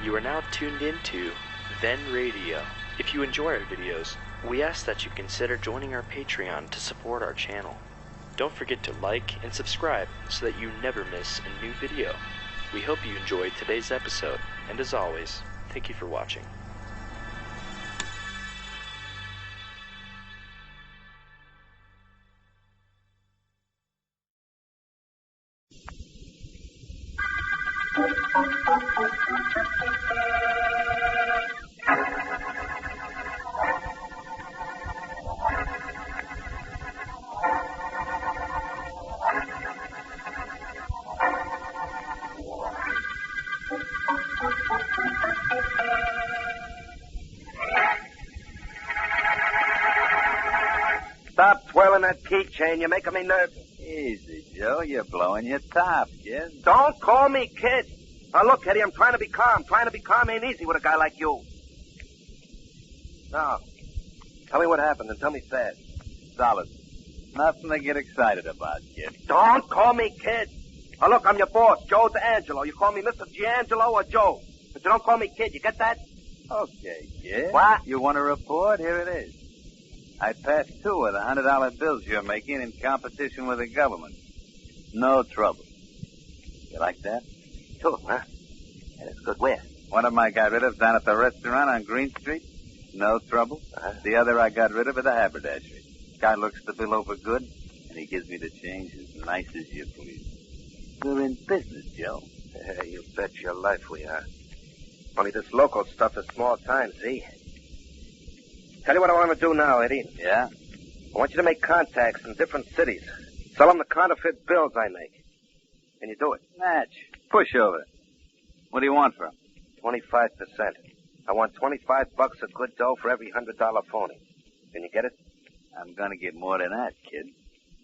You are now tuned into Then Radio. If you enjoy our videos, we ask that you consider joining our Patreon to support our channel. Don't forget to like and subscribe so that you never miss a new video. We hope you enjoyed today's episode, and as always, thank you for watching. Stop twirling that keychain. You're making me nervous. Easy, Joe. You're blowing your top, kid. Don't call me kid. Now, look, Eddie, I'm trying to be calm. Trying to be calm ain't easy with a guy like you. Now, tell me what happened and tell me fast. Solid. Nothing to get excited about, kid. Don't call me kid. Now, look, I'm your boss, Joe D'Angelo. You call me Mr. D'Angelo or Joe. But you don't call me kid. You get that? Okay, kid. What? You want a report? Here it is. I passed 2 of the $100 bills you're making in competition with the government. No trouble. You like that? 2, huh? That's good. Where? One of them I got rid of down at the restaurant on Green Street. No trouble. The other I got rid of at the haberdashery. Guy looks the bill over good, and he gives me the change as nice as you please. We're in business, Joe. You bet your life we are. Only this local stuff is small time, see? Tell you what I want to do now, Eddie. Yeah? I want you to make contacts in different cities. Sell them the counterfeit bills I make. Can you do it? Match. Push over. What do you want from? 25%. I want $25 of good dough for every $100 phony. Can you get it? I'm going to get more than that, kid.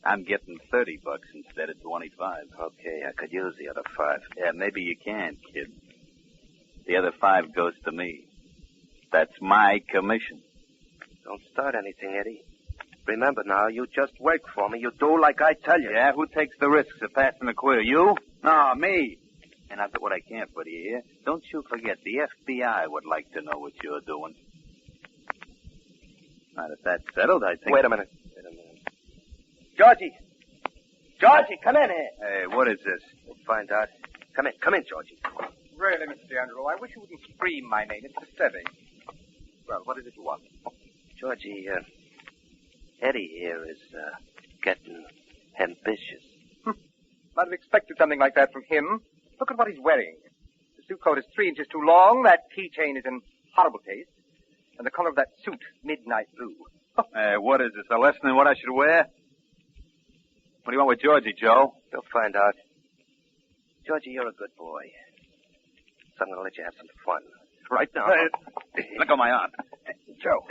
I'm getting $30 instead of 25. Okay, I could use the other 5. Yeah, maybe you can, kid. The other 5 goes to me. That's my commission. Don't start anything, Eddie. Remember now, you just work for me. You do like I tell you. Yeah, who takes the risks of passing the quiz? You? No, me. And I'll do what I can for you here. Don't you forget, the FBI would like to know what you're doing. Now, if that's settled, I think... Wait a minute. Georgie! Georgie, come in here. Hey, what is this? We'll find out. Come in, Georgie. Really, Mr. D'Angelo, I wish you wouldn't scream my name. It's disturbing. Well, what is it you want? Georgie, Eddie here is, getting ambitious. Might have expected something like that from him. Look at what he's wearing. The suit coat is 3 inches too long, that keychain is in horrible taste, and the color of that suit, midnight blue. What is this, a lesson in what I should wear? What do you want with Georgie, Joe? You'll find out. Georgie, you're a good boy. So I'm going to let you have some fun. Right now. Let go of my arm. Joe.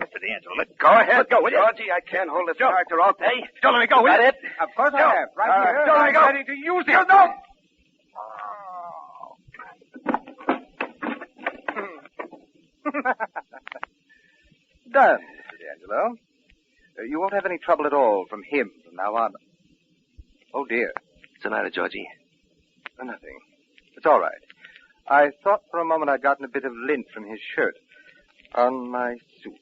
Mr. D'Angelo, Go ahead. Let go, will you? Georgie, I can't hold this character all day. Joe, let me go, will Got you? it? Of course I have. Right here. Joe, let me go. I'm ready to use it. No. Done, Mr. D'Angelo. You won't have any trouble at all from him from now on. Oh, dear. What's the matter, Georgie? Nothing. It's all right. I thought for a moment I'd gotten a bit of lint from his shirt on my suit.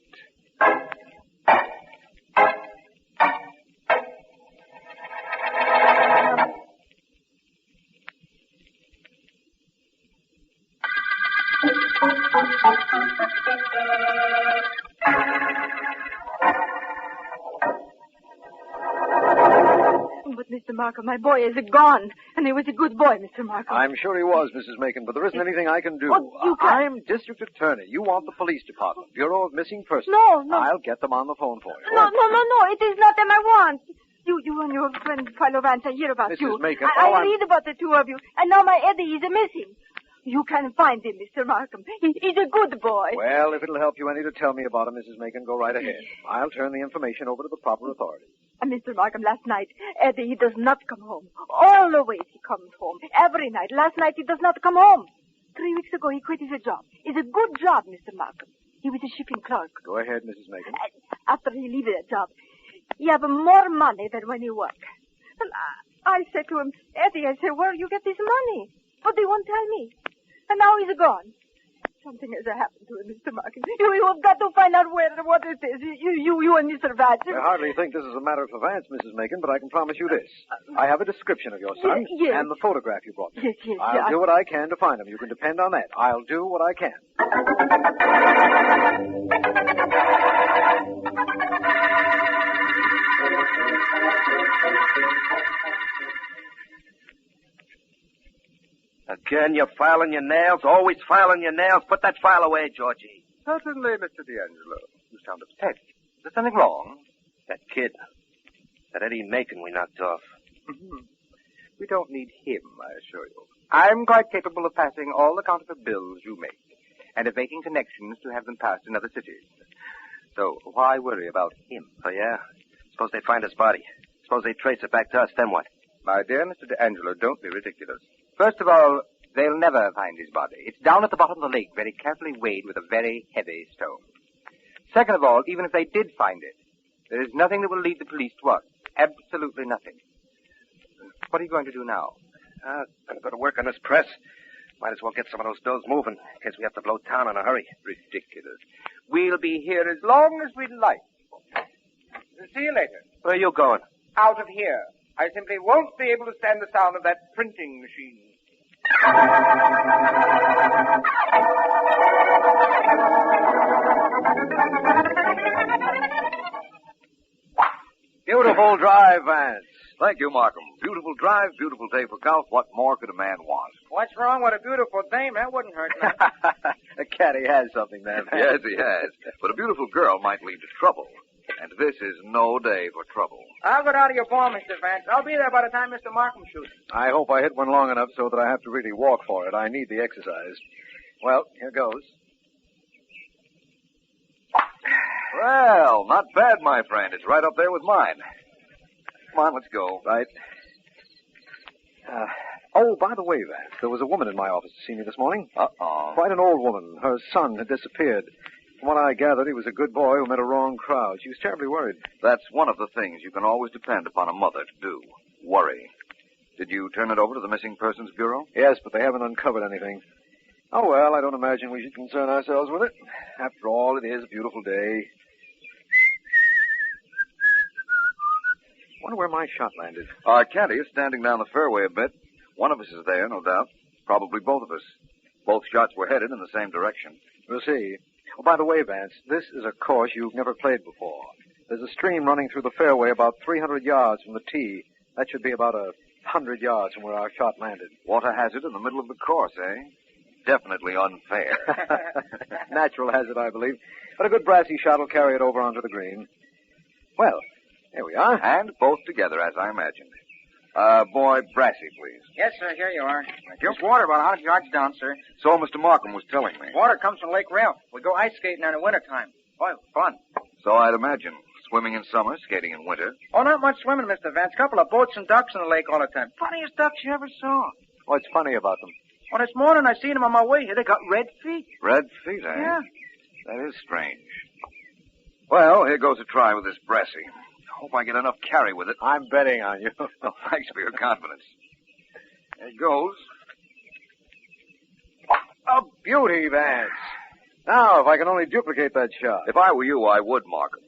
But, Mr. Markham, my boy is gone. And he was a good boy, Mr. Markham. I'm sure he was, Mrs. Macon, but there isn't anything I can do. Oh, you can't. I'm district attorney. You want the police department, Bureau of Missing Persons. No. I'll get them on the phone for you. No. It is not them I want. You and your friend Philo Vance, I hear about Mrs. you. Macon, I read about the 2 of you. And now my Eddie is missing. You can find him, Mr. Markham. He's a good boy. Well, if it'll help you any to tell me about him, Mrs. Macon, go right ahead. I'll turn the information over to the proper authorities. And Mr. Markham, last night, Eddie, he does not come home. Always he comes home. Every night. Last night he does not come home. 3 weeks ago he quit his job. It's a good job, Mr. Markham. He was a shipping clerk. Go ahead, Mrs. Macon. After he leaves that job, he have more money than when he work. And I said to him, Eddie, I said, where you get this money? But they won't tell me. And now he's gone. Something has happened to him, Mr. Markham. You've got to find out what it is. You and Mr. Vance. I hardly think this is a matter for Vance, Mrs. Macon, but I can promise you this. I have a description of your son Yes. and the photograph you brought me. Yes. I'll do what I can to find him. You can depend on that. I'll do what I can. Again, you're filing your nails. Always filing your nails. Put that file away, Georgie. Certainly, Mr. D'Angelo. You sound upset. Is there something wrong? That kid. That Eddie Macon we knocked off. We don't need him, I assure you. I'm quite capable of passing all the counterfeit bills you make, and of making connections to have them passed in other cities. So why worry about him? Oh, yeah? Suppose they find his body. Suppose they trace it back to us, then what? My dear Mr. D'Angelo, don't be ridiculous. First of all, they'll never find his body. It's down at the bottom of the lake, very carefully weighed with a very heavy stone. Second of all, even if they did find it, there is nothing that will lead the police to us. Absolutely nothing. What are you going to do now? Gonna go to work on this press. Might as well get some of those bills moving, in case we have to blow town in a hurry. Ridiculous. We'll be here as long as we'd like. See you later. Where are you going? Out of here. I simply won't be able to stand the sound of that printing machine. Beautiful drive, Vance. Thank you, Markham. Beautiful drive, beautiful day for golf. What more could a man want? What's wrong with a beautiful dame? That wouldn't hurt me. The caddy has something there, Vance. Yes, he has. But a beautiful girl might lead to trouble. And this is no day for trouble. I'll go down to your ball, Mr. Vance. I'll be there by the time Mr. Markham shoots. I hope I hit one long enough so that I have to really walk for it. I need the exercise. Well, here goes. Well, not bad, my friend. It's right up there with mine. Come on, let's go. Right. Oh, by the way, Vance, there was a woman in my office to see me this morning. Uh-oh. Quite an old woman. Her son had disappeared. From what I gathered, he was a good boy who met a wrong crowd. She was terribly worried. That's one of the things you can always depend upon a mother to do. Worry. Did you turn it over to the Missing Persons Bureau? Yes, but they haven't uncovered anything. Oh, well, I don't imagine we should concern ourselves with it. After all, it is a beautiful day. Wonder where my shot landed. Our caddy is standing down the fairway a bit. One of us is there, no doubt. Probably both of us. Both shots were headed in the same direction. We'll see. Oh, by the way, Vance, this is a course you've never played before. There's a stream running through the fairway about 300 yards from the tee. That should be about 100 yards from where our shot landed. Water hazard in the middle of the course, eh? Definitely unfair. Natural hazard, I believe. But a good brassy shot will carry it over onto the green. Well, here we are. And both together, as I imagined. Boy, brassy, please. Yes, sir. Here you are. There's water about 100 yards down, sir. So Mr. Markham was telling me. Water comes from Lake Rail. We go ice skating in the wintertime. Boy, fun. So I'd imagine. Swimming in summer, skating in winter. Oh, not much swimming, Mr. Vance. Couple of boats and ducks in the lake all the time. Funniest ducks you ever saw. What's funny about them? Well, this morning I seen them on my way here. They got red feet. Red feet, eh? Yeah. That is strange. Well, here goes a try with this brassy. Hope I get enough carry with it. I'm betting on you. Oh, thanks for your confidence. There it goes. A beauty, Vance. Now, if I can only duplicate that shot. If I were you, I would, Markham.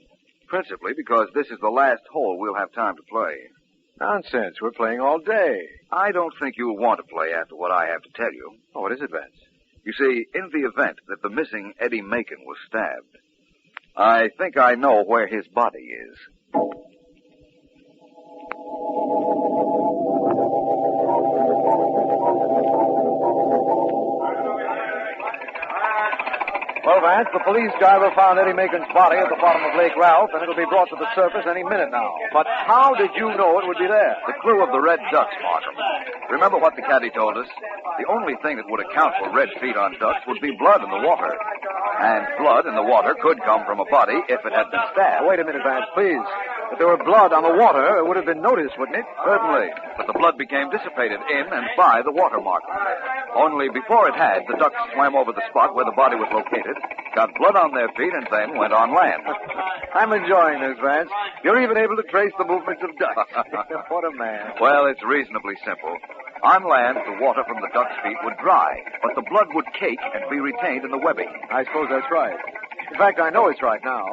Principally because this is the last hole we'll have time to play. Nonsense. We're playing all day. I don't think you'll want to play after what I have to tell you. Oh, what is it, Vance? You see, in the event that the missing Eddie Macon was stabbed, I think I know where his body is. Well, Vance, the police driver found Eddie Macon's body at the bottom of Lake Ralph, and it'll be brought to the surface any minute now. But how did you know it would be there? The clue of the red ducks, Markham. Remember what the caddy told us? The only thing that would account for red feet on ducks would be blood in the water. And blood in the water could come from a body if it had been stabbed. Wait a minute, Vance, please. If there were blood on the water, it would have been noticed, wouldn't it? Certainly. But the blood became dissipated in and by the water, Markham. Only before it had, the ducks swam over the spot where the body was located, got blood on their feet, and then went on land. I'm enjoying this, Vance. You're even able to trace the movements of ducks. What a man. Well, it's reasonably simple. On land, the water from the duck's feet would dry, but the blood would cake and be retained in the webbing. I suppose that's right. In fact, I know it's right now.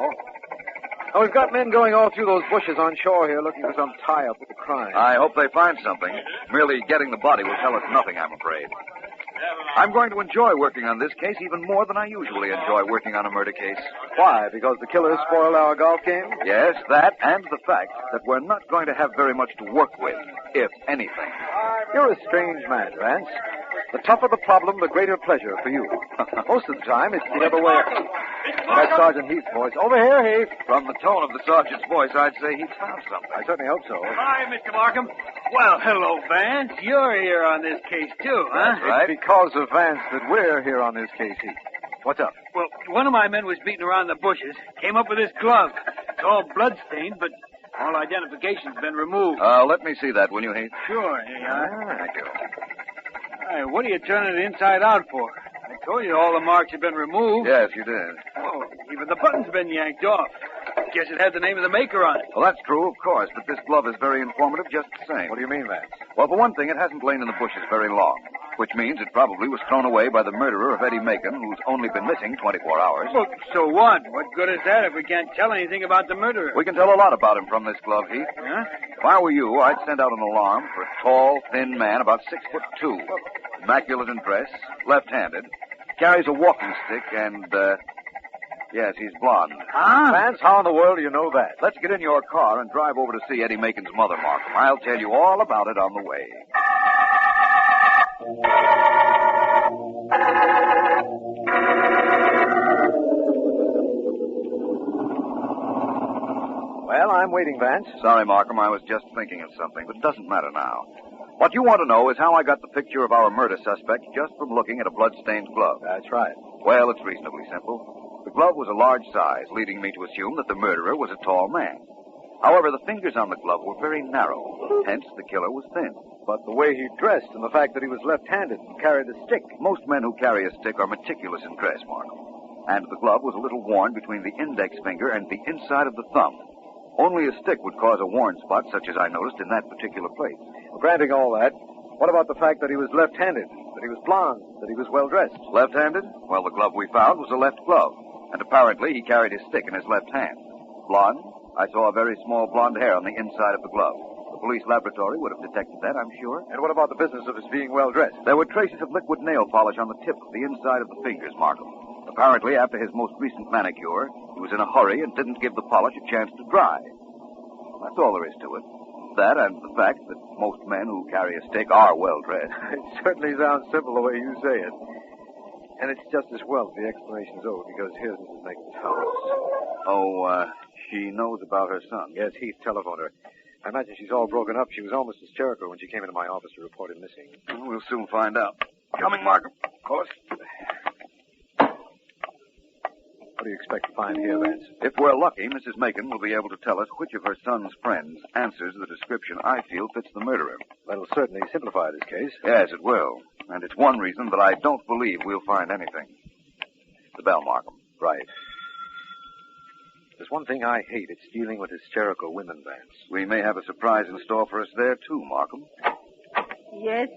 Now, we've got men going all through those bushes on shore here looking for some tie-up with the crime. I hope they find something. Merely getting the body will tell us nothing, I'm afraid. I'm going to enjoy working on this case even more than I usually enjoy working on a murder case. Why? Because the killers spoiled our golf game? Yes, that and the fact that we're not going to have very much to work with, if anything. You're a strange man, Vance. The tougher the problem, the greater pleasure for you. Most of the time, it's the other way. That's Sergeant Heath's voice. Over here, Heath. From the tone of the sergeant's voice, I'd say he'd found something. I certainly hope so. Hi, Mr. Markham. Well, hello, Vance. You're here on this case, too, huh? That's right. It's because of Vance that we're here on this case, Heath. What's up? Well, one of my men was beating around the bushes, came up with this glove. It's all blood-stained, but all identification's been removed. Let me see that, will you, Heath? Sure, here you are. Thank you. Hey, what are you turning it inside out for? I told you all the marks had been removed. Yes, you did. Oh, even the button's been yanked off. Guess it had the name of the maker on it. Well, that's true, of course, but this glove is very informative just the same. What do you mean, Vance? Well, for one thing, it hasn't lain in the bushes very long, which means it probably was thrown away by the murderer of Eddie Macon, who's only been missing 24 hours. Well, so what? What good is that if we can't tell anything about the murderer? We can tell a lot about him from this glove, Heath. Huh? If I were you, I'd send out an alarm for a tall, thin man, about 6'2", immaculate in dress, left-handed, carries a walking stick, and, yes, he's blonde. Huh? Vance, how in the world do you know that? Let's get in your car and drive over to see Eddie Macon's mother, Markham. I'll tell you all about it on the way. Well, I'm waiting, Vance. Sorry, Markham, I was just thinking of something, but it doesn't matter now. What you want to know is how I got the picture of our murder suspect just from looking at a blood-stained glove. That's right. Well, it's reasonably simple. The glove was a large size, leading me to assume that the murderer was a tall man. However, the fingers on the glove were very narrow, hence the killer was thin. But the way he dressed and the fact that he was left-handed and carried a stick. Most men who carry a stick are meticulous in dress, Markham. And the glove was a little worn between the index finger and the inside of the thumb. Only a stick would cause a worn spot, such as I noticed in that particular place. Well, granting all that, what about the fact that he was left-handed, that he was blond, that he was well-dressed? Left-handed? Well, the glove we found was a left glove, and apparently he carried his stick in his left hand. Blonde? I saw a very small blonde hair on the inside of the glove. The police laboratory would have detected that, I'm sure. And what about the business of his being well-dressed? There were traces of liquid nail polish on the tip of the inside of the fingers, Markham. Apparently, after his most recent manicure, he was in a hurry and didn't give the polish a chance to dry. That's all there is to it. That and the fact that most men who carry a stick are well-dressed. It certainly sounds simple the way you say it. And it's just as well the explanation's over, because here's Mrs. Macon's house. Oh, she knows about her son. Yes, Heath telephoned her. I imagine she's all broken up. She was almost hysterical when she came into my office to report him missing. We'll soon find out. Coming, Markham. Of course. What do you expect to find here, Vance? If we're lucky, Mrs. Macon will be able to tell us which of her son's friends answers the description I feel fits the murderer. That'll certainly simplify this case. Yes, it will. And it's one reason that I don't believe we'll find anything. The bell, Markham. Right. There's one thing I hate. It's dealing with hysterical women, Vance. We may have a surprise in store for us there, too, Markham. Yes?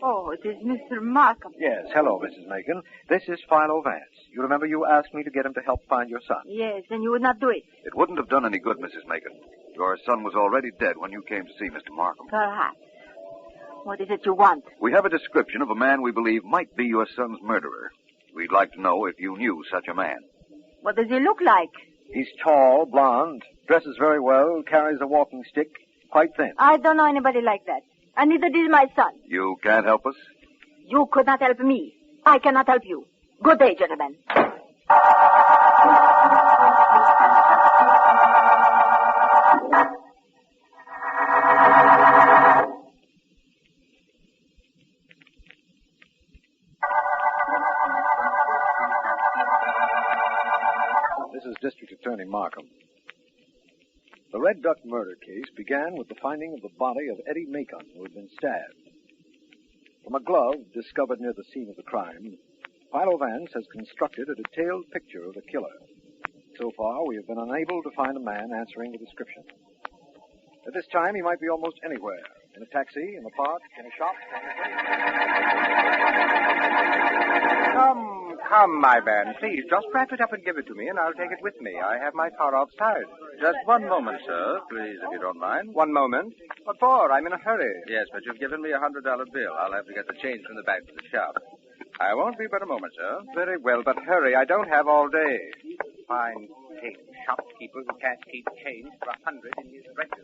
Oh, it is Mr. Markham. Yes, hello, Mrs. Macon. This is Philo Vance. You remember you asked me to get him to help find your son? Yes, and you would not do it. It wouldn't have done any good, Mrs. Macon. Your son was already dead when you came to see Mr. Markham. Perhaps. What is it you want? We have a description of a man we believe might be your son's murderer. We'd like to know if you knew such a man. What does he look like? He's tall, blond, dresses very well, carries a walking stick, quite thin. I don't know anybody like that. And neither did my son. You can't help us? You could not help me. I cannot help you. Good day, gentlemen. This is District Attorney Markham. The Red Duck murder case began with the finding of the body of Eddie Macon, who had been stabbed. From a glove discovered near the scene of the crime, Philo Vance has constructed a detailed picture of the killer. So far, we have been unable to find a man answering the description. At this time, he might be almost anywhere, In a taxi, in the park, in a shop. Come, my man. Please, just wrap it up and give it to me, and I'll take it with me. I have my car outside. Just one moment, sir, please, if you don't mind. 1 moment. What for? I'm in a hurry. Yes, but you've given me a $100 bill. I'll have to get the change from the back of the shop. I won't be but a moment, sir. Very well, but hurry. I don't have all day. Fine, take shopkeeper who can't keep change for 100 in his register.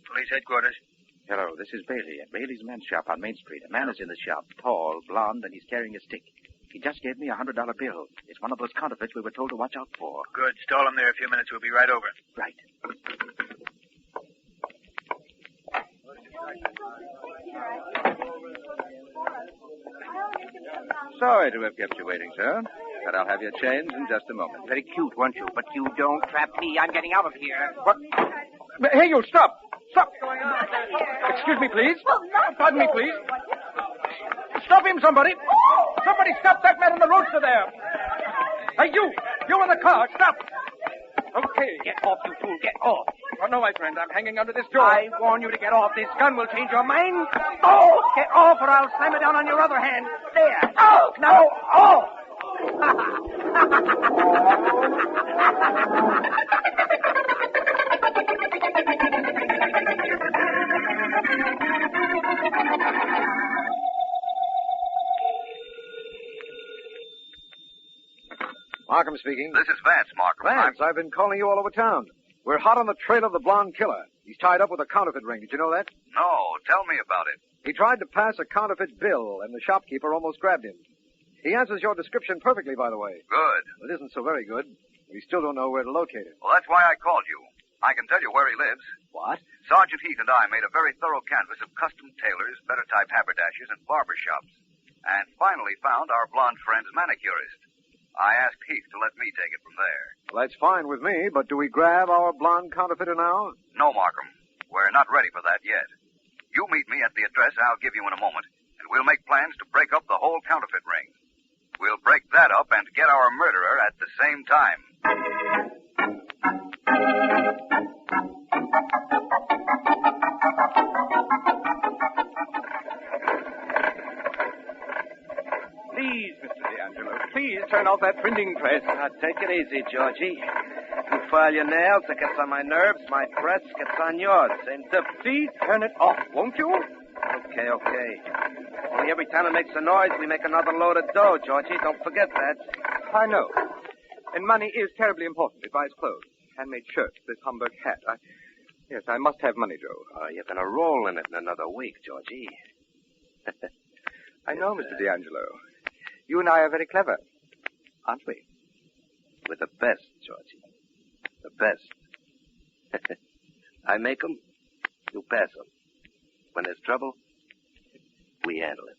Police headquarters. Hello, this is Bailey at Bailey's Men's Shop on Main Street. A man is in the shop, tall, blond, and he's carrying a stick. He just gave me a $100 bill. It's one of those counterfeits we were told to watch out for. Good. Stall him there a few minutes. We'll be right over. Right. Sorry to have kept you waiting, sir. But I'll have your change in just a moment. Very cute, weren't you? But you don't trap me. I'm getting out of here. What? Hey, you, stop! Stop! Excuse me, please. Pardon me, please. Stop him, somebody! Somebody stop that man on the roadster there! Hey, you in the car, stop! Okay. Get off, you fool. Get off. Oh, no, my friend, I'm hanging under this door. I warn you to get off. This gun will change your mind. Oh, get off or I'll slam it down on your other hand. There. Oh, now, off! Markham speaking. This is Vance, Markham. Vance, I've been calling you all over town. We're hot on the trail of the blonde killer. He's tied up with a counterfeit ring. Did you know that? No, tell me about it. He tried to pass a counterfeit bill, and the shopkeeper almost grabbed him. He answers your description perfectly, by the way. Good. It isn't so very good. We still don't know where to locate him. Well, that's why I called you. I can tell you where he lives. What? Sergeant Heath and I made a very thorough canvass of custom tailors, better-type haberdashers, and barber shops, and finally found our blonde friend's manicurist. I asked Heath to let me take it from there. Well, that's fine with me, but do we grab our blonde counterfeiter now? No, Markham. We're not ready for that yet. You meet me at the address I'll give you in a moment, and we'll make plans to break up the whole counterfeit ring. We'll break that up and get our murderer at the same time. Please, Mr. D'Angelo, please turn off that printing press. Now, take it easy, Georgie. You file your nails, it gets on my nerves. My press gets on yours. Same tip. Please turn it off, won't you? Okay. Only every time it makes a noise, we make another load of dough, Georgie. Don't forget that. I know. And money is terribly important. It buys clothes, handmade shirts, this Hamburg hat. Yes, I must have money, Joe. Oh, you're going to roll in it in another week, Georgie. I know, Mr. D'Angelo. You and I are very clever, aren't we? We're the best, Georgie. The best. I make 'em, you pass 'em. When there's trouble, we handle it.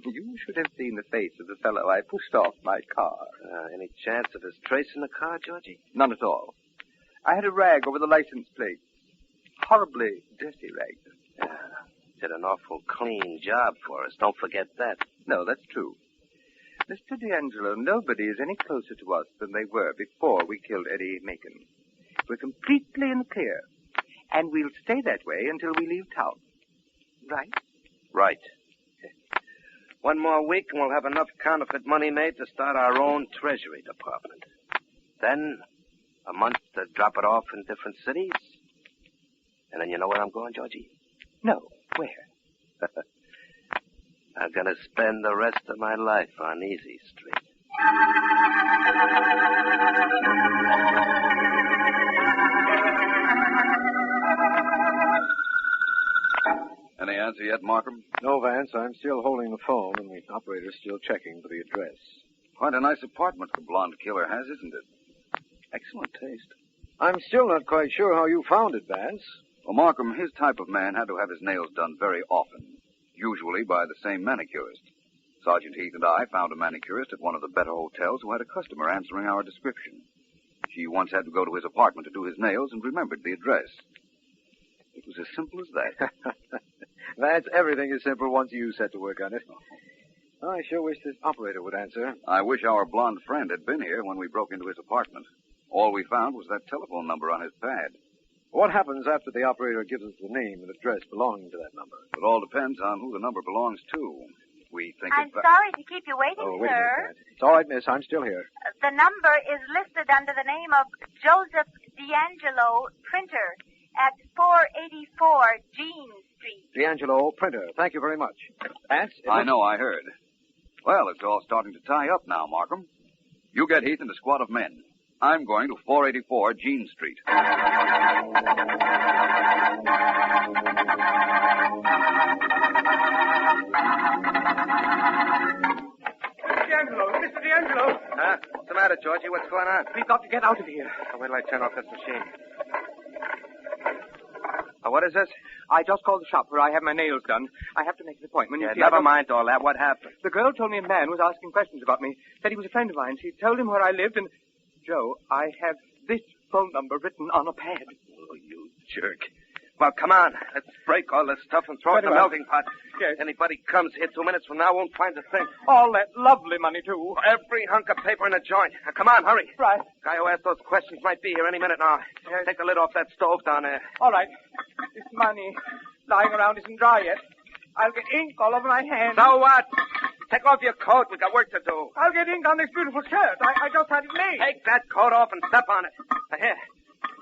You should have seen the face of the fellow I pushed off my car. Any chance of his tracing the car, Georgie? None at all. I had a rag over the license plate. Horribly dirty rag. Did an awful clean job for us. Don't forget that. No, that's true. Mr. D'Angelo, nobody is any closer to us than they were before we killed Eddie Macon. We're completely in the clear. And we'll stay that way until we leave town. Right? Right. 1 more week and we'll have enough counterfeit money made to start our own treasury department. Then, a month to drop it off in different cities. And then you know where I'm going, Georgie? No. Where? I'm going to spend the rest of my life on Easy Street. Any answer yet, Markham? No, Vance. I'm still holding the phone, and the operator's still checking for the address. Quite a nice apartment the blonde killer has, isn't it? Excellent taste. I'm still not quite sure how you found it, Vance. Well, Markham, his type of man had to have his nails done very often, usually by the same manicurist. Sergeant Heath and I found a manicurist at one of the better hotels who had a customer answering our description. She once had to go to his apartment to do his nails and remembered the address. If It was as simple as that. Vance, everything is simple once you set to work on it. I sure wish this operator would answer. I wish our blonde friend had been here when we broke into his apartment. All we found was that telephone number on his pad. What happens after the operator gives us the name and address belonging to that number? It all depends on who the number belongs to. We think I'm sorry to keep you waiting, Oh, wait a sir. minute, Vance. It's all right, miss. I'm still here. The number is listed under the name of Joseph D'Angelo, printer, at 484 Jean Street. D'Angelo, printer. Thank you very much. Vance? I know, I heard. Well, it's all starting to tie up now, Markham. You get Heath and a squad of men. I'm going to 484 Jean Street. Mr. D'Angelo. Huh? What's the matter, Georgie? What's going on? We've got to get out of here. Oh, wait till I turn off this machine. Oh, what is this? I just called the shop where I have my nails done. I have to make an appointment. You see, Never mind all that. What happened? The girl told me a man was asking questions about me. Said he was a friend of mine. She told him where I lived, and... Joe, I have this phone number written on a pad. Oh, you jerk. Well, come on. Let's break all this stuff and throw it in the melting pot. Yes. Anybody comes here 2 minutes from now won't find a thing. All that lovely money, too. Every hunk of paper in the joint. Now, come on, hurry. Right. Guy who asked those questions might be here any minute now. Yes. Take the lid off that stove down there. All right. This money lying around isn't dry yet. I'll get ink all over my hands. So what? Take off your coat. We've got work to do. I'll get ink on this beautiful shirt. I just had it made. Take that coat off and step on it. Now, here.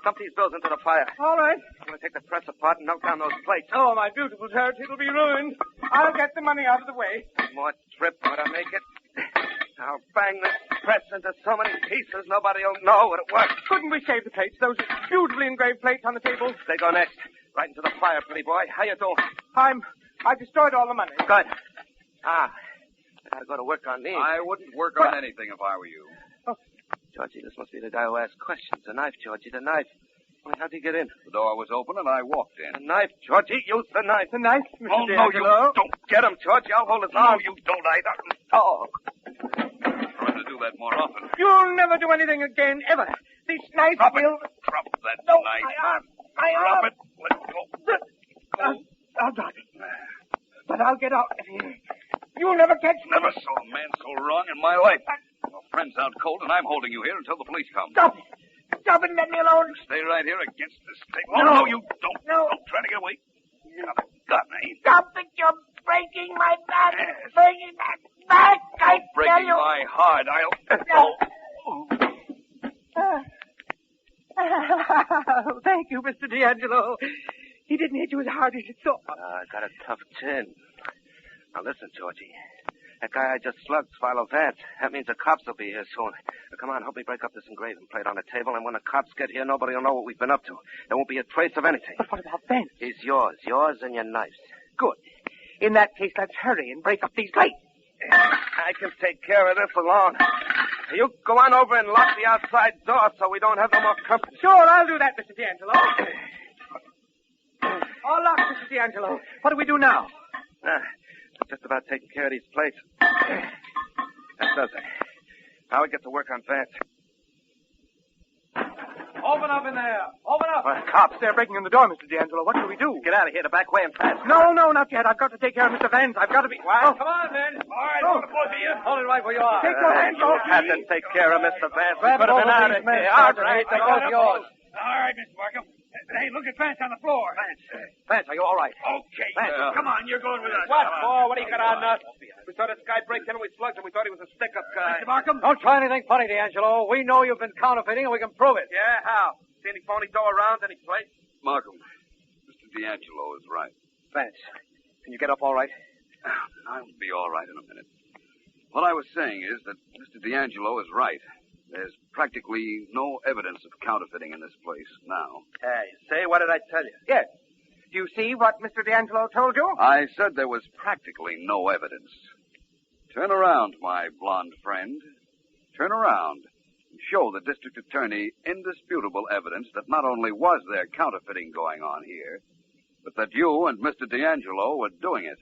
Dump these bills into the fire. All right. I'm going to take the press apart and melt down those plates. Oh, my beautiful shirt. It'll be ruined. I'll get the money out of the way. One more trip ought to make it. I'll bang this press into so many pieces nobody'll know what it was. Couldn't we save the plates? Those beautifully engraved plates on the table. They go next. Right into the fire, pretty boy. How you doing? I destroyed all the money. Good. I gotta go to work on these. I wouldn't work on anything if I were you. Georgie, this must be the guy who asked questions. The knife, Georgie, the knife. Well, how'd he get in? The door was open and I walked in. The knife, Georgie. Use the knife. The knife, Mr. Oh, no, you D'Angelo. don't. Get him, Georgie. I'll hold his arm. No, you don't either. Oh. Trying to do that more often. You'll never do anything again, ever. This knife Drop will... it. Drop that No, knife. my arm. Drop it. Let go. I'll drop it. But I'll get out of here. You'll never catch me. Never saw a man so wrong in my life. My friend's out cold, and I'm holding you here until the police come. Stop it. Stop it and let me alone. Stay right here against this table. No. Oh, no, you don't. No. Don't try to get away. Got me. Stop it, you're breaking my back. Breaking my back, I tell Breaking you. my heart. I'll... Oh, thank you, Mr. D'Angelo. He didn't hit you as hard as you thought. I got a tough chin. Now, listen, Georgie. That guy I just slugged's Philo Vance. That means the cops will be here soon. Now, come on, help me break up this engraving plate on the table, and when the cops get here, nobody will know what we've been up to. There won't be a trace of anything. But what about Vance? He's yours and your knives. Good. In that case, let's hurry and break up these plates. I can take care of this alone. You go on over and lock the outside door so we don't have no more company. Sure, I'll do that, Mr. D'Angelo. All locked, Mr. D'Angelo. What do we do now? Just about taking care of these plates. That does it. Now we get to work on Vance. Open up in there. Open up. Cops. They're breaking in the door, Mr. D'Angelo. What shall we do? Get out of here the back way and fast. No, not yet. I've got to take care of Mr. Vance. I've got to be... Well, come on, then. All right, both of you. Hold it right where you are. Take your hands You off had me. to take care of Mr. Vance. Grab We could have been both of out these of men, here. Sergeant. All right, They're both yours. All right, Mr. Markham. Hey, look at Vance on the floor. Vance, are you all right? Okay. Vance. Come on, you're going with us. What for? What do you got on us? We saw this guy break in and we slugged him. We thought he was a stick-up guy. Mr. Markham? Don't try anything funny, D'Angelo. We know you've been counterfeiting, and we can prove it. Yeah, how? See any phony dough around any place? Markham, Mr. D'Angelo is right. Vance, can you get up all right? I'll be all right in a minute. What I was saying is that Mr. D'Angelo is right. There's practically no evidence of counterfeiting in this place now. Hey, say, what did I tell you? Yes. Do you see what Mr. D'Angelo told you? I said there was practically no evidence. Turn around, my blonde friend. Turn around and show the district attorney indisputable evidence that not only was there counterfeiting going on here, but that you and Mr. D'Angelo were doing it.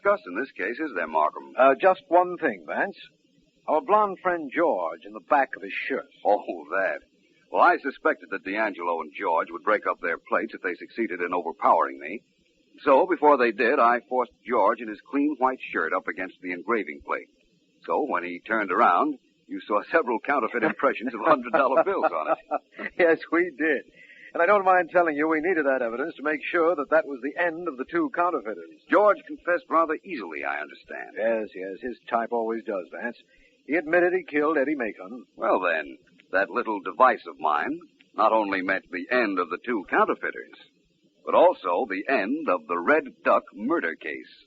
discuss in this case, is there, Markham? Just one thing, Vance. Our blonde friend George in the back of his shirt. Oh, that. Well, I suspected that D'Angelo and George would break up their plates if they succeeded in overpowering me. So, before they did, I forced George in his clean white shirt up against the engraving plate. So, when he turned around, you saw several counterfeit impressions of $100 bills on it. Yes, we did. And I don't mind telling you we needed that evidence to make sure that was the end of the two counterfeiters. George confessed rather easily, I understand. Yes. His type always does, Vance. He admitted he killed Eddie Macon. Well, then, that little device of mine not only meant the end of the two counterfeiters, but also the end of the Red Duck murder case.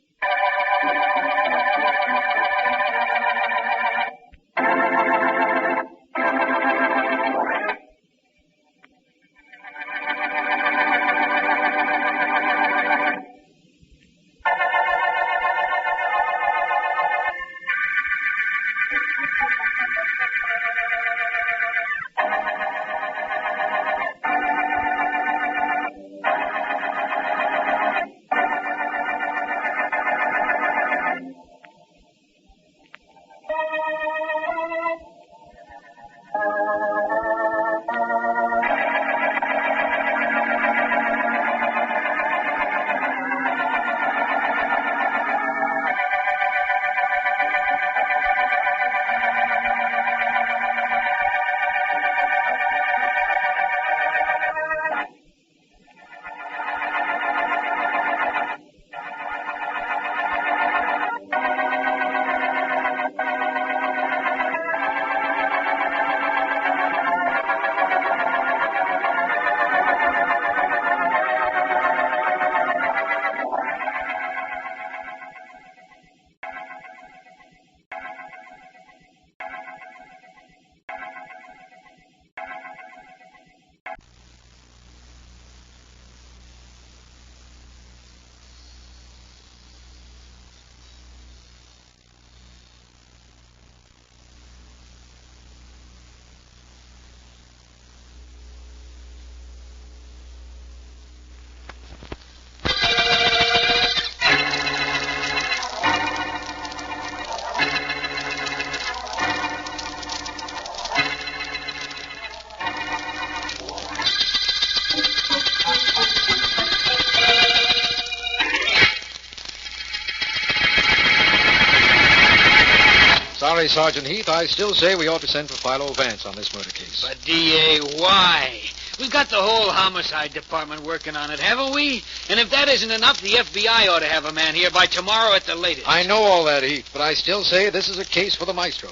Sorry, Sergeant Heath. I still say we ought to send for Philo Vance on this murder case. But, D.A., why? We've got the whole homicide department working on it, haven't we? And if that isn't enough, the FBI ought to have a man here by tomorrow at the latest. I know all that, Heath, but I still say this is a case for the maestro.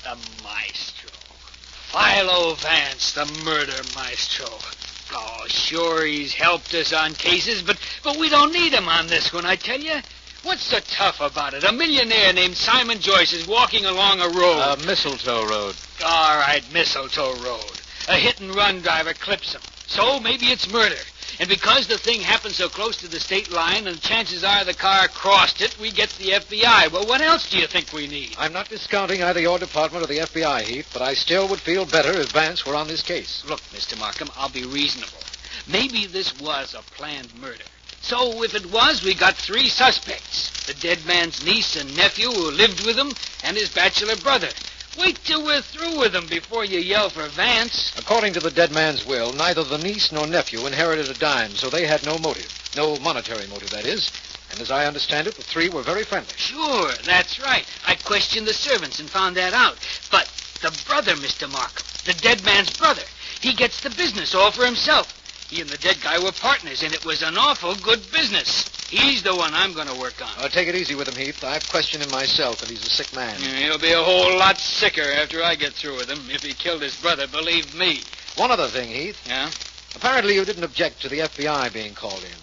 The maestro. Philo Vance, the murder maestro. Oh, sure, he's helped us on cases, but we don't need him on this one, I tell you. What's so tough about it? A millionaire named Simon Joyce is walking along a road. Mistletoe Road. All right, Mistletoe Road. A hit-and-run driver clips him. So maybe it's murder. And because the thing happened so close to the state line and chances are the car crossed it, we get the FBI. Well, what else do you think we need? I'm not discounting either your department or the FBI, Heath, but I still would feel better if Vance were on this case. Look, Mr. Markham, I'll be reasonable. Maybe this was a planned murder. So if it was, we got three suspects. The dead man's niece and nephew who lived with him and his bachelor brother. Wait till we're through with them before you yell for Vance. According to the dead man's will, neither the niece nor nephew inherited a dime, so they had no motive. No monetary motive, that is. And as I understand it, the three were very friendly. Sure, that's right. I questioned the servants and found that out. But the brother, Mr. Markham, the dead man's brother, he gets the business all for himself. He and the dead guy were partners, and it was an awful good business. He's the one I'm going to work on. Take it easy with him, Heath. I've questioned him myself, and he's a sick man. He'll be a whole lot sicker after I get through with him. If he killed his brother, believe me. One other thing, Heath. Yeah? Apparently you didn't object to the FBI being called in.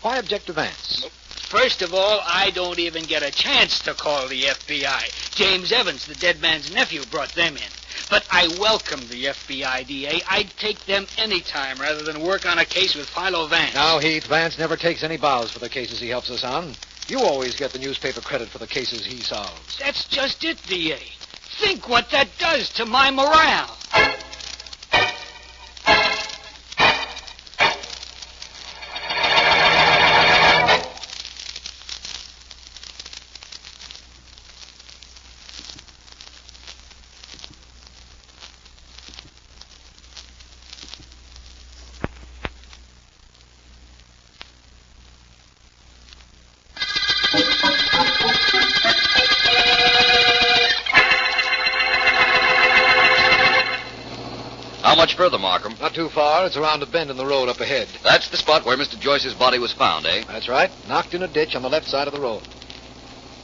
Why object to Vance? First of all, I don't even get a chance to call the FBI. James Evans, the dead man's nephew, brought them in. But I welcome the FBI, D.A. I'd take them any time rather than work on a case with Philo Vance. Now, Heath, Vance never takes any bows for the cases he helps us on. You always get the newspaper credit for the cases he solves. That's just it, D.A. Think what that does to my morale. much further, Markham? Not too far. It's around a bend in the road up ahead. That's the spot where Mr. Joyce's body was found, eh? That's right. Knocked in a ditch on the left side of the road.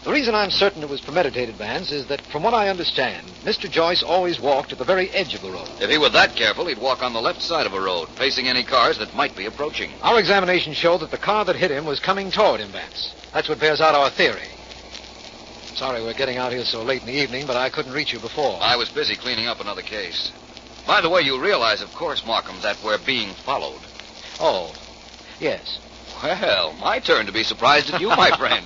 The reason I'm certain it was premeditated, Vance, is that from what I understand, Mr. Joyce always walked at the very edge of the road. If he were that careful, he'd walk on the left side of a road, facing any cars that might be approaching. Our examination showed that the car that hit him was coming toward him, Vance. That's what bears out our theory. Sorry we're getting out here so late in the evening, but I couldn't reach you before. I was busy cleaning up another case. By the way, you realize, of course, Markham, that we're being followed. Oh, yes. Well, my turn to be surprised at you, my friend.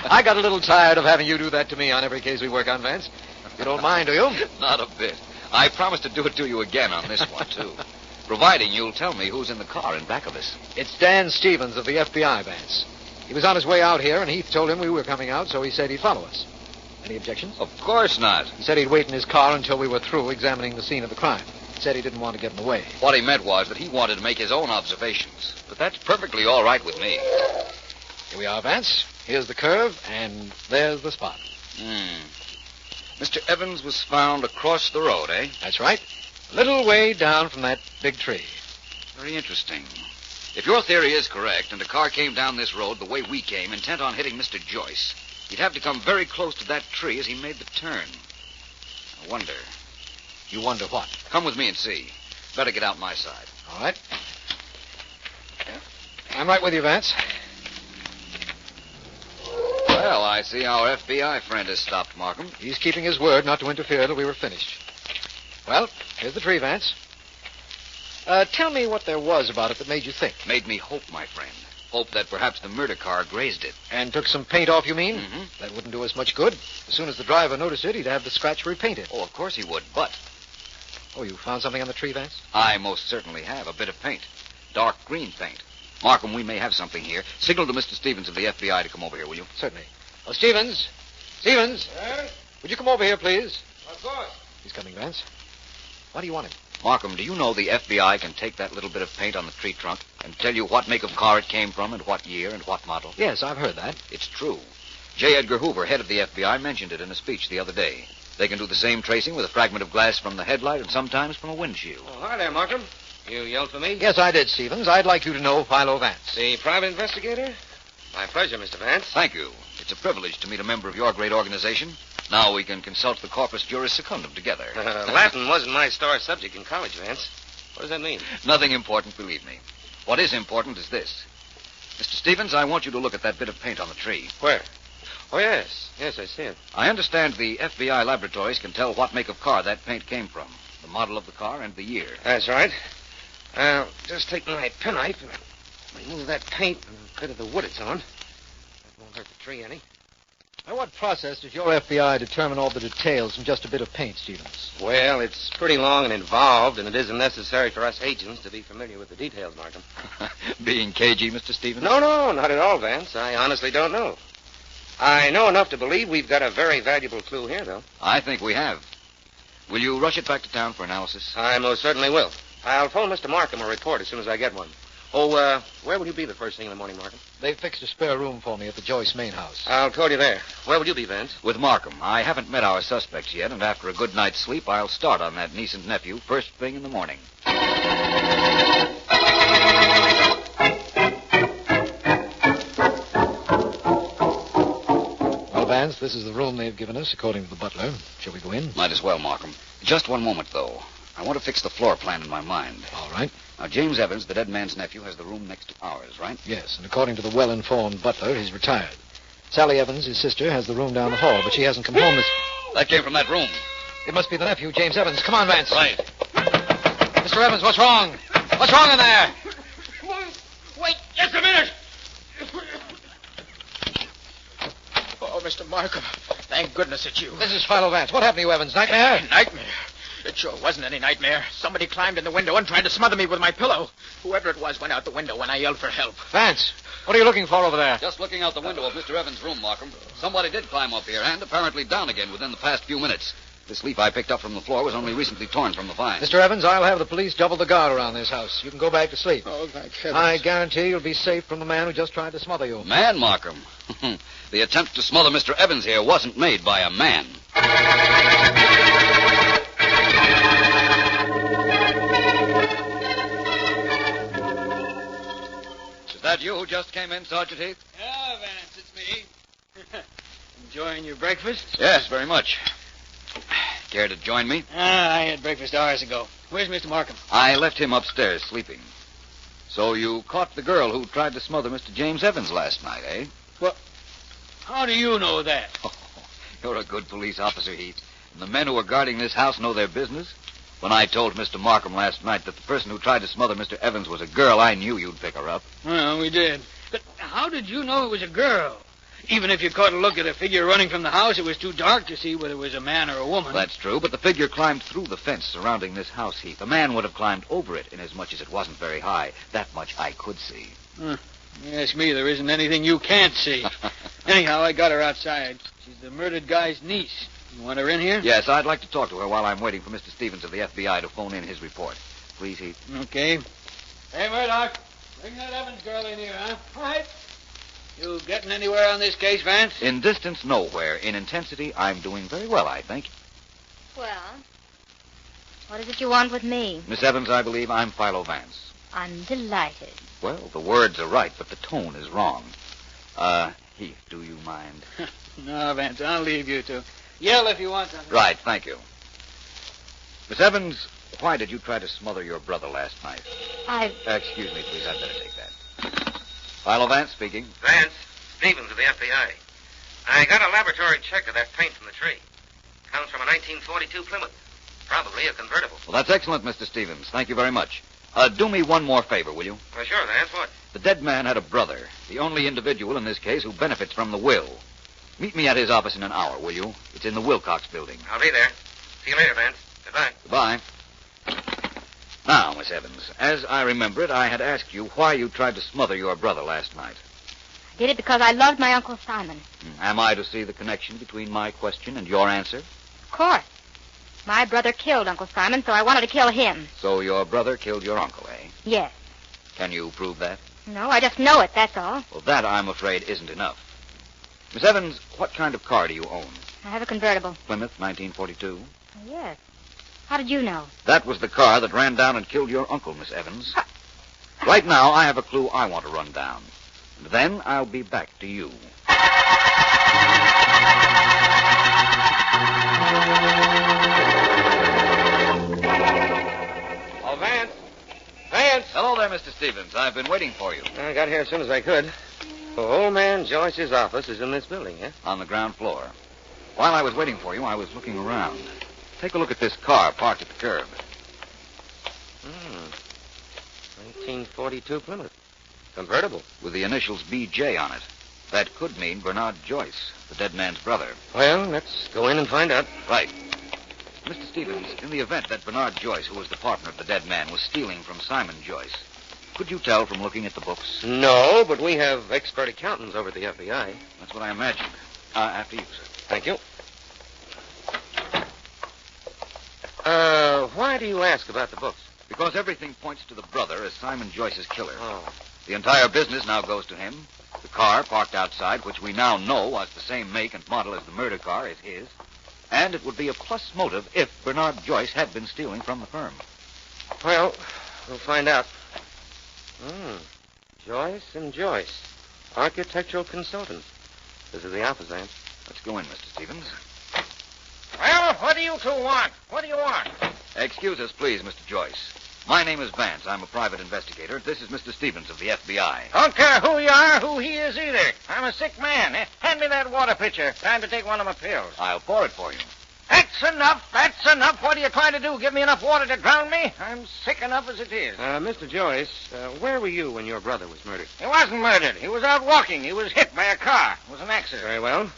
I got a little tired of having you do that to me on every case we work on, Vance. You don't mind, do you? Not a bit. I promise to do it to you again on this one, too. Providing you'll tell me who's in the car in back of us. It's Dan Stevens of the FBI, Vance. He was on his way out here, and Heath told him we were coming out, so he said he'd follow us. Any objections? Of course not. He said he'd wait in his car until we were through examining the scene of the crime. He said he didn't want to get in the way. What he meant was that he wanted to make his own observations. But that's perfectly all right with me. Here we are, Vance. Here's the curve, and there's the spot. Mr. Evans was found across the road, eh? That's right. A little way down from that big tree. Very interesting. If your theory is correct, and a car came down this road the way we came, intent on hitting Mr. Joyce, he'd have to come very close to that tree as he made the turn. I wonder. You wonder what? Come with me and see. Better get out my side. All right. I'm right with you, Vance. Well, I see our FBI friend has stopped, Markham. He's keeping his word not to interfere till we were finished. Well, here's the tree, Vance. Tell me what there was about it that made you think. Made me hope, my friend. Hope that perhaps the murder car grazed it. And took some paint off, you mean? Mm-hmm. That wouldn't do us much good. As soon as the driver noticed it, he'd have the scratch repainted. Oh, of course he would, but... Oh, you found something on the tree, Vance? I most certainly have. A bit of paint. Dark green paint. Markham, we may have something here. Signal to Mr. Stevens of the FBI to come over here, will you? Certainly. Oh, Stevens! Stevens! Yes? Would you come over here, please? Of course. He's coming, Vance. Why do you want him? Markham, do you know the FBI can take that little bit of paint on the tree trunk and tell you what make of car it came from and what year and what model? Yes, I've heard that. It's true. J. Edgar Hoover, head of the FBI, mentioned it in a speech the other day. They can do the same tracing with a fragment of glass from the headlight and sometimes from a windshield. Oh, hi there, Markham. You yelled for me? Yes, I did, Stevens. I'd like you to know Philo Vance. The private investigator? My pleasure, Mr. Vance. Thank you. It's a privilege to meet a member of your great organization. Now we can consult the corpus juris secundum together. Latin wasn't my star subject in college, Vance. What does that mean? Nothing important, believe me. What is important is this. Mr. Stevens, I want you to look at that bit of paint on the tree. Where? Oh, yes. Yes, I see it. I understand the FBI laboratories can tell what make of car that paint came from, the model of the car and the year. That's right. I'll just take my penknife and remove that paint and a bit of the wood it's on. That won't hurt the tree any. By what process does your FBI determine all the details from just a bit of paint, Stevens? Well, it's pretty long and involved, and it isn't necessary for us agents to be familiar with the details, Markham. Being cagey, Mr. Stevens? No, not at all, Vance. I honestly don't know. I know enough to believe we've got a very valuable clue here, though. I think we have. Will you rush it back to town for analysis? I most certainly will. I'll phone Mr. Markham a report as soon as I get one. Oh, where will you be the first thing in the morning, Markham? They've fixed a spare room for me at the Joyce main house. I'll call you there. Where will you be, Vance? With Markham. I haven't met our suspects yet, and after a good night's sleep, I'll start on that niece and nephew first thing in the morning. Well, Vance, this is the room they've given us, according to the butler. Shall we go in? Might as well, Markham. Just one moment, though. I want to fix the floor plan in my mind. All right. Now, James Evans, the dead man's nephew, has the room next to ours, right? Yes, and according to the well-informed butler, he's retired. Sally Evans, his sister, has the room down the hall, but she hasn't come home this... That came from that room. It must be the nephew, James Evans. Come on, Vance. Right. Mr. Evans, what's wrong? What's wrong in there? Wait just a minute. Oh, Mr. Markham, thank goodness it's you. This is Philo Vance. What happened to you, Evans? Nightmare? Nightmare? It sure wasn't any nightmare. Somebody climbed in the window and tried to smother me with my pillow. Whoever it was went out the window when I yelled for help. Vance, what are you looking for over there? Just looking out the window of Mr. Evans' room, Markham. Somebody did climb up here and apparently down again within the past few minutes. This leaf I picked up from the floor was only recently torn from the vine. Mr. Evans, I'll have the police double the guard around this house. You can go back to sleep. Oh, thank heavens. I guarantee you'll be safe from the man who just tried to smother you. Man, Markham. The attempt to smother Mr. Evans here wasn't made by a man. that you who just came in, Sergeant Heath? Yeah, Vance, it's me. Enjoying your breakfast? Yes, very much. Care to join me? I had breakfast hours ago. Where's Mr. Markham? I left him upstairs sleeping. So you caught the girl who tried to smother Mr. James Evans last night, eh? Well, how do you know that? Oh, you're a good police officer, Heath. And the men who are guarding this house know their business. When I told Mr. Markham last night that the person who tried to smother Mr. Evans was a girl, I knew you'd pick her up. Well, we did. But how did you know it was a girl? Even if you caught a look at a figure running from the house, it was too dark to see whether it was a man or a woman. That's true, but the figure climbed through the fence surrounding this house, Heath. A man would have climbed over it, inasmuch as it wasn't very high. That much I could see. Ask me, there isn't anything you can't see. Anyhow, I got her outside. She's the murdered guy's niece. You want her in here? Yes, I'd like to talk to her while I'm waiting for Mr. Stevens of the FBI to phone in his report. Please, Heath. Okay. Hey, Murdoch, bring that Evans girl in here, huh? All right. You getting anywhere on this case, Vance? In distance, nowhere. In intensity, I'm doing very well, I think. Well, what is it you want with me? Miss Evans, I believe I'm Philo Vance. I'm delighted. Well, the words are right, but the tone is wrong. Heath, do you mind? No, Vance, I'll leave you to. Yell if you want something. Right, thank you. Miss Evans, why did you try to smother your brother last night? Excuse me, please. I'd better take that. Philo Vance speaking. Vance, Stevens of the FBI. I got a laboratory check of that paint from the tree. Comes from a 1942 Plymouth. Probably a convertible. Well, that's excellent, Mr. Stevens. Thank you very much. Do me one more favor, will you? Well, sure, Vance. What? The dead man had a brother, the only individual in this case who benefits from the will. Meet me at his office in an hour, will you? It's in the Wilcox building. I'll be there. See you later, Vance. Goodbye. Goodbye. Now, Miss Evans, as I remember it, I had asked you why you tried to smother your brother last night. I did it because I loved my Uncle Simon. Am I to see the connection between my question and your answer? Of course. My brother killed Uncle Simon, so I wanted to kill him. So your brother killed your uncle, eh? Yes. Can you prove that? No, I just know it, that's all. Well, that, I'm afraid, isn't enough. Miss Evans, what kind of car do you own? I have a convertible. Plymouth, 1942? Yes. How did you know? That was the car that ran down and killed your uncle, Miss Evans. Right now, I have a clue I want to run down. And then I'll be back to you. Oh, Vance. Vance. Hello there, Mr. Stevens. I've been waiting for you. I got here as soon as I could. Oh, old man Joyce's office is in this building, eh? On the ground floor. While I was waiting for you, I was looking around. Take a look at this car parked at the curb. 1942 Plymouth. Convertible. With the initials B.J. on it. That could mean Bernard Joyce, the dead man's brother. Well, let's go in and find out. Right. Mr. Stevens, in the event that Bernard Joyce, who was the partner of the dead man, was stealing from Simon Joyce, could you tell from looking at the books? No, but we have expert accountants over at the FBI. That's what I imagined. After you, sir. Thank you. Why do you ask about the books? Because everything points to the brother as Simon Joyce's killer. Oh. The entire business now goes to him. The car parked outside, which we now know was the same make and model as the murder car, is his. And it would be a plus motive if Bernard Joyce had been stealing from the firm. Well, we'll find out. Joyce and Joyce, architectural consultants. This is the office, Aunt. Let's go in, Mr. Stevens. Well, what do you two want? What do you want? Excuse us, please, Mr. Joyce. My name is Vance. I'm a private investigator. This is Mr. Stevens of the FBI. Don't care who you are, who he is either. I'm a sick man. Hand me that water pitcher. Time to take one of my pills. I'll pour it for you. That's enough. That's enough. What are you trying to do? Give me enough water to drown me? I'm sick enough as it is. Mr. Joyce, where were you when your brother was murdered? He wasn't murdered. He was out walking. He was hit by a car. It was an accident. Very well.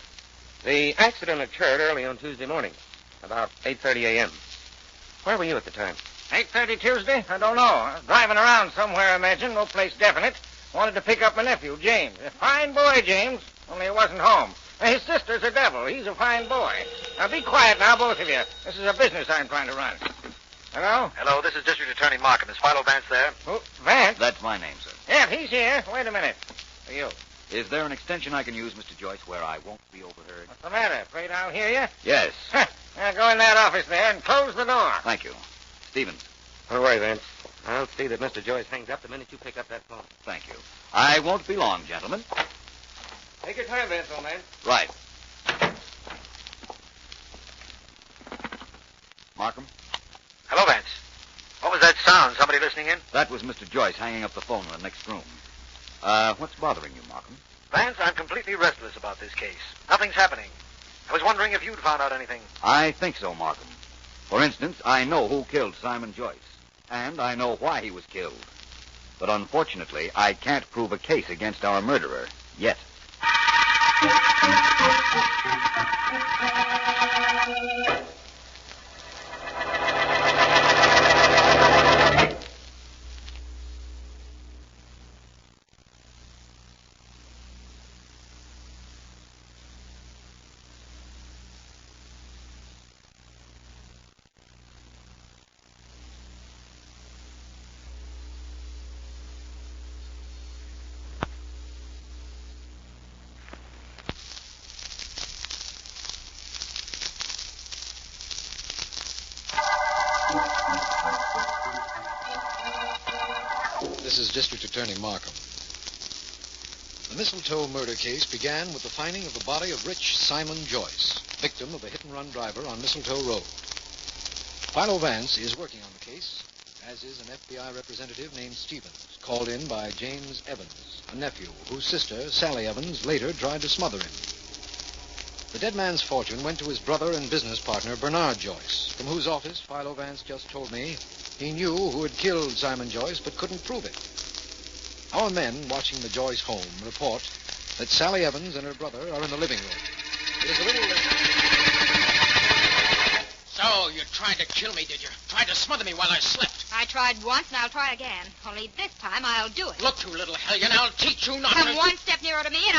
The accident occurred early on Tuesday morning, about 8:30 a.m. Where were you at the time? 8:30 Tuesday? I don't know. I was driving around somewhere, I imagine. No place definite. Wanted to pick up my nephew, James. A fine boy, James. Only he wasn't home. His sister's a devil. He's a fine boy. Now, be quiet now, both of you. This is a business I'm trying to run. Hello? Hello, this is District Attorney Markham. Is Philo Vance there? Who? Vance? That's my name, sir. Yeah, he's here. Wait a minute. For you. Is there an extension I can use, Mr. Joyce, where I won't be overheard? What's the matter? Afraid I'll hear you? Yes. Now, go in that office there and close the door. Thank you. Stevens. Don't worry, Vance. I'll see that Mr. Joyce hangs up the minute you pick up that phone. Thank you. I won't be long, gentlemen. Take your time, Vance, old man. Right. Markham? Hello, Vance. What was that sound? Somebody listening in? That was Mr. Joyce hanging up the phone in the next room. What's bothering you, Markham? Vance, I'm completely restless about this case. Nothing's happening. I was wondering if you'd found out anything. I think so, Markham. For instance, I know who killed Simon Joyce, and I know why he was killed. But unfortunately, I can't prove a case against our murderer yet. This is District Attorney Markham. The Mistletoe Murder case began with the finding of the body of Rich Simon Joyce, victim of a hit-and-run driver on Mistletoe Road. Philo Vance is working on the case, as is an FBI representative named Stevens, called in by James Evans, a nephew whose sister, Sally Evans, later tried to smother him. The dead man's fortune went to his brother and business partner, Bernard Joyce, from whose office Philo Vance just told me he knew who had killed Simon Joyce but couldn't prove it. Our men watching the Joyce home report that Sally Evans and her brother are in the living room. It is a little... So, you tried to kill me, did you? Tried to smother me while I slept. I tried once, and I'll try again. Only this time I'll do it. Look, you little hellion, I'll teach you not to... Come one step nearer to me, and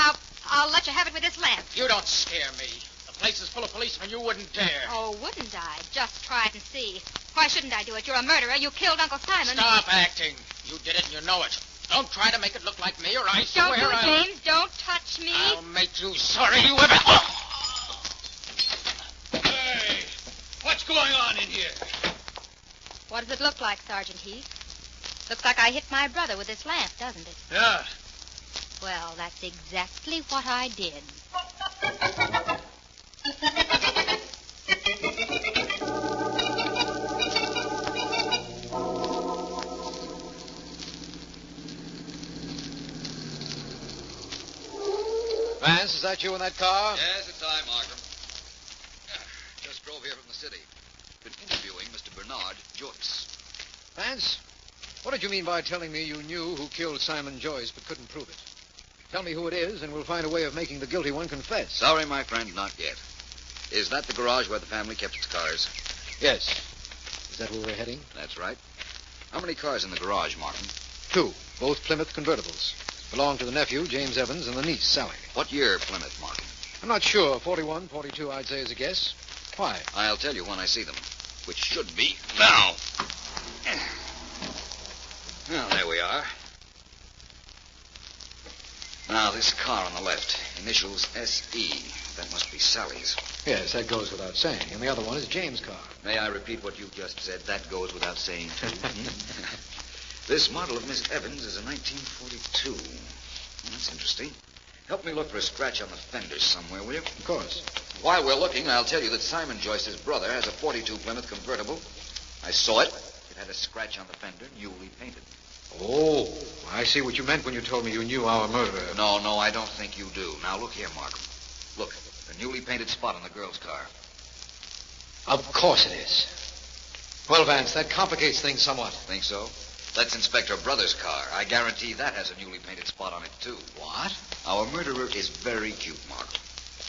I'll let you have it with this lamp. You don't scare me. The place is full of policemen. You wouldn't dare. Oh, wouldn't I? Just try it and see. Why shouldn't I do it? You're a murderer. You killed Uncle Simon. Stop acting. You did it and you know it. Don't try to make it look like me, or I swear Don't do it, James. Don't touch me. I'll make you sorry you ever... Hey, what's going on in here? What does it look like, Sergeant Heath? Looks like I hit my brother with this lamp, doesn't it? Yeah. Well, that's exactly what I did. Vance, is that you in that car? Yes, it's I, Markham. Just drove here from the city. Been interviewing Mr. Bernard Joyce. Vance, what did you mean by telling me you knew who killed Simon Joyce but couldn't prove it? Tell me who it is, and we'll find a way of making the guilty one confess. Sorry, my friend, not yet. Is that the garage where the family kept its cars? Yes. Is that where we're heading? That's right. How many cars in the garage, Markham? 2, both Plymouth convertibles. Belong to the nephew, James Evans, and the niece, Sally. What year Plymouth, Markham? I'm not sure. 41, 42, I'd say, as a guess. Why? I'll tell you when I see them, which should be now. Well, there we are. Now, this car on the left, initials S.E. That must be Sally's. Yes, that goes without saying. And the other one is James' car. May I repeat what you just said? That goes without saying, too. This model of Miss Evans is a 1942. That's interesting. Help me look for a scratch on the fenders somewhere, will you? Of course. While we're looking, I'll tell you that Simon Joyce's brother has a 42 Plymouth convertible. I saw it. It had a scratch on the fender, newly painted. Oh, I see what you meant when you told me you knew our murderer. No, I don't think you do. Now, look here, Markham. Look, the newly painted spot on the girl's car. Of course it is. Well, Vance, that complicates things somewhat. Think so? Let's inspect her brother's car. I guarantee that has a newly painted spot on it, too. What? Our murderer is very cute, Markham.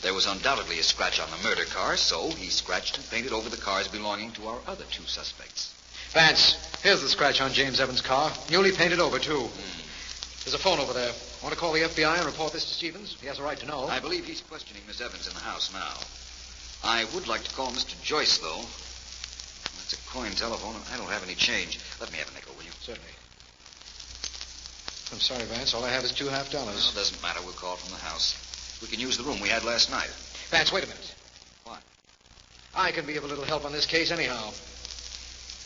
There was undoubtedly a scratch on the murder car, so he scratched and painted over the cars belonging to our other 2 suspects. Vance, here's the scratch on James Evans' car. Newly painted over, too. There's a phone over there. Want to call the FBI and report this to Stevens? He has a right to know. I believe he's questioning Miss Evans in the house now. I would like to call Mr. Joyce, though. That's a coin telephone, and I don't have any change. Let me have a nickel, will you? Certainly. I'm sorry, Vance. All I have is $2 half. Well, it doesn't matter. We'll call from the house. We can use the room we had last night. Vance, wait a minute. What? I can be of a little help on this case anyhow.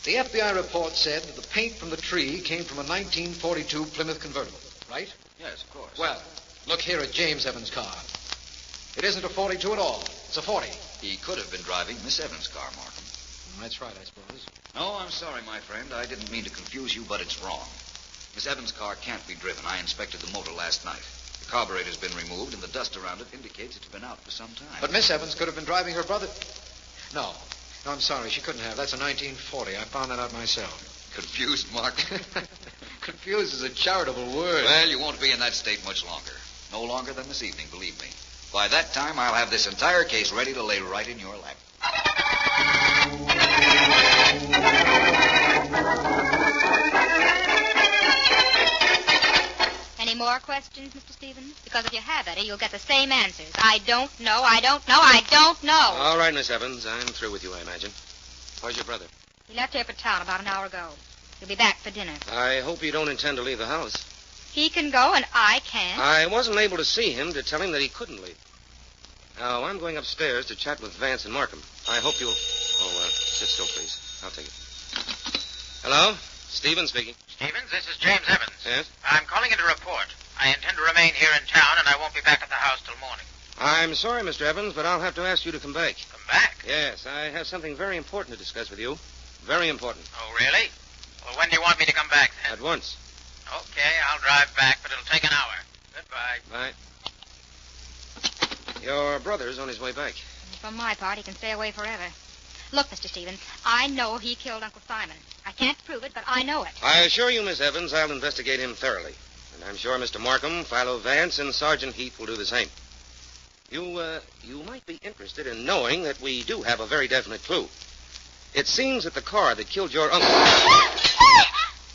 The FBI report said that the paint from the tree came from a 1942 Plymouth convertible, right? Yes, of course. Well, look here at James Evans' car. It isn't a 42 at all. It's a 40. He could have been driving Miss Evans' car, Markham. That's right, I suppose. No, I'm sorry, my friend. I didn't mean to confuse you, but it's wrong. Miss Evans' car can't be driven. I inspected the motor last night. The carburetor's been removed, and the dust around it indicates it's been out for some time. But Miss Evans could have been driving her brother. No, I'm sorry. She couldn't have. That's a 1940. I found that out myself. Confused, Mark? Confused is a charitable word. Well, you won't be in that state much longer. No longer than this evening, believe me. By that time, I'll have this entire case ready to lay right in your lap. Any more questions, Mr. Stevens? Because if you have, Eddie, you'll get the same answers. I don't know, I don't know, I don't know. All right, Miss Evans. I'm through with you, I imagine. Where's your brother? He left here for town about an hour ago. He'll be back for dinner. I hope you don't intend to leave the house. He can go and I can't. I wasn't able to see him to tell him that he couldn't leave. Now, I'm going upstairs to chat with Vance and Markham. I hope you'll... sit still, please. I'll take it. Hello? Stevens speaking. Stevens, this is James Evans. Yes? I'm calling in to report. I intend to remain here in town, and I won't be back at the house till morning. I'm sorry, Mr. Evans, but I'll have to ask you to come back. Come back? Yes, I have something very important to discuss with you. Very important. Oh, really? Well, when do you want me to come back, then? At once. Okay, I'll drive back, but it'll take an hour. Goodbye. Bye. Your brother's on his way back. For my part, he can stay away forever. Look, Mr. Stevens, I know he killed Uncle Simon. I can't prove it, but I know it. I assure you, Miss Evans, I'll investigate him thoroughly. And I'm sure Mr. Markham, Philo Vance, and Sergeant Heath will do the same. You might be interested in knowing that we do have a very definite clue. It seems that the car that killed your uncle... Help!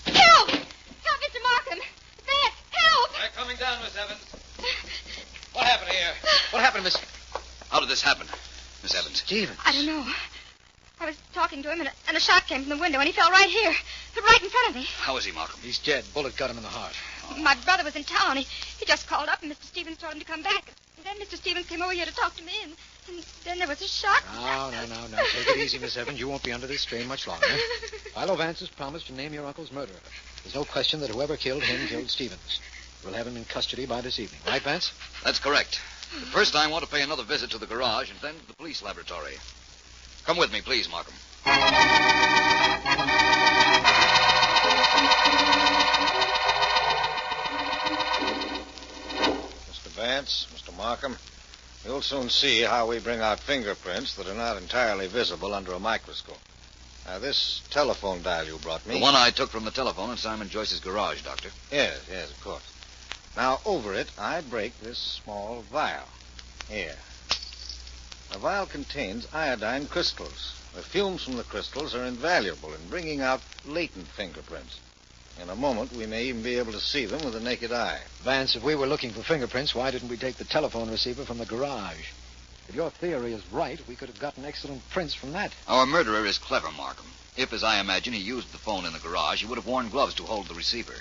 Help, Mr. Markham! Vance, help! They're coming down, Miss Evans. What happened here? What happened, Miss... How did this happen, Miss Evans? Stevens. I don't know. I was talking to him, and a shot came from the window, and he fell right here, right in front of me. How is he, Markham? He's dead. Bullet got him in the heart. My brother was in town. He just called up, and Mr. Stevens told him to come back. And then Mr. Stevens came over here to talk to me, and then there was a shot. No. Take it easy, Miss Evans. You won't be under this strain much longer. Philo Vance has promised to name your uncle's murderer. There's no question that whoever killed him killed Stevens. We'll have him in custody by this evening. Right, Vance? That's correct. But first, I want to pay another visit to the garage and then to the police laboratory. Come with me, please, Markham. Mr. Vance, Mr. Markham, you'll soon see how we bring out fingerprints that are not entirely visible under a microscope. Now, this telephone dial you brought me... The one I took from the telephone in Simon Joyce's garage, Doctor. Yes, of course. Now, over it, I break this small vial. Here. The vial contains iodine crystals. The fumes from the crystals are invaluable in bringing out latent fingerprints. In a moment, we may even be able to see them with the naked eye. Vance, if we were looking for fingerprints, why didn't we take the telephone receiver from the garage? If your theory is right, we could have gotten excellent prints from that. Our murderer is clever, Markham. If, as I imagine, he used the phone in the garage, he would have worn gloves to hold the receiver.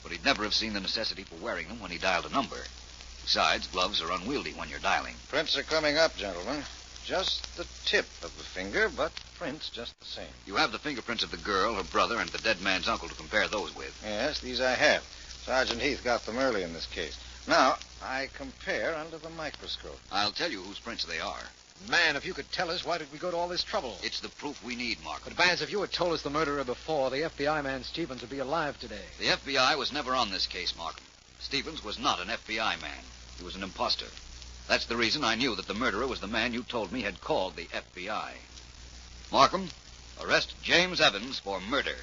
But he'd never have seen the necessity for wearing them when he dialed a number. Besides, gloves are unwieldy when you're dialing. Prints are coming up, gentlemen. Just the tip of the finger, but prints just the same. You have the fingerprints of the girl, her brother, and the dead man's uncle to compare those with. Yes, these I have. Sergeant Heath got them early in this case. Now, I compare under the microscope. I'll tell you whose prints they are. Man, if you could tell us, why did we go to all this trouble? It's the proof we need, Markham. But, Vance, if you had told us the murderer before, the FBI man Stevens would be alive today. The FBI was never on this case, Markham. Stevens was not an FBI man. He was an imposter. That's the reason I knew that the murderer was the man you told me had called the FBI. Markham, arrest James Evans for murder.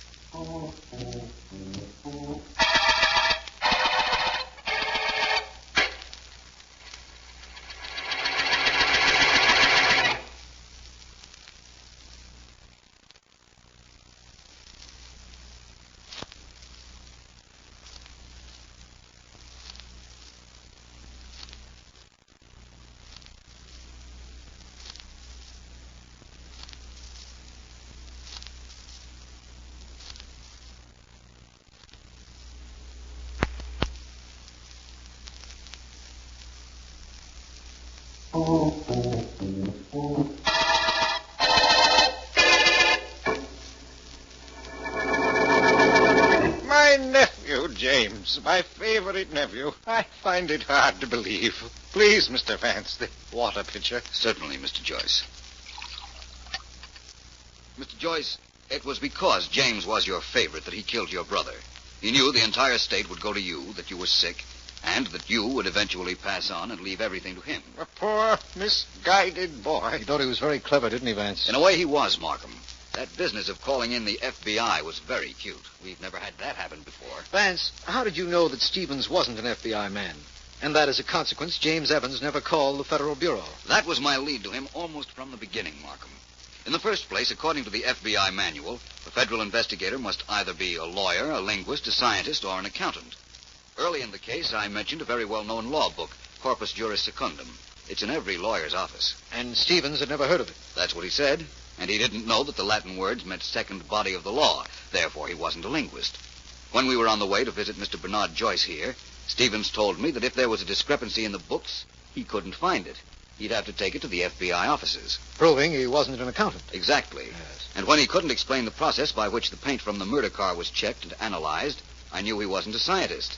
My nephew, James. My favorite nephew. I find it hard to believe. Please, Mr. Vance, the water pitcher. Certainly, Mr. Joyce. Mr. Joyce, it was because James was your favorite that he killed your brother. He knew the entire state would go to you, that you were sick, and that you would eventually pass on and leave everything to him. A poor, misguided boy. He thought he was very clever, didn't he, Vance? In a way, he was, Markham. That business of calling in the FBI was very cute. We've never had that happen before. Vance, how did you know that Stevens wasn't an FBI man? And that, as a consequence, James Evans never called the Federal Bureau? That was my lead to him almost from the beginning, Markham. In the first place, according to the FBI manual, the federal investigator must either be a lawyer, a linguist, a scientist, or an accountant. Early in the case, I mentioned a very well-known law book, Corpus Juris Secundum. It's in every lawyer's office. And Stevens had never heard of it? That's what he said. And he didn't know that the Latin words meant second body of the law. Therefore, he wasn't a linguist. When we were on the way to visit Mr. Bernard Joyce here, Stevens told me that if there was a discrepancy in the books, he couldn't find it. He'd have to take it to the FBI offices. Proving he wasn't an accountant. Exactly. Yes. And when he couldn't explain the process by which the paint from the murder car was checked and analyzed, I knew he wasn't a scientist.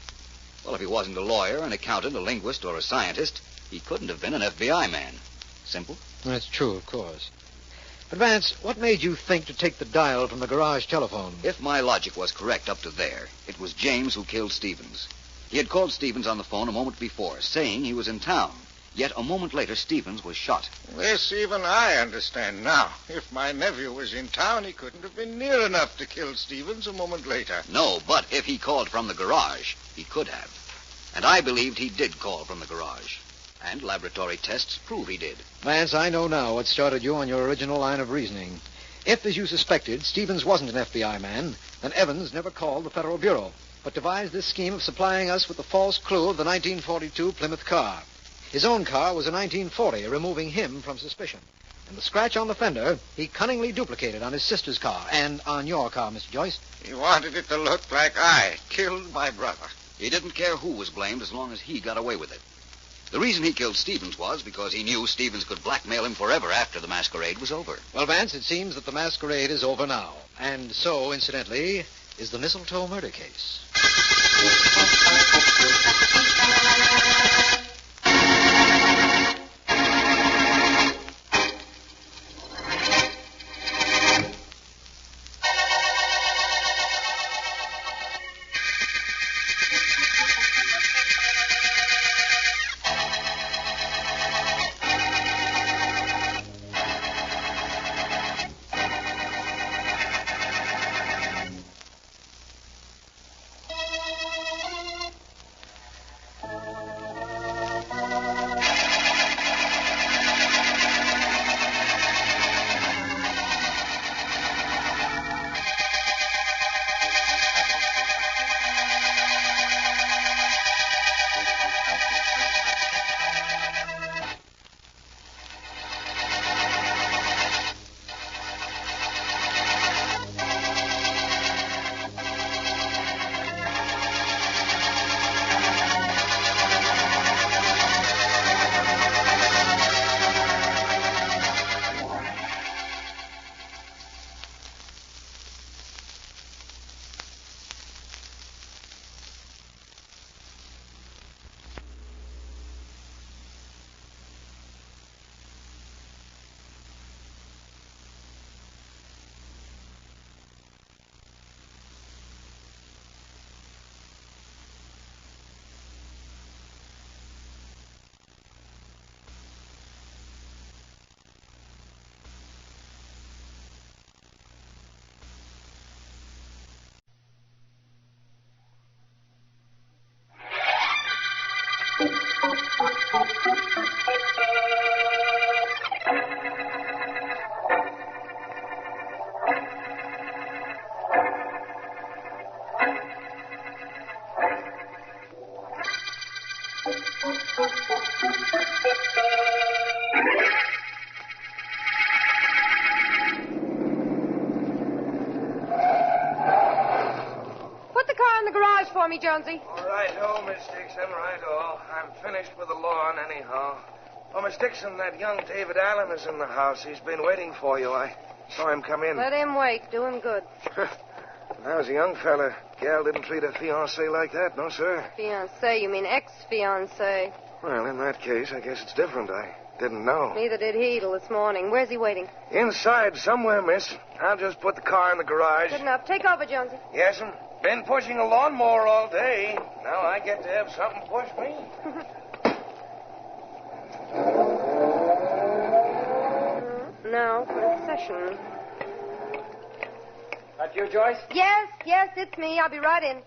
Well, if he wasn't a lawyer, an accountant, a linguist, or a scientist, he couldn't have been an FBI man. Simple? That's true, of course. But, Vance, what made you think to take the dial from the garage telephone? If my logic was correct up to there, it was James who killed Stevens. He had called Stevens on the phone a moment before, saying he was in town. Yet a moment later, Stevens was shot. This even I understand now. If my nephew was in town, he couldn't have been near enough to kill Stevens a moment later. No, but if he called from the garage, he could have. And I believed he did call from the garage. And laboratory tests prove he did. Vance, I know now what started you on your original line of reasoning. If, as you suspected, Stevens wasn't an FBI man, then Evans never called the Federal Bureau, but devised this scheme of supplying us with the false clue of the 1942 Plymouth car. His own car was a 1940, removing him from suspicion. And the scratch on the fender, he cunningly duplicated on his sister's car and on your car, Mr. Joyce. He wanted it to look like I killed my brother. He didn't care who was blamed as long as he got away with it. The reason he killed Stevens was because he knew Stevens could blackmail him forever after the masquerade was over. Well, Vance, it seems that the masquerade is over now. And so, incidentally, is the Mistletoe Murder case. Put the car in the garage for me, Jonesy. All right-o, Miss Dixon, right-o. I'm finished with the lawn anyhow. Oh, Miss Dixon, that young David Allen is in the house. He's been waiting for you. I saw him come in. Let him wait. Do him good. I was a young fella. Gal didn't treat her fiancé like that, no, sir. Fiancé? You mean ex-fiancé? Well, in that case, I guess it's different. I didn't know. Neither did he till this morning. Where's he waiting? Inside somewhere, miss. I'll just put the car in the garage. Good enough. Take over, Jonesy. Yes'm. Been pushing a lawnmower all day. Now I get to have something push me. Now for a session. That you, Joyce? Yes, it's me. I'll be right in.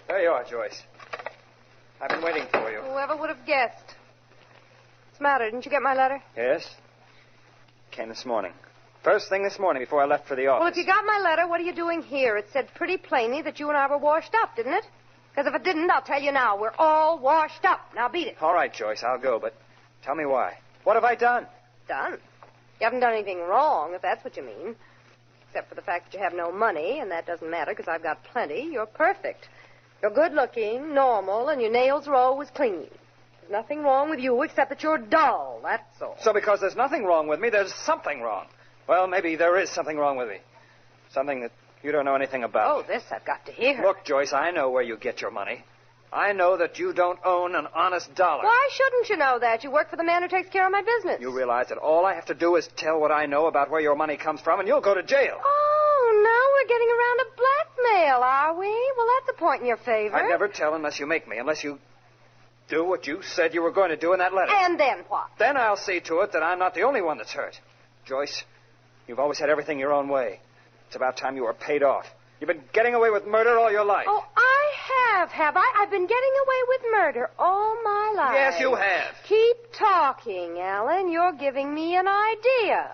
There you are, Joyce. I've been waiting for you. Whoever would have guessed. What's the matter? Didn't you get my letter? Yes? Came this morning. First thing this morning before I left for the office. Well, if you got my letter, what are you doing here? It said pretty plainly that you and I were washed up, didn't it? Because if it didn't, I'll tell you now. We're all washed up. Now beat it. All right, Joyce, I'll go, but tell me why. What have I done? Done? You haven't done anything wrong, if that's what you mean. Except for the fact that you have no money, and that doesn't matter because I've got plenty. You're perfect. You're good-looking, normal, and your nails are always clean. There's nothing wrong with you except that you're dull, that's all. So because there's nothing wrong with me, there's something wrong. Well, maybe there is something wrong with me. Something that you don't know anything about. Oh, this I've got to hear. Look, Joyce, I know where you get your money. I know that you don't own an honest dollar. Why shouldn't you know that? You work for the man who takes care of my business. You realize that all I have to do is tell what I know about where your money comes from, and you'll go to jail. Oh, now we're getting around to blackmail, are we? Well, that's a point in your favor. I never tell unless you make me, unless you do what you said you were going to do in that letter. And then what? Then I'll see to it that I'm not the only one that's hurt. Joyce, you've always had everything your own way. It's about time you were paid off. You've been getting away with murder all your life. Oh, I have I? I've been getting away with murder all my life. Yes, you have. Keep talking, Alan. You're giving me an idea.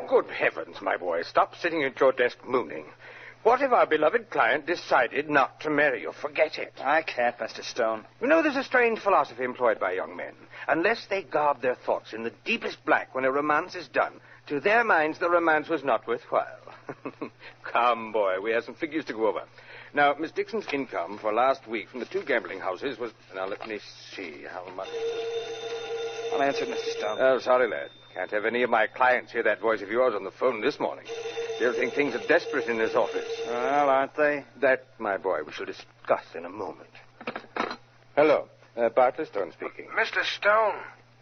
Good heavens, my boy. Stop sitting at your desk mooning. What if our beloved client decided not to marry you? Forget it. I can't, Mr. Stone. You know, there's a strange philosophy employed by young men. Unless they garb their thoughts in the deepest black when a romance is done, to their minds the romance was not worthwhile. Come, boy, we have some figures to go over. Now, Miss Dixon's income for last week from the two gambling houses was... Now, let me see how much... Unanswered, Mr. Stone. Oh, sorry, lad. Can't have any of my clients hear that voice of yours on the phone this morning. They'll think things are desperate in this office. Well, aren't they? That, my boy, we shall discuss in a moment. Hello. Bartley Stone speaking. Mr. Stone,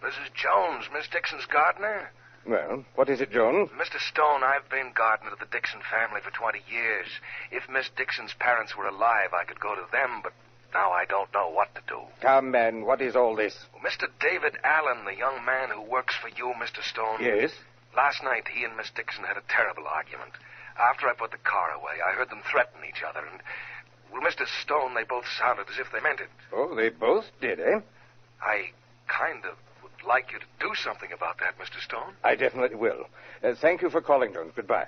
this is Jones, Miss Dixon's gardener. Well, what is it, Jones? Mr. Stone, I've been gardener to the Dixon family for 20 years. If Miss Dixon's parents were alive, I could go to them, but now I don't know what to do. Come, man, what is all this? Mr. David Allen, the young man who works for you, Mr. Stone. Yes? Last night, he and Miss Dixon had a terrible argument. After I put the car away, I heard them threaten each other, and, well, Mr. Stone, they both sounded as if they meant it. Oh, they both did, eh? I kind of would like you to do something about that, Mr. Stone. I definitely will. Thank you for calling, Jones. Goodbye.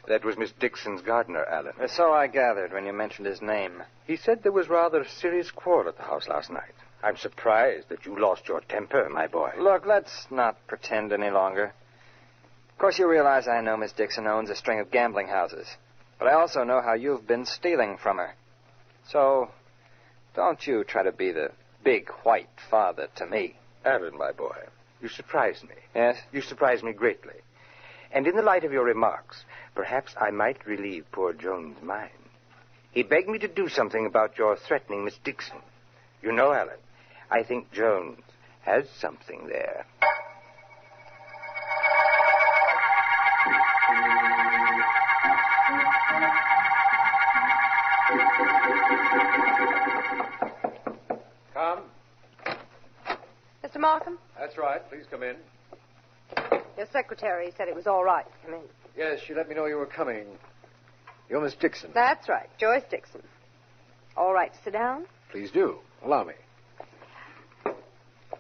That was Miss Dixon's gardener, Allen. So I gathered when you mentioned his name. He said there was rather a serious quarrel at the house last night. I'm surprised that you lost your temper, my boy. Look, let's not pretend any longer. Of course, you realize I know Miss Dixon owns a string of gambling houses. But I also know how you've been stealing from her. So, don't you try to be the big white father to me. Allen, my boy, you surprise me. Yes? You surprise me greatly. And in the light of your remarks, perhaps I might relieve poor Jones' mind. He begged me to do something about your threatening Miss Dixon. You know, Allen, I think Jones has something there. Come. Mr. Markham? That's right. Please come in. Your secretary said it was all right to come in. Yes, she let me know you were coming. You're Miss Dixon. That's right, Joyce Dixon. All right to sit down? Please do. Allow me.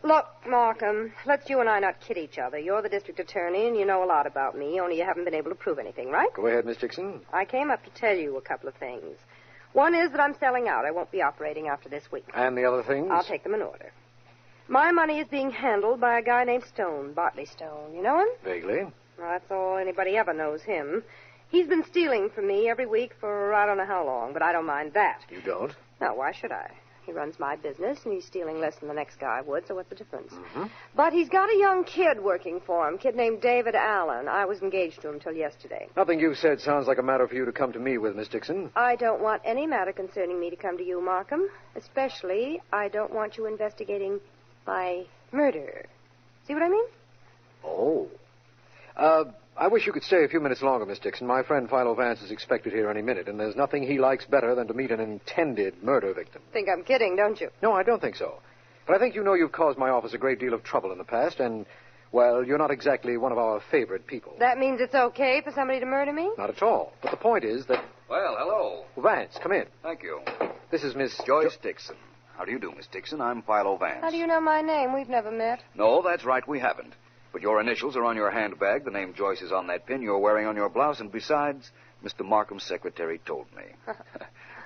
Look, Markham, let's you and I not kid each other. You're the district attorney, and you know a lot about me, only you haven't been able to prove anything, right? Go ahead, Miss Dixon. I came up to tell you a couple of things. One is that I'm selling out. I won't be operating after this week. And the other things? I'll take them in order. My money is being handled by a guy named Stone, Bartley Stone. You know him? Vaguely. Well, that's all anybody ever knows him. He's been stealing from me every week for I don't know how long, but I don't mind that. You don't? No, why should I? He runs my business, and he's stealing less than the next guy would, so what's the difference? Mm-hmm. But he's got a young kid working for him, kid named David Allen. I was engaged to him till yesterday. Nothing you've said sounds like a matter for you to come to me with, Miss Dixon. I don't want any matter concerning me to come to you, Markham. Especially, I don't want you investigating my murder. See what I mean? Oh. I wish you could stay a few minutes longer, Miss Dixon. My friend Philo Vance is expected here any minute, and there's nothing he likes better than to meet an intended murder victim. Think I'm kidding, don't you? No, I don't think so. But I think you know you've caused my office a great deal of trouble in the past, and, well, you're not exactly one of our favorite people. That means it's okay for somebody to murder me? Not at all. But the point is that... Well, hello. Vance, come in. Thank you. This is Miss... Joyce Dixon. How do you do, Miss Dixon? I'm Philo Vance. How do you know my name? We've never met. No, that's right, we haven't. But your initials are on your handbag, the name Joyce is on that pin you're wearing on your blouse, and besides, Mr. Markham's secretary told me.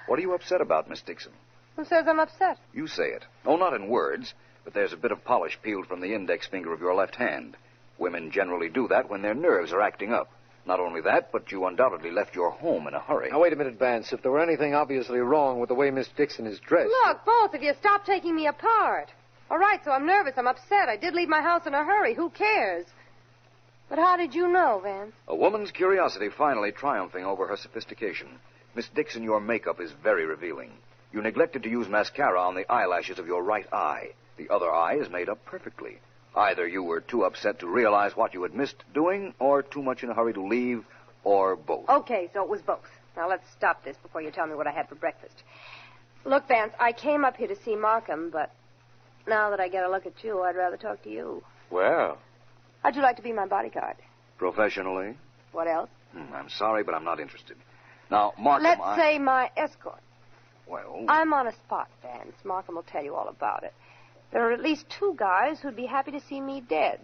What are you upset about, Miss Dixon? Who says I'm upset? You say it. Oh, not in words, but there's a bit of polish peeled from the index finger of your left hand. Women generally do that when their nerves are acting up. Not only that, but you undoubtedly left your home in a hurry. Now, wait a minute, Vance. If there were anything obviously wrong with the way Miss Dixon is dressed... Look, both of you, stop taking me apart. All right, so I'm nervous. I'm upset. I did leave my house in a hurry. Who cares? But how did you know, Vance? A woman's curiosity finally triumphing over her sophistication. Miss Dixon, your makeup is very revealing. You neglected to use mascara on the eyelashes of your right eye. The other eye is made up perfectly. Either you were too upset to realize what you had missed doing, or too much in a hurry to leave, or both. Okay, so it was both. Now, let's stop this before you tell me what I had for breakfast. Look, Vance, I came up here to see Markham, but now that I get a look at you, I'd rather talk to you. Well, How'd you like to be my bodyguard? professionally? What else? I'm sorry, but I'm not interested. Now, Markham, Let's say my escort. Well, I'm on a spot, Vance. Markham will tell you all about it. There are at least two guys who'd be happy to see me dead.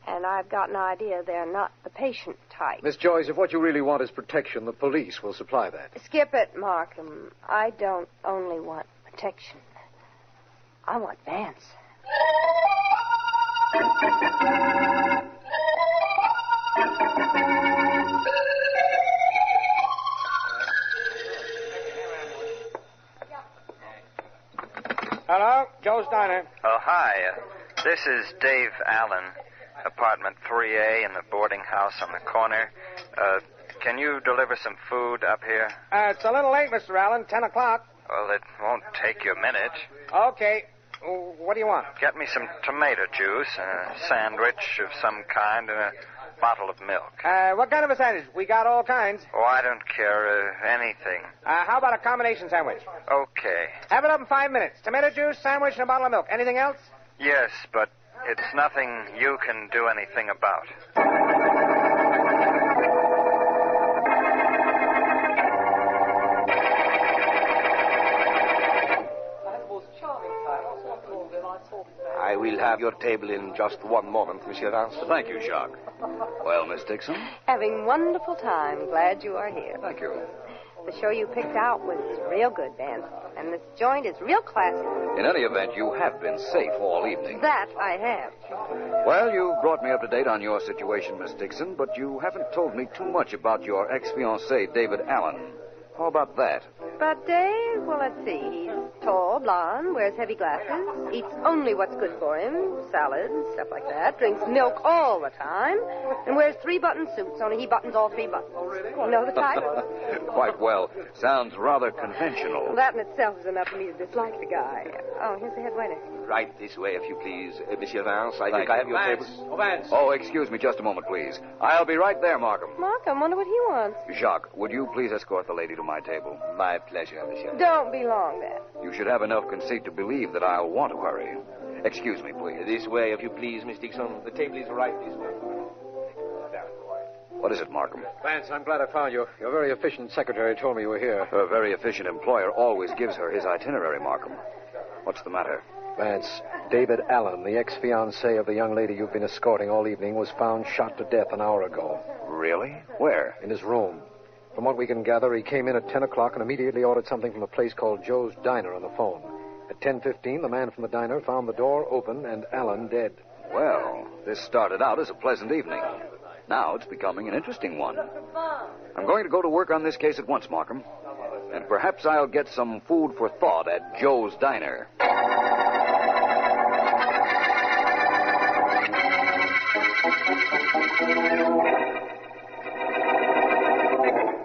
And I've got an idea they're not the patient type. Miss Joyce, if what you really want is protection, the police will supply that. Skip it, Markham. I don't only want protection. I want Vance. Hello, Joe's Diner. Oh, hi. This is Dave Allen, apartment 3A in the boarding house on the corner. Can you deliver some food up here? It's a little late, Mr. Allen. 10 o'clock. Well, it won't take you a minute. Okay. What do you want? Get me some tomato juice, a sandwich of some kind, and a bottle of milk. What kind of a sandwich? We got all kinds. Oh, I don't care. Anything. How about a combination sandwich? Okay. Have it up in 5 minutes. Tomato juice, sandwich, and a bottle of milk. Anything else? Yes, but it's nothing you can do anything about. I will have your table in just one moment, Monsieur Vance. Thank you, Jacques. Well, Miss Dixon? Having wonderful time. Glad you are here. Thank you. The show you picked out was real good, Vance. And this joint is real classy. In any event, you have been safe all evening. That I have. Well, you brought me up to date on your situation, Miss Dixon, but you haven't told me too much about your ex-fiancé, David Allen. How about that? But Dave, well, let's see. He's tall, blonde, wears heavy glasses, eats only what's good for him, salads, stuff like that, drinks milk all the time, and wears 3-button suits, only he buttons all 3 buttons. You know the type? Quite well. Sounds rather conventional. Well, that in itself is enough for me to dislike the guy. Oh, here's the head waiter. Right this way, if you please, Monsieur Vance. I Thank think I have you. your Vance. table. Oh, Vance. Oh, excuse me just a moment, please. I'll be right there, Markham. Markham, wonder what he wants. Jacques, would you please escort the lady to my table? My pleasure, Monsieur. Don't be long, then. You should have enough conceit to believe that I'll want to hurry. Excuse me, please. This way, if you please, Miss Dixon. The table is right this way. What is it, Markham? Vance, I'm glad I found you. Your very efficient secretary told me you were here. Her very efficient employer always gives her his itinerary, Markham. What's the matter? Vance, David Allen, the ex-fiancé of the young lady you've been escorting all evening, was found shot to death an hour ago. Really? Where? In his room. From what we can gather, he came in at 10 o'clock and immediately ordered something from a place called Joe's Diner on the phone. At 10:15, the man from the diner found the door open and Allen dead. Well, this started out as a pleasant evening. Now it's becoming an interesting one. I'm going to go to work on this case at once, Markham. And perhaps I'll get some food for thought at Joe's Diner.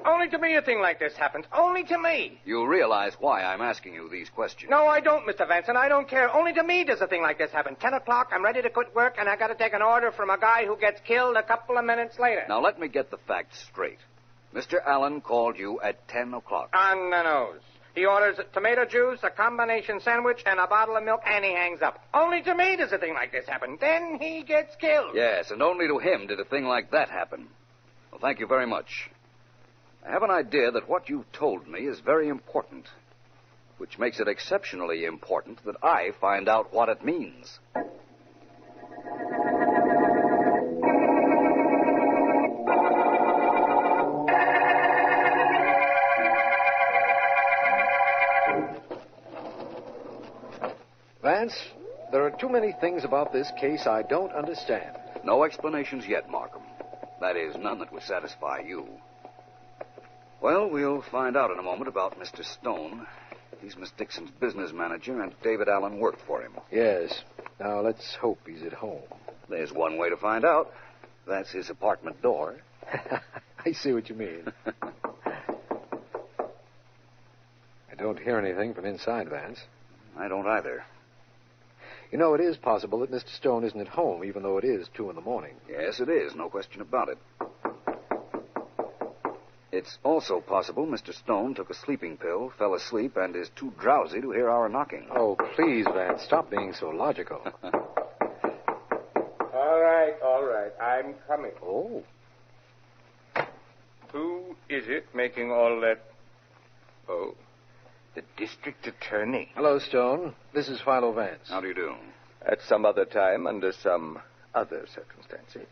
Only to me a thing like this happens. Only to me. You realize why I'm asking you these questions. No, I don't, Mr. Vance, and I don't care. Only to me does a thing like this happen. 10 o'clock, I'm ready to quit work, and I got to take an order from a guy who gets killed a couple of minutes later. Now, let me get the facts straight. Mr. Allen called you at 10 o'clock. On the nose. He orders tomato juice, a combination sandwich, and a bottle of milk, and he hangs up. Only to me does a thing like this happen. Then he gets killed. Yes, and only to him did a thing like that happen. Well, thank you very much. I have an idea that what you've told me is very important, which makes it exceptionally important that I find out what it means. Vance, there are too many things about this case I don't understand. No explanations yet, Markham. That is, none that would satisfy you. Well, we'll find out in a moment about Mr. Stone. He's Miss Dixon's business manager, and David Allen worked for him. Yes. Now, let's hope he's at home. There's one way to find out. That's his apartment door. I see what you mean. I don't hear anything from inside, Vance. I don't either. You know, it is possible that Mr. Stone isn't at home, even though it is 2 in the morning. Yes, it is. No question about it. It's also possible Mr. Stone took a sleeping pill, fell asleep, and is too drowsy to hear our knocking. Oh, please, Vance, stop being so logical. All right. I'm coming. Oh. Who is it making all that... Oh, the district attorney. Hello, Stone. This is Philo Vance. How do you do? At some other time, under some other circumstances,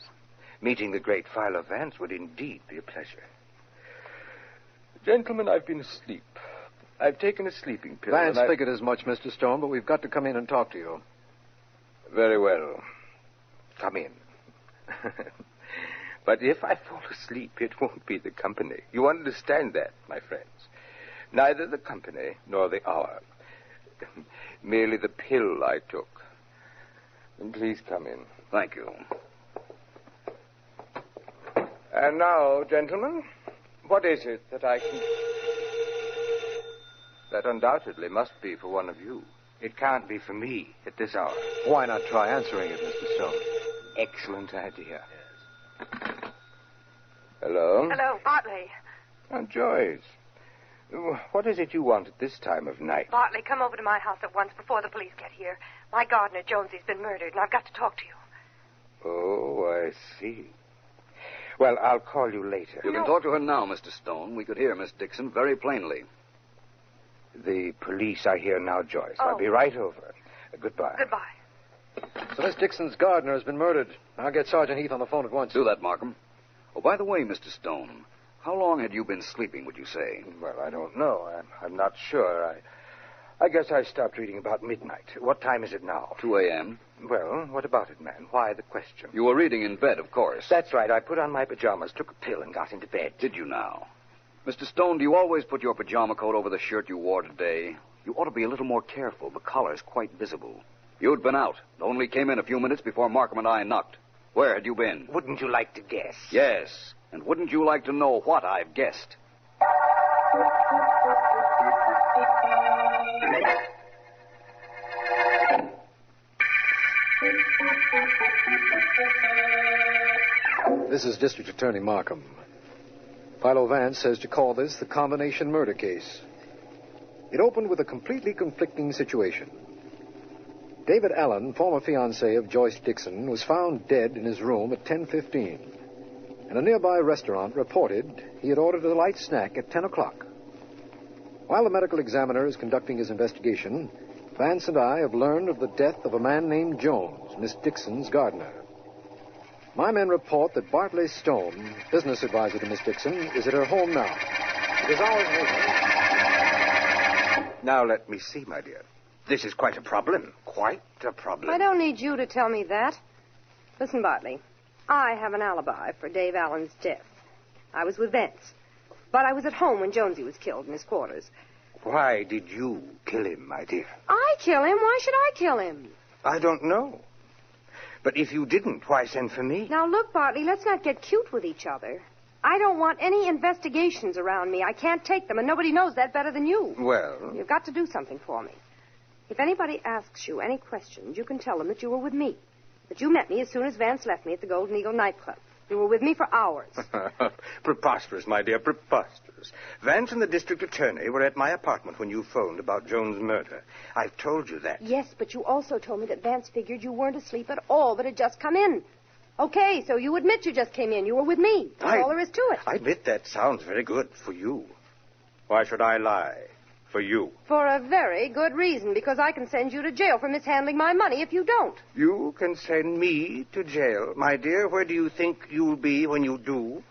meeting the great Philo Vance would indeed be a pleasure. Gentlemen, I've been asleep. I've taken a sleeping pill. Vance figured as much, Mr. Stone, but we've got to come in and talk to you. Very well. Come in. But if I fall asleep, it won't be the company. You understand that, my friends. Neither the company nor the hour. Merely the pill I took. And please come in. Thank you. And now, gentlemen, what is it that I can... That undoubtedly must be for one of you. It can't be for me at this hour. Why not try answering it, Mr. Stone? Excellent idea. Yes. Hello? Hello, Bartley. Oh, Joyce. What is it you want at this time of night? Bartley, come over to my house at once before the police get here. My gardener, Jonesy's been murdered, and I've got to talk to you. Oh, I see. Well, I'll call you later. You can talk to her now, Mr. Stone. We could hear Miss Dixon very plainly. The police are here now, Joyce. Oh. I'll be right over. Goodbye. Goodbye. So Miss Dixon's gardener has been murdered. I'll get Sergeant Heath on the phone at once. Do that, Markham. Oh, by the way, Mr. Stone, how long had you been sleeping, would you say? Well, I don't know. I'm not sure. I guess I stopped reading about midnight. What time is it now? 2 a.m. Well, what about it, man? Why the question? You were reading in bed, of course. That's right. I put on my pajamas, took a pill, and got into bed. Did you now? Mr. Stone, do you always put your pajama coat over the shirt you wore today? You ought to be a little more careful. The collar's quite visible. You'd been out. Only came in a few minutes before Markham and I knocked. Where had you been? Wouldn't you like to guess? Yes. And wouldn't you like to know what I've guessed? This is District Attorney Markham. Philo Vance says to call this the combination murder case. It opened with a completely conflicting situation. David Allen, former fiancé of Joyce Dixon, was found dead in his room at 10:15. And a nearby restaurant reported he had ordered a light snack at 10 o'clock. While the medical examiner is conducting his investigation, Vance and I have learned of the death of a man named Jones, Miss Dixon's gardener. My men report that Bartley Stone, business advisor to Miss Dixon, is at her home now. It is ours. Now let me see, my dear. This is quite a problem. Quite a problem. I don't need you to tell me that. Listen, Bartley. I have an alibi for Dave Allen's death. I was with Vance. But I was at home when Jonesy was killed in his quarters. Why did you kill him, my dear? I kill him? Why should I kill him? I don't know. But if you didn't, why send for me? Now, look, Bartley, let's not get cute with each other. I don't want any investigations around me. I can't take them, and nobody knows that better than you. Well? You've got to do something for me. If anybody asks you any questions, you can tell them that you were with me. That you met me as soon as Vance left me at the Golden Eagle nightclub. You were with me for hours. Preposterous, my dear, preposterous. Vance and the district attorney were at my apartment when you phoned about Jones' murder. I've told you that. Yes, but you also told me that Vance figured you weren't asleep at all, but had just come in. Okay, so you admit you just came in. You were with me. That's all there is to it. I admit that sounds very good for you. Why should I lie? For you. For a very good reason, because I can send you to jail for mishandling my money if you don't. You can send me to jail. My dear, where do you think you'll be when you do?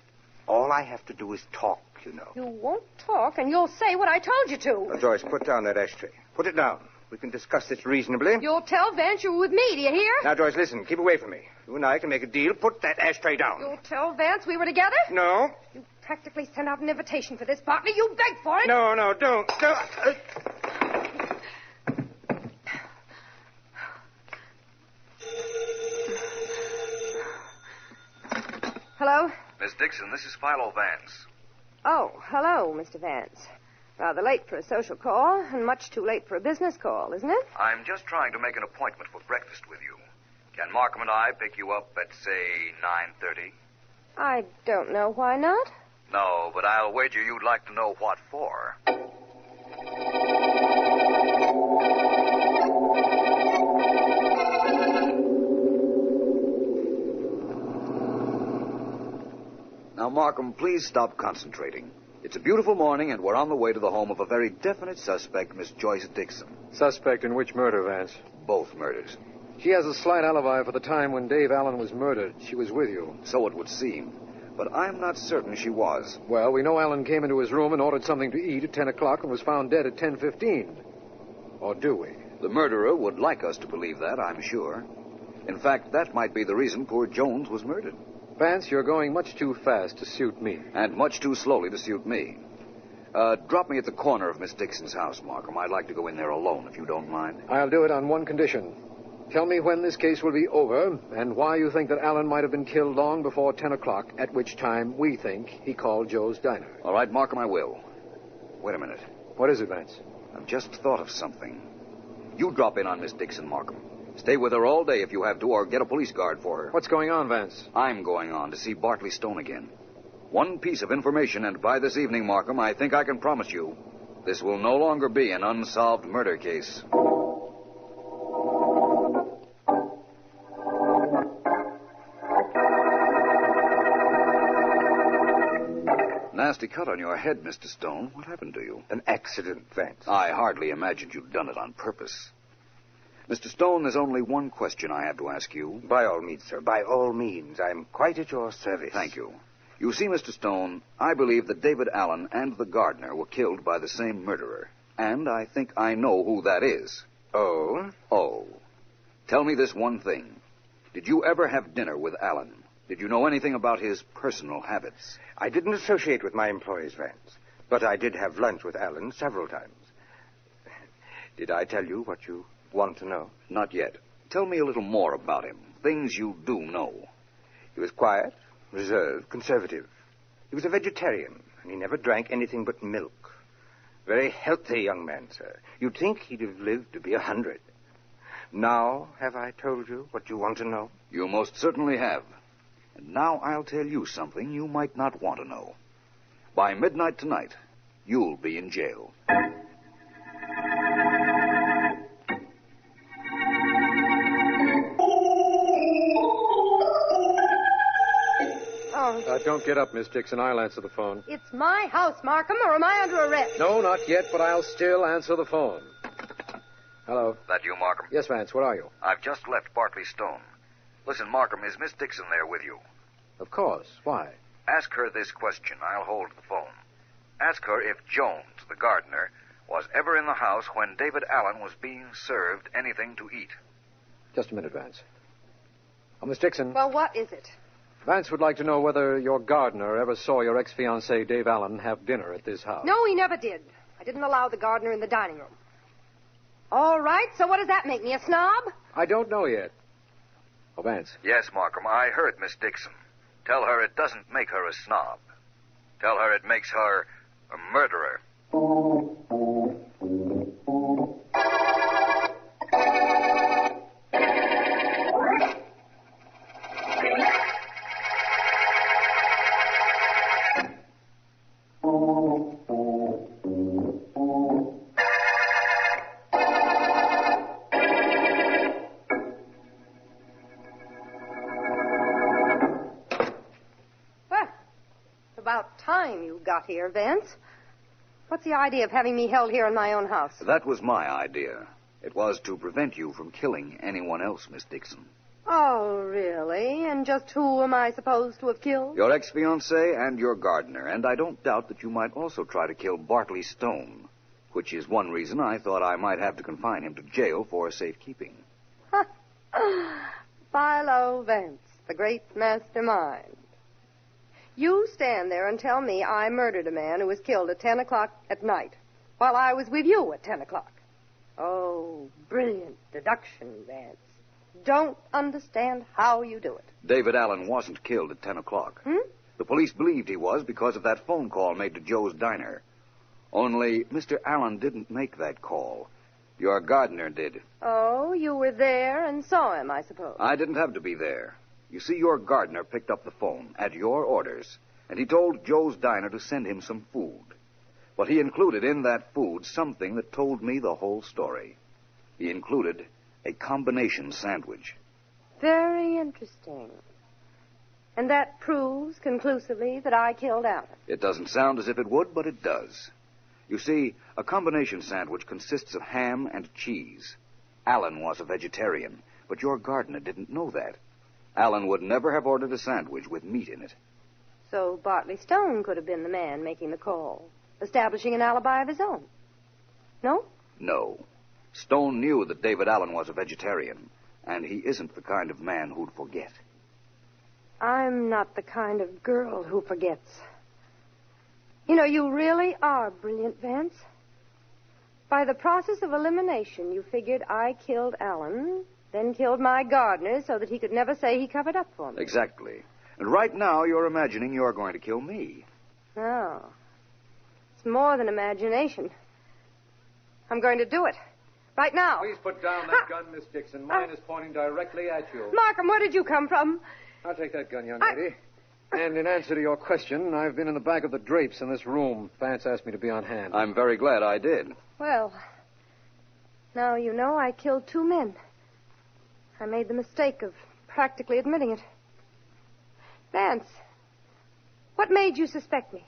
All I have to do is talk, you know. You won't talk, and you'll say what I told you to. Now, Joyce, put down that ashtray. Put it down. We can discuss this reasonably. You'll tell Vance you were with me, do you hear? Now, Joyce, listen. Keep away from me. You and I can make a deal. Put that ashtray down. You'll tell Vance we were together? No. You practically sent out an invitation for this, Bartley. You begged for it. No, don't. Hello? Miss Dixon, this is Philo Vance. Oh, hello, Mr. Vance. Rather late for a social call, and much too late for a business call, isn't it? I'm just trying to make an appointment for breakfast with you. Can Markham and I pick you up at, say, 9:30? I don't know why not. No, but I'll wager you'd like to know what for. Now, Markham, please stop concentrating. It's a beautiful morning, and we're on the way to the home of a very definite suspect, Miss Joyce Dixon. Suspect in which murder, Vance? Both murders. She has a slight alibi for the time when Dave Allen was murdered. She was with you. So it would seem. But I'm not certain she was. Well, we know Allen came into his room and ordered something to eat at 10 o'clock and was found dead at 10:15. Or do we? The murderer would like us to believe that, I'm sure. In fact, that might be the reason poor Jones was murdered. Vance, you're going much too fast to suit me. And much too slowly to suit me. Drop me at the corner of Miss Dixon's house, Markham. I'd like to go in there alone, if you don't mind. I'll do it on one condition. Tell me when this case will be over and why you think that Allen might have been killed long before 10 o'clock, at which time we think he called Joe's Diner. All right, Markham, I will. Wait a minute. What is it, Vance? I've just thought of something. You drop in on Miss Dixon, Markham. Stay with her all day if you have to, or get a police guard for her. What's going on, Vance? I'm going on to see Bartley Stone again. One piece of information, and by this evening, Markham, I think I can promise you, this will no longer be an unsolved murder case. Nasty cut on your head, Mr. Stone. What happened to you? An accident, Vance. I hardly imagined you'd done it on purpose. Mr. Stone, there's only one question I have to ask you. By all means, sir. By all means. I'm quite at your service. Thank you. You see, Mr. Stone, I believe that David Allen and the gardener were killed by the same murderer. And I think I know who that is. Oh? Oh. Tell me this one thing. Did you ever have dinner with Allen? Did you know anything about his personal habits? I didn't associate with my employees, Vance. But I did have lunch with Allen several times. Did I tell you what you want to know? Not yet. Tell me a little more about him. Things you do know. He was quiet, reserved, conservative. He was a vegetarian, and he never drank anything but milk. Very healthy young man, sir. You'd think he'd have lived to be 100. Now, have I told you what you want to know? You most certainly have. And now I'll tell you something you might not want to know. By midnight tonight, you'll be in jail. Don't get up, Miss Dixon. I'll answer the phone. It's my house, Markham, or am I under arrest? No, not yet, but I'll still answer the phone. Hello. That you, Markham? Yes, Vance. Where are you? I've just left Bartley Stone. Listen, Markham, is Miss Dixon there with you? Of course. Why? Ask her this question. I'll hold the phone. Ask her if Jones, the gardener, was ever in the house when David Allen was being served anything to eat. Just a minute, Vance. Oh, Miss Dixon. Well, what is it? Vance would like to know whether your gardener ever saw your ex-fiancé, Dave Allen, have dinner at this house. No, he never did. I didn't allow the gardener in the dining room. All right, so what does that make me, a snob? I don't know yet. Oh, Vance. Yes, Markham, I heard Miss Dixon. Tell her it doesn't make her a snob. Tell her it makes her a murderer. You got here, Vance. What's the idea of having me held here in my own house? That was my idea. It was to prevent you from killing anyone else, Miss Dixon. Oh, really? And just who am I supposed to have killed? Your ex-fiancé and your gardener, and I don't doubt that you might also try to kill Bartley Stone, which is one reason I thought I might have to confine him to jail for safekeeping. Philo Vance, the great mastermind. You stand there and tell me I murdered a man who was killed at 10 o'clock at night, while I was with you at 10 o'clock. Oh, brilliant deduction, Vance. Don't understand how you do it. David Allen wasn't killed at 10 o'clock. The police believed he was because of that phone call made to Joe's diner. Only Mr. Allen didn't make that call. Your gardener did. Oh, you were there and saw him, I suppose. I didn't have to be there. You see, your gardener picked up the phone at your orders, and he told Joe's diner to send him some food. But he included in that food something that told me the whole story. He included a combination sandwich. Very interesting. And that proves conclusively that I killed Allen. It doesn't sound as if it would, but it does. You see, a combination sandwich consists of ham and cheese. Allen was a vegetarian, but your gardener didn't know that. Allen would never have ordered a sandwich with meat in it. So Bartley Stone could have been the man making the call, establishing an alibi of his own. No? No. Stone knew that David Allen was a vegetarian, and he isn't the kind of man who'd forget. I'm not the kind of girl who forgets. You know, you really are brilliant, Vance. By the process of elimination, you figured I killed Allen, then killed my gardener so that he could never say he covered up for me. Exactly. And right now you're imagining you're going to kill me. No. It's more than imagination. I'm going to do it. Right now. Please put down that gun, Miss Dixon. Mine is pointing directly at you. Markham, where did you come from? I'll take that gun, young lady. And in answer to your question, I've been in the back of the drapes in this room. Vance asked me to be on hand. I'm very glad I did. Well, now you know I killed 2 men. I made the mistake of practically admitting it. Vance, what made you suspect me?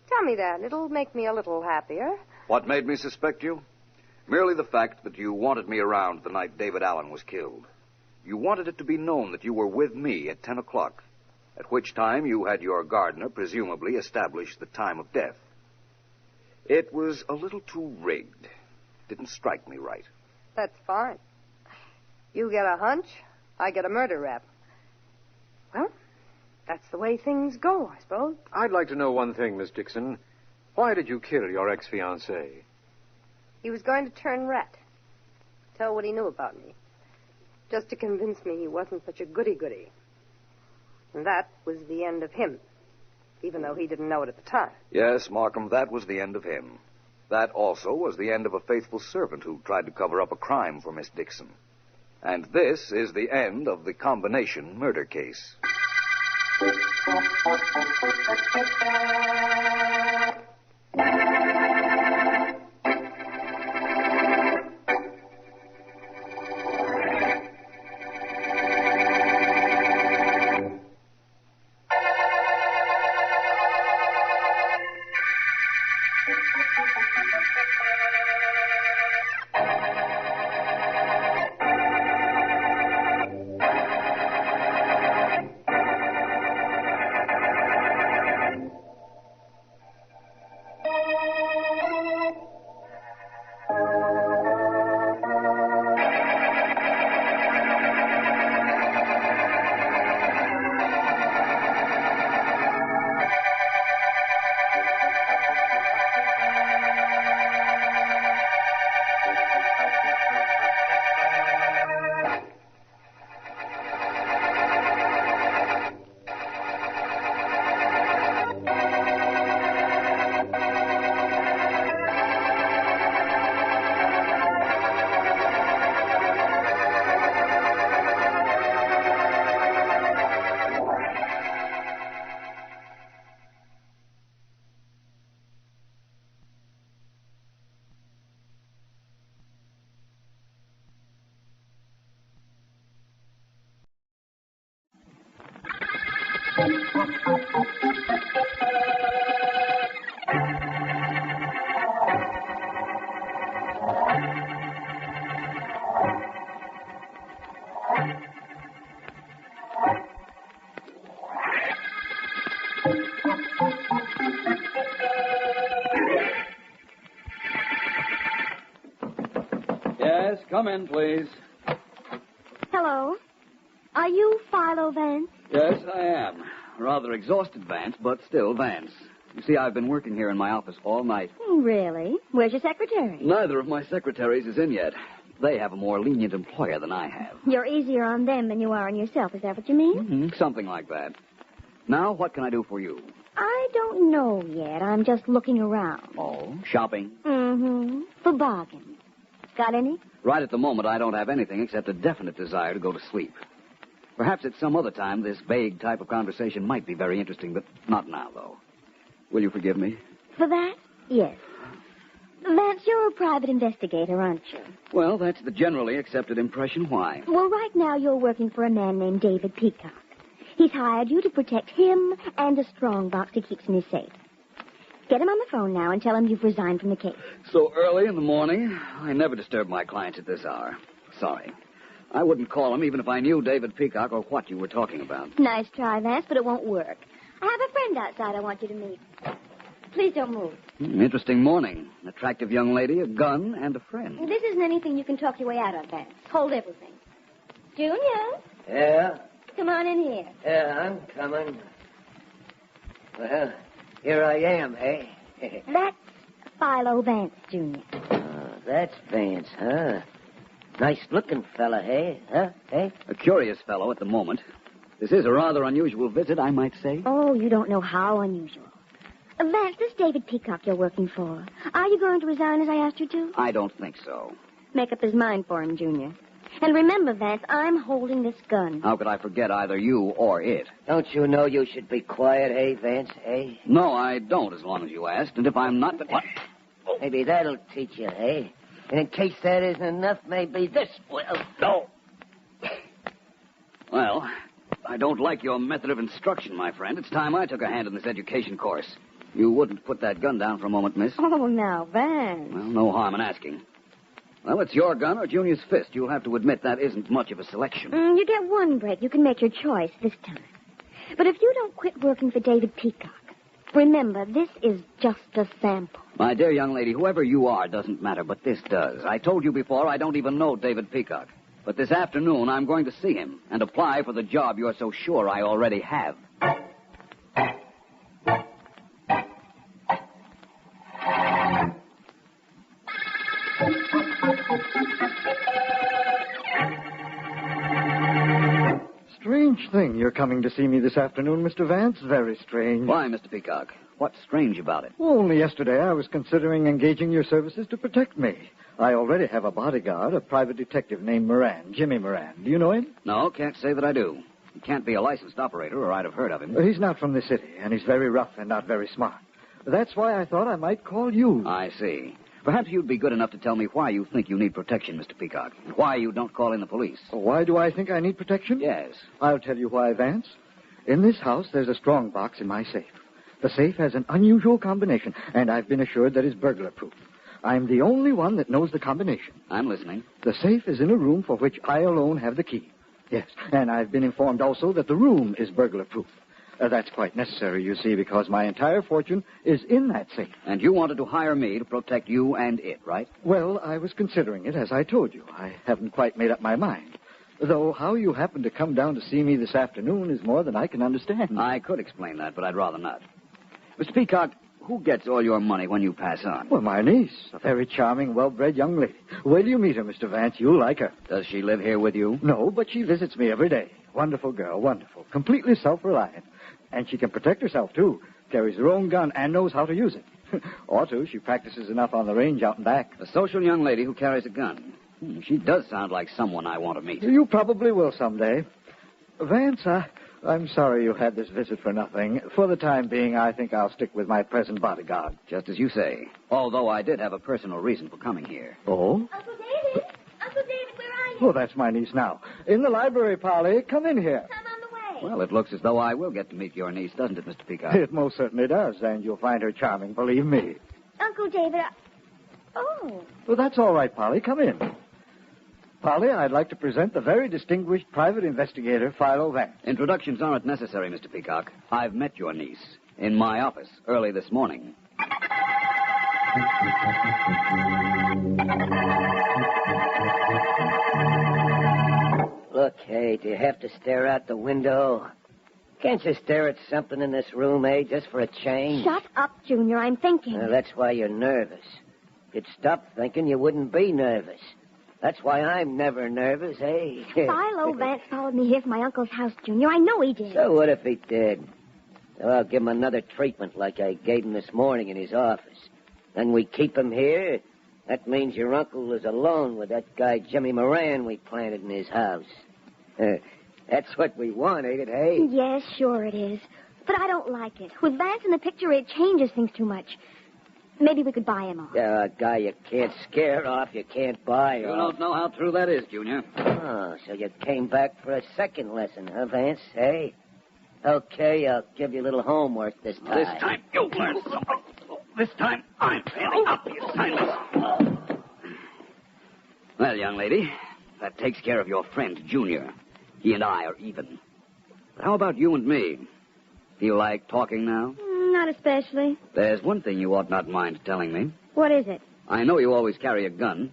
Tell me that. It'll make me a little happier. What made me suspect you? Merely the fact that you wanted me around the night David Allen was killed. You wanted it to be known that you were with me at 10 o'clock, at which time you had your gardener presumably establish the time of death. It was a little too rigged. Didn't strike me right. That's fine. You get a hunch, I get a murder rap. Well, that's the way things go, I suppose. I'd like to know one thing, Miss Dixon. Why did you kill your ex-fiancé? He was going to turn rat. Tell what he knew about me. Just to convince me he wasn't such a goody-goody. And that was the end of him, even though he didn't know it at the time. Yes, Markham, that was the end of him. That also was the end of a faithful servant who tried to cover up a crime for Miss Dixon. And this is the end of the combination murder case. Yes, come in, please. Hello. Are you Philo Vance? Yes, I am. Rather exhausted, Vance, but still Vance. You see, I've been working here in my office all night. Really? Where's your secretary? Neither of my secretaries is in yet. They have a more lenient employer than I have. You're easier on them than you are on yourself. Is that what you mean? Mm-hmm. Something like that. Now, what can I do for you? I don't know yet. I'm just looking around. Oh, shopping? Mm-hmm. For bargains. Got any? Right at the moment, I don't have anything except a definite desire to go to sleep. Perhaps at some other time, this vague type of conversation might be very interesting, but not now, though. Will you forgive me? For that? Yes. Vance, you're a private investigator, aren't you? Well, that's the generally accepted impression. Why? Well, right now you're working for a man named David Peacock. He's hired you to protect him and a strongbox he keeps in his safe. Get him on the phone now and tell him you've resigned from the case. So early in the morning? I never disturb my clients at this hour. Sorry. I wouldn't call him even if I knew David Peacock or what you were talking about. Nice try, Vance, but it won't work. I have a friend outside I want you to meet. Please don't move. Interesting morning. An attractive young lady, a gun, and a friend. This isn't anything you can talk your way out of, Vance. Hold everything. Junior? Yeah? Come on in here. Yeah, I'm coming. Well, here I am, eh? That's Philo Vance, Jr. That's Vance, huh? Nice-looking fella, hey? Huh? Hey? A curious fellow at the moment. This is a rather unusual visit, I might say. Oh, you don't know how unusual. Vance, this David Peacock you're working for. Are you going to resign as I asked you to? I don't think so. Make up his mind for him, Junior. And remember, Vance, I'm holding this gun. How could I forget either you or it? Don't you know you should be quiet, eh, Vance, eh? No, I don't, as long as you asked. And if I'm not... What? Maybe that'll teach you, eh? And in case that isn't enough, maybe this will. No. Well, I don't like your method of instruction, my friend. It's time I took a hand in this education course. You wouldn't put that gun down for a moment, miss? Oh, now, Vance. Well, no harm in asking. Well, it's your gun or Junior's fist. You'll have to admit that isn't much of a selection. You get one break. You can make your choice this time. But if you don't quit working for David Peacock, remember, this is just a sample. My dear young lady, whoever you are doesn't matter, but this does. I told you before I don't even know David Peacock. But this afternoon, I'm going to see him and apply for the job you're so sure I already have. Strange thing you're coming to see me this afternoon, Mr. Vance. Very strange. Why, Mr. Peacock? What's strange about it? Well, only yesterday I was considering engaging your services to protect me. I already have a bodyguard, a private detective named Moran, Jimmy Moran. Do you know him? No, can't say that I do. He can't be a licensed operator, or I'd have heard of him. He's not from the city, and he's very rough and not very smart. That's why I thought I might call you. I see. Perhaps you'd be good enough to tell me why you think you need protection, Mr. Peacock, and why you don't call in the police. Why do I think I need protection? Yes. I'll tell you why, Vance. In this house, there's a strong box in my safe. The safe has an unusual combination, and I've been assured that it's burglar-proof. I'm the only one that knows the combination. I'm listening. The safe is in a room for which I alone have the key. Yes, and I've been informed also that the room is burglar-proof. That's quite necessary, you see, because my entire fortune is in that safe. And you wanted to hire me to protect you and it, right? Well, I was considering it, as I told you. I haven't quite made up my mind. Though how you happened to come down to see me this afternoon is more than I can understand. I could explain that, but I'd rather not. Mr. Peacock, who gets all your money when you pass on? Well, my niece, a very charming, well-bred young lady. Wait till you meet her, Mr. Vance. You'll like her. Does she live here with you? No, but she visits me every day. Wonderful girl, wonderful. Completely self-reliant. And she can protect herself, too. Carries her own gun and knows how to use it. Ought to. She practices enough on the range out and back. A social young lady who carries a gun. She does sound like someone I want to meet. You probably will someday. Vance, I'm sorry you had this visit for nothing. For the time being, I think I'll stick with my present bodyguard. Just as you say. Although I did have a personal reason for coming here. Oh? Uncle David! Uncle David, where are you? Oh, that's my niece now. In the library, Polly. Come in here. I'm on the way. Well, it looks as though I will get to meet your niece, doesn't it, Mr. Peacock? It most certainly does, and you'll find her charming, believe me. Uncle David, Oh. Well, that's all right, Polly. Come in. Polly, I'd like to present the very distinguished private investigator, Philo Vance. Introductions aren't necessary, Mr. Peacock. I've met your niece in my office early this morning. Look, hey, do you have to stare out the window? Can't you stare at something in this room, eh, just for a change? Shut up, Junior. I'm thinking. That's why you're nervous. If you'd stop thinking, you wouldn't be nervous. That's why I'm never nervous, eh? Philo Vance followed me here from my uncle's house, Junior. I know he did. So what if he did? So I'll give him another treatment like I gave him this morning in his office. Then we keep him here. That means your uncle is alone with that guy Jimmy Moran we planted in his house. That's what we want, ain't it, hey? Yes, sure it is. But I don't like it. With Vance in the picture, it changes things too much. Maybe we could buy him off. Yeah, a guy you can't scare off, you can't buy You off. don't know how true that is, Junior. Oh, so you came back for a second lesson, huh, Vance? Hey? Okay, I'll give you a little homework this time. This time you'll learn something. This time I'm handing up the assignment. Well, young lady, that takes care of your friend, Junior. He and I are even. But how about you and me? Feel like talking now? Not especially. There's one thing you ought not mind telling me. What is it? I know you always carry a gun.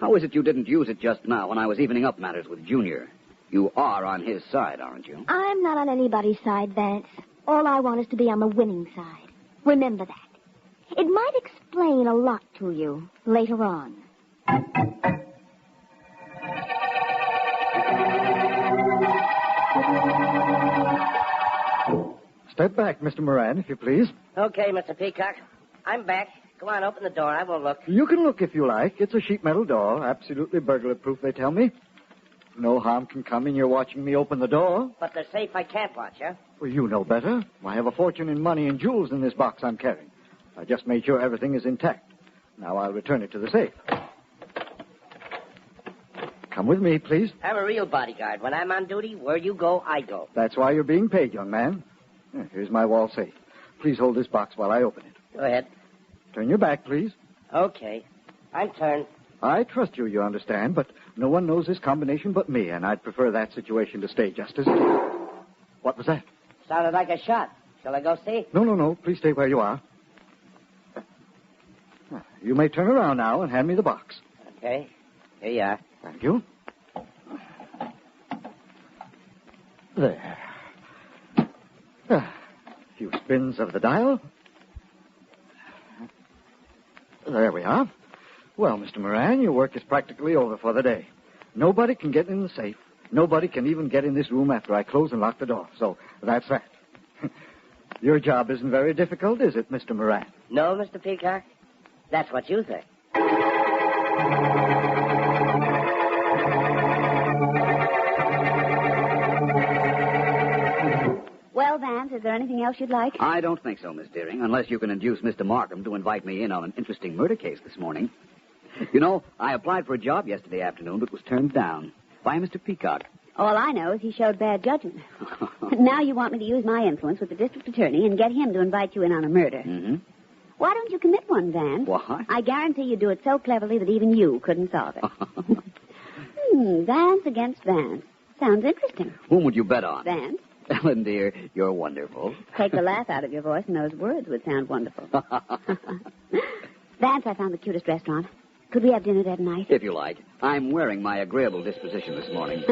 How is it you didn't use it just now when I was evening up matters with Junior? You are on his side, aren't you? I'm not on anybody's side, Vance. All I want is to be on the winning side. Remember that. It might explain a lot to you later on. Step back, Mr. Moran, if you please. Okay, Mr. Peacock. I'm back. Go on, open the door. I will look. You can look if you like. It's a sheet metal door, absolutely burglar-proof, they tell me. No harm can come in your watching me open the door. But the safe I can't watch, huh? Well, you know better. I have a fortune in money and jewels in this box I'm carrying. I just made sure everything is intact. Now I'll return it to the safe. Come with me, please. I'm a real bodyguard. When I'm on duty, where you go, I go. That's why you're being paid, young man. Here's my wall safe. Please hold this box while I open it. Go ahead. Turn your back, please. Okay. I'm turned. I trust you, you understand, but no one knows this combination but me, and I'd prefer that situation to stay just as it is. What was that? Sounded like a shot. Shall I go see? No. Please stay where you are. You may turn around now and hand me the box. Okay. Here you are. Thank you. There. A few spins of the dial. There we are. Well, Mr. Moran, your work is practically over for the day. Nobody can get in the safe. Nobody can even get in this room after I close and lock the door. So that's that. Your job isn't very difficult, is it, Mr. Moran? No, Mr. Peacock? That's what you think. Well, Vance, is there anything else you'd like? I don't think so, Miss Deering, unless you can induce Mr. Markham to invite me in on an interesting murder case this morning. You know, I applied for a job yesterday afternoon, but was turned down by Mr. Peacock. All I know is he showed bad judgment. Now you want me to use my influence with the district attorney and get him to invite you in on a murder. Mm-hmm. Why don't you commit one, Vance? Why? I guarantee you do it so cleverly that even you couldn't solve it. Vance against Vance. Sounds interesting. Whom would you bet on? Vance? Ellen, dear, you're wonderful. Take the laugh out of your voice and those words would sound wonderful. Vance, I found the cutest restaurant. Could we have dinner there tonight? If you like. I'm wearing my agreeable disposition this morning.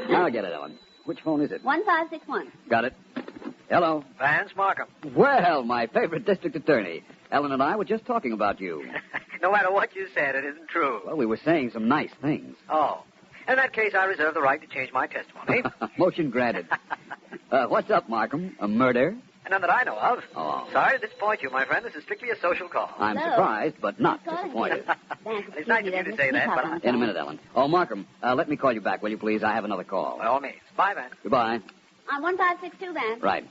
I'll get it, Ellen. Which phone is it? 1561. Got it. Hello. Vance Markham. Well, my favorite district attorney. Ellen and I were just talking about you. No matter what you said, it isn't true. Well, we were saying some nice things. Oh. In that case, I reserve the right to change my testimony. Motion granted. What's up, Markham? A murder? None that I know of. Oh. Sorry to disappoint you, my friend. This is strictly a social call. I'm surprised, but not disappointed. It's nice of you to say that, but In a minute, Ellen. Oh, Markham, let me call you back, will you, please? I have another call. By all means. Bye, Vance. Goodbye. On 1562, Vance. Right.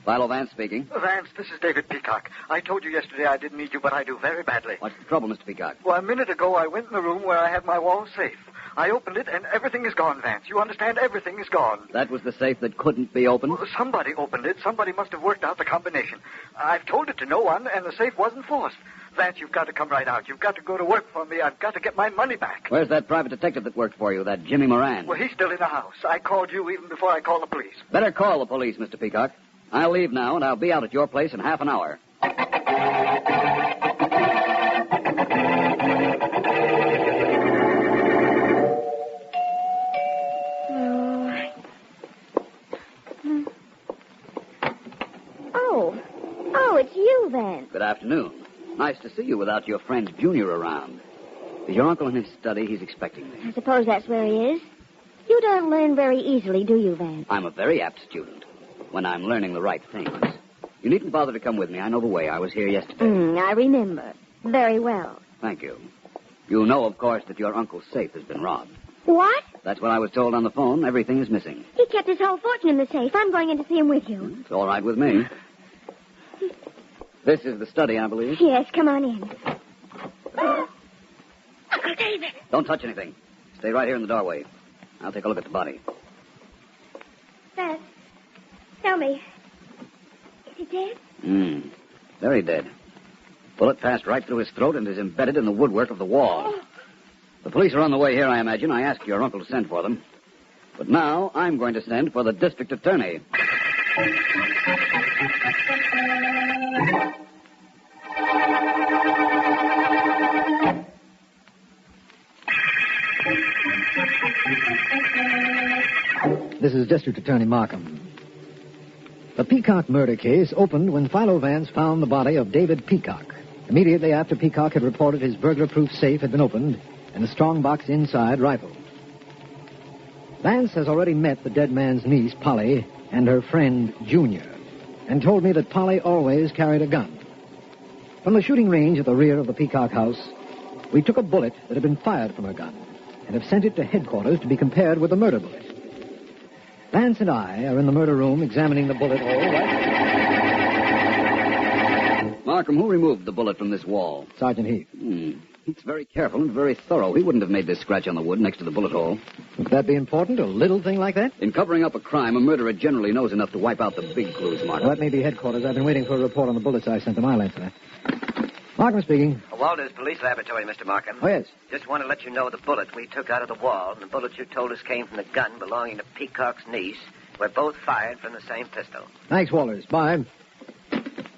Philo Vance speaking. Vance, this is David Peacock. I told you yesterday I didn't need you, but I do very badly. What's the trouble, Mr. Peacock? Well, a minute ago, I went in the room where I had my wall safe. I opened it, and everything is gone, Vance. You understand? Everything is gone. That was the safe that couldn't be opened? Well, somebody opened it. Somebody must have worked out the combination. I've told it to no one, and the safe wasn't forced. Vance, you've got to come right out. You've got to go to work for me. I've got to get my money back. Where's that private detective that worked for you, that Jimmy Moran? Well, he's still in the house. I called you even before I called the police. Better call the police, Mr. Peacock. I'll leave now, and I'll be out at your place in half an hour. Oh, it's you, Vance. Good afternoon. Nice to see you without your friend Junior around. Is your uncle in his study? He's expecting me. I suppose that's where he is. You don't learn very easily, do you, Vance? I'm a very apt student when I'm learning the right things. You needn't bother to come with me. I know the way. I was here yesterday. I remember. Very well. Thank you. You know, of course, that your uncle's safe has been robbed. What? That's what I was told on the phone. Everything is missing. He kept his whole fortune in the safe. I'm going in to see him with you. It's all right with me. This is the study, I believe. Yes, come on in. Uncle David. Don't touch anything. Stay right here in the doorway. I'll take a look at the body. Vance, tell me, is he dead? Very dead. Bullet passed right through his throat and is embedded in the woodwork of the wall. The police are on the way here, I imagine. I asked your uncle to send for them. But now I'm going to send for the district attorney. This is District Attorney Markham. The Peacock murder case opened when Philo Vance found the body of David Peacock. Immediately after Peacock had reported his burglar-proof safe had been opened and a strong box inside rifled. Vance has already met the dead man's niece, Polly, and her friend, Junior, and told me that Polly always carried a gun. From the shooting range at the rear of the Peacock house, we took a bullet that had been fired from her gun and have sent it to headquarters to be compared with the murder bullet. Vance and I are in the murder room examining the bullet hole Markham, who removed the bullet from this wall? Sergeant Heath. He's very careful and very thorough. He wouldn't have made this scratch on the wood next to the bullet hole. Would that be important, a little thing like that? In covering up a crime, a murderer generally knows enough to wipe out the big clues, Markham. Well, that may be headquarters. I've been waiting for a report on the bullets I sent to my lab for that. Markham speaking. Walters Police Laboratory, Mr. Markham. Oh, yes. Just want to let you know the bullet we took out of the wall and the bullets you told us came from the gun belonging to Peacock's niece were both fired from the same pistol. Thanks, Walters. Bye.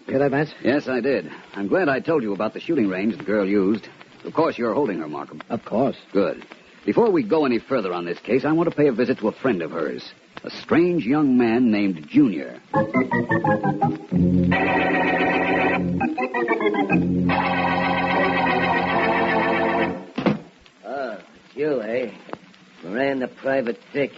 Hear that, Vance? Yes, I did. I'm glad I told you about the shooting range the girl used. Of course, you're holding her, Markham. Of course. Good. Before we go any further on this case, I want to pay a visit to a friend of hers, a strange young man named Junior. Oh, it's you, eh? Moran the private dick.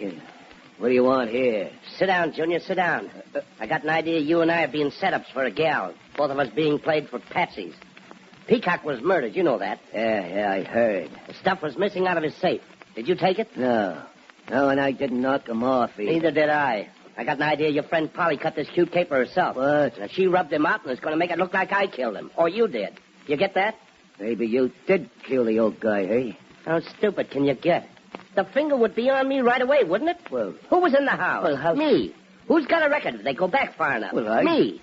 What do you want here? Sit down, Junior, sit down. I got an idea you and I are being setups for a gal. Both of us being played for patsies. Peacock was murdered, you know that. Yeah, I heard. The stuff was missing out of his safe. Did you take it? No, and I didn't knock him off either. Neither did I. I got an idea your friend Polly cut this cute caper herself. What? And she rubbed him out and is going to make it look like I killed him. Or you did. You get that? Maybe you did kill the old guy, eh? How stupid can you get? The finger would be on me right away, wouldn't it? Well, who was in the house? Well, me. Who's got a record if they go back far enough? Well, Me.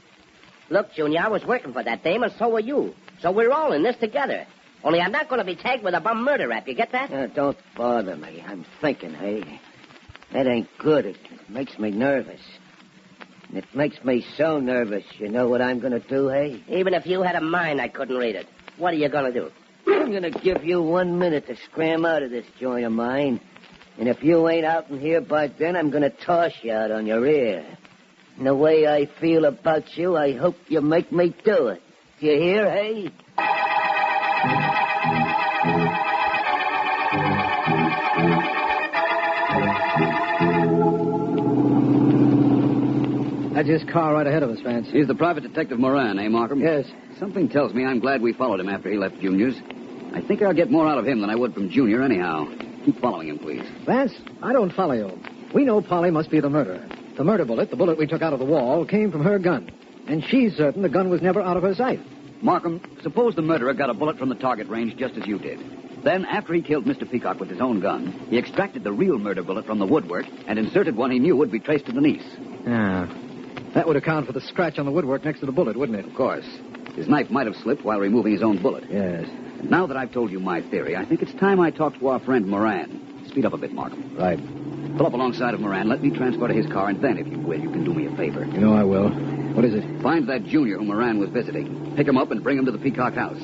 Look, Junior, I was working for that dame, and so were you. So we're all in this together. Only I'm not going to be tagged with a bum murder rap. You get that? Don't bother me. I'm thinking, hey? That ain't good. It makes me nervous. And it makes me so nervous. You know what I'm going to do, hey? Even if you had a mind, I couldn't read it. What are you going to do? I'm going to give you 1 minute to scram out of this joint of mine. And if you ain't out in here by then, I'm going to toss you out on your ear. And the way I feel about you, I hope you make me do it. You hear, hey? That's his car right ahead of us, Vance. He's the private detective Moran, eh, Markham? Yes. Something tells me I'm glad we followed him after he left Junior's. I think I'll get more out of him than I would from Junior anyhow. Keep following him, please. Vance, I don't follow you. We know Polly must be the murderer. The murder bullet, the bullet we took out of the wall, came from her gun. And she's certain the gun was never out of her sight. Markham, suppose the murderer got a bullet from the target range just as you did. Then, after he killed Mr. Peacock with his own gun, he extracted the real murder bullet from the woodwork and inserted one he knew would be traced to the niece. Yeah. That would account for the scratch on the woodwork next to the bullet, wouldn't it? Of course. His knife might have slipped while removing his own bullet. Yes. And now that I've told you my theory, I think it's time I talk to our friend Moran. Speed up a bit, Markham. Right. Pull up alongside of Moran, let me transfer to his car, and then, if you will, you can do me a favor. You know I will. What is it? Find that junior whom Moran was visiting. Pick him up and bring him to the Peacock house.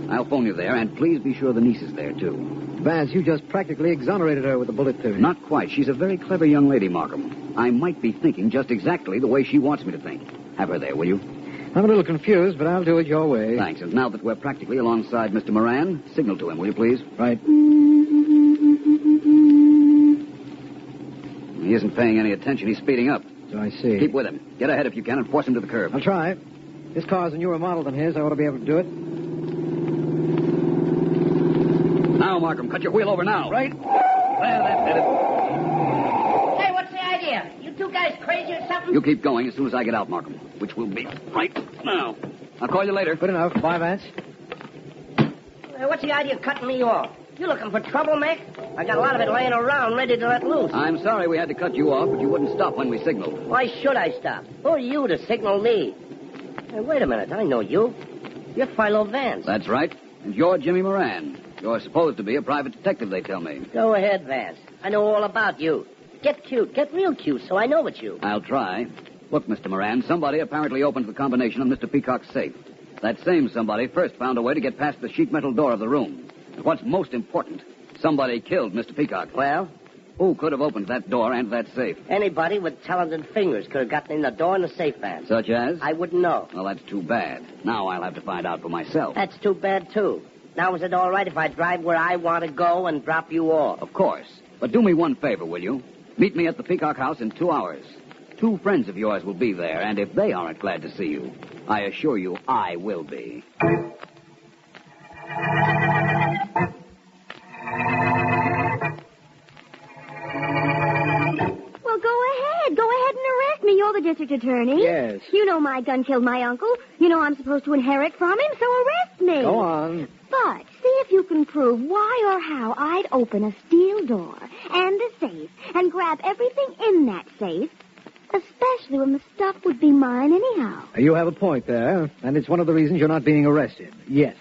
I'll phone you there, and please be sure the niece is there, too. Vance, you just practically exonerated her with the bullet theory. Not quite. She's a very clever young lady, Markham. I might be thinking just exactly the way she wants me to think. Have her there, will you? I'm a little confused, but I'll do it your way. Thanks. And now that we're practically alongside Mr. Moran, signal to him, will you, please? Right. He isn't paying any attention. He's speeding up. So I see. Keep with him. Get ahead if you can and force him to the curb. I'll try. This car's a newer model than his. I ought to be able to do it. Now, Markham, cut your wheel over now. Right. Well, that's it. Hey, what's the idea? You two guys crazy or something? You keep going as soon as I get out, Markham, which will be right now. I'll call you later. Good enough. Bye, Vance. Hey, what's the idea of cutting me off? You looking for trouble, Mick? I got a lot of it laying around ready to let loose. I'm sorry we had to cut you off, but you wouldn't stop when we signaled. Why should I stop? Who are you to signal me? Hey, wait a minute. I know you. You're Philo Vance. That's right. And you're Jimmy Moran. You're supposed to be a private detective, they tell me. Go ahead, Vance. I know all about you. Get cute. Get real cute so I know it's you. I'll try. Look, Mr. Moran, somebody apparently opened the combination of Mr. Peacock's safe. That same somebody first found a way to get past the sheet metal door of the room. And what's most important, somebody killed Mr. Peacock. Well? Who could have opened that door and that safe? Anybody with talented fingers could have gotten in the door and the safe, Vance. Such as? I wouldn't know. Well, that's too bad. Now I'll have to find out for myself. That's too bad, too. Now, is it all right if I drive where I want to go and drop you off? Of course. But do me one favor, will you? Meet me at the Peacock house in 2 hours. 2 friends of yours will be there, and if they aren't glad to see you, I assure you I will be. Well, go ahead. Go ahead and arrest me. You're the district attorney. Yes. You know my gun killed my uncle. You know I'm supposed to inherit from him, so arrest me. Go on. But see if you can prove why or how I'd open a steel door and a safe and grab everything in that safe, especially when the stuff would be mine anyhow. You have a point there, and it's one of the reasons you're not being arrested. Yes.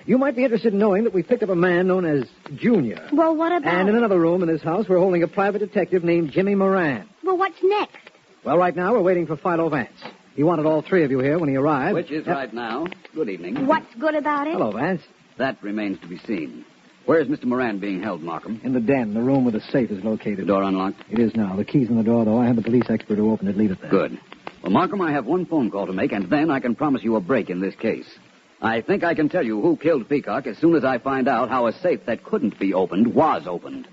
You might be interested in knowing that we picked up a man known as Junior. Well, what about... And in another room in this house, we're holding a private detective named Jimmy Moran. Well, what's next? Well, right now, we're waiting for Philo Vance. He wanted all 3 of you here when he arrived. Which is right now. Good evening. What's good about it? Hello, Vance. That remains to be seen. Where is Mr. Moran being held, Markham? In the den, the room where the safe is located. The door unlocked? It is now. The key's in the door, though. I had the police expert who opened it leave it there. Good. Well, Markham, I have one phone call to make, and then I can promise you a break in this case. I think I can tell you who killed Peacock as soon as I find out how a safe that couldn't be opened was opened.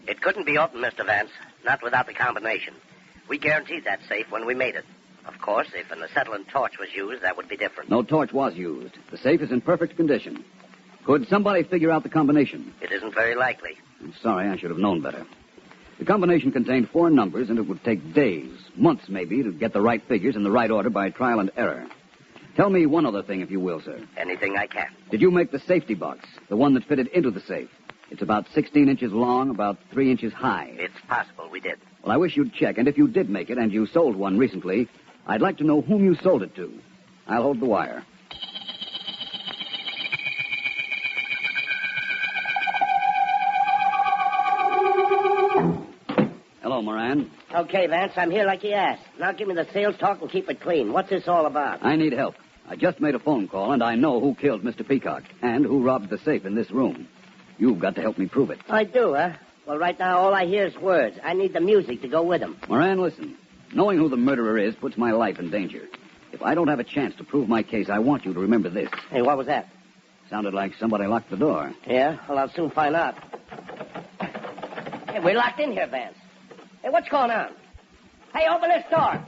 It couldn't be opened, Mr. Vance. Not without the combination. We guaranteed that safe when we made it. Of course, if an acetylene torch was used, that would be different. No torch was used. The safe is in perfect condition. Could somebody figure out the combination? It isn't very likely. I'm sorry, I should have known better. The combination contained 4 numbers, and it would take days, months maybe, to get the right figures in the right order by trial and error. Tell me one other thing, if you will, sir. Anything I can. Did you make the safety box, the one that fitted into the safe? It's about 16 inches long, about 3 inches high. It's possible we did. Well, I wish you'd check, and if you did make it and you sold one recently, I'd like to know whom you sold it to. I'll hold the wire. Hello, Moran. Okay, Vance, I'm here like you asked. Now give me the sales talk and keep it clean. What's this all about? I need help. I just made a phone call, and I know who killed Mr. Peacock and who robbed the safe in this room. You've got to help me prove it. I do, huh? Well, right now, all I hear is words. I need the music to go with them. Moran, listen. Knowing who the murderer is puts my life in danger. If I don't have a chance to prove my case, I want you to remember this. Hey, what was that? Sounded like somebody locked the door. Yeah? Well, I'll soon find out. Hey, we're locked in here, Vance. Hey, what's going on? Hey, open this door.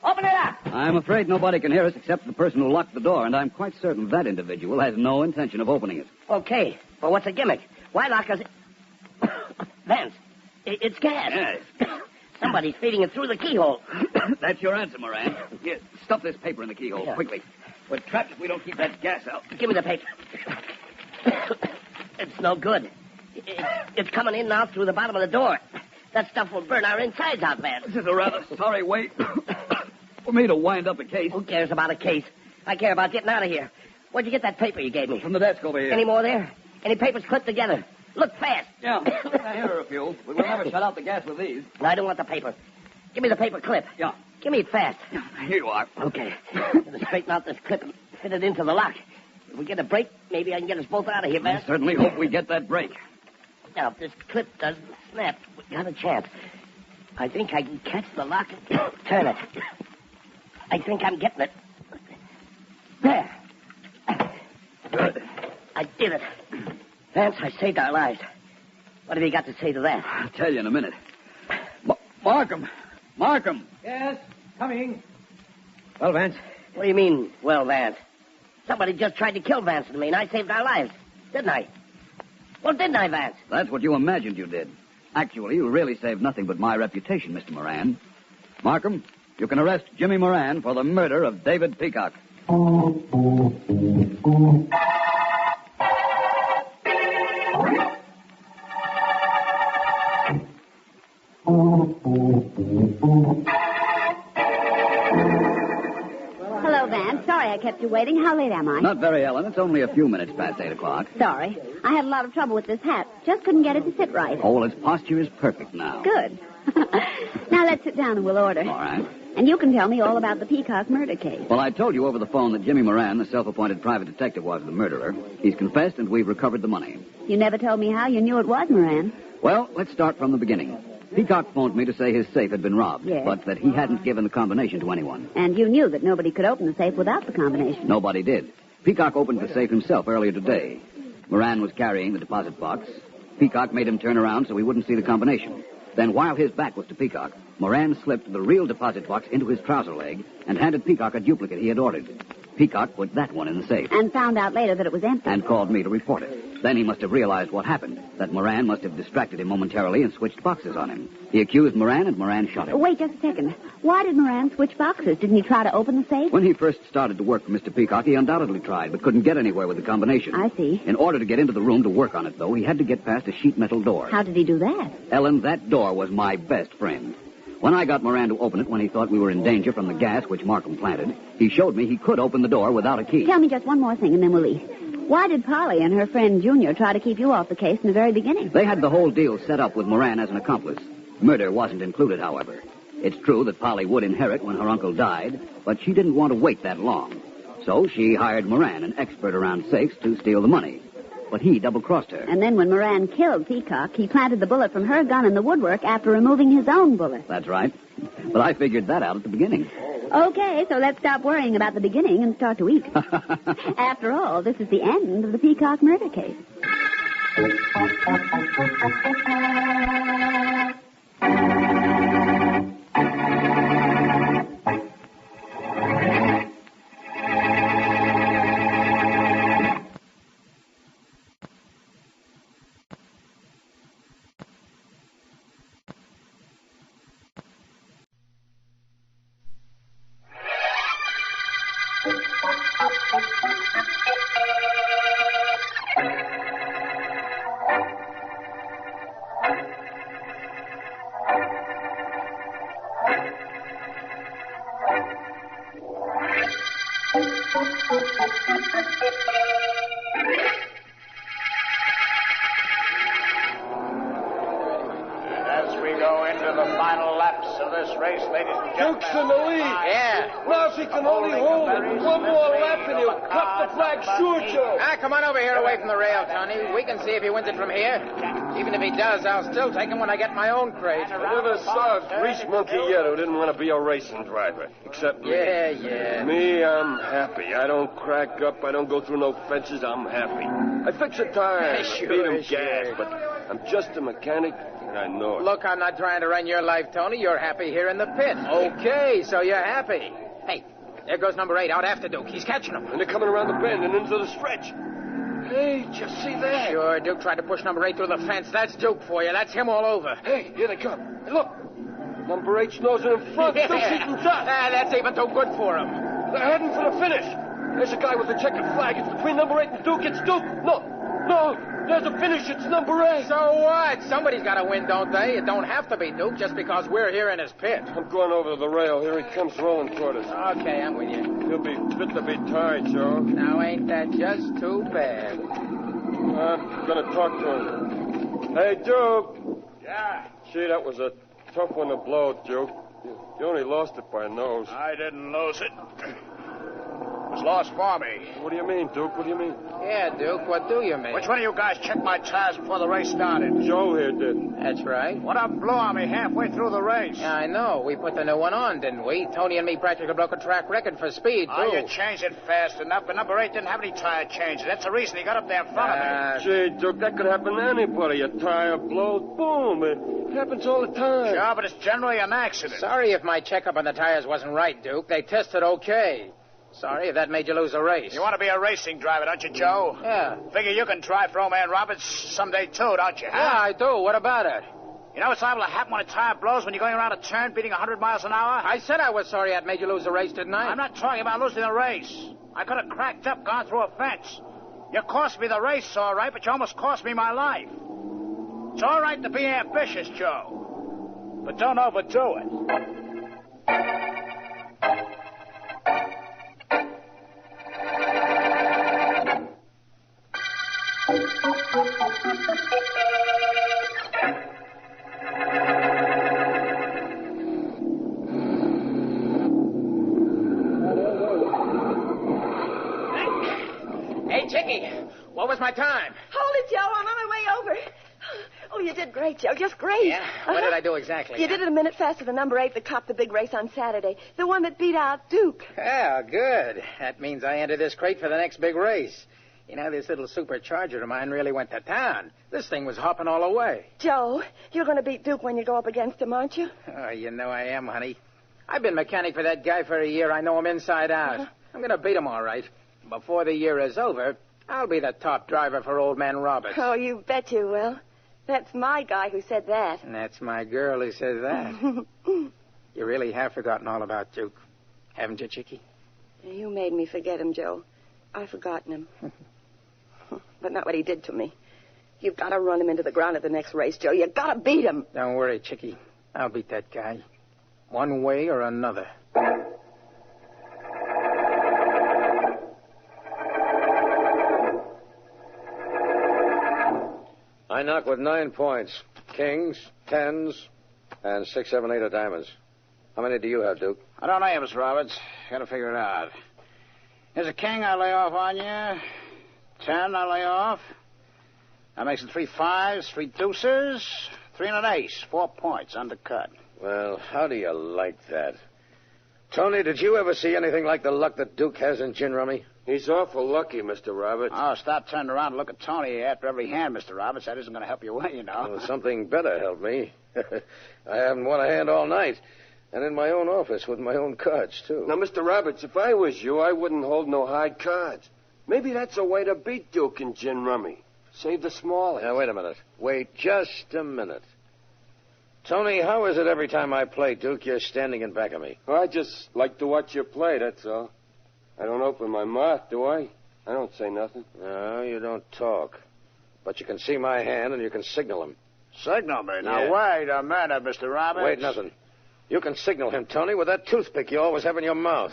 Open it up. I'm afraid nobody can hear us except the person who locked the door, and I'm quite certain that individual has no intention of opening it. Okay. Well, what's the gimmick? Why lock us... Vance, it's gas. Yes. Somebody's feeding it through the keyhole. That's your answer, Moran. Here, stuff this paper in the keyhole, quickly. We're trapped if we don't keep that gas out. Give me the paper. It's no good. It's coming in now through the bottom of the door. That stuff will burn our insides out, Vance. This is a rather sorry way for me to wind up a case. Who cares about a case? I care about getting out of here. Where'd you get that paper you gave me? From the desk over here. Any more there? Any papers clipped together? Look fast. Yeah, here are a few. We will never shut out the gas with these. No, I don't want the paper. Give me the paper clip. Yeah. Give me it fast. Here you are. Okay. I'm going to straighten out this clip and fit it into the lock. If we get a break, maybe I can get us both out of here, Vance. I certainly hope we get that break. Now, if this clip doesn't snap, we got a chance. I think I can catch the lock and turn it. I think I'm getting it. There. Good. I did it. Vance, I saved our lives. What have you got to say to that? I'll tell you in a minute. Markham! Markham! Yes, coming. Well, Vance? What do you mean, well, Vance? Somebody just tried to kill Vance and me, and I saved our lives. Didn't I? Well, didn't I, Vance? That's what you imagined you did. Actually, you really saved nothing but my reputation, Mr. Moran. Markham, you can arrest Jimmy Moran for the murder of David Peacock. Hello, Vance. Sorry I kept you waiting. How late am I? Not very, Ellen. It's only a few minutes past 8 o'clock. Sorry. I had a lot of trouble with this hat. Just couldn't get it to sit right. Oh, well, its posture is perfect now. Good. Now let's sit down and we'll order. All right. And you can tell me all about the Peacock murder case. Well, I told you over the phone that Jimmy Moran, the self-appointed private detective, was the murderer. He's confessed, and we've recovered the money. You never told me how you knew it was Moran. Well, let's start from the beginning. Peacock phoned me to say his safe had been robbed, Yes. but that he hadn't given the combination to anyone. And you knew that nobody could open the safe without the combination. Nobody did. Peacock opened the safe himself earlier today. Moran was carrying the deposit box. Peacock made him turn around so he wouldn't see the combination. Then, while his back was to Peacock, Moran slipped the real deposit box into his trouser leg and handed Peacock a duplicate he had ordered. Peacock put that one in the safe. And found out later that it was empty. And called me to report it. Then he must have realized what happened, that Moran must have distracted him momentarily and switched boxes on him. He accused Moran, and Moran shot him. Wait just a second. Why did Moran switch boxes? Didn't he try to open the safe? When he first started to work for Mr. Peacock, he undoubtedly tried, but couldn't get anywhere with the combination. I see. In order to get into the room to work on it, though, he had to get past a sheet metal door. How did he do that? Ellen, that door was my best friend. When I got Moran to open it when he thought we were in danger from the gas which Markham planted, he showed me he could open the door without a key. Tell me just one more thing and then we'll leave. Why did Polly and her friend Junior try to keep you off the case in the very beginning? They had the whole deal set up with Moran as an accomplice. Murder wasn't included, however. It's true that Polly would inherit when her uncle died, but she didn't want to wait that long. So she hired Moran, an expert around safes, to steal the money. But he double-crossed her. And then when Moran killed Peacock, he planted the bullet from her gun in the woodwork after removing his own bullet. That's right. But I figured that out at the beginning. Okay, so let's stop worrying about the beginning and start to eat. After all, this is the end of the Peacock murder case. As we go into the final laps of this race, ladies and gentlemen. Duke's in the lead. Yeah. Now she can only hold it. One more lap and he'll cut the flag short, Joe. Ah, come on over here away from the rail, Tony. We can see if he wins it from here. Even if he does, I'll still take him when I get my own crate. I never saw a grease monkey yet who didn't want to be a racing driver. Except me. Yeah. Me, I'm happy. I don't crack up. I don't go through no fences. I'm happy. I fix a tire. Sure, Feed him sure. gas. But I'm just a mechanic, and I know it. Look, I'm not trying to run your life, Tony. You're happy here in the pit. Okay, so you're happy. Hey, there goes number 8 out after Duke. He's catching him. And they're coming around the bend and into the stretch. Hey, did you see that? Sure, Duke tried to push number 8 through the fence. That's Duke for you. That's him all over. Hey, here they come. Hey, look. Number 8's nosing in front. Duke's eating dust. That's even too good for him. They're heading for the finish. There's a guy with a checkered flag. It's between number 8 and Duke. It's Duke. No. There's a finish. It's number 8. So what? Somebody's got to win, don't they? It don't have to be Duke just because we're here in his pit. I'm going over to the rail. Here he comes rolling toward us. Okay, I'm with you. He'll be fit to be tied, Joe. Now, ain't that just too bad? I'm going to talk to him. Hey, Duke. Yeah? Gee, that was a tough one to blow, Duke. You only lost it by a nose. I didn't lose it. It was lost for me. What do you mean, Duke? What do you mean? Yeah, Duke, what do you mean? Which one of you guys checked my tires before the race started? Joe here did. That's right. One of them blew on me halfway through the race. Yeah, I know. We put the new one on, didn't we? Tony and me practically broke a track record for speed, too. Oh, you changed it fast enough, but number 8 didn't have any tire changes. That's the reason he got up there in front of me. Gee, Duke, that could happen to anybody. A tire blows, boom. It happens all the time. Sure, but it's generally an accident. Sorry if my checkup on the tires wasn't right, Duke. They tested okay. Sorry if that made you lose a race. You want to be a racing driver, don't you, Joe? Yeah. Figure you can drive for old man Roberts someday, too, don't you? Huh? Yeah, I do. What about it? You know what's liable to happen when a tire blows when you're going around a turn beating 100 miles an hour? I said I was sorry I'd made you lose a race, didn't I? I'm not talking about losing the race. I could have cracked up, gone through a fence. You cost me the race, all right, but you almost cost me my life. It's all right to be ambitious, Joe, but don't overdo it. Hey, Chicky, what was my time? Hold it, Joe. I'm on my way over. Oh, you did great, Joe. Just great. Yeah? What did I do exactly? You did it a minute faster than number 8 that copped the big race on Saturday. The one that beat out Duke. Yeah, good. That means I enter this crate for the next big race. You know, this little supercharger of mine really went to town. This thing was hopping all the way. Joe, you're going to beat Duke when you go up against him, aren't you? Oh, you know I am, honey. I've been mechanic for that guy for a year. I know him inside out. I'm going to beat him all right. Before the year is over, I'll be the top driver for old man Roberts. Oh, you bet you will. That's my guy who said that. And that's my girl who says that. You really have forgotten all about Duke, haven't you, Chicky? You made me forget him, Joe. I've forgotten him. But not what he did to me. You've got to run him into the ground at the next race, Joe. You've got to beat him. Don't worry, Chicky. I'll beat that guy. One way or another. I knock with 9 points. Kings, 10s, and 6, 7, 8 of diamonds. How many do you have, Duke? I don't know you, Mr. Roberts. Got to figure it out. Here's a king I lay off on you. 10 I lay off. That makes it 3 5s, 3 deuces, 3 and an ace. 4 points, undercut. Well, how do you like that? Tony, did you ever see anything like the luck that Duke has in gin rummy? He's awful lucky, Mr. Roberts. Oh, stop turning around and look at Tony after every hand, Mr. Roberts. That isn't going to help you win, you know. Well, something better helped me. I haven't won a hand all night. And in my own office with my own cards, too. Now, Mr. Roberts, if I was you, I wouldn't hold no high cards. Maybe that's a way to beat Duke in gin rummy. Save the small. Now, wait a minute. Wait just a minute. Tony, how is it every time I play, Duke, you're standing in back of me? Well, I just like to watch you play, that's all. I don't open my mouth, do I? I don't say nothing. No, you don't talk. But you can see my hand and you can signal him. Signal me? Now, Yeah. wait a minute, Mr. Roberts. Wait, nothing. You can signal him, Tony, with that toothpick you always have in your mouth.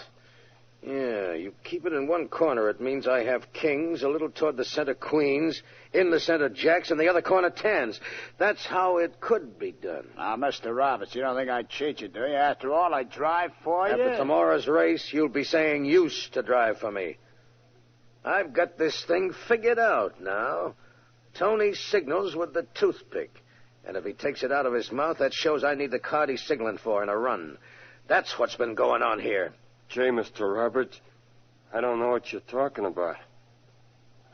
Yeah, you keep it in one corner. It means I have kings, a little toward the center queens, in the center jacks, and the other corner tens. That's how it could be done. Now, Mr. Roberts, you don't think I'd cheat you, do you? After all, I drive for you. After tomorrow's race, you'll be saying used to drive for me. I've got this thing figured out now. Tony signals with the toothpick. And if he takes it out of his mouth, that shows I need the card he's signaling for in a run. That's what's been going on here. Gee, Mr. Roberts, I don't know what you're talking about.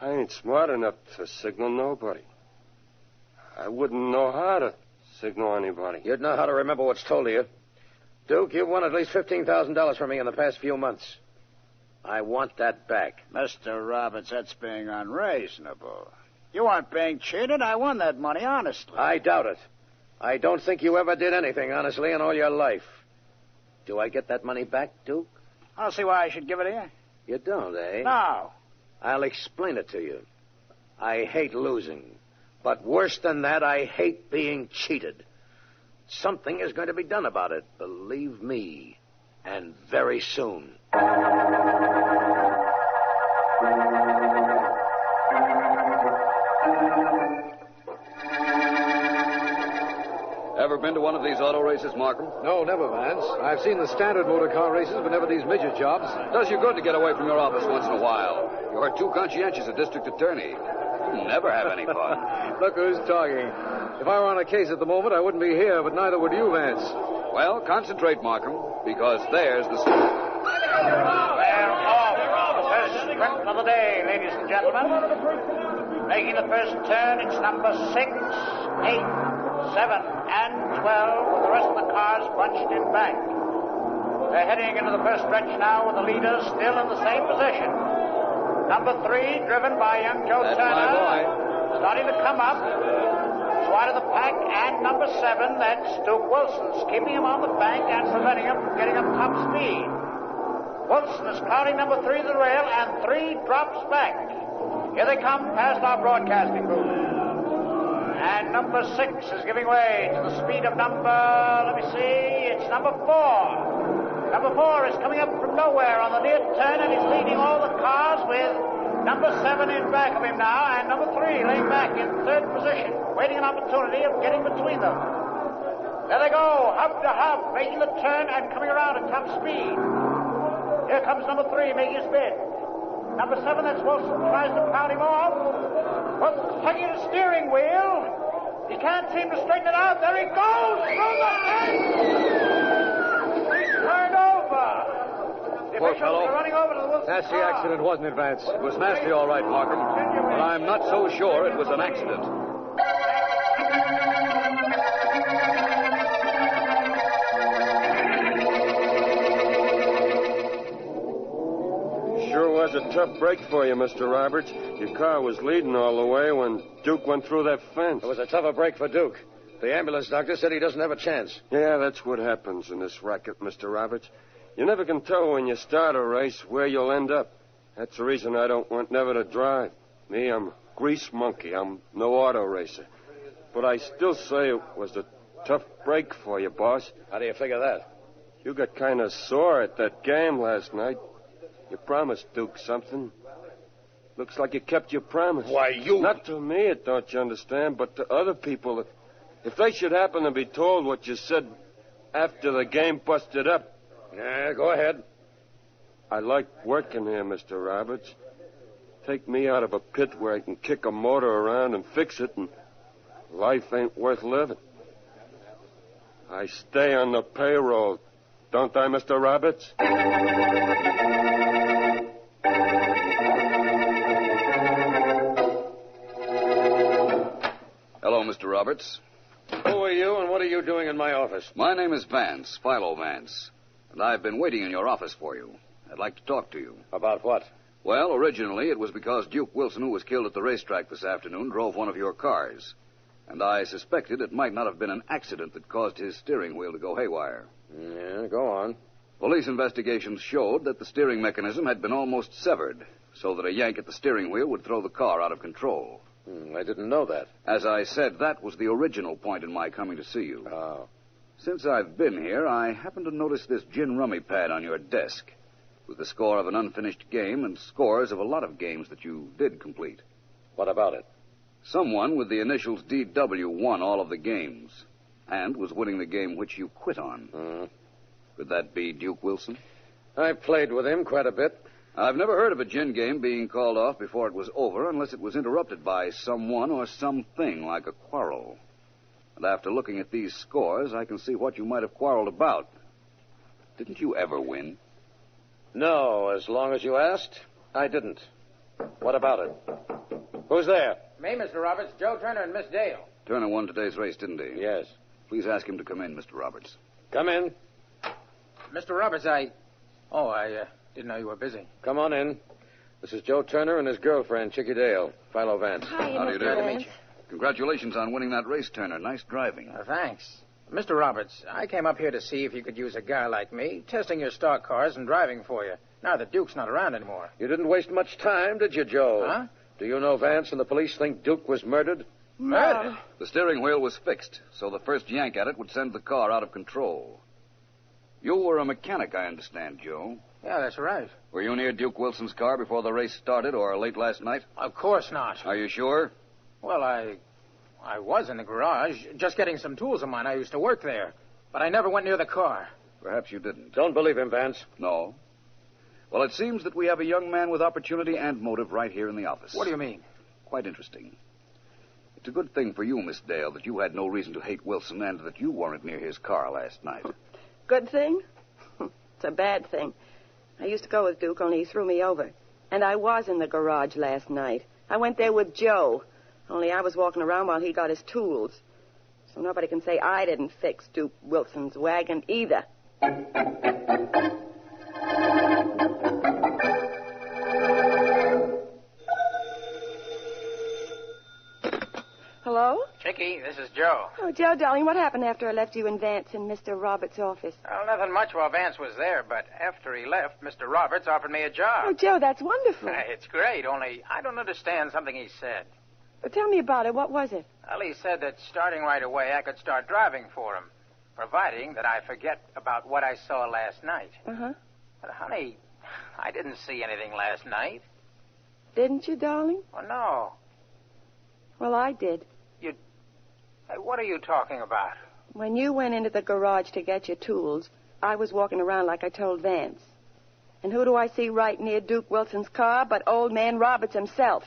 I ain't smart enough to signal nobody. I wouldn't know how to signal anybody. You'd know how to remember what's told to you. Duke, you've won at least $15,000 from me in the past few months. I want that back. Mr. Roberts, that's being unreasonable. You aren't being cheated. I won that money, honestly. I doubt it. I don't think you ever did anything, honestly, in all your life. Do I get that money back, Duke? I don't see why I should give it to you. You don't, eh? No. I'll explain it to you. I hate losing. But worse than that, I hate being cheated. Something is going to be done about it, believe me. And very soon. Ever been to one of these auto races, Markham? No, never, Vance. I've seen the standard motor car races, but never these midget jobs. Does you good to get away from your office once in a while. You're too conscientious a district attorney. You never have any fun. Look who's talking. If I were on a case at the moment, I wouldn't be here, but neither would you, Vance. Well, concentrate, Markham, because there's the... They're off. The first sprint of the day, ladies and gentlemen. Making the first turn, it's number 6, 8, 7, and 12, with the rest of the cars bunched in back. They're heading into the first stretch now with the leaders still in the same position. Number 3, driven by young Joe That's Turner, my boy. starting to come up. Wide of the pack, and number 7, that's Duke Wilson's, keeping him on the bank and preventing him from getting up top speed. Wilson is crowding number 3 to the rail, and 3 drops back. Here they come past our broadcasting booth. And number 6 is giving way to the speed of it's number 4. Number 4 is coming up from nowhere on the near turn, and he's leading all the cars with number 7 in back of him now, and number 3 laying back in third position, waiting an opportunity of getting between them. There they go, hub to hub, making the turn and coming around at top speed. Here comes number 3 making his bid. Number 7, that's Wilson, tries to crowd him off. Wilson's tugging at the steering wheel. He can't seem to straighten it out. There he goes through the fence. He's turned over. The Poor officials fellow. are running over to the Wilson That's the car. accident, wasn't it, Vance? It was nasty, all right, Markham. But I'm not so sure it was an accident. Sure was a tough break for you, Mr. Roberts. Your car was leading all the way when Duke went through that fence. It was a tougher break for Duke. The ambulance doctor said he doesn't have a chance. Yeah, that's what happens in this racket, Mr. Roberts. You never can tell when you start a race where you'll end up. That's the reason I don't want never to drive. Me, I'm a grease monkey. I'm no auto racer. But I still say it was a tough break for you, boss. How do you figure that? You got kind of sore at that game last night. You promised Duke something. Looks like you kept your promise. Why, you... Not to me, don't you understand, but to other people. If they should happen to be told what you said after the game busted up. Yeah, go ahead. I like working here, Mr. Roberts. Take me out of a pit where I can kick a motor around and fix it, and life ain't worth living. I stay on the payroll, don't I, Mr. Roberts? Hello, Mr. Roberts. Who are you, and what are you doing in my office? My name is Vance, Philo Vance, and I've been waiting in your office for you. I'd like to talk to you. About what? Well, originally it was because Duke Wilson, who was killed at the racetrack this afternoon, drove one of your cars. And I suspected it might not have been an accident that caused his steering wheel to go haywire. Yeah, go on. Police investigations showed that the steering mechanism had been almost severed, so that a yank at the steering wheel would throw the car out of control. I didn't know that. As I said, that was the original point in my coming to see you. Oh. Since I've been here, I happened to notice this gin rummy pad on your desk, with the score of an unfinished game and scores of a lot of games that you did complete. What about it? Someone with the initials DW won all of the games, and was winning the game which you quit on. Could that be Duke Wilson? I played with him quite a bit. I've never heard of a gin game being called off before it was over unless it was interrupted by someone or something like a quarrel. And after looking at these scores, I can see what you might have quarreled about. Didn't you ever win? No, as long as you asked, I didn't. What about it? Who's there? Me, Mr. Roberts, Joe Turner and Miss Dale. Turner won today's race, didn't he? Yes. Please ask him to come in, Mr. Roberts. Come in. Mr. Roberts, I didn't know you were busy. Come on in. This is Joe Turner and his girlfriend, Chickie Dale, Philo Vance. Hi, How do you Mr. do? Vance. Congratulations on winning that race, Turner. Nice driving. Thanks. Mr. Roberts, I came up here to see if you could use a guy like me, testing your stock cars and driving for you. Now that Duke's not around anymore. You didn't waste much time, did you, Joe? Huh? Do you know Vance and the police think Duke was murdered? Murdered? The steering wheel was fixed, so the first yank at it would send the car out of control. You were a mechanic, I understand, Joe. Yeah, that's right. Were you near Duke Wilson's car before the race started or late last night? Of course not. Are you sure? Well, I was in the garage, just getting some tools of mine. I used to work there. But I never went near the car. Perhaps you didn't. Don't believe him, Vance. No. Well, it seems that we have a young man with opportunity and motive right here in the office. What do you mean? Quite interesting. It's a good thing for you, Miss Dale, that you had no reason to hate Wilson and that you weren't near his car last night. Good thing? It's a bad thing. I used to go with Duke, only he threw me over. And I was in the garage last night. I went there with Joe, only I was walking around while he got his tools. So nobody can say I didn't fix Duke Wilson's wagon either. Hello? Chicky, this is Joe. Oh, Joe, darling, what happened after I left you and Vance in Mr. Roberts' office? Well, nothing much while Vance was there, but after he left, Mr. Roberts offered me a job. Oh, Joe, that's wonderful. It's great, only I don't understand something he said. Well, tell me about it. What was it? Well, he said that starting right away, I could start driving for him, providing that I forget about what I saw last night. Uh-huh. But, honey, I didn't see anything last night. Didn't you, darling? Well, no. Well, I did. Hey, what are you talking about? When you went into the garage to get your tools, I was walking around like I told Vance. And who do I see right near Duke Wilson's car but old man Roberts himself?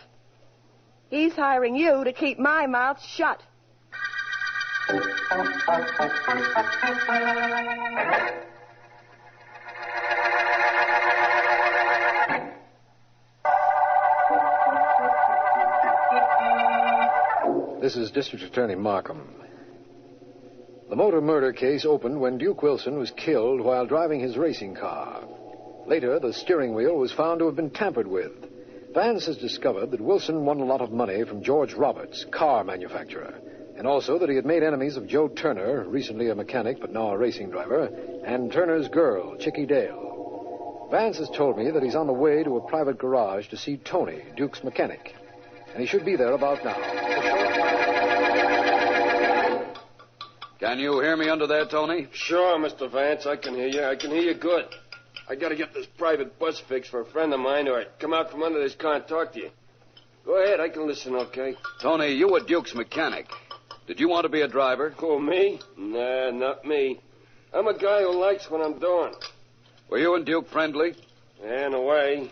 He's hiring you to keep my mouth shut. This is District Attorney Markham. The motor murder case opened when Duke Wilson was killed while driving his racing car. Later, the steering wheel was found to have been tampered with. Vance has discovered that Wilson won a lot of money from George Roberts, car manufacturer, and also that he had made enemies of Joe Turner, recently a mechanic but now a racing driver, and Turner's girl, Chicky Dale. Vance has told me that he's on the way to a private garage to see Tony, Duke's mechanic, and he should be there about now. Can you hear me under there, Tony? Sure, Mr. Vance, I can hear you. I can hear you good. I gotta get this private bus fixed for a friend of mine, or I'd come out from under this car and talk to you. Go ahead, I can listen, okay? Tony, you were Duke's mechanic. Did you want to be a driver? Who, me? Nah, not me. I'm a guy who likes what I'm doing. Were you and Duke friendly? In a way.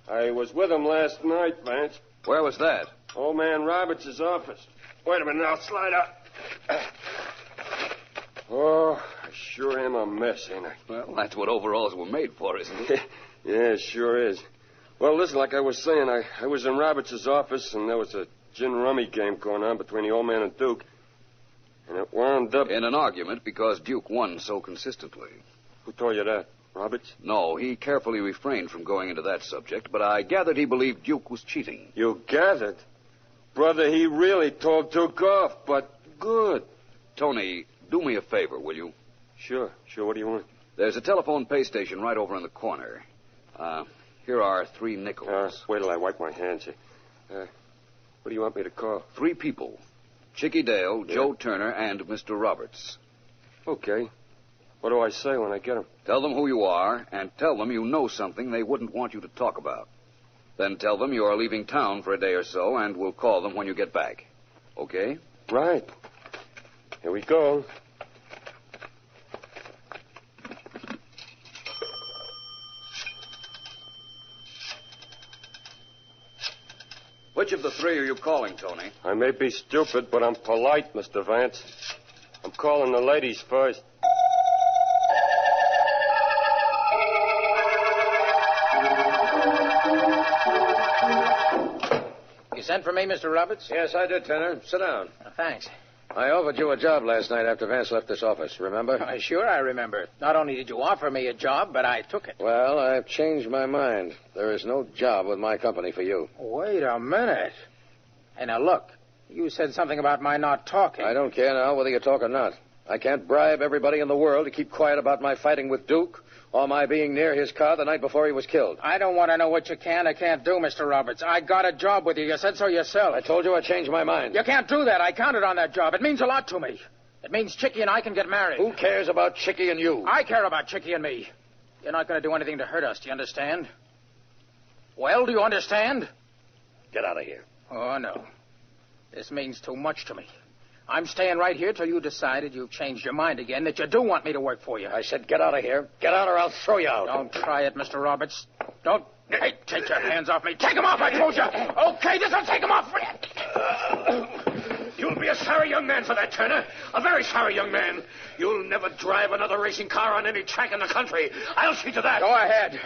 I was with him last night, Vance. Where was that? Old man Roberts' office. Wait a minute, I'll slide out. Oh, I sure am a mess, ain't I? Well, that's what overalls were made for, isn't it? Yeah, it sure is. Well, listen, like I was saying, I was in Roberts' office, and there was a gin rummy game going on between the old man and Duke. And it wound up... In an argument because Duke won so consistently. Who told you that? Roberts? No, he carefully refrained from going into that subject, but I gathered he believed Duke was cheating. You gathered? Brother, he really told Duke off, but good. Tony, do me a favor, will you? Sure. What do you want? There's a telephone pay station right over in the corner. Here are 3 nickels. Wait till I wipe my hands here. What do you want me to call? 3 people. Chicky Dale, yeah. Joe Turner, and Mr. Roberts. Okay. What do I say when I get them? Tell them who you are, and tell them you know something they wouldn't want you to talk about. Then tell them you are leaving town for a day or so, and we'll call them when you get back. Okay? Right. Here we go. Which of the 3 are you calling, Tony? I may be stupid, but I'm polite, Mr. Vance. I'm calling the ladies first. You sent for me, Mr. Roberts? Yes, I did, Turner. Sit down. Thanks. I offered you a job last night after Vance left this office, remember? Sure, I remember. Not only did you offer me a job, but I took it. Well, I've changed my mind. There is no job with my company for you. Wait a minute. Hey, now look. You said something about my not talking. I don't care now whether you talk or not. I can't bribe everybody in the world to keep quiet about my fighting with Duke or my being near his car the night before he was killed. I don't want to know what you can or can't do, Mr. Roberts. I got a job with you. You said so yourself. I told you I changed my mind. You can't do that. I counted on that job. It means a lot to me. It means Chickie and I can get married. Who cares about Chickie and you? I care about Chickie and me. You're not going to do anything to hurt us. Do you understand? Well, do you understand? Get out of here. Oh, no. This means too much to me. I'm staying right here till you decided you've changed your mind again, that you do want me to work for you. I said get out of here. Get out or I'll throw you out. Don't try it, Mr. Roberts. Don't. Hey, take your hands off me. Take them off, I told you. Okay, this'll take them off. You'll be a sorry young man for that, Turner. A very sorry young man. You'll never drive another racing car on any track in the country. I'll see to that. Go ahead.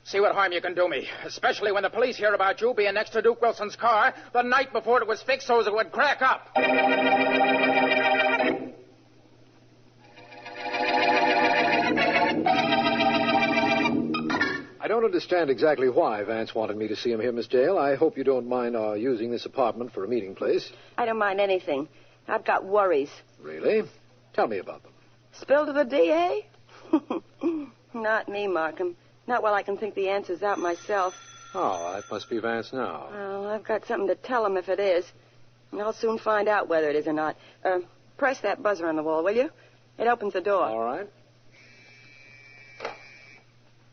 See what harm you can do me, especially when the police hear about you being next to Duke Wilson's car the night before it was fixed so as it would crack up. I don't understand exactly why Vance wanted me to see him here, Miss Dale. I hope you don't mind our using this apartment for a meeting place. I don't mind anything. I've got worries. Really? Tell me about them. Spill to the DA? Not me, Markham. Not while I can think the answers out myself. Oh, that must be Vance now. Well, I've got something to tell him if it is. And I'll soon find out whether it is or not. Press that buzzer on the wall, will you? It opens the door. All right.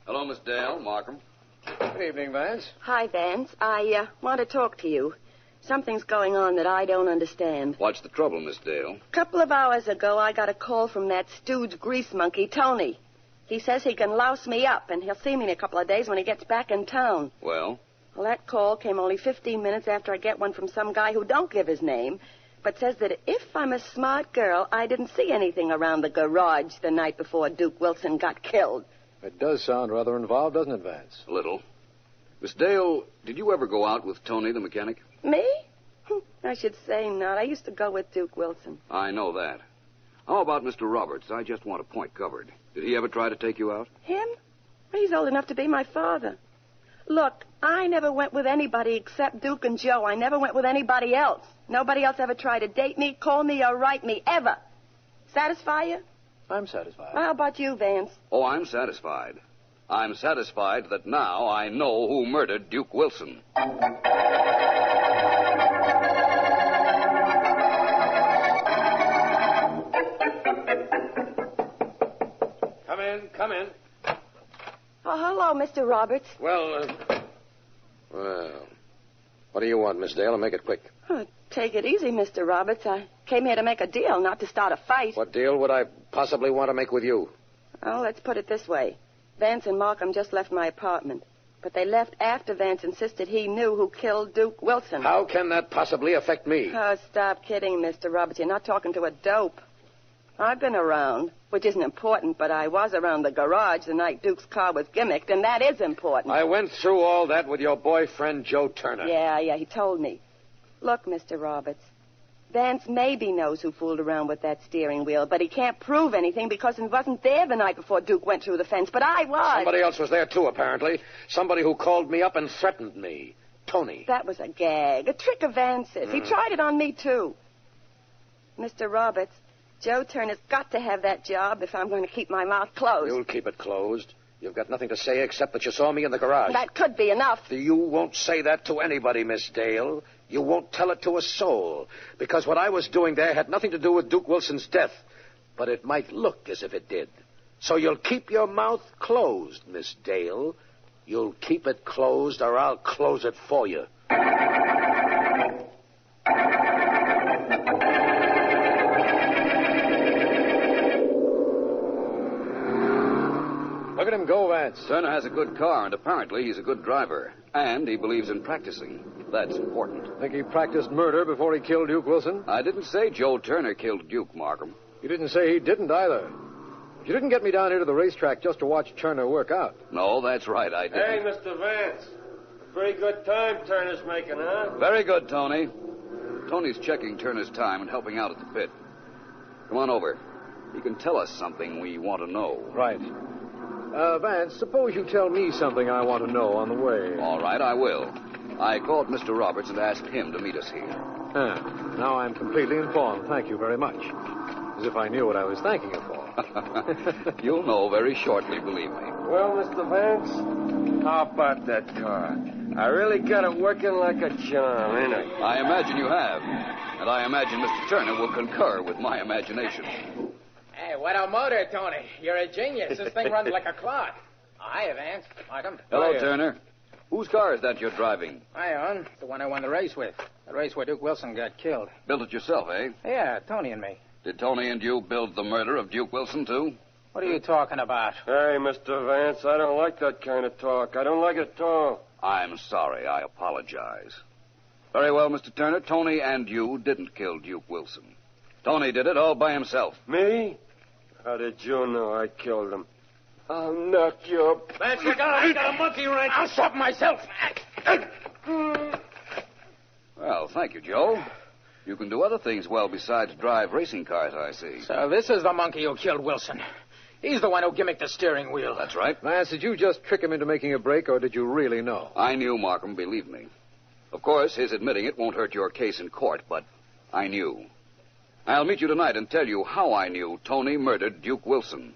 Hello, Miss Dale. Markham. Good evening, Vance. Hi, Vance. I want to talk to you. Something's going on that I don't understand. What's the trouble, Miss Dale? A couple of hours ago, I got a call from that stooge grease monkey, Tony. He says he can louse me up, and he'll see me in a couple of days when he gets back in town. Well? Well, that call came only 15 minutes after I get one from some guy who don't give his name, but says that if I'm a smart girl, I didn't see anything around the garage the night before Duke Wilson got killed. It does sound rather involved, doesn't it, Vance? A little. Miss Dale, did you ever go out with Tony the mechanic? Me? I should say not. I used to go with Duke Wilson. I know that. How about Mr. Roberts? I just want a point covered. Did he ever try to take you out? Him? He's old enough to be my father. Look, I never went with anybody except Duke and Joe. I never went with anybody else. Nobody else ever tried to date me, call me, or write me, ever. Satisfy you? I'm satisfied. Well, how about you, Vance? Oh, I'm satisfied. I'm satisfied that now I know who murdered Duke Wilson. Come in. Oh, hello, Mr. Roberts. Well, what do you want, Miss Dale? And make it quick. Oh, take it easy, Mr. Roberts. I came here to make a deal, not to start a fight. What deal would I possibly want to make with you? Oh, let's put it this way. Vance and Markham just left my apartment. But they left after Vance insisted he knew who killed Duke Wilson. How can that possibly affect me? Oh, stop kidding, Mr. Roberts. You're not talking to a dope. I've been around, which isn't important, but I was around the garage the night Duke's car was gimmicked, and that is important. I went through all that with your boyfriend, Joe Turner. Yeah, he told me. Look, Mr. Roberts, Vance maybe knows who fooled around with that steering wheel, but he can't prove anything because he wasn't there the night before Duke went through the fence, but I was. Somebody else was there, too, apparently. Somebody who called me up and threatened me. Tony. That was a gag, a trick of Vance's. He tried it on me, too. Mr. Roberts, Joe Turner's got to have that job if I'm going to keep my mouth closed. You'll keep it closed. You've got nothing to say except that you saw me in the garage. That could be enough. You won't say that to anybody, Miss Dale. You won't tell it to a soul. Because what I was doing there had nothing to do with Duke Wilson's death. But it might look as if it did. So you'll keep your mouth closed, Miss Dale. You'll keep it closed or I'll close it for you. Look at him go, Vance. Turner has a good car, and apparently he's a good driver. And he believes in practicing. That's important. Think he practiced murder before he killed Duke Wilson? I didn't say Joe Turner killed Duke, Markham. You didn't say he didn't either. You didn't get me down here to the racetrack just to watch Turner work out. No, that's right, I didn't. Hey, Mr. Vance. Pretty good time Turner's making, huh? Very good, Tony. Tony's checking Turner's time and helping out at the pit. Come on over. He can tell us something we want to know. Right. Vance, suppose you tell me something I want to know on the way. All right, I will. I called Mr. Roberts and asked him to meet us here. Now I'm completely informed. Thank you very much. As if I knew what I was thanking you for. You'll know very shortly, believe me. Well, Mr. Vance, how about that car? I really got it working like a charm, ain't I? I imagine you have. And I imagine Mr. Turner will concur with my imagination. Hey, what a motor, Tony. You're a genius. This thing runs like a clock. Oh, hiya, Vance. Welcome. Hello, Turner. Whose car is that you're driving? I own. The one I won the race with. The race where Duke Wilson got killed. Built it yourself, eh? Yeah, Tony and me. Did Tony and you build the murder of Duke Wilson, too? What are you talking about? Hey, Mr. Vance, I don't like that kind of talk. I don't like it at all. I'm sorry. I apologize. Very well, Mr. Turner. Tony and you didn't kill Duke Wilson. Tony did it all by himself. Me? How did you know I killed him? I'll knock you up. Vance, look out. I got a monkey wrench. I'll stop myself. Well, thank you, Joe. You can do other things well besides drive racing cars, I see. So this is the monkey who killed Wilson. He's the one who gimmicked the steering wheel. That's right. Vance, did you just trick him into making a break, or did you really know? I knew, Markham, believe me. Of course, his admitting it won't hurt your case in court, but I knew. I'll meet you tonight and tell you how I knew Tony murdered Duke Wilson.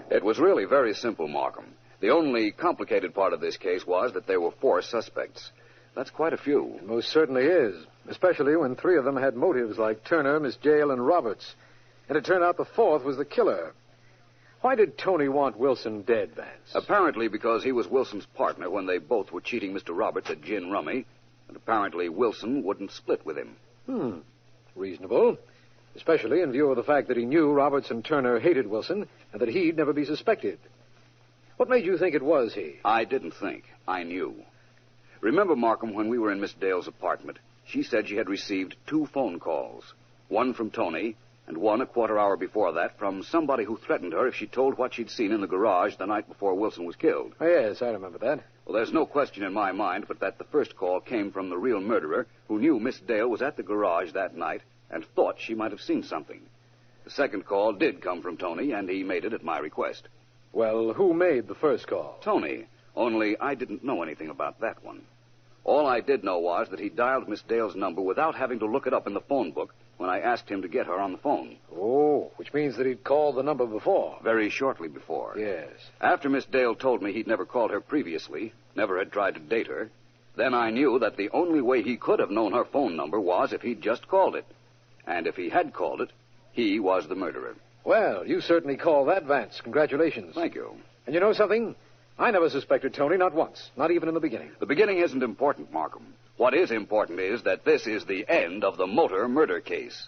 It was really very simple, Markham. The only complicated part of this case was that there were 4 suspects. That's quite a few. It most certainly is, especially when 3 of them had motives like Turner, Miss Jael, and Roberts. And it turned out the 4th was the killer. Why did Tony want Wilson dead, Vance? Apparently because he was Wilson's partner when they both were cheating Mr. Roberts at gin rummy, and apparently Wilson wouldn't split with him. Reasonable. Especially in view of the fact that he knew Roberts and Turner hated Wilson and that he'd never be suspected. What made you think it was he? I didn't think. I knew. Remember, Markham, when we were in Miss Dale's apartment, she said she had received 2 phone calls. One from Tony, and one a quarter hour before that from somebody who threatened her if she told what she'd seen in the garage the night before Wilson was killed. Oh, yes, I remember that. Well, there's no question in my mind but that the first call came from the real murderer who knew Miss Dale was at the garage that night and thought she might have seen something. The second call did come from Tony, and he made it at my request. Well, who made the first call? Tony. Only I didn't know anything about that one. All I did know was that he dialed Miss Dale's number without having to look it up in the phone book when I asked him to get her on the phone. Oh, which means that he'd called the number before. Very shortly before. Yes. After Miss Dale told me he'd never called her previously, never had tried to date her, then I knew that the only way he could have known her phone number was if he'd just called it. And if he had called it, he was the murderer. Well, you certainly call that, Vance. Congratulations. Thank you. And you know something? I never suspected Tony, not once. Not even in the beginning. The beginning isn't important, Markham. What is important is that this is the end of the motor murder case.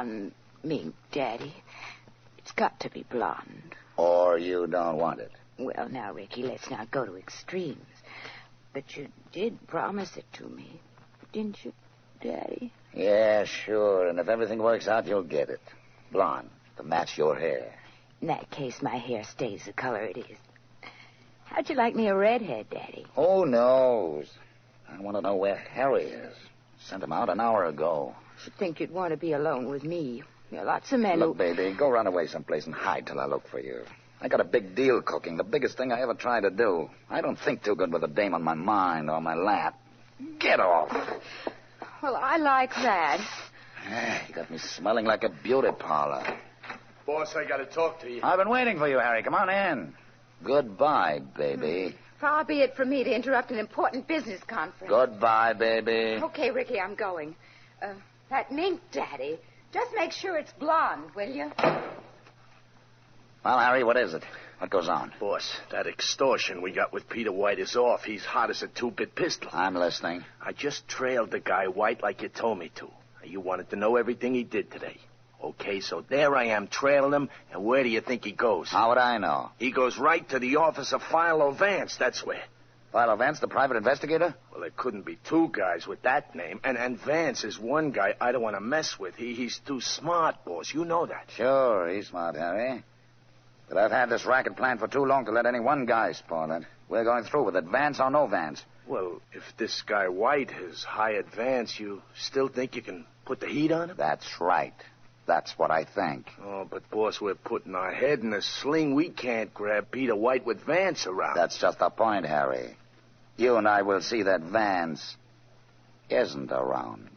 blonde mink, Daddy. It's got to be blonde. Or you don't want it? Well, now, Ricky, let's not go to extremes. But you did promise it to me, didn't you, Daddy? Yeah, sure. And if everything works out, you'll get it. Blonde, to match your hair. In that case, my hair stays the color it is. How'd you like me a redhead, Daddy? Who knows? I want to know where Harry is. Sent him out an hour ago. Should think you'd want to be alone with me. There are lots of men Look, baby, go run away someplace and hide till I look for you. I got a big deal cooking, the biggest thing I ever tried to do. I don't think too good with a dame on my mind or my lap. Get off. Well, I like that. You got me smelling like a beauty parlor. Boss, I got to talk to you. I've been waiting for you, Harry. Come on in. Goodbye, baby. Far be it from me to interrupt an important business conference. Goodbye, baby. Okay, Ricky, I'm going. That mink, Daddy. Just make sure it's blonde, will you? Well, Harry, what is it? What goes on? Boss, that extortion we got with Peter White is off. He's hot as a two-bit pistol. I'm listening. I just trailed the guy White like you told me to. You wanted to know everything he did today. Okay, so there I am trailing him, and where do you think he goes? How would I know? He goes right to the office of Philo Vance, that's where. Philo Vance, the private investigator? Well, there couldn't be two guys with that name, and Vance is one guy I don't want to mess with. He's too smart, boss. You know that. Sure, he's smart, Harry. But I've had this racket planned for too long to let any one guy spoil it. We're going through with it, Vance or no Vance. Well, if this guy White has hired Vance, you still think you can put the heat on him? That's right. That's what I think. Oh, but, boss, we're putting our head in a sling. We can't grab Peter White with Vance around. That's just the point, Harry. You and I will see that Vance isn't around.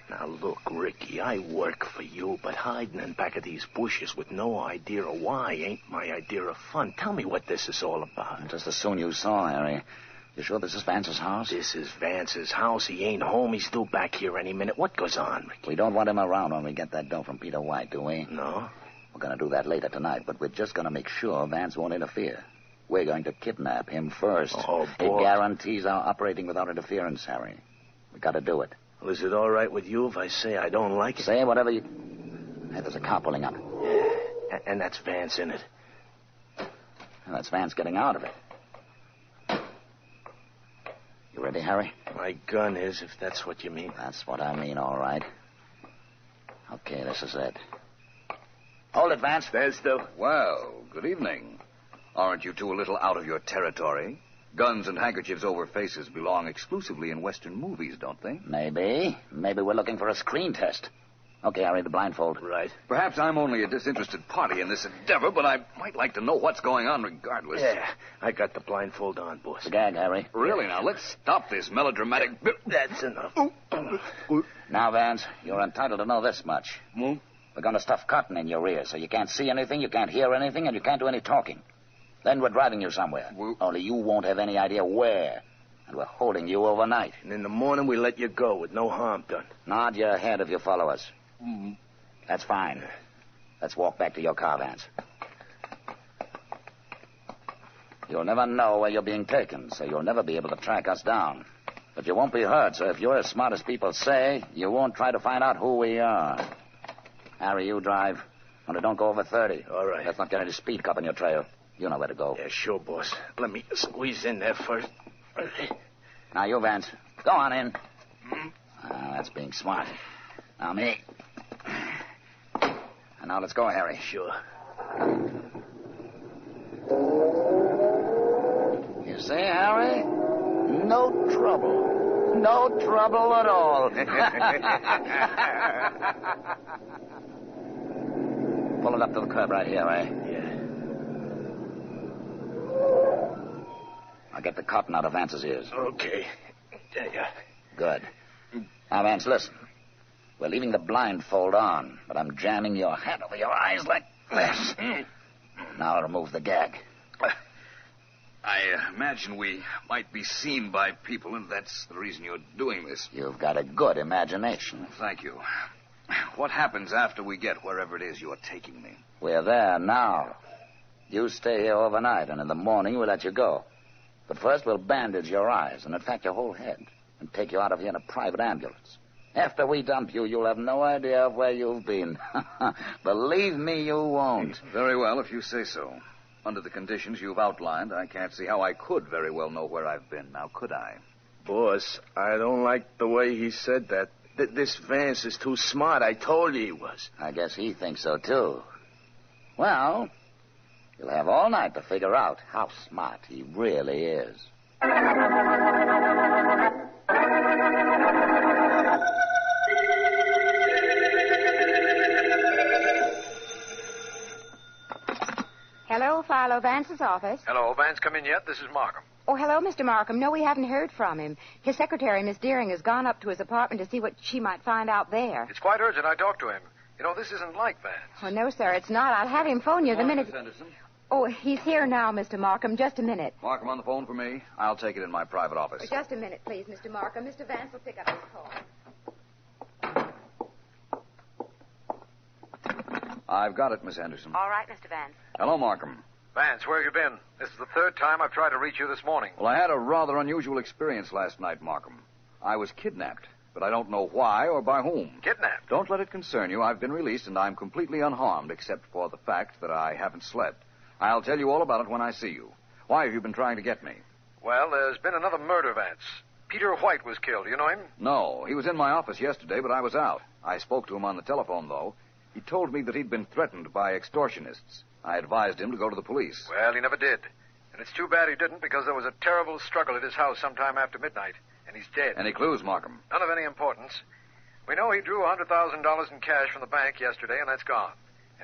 Now, look, Ricky, I work for you, but hiding in back of these bushes with no idea of why ain't my idea of fun. Tell me what this is all about. Just as soon you saw, Harry. You sure this is Vance's house? This is Vance's house. He ain't home. He's due back here any minute. What goes on, Ricky? We don't want him around when we get that dough from Peter White, do we? No. We're going to do that later tonight, but we're just going to make sure Vance won't interfere. We're going to kidnap him first. Oh, boy. It guarantees our operating without interference, Harry. We got to do it. Well, is it all right with you if I say I don't like it? Say whatever you... Hey, there's a car pulling up. Yeah, and that's Vance in it. And that's Vance getting out of it. You ready, Harry? My gun is, if that's what you mean. That's what I mean, all right. Okay, this is it. Hold it, Vance. There's the... Well, good evening. Aren't you two a little out of your territory? Guns and handkerchiefs over faces belong exclusively in Western movies, don't they? Maybe. Maybe we're looking for a screen test. Okay, Harry, the blindfold. Right. Perhaps I'm only a disinterested party in this endeavor, but I might like to know what's going on regardless. Yeah, I got the blindfold on, boss. The gag, Harry. Really? Now, let's stop this melodramatic... That's enough. Now, Vance, you're entitled to know this much. Hmm? We're going to stuff cotton in your ears so you can't see anything, you can't hear anything, and you can't do any talking. Then we're driving you somewhere. Only you won't have any idea where. And we're holding you overnight. And in the morning, we let you go with no harm done. Nod your head if you follow us. Mm-hmm. That's fine. Let's walk back to your car, Vance. You'll never know where you're being taken, so you'll never be able to track us down. But you won't be hurt, so if you're as smart as people say, you won't try to find out who we are. Harry, you drive. Only don't go over 30. All right. Let's not get any speed cop on your trail. You know where to go. Yeah, sure, boss. Let me squeeze in there first. Now, you, Vance. Go on in. That's being smart. Now, me. And now let's go, Harry. Sure. You see, Harry? No trouble. No trouble at all. Pull it up to the curb right here, eh? Yeah. I'll get the cotton out of Vance's ears. Okay. Yeah. Good. Now, Vance, listen. We're leaving the blindfold on, but I'm jamming your head over your eyes like this. Now I'll remove the gag. I imagine we might be seen by people, and that's the reason you're doing this. You've got a good imagination. Thank you. What happens after we get wherever it is you're taking me? We're there now. You stay here overnight, and in the morning we'll let you go. But first we'll bandage your eyes, and in fact your whole head, and take you out of here in a private ambulance. After we dump you, you'll have no idea of where you've been. Believe me, you won't. Very well, if you say so. Under the conditions you've outlined, I can't see how I could very well know where I've been. Now, could I? Boss, I don't like the way he said that. This Vance is too smart. I told you he was. I guess he thinks so, too. Well, you'll have all night to figure out how smart he really is. Hello, Philo Vance's office. Hello, Vance, come in yet? This is Markham. Oh, hello, Mr. Markham. No, we haven't heard from him. His secretary, Miss Deering, has gone up to his apartment to see what she might find out there. It's quite urgent. I talked to him. You know, this isn't like Vance. Oh, no, sir, it's not. I'll have him phone you the minute... Miss Henderson. Oh, he's here now, Mr. Markham. Just a minute. Markham on the phone for me. I'll take it in my private office. Oh, just a minute, please, Mr. Markham. Mr. Vance will pick up his call. I've got it, Miss Henderson. All right, Mr. Vance. Hello, Markham. Vance, where have you been? This is the third time I've tried to reach you this morning. Well, I had a rather unusual experience last night, Markham. I was kidnapped, but I don't know why or by whom. Kidnapped? Don't let it concern you. I've been released, and I'm completely unharmed, except for the fact that I haven't slept. I'll tell you all about it when I see you. Why have you been trying to get me? Well, there's been another murder, Vance. Peter White was killed. You know him? No. He was in my office yesterday, but I was out. I spoke to him on the telephone, though. He told me that he'd been threatened by extortionists. I advised him to go to the police. Well, he never did. And it's too bad he didn't, because there was a terrible struggle at his house sometime after midnight, and he's dead. Any clues, Markham? None of any importance. We know he drew $100,000 in cash from the bank yesterday, and that's gone.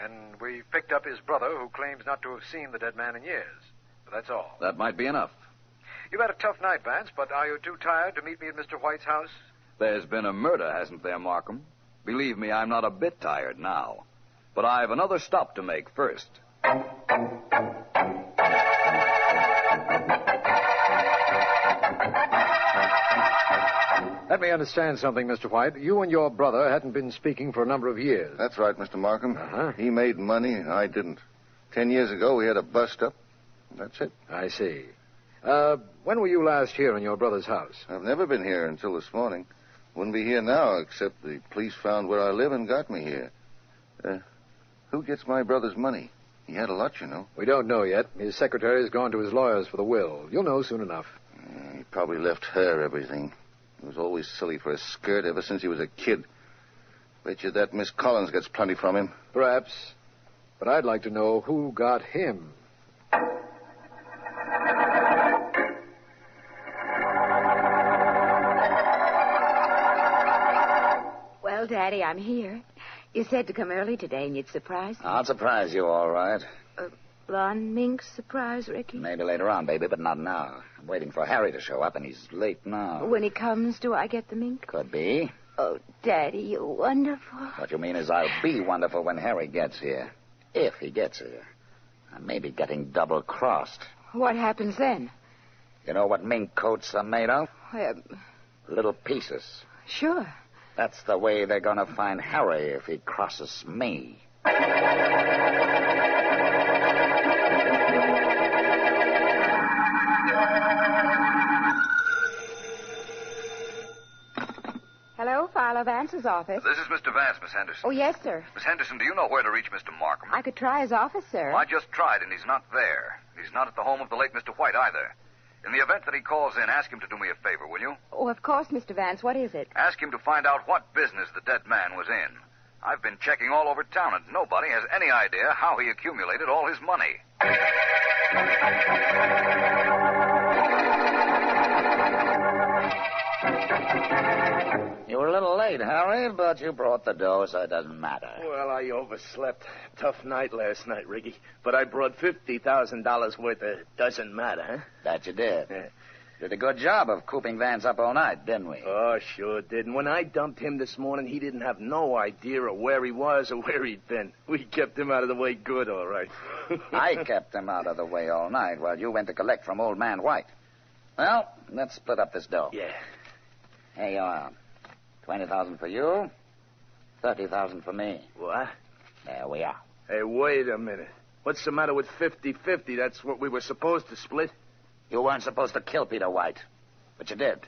And we picked up his brother, who claims not to have seen the dead man in years. But that's all. That might be enough. You've had a tough night, Vance, but are you too tired to meet me at Mr. White's house? There's been a murder, hasn't there, Markham? Believe me, I'm not a bit tired now. But I've another stop to make first. Let me understand something, Mr. White. You and your brother hadn't been speaking for a number of years. That's right, Mr. Markham. Uh-huh. He made money, and I didn't. 10 years ago, we had a bust-up. That's it. I see. When were you last here in your brother's house? I've never been here until this morning. Wouldn't be here now, except the police found where I live and got me here. Who gets my brother's money? He had a lot, you know. We don't know yet. His secretary's gone to his lawyers for the will. You'll know soon enough. He probably left her everything. He was always silly for a skirt ever since he was a kid. Bet you that Miss Collins gets plenty from him. Perhaps. But I'd like to know who got him. Well, Daddy, I'm here. You said to come early today and you'd surprise me. I'll surprise you, all right. Blonde mink surprise, Ricky? Maybe later on, baby, but not now. I'm waiting for Harry to show up, and he's late now. When he comes, do I get the mink? Could be. Oh, Daddy, you're wonderful. What you mean is I'll be wonderful when Harry gets here. If he gets here. I may be getting double-crossed. What happens then? You know what mink coats are made of? Little pieces. Sure. That's the way they're going to find Harry if he crosses me. Hello, Philo Vance's office. This is Mr. Vance, Miss Henderson. Oh, yes, sir. Miss Henderson, do you know where to reach Mr. Markham? I could try his office, sir. Well, I just tried, and he's not there. He's not at the home of the late Mr. White, either. In the event that he calls in, ask him to do me a favor, will you? Oh, of course, Mr. Vance. What is it? Ask him to find out what business the dead man was in. I've been checking all over town, and nobody has any idea how he accumulated all his money. You were a little late, Harry, but you brought the dough, so it doesn't matter. Well, I overslept. Tough night last night, Ricky. But I brought $50,000 worth of doesn't matter, huh? That you did. Did a good job of cooping Vance up all night, didn't we? Oh, sure did. And when I dumped him this morning, he didn't have no idea of where he was or where he'd been. We kept him out of the way good, all right. I kept him out of the way all night while you went to collect from old man White. Well, let's split up this dough. Yeah. Here you are. 20,000 for you, 30,000 for me. What? There we are. Hey, wait a minute. What's the matter with 50-50? That's what we were supposed to split. You weren't supposed to kill Peter White, but you did.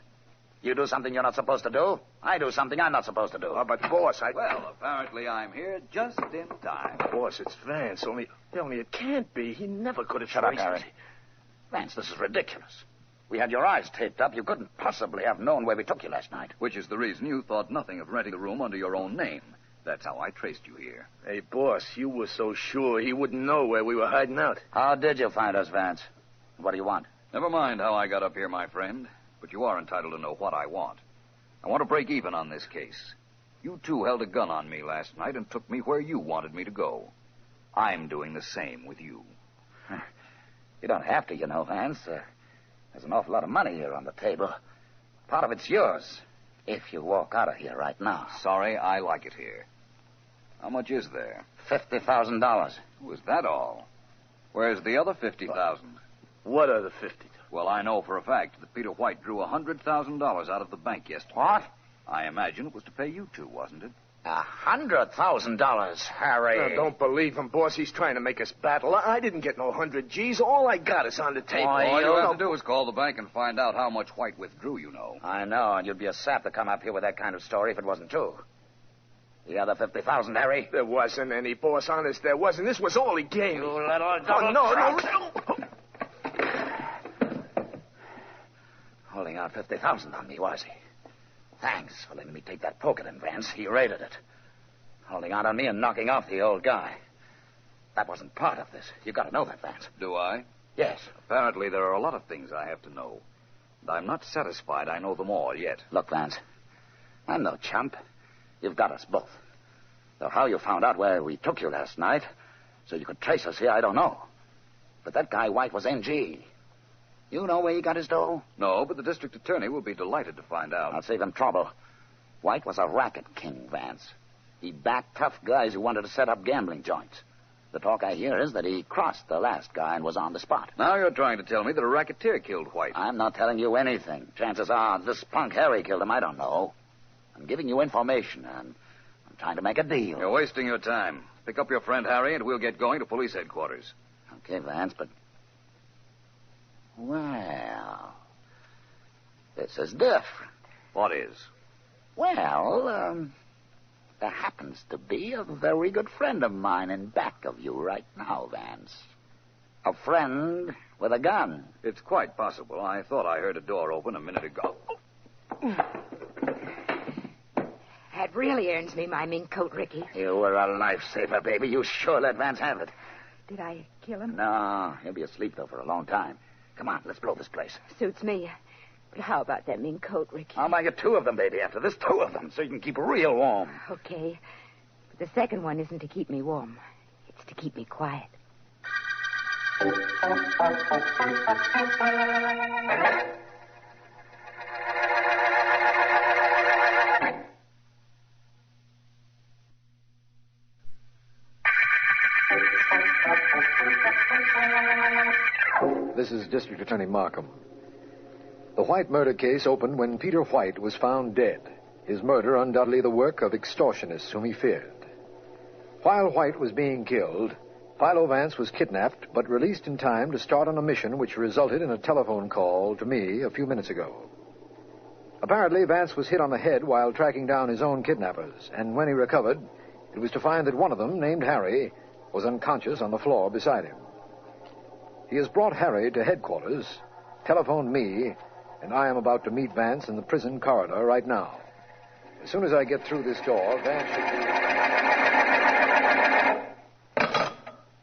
You do something you're not supposed to do. I do something I'm not supposed to do. Oh, but, boss, Well, apparently I'm here just in time. Boss, it's Vance. Only it can't be. He never could have Shut up, traced Harry. us. Vance, this is ridiculous. We had your eyes taped up. You couldn't possibly have known where we took you last night. Which is the reason you thought nothing of renting the room under your own name. That's how I traced you here. Hey, boss, you were so sure he wouldn't know where we were hiding out. How did you find us, Vance? What do you want? Never mind how I got up here, my friend. But you are entitled to know what I want. I want to break even on this case. You two held a gun on me last night and took me where you wanted me to go. I'm doing the same with you. You don't have to, you know, Vance. There's an awful lot of money here on the table. Part of it's yours, if you walk out of here right now. Sorry, I like it here. How much is there? $50,000. Was that all? Where's the other 50,000? What other 50? Well, I know for a fact that Peter White drew $100,000 out of the bank yesterday. What? I imagine it was to pay you two, wasn't it? $100,000, Harry. Don't believe him, boss. He's trying to make us battle. I didn't get no 100 G's. All I got is on the table. All you have to do is call the bank and find out how much White withdrew, you know. I know, and you'd be a sap to come up here with that kind of story if it wasn't true. The other 50,000, Harry? There wasn't any, boss. Honest, there wasn't. This was all he gave me. You little double Oh, no. Holding out 50,000 on me, was he? Thanks for letting me take that poke at him, Vance. He raided it. Holding out on me and knocking off the old guy. That wasn't part of this. You got to know that, Vance. Do I? Yes. Apparently there are a lot of things I have to know. And I'm not satisfied I know them all yet. Look, Vance, I'm no chump. You've got us both. Though how you found out where we took you last night so you could trace us here, I don't know. But that guy White was NG. You know where he got his dough? No, but the district attorney will be delighted to find out. I'll save him trouble. White was a racket king, Vance. He backed tough guys who wanted to set up gambling joints. The talk I hear is that he crossed the last guy and was on the spot. Now you're trying to tell me that a racketeer killed White. I'm not telling you anything. Chances are this punk Harry killed him. I don't know. I'm giving you information, and I'm trying to make a deal. You're wasting your time. Pick up your friend Harry, and we'll get going to police headquarters. Okay, Vance, but... Well, this is different. What is? Well, there happens to be a very good friend of mine in back of you right now, Vance. A friend with a gun. It's quite possible. I thought I heard a door open a minute ago. That really earns me my mink coat, Ricky. You were a lifesaver, baby. You sure let Vance have it. Did I kill him? No, he'll be asleep, though, for a long time. Come on, let's blow this place. Suits me. But how about that mink coat, Ricky? I'll buy you 2 of them, baby, after this. 2 of them, so you can keep real warm. Okay. But the second one isn't to keep me warm. It's to keep me quiet. This is District Attorney Markham. The White murder case opened when Peter White was found dead. His murder undoubtedly the work of extortionists whom he feared. While White was being killed, Philo Vance was kidnapped but released in time to start on a mission which resulted in a telephone call to me a few minutes ago. Apparently, Vance was hit on the head while tracking down his own kidnappers, and when he recovered, it was to find that one of them, named Harry, was unconscious on the floor beside him. He has brought Harry to headquarters, telephoned me, and I am about to meet Vance in the prison corridor right now. As soon as I get through this door, Vance should be...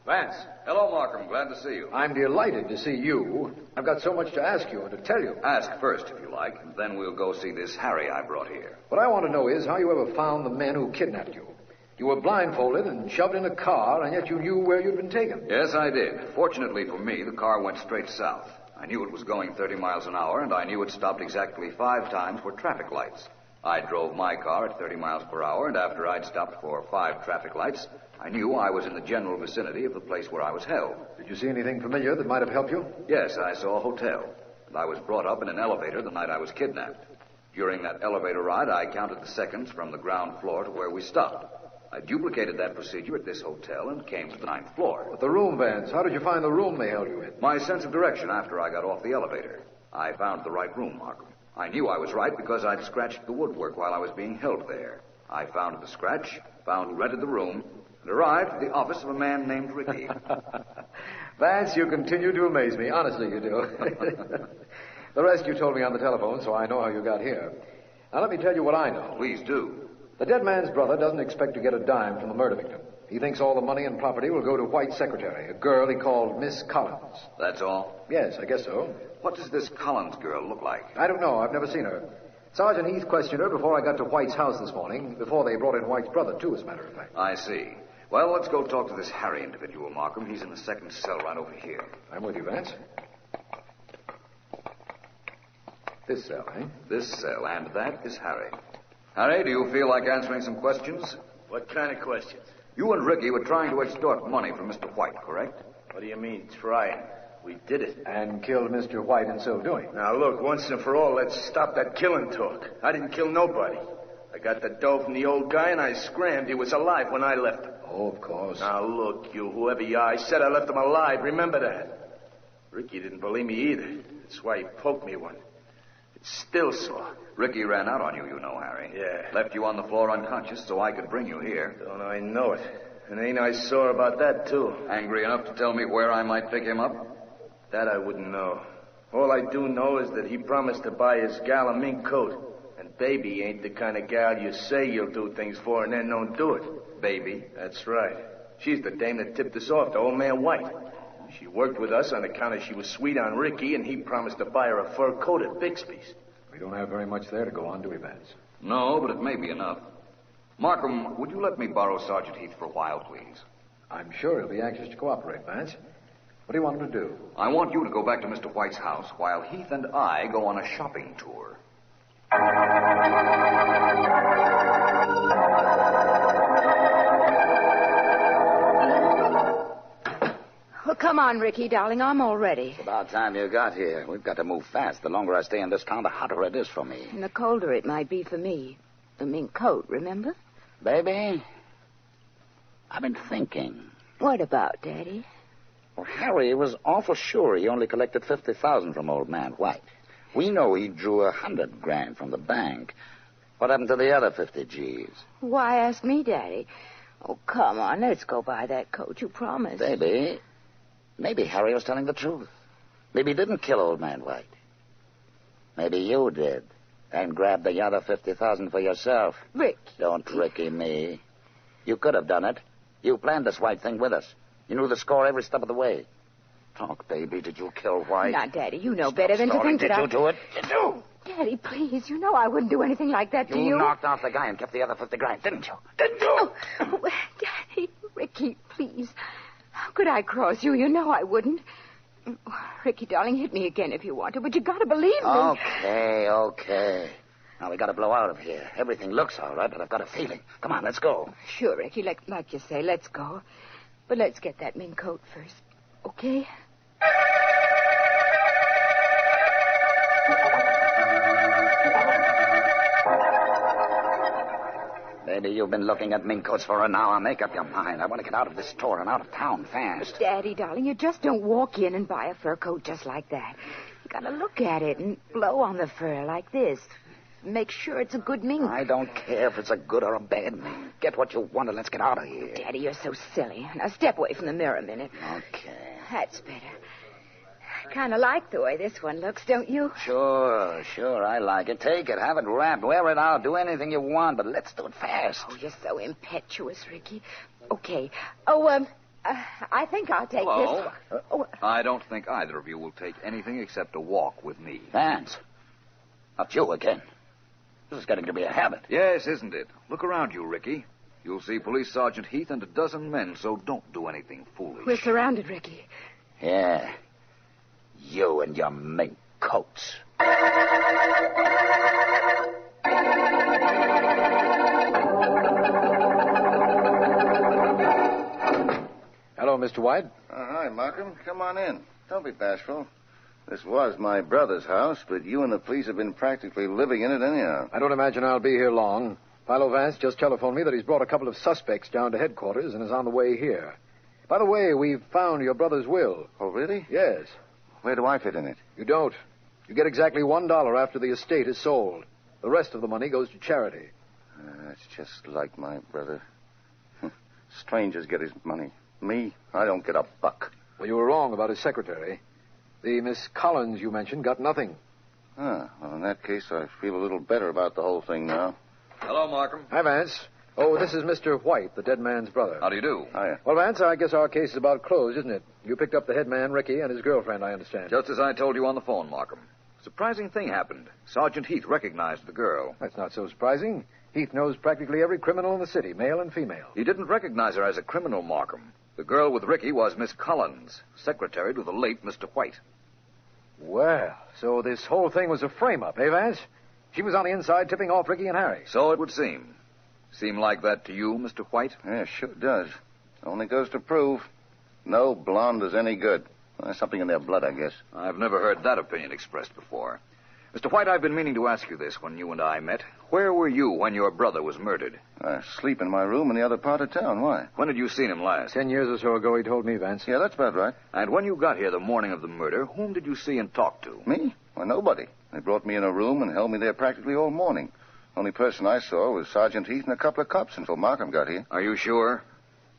Vance. Hello, Markham. Glad to see you. I'm delighted to see you. I've got so much to ask you and to tell you. Ask first, if you like, and then we'll go see this Harry I brought here. What I want to know is how you ever found the men who kidnapped you. You were blindfolded and shoved in a car, and yet you knew where you'd been taken. Yes, I did. Fortunately for me, the car went straight south. I knew it was going 30 miles an hour, and I knew it stopped exactly 5 times for traffic lights. I drove my car at 30 miles per hour, and after I'd stopped for 5 traffic lights, I knew I was in the general vicinity of the place where I was held. Did you see anything familiar that might have helped you? Yes, I saw a hotel, and I was brought up in an elevator the night I was kidnapped. During that elevator ride, I counted the seconds from the ground floor to where we stopped. I duplicated that procedure at this hotel and came to the 9th floor. But the room, Vance, how did you find the room they held you in? My sense of direction after I got off the elevator. I found the right room, Markham. I knew I was right because I'd scratched the woodwork while I was being held there. I found the scratch, found who rented the room, and arrived at the office of a man named Ricky. Vance, you continue to amaze me. Honestly, you do. The rest you told me on the telephone, so I know how you got here. Now, let me tell you what I know. Please do. The dead man's brother doesn't expect to get a dime from the murder victim. He thinks all the money and property will go to White's secretary, a girl he called Miss Collins. That's all? Yes, I guess so. What does this Collins girl look like? I don't know. I've never seen her. Sergeant Heath questioned her before I got to White's house this morning, before they brought in White's brother, too, as a matter of fact. I see. Well, let's go talk to this Harry individual, Markham. He's in the 2nd cell right over here. I'm with you, Vance. This cell, eh? This cell, and that is Harry. Harry, do you feel like answering some questions? What kind of questions? You and Ricky were trying to extort money from Mr. White, correct? What do you mean, trying? We did it. And killed Mr. White in so doing. Now, look, once and for all, let's stop that killing talk. I didn't kill nobody. I got the dough from the old guy, and I scrammed. He was alive when I left him. Oh, of course. Now, look, you, whoever you are, I said I left him alive. Remember that. Ricky didn't believe me either. That's why he poked me one. It's still sore. Ricky ran out on you, you know, Harry. Yeah. Left you on the floor unconscious so I could bring you here. Don't I know it. And ain't I sore about that, too? Angry enough to tell me where I might pick him up? That I wouldn't know. All I do know is that he promised to buy his gal a mink coat. And Baby ain't the kind of gal you say you'll do things for and then don't do it. Baby? That's right. She's the dame that tipped us off to old man White. She worked with us on account of she was sweet on Ricky, and he promised to buy her a fur coat at Bixby's. We don't have very much there to go on, do we, Vance? No, but it may be enough. Markham, would you let me borrow Sergeant Heath for a while, please? I'm sure he'll be anxious to cooperate, Vance. What do you want him to do? I want you to go back to Mr. White's house while Heath and I go on a shopping tour. Well, come on, Ricky, darling. I'm all ready. It's about time you got here. We've got to move fast. The longer I stay in this town, the hotter it is for me. And the colder it might be for me. The mink coat, remember? Baby, I've been thinking. What about, Daddy? Well, Harry was awful sure he only collected $50,000 from old man White. We know he drew $100,000 from the bank. What happened to the other 50 G's? Why ask me, Daddy? Oh, come on. Let's go buy that coat. You promised. Baby, maybe Harry was telling the truth. Maybe he didn't kill old man White. Maybe you did. And grabbed the other $50,000 for yourself. Rick. Don't Ricky me. You could have done it. You planned this White thing with us. You knew the score every step of the way. Talk, baby. Did you kill White? Now, Daddy, you know better than to think that Did you do it? Did you? Daddy, please. You know I wouldn't do anything like that to you. You knocked off the guy and kept the other $50,000, didn't you? Didn't you? Oh, Daddy, Ricky, please. How could I cross you? You know I wouldn't. Ricky, darling, hit me again if you want to, but you got to believe me. Okay. Now, we got to blow out of here. Everything looks all right, but I've got a feeling. Come on, let's go. Sure, Ricky, like you say, let's go. But let's get that mink coat first, okay? Baby, you've been looking at mink coats for an hour. Make up your mind. I want to get out of this store and out of town fast. But Daddy, darling, you just don't walk in and buy a fur coat just like that. You got to look at it and blow on the fur like this. Make sure it's a good mink. I don't care if it's a good or a bad mink. Get what you want and let's get out of here. Daddy, you're so silly. Now step away from the mirror a minute. Okay. That's better. I kind of like the way this one looks, don't you? Sure. I like it. Take it. Have it wrapped. Wear it out. Do anything you want, but let's do it fast. Oh, you're so impetuous, Ricky. Okay. Oh, I think I'll take Hello. this one. I don't think either of you will take anything except a walk with me. Vance. Not you again. This is getting to be a habit. Yes, isn't it? Look around you, Ricky. You'll see Police Sergeant Heath and a dozen men, so don't do anything foolish. We're surrounded, Ricky. Yeah. You and your mink coats. Hello, Mr. White. Hi, Markham. Come on in. Don't be bashful. This was my brother's house, but you and the police have been practically living in it anyhow. I don't imagine I'll be here long. Philo Vance just telephoned me that he's brought a couple of suspects down to headquarters and is on the way here. By the way, we've found your brother's will. Oh, really? Yes. Where do I fit in it? You don't. You get exactly $1 after the estate is sold. The rest of the money goes to charity. That's just like my brother. Strangers get his money. Me, I don't get a buck. Well, you were wrong about his secretary. The Miss Collins you mentioned got nothing. Well, in that case, I feel a little better about the whole thing now. Hello, Markham. Hi, Vance. Oh, this is Mr. White, the dead man's brother. How do you do? Hiya. Well, Vance, I guess our case is about closed, isn't it? You picked up the head man, Ricky, and his girlfriend, I understand. Just as I told you on the phone, Markham. Surprising thing happened. Sergeant Heath recognized the girl. That's not so surprising. Heath knows practically every criminal in the city, male and female. He didn't recognize her as a criminal, Markham. The girl with Ricky was Miss Collins, secretary to the late Mr. White. Well, so this whole thing was a frame-up, eh, Vance? She was on the inside tipping off Ricky and Harry. So it would seem. Seem like that to you, Mr. White? Yeah, sure does. Only goes to prove no blonde is any good. There's something in their blood, I guess. I've never heard that opinion expressed before. Mr. White, I've been meaning to ask you this when you and I met. Where were you when your brother was murdered? I sleep in my room in the other part of town. Why? When had you seen him last? 10 years or so ago, he told me, Vance. Yeah, that's about right. And when you got here the morning of the murder, whom did you see and talk to? Me? Why, nobody. They brought me in a room and held me there practically all morning. Only person I saw was Sergeant Heath and a couple of cops until Markham got here. Are you sure?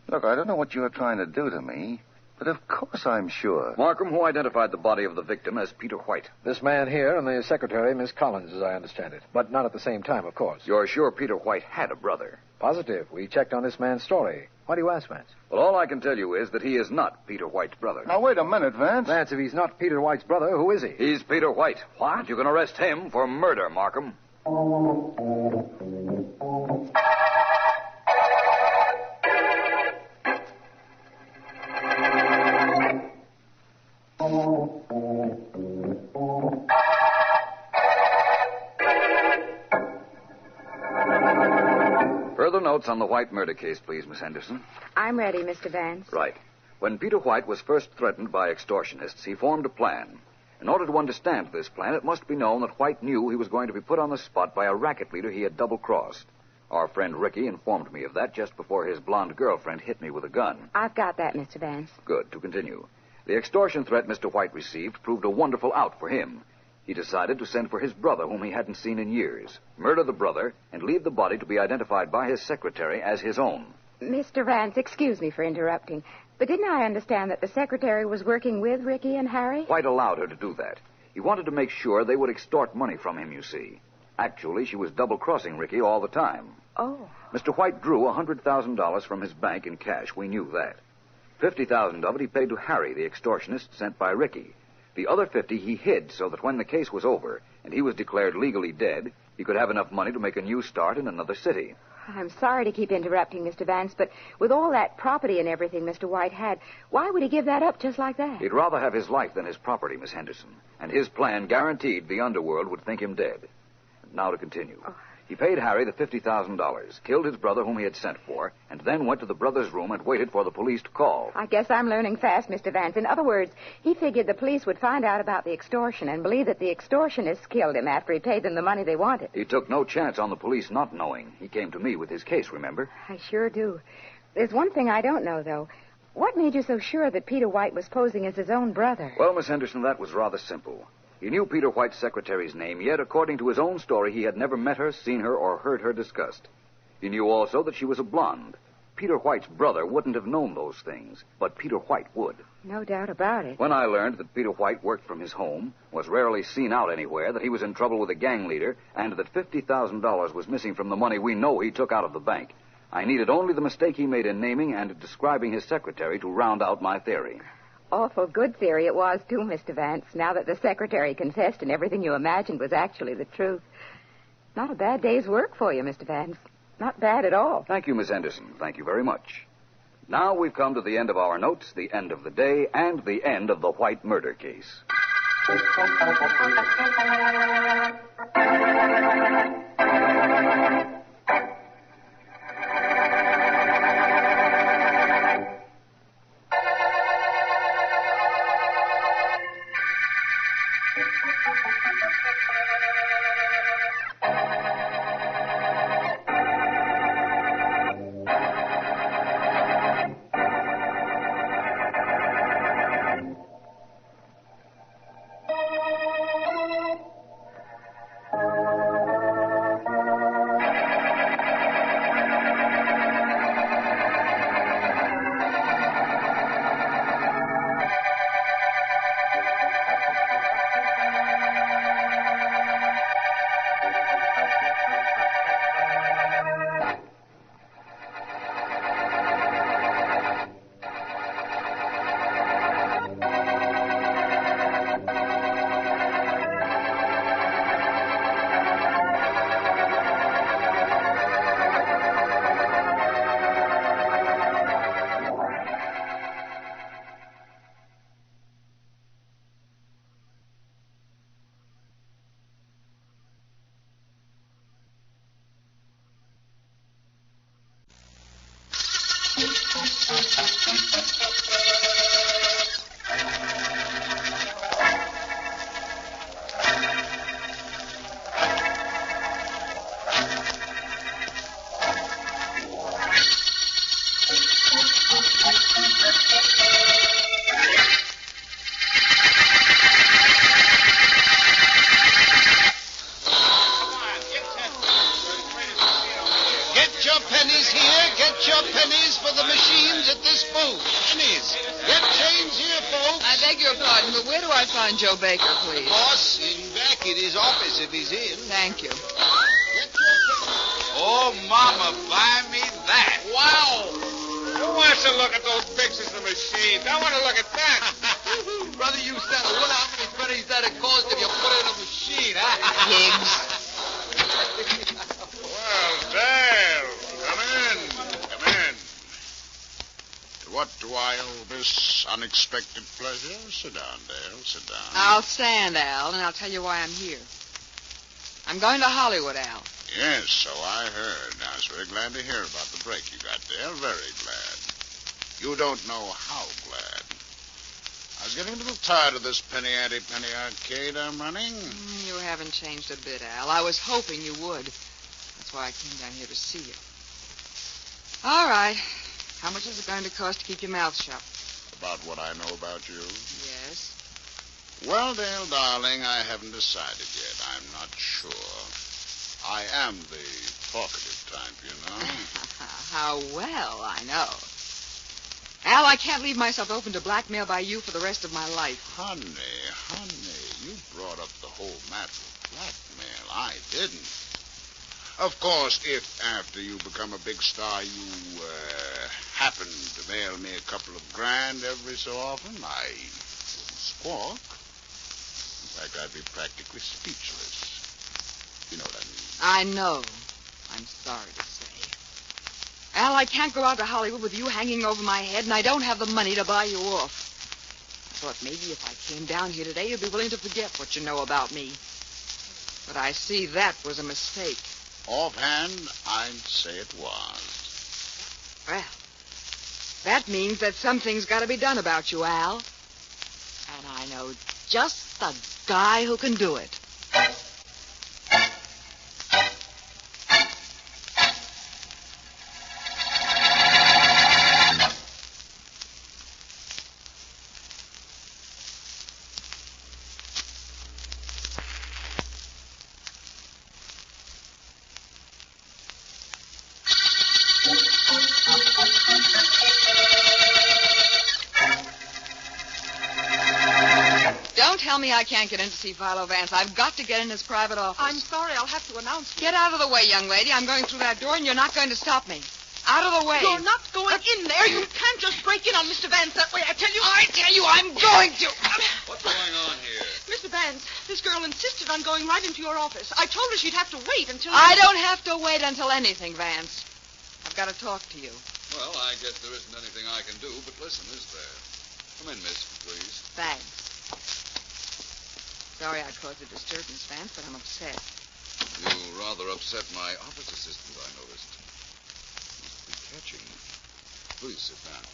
Look, I don't know what you're trying to do to me, but of course I'm sure. Markham, who identified the body of the victim as Peter White? This man here and the secretary, Miss Collins, as I understand it. But not at the same time, of course. You're sure Peter White had a brother? Positive. We checked on this man's story. Why do you ask, Vance? Well, all I can tell you is that he is not Peter White's brother. Now, wait a minute, Vance. Vance, if he's not Peter White's brother, who is he? He's Peter White. What? And you can arrest him for murder, Markham. Further notes on the White murder case, please, Miss Henderson. I'm ready, Mr. Vance. Right. When Peter White was first threatened by extortionists, he formed a plan. In order to understand this plan, it must be known that White knew he was going to be put on the spot by a racket leader he had double-crossed. Our friend Ricky informed me of that just before his blonde girlfriend hit me with a gun. I've got that, Mr. Vance. Good. To continue. The extortion threat Mr. White received proved a wonderful out for him. He decided to send for his brother, whom he hadn't seen in years, murder the brother, and leave the body to be identified by his secretary as his own. Mr. Vance, excuse me for interrupting, but didn't I understand that the secretary was working with Ricky and Harry? White allowed her to do that. He wanted to make sure they would extort money from him, you see. Actually, she was double-crossing Ricky all the time. Oh. Mr. White drew $100,000 from his bank in cash. We knew that. $50,000 of it he paid to Harry, the extortionist sent by Ricky. The other $50,000 he hid so that when the case was over and he was declared legally dead, he could have enough money to make a new start in another city. I'm sorry to keep interrupting, Mr. Vance, but with all that property and everything Mr. White had, why would he give that up just like that? He'd rather have his life than his property, Miss Henderson. And his plan guaranteed the underworld would think him dead. Now to continue. Oh. He paid Harry the $50,000, killed his brother whom he had sent for, and then went to the brother's room and waited for the police to call. I guess I'm learning fast, Mr. Vance. In other words, he figured the police would find out about the extortion and believe that the extortionists killed him after he paid them the money they wanted. He took no chance on the police not knowing. He came to me with his case, remember? I sure do. There's one thing I don't know, though. What made you so sure that Peter White was posing as his own brother? Well, Miss Henderson, that was rather simple. He knew Peter White's secretary's name, yet, according to his own story, he had never met her, seen her, or heard her discussed. He knew also that she was a blonde. Peter White's brother wouldn't have known those things, but Peter White would. No doubt about it. When I learned that Peter White worked from his home, was rarely seen out anywhere, that he was in trouble with a gang leader, and that $50,000 was missing from the money we know he took out of the bank, I needed only the mistake he made in naming and describing his secretary to round out my theory. Awful good theory it was, too, Mr. Vance, now that the secretary confessed and everything you imagined was actually the truth. Not a bad day's work for you, Mr. Vance. Not bad at all. Thank you, Miss Henderson. Thank you very much. Now we've come to the end of our notes, the end of the day, and the end of the White murder case. Joe Baker, please. Boss, in back at his office if he's in. Thank you. Oh, Mama, buy me that. Wow. Who wants to look at those pictures of machines? I want to look at that. Brother, you said it. Wonder how many pennies that'd cost if you put it in a machine, huh? Pigs. Well, Dale, come in. Come in. What do I owe this unexpected pleasure? Sit down, Dale. Sit down. I'll stand, Al, and I'll tell you why I'm here. I'm going to Hollywood, Al. Yes, so I heard. I was very glad to hear about the break you got, Dale. Very glad. You don't know how glad. I was getting a little tired of this penny ante penny arcade I'm running. You haven't changed a bit, Al. I was hoping you would. That's why I came down here to see you. All right. How much is it going to cost to keep your mouth shut? About what I know about you? Yes. Well, Dale, darling, I haven't decided yet. I'm not sure. I am the talkative type, you know. How well I know. Al, I can't leave myself open to blackmail by you for the rest of my life. Honey, you brought up the whole matter of blackmail. I didn't. Of course, if after you become a big star you happen to mail me a couple of grand every so often, I wouldn't squawk. In fact, I'd be practically speechless. You know what I mean? I know. I'm sorry to say. Al, I can't go out to Hollywood with you hanging over my head, and I don't have the money to buy you off. I thought maybe if I came down here today, you'd be willing to forget what you know about me. But I see that was a mistake. Offhand, I'd say it was. Well, that means that something's got to be done about you, Al. And I know just the guy who can do it. Tell me I can't get in to see Philo Vance. I've got to get in his private office. I'm sorry. I'll have to announce you. Get out of the way, young lady. I'm going through that door, and you're not going to stop me. Out of the way. You're not going in there. You can't just break in on Mr. Vance that way. I tell you, I'm going to. What's going on here? Mr. Vance, this girl insisted on going right into your office. I told her she'd have to wait until... I don't have to wait until anything, Vance. I've got to talk to you. Well, I guess there isn't anything I can do, but listen, is there? Come in, miss, please. Thanks. Sorry I caused a disturbance, Vance, but I'm upset. You rather upset my office assistant, I noticed. Must be catching. Please sit down.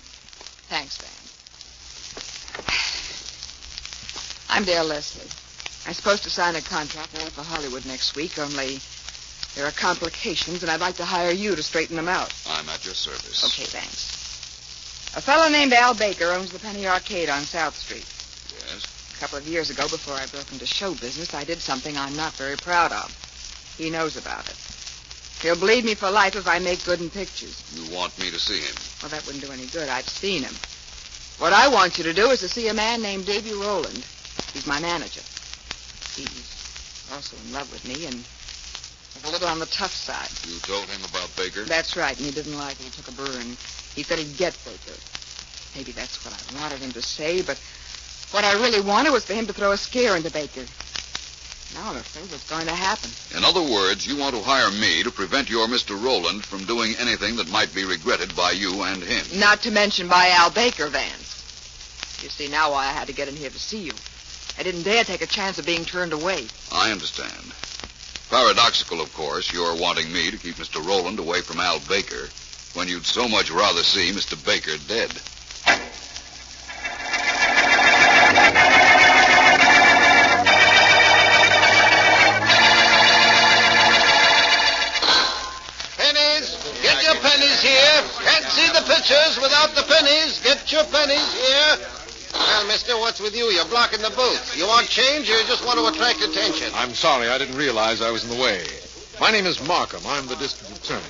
Thanks, Vance. I'm Dale Leslie. I'm supposed to sign a contract for Hollywood next week, only there are complications, and I'd like to hire you to straighten them out. I'm at your service. Okay, thanks. A fellow named Al Baker owns the Penny Arcade on South Street. Yes? A couple of years ago, before I broke into show business, I did something I'm not very proud of. He knows about it. He'll bleed me for life if I make good in pictures. You want me to see him? Well, that wouldn't do any good. I've seen him. What I want you to do is to see a man named Davy Rowland. He's my manager. He's also in love with me and a little on the tough side. You told him about Baker? That's right, and he didn't like it. He took a burn. He said he'd get Baker. Maybe that's what I wanted him to say, but what I really wanted was for him to throw a scare into Baker. Now I'm afraid what's going to happen. In other words, you want to hire me to prevent your Mr. Rowland from doing anything that might be regretted by you and him. Not to mention by Al Baker, Vance. You see now why I had to get in here to see you. I didn't dare take a chance of being turned away. I understand. Paradoxical, of course, you're wanting me to keep Mr. Rowland away from Al Baker when you'd so much rather see Mr. Baker dead. Pennies! Get your pennies here. Can't see the pictures without the pennies. Get your pennies here. Well, mister, what's with you? You're blocking the booth. You want change or you just want to attract attention? I'm sorry. I didn't realize I was in the way. My name is Markham. I'm the district attorney.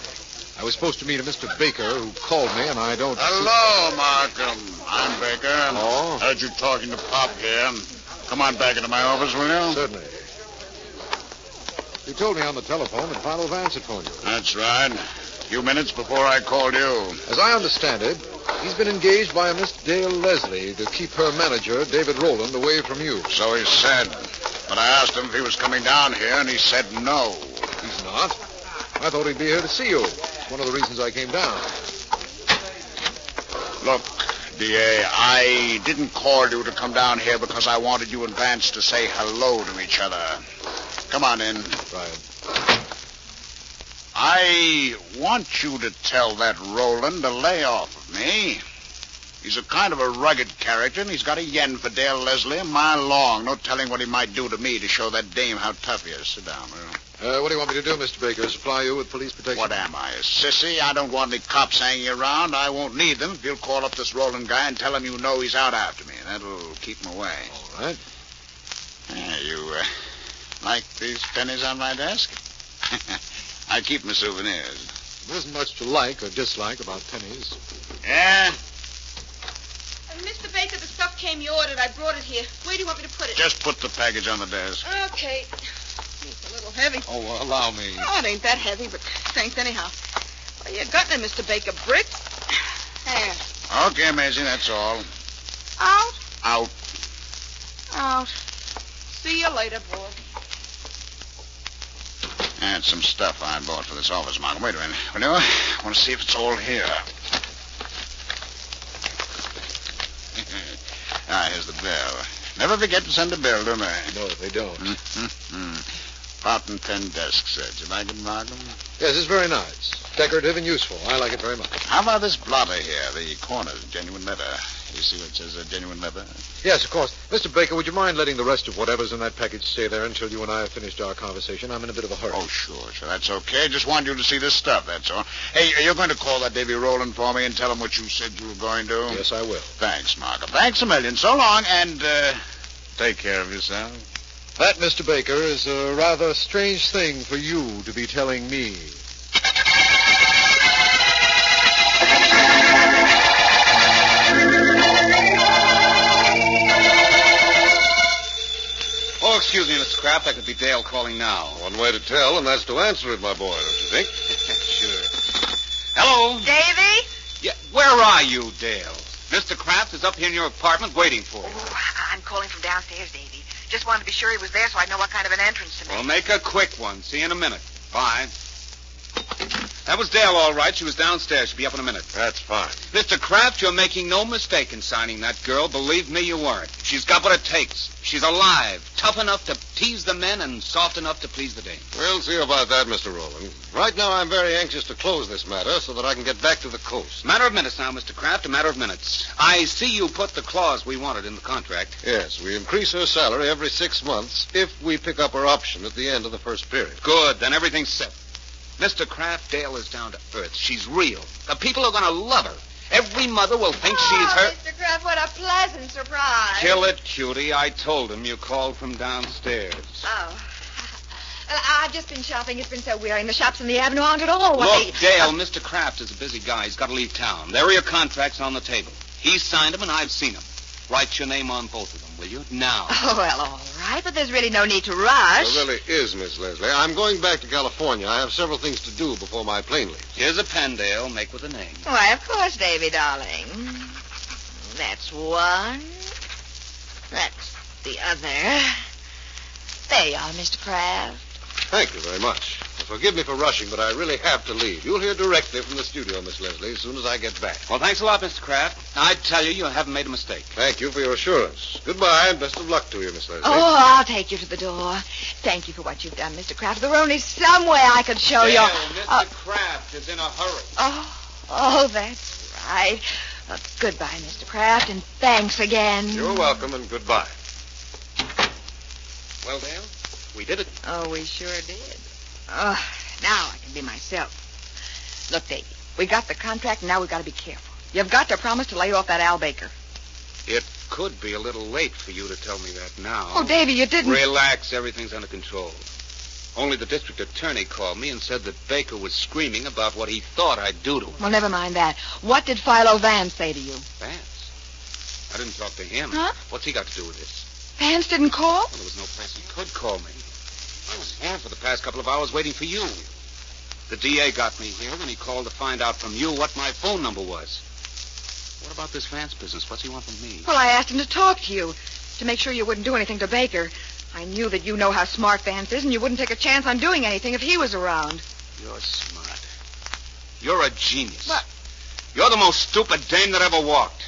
I was supposed to meet a Mr. Baker who called me, and I don't... Hello, Markham. I'm Baker. Oh? Heard you talking to Pop here. Come on back into my office, will you? Certainly. You told me on the telephone that Philo Vance had phoned you. That's right. A few minutes before I called you. As I understand it, he's been engaged by a Miss Dale Leslie to keep her manager, David Rowland, away from you. So he said. But I asked him if he was coming down here, and he said no. He's not. I thought he'd be here to see you. It's one of the reasons I came down. Look, D.A., I didn't call you to come down here because I wanted you and Vance to say hello to each other. Come on in. Right. I want you to tell that Rowland to lay off of me. He's a kind of a rugged character, and he's got a yen for Dale Leslie a mile long. No telling what he might do to me to show that dame how tough he is. Sit down, will you? What do you want me to do, Mr. Baker? Supply you with police protection? What am I, a sissy? I don't want any cops hanging around. I won't need them if you'll call up this Rowland guy and tell him you know he's out after me. That'll keep him away. All right. You like these pennies on my desk? I keep my souvenirs. There isn't much to like or dislike about pennies. Yeah? Mr. Baker, the stuff came you ordered. I brought it here. Where do you want me to put it? Just put the package on the desk. Okay. It's a little heavy. Oh, allow me. Oh, it ain't that heavy, but thanks anyhow. Well, you got me, Mr. Baker. Brick. There. Okay, Maisie, that's all. Out? Out. Out. See you later, boy. That's some stuff I bought for this office, Markham. Wait a minute. Will you? I want to see if it's all here. Here's the bill. Never forget to send a bill, do they? No, they don't. Fountain pen desk set. You like it, Markham? Yes, it's very nice. Decorative and useful. I like it very much. How about this blotter here? The corner's genuine leather. You see what it says, genuine leather? Yes, of course. Mr. Baker, would you mind letting the rest of whatever's in that package stay there until you and I have finished our conversation? I'm in a bit of a hurry. Oh, sure. That's okay. Just wanted you to see this stuff, that's all. Hey, you're going to call that Davy Rowland for me and tell him what you said you were going to? Yes, I will. Thanks, Markham. Thanks a million. So long, and take care of yourself. That, Mr. Baker, is a rather strange thing for you to be telling me. Oh, excuse me, Mr. Kraft. That could be Dale calling now. One way to tell, and that's to answer it, my boy, don't you think? Sure. Hello? Davy? Yeah, where are you, Dale? Mr. Kraft is up here in your apartment waiting for you. Oh, I'm calling from downstairs, Davy. Just wanted to be sure he was there so I'd know what kind of an entrance to make. Well, make a quick one. See you in a minute. Bye. That was Dale, all right. She was downstairs. She'll be up in a minute. That's fine. Mr. Kraft, you're making no mistake in signing that girl. Believe me, you weren't. She's got what it takes. She's alive, tough enough to tease the men and soft enough to please the dame. We'll see about that, Mr. Rowland. Right now, I'm very anxious to close this matter so that I can get back to the coast. Matter of minutes now, Mr. Kraft, a matter of minutes. I see you put the clause we wanted in the contract. Yes, we increase her salary every 6 months if we pick up her option at the end of the first period. Good, then everything's set. Mr. Kraft, Dale is down to earth. She's real. The people are going to love her. Every mother will think she's her... Mr. Kraft, what a pleasant surprise. Kill it, cutie. I told him you called from downstairs. Oh. I've just been shopping. It's been so weary. And the shops in the avenue aren't at all what Look, Dale, Mr. Kraft is a busy guy. He's got to leave town. There are your contracts on the table. He signed them, and I've seen them. Write your name on both of them, will you? Now. Oh, well, all right, but there's really no need to rush. There really is, Miss Leslie. I'm going back to California. I have several things to do before my plane leaves. Here's a pen, Dale. Make with a name. Why, of course, Davy, darling. That's one. That's the other. There you are, Mr. Kraft. Thank you very much. Forgive me for rushing, but I really have to leave. You'll hear directly from the studio, Miss Leslie, as soon as I get back. Well, thanks a lot, Mr. Kraft. I tell you, you haven't made a mistake. Thank you for your assurance. Goodbye, and best of luck to you, Miss Leslie. Oh, I'll take you to the door. Thank you for what you've done, Mr. Kraft. There were only some way I could show you. Mr. Kraft is in a hurry. Oh, that's right. Well, goodbye, Mr. Kraft, and thanks again. You're welcome, and goodbye. Well, Dale, we did it. Oh, we sure did. Oh, now I can be myself. Look, Davy, we got the contract, and now we've got to be careful. You've got to promise to lay off that Al Baker. It could be a little late for you to tell me that now. Oh, Davy, you didn't... Relax. Everything's under control. Only the district attorney called me and said that Baker was screaming about what he thought I'd do to him. Well, never mind that. What did Philo Vance say to you? Vance? I didn't talk to him. Huh? What's he got to do with this? Vance didn't call? Well, there was no place he could call me. I was here for the past couple of hours waiting for you. The DA got me here when he called to find out from you what my phone number was. What about this Vance business? What's he want from me? Well, I asked him to talk to you, to make sure you wouldn't do anything to Baker. I knew that you know how smart Vance is, and you wouldn't take a chance on doing anything if he was around. You're smart. You're a genius. What? You're the most stupid dame that ever walked.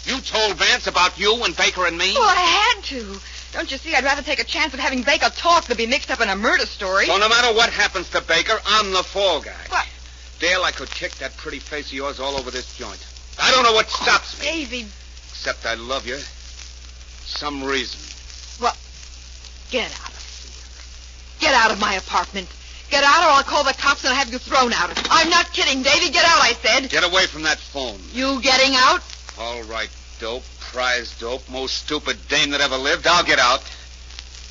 You told Vance about you and Baker and me? Well, I had to. Don't you see? I'd rather take a chance of having Baker talk than be mixed up in a murder story. So no matter what happens to Baker, I'm the fall guy. What? Dale, I could kick that pretty face of yours all over this joint. I don't know what stops me. Davy. Except I love you. Some reason. Well, get out of here. Get out of my apartment. Get out or I'll call the cops and I'll have you thrown out. I'm not kidding, Davy. Get out, I said. Get away from that phone. You getting out? All right, dope. Prize dope. Most stupid dame that ever lived. I'll get out.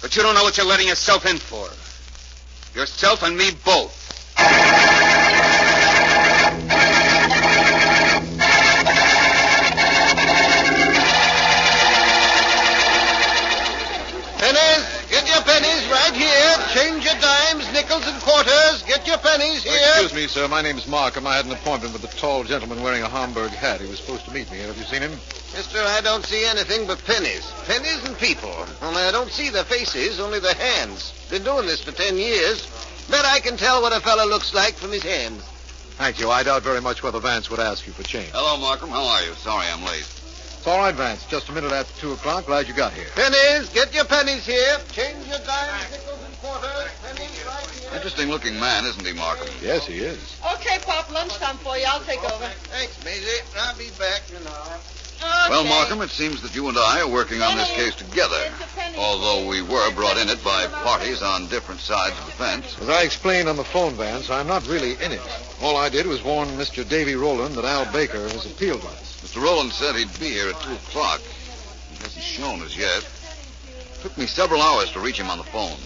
But you don't know what you're letting yourself in for. Yourself and me both. Pennies, get your pennies right here. Change your dimes, nickels, and quarters. Get your pennies here. Excuse me, sir. My name's Markham. I had an appointment with a tall gentleman wearing a Homburg hat. He was supposed to meet me. Have you seen him? Mister, I don't see anything but pennies. Pennies and people. Only I don't see their faces, only their hands. Been doing this for 10 years. Bet I can tell what a fellow looks like from his hands. Thank you. I doubt very much whether Vance would ask you for change. Hello, Markham. How are you? Sorry I'm late. It's all right, Vance. Just a minute after 2 o'clock. Glad you got here. Pennies, get your pennies here. Change your dimes, nickels, and quarters. Pennies right here. Interesting-looking man, isn't he, Markham? Yes, he is. Okay, Pop, lunchtime for you. I'll take over. Thanks, Maisie. I'll be back in an hour. Okay. Well, Markham, it seems that you and I are working on this case together, although we were brought in it by parties on different sides of the fence. As I explained on the phone, Vance, I'm not really in it. All I did was warn Mr. Davy Rowland that Al Baker has appealed us. Mr. Rowland said he'd be here at 2 o'clock. He hasn't shown us yet. It took me several hours to reach him on the phone.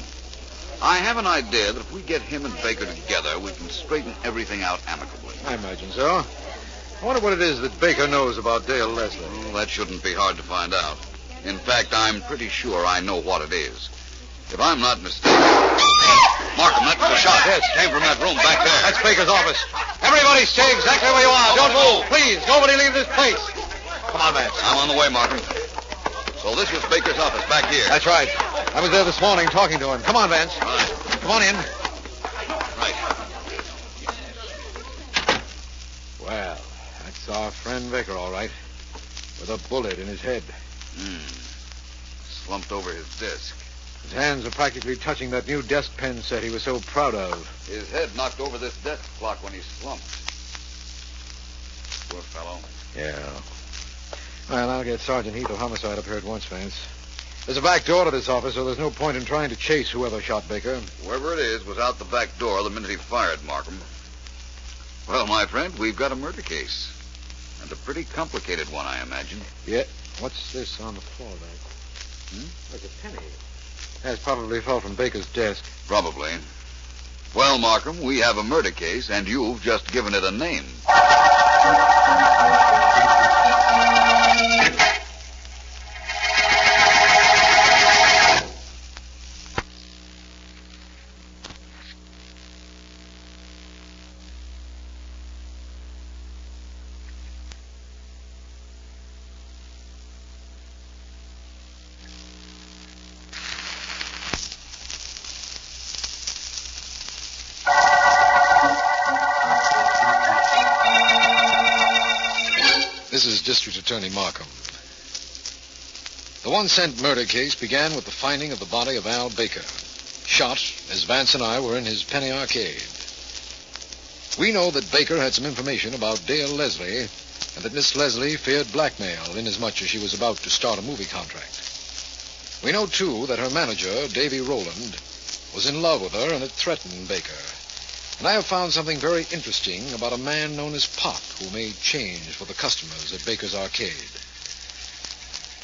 I have an idea that if we get him and Baker together, we can straighten everything out amicably. I imagine so. I wonder what it is that Baker knows about Dale Leslie. Well, that shouldn't be hard to find out. In fact, I'm pretty sure I know what it is. If I'm not mistaken... Markham, that was a shot. Yes. Came from that room back there. That's Baker's office. Everybody stay exactly where you are. Don't move. Please, nobody leave this place. Come on, Vance. I'm on the way, Markham. So this was Baker's office back here. That's right. I was there this morning talking to him. Come on, Vance. Right. Come on in. Right. It's our friend Baker, all right. With a bullet in his head. Slumped over his desk. His hands are practically touching that new desk pen set he was so proud of. His head knocked over this desk clock when he slumped. Poor fellow. Yeah. Well, I'll get Sergeant Heath of Homicide up here at once, Vance. There's a back door to this office, so there's no point in trying to chase whoever shot Baker. Whoever it is was out the back door the minute he fired, Markham. Well, my friend, we've got a murder case. And a pretty complicated one, I imagine. Yeah. What's this on the floor, Doc? There's a penny. That's probably fell from Baker's desk. Probably. Well, Markham, we have a murder case, and you've just given it a name. This is District Attorney Markham. The 1-cent murder case began with the finding of the body of Al Baker, shot as Vance and I were in his penny arcade. We know that Baker had some information about Dale Leslie and that Miss Leslie feared blackmail inasmuch as she was about to start a movie contract. We know, too, that her manager, Davy Rowland, was in love with her and had threatened Baker. And I have found something very interesting about a man known as Pop who made change for the customers at Baker's Arcade.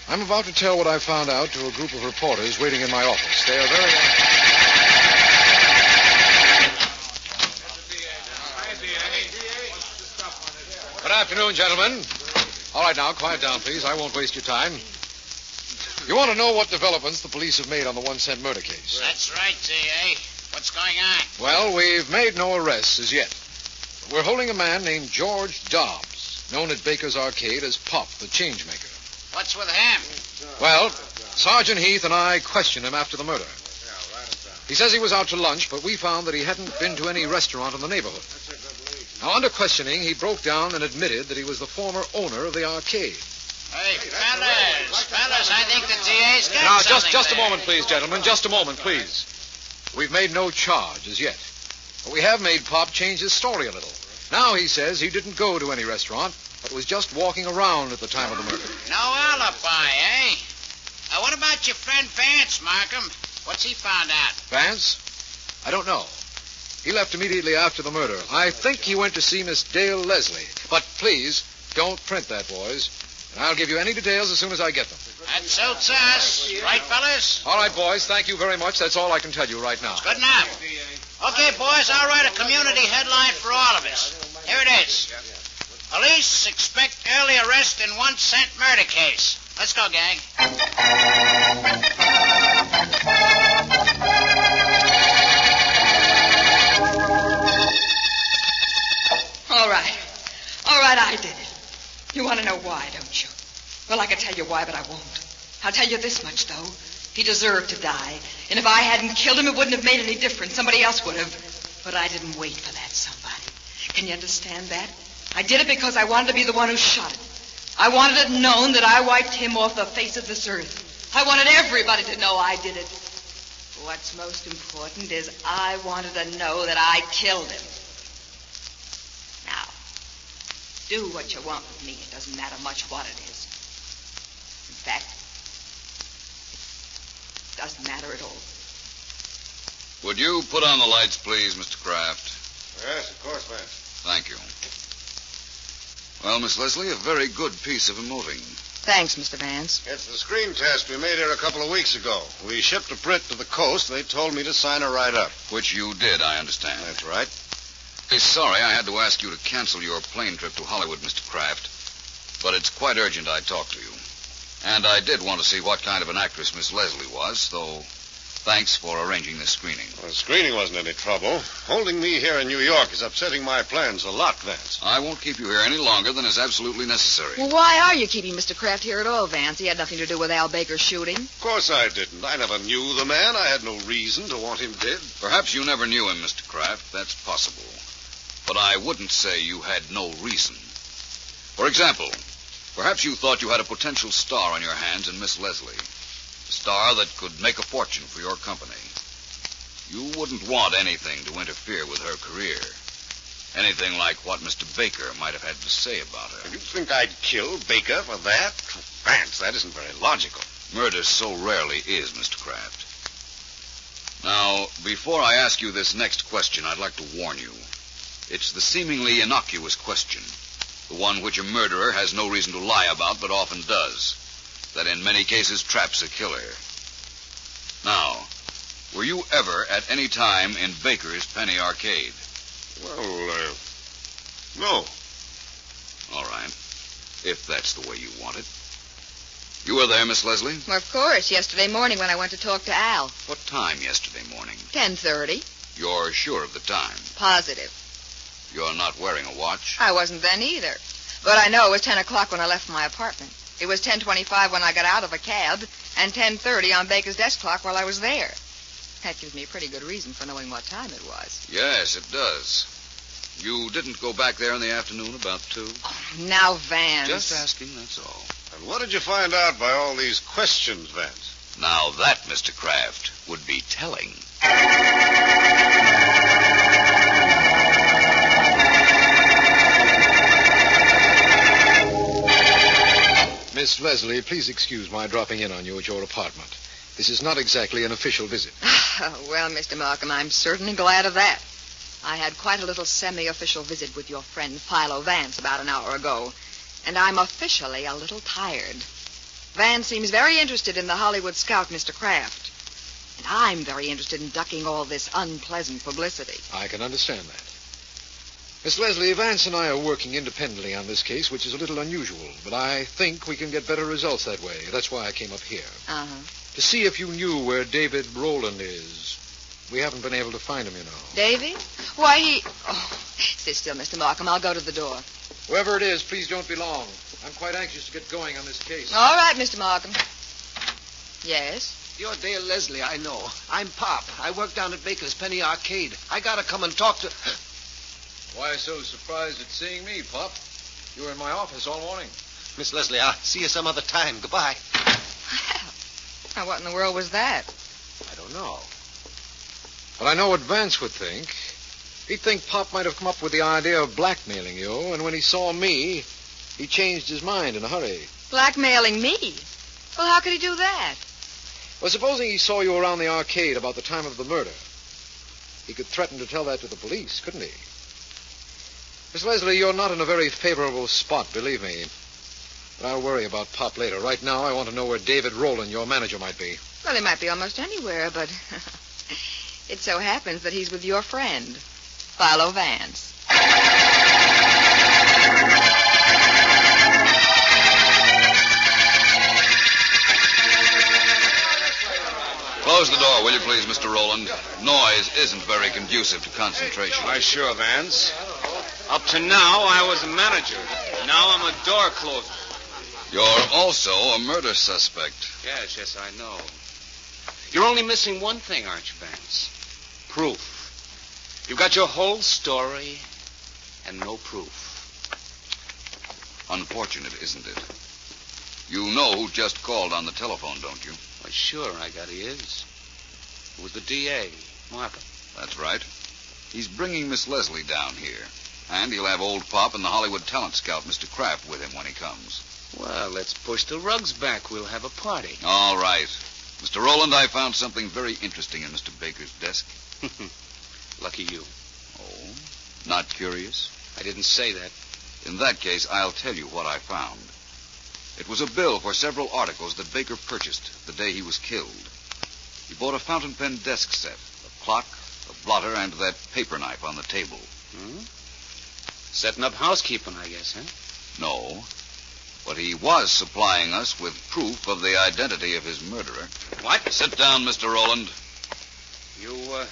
I'm about to tell what I found out to a group of reporters waiting in my office. They are very... Good afternoon, gentlemen. All right, now, quiet down, please. I won't waste your time. You want to know what developments the police have made on the 1-cent murder case? That's right, C.A. What's going on? Well, we've made no arrests as yet. We're holding a man named George Dobbs, known at Baker's Arcade as Pop, the changemaker. What's with him? Well, Sergeant Heath and I questioned him after the murder. He says he was out to lunch, but we found that he hadn't been to any restaurant in the neighborhood. Now, under questioning, he broke down and admitted that he was the former owner of the arcade. Hey, fellas, I think the DA's got Now, something just a there. moment, please, gentlemen. Just a moment, please. We've made no charge as yet. But we have made Pop change his story a little. Now he says he didn't go to any restaurant, but was just walking around at the time of the murder. No alibi, eh? What about your friend Vance, Markham? What's he found out? Vance? I don't know. He left immediately after the murder. I think he went to see Miss Dale Leslie. But please, don't print that, boys. And I'll give you any details as soon as I get them. That suits us. Right, fellas? All right, boys. Thank you very much. That's all I can tell you right now. Good enough. Okay, boys, I'll write a community headline for all of us. Here it is. Police expect early arrest in 1-cent murder case. Let's go, gang. All right. All right, I did it. You want to know why, don't you? Well, I can tell you why, but I won't. I'll tell you this much, though. He deserved to die. And if I hadn't killed him, it wouldn't have made any difference. Somebody else would have. But I didn't wait for that somebody. Can you understand that? I did it because I wanted to be the one who shot him. I wanted it known that I wiped him off the face of this earth. I wanted everybody to know I did it. What's most important is I wanted to know that I killed him. Now, do what you want with me. It doesn't matter much what it is. In fact, it doesn't matter at all. Would you put on the lights, please, Mr. Kraft? Yes, of course, Vance. Thank you. Well, Miss Leslie, a very good piece of emoting. Thanks, Mr. Vance. It's the screen test we made here a couple of weeks ago. We shipped a print to the coast. They told me to sign her right up. Which you did, I understand. That's right. Hey, sorry I had to ask you to cancel your plane trip to Hollywood, Mr. Kraft. But it's quite urgent I talk to you. And I did want to see what kind of an actress Miss Leslie was, though thanks for arranging this screening. Well, the screening wasn't any trouble. Holding me here in New York is upsetting my plans a lot, Vance. I won't keep you here any longer than is absolutely necessary. Well, why are you keeping Mr. Kraft here at all, Vance? He had nothing to do with Al Baker's shooting. Of course I didn't. I never knew the man. I had no reason to want him dead. Perhaps you never knew him, Mr. Kraft. That's possible. But I wouldn't say you had no reason. For example, perhaps you thought you had a potential star on your hands in Miss Leslie. A star that could make a fortune for your company. You wouldn't want anything to interfere with her career. Anything like what Mr. Baker might have had to say about her. You think I'd kill Baker for that? Vance, that isn't very logical. Murder so rarely is, Mr. Kraft. Now, before I ask you this next question, I'd like to warn you. It's the seemingly innocuous question. The one which a murderer has no reason to lie about, but often does. That in many cases traps a killer. Now, were you ever at any time in Baker's Penny Arcade? Well, no. All right. If that's the way you want it. You were there, Miss Leslie? Well, of course, yesterday morning when I went to talk to Al. What time yesterday morning? 10:30. You're sure of the time? Positive. You're not wearing a watch? I wasn't then either. But I know it was 10 o'clock when I left my apartment. It was 10:25 when I got out of a cab, and 10:30 on Baker's desk clock while I was there. That gives me a pretty good reason for knowing what time it was. Yes, it does. You didn't go back there in the afternoon about 2? Oh, now, Vance. Just asking, that's all. And what did you find out by all these questions, Vance? Now that, Mr. Kraft, would be telling. Miss Leslie, please excuse my dropping in on you at your apartment. This is not exactly an official visit. Well, Mr. Markham, I'm certainly glad of that. I had quite a little semi-official visit with your friend Philo Vance about an hour ago, and I'm officially a little tired. Vance seems very interested in the Hollywood scout, Mr. Kraft, and I'm very interested in ducking all this unpleasant publicity. I can understand that. Miss Leslie, Vance and I are working independently on this case, which is a little unusual, but I think we can get better results that way. That's why I came up here. Uh-huh. To see if you knew where David Rowland is. We haven't been able to find him, you know. Davy? Why, he... Oh, sit still, Mr. Markham. I'll go to the door. Whoever it is, please don't be long. I'm quite anxious to get going on this case. All right, Mr. Markham. Yes? You're Dale Leslie, I know. I'm Pop. I work down at Baker's Penny Arcade. I gotta come and talk to... Why so surprised at seeing me, Pop? You were in my office all morning. Miss Leslie, I'll see you some other time. Goodbye. Now, what in the world was that? I don't know. But I know what Vance would think. He'd think Pop might have come up with the idea of blackmailing you, and when he saw me, he changed his mind in a hurry. Blackmailing me? Well, how could he do that? Well, supposing he saw you around the arcade about the time of the murder. He could threaten to tell that to the police, couldn't he? Miss Leslie, you're not in a very favorable spot, believe me. But I'll worry about Pop later. Right now, I want to know where David Rowland, your manager, might be. Well, he might be almost anywhere, but it so happens that he's with your friend, Philo Vance. Close the door, will you please, Mr. Rowland? Noise isn't very conducive to concentration. Why, sure, Vance. Up to now, I was a manager. Now I'm a door closer. You're also a murder suspect. Yes, I know. You're only missing one thing, aren't you, Vance? Proof. You've got your whole story and no proof. Unfortunate, isn't it? You know who just called on the telephone, don't you? Why, sure, I got his. It was the D.A., Markham. That's right. He's bringing Miss Leslie down here. And he'll have old Pop and the Hollywood talent scout, Mr. Kraft, with him when he comes. Well, let's push the rugs back. We'll have a party. All right. Mr. Rowland, I found something very interesting in Mr. Baker's desk. Lucky you. Oh, not curious? I didn't say that. In that case, I'll tell you what I found. It was a bill for several articles that Baker purchased the day he was killed. He bought a fountain pen desk set, a clock, a blotter, and that paper knife on the table. Hmm? Setting up housekeeping, I guess, huh? No. But he was supplying us with proof of the identity of his murderer. What? Sit down, Mr. Rowland. You,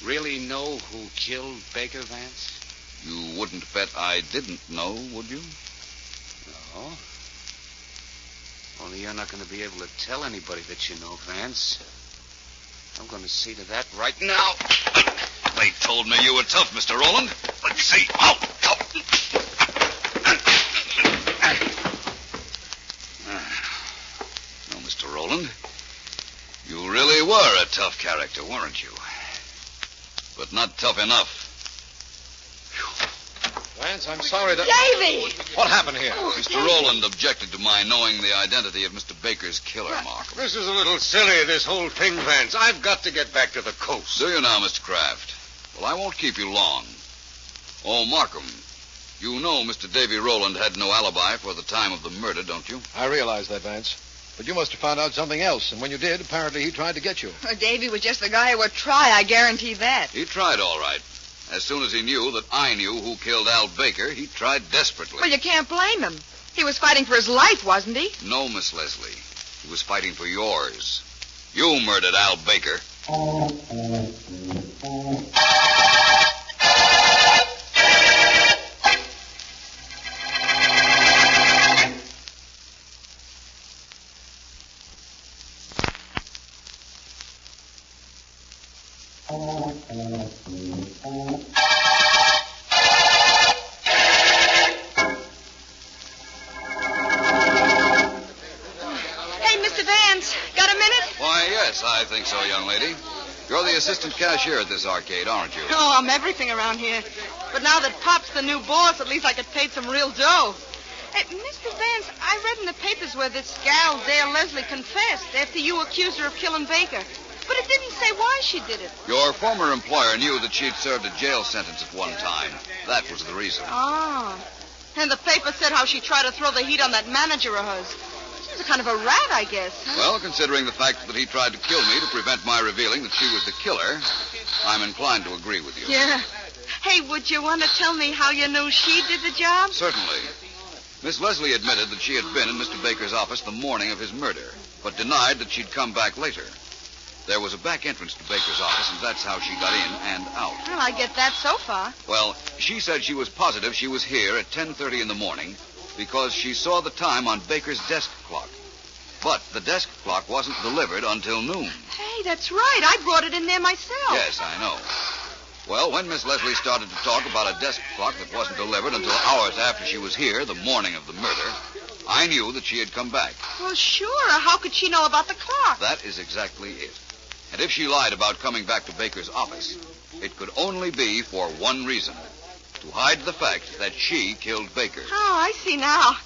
really know who killed Baker, Vance? You wouldn't bet I didn't know, would you? No. Only you're not going to be able to tell anybody that you know, Vance. I'm going to see to that right now. They told me you were tough, Mr. Rowland. Let's see. Out! tough character, weren't you? But not tough enough. Vance, I'm sorry that... Davy! What happened here? Mr. Rowland objected to my knowing the identity of Mr. Baker's killer, Markham. This is a little silly, this whole thing, Vance. I've got to get back to the coast. Do you now, Mr. Kraft? Well, I won't keep you long. Oh, Markham, you know Mr. Davy Rowland had no alibi for the time of the murder, don't you? I realize that, Vance. But you must have found out something else, and when you did, apparently he tried to get you. Davy was just the guy who would try, I guarantee that. He tried all right. As soon as he knew that I knew who killed Al Baker, he tried desperately. Well, you can't blame him. He was fighting for his life, wasn't he? No, Miss Leslie. He was fighting for yours. You murdered Al Baker. I think so, young lady. You're the assistant cashier at this arcade, aren't you? Oh, I'm everything around here. But now that Pop's the new boss, at least I get paid some real dough. Hey, Mr. Vance, I read in the papers where this gal, Dale Leslie, confessed after you accused her of killing Baker. But it didn't say why she did it. Your former employer knew that she'd served a jail sentence at one time. That was the reason. Oh. And the paper said how she tried to throw the heat on that manager of hers. She's a kind of a rat, I guess. Huh? Well, considering the fact that he tried to kill me to prevent my revealing that she was the killer, I'm inclined to agree with you. Yeah. Hey, would you want to tell me how you knew she did the job? Certainly. Miss Leslie admitted that she had been in Mr. Baker's office the morning of his murder, but denied that she'd come back later. There was a back entrance to Baker's office, and that's how she got in and out. Well, I get that so far. Well, she said she was positive she was here at 10:30 in the morning because she saw the time on Baker's desk clock. But the desk clock wasn't delivered until noon. Hey, that's right. I brought it in there myself. Yes, I know. Well, when Miss Leslie started to talk about a desk clock that wasn't delivered until hours after she was here the morning of the murder, I knew that she had come back. Well, sure. How could she know about the clock? That is exactly it. And if she lied about coming back to Baker's office, it could only be for one reason. To hide the fact that she killed Baker. Oh, I see now.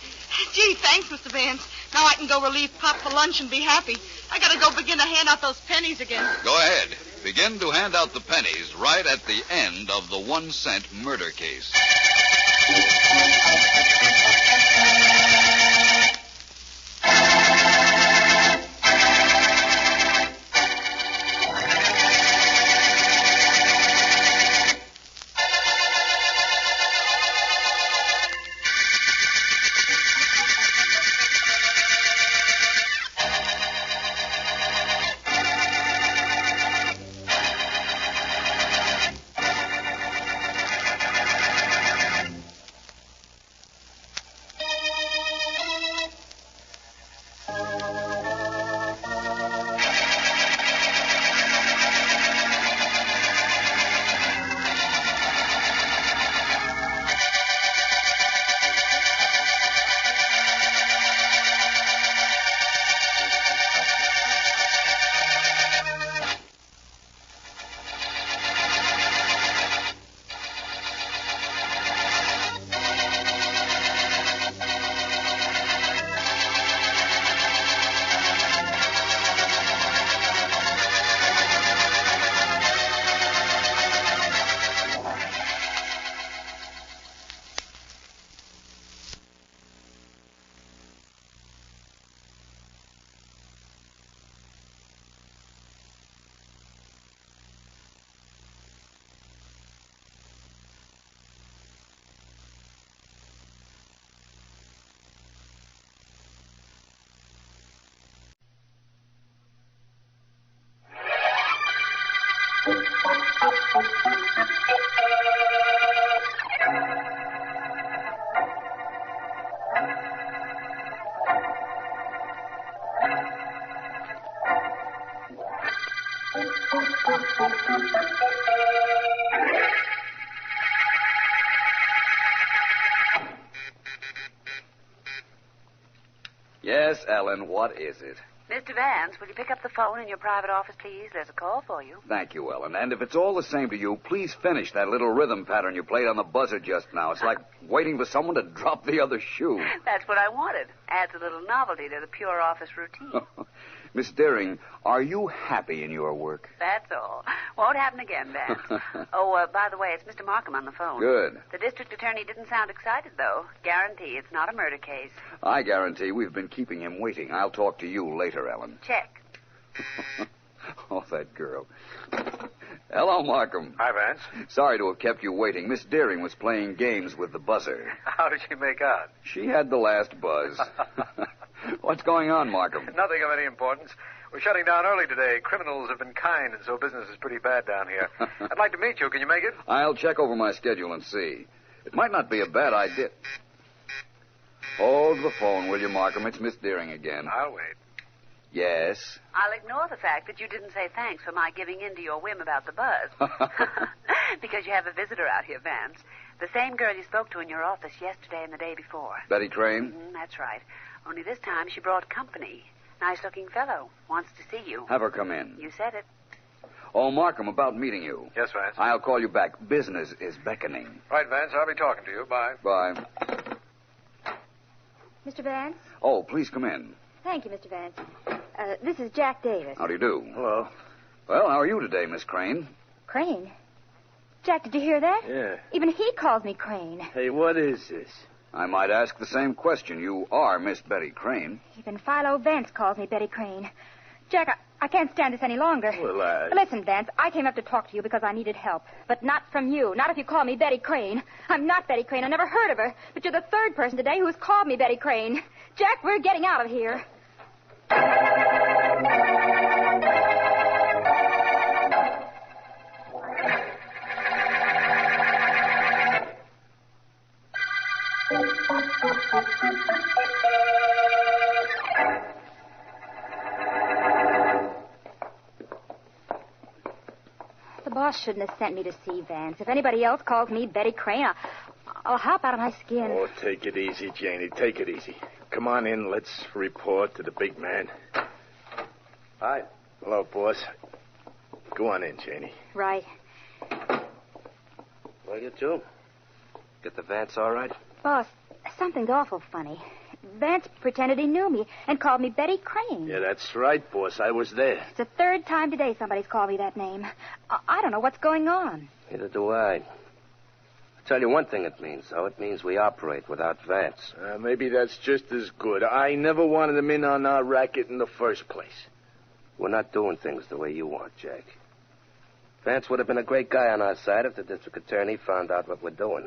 Gee, thanks, Mr. Vance. Now I can go relieve Pop for lunch and be happy. I gotta go begin to hand out those pennies again. Go ahead. Begin to hand out the pennies right at the end of the 1-cent murder case. Yes, Ellen, what is it? Mr. Vance, will you pick up the phone in your private office, please? There's a call for you. Thank you, Ellen. And if it's all the same to you, please finish that little rhythm pattern you played on the buzzer just now. It's like waiting for someone to drop the other shoe. That's what I wanted. Adds a little novelty to the pure office routine. Miss Deering, are you happy in your work? That's all. Won't happen again, Vance. By the way, it's Mr. Markham on the phone. Good. The district attorney didn't sound excited, though. Guarantee it's not a murder case. I guarantee we've been keeping him waiting. I'll talk to you later, Ellen. Check. Oh, that girl. Hello, Markham. Hi, Vance. Sorry to have kept you waiting. Miss Deering was playing games with the buzzer. How did she make out? She had the last buzz. What's going on, Markham? Nothing of any importance. We're shutting down early today. Criminals have been kind, and so business is pretty bad down here. I'd like to meet you. Can you make it? I'll check over my schedule and see. It might not be a bad idea. Hold the phone, will you, Markham? It's Miss Deering again. I'll wait. Yes? I'll ignore the fact that you didn't say thanks for my giving in to your whim about the buzz. Because you have a visitor out here, Vance. The same girl you spoke to in your office yesterday and the day before. Betty Crane? Mm-hmm, that's right. Only this time she brought company. Nice-looking fellow. Wants to see you. Have her come in. You said it. Oh, Markham, about meeting you. Yes, Vance. I'll call you back. Business is beckoning. Right, Vance. I'll be talking to you. Bye. Bye. Mr. Vance? Oh, please come in. Thank you, Mr. Vance. This is Jack Davis. How do you do? Hello. Well, how are you today, Miss Crane? Crane? Jack, did you hear that? Yeah. Even he calls me Crane. Hey, what is this? I might ask the same question. You are Miss Betty Crane. Even Philo Vance calls me Betty Crane. Jack, I can't stand this any longer. Well, Listen, Vance, I came up to talk to you because I needed help. But not from you. Not if you call me Betty Crane. I'm not Betty Crane. I never heard of her. But you're the third person today who's called me Betty Crane. Jack, we're getting out of here. The boss shouldn't have sent me to see Vance. If anybody else calls me Betty Crane, I'll hop out of my skin. Oh, take it easy, Janie. Take it easy. Come on in. Let's report to the big man. Hi. Hello, boss. Go on in, Janie. Right. Well, you two? Get the Vance all right? Boss, something's awful funny. Vance pretended he knew me and called me Betty Crane. Yeah, that's right, boss. I was there. It's the third time today somebody's called me that name. I don't know what's going on. Neither do I. I'll tell you one thing it means, though. It means we operate without Vance. Maybe that's just as good. I never wanted him in on our racket in the first place. We're not doing things the way you want, Jack. Vance would have been a great guy on our side if the district attorney found out what we're doing.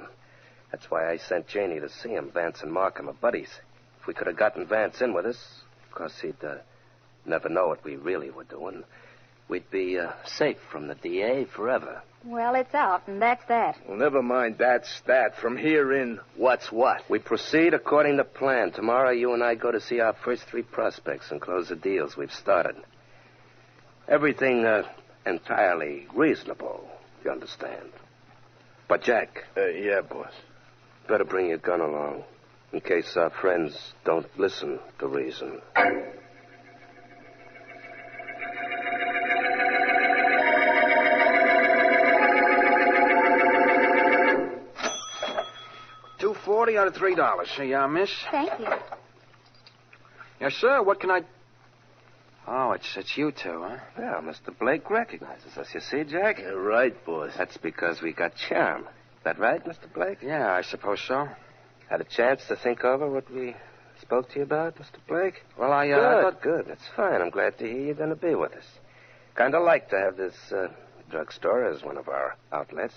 That's why I sent Janie to see him. Vance and Markham are buddies. If we could have gotten Vance in with us, of course he'd never know what we really were doing. We'd be safe from the DA forever. Well, it's out, and that's that. Well, never mind that's that. From here in, what's what? We proceed according to plan. Tomorrow you and I go to see our first 3 prospects and close the deals we've started. Everything entirely reasonable, you understand. But, Jack. Yeah, boss. Better bring your gun along, in case our friends don't listen to reason. $2.40 out of $3. Here you are, miss. Thank you. Yes, sir. What can I... Oh, it's you two, huh? Yeah, Mr. Blake recognizes us. You see, Jack? You're right, boss. That's because we got charm. That right, Mr. Blake? Yeah, I suppose so. Had a chance to think over what we spoke to you about, Mr. Blake? Well, I Good, good. That's fine. I'm glad to hear you're going to be with us. Kind of like to have this drugstore as one of our outlets.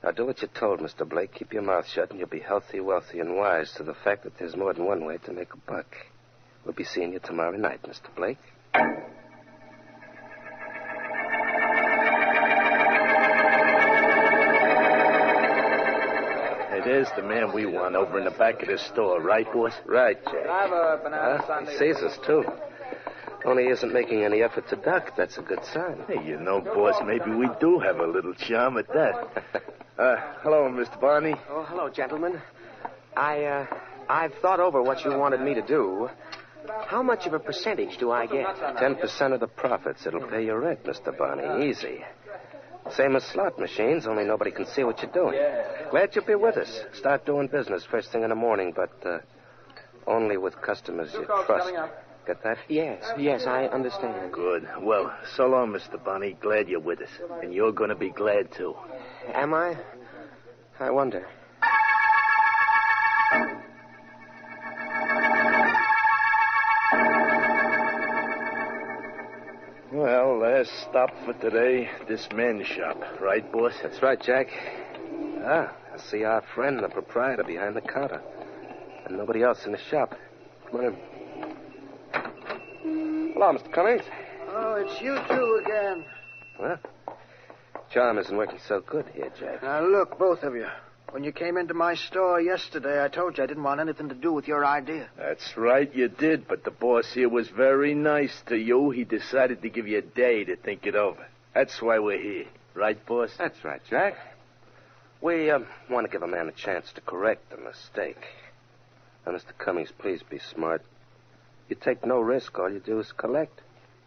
Now, do what you're told, Mr. Blake. Keep your mouth shut, and you'll be healthy, wealthy, and wise to the fact that there's more than one way to make a buck. We'll be seeing you tomorrow night, Mr. Blake. Hey, there's the man we want over in the back of this store, right, boss? Right, Jack. I have a banana sundae. He sees us, too. Only he isn't making any effort to duck. That's a good sign. Hey, you know, boss, maybe we do have a little charm at that. Hello, Mr. Barney. Oh, hello, gentlemen. I've thought over what you wanted me to do. How much of a percentage do I get? 10% of the profits. It'll pay your rent, Mr. Barney. Easy. Same as slot machines, only nobody can see what you're doing. Glad you'll be with us. Start doing business first thing in the morning, but only with customers you trust. Get that? Yes, I understand. Good. Well, so long, Mr. Barney. Glad you're with us. And you're going to be glad, too. Am I? I wonder. Well, last stop for today, this man's shop. Right, boss? That's right, Jack. I see our friend, the proprietor, behind the counter. And nobody else in the shop. Come on in. Hello, Mr. Cummings. Oh, it's you two again. Well, charm isn't working so good here, Jack. Now, look, both of you. When you came into my store yesterday, I told you I didn't want anything to do with your idea. That's right, you did, but the boss here was very nice to you. He decided to give you a day to think it over. That's why we're here. Right, boss? That's right, Jack. We want to give a man a chance to correct a mistake. Now, Mr. Cummings, please be smart. You take no risk. All you do is collect.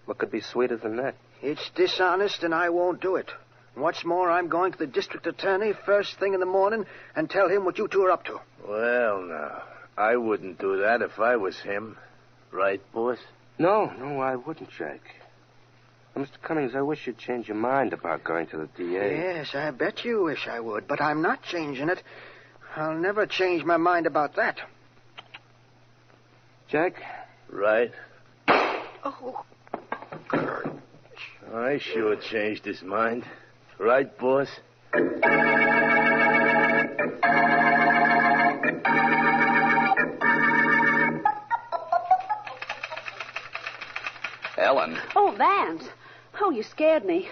What could be sweeter than that? It's dishonest, and I won't do it. What's more, I'm going to the district attorney first thing in the morning and tell him what you two are up to. Well, now, I wouldn't do that if I was him. Right, boss? No, I wouldn't, Jack. Now, Mr. Cummings, I wish you'd change your mind about going to the DA. Yes, I bet you wish I would, but I'm not changing it. I'll never change my mind about that. Jack? Right. Oh. I sure changed his mind. Right, boss? Ellen. Oh, Vance. Oh, you scared me.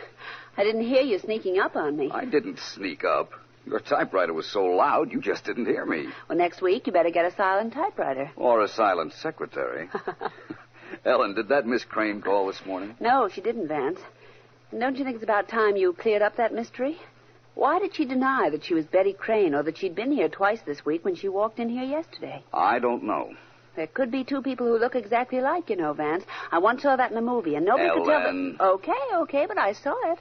I didn't hear you sneaking up on me. I didn't sneak up. Your typewriter was so loud, you just didn't hear me. Well, next week, you better get a silent typewriter. Or a silent secretary. Ellen, did that Miss Crane call this morning? No, she didn't, Vance. And don't you think it's about time you cleared up that mystery? Why did she deny that she was Betty Crane or that she'd been here twice this week when she walked in here yesterday? I don't know. There could be two people who look exactly alike, you know, Vance. I once saw that in a movie, and nobody could tell them. Okay, but I saw it.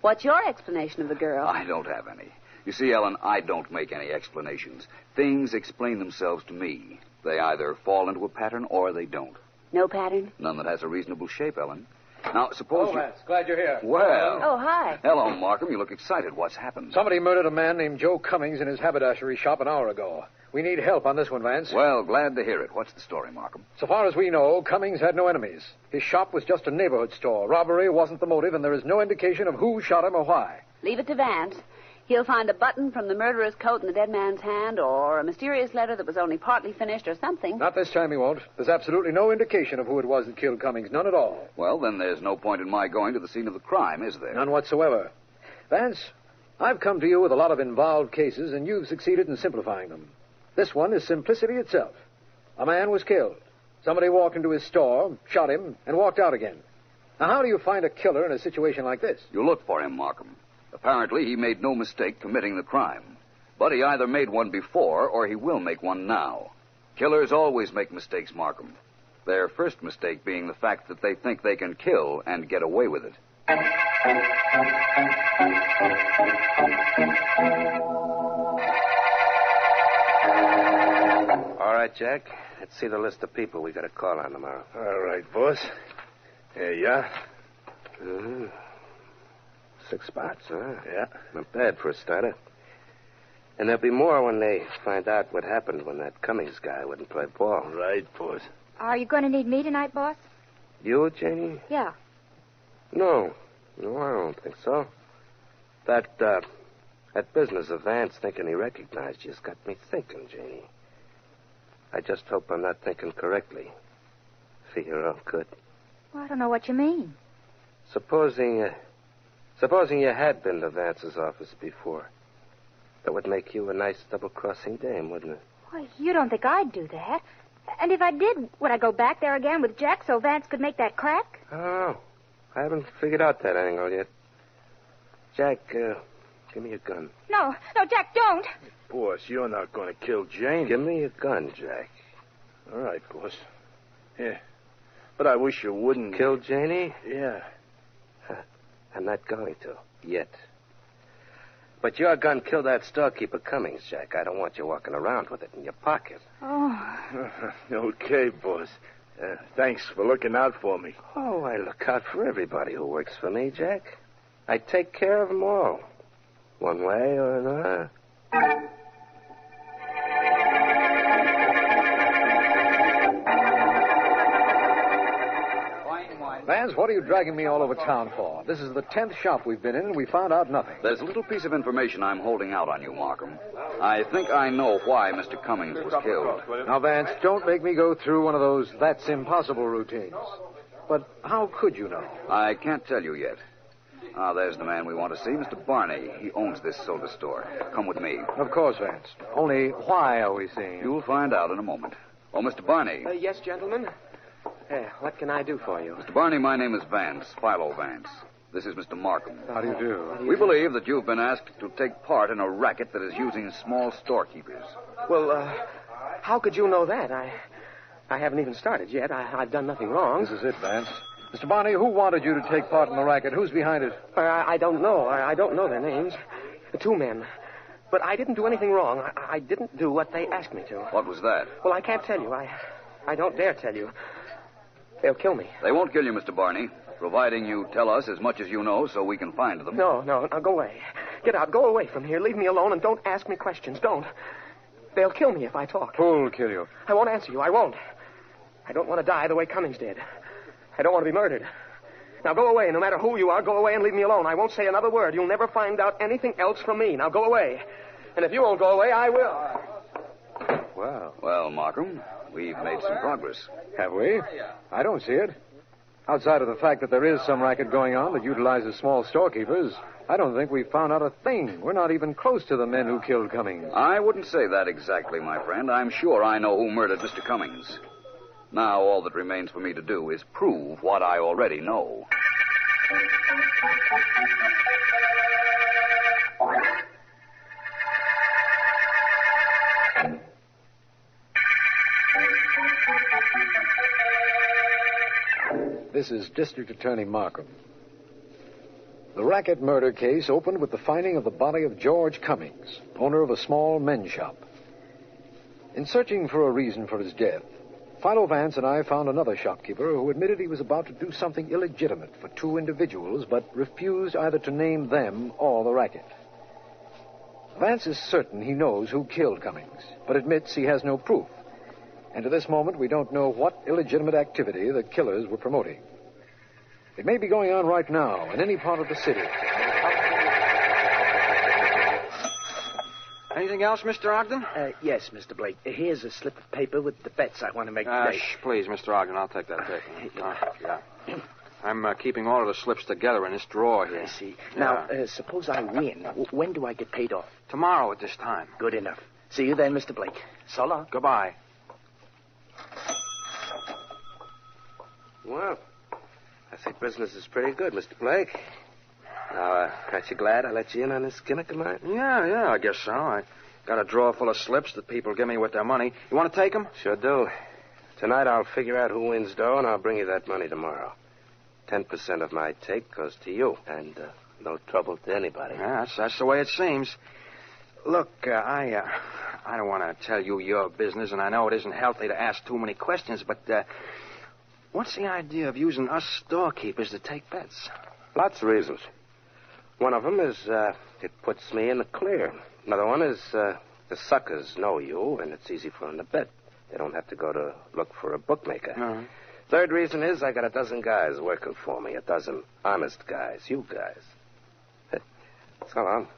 What's your explanation of the girl? I don't have any. You see, Ellen, I don't make any explanations. Things explain themselves to me. They either fall into a pattern or they don't. No pattern? None that has a reasonable shape, Ellen. Now, suppose you... Vance, glad you're here. Well... Oh, hi. Hello, Markham. You look excited. What's happened? Somebody murdered a man named Joe Cummings in his haberdashery shop an hour ago. We need help on this one, Vance. Well, glad to hear it. What's the story, Markham? So far as we know, Cummings had no enemies. His shop was just a neighborhood store. Robbery wasn't the motive, and there is no indication of who shot him or why. Leave it to Vance. He'll find a button from the murderer's coat in the dead man's hand, or a mysterious letter that was only partly finished, or something. Not this time he won't. There's absolutely no indication of who it was that killed Cummings. None at all. Well, then there's no point in my going to the scene of the crime, is there? None whatsoever. Vance, I've come to you with a lot of involved cases, and you've succeeded in simplifying them. This one is simplicity itself. A man was killed. Somebody walked into his store, shot him, and walked out again. Now, how do you find a killer in a situation like this? You look for him, Markham. Apparently, he made no mistake committing the crime. But he either made one before, or he will make one now. Killers always make mistakes, Markham. Their first mistake being the fact that they think they can kill and get away with it. All right, Jack. Let's see the list of people we got to call on tomorrow. All right, boss. Here you are. 6 spots, huh? Yeah. Not bad for a starter. And there'll be more when they find out what happened when that Cummings guy wouldn't play ball. Right, boss. Are you going to need me tonight, boss? You, Janie? Yeah. No, I don't think so. That business of Vance thinking he recognized you's got me thinking, Janie. I just hope I'm not thinking correctly. See, you're all good. Well, I don't know what you mean. Supposing you had been to Vance's office before. That would make you a nice double-crossing dame, wouldn't it? Why, you don't think I'd do that. And if I did, would I go back there again with Jack so Vance could make that crack? Oh, I haven't figured out that angle yet. Jack, give me your gun. No, Jack, don't. Boss, you're not going to kill Jane. Give me your gun, Jack. All right, boss. Yeah. But I wish you wouldn't. Kill Janie? Yeah. I'm not going to. Yet. But your gun killed that storekeeper Cummings, Jack. I don't want you walking around with it in your pocket. Oh. Okay, boss. Thanks for looking out for me. Oh, I look out for everybody who works for me, Jack. I take care of them all. One way or another. Vance, what are you dragging me all over town for? This is the 10th shop we've been in, and we found out nothing. There's a little piece of information I'm holding out on you, Markham. I think I know why Mr. Cummings was killed. Now, Vance, don't make me go through one of those that's impossible routines. But how could you know? I can't tell you yet. There's the man we want to see, Mr. Barney. He owns this soda store. Come with me. Of course, Vance. Only why are we seeing him? You'll find out in a moment. Oh, Mr. Barney. Yes, gentlemen? What can I do for you? Mr. Barney, my name is Vance, Philo Vance. This is Mr. Markham. How do you do? We believe that you've been asked to take part in a racket that is using small storekeepers. Well, how could you know that? I haven't even started yet. I've done nothing wrong. This is it, Vance. Mr. Barney, who wanted you to take part in the racket? Who's behind it? I don't know. I don't know their names. The two men. But I didn't do anything wrong. I didn't do what they asked me to. What was that? Well, I can't tell you. I don't dare tell you. They'll kill me. They won't kill you, Mr. Barney, providing you tell us as much as you know so we can find them. No, now go away. Get out. Go away from here. Leave me alone and don't ask me questions. Don't. They'll kill me if I talk. Who'll kill you? I won't answer you. I won't. I don't want to die the way Cummings did. I don't want to be murdered. Now go away. No matter who you are, go away and leave me alone. I won't say another word. You'll never find out anything else from me. Now go away. And if you won't go away, I will. Well, Markham, we've made some progress. Have we? I don't see it. Outside of the fact that there is some racket going on that utilizes small storekeepers, I don't think we've found out a thing. We're not even close to the men who killed Cummings. I wouldn't say that exactly, my friend. I'm sure I know who murdered Mr. Cummings. Now all that remains for me to do is prove what I already know. This is District Attorney Markham. The Racket murder case opened with the finding of the body of George Cummings, owner of a small men's shop. In searching for a reason for his death, Philo Vance and I found another shopkeeper who admitted he was about to do something illegitimate for two individuals, but refused either to name them or the racket. Vance is certain he knows who killed Cummings, but admits he has no proof. And to this moment, we don't know what illegitimate activity the killers were promoting. It may be going on right now in any part of the city. Anything else, Mr. Ogden? Yes, Mr. Blake. Here's a slip of paper with the bets I want to make today. Please, Mr. Ogden, I'll take that paper. Yeah. I'm keeping all of the slips together in this drawer here. I see. Now, suppose I win. When do I get paid off? Tomorrow at this time. Good enough. See you then, Mr. Blake. So long. Goodbye. Well, I think business is pretty good, Mr. Blake. Now, aren't you glad I let you in on this gimmick of mine? Yeah, I guess so. I got a drawer full of slips that people give me with their money. You want to take them? Sure do. Tonight I'll figure out who wins dough, and I'll bring you that money tomorrow. 10% of my take goes to you, and no trouble to anybody. Yeah, that's the way it seems. Look, I don't want to tell you your business, and I know it isn't healthy to ask too many questions, but what's the idea of using us storekeepers to take bets? Lots of reasons. One of them is it puts me in the clear. Another one is the suckers know you, and it's easy for them to bet. They don't have to go to look for a bookmaker. Uh-huh. Third reason is I got a dozen guys working for me, a dozen honest guys, you guys. So long.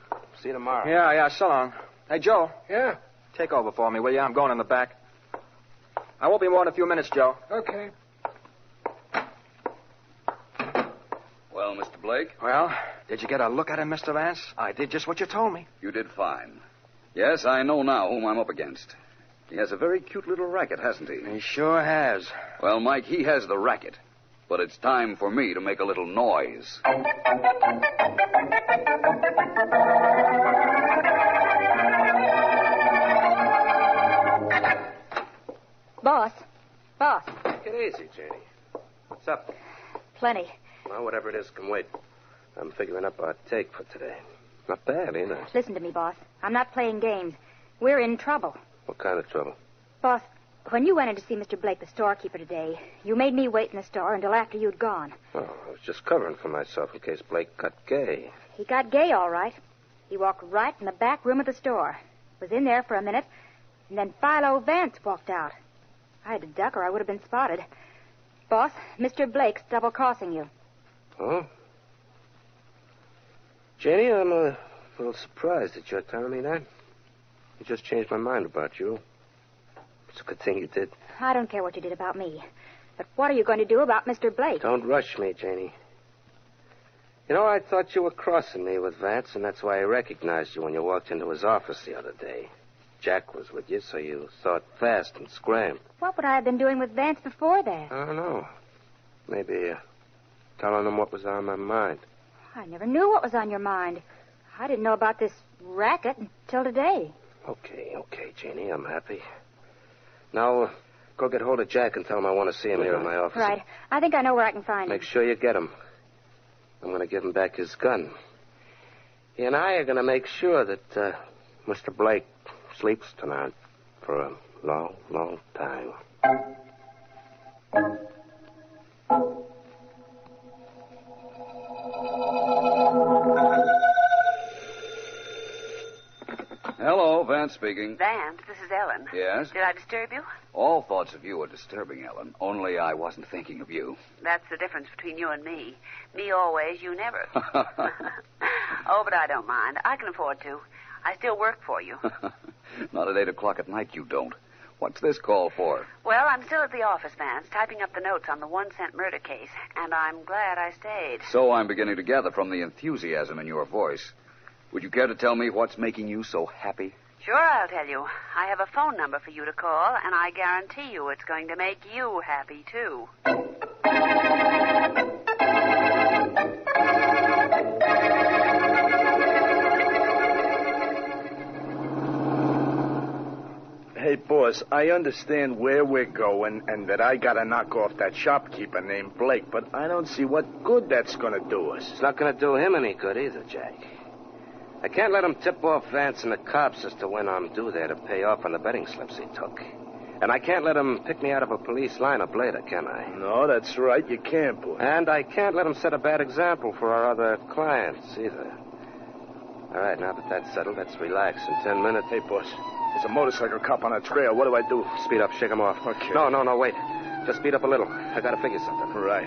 See you tomorrow. Yeah, so long. Hey, Joe. Yeah? Take over for me, will you? I'm going in the back. I won't be more than a few minutes, Joe. Okay. Well, Mr. Blake? Well, did you get a look at him, Mr. Vance? I did just what you told me. You did fine. Yes, I know now whom I'm up against. He has a very cute little racket, hasn't he? He sure has. Well, Mike, he has the racket. But it's time for me to make a little noise. Boss. Take it Easy, Janie. What's up? Plenty. Well, whatever it is can wait. I'm figuring up our take for today. Not bad, ain't it? Listen to me, boss. I'm not playing games. We're in trouble. What kind of trouble? Boss, when you went in to see Mr. Blake, the storekeeper, today, you made me wait in the store until after you'd gone. Oh, I was just covering for myself in case Blake got gay. He got gay, all right. He walked right in the back room of the store. Was in there for a minute, and then Philo Vance walked out. I had to duck or I would have been spotted. Boss, Mr. Blake's double-crossing you. Oh? Janie, I'm a little surprised that you're telling me that. You just changed my mind about you. It's a good thing you did. I don't care what you did about me. But what are you going to do about Mr. Blake? Don't rush me, Janie. You know, I thought you were crossing me with Vance, and that's why I recognized you when you walked into his office the other day. Jack was with you, so you thought fast and scrammed. What would I have been doing with Vance before that? I don't know. Maybe telling him what was on my mind. I never knew what was on your mind. I didn't know about this racket until today. Okay, Janie, I'm happy. Now, go get hold of Jack and tell him I want to see him here in my office. Right. I think I know where I can find him. Make sure you get him. I'm going to give him back his gun. He and I are going to make sure that Mr. Blake sleeps tonight for a long, long time. Hello, Vance speaking. Vance, this is Ellen. Yes? Did I disturb you? All thoughts of you are disturbing, Ellen. Only I wasn't thinking of you. That's the difference between you and me. Me always, you never. Oh, but I don't mind. I can afford to. I still work for you. Not at 8 o'clock at night, you don't. What's this call for? Well, I'm still at the office, Vance, typing up the notes on the 1-cent murder case, and I'm glad I stayed. So I'm beginning to gather from the enthusiasm in your voice. Would you care to tell me what's making you so happy? Sure, I'll tell you. I have a phone number for you to call, and I guarantee you it's going to make you happy, too. Hey, boss, I understand where we're going and that I gotta knock off that shopkeeper named Blake, but I don't see what good that's gonna do us. It's not gonna do him any good either, Jack. I can't let him tip off Vance and the cops as to when I'm due there to pay off on the betting slips he took. And I can't let him pick me out of a police lineup later, can I? No, that's right. You can't, boy. And I can't let him set a bad example for our other clients, either. All right, now that that's settled, let's relax. In 10 minutes... Hey, boss, there's a motorcycle cop on our trail. What do I do? Speed up, shake him off. Okay. No, wait. Just speed up a little. I gotta figure something. Right.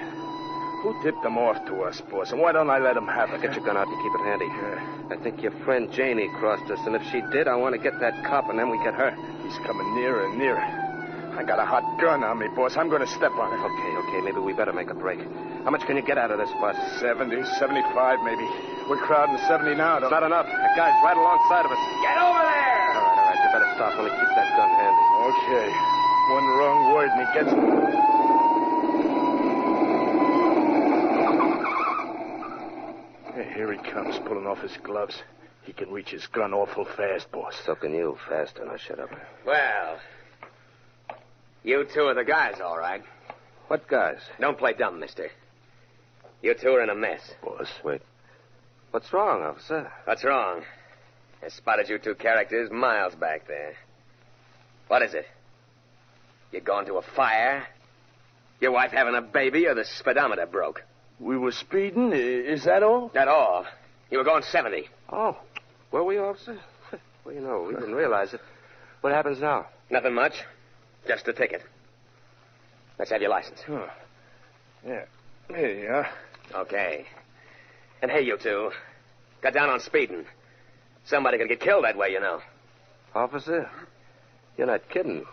Who tipped them off to us, boss? And why don't I let them have it? Get your gun out and keep it handy. Yeah. I think your friend Janie crossed us, and if she did, I want to get that cop, and then we get her. He's coming nearer and nearer. I got a hot gun on me, boss. I'm going to step on it. Okay. Maybe we better make a break. How much can you get out of this bus? 70, 75, maybe. We're crowding 70 now. It's not enough. That guy's right alongside of us. Get over there! All right. You better stop. Only keep that gun handy. Okay. One wrong word and he gets me. Here he comes, pulling off his gloves. He can reach his gun awful fast, boss. So can you, faster. Now shut up. Well, you two are the guys, all right. What guys? Don't play dumb, mister. You two are in a mess. Boss. Wait. What's wrong, officer? What's wrong? I spotted you two characters miles back there. What is it? You going to a fire? Your wife having a baby, or the speedometer broke? We were speeding? Is that all? Not all. You were going 70. Oh. Were we, officer? Well, you know, we didn't realize it. What happens now? Nothing much. Just a ticket. Let's have your license. Huh. Yeah. Here you are. Okay. And hey, you two. Cut down on speeding. Somebody could get killed that way, you know. Officer, you're not kidding.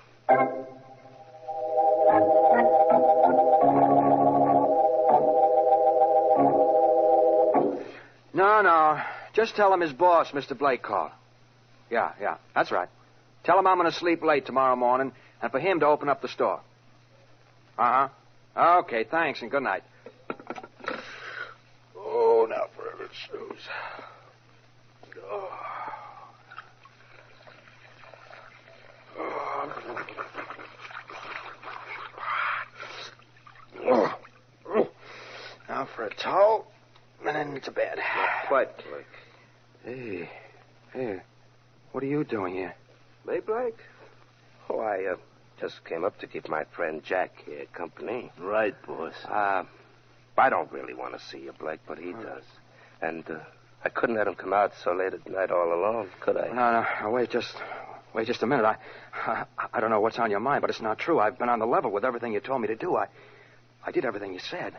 No. Just tell him his boss, Mr. Blake, called. Yeah. That's right. Tell him I'm going to sleep late tomorrow morning and for him to open up the store. Uh-huh. Okay, thanks and good night. Oh, now for heaven's sakes. for a towel, and then to bed. Not quite, Blake. Hey, what are you doing here? Me, Blake? Oh, I just came up to keep my friend Jack here company. Right, boss. I don't really want to see you, Blake, but he does. And I couldn't let him come out so late at night all alone, could I? No, wait just a minute. I don't know what's on your mind, but it's not true. I've been on the level with everything you told me to do. I did everything you said.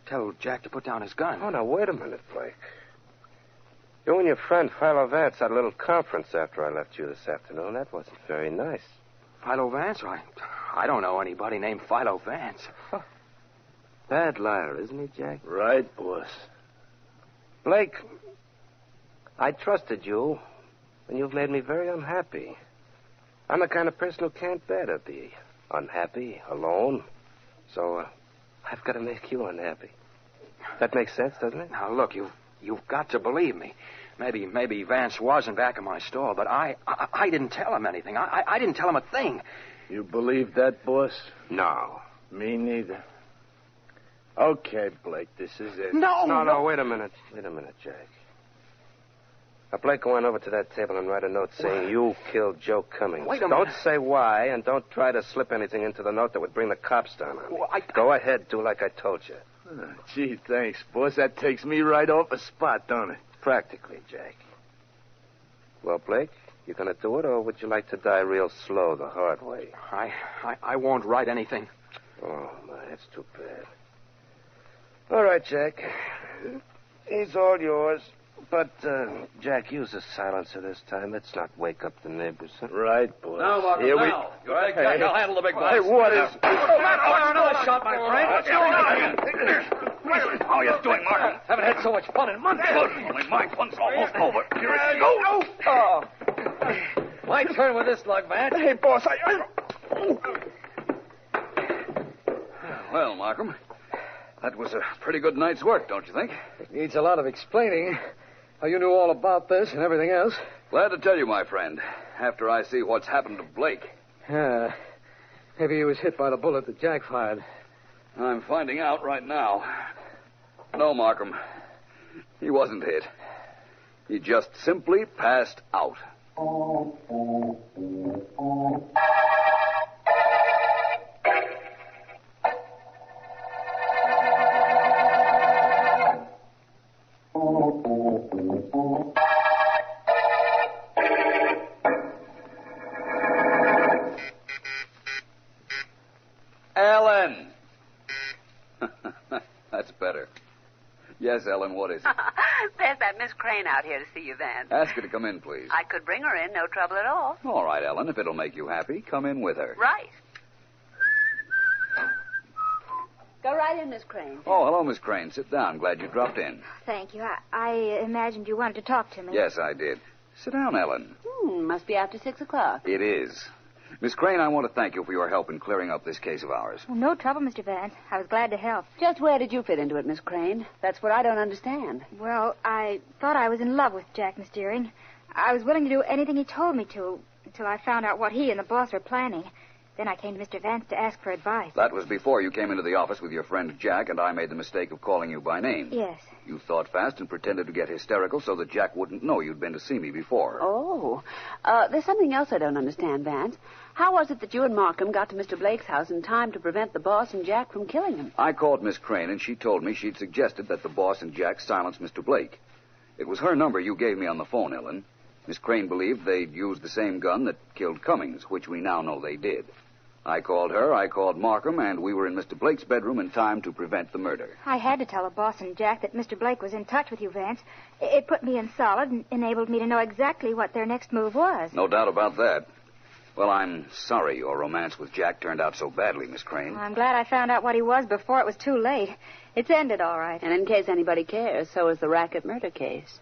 Tell Jack to put down his gun. Oh, now, wait a minute, Blake. You and your friend Philo Vance had a little conference after I left you this afternoon. That wasn't very nice. Philo Vance? I don't know anybody named Philo Vance. Huh. Bad liar, isn't he, Jack? Right, boss. Blake, I trusted you, and you've made me very unhappy. I'm the kind of person who can't bear to be unhappy, alone. So, I've got to make you unhappy. That makes sense, doesn't it? Now, look, you've got to believe me. Maybe Vance wasn't back in my store, but I didn't tell him anything. I didn't tell him a thing. You believe that, boss? No. Me neither. Okay, Blake, this is it. No, wait a minute. Wait a minute, Jack. Now, Blake, go on over to that table and write a note saying you killed Joe Cummings. Wait a minute. Don't say why, and don't try to slip anything into the note that would bring the cops down on me. Go ahead, do like I told you. Oh, gee, thanks, boss. That takes me right off the spot, don't it? Practically, Jack. Well, Blake, you gonna do it, or would you like to die real slow the hard way? I won't write anything. Oh, my, that's too bad. All right, Jack. He's all yours. But, Jack, use a silencer this time. Let's not wake up the neighbors. Huh? Right, boss. Now, Marcus, Here now. You're big guy. I'll handle the big boss. Hey, what is... Another shot, my friend. How are you doing, Markham? Haven't had so much fun in months. Good. Only my fun's almost over. Here it goes. Oh. My turn with this lug, Vance. Hey, boss, Well, Markham, that was a pretty good night's work, don't you think? It needs a lot of explaining. How you knew all about this and everything else. Glad to tell you, my friend, after I see what's happened to Blake. Yeah. Maybe he was hit by the bullet that Jack fired. I'm finding out right now. No, Markham. He wasn't hit. He just simply passed out. Ellen! That's better. Yes, Ellen, what is it? There's that Miss Crane out here to see you, Vance. Ask her to come in, please. I could bring her in, no trouble at all. All right, Ellen, if it'll make you happy, come in with her. Right. Go right in, Miss Crane. Oh, hello, Miss Crane. Sit down. Glad you dropped in. Thank you. I imagined you wanted to talk to me. Yes, I did. Sit down, Ellen. Must be after 6 o'clock. It is. Miss Crane, I want to thank you for your help in clearing up this case of ours. Oh, no trouble, Mr. Vance. I was glad to help. Just where did you fit into it, Miss Crane? That's what I don't understand. Well, I thought I was in love with Jack, Miss Deering. I was willing to do anything he told me to until I found out what he and the boss were planning. Then I came to Mr. Vance to ask for advice. That was before you came into the office with your friend Jack, and I made the mistake of calling you by name. Yes. You thought fast and pretended to get hysterical so that Jack wouldn't know you'd been to see me before. Oh. There's something else I don't understand, Vance. How was it that you and Markham got to Mr. Blake's house in time to prevent the boss and Jack from killing him? I called Miss Crane, and she told me she'd suggested that the boss and Jack silence Mr. Blake. It was her number you gave me on the phone, Ellen. Miss Crane believed they'd used the same gun that killed Cummings, which we now know they did. I called her, I called Markham, and we were in Mr. Blake's bedroom in time to prevent the murder. I had to tell the boss and Jack that Mr. Blake was in touch with you, Vance. It put me in solid and enabled me to know exactly what their next move was. No doubt about that. Well, I'm sorry your romance with Jack turned out so badly, Miss Crane. I'm glad I found out what he was before it was too late. It's ended all right. And in case anybody cares, so is the Racket murder case.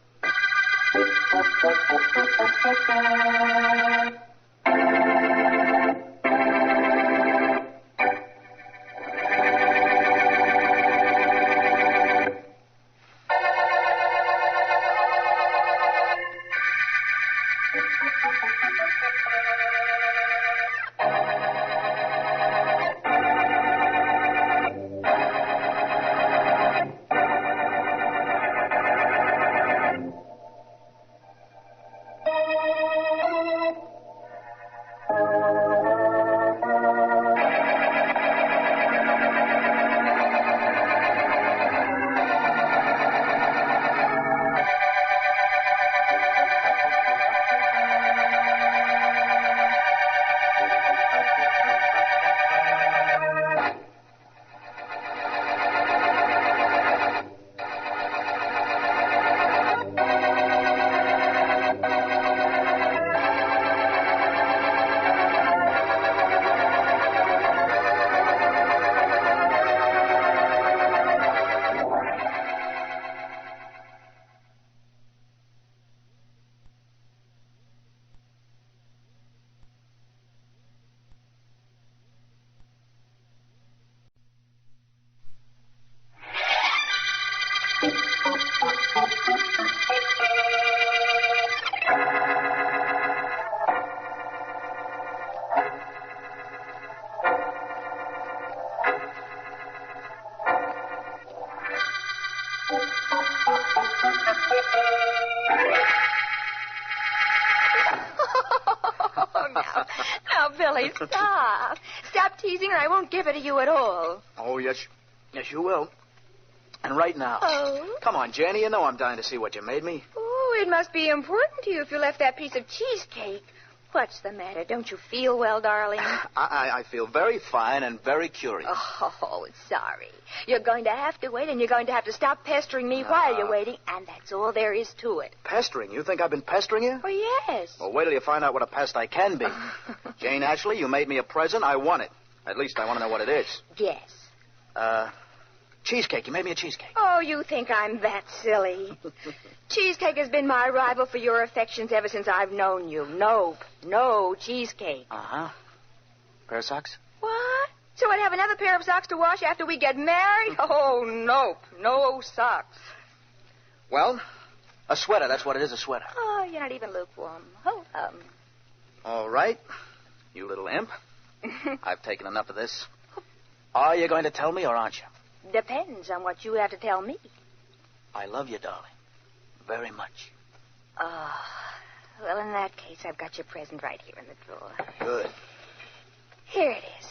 Dolly, stop. Stop teasing or I won't give it to you at all. Oh, yes, you will. And right now. Oh? Come on, Janie, you know I'm dying to see what you made me. Oh, it must be important to you if you left that piece of cheesecake. What's the matter? Don't you feel well, darling? I feel very fine and very curious. Oh, sorry. You're going to have to wait, and you're going to have to stop pestering me while you're waiting, and that's all there is to it. Pestering? You think I've been pestering you? Oh, yes. Well, wait till you find out what a pest I can be. Jane Ashley, you made me a present. I want it. At least I want to know what it is. Yes. Cheesecake. You made me a cheesecake. Oh, you think I'm that silly? Cheesecake has been my rival for your affections ever since I've known you. No cheesecake. Uh-huh. Pair of socks? What? So I'd have another pair of socks to wash after we get married? Oh, nope. No socks. Well, a sweater. That's what it is, a sweater. Oh, you're not even lukewarm. Oh, All right. You little imp. I've taken enough of this. Are you going to tell me or aren't you? Depends on what you have to tell me. I love you, darling. Very much. Oh, well, in that case, I've got your present right here in the drawer. Good. Here it is.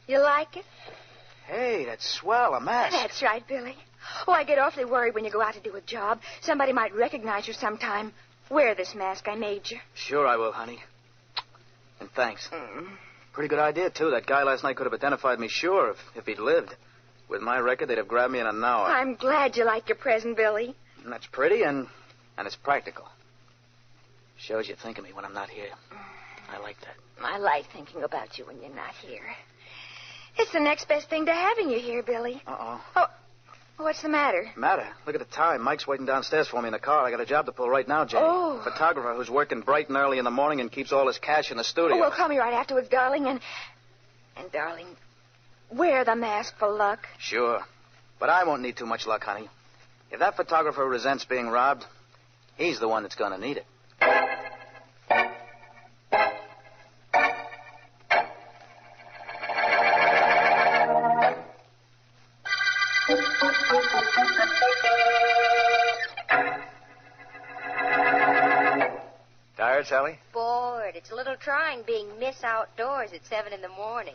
You like it? Hey, that's swell, a mask. That's right, Billy. Oh, I get awfully worried when you go out to do a job. Somebody might recognize you sometime. Wear this mask I made you. Sure I will, honey. And thanks. Pretty good idea, too. That guy last night could have identified me, sure, if he'd lived. With my record, they'd have grabbed me in an hour. I'm glad you like your present, Billy. And that's pretty, and it's practical. Shows you think of me when I'm not here. I like that. I like thinking about you when you're not here. It's the next best thing to having you here, Billy. Uh-oh. Oh, what's the matter? Matter? Look at the time. Mike's waiting downstairs for me in the car. I got a job to pull right now, Jane. Oh. Photographer who's working bright and early in the morning and keeps all his cash in the studio. Oh, well, call me right afterwards, darling, and darling, wear the mask for luck. Sure. But I won't need too much luck, honey. If that photographer resents being robbed, he's the one that's going to need it. Tired, Sally? Bored. It's a little trying being Miss Outdoors at 7 in the morning.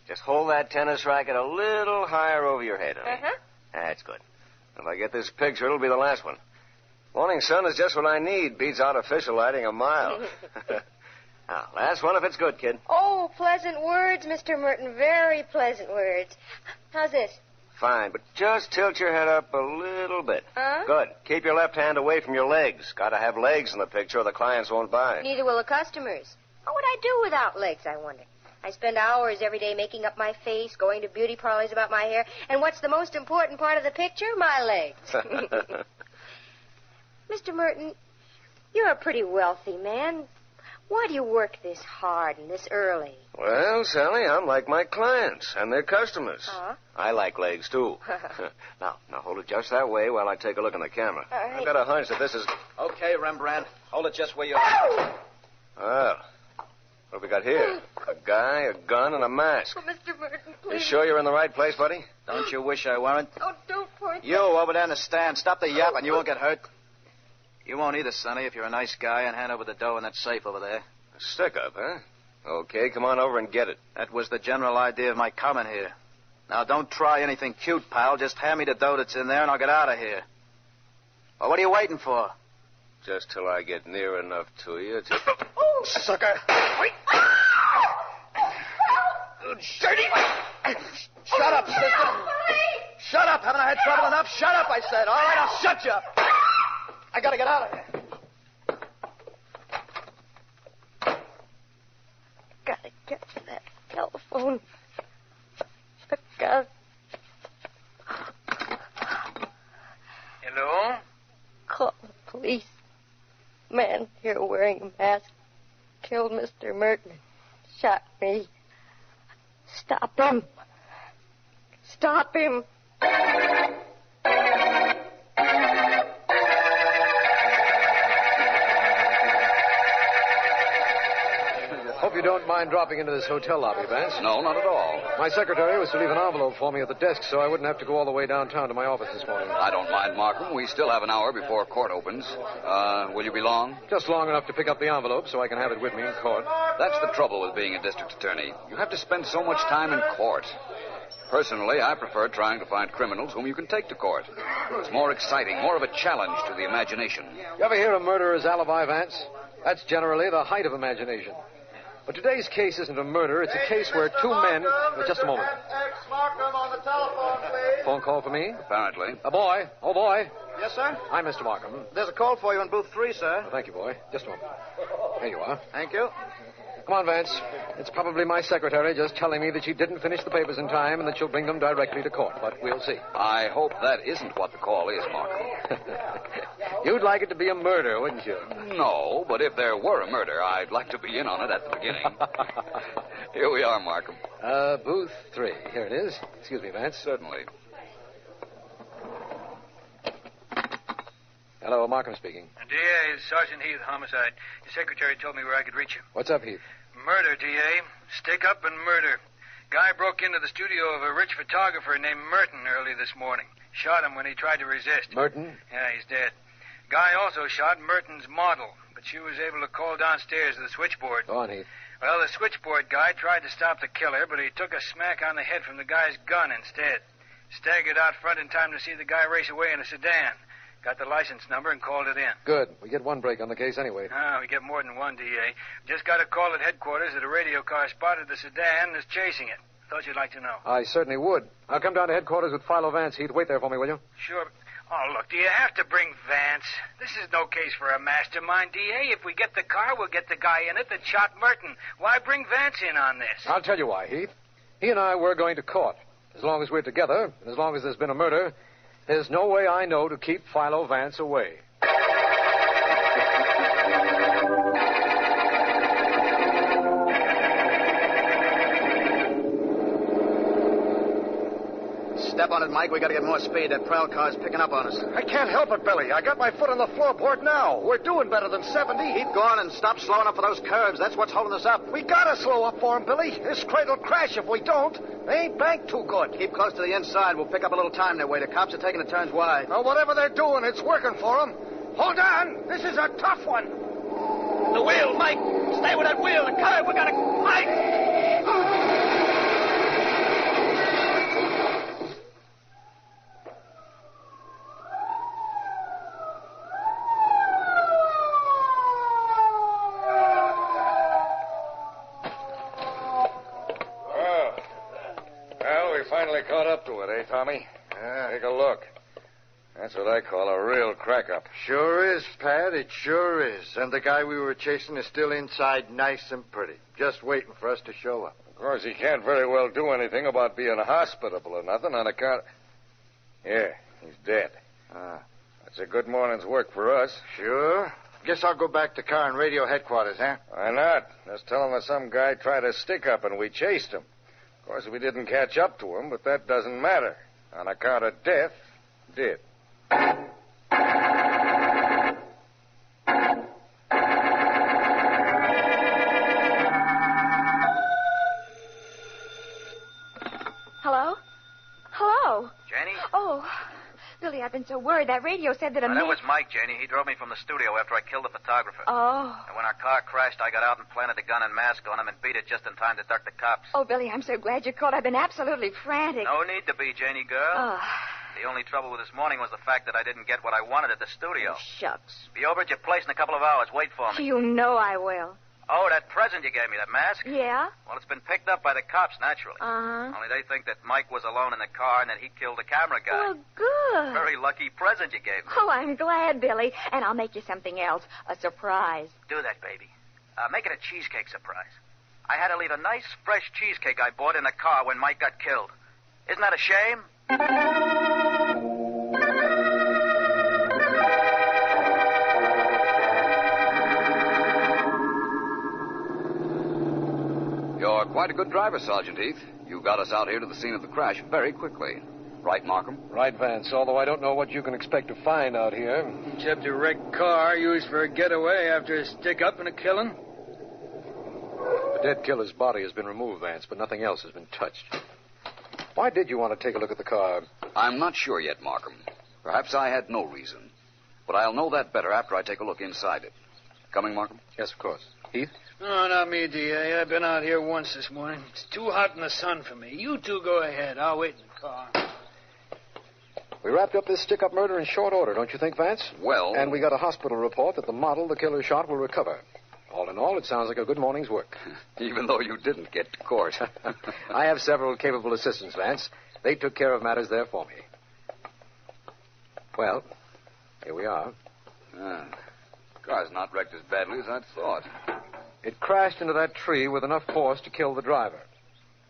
Just hold that tennis racket a little higher over your head, honey. Uh-huh. That's good. If I get this picture, it'll be the last one. Morning sun is just what I need. Beats artificial lighting a mile. Now, last one if it's good, kid. Oh, pleasant words, Mr. Merton. Very pleasant words. How's this? Fine, but just tilt your head up a little bit. Huh? Good. Keep your left hand away from your legs. Got to have legs in the picture or the clients won't buy. Neither will the customers. What would I do without legs, I wonder? I spend hours every day making up my face, going to beauty parlors about my hair, and what's the most important part of the picture? My legs. Mr. Merton, you're a pretty wealthy man. Why do you work this hard and this early? Well, Sally, I'm like my clients and their customers. Huh? I like legs, too. Now hold it just that way while I take a look in the camera. All right. I've got a hunch that this is... Okay, Rembrandt. Hold it just where you are. Well, what have we got here? A guy, a gun, and a mask. Oh, Mr. Merton, You please. sure you're in the right place, buddy? Don't you wish I weren't? Oh, don't point. You over there in the stand. Stop the yapping. You won't get hurt. You won't either, Sonny, if you're a nice guy, and hand over the dough in that safe over there. A stick-up, huh? Okay, come on over and get it. That was the general idea of my coming here. Now, don't try anything cute, pal. Just hand me the dough that's in there, and I'll get out of here. Well, what are you waiting for? Just till I get near enough to you to... Oh, sucker. Wait. Dirty. Shut up, sister. Shut up. Haven't I had trouble enough? Shut up, I said. All right, I'll shut you up. I gotta get out of here. Gotta get to that telephone. God. Hello? Call the police. Man here wearing a mask killed Mr. Merton. Shot me. Stop him. Stop him. you don't mind dropping into this hotel lobby, Vance. No, not at all. My secretary was to leave an envelope for me at the desk so I wouldn't have to go all the way downtown to my office this morning. I don't mind, Markham. We still have an hour before court opens. Will you be long? Just long enough to pick up the envelope so I can have it with me in court. That's the trouble with being a district attorney. You have to spend so much time in court. Personally, I prefer trying to find criminals whom you can take to court. It's more exciting, more of a challenge to the imagination. You ever hear of murderer's alibi, Vance? That's generally the height of imagination. But today's case isn't a murder. It's a case where two men... Just a moment. Markham on the telephone, please. Phone call for me? Apparently. A boy. Oh, boy. Yes, sir? I'm Mr. Markham. There's a call for you in booth 3, sir. Oh, thank you, boy. Just a moment. Here you are. Thank you. Come on, Vance. It's probably my secretary just telling me that she didn't finish the papers in time and that she'll bring them directly to court, but we'll see. I hope that isn't what the call is, Markham. You'd like it to be a murder, wouldn't you? No, but if there were a murder, I'd like to be in on it at the beginning. Here we are, Markham. Booth 3. Here it is. Excuse me, Vance. Certainly. Hello, Markham speaking. DA, Sergeant Heath, homicide. Your secretary told me where I could reach you. What's up, Heath? Murder, DA. Stick up and murder. Guy broke into the studio of a rich photographer named Merton early this morning. Shot him when he tried to resist. Merton? Yeah, he's dead. Guy also shot Merton's model, but she was able to call downstairs to the switchboard. Go on, Heath. Well, the switchboard guy tried to stop the killer, but he took a smack on the head from the guy's gun instead. Staggered out front in time to see the guy race away in a sedan. Got the license number and called it in. Good. We get one break on the case anyway. Oh, we get more than one, DA. Just got a call at headquarters that a radio car spotted the sedan and is chasing it. Thought you'd like to know. I certainly would. I'll come down to headquarters with Philo Vance. Heath, wait there for me, will you? Sure. Oh, look, do you have to bring Vance? This is no case for a mastermind, DA. If we get the car, we'll get the guy in it that shot Merton. Why bring Vance in on this? I'll tell you why, Heath. He and I were going to court. As long as we're together, and as long as there's been a murder, there's no way I know to keep Philo Vance away. Step on it, Mike. We got to get more speed. That prowl car's picking up on us. I can't help it, Billy. I got my foot on the floorboard now. We're doing better than 70. Keep going and stop slowing up for those curves. That's what's holding us up. We gotta slow up for him, Billy. This crate'll crash if we don't. They ain't banked too good. Keep close to the inside. We'll pick up a little time that way. The cops are taking the turns wide. Now, whatever they're doing, it's working for them. Hold on. This is a tough one. The wheel, Mike. Stay with that wheel. The curve. We gotta... Mike! Caught up to it, eh, Tommy? Take a look. That's what I call a real crack-up. Sure is, Pat. It sure is. And the guy we were chasing is still inside nice and pretty, just waiting for us to show up. Of course, he can't very well do anything about being hospitable or nothing on account... Yeah, he's dead. That's a good morning's work for us. Sure. Guess I'll go back to car and radio headquarters, huh? Why not? Just tell him that some guy tried to stick up and we chased him. Of course, we didn't catch up to him, but that doesn't matter. On account of death, did. Hello? Hello? Jenny? Oh, Billy, I've been so worried. That radio said that a man... That was Mike, Jenny. He drove me from the studio after I killed the photographer. Oh. And when our car crashed, I got out and planted the gun and mask on him and beat it just in time to duck the cops. Oh, Billy, I'm so glad you called. I've been absolutely frantic. No need to be, Jenny girl. Oh. The only trouble with this morning was the fact that I didn't get what I wanted at the studio. Oh, shucks. Be over at your place in a couple of hours. Wait for me. You know I will. Oh, that present you gave me, that mask? Yeah? Well, it's been picked up by the cops, naturally. Uh-huh. Only they think that Mike was alone in the car and that he killed the camera guy. Oh, good. Very lucky present you gave me. Oh, I'm glad, Billy. And I'll make you something else. A surprise. Do that, baby. Make it a cheesecake surprise. I had to leave a nice, fresh cheesecake I bought in the car when Mike got killed. Isn't that a shame? You're quite a good driver, Sergeant Heath. You got us out here to the scene of the crash very quickly. Right, Markham? Right, Vance, although I don't know what you can expect to find out here. Except a wrecked car used for a getaway after a stick-up and a killing. But dead killer's body has been removed, Vance, but nothing else has been touched. Why did you want to take a look at the car? I'm not sure yet, Markham. Perhaps I had no reason. But I'll know that better after I take a look inside it. Coming, Markham? Yes, of course. Heath? No, not me, D.A. I've been out here once this morning. It's too hot in the sun for me. You two go ahead. I'll wait in the car. We wrapped up this stick-up murder in short order, don't you think, Vance? Well... And we got a hospital report that the model the killer shot will recover. All in all, it sounds like a good morning's work. Even though you didn't get to court. I have several capable assistants, Vance. They took care of matters there for me. Well, here we are. The car's not wrecked as badly as I'd thought. It crashed into that tree with enough force to kill the driver.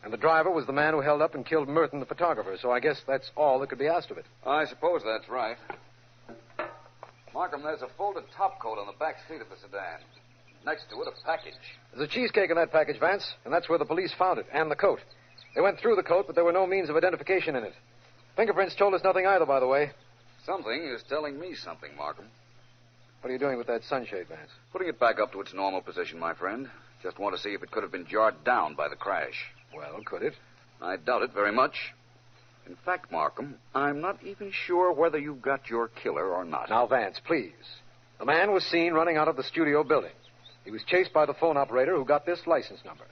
And the driver was the man who held up and killed Merton, the photographer, so I guess that's all that could be asked of it. I suppose that's right. Markham, there's a folded topcoat on the back seat of the sedan. Next to it, a package. There's a cheesecake in that package, Vance, and that's where the police found it, and the coat. They went through the coat, but there were no means of identification in it. Fingerprints told us nothing either, by the way. Something is telling me something, Markham. What are you doing with that sunshade, Vance? Putting it back up to its normal position, my friend. Just want to see if it could have been jarred down by the crash. Well, could it? I doubt it very much. In fact, Markham, I'm not even sure whether you've got your killer or not. Now, Vance, please. The man was seen running out of the studio building. He was chased by the phone operator who got this license number.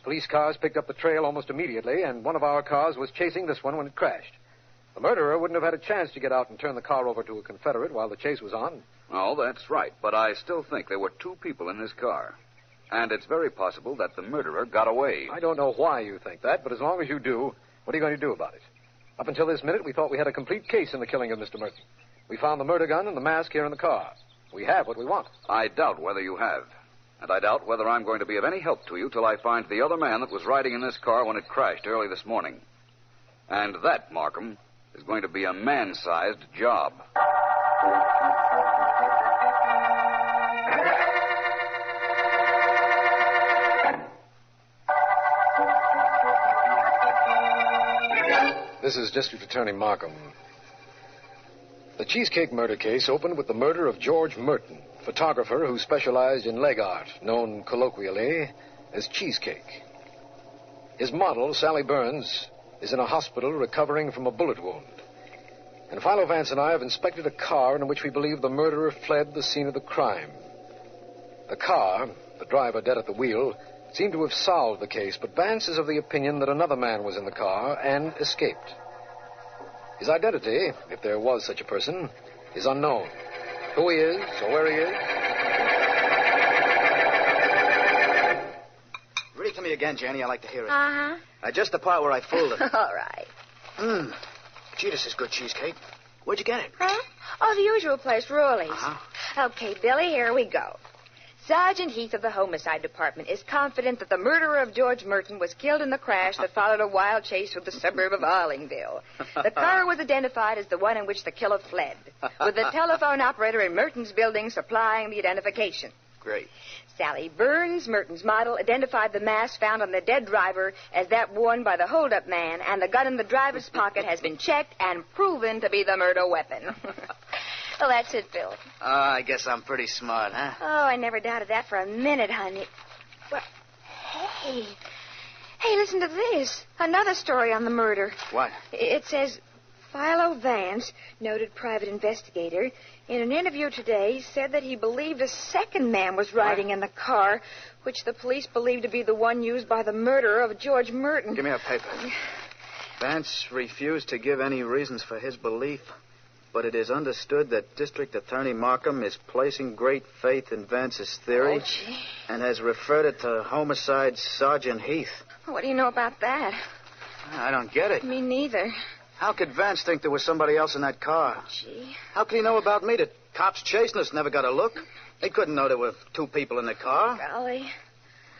Police cars picked up the trail almost immediately, and one of our cars was chasing this one when it crashed. The murderer wouldn't have had a chance to get out and turn the car over to a Confederate while the chase was on. Oh, that's right. But I still think there were two people in this car. And it's very possible that the murderer got away. I don't know why you think that, but as long as you do, what are you going to do about it? Up until this minute, we thought we had a complete case in the killing of Mr. Merton. We found the murder gun and the mask here in the car. We have what we want. I doubt whether you have. And I doubt whether I'm going to be of any help to you till I find the other man that was riding in this car when it crashed early this morning. And that, Markham, is going to be a man-sized job. This is District Attorney Markham. The Cheesecake murder case opened with the murder of George Merton, photographer who specialized in leg art, known colloquially as Cheesecake. His model, Sally Burns, is in a hospital recovering from a bullet wound. And Philo Vance and I have inspected a car in which we believe the murderer fled the scene of the crime. The car, the driver dead at the wheel, seemed to have solved the case, but Vance is of the opinion that another man was in the car and escaped. His identity, if there was such a person, is unknown. Who he is or where he is... Read it to me again, Jenny. I like to hear it. Uh-huh. Just the part where I fooled it. All right. Gee, this is good cheesecake. Where'd you get it? Huh? Oh, the usual place, Rowley's. Uh-huh. Okay, Billy, here we go. Sergeant Heath of the Homicide Department is confident that the murderer of George Merton was killed in the crash that followed a wild chase through the suburb of Arlingville. The car was identified as the one in which the killer fled, with the telephone operator in Merton's building supplying the identification. Great. Sally Burns, Merton's model, identified the mask found on the dead driver as that worn by the hold-up man, and the gun in the driver's pocket has been checked and proven to be the murder weapon. Well, that's it, Bill. I guess I'm pretty smart, huh? Oh, I never doubted that for a minute, honey. Well, hey. Hey, listen to this. Another story on the murder. What? It says, Philo Vance, noted private investigator, in an interview today said that he believed a second man was riding in the car, which the police believed to be the one used by the murderer of George Merton. Give me a paper. Vance refused to give any reasons for his belief, but it is understood that District Attorney Markham is placing great faith in Vance's theory and has referred it to Homicide Sergeant Heath. What do you know about that? I don't get it. Me neither. How could Vance think there was somebody else in that car? Gee. How could he know about me? The cops chasing us never got a look. They couldn't know there were two people in the car. Golly.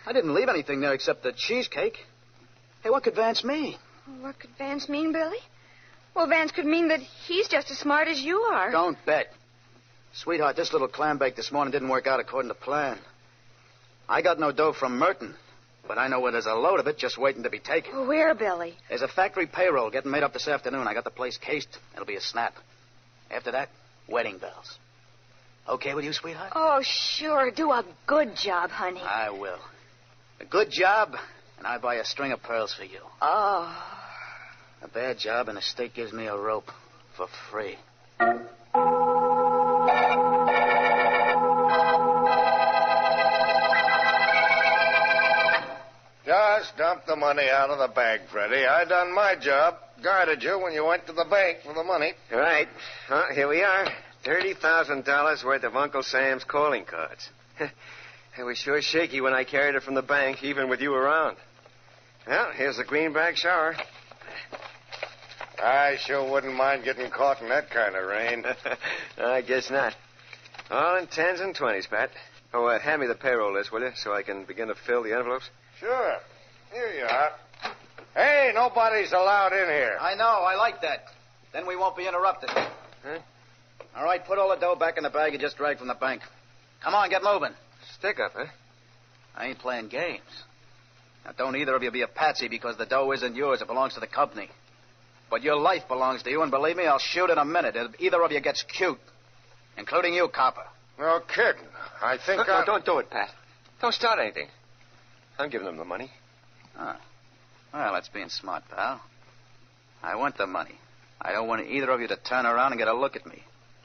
I didn't leave anything there except the cheesecake. Hey, what could Vance mean? What could Vance mean, Billy? Well, Vance could mean that he's just as smart as you are. Don't bet. Sweetheart, this little clam bake this morning didn't work out according to plan. I got no dough from Merton, but I know where there's a load of it just waiting to be taken. Where, Billy? There's a factory payroll getting made up this afternoon. I got the place cased. It'll be a snap. After that, wedding bells. Okay with you, sweetheart? Oh, sure. Do a good job, honey. I will. A good job, and I buy a string of pearls for you. Oh. A bad job, and the state gives me a rope for free. Just dump the money out of the bag, Freddie. I done my job. Guarded you when you went to the bank for the money. Right. Well, here we are. $30,000 worth of Uncle Sam's calling cards. It was sure shaky when I carried it from the bank, even with you around. Well, here's the greenback shower. I sure wouldn't mind getting caught in that kind of rain. I guess not. All in 10s and 20s, Pat. Oh, hand me the payroll list, will you, so I can begin to fill the envelopes? Sure. Here you are. Hey, nobody's allowed in here. I know. I like that. Then we won't be interrupted. Huh? All right, put all the dough back in the bag you just dragged from the bank. Come on, get moving. Stick up, huh? I ain't playing games. Now, don't either of you be a patsy because the dough isn't yours. It belongs to the company. But your life belongs to you, and believe me, I'll shoot in a minute if either of you gets cute. Including you, copper. No kidding. I think No, don't do it, Pat. Don't start anything. I'm giving them the money. Ah. Well, that's being smart, pal. I want the money. I don't want either of you to turn around and get a look at me.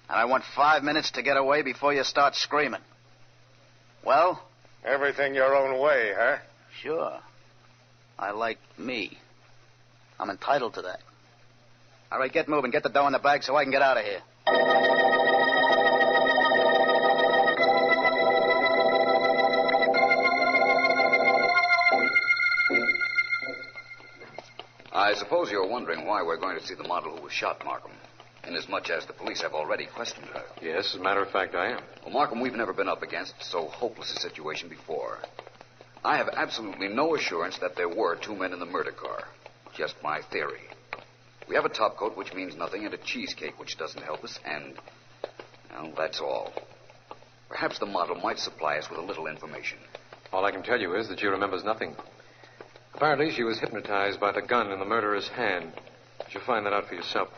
And I want 5 minutes to get away before you start screaming. Well? Everything your own way, huh? Sure. I like me. I'm entitled to that. All right, get moving. Get the dough in the bag so I can get out of here. I suppose you're wondering why we're going to see the model who was shot, Markham. Inasmuch as the police have already questioned her. Yes, as a matter of fact, I am. Well, Markham, we've never been up against so hopeless a situation before. I have absolutely no assurance that there were 2 men in the murder car. Just my theory. We have a top coat, which means nothing, and a cheesecake, which doesn't help us, and, well, that's all. Perhaps the model might supply us with a little information. All I can tell you is that she remembers nothing. Apparently, she was hypnotized by the gun in the murderer's hand. You'll find that out for yourself.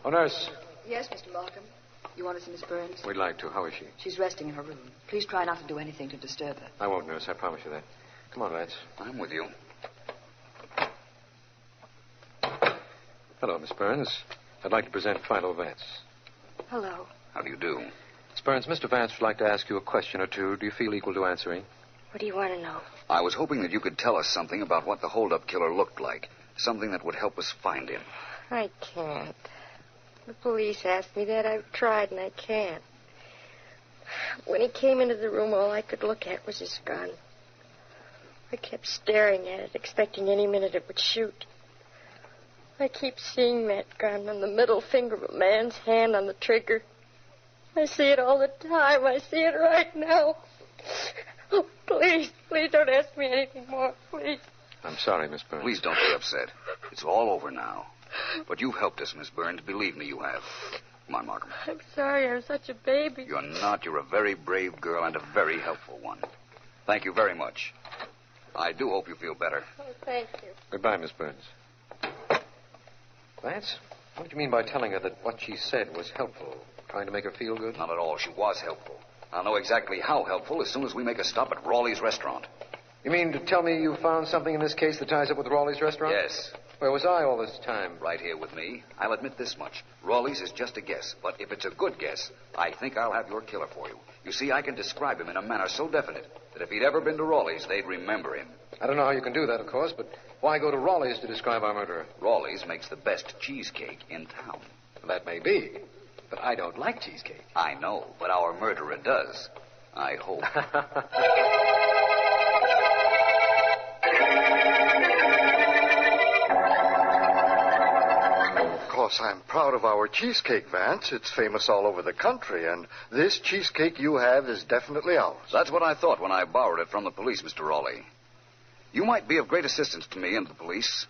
Oh, nurse. Yes, Mr. Markham. You want to see Miss Burns? We'd like to. How is she? She's resting in her room. Please try not to do anything to disturb her. I won't, nurse. I promise you that. Come on, lads. I'm with you. Hello, Miss Burns. I'd like to present Philo Vance. Hello. How do you do? Miss Burns, Mr. Vance would like to ask you a question or two. Do you feel equal to answering? What do you want to know? I was hoping that you could tell us something about what the hold-up killer looked like. Something that would help us find him. I can't. The police asked me that. I've tried, and I can't. When he came into the room, all I could look at was his gun. I kept staring at it, expecting any minute it would shoot. I keep seeing that gun on the middle finger of a man's hand on the trigger. I see it all the time. I see it right now. Oh, please don't ask me anything more, please. I'm sorry, Miss Burns. Please don't be upset. It's all over now. But you've helped us, Miss Burns. Believe me, you have. Come on, Markham. I'm sorry I'm such a baby. You're not. You're a very brave girl and a very helpful one. Thank you very much. I do hope you feel better. Oh, thank you. Goodbye, Miss Burns. Vance, what did you mean by telling her that what she said was helpful? Trying to make her feel good? Not at all. She was helpful. I'll know exactly how helpful as soon as we make a stop at Rawley's restaurant. You mean to tell me you found something in this case that ties up with Rawley's restaurant? Yes. Where was I all this time? Right here with me. I'll admit this much. Rawley's is just a guess. But if it's a good guess, I think I'll have your killer for you. You see, I can describe him in a manner so definite that if he'd ever been to Rawley's, they'd remember him. I don't know how you can do that, of course, but why go to Rawley's to describe our murderer? Rawley's makes the best cheesecake in town. That may be, but I don't like cheesecake. I know, but our murderer does. I hope. Of course, I'm proud of our cheesecake, Vance. It's famous all over the country, and this cheesecake you have is definitely ours. That's what I thought when I borrowed it from the police, Mr. Rawley. You might be of great assistance to me and the police.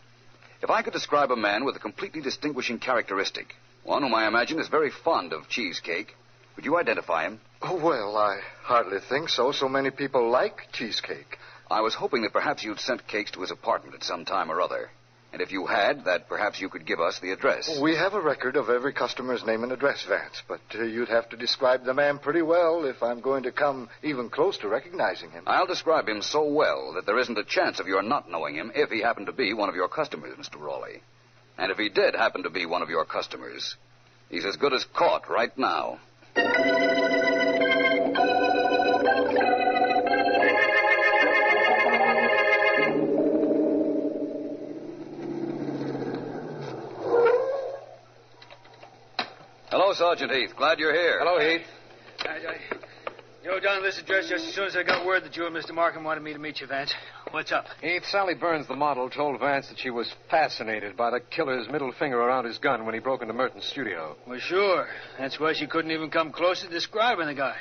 If I could describe a man with a completely distinguishing characteristic, one whom I imagine is very fond of cheesecake, would you identify him? Oh, well, I hardly think so. So many people like cheesecake. I was hoping that perhaps you'd sent cakes to his apartment at some time or other. And if you had, that perhaps you could give us the address. We have a record of every customer's name and address, Vance, but you'd have to describe the man pretty well if I'm going to come even close to recognizing him. I'll describe him so well that there isn't a chance of your not knowing him if he happened to be one of your customers, Mr. Raleigh. And if he did happen to be one of your customers, he's as good as caught right now. Hello, Sergeant Heath. Glad you're here. Hello, Heath. I drove down to this address just as soon as I got word that you and Mr. Markham wanted me to meet you, Vance. What's up? Heath, Sally Burns, the model, told Vance that she was fascinated by the killer's middle finger around his gun when he broke into Merton's studio. Well, sure. That's why she couldn't even come close to describing the guy.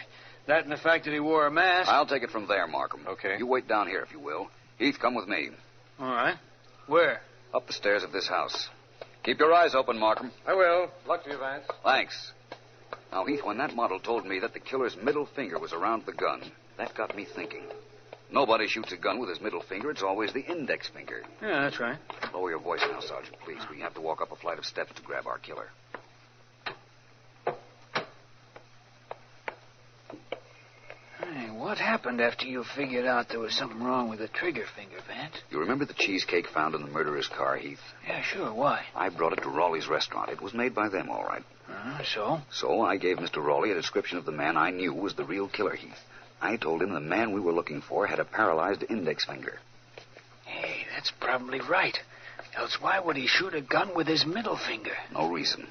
That and the fact that he wore a mask. I'll take it from there, Markham. Okay. You wait down here, if you will. Heath, come with me. All right. Where? Up the stairs of this house. Keep your eyes open, Markham. I will. Luck to you, Vance. Thanks. Now, Heath, when that model told me that the killer's middle finger was around the gun, that got me thinking. Nobody shoots a gun with his middle finger. It's always the index finger. Yeah, that's right. Lower your voice now, Sergeant, please. We have to walk up a flight of steps to grab our killer. Hey, what happened after you figured out there was something wrong with the trigger finger, Vance? You remember the cheesecake found in the murderer's car, Heath? Yeah, sure. Why? I brought it to Raleigh's restaurant. It was made by them, all right. So? So I gave Mr. Raleigh a description of the man I knew was the real killer, Heath. I told him the man we were looking for had a paralyzed index finger. Hey, that's probably right. Else why would he shoot a gun with his middle finger? No reason.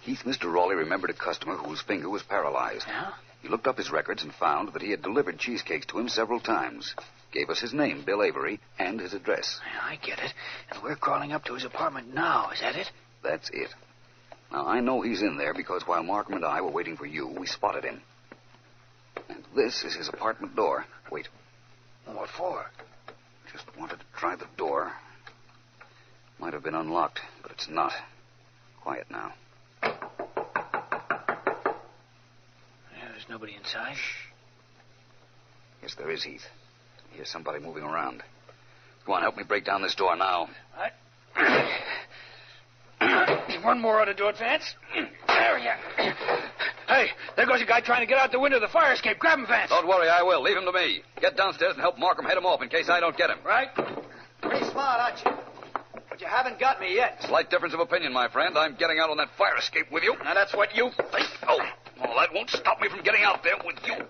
Heath, Mr. Raleigh remembered a customer whose finger was paralyzed. Yeah? He looked up his records and found that he had delivered cheesecakes to him several times. Gave us his name, Bill Avery, and his address. Yeah, I get it. And we're crawling up to his apartment now. Is that it? That's it. Now, I know he's in there because while Markham and I were waiting for you, we spotted him. And this is his apartment door. Wait. What for? Just wanted to try the door. Might have been unlocked, but it's not. Quiet now. There's nobody inside? Shh. Yes, there is, Heath. I hear somebody moving around. Go on, help me break down this door now. One more ought to do it, Vance. There you are. Hey, there goes a guy trying to get out the window of the fire escape. Grab him, Vance. Don't worry, I will. Leave him to me. Get downstairs and help Markham head him off in case I don't get him. Right? Pretty smart, aren't you? But you haven't got me yet. Slight difference of opinion, my friend. I'm getting out on that fire escape with you. Now, that's what you think. Oh, well, that won't stop me from getting out there with you.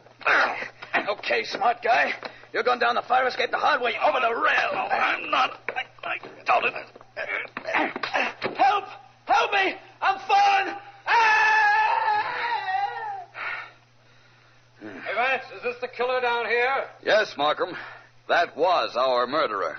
Okay, smart guy. You're going down the fire escape the hard way over the rail. No, I'm not. I doubt it. Help! Help me! I'm falling! Hey, Vance, is this the killer down here? Yes, Markham. That was our murderer.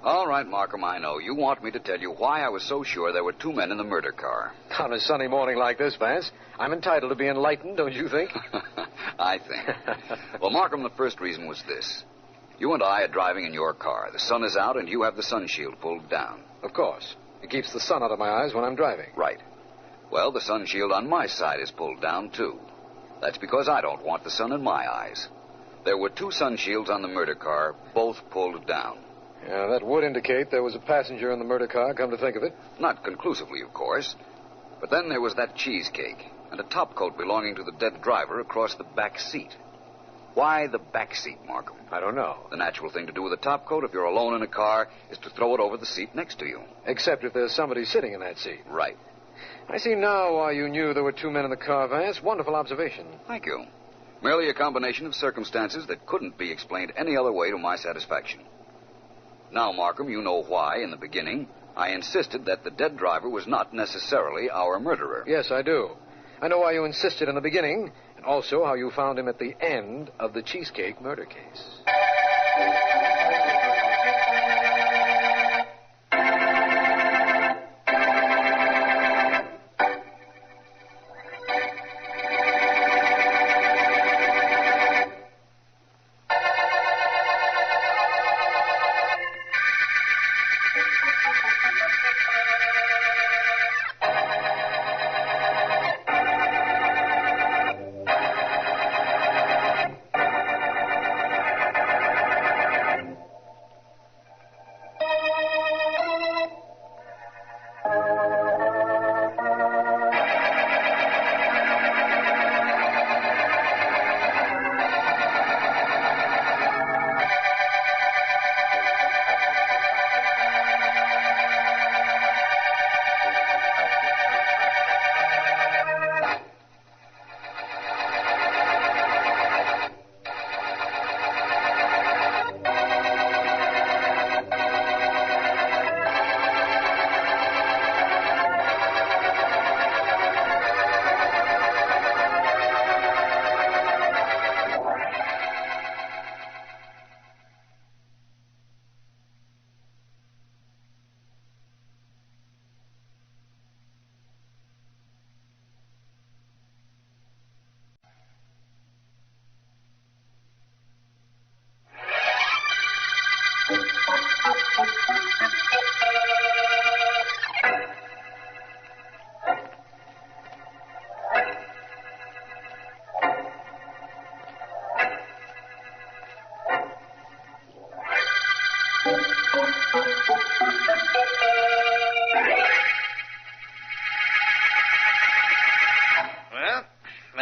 All right, Markham, I know. You want me to tell you why I was so sure there were two men in the murder car. On a sunny morning like this, Vance, I'm entitled to be enlightened, don't you think? I think. Well, Markham, the first reason was this. You and I are driving in your car. The sun is out, and you have the sun shield pulled down. Of course. It keeps the sun out of my eyes when I'm driving. Right. Well, the sun shield on my side is pulled down, too. That's because I don't want the sun in my eyes. There were two sun shields on the murder car, both pulled down. Yeah, that would indicate there was a passenger in the murder car, come to think of it. Not conclusively, of course. But then there was that cheesecake and a topcoat belonging to the dead driver across the back seat. Why the back seat, Markham? I don't know. The natural thing to do with a topcoat if you're alone in a car is to throw it over the seat next to you. Except if there's somebody sitting in that seat. Right. I see now why you knew there were two men in the car, Vance. Wonderful observation. Thank you. Merely a combination of circumstances that couldn't be explained any other way to my satisfaction. Now, Markham, you know why, in the beginning, I insisted that the dead driver was not necessarily our murderer. Yes, I do. I know why you insisted in the beginning, and also how you found him at the end of the Cheesecake murder case.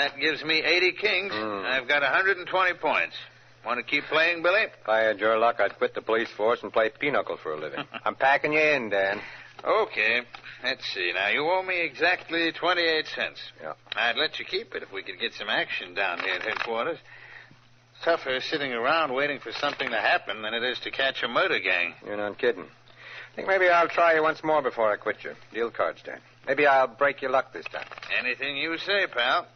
That gives me 80 kings. I've got 120 points. Want to keep playing, Billy? If I had your luck, I'd quit the police force and play pinochle for a living. I'm packing you in, Dan. Okay. Let's see. Now, you owe me exactly 28 cents. Yeah. I'd let you keep it if we could get some action down here at headquarters. It's tougher sitting around waiting for something to happen than it is to catch a murder gang. You're not kidding. I think maybe I'll try you once more before I quit you. Deal cards, Dan. Maybe I'll break your luck this time. Anything you say, pal.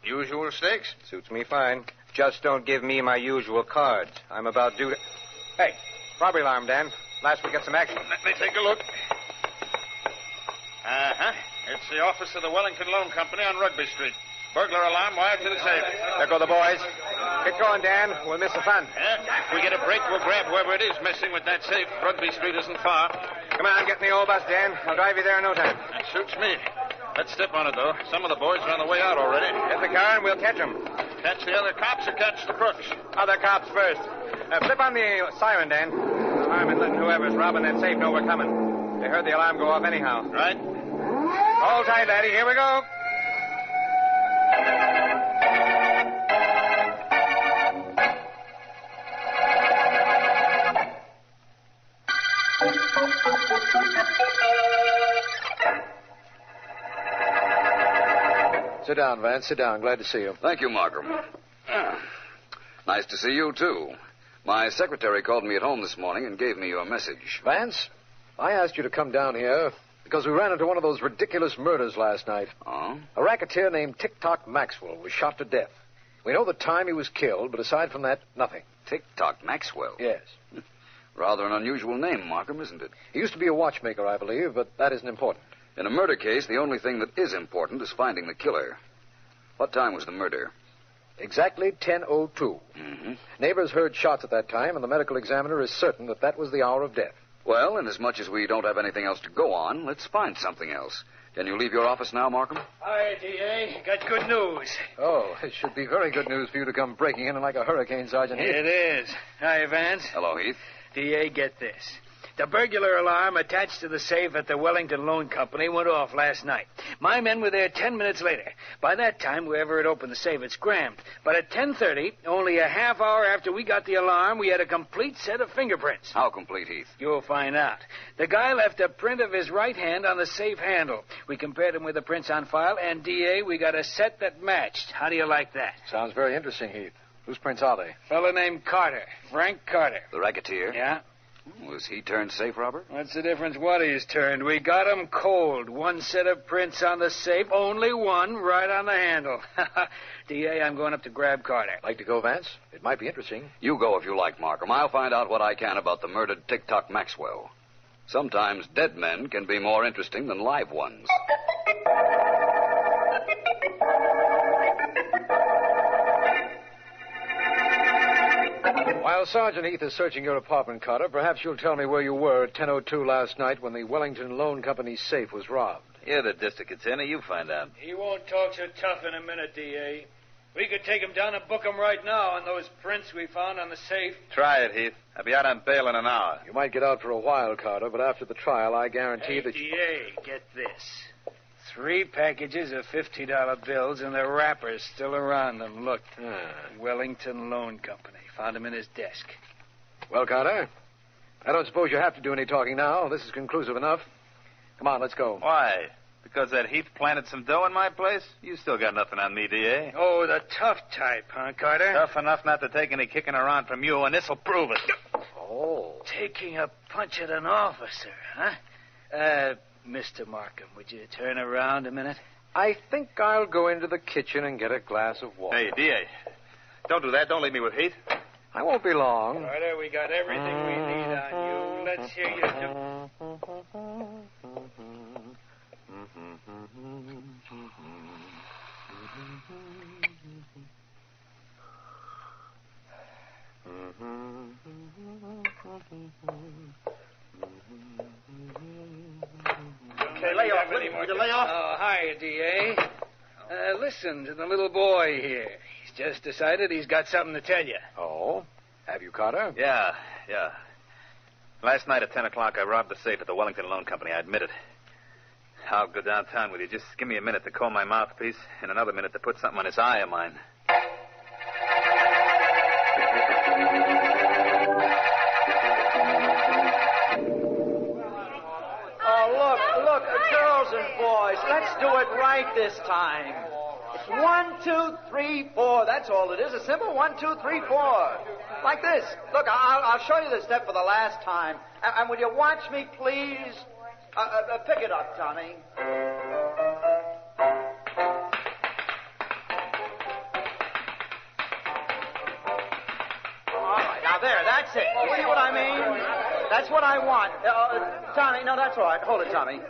Usual stakes? Suits me fine. Just don't give me my usual cards. I'm about due to... Hey, robbery alarm, Dan. Last we get some action. Let me take a look. Uh-huh. It's the office of the Wellington Loan Company on Rugby Street. Burglar alarm wired to the safe. There go the boys. Get going, Dan. We'll miss the fun. Yeah, if we get a break, we'll grab whoever it is messing with that safe. Rugby Street isn't far. Come on, get in the old bus, Dan. I'll drive you there in no time. That suits me. Let's step on it, though. Some of the boys are on the way out already. Get the car and we'll catch them. Catch the other cops or catch the crooks? Other cops first. Flip on the siren, Dan. Alarm and letting whoever's robbing that safe know we're coming. They heard the alarm go off anyhow. Right. Hold tight, laddie. Here we go. Sit down, Vance. Sit down. Glad to see you. Thank you, Markham. Nice to see you, too. My secretary called me at home this morning and gave me your message. Vance, I asked you to come down here because we ran into one of those ridiculous murders last night. Oh? A racketeer named Tock Maxwell was shot to death. We know the time he was killed, but aside from that, nothing. Tock Maxwell? Yes. Rather an unusual name, Markham, isn't it? He used to be a watchmaker, I believe, but that isn't important. In a murder case, the only thing that is important is finding the killer. What time was the murder? Exactly 10:02. Mm-hmm. Neighbors heard shots at that time, and the medical examiner is certain that that was the hour of death. Well, inasmuch as we don't have anything else to go on, let's find something else. Can you leave your office now, Markham? Hi, D.A. Got good news. Oh, it should be very good news for you to come breaking in like a hurricane, Sergeant Heath. It is. Hi, Vance. Hello, Heath. D.A., get this. The burglar alarm attached to the safe at the Wellington Loan Company went off last night. My men were there 10 minutes later. By that time, whoever had opened the safe had scrammed. But at 10:30, only a half hour after we got the alarm, we had a complete set of fingerprints. How complete, Heath? You'll find out. The guy left a print of his right hand on the safe handle. We compared them with the prints on file, and, D.A., we got a set that matched. How do you like that? Sounds very interesting, Heath. Whose prints are they? Fellow named Carter. Frank Carter. The racketeer? Yeah. Was he turned safe robber? What's the difference what he's turned? We got him cold. One set of prints on the safe, only one, right on the handle. D.A., I'm going up to grab Carter. Like to go, Vance? It might be interesting. You go if you like, Markham. I'll find out what I can about the murdered Tock Maxwell. Sometimes dead men can be more interesting than live ones. While Sergeant Heath is searching your apartment, Carter, perhaps you'll tell me where you were at 10:02 last night when the Wellington Loan Company's safe was robbed. You're the district attorney. You find out. He won't talk so tough in a minute, D.A. We could take him down and book him right now on those prints we found on the safe. Try it, Heath. I'll be out on bail in an hour. You might get out for a while, Carter, but after the trial, I guarantee that D.A., get this. 3 packages of $50 bills and the wrappers still around them. Look, Wellington Loan Company. Found him in his desk. Well, Carter, I don't suppose you have to do any talking now. This is conclusive enough. Come on, let's go. Why? Because that Heath planted some dough in my place? You still got nothing on me, D.A. Oh, the tough type, huh, Carter? Tough enough not to take any kicking around from you, and this'll prove it. Oh. Taking a punch at an officer, huh? Mr. Markham, would you turn around a minute? I think I'll go into the kitchen and get a glass of water. Hey, D.A., don't do that. Don't leave me with Heath. I won't be long. Carter, we got everything we need on you. Let's hear you do. Okay, lay off, Would you lay off? Oh, hi, D.A. Listen to the little boy here. He's just decided he's got something to tell you. Oh? Have you, Carter? Yeah. Last night at 10 o'clock, I robbed the safe at the Wellington Loan Company. I admit it. I'll go downtown with you. Just give me a minute to comb my mouthpiece and another minute to put something on this eye of mine. Oh, look, girls and boys, let's do it right this time. 1, 2, 3, 4. That's all it is. A simple 1, 2, 3, 4. Like this. Look, I'll show you the step for the last time. And will you watch me, please? Pick it up, Tommy. All right, now there, that's it. See what I mean? That's what I want. Tommy, no, that's all right. Hold it, Tommy.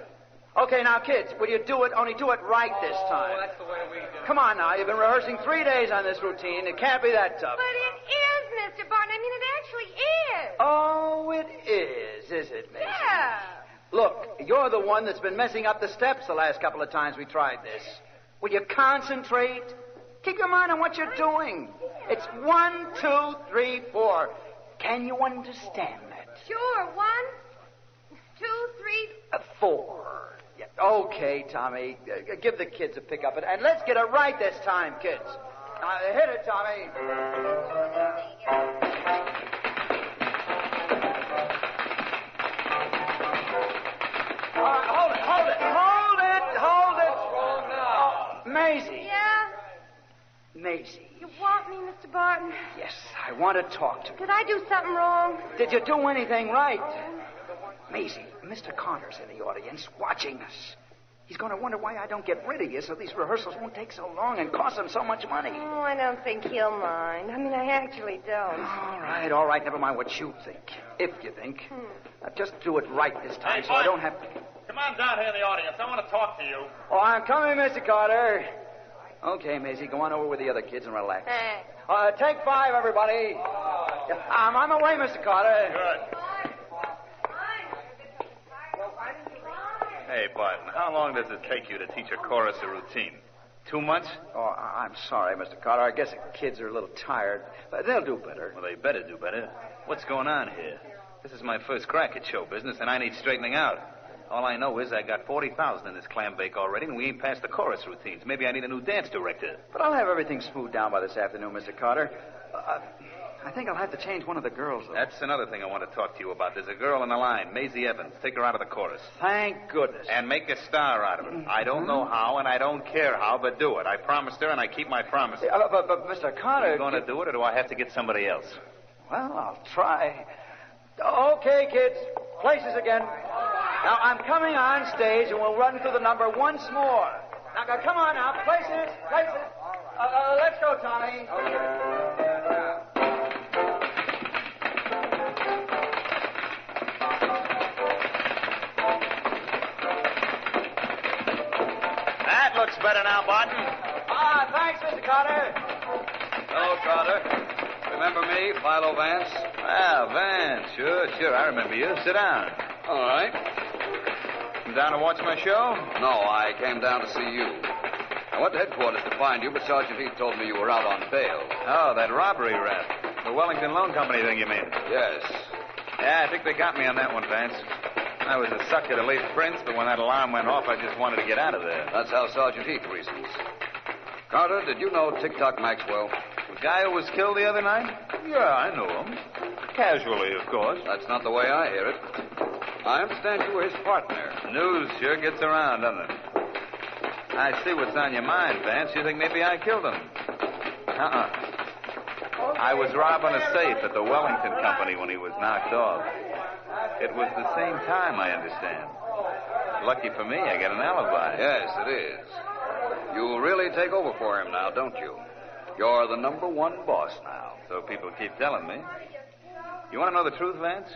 Okay, now, kids, will you do it? Only do it right this time. That's the way we do it. Come on now. You've been rehearsing 3 days on this routine. It can't be that tough. But it is, Mr. Barton. I mean, it actually is. Oh, it is it, Mason? Yeah. Look, you're the one that's been messing up the steps the last couple of times we tried this. Will you concentrate? Keep your mind on what you're doing. It's 1, 2, 3, 4. Can you understand that? Sure. 1, 2, 3... 4. Yeah. Okay, Tommy. Give the kids a pick up. And let's get it right this time, kids. Hit it, Tommy. All right, hold it. Wrong now. Maisie. Yeah? Maisie. You want me, Mr. Barton? Yes, I want to talk to you. Did I do something wrong? Did you do anything right? Maisie, Mr. Connor's in the audience watching us. He's going to wonder why I don't get rid of you so these rehearsals won't take so long and cost him so much money. Oh, I don't think he'll mind. I mean, I actually don't. All right. Never mind what you think. If you think. Just do it right this time so I don't have to... Come on down here in the audience. I want to talk to you. Oh, I'm coming, Mr. Carter. Okay, Maisie, go on over with the other kids and relax. Take 5, everybody. I'm on my way, Mr. Carter. Good. Hey, Barton, how long does it take you to teach a chorus a routine? 2 months? Oh, I'm sorry, Mr. Carter. I guess the kids are a little tired. But they'll do better. Well, they better do better. What's going on here? This is my first crack at show business, and I need straightening out. All I know is I got 40,000 in this clam bake already, and we ain't past the chorus routines. Maybe I need a new dance director. But I'll have everything smoothed down by this afternoon, Mr. Carter. I think I'll have to change one of the girls, though. That's another thing I want to talk to you about. There's a girl in the line, Maisie Evans. Take her out of the chorus. Thank goodness. And make a star out of it. I don't know how, and I don't care how, but do it. I promised her, and I keep my promise. But Mr. Carter... Are you going to do it, or do I have to get somebody else? Well, I'll try. Okay, kids. Places again. Now, I'm coming on stage, and we'll run through the number once more. Now, come on now. Places. Let's go, Tommy. That looks better now, Barton. Thanks, Mr. Carter. Hello, Carter. Remember me, Philo Vance? Ah, Vance. Sure. I remember you. Sit down. All right. Come down to watch my show? No, I came down to see you. I went to headquarters to find you, but Sergeant Heath told me you were out on bail. Oh, that robbery rap. The Wellington Loan Company thing, you mean? Yes. Yeah, I think they got me on that one, Vance. I was a sucker to leave Prince, but when that alarm went off, I just wanted to get out of there. That's how Sergeant Heath reasons. Carter, did you know Tick-Tock Maxwell? The guy who was killed the other night? Yeah, I knew him. Casually, of course. That's not the way I hear it. I understand you were his partner. News sure gets around, doesn't it? I see what's on your mind, Vance. You think maybe I killed him. I was robbing a safe at the Wellington Company when he was knocked off. It was the same time, I understand. Lucky for me, I got an alibi. Yes, it is. You really take over for him now, don't you? You're the number one boss now. So people keep telling me. You want to know the truth, Vance?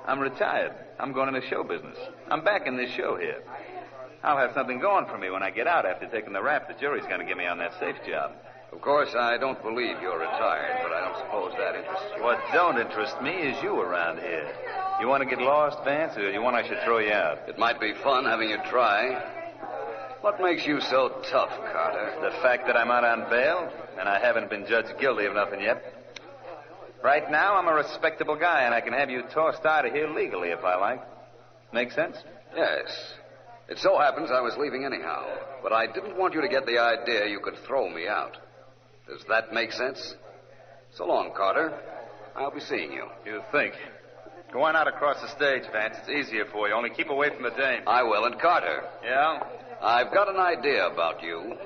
I'm retired. I'm going into show business. I'm back in this show here. I'll have something going for me when I get out after taking the rap the jury's going to give me on that safe job. Of course, I don't believe you're retired, but I don't suppose that interests you. What don't interest me is you around here. You want to get lost, Vance, or you want I should throw you out? It might be fun having you try. What makes you so tough, Carter? The fact that I'm out on bail, and I haven't been judged guilty of nothing yet. Right now, I'm a respectable guy, and I can have you tossed out of here legally if I like. Make sense? Yes. It so happens I was leaving anyhow, but I didn't want you to get the idea you could throw me out. Does that make sense? So long, Carter. I'll be seeing you. You think? Go on out across the stage, Vance. It's easier for you. Only keep away from the dame. I will. And Carter. Yeah? I've got an idea about you,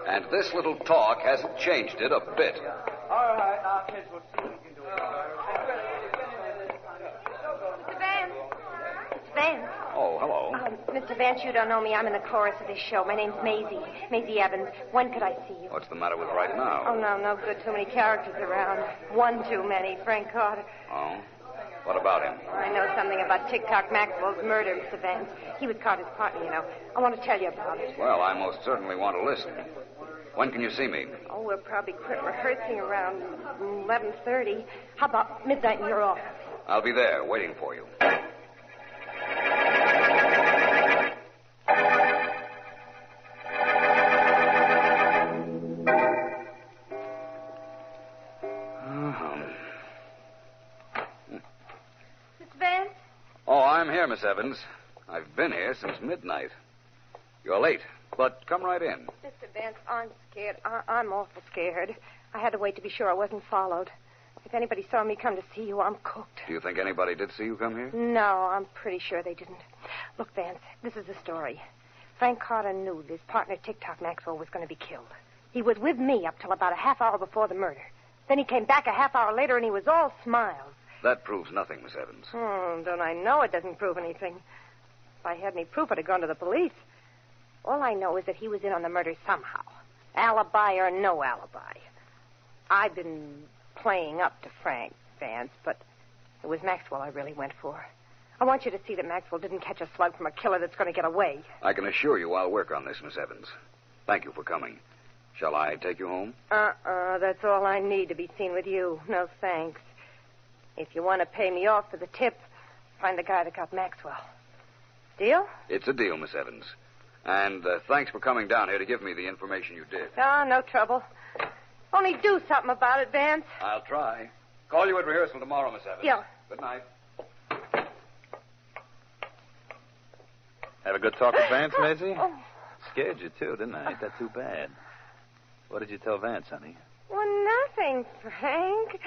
and this little talk hasn't changed it a bit. All right, now, kids, we'll see what we can do. Mr. Vance. Vance. Oh, hello. Mr. Vance, you don't know me. I'm in the chorus of this show. My name's Maisie. Maisie Evans. When could I see you? What's the matter with right now? Oh, no good. Too many characters around. One too many. Frank Carter. Oh? What about him? I know something about Tick-Tock Maxwell's murder, Mr. Vance. He was Carter's partner, you know. I want to tell you about it. Well, I most certainly want to listen. When can you see me? Oh, we'll probably quit rehearsing around 11:30. How about midnight in your office? I'll be there, waiting for you. Oh, I'm here, Miss Evans. I've been here since midnight. You're late, but come right in. Mr. Vance, I'm scared. I'm awful scared. I had to wait to be sure I wasn't followed. If anybody saw me come to see you, I'm cooked. Do you think anybody did see you come here? No, I'm pretty sure they didn't. Look, Vance, this is the story. Frank Carter knew his partner, Tick-Tock Maxwell, was going to be killed. He was with me up till about a half hour before the murder. Then he came back a half hour later, and he was all smiles. That proves nothing, Miss Evans. Don't I know it doesn't prove anything? If I had any proof, I'd have gone to the police. All I know is that he was in on the murder somehow. Alibi or no alibi. I've been playing up to Frank, Vance, but it was Maxwell I really went for. I want you to see that Maxwell didn't catch a slug from a killer that's going to get away. I can assure you I'll work on this, Miss Evans. Thank you for coming. Shall I take you home? That's all I need to be seen with you. No thanks. If you want to pay me off for the tip, find the guy that got Maxwell. Deal? It's a deal, Miss Evans. And thanks for coming down here to give me the information you did. No trouble. Only do something about it, Vance. I'll try. Call you at rehearsal tomorrow, Miss Evans. Yeah. Good night. Have a good talk with Vance, Maisie? Oh. Scared you, too, didn't I? Ain't that too bad? What did you tell Vance, honey? Well, nothing, Frank.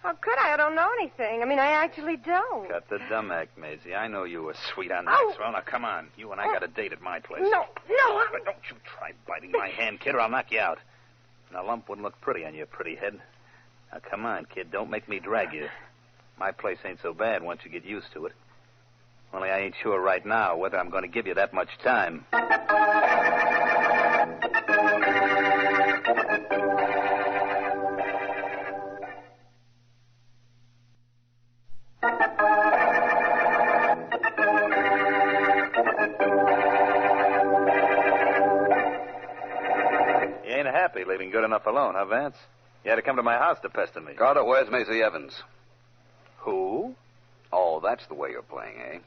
How could I? I don't know anything. I mean, I actually don't. Got the dumb act, Maisie. I know you were sweet on Maxwell. Now, come on. You and I got a date at my place. No. But don't you try biting my hand, kid, or I'll knock you out. And a lump wouldn't look pretty on your pretty head. Now, come on, kid. Don't make me drag you. My place ain't so bad once you get used to it. Only I ain't sure right now whether I'm going to give you that much time. You ain't happy leaving good enough alone, huh, Vance? You had to come to my house to pester me. Carter, where's Maisie Evans? Who? Oh, that's the way you're playing, eh?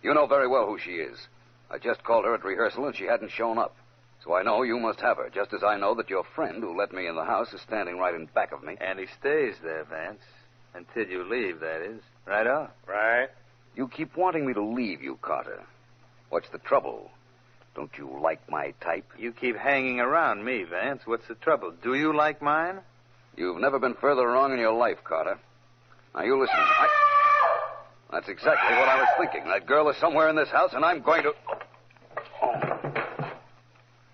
You know very well who she is. I just called her at rehearsal, and she hadn't shown up. So I know you must have her, just as I know that your friend who let me in the house is standing right in back of me. And he stays there, Vance. Until you leave, that is. Right on? Right. You keep wanting me to leave you, Carter. What's the trouble? Don't you like my type? You keep hanging around me, Vance. What's the trouble? Do you like mine? You've never been further wrong in your life, Carter. Now, you listen. That's exactly what I was thinking. That girl is somewhere in this house, and I'm going to...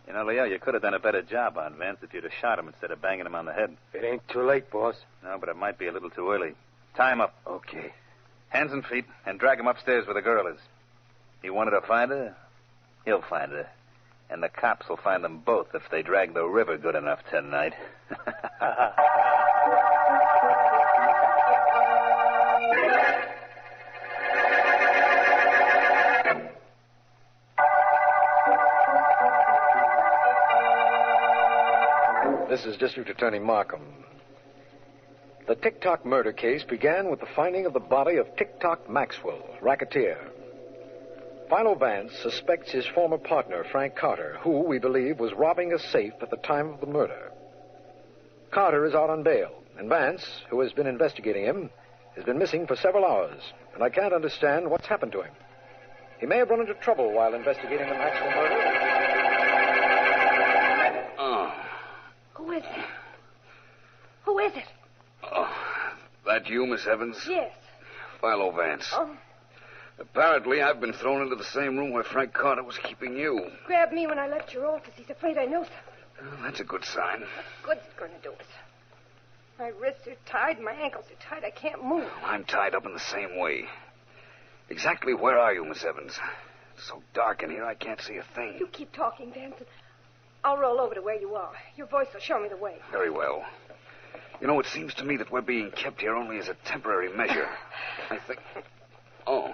You know, Leo, you could have done a better job on Vance if you'd have shot him instead of banging him on the head. It ain't too late, boss. No, but it might be a little too early. Tie him up. Okay. Hands and feet, and drag him upstairs where the girl is. He wanted to find her, he'll find her. And the cops will find them both if they drag the river good enough tonight. This is District Attorney Markham. The Tick-Tock murder case began with the finding of the body of Tick-Tock Maxwell, racketeer. Philo Vance suspects his former partner, Frank Carter, who, we believe, was robbing a safe at the time of the murder. Carter is out on bail, and Vance, who has been investigating him, has been missing for several hours, and I can't understand what's happened to him. He may have run into trouble while investigating the Maxwell murder. Oh. Who is it? Who is it? Oh, that you, Miss Evans? Yes. Philo Vance. Oh, Apparently, I've been thrown into the same room where Frank Carter was keeping you. grabbed me when I left your office. He's afraid I know something. Well, that's a good sign. Good's going to do it. My wrists are tied, my ankles are tied. I can't move. I'm tied up in the same way. Exactly where are you, Miss Evans? It's so dark in here, I can't see a thing. You keep talking, Vance, and I'll roll over to where you are. Your voice will show me the way. Very well. You know, it seems to me that we're being kept here only as a temporary measure. I think... Oh,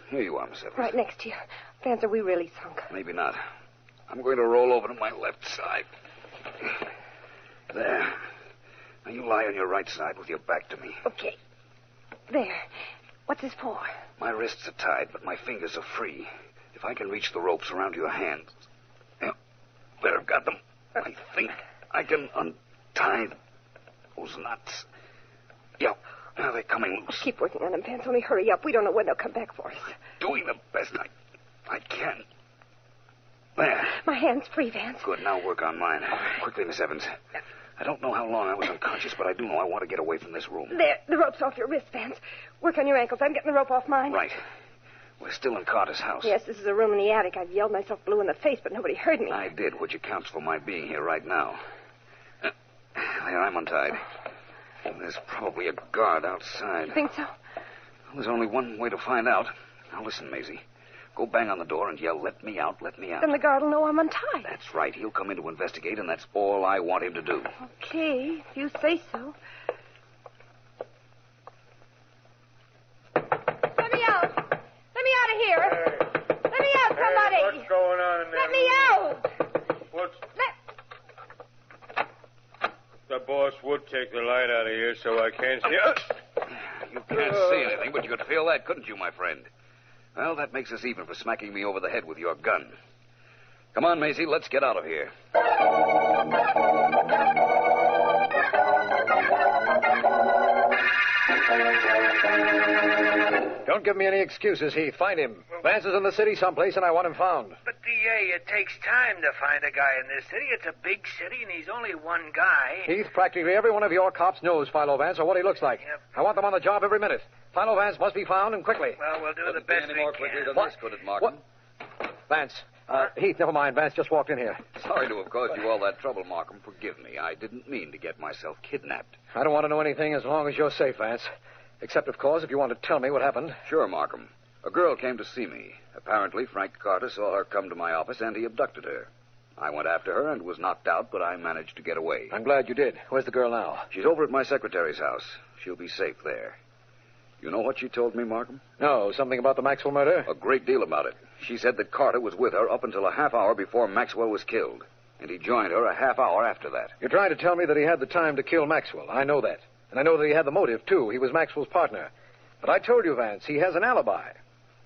here you are, Miss Evans. Right next to you. Vance, are we really sunk? Maybe not. I'm going to roll over to my left side. There. Now, you lie on your right side with your back to me. Okay. There. What's this for? My wrists are tied, but my fingers are free. If I can reach the ropes around your hands... Yeah, there, I've got them. I think I can untie those knots. Yeah, now they're coming loose. Keep working on them, Vance. Only hurry up. We don't know when they'll come back for us. Doing the best I can. There. My hand's free, Vance. Good, now work on mine. Quickly, Miss Evans. I don't know how long I was unconscious, but I do know I want to get away from this room. There. The rope's off your wrist, Vance. Work on your ankles. I'm getting the rope off mine. Right. We're still in Carter's house. Yes, this is a room in the attic. I've yelled myself blue in the face, but nobody heard me. I did, which accounts for my being here right now. There, I'm untied. There's probably a guard outside. You think so? Well, there's only one way to find out. Now, listen, Maisie. Go bang on the door and yell, "Let me out, let me out." Then the guard will know I'm untied. That's right. He'll come in to investigate, and that's all I want him to do. Okay, if you say so. Let me out. Let me out of here. Hey. Let me out, somebody. Hey, what's going on in there? Let me out. What's... The boss would take the light out of here so I can't see... You can't see anything, but you could feel that, couldn't you, my friend? Well, that makes us even for smacking me over the head with your gun. Come on, Maisie, let's get out of here. Don't give me any excuses, Heath. Find him. Vance is in the city someplace, and I want him found. But, D.A., it takes time to find a guy in this city. It's a big city, and he's only one guy. Heath, practically every one of your cops knows Philo Vance or what he looks like. Yep. I want them on the job every minute. Philo Vance must be found, and quickly. Well, we'll do the best we can. Quickly than What? this, could it, Markham? Vance. Heath, never mind. Vance just walked in here. Sorry to have caused you all that trouble, Markham. Forgive me. I didn't mean to get myself kidnapped. I don't want to know anything as long as you're safe, Vance. Except, of course, if you want to tell me what happened. Sure, Markham. A girl came to see me. Apparently, Frank Carter saw her come to my office, and he abducted her. I went after her and was knocked out, but I managed to get away. I'm glad you did. Where's the girl now? She's over at my secretary's house. She'll be safe there. You know what she told me, Markham? No, something about the Maxwell murder? A great deal about it. She said that Carter was with her up until a half hour before Maxwell was killed, and he joined her a half hour after that. You're trying to tell me that he had the time to kill Maxwell. I know that. And I know that he had the motive, too. He was Maxwell's partner. But I told you, Vance, he has an alibi.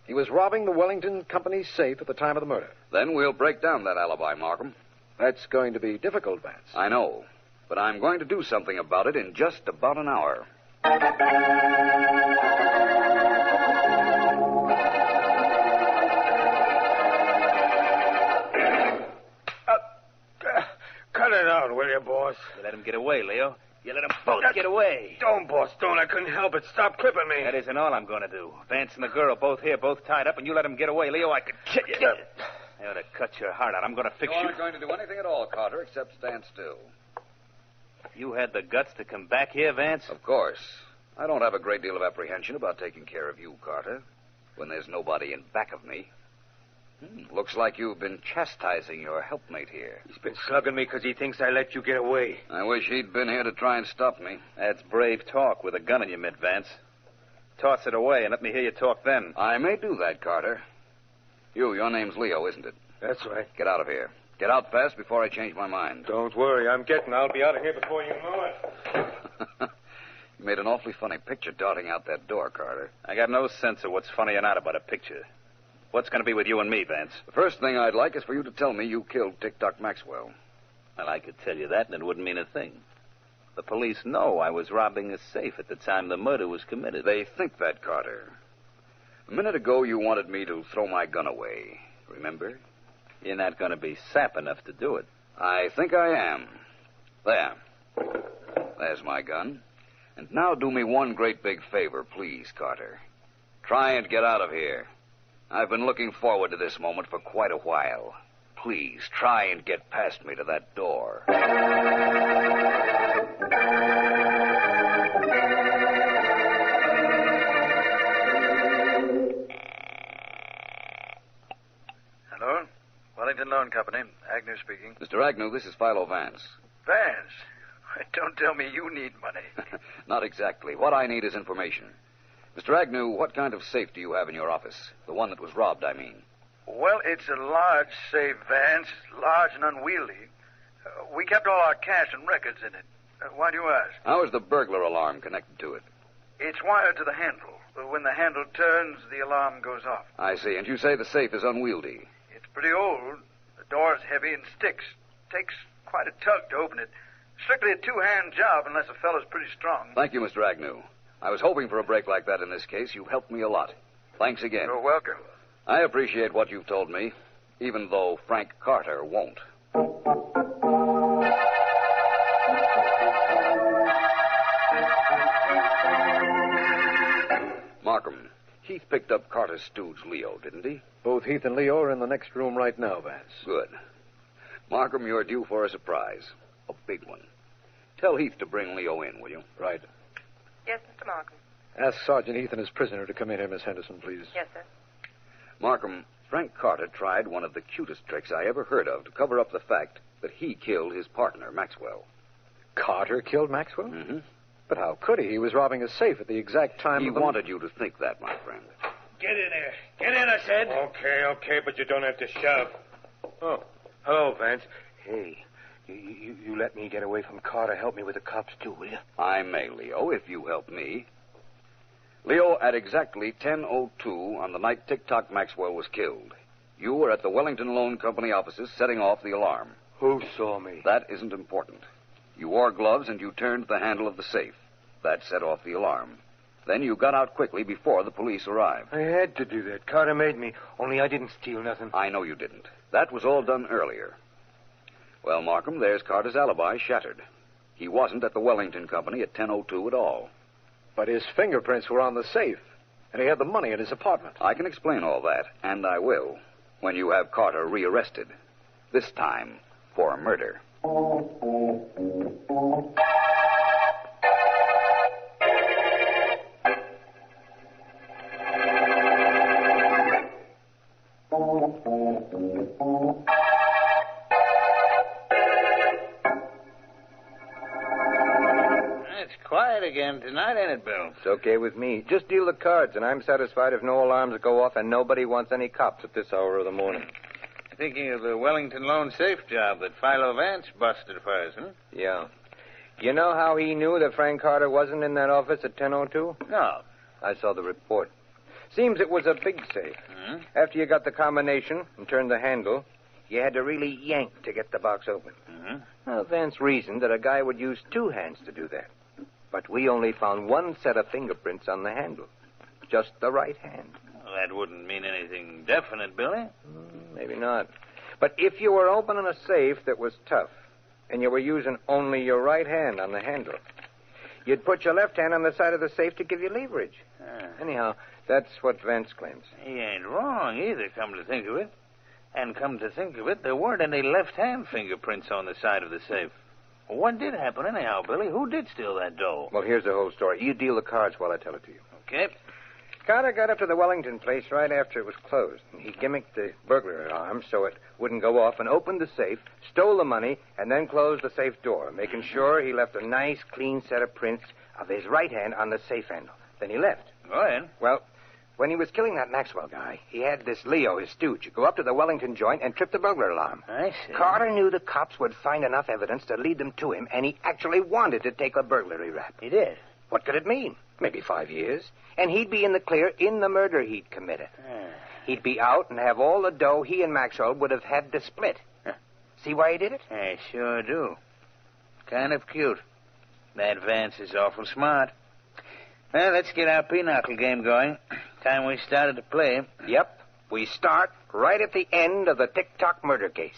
He was robbing the Wellington Company's safe at the time of the murder. Then we'll break down that alibi, Markham. That's going to be difficult, Vance. I know. But I'm going to do something about it in just about an hour. Cut it out, will you, boss? You let him get away, Leo. You let them both get away. Don't, boss, don't. I couldn't help it. Stop clipping me. That isn't all I'm going to do. Vance and the girl both here, both tied up, and you let them get away. Leo, I could kill you. I ought to cut your heart out. I'm going to fix you. You aren't going to do anything at all, Carter, except stand still. You had the guts to come back here, Vance? Of course. I don't have a great deal of apprehension about taking care of you, Carter, when there's nobody in back of me. Looks like you've been chastising your helpmate here. He's been slugging me because he thinks I let you get away. I wish he'd been here to try and stop me. That's brave talk with a gun in your mid, Vance. Toss it away and let me hear you talk then. I may do that, Carter. Your name's Leo, isn't it? That's right. Get out of here. Get out fast before I change my mind. Don't worry, I'll be out of here before you know it. You made an awfully funny picture darting out that door, Carter. I got no sense of what's funny or not about a picture. What's going to be with you and me, Vance? The first thing I'd like is for you to tell me you killed Tock Maxwell. Well, I could tell you that, and it wouldn't mean a thing. The police know I was robbing a safe at the time the murder was committed. They think that, Carter. A minute ago, you wanted me to throw my gun away. Remember? You're not going to be sap enough to do it. I think I am. There. There's my gun. And now do me one great big favor, please, Carter. Try and get out of here. I've been looking forward to this moment for quite a while. Please, try and get past me to that door. Hello? Wellington Loan Company. Agnew speaking. Mr. Agnew, this is Philo Vance. Vance? Don't tell me you need money. Not exactly. What I need is information. Mr. Agnew, what kind of safe do you have in your office? The one that was robbed, I mean. Well, it's a large safe, Vance. Large and unwieldy. We kept all our cash and records in it. Why do you ask? How is the burglar alarm connected to it? It's wired to the handle. When the handle turns, the alarm goes off. I see. And you say the safe is unwieldy. It's pretty old. The door's heavy and sticks. Takes quite a tug to open it. Strictly a two-hand job unless a fellow's pretty strong. Thank you, Mr. Agnew. I was hoping for a break like that in this case. You've helped me a lot. Thanks again. You're welcome. I appreciate what you've told me, even though Frank Carter won't. Markham, Heath picked up Carter's stooge, Leo, didn't he? Both Heath and Leo are in the next room right now, Vance. Good. Markham, you're due for a surprise. A big one. Tell Heath to bring Leo in, will you? Right. Yes, Mr. Markham. Ask Sergeant Heath and his prisoner to come in here, Miss Henderson, please. Yes, sir. Markham, Frank Carter tried one of the cutest tricks I ever heard of to cover up the fact that he killed his partner, Maxwell. Carter killed Maxwell? Mm-hmm. But how could he? He was robbing a safe at the exact time He wanted you to think that, my friend. Get in there. Get in, I said. Okay, but you don't have to shove. Oh, hello, Vance. Hey, you let me get away from Carter. Help me with the cops, too, will you? I may, Leo, if you help me. Leo, at exactly 10:02 on the night Tick-Tock Maxwell was killed, you were at the Wellington Loan Company offices setting off the alarm. Who saw me? That isn't important. You wore gloves and you turned the handle of the safe. That set off the alarm. Then you got out quickly before the police arrived. I had to do that. Carter made me, only I didn't steal nothing. I know you didn't. That was all done earlier. Well, Markham, there's Carter's alibi shattered. He wasn't at the Wellington Company at 10:02 at all. But his fingerprints were on the safe, and he had the money in his apartment. I can explain all that, and I will, when you have Carter rearrested. This time for murder. Quiet again tonight, ain't it, Bill? It's okay with me. Just deal the cards, and I'm satisfied if no alarms go off and nobody wants any cops at this hour of the morning. Thinking of the Wellington loan safe job that Philo Vance busted for us, huh? Yeah. You know how he knew that Frank Carter wasn't in that office at 10:02? No. I saw the report. Seems it was a big safe. Hmm? After you got the combination and turned the handle, you had to really yank to get the box open. Mm-hmm. Well, Vance reasoned that a guy would use two hands to do that. But we only found one set of fingerprints on the handle. Just the right hand. Well, that wouldn't mean anything definite, Billy. Maybe not. But if you were opening a safe that was tough, and you were using only your right hand on the handle, you'd put your left hand on the side of the safe to give you leverage. Anyhow, that's what Vance claims. He ain't wrong either, come to think of it. And come to think of it, there weren't any left-hand fingerprints on the side of the safe. Well, what did happen anyhow, Billy? Who did steal that dough? Well, here's the whole story. You deal the cards while I tell it to you. Okay. Carter got up to the Wellington place right after it was closed. He gimmicked the burglar alarm so it wouldn't go off and opened the safe, stole the money, and then closed the safe door, making sure he left a nice, clean set of prints of his right hand on the safe handle. Then he left. Go ahead. Well, when he was killing that Maxwell guy, he had this Leo, his stooge, go up to the Wellington joint and trip the burglar alarm. I see. Carter knew the cops would find enough evidence to lead them to him, and he actually wanted to take a burglary rap. He did? What could it mean? Maybe 5 years. And he'd be in the clear in the murder he'd committed. He'd be out and have all the dough he and Maxwell would have had to split. See why he did it? I sure do. Kind of cute. That Vance is awful smart. Well, let's get our pinochle game going. Time we started to play. Yep. We start right at the end of the Tock murder case.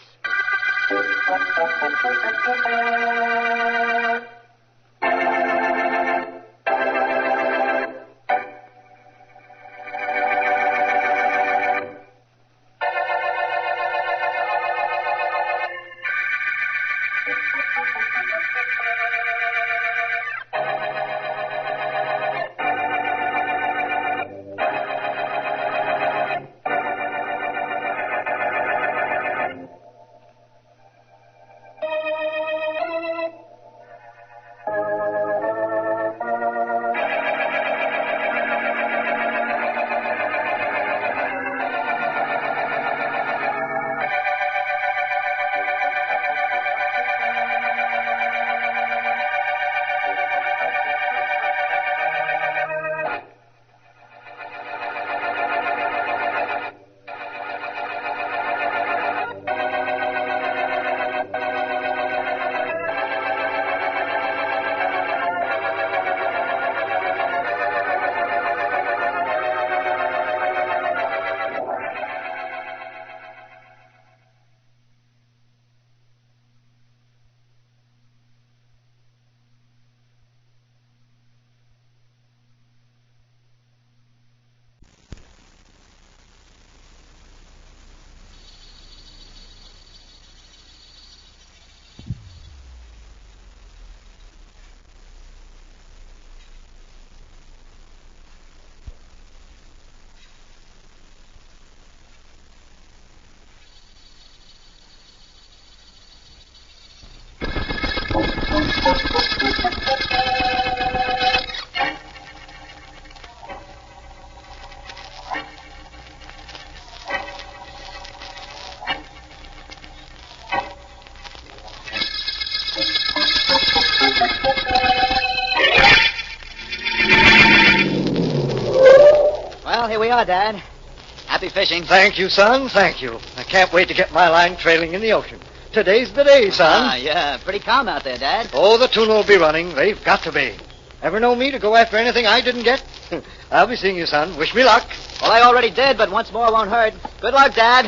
Well, here we are, Dad. Happy fishing. Thank you, son. Thank you. I can't wait to get my line trailing in the ocean. Today's the day, son. Yeah. Pretty calm out there, Dad. Oh, the tuna will be running. They've got to be. Ever know me to go after anything I didn't get? I'll be seeing you, son. Wish me luck. Well, I already did, but once more won't hurt. Good luck, Dad.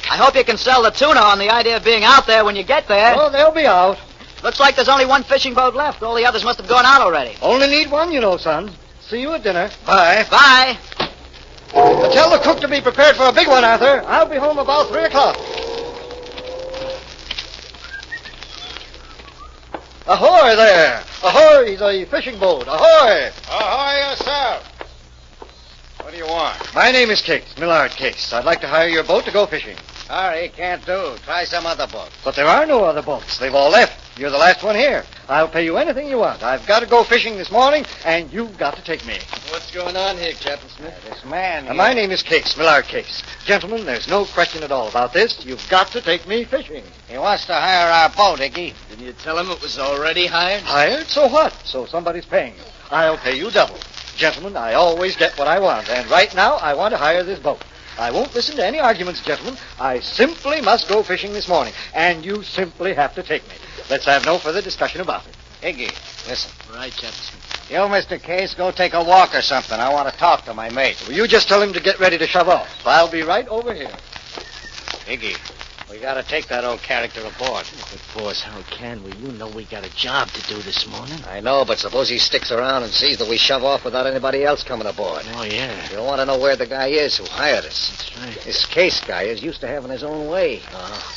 I hope you can sell the tuna on the idea of being out there when you get there. Oh, they'll be out. Looks like there's only one fishing boat left. All the others must have gone out already. Only need one, you know, son. See you at dinner. Bye. Bye. Tell the cook to be prepared for a big one, Arthur. I'll be home about 3 o'clock. Ahoy there! Ahoy, the fishing boat. Ahoy! Ahoy yourself. What do you want? My name is Case, Millard Case. I'd like to hire your boat to go fishing. Sorry, can't do. Try some other boat. But there are no other boats. They've all left. You're the last one here. I'll pay you anything you want. I've got to go fishing this morning, and you've got to take me. What's going on here, Captain Smith? This man here. My name is Case, Millard Case. Gentlemen, there's no question at all about this. You've got to take me fishing. He wants to hire our boat, Iggy. Didn't you tell him it was already hired? Hired? So what? So somebody's paying you. I'll pay you double. Gentlemen, I always get what I want, and right now I want to hire this boat. I won't listen to any arguments, gentlemen. I simply must go fishing this morning, and you simply have to take me. Let's have no further discussion about it. Iggy, listen. Right, Captain. You, Mr. Case, go take a walk or something. I want to talk to my mate. Will you just tell him to get ready to shove off? I'll be right over here. Iggy, we got to take that old character aboard. But, boss, how can we? You know we got a job to do this morning. I know, but suppose he sticks around and sees that we shove off without anybody else coming aboard. Oh, yeah. You'll want to know where the guy is who hired us. That's right. This Case guy is used to having his own way.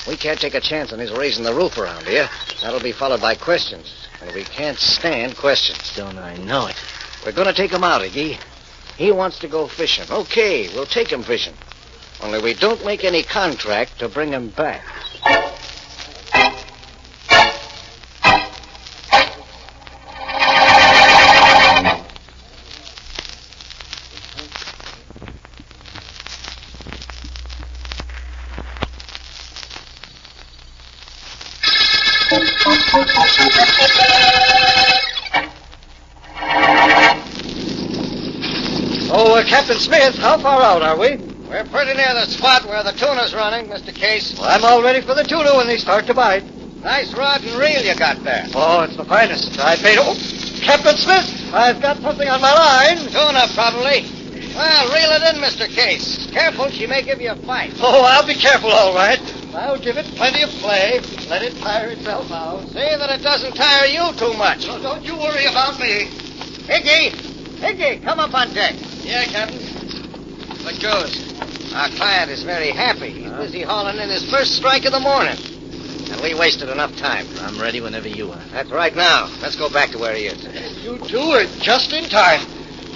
We can't take a chance on his raising the roof around here. That'll be followed by questions. And we can't stand questions. Don't I know it? We're going to take him out, Iggy. He wants to go fishing. Okay, we'll take him fishing. Only we don't make any contract to bring him back. Oh, Captain Smith, how far out are we? We're pretty near the spot where the tuna's running, Mr. Case. Well, I'm all ready for the tuna when they start to bite. Nice rod and reel you got there. Oh, it's the finest. I paid... Oh, Captain Smith, I've got something on my line. Tuna, probably. Well, reel it in, Mr. Case. Careful, she may give you a fight. Oh, I'll be careful, all right. I'll give it plenty of play. Let it tire itself out. See that it doesn't tire you too much. No, don't you worry about me. Higgy, come up on deck. Yeah, Captain. What goes? Our client is very happy. He's busy hauling in his first strike of the morning. And we wasted enough time. I'm ready whenever you are. That's right now. Let's go back to where he is. You two are just in time.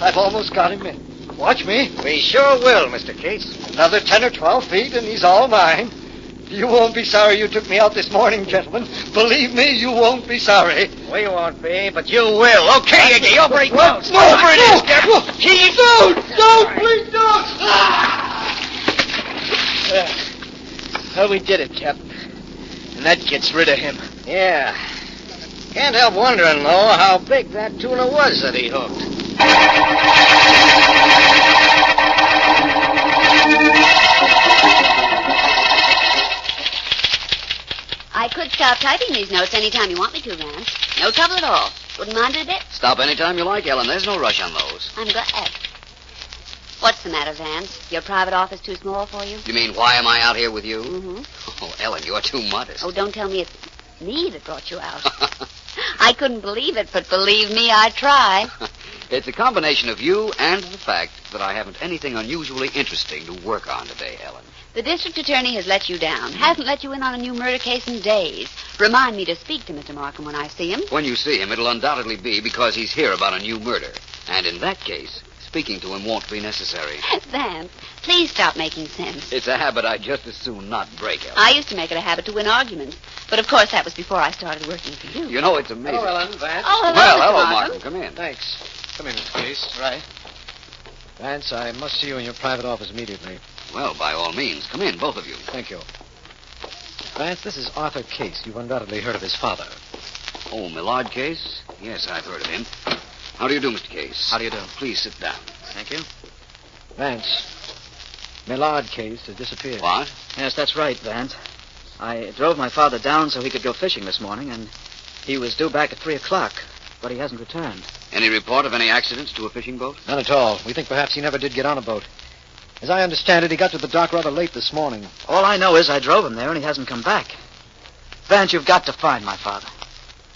I've almost got him in. Watch me. We sure will, Mr. Case. Another 10 or 12 feet, and he's all mine. You won't be sorry you took me out this morning, gentlemen. Believe me, you won't be sorry. We won't be, but you will. Okay, Iggy, over he goes. Over it is, Captain. Don't, please don't. Well, we did it, Captain. And that gets rid of him. Yeah. Can't help wondering, though, how big that tuna was that he hooked. I could stop typing these notes any time you want me to, Vance. No trouble at all. Wouldn't mind it a bit. Stop any time you like, Ellen. There's no rush on those. I'm glad. What's the matter, Vance? Your private office too small for you? You mean, why am I out here with you? Mm-hmm. Oh, Ellen, you're too modest. Oh, don't tell me it's me that brought you out. I couldn't believe it, but believe me, I'd try. It's a combination of you and the fact that I haven't anything unusually interesting to work on today, Ellen. The district attorney has let you down. Hasn't let you in on a new murder case in days. Remind me to speak to Mr. Markham when I see him. When you see him, it'll undoubtedly be because he's here about a new murder. And in that case, speaking to him won't be necessary. Vance, please stop making sense. It's a habit I'd just as soon not break, Ellen. I used to make it a habit to win arguments. But, of course, that was before I started working for you. You know, it's amazing. Hello, Ellen. Vance. Oh, hello, Well, Mr. hello, Markham. Markham. Come in. Thanks. Come in, Mr. Case. Right. Vance, I must see you in your private office immediately. Well, by all means. Come in, both of you. Thank you. Vance, this is Arthur Case. You've undoubtedly heard of his father. Oh, Millard Case? Yes, I've heard of him. How do you do, Mr. Case? How do you do? Please sit down. Thank you. Vance, Millard Case has disappeared. What? Yes, that's right, Vance. I drove my father down so he could go fishing this morning, and he was due back at 3 o'clock, but he hasn't returned. Any report of any accidents to a fishing boat? None at all. We think perhaps he never did get on a boat. As I understand it, he got to the dock rather late this morning. All I know is I drove him there and he hasn't come back. Vance, you've got to find my father.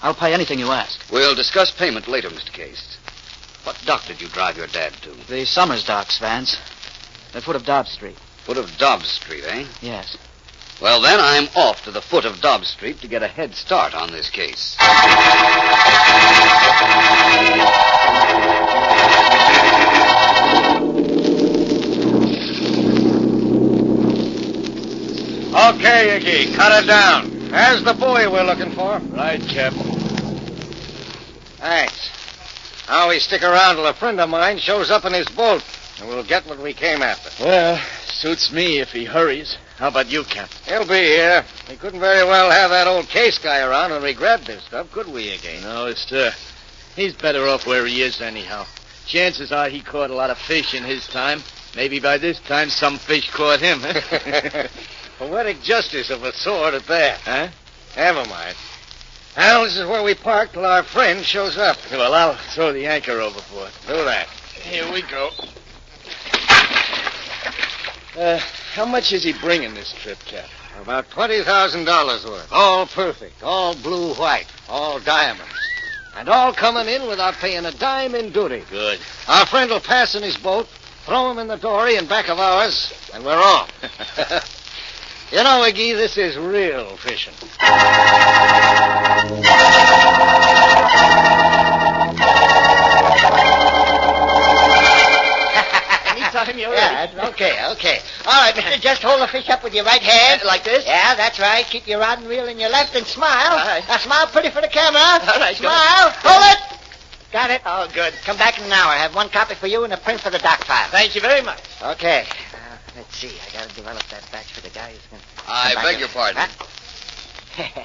I'll pay anything you ask. We'll discuss payment later, Mr. Case. What dock did you drive your dad to? The Summers docks, Vance. The foot of Dobbs Street. Foot of Dobbs Street, eh? Yes. Well, then, I'm off to the foot of Dobbs Street to get a head start on this case. Okay, Iggy, cut it down. There's the buoy we're looking for. Right, Captain. Thanks. Now we stick around till a friend of mine shows up in his boat, and we'll get what we came after. Well, suits me if he hurries. How about you, Captain? He'll be here. We couldn't very well have that old Case guy around when we grabbed this stuff, could we, Iggy? No, sir. He's better off where he is anyhow. Chances are he caught a lot of fish in his time. Maybe by this time some fish caught him. Poetic justice of a sort at that. Huh? Never mind. Well, this is where we park till our friend shows up. Well, I'll throw the anchor overboard. Do that. Here we go. How much is he bringing this trip, Cap? About $20,000 worth. All perfect. All blue-white. All diamonds. And all coming in without paying a dime in duty. Good. Our friend will pass in his boat, throw him in the dory in back of ours, and we're off. You know, Iggy, this is real fishing. Anytime you're ready. Okay. All right, mister, just hold the fish up with your right hand. Like this? Yeah, that's right. Keep your rod and reel in your left and smile. All right. Now smile pretty for the camera. All right, smile. Hold it. Got it? Oh, good. Come back in an hour. I have one copy for you and a print for the doc file. Thank you very much. Okay. Let's see. I got to develop that batch for the guy who's going to... I beg your pardon. Huh?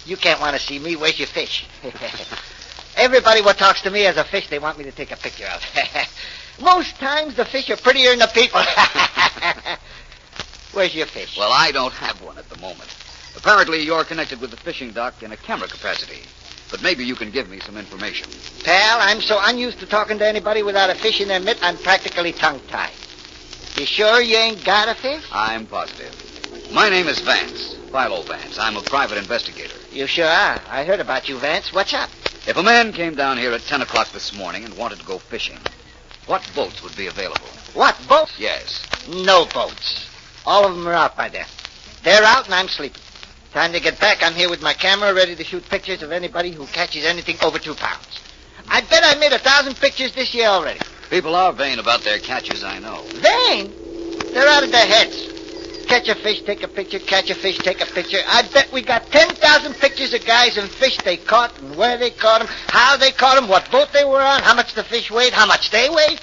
You can't want to see me. Where's your fish? Everybody what talks to me has a fish they want me to take a picture of. Most times the fish are prettier than the people. Where's your fish? Well, I don't have one at the moment. Apparently, you're connected with the fishing dock in a camera capacity. but maybe you can give me some information. Pal, I'm so unused to talking to anybody without a fish in their mitt, I'm practically tongue-tied. You sure you ain't got a fish? I'm positive. My name is Vance, Philo Vance. I'm a private investigator. You sure are. I heard about you, Vance. What's up? If a man came down here at 10 o'clock this morning and wanted to go fishing, what boats would be available? What, boats? Yes. No boats. All of them are out by then. They're out and I'm sleeping. Time to get back. I'm here with my camera ready to shoot pictures of anybody who catches anything over 2 pounds. I bet I made 1,000 pictures this year already. People are vain about their catches, I know. Vain? They're out of their heads. Catch a fish, take a picture, catch a fish, take a picture. I bet we got 10,000 pictures of guys and fish they caught and where they caught them, how they caught them, what boat they were on, how much the fish weighed, how much they weighed.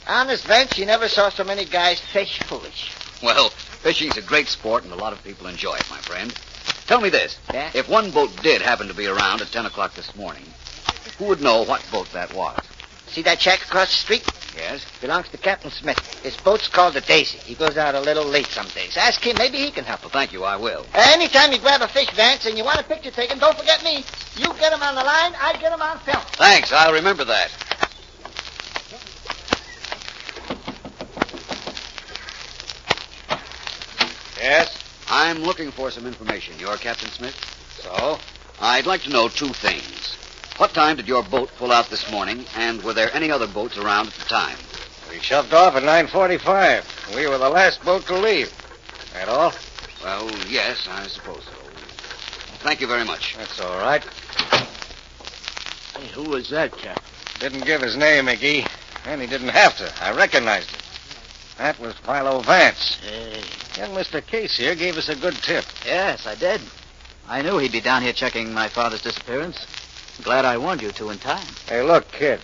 Honest, Vance, you never saw so many guys fish foolish. Well, fishing's a great sport and a lot of people enjoy it, my friend. Tell me this. Yeah? If one boat did happen to be around at 10 o'clock this morning, who would know what boat that was? See that shack across the street? Yes? Belongs to Captain Smith. His boat's called the Daisy. He goes out a little late some days. Ask him. Maybe he can help. Well, thank you. I will. Anytime you grab a fish, Vance, and you want a picture taken, don't forget me. You get him on the line, I get him on film. Thanks. I'll remember that. Yes? I'm looking for some information. You're Captain Smith? So? I'd like to know 2 things. What time did your boat pull out this morning, and were there any other boats around at the time? We shoved off at 9:45. We were the last boat to leave. That all? Well, yes, I suppose so. Thank you very much. That's all right. Hey, who was that, Cap? Didn't give his name, McGee. And he didn't have to. I recognized him. That was Philo Vance. Hey. Young Mr. Case here gave us a good tip. Yes, I did. I knew he'd be down here checking my father's disappearance. Glad I warned you 2 in time. Hey, look, kid.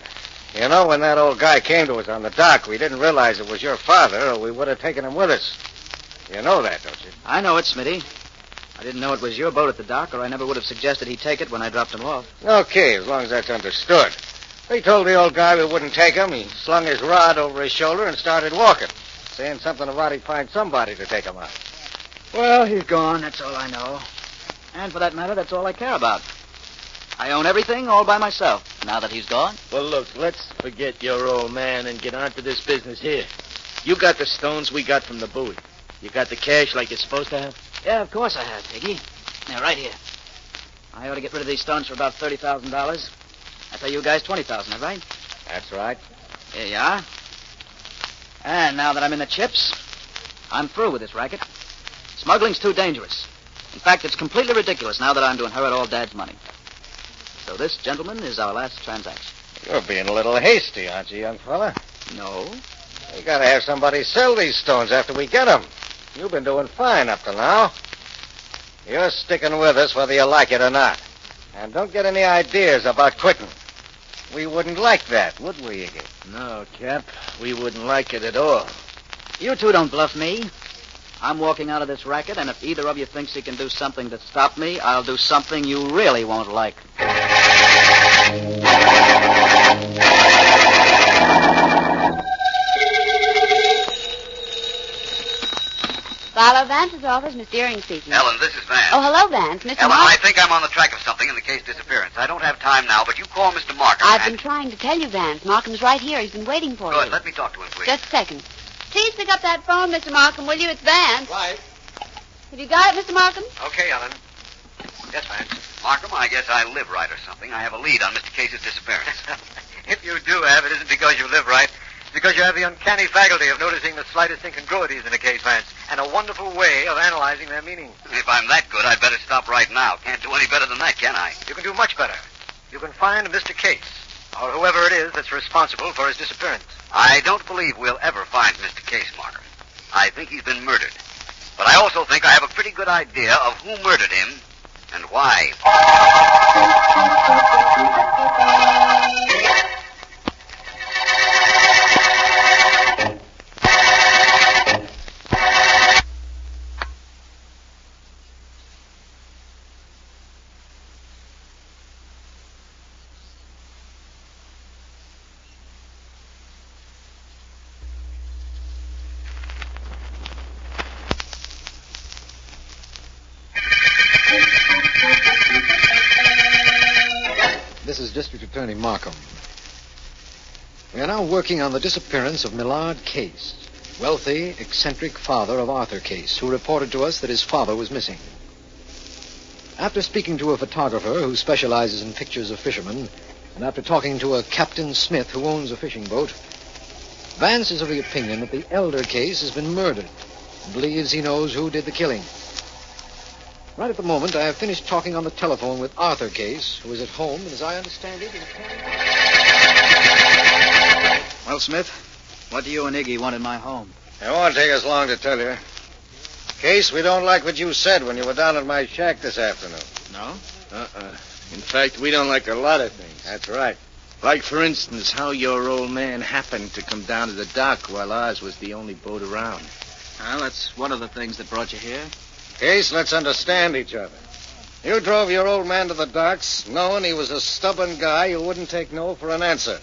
You know, when that old guy came to us on the dock, we didn't realize it was your father, or we would have taken him with us. You know that, don't you? I know it, Smitty. I didn't know it was your boat at the dock, or I never would have suggested he take it when I dropped him off. Okay, as long as that's understood. We told the old guy we wouldn't take him. He slung his rod over his shoulder and started walking, saying something about he'd find somebody to take him out. Well, he's gone. That's all I know. And for that matter, that's all I care about. I own everything all by myself, now that he's gone. Well, look, let's forget your old man and get on to this business here. You got the stones we got from the buoy. You got the cash like you're supposed to have? Yeah, of course I have, Piggy. Now, right here. I ought to get rid of these stones for about $30,000. I pay you guys $20,000, is that right? That's right. Here you are. And now that I'm in the chips, I'm through with this racket. Smuggling's too dangerous. In fact, it's completely ridiculous now that I'm to inherit all Dad's money. So this, gentlemen, is our last transaction. You're being a little hasty, aren't you, young fella? No. We gotta have somebody sell these stones after we get them. You've been doing fine up to now. You're sticking with us whether you like it or not. And don't get any ideas about quitting. We wouldn't like that, would we, Iggy? No, Cap. We wouldn't like it at all. You two don't bluff me. I'm walking out of this racket, and if either of you thinks he can do something to stop me, I'll do something you really won't like. Philo Vance's office, Miss Deering speaking. Ellen, this is Vance. Oh, hello, Vance. Mr. Ellen, Markham. I think I'm on the track of something in the case disappearance. I don't have time now, but you call Mr. Markham. I've been trying to tell you, Vance. Markham's right here. He's been waiting for you. Good. Let me talk to him, please. Just a second. Please pick up that phone, Mr. Markham, will you? It's Vance. Right. Have you got it, Mr. Markham? Okay, Ellen. Yes, Vance. Markham, I guess I live right or something. I have a lead on Mr. Case's disappearance. If you do have, it isn't because you live right. It's because you have the uncanny faculty of noticing the slightest incongruities in a case, Vance, and a wonderful way of analyzing their meaning. If I'm that good, I'd better stop right now. Can't do any better than that, can I? You can do much better. You can find Mr. Case, or whoever it is that's responsible for his disappearance. I don't believe we'll ever find Mr. Case, Markham. I think he's been murdered. But I also think I have a pretty good idea of who murdered him and why. District Attorney Markham. We are now working on the disappearance of Millard Case, wealthy, eccentric father of Arthur Case, who reported to us that his father was missing. After speaking to a photographer who specializes in pictures of fishermen, and after talking to a Captain Smith who owns a fishing boat, Vance is of the opinion that the elder Case has been murdered and believes he knows who did the killing. Right at the moment, I have finished talking on the telephone with Arthur Case, who is at home, and as I understand it... Well, Smith, what do you and Iggy want in my home? It won't take us long to tell you. Case, we don't like what you said when you were down at my shack this afternoon. No? In fact, we don't like a lot of things. That's right. Like, for instance, how your old man happened to come down to the dock while ours was the only boat around. Well, that's one of the things that brought you here. Case, let's understand each other. You drove your old man to the docks knowing he was a stubborn guy who wouldn't take no for an answer.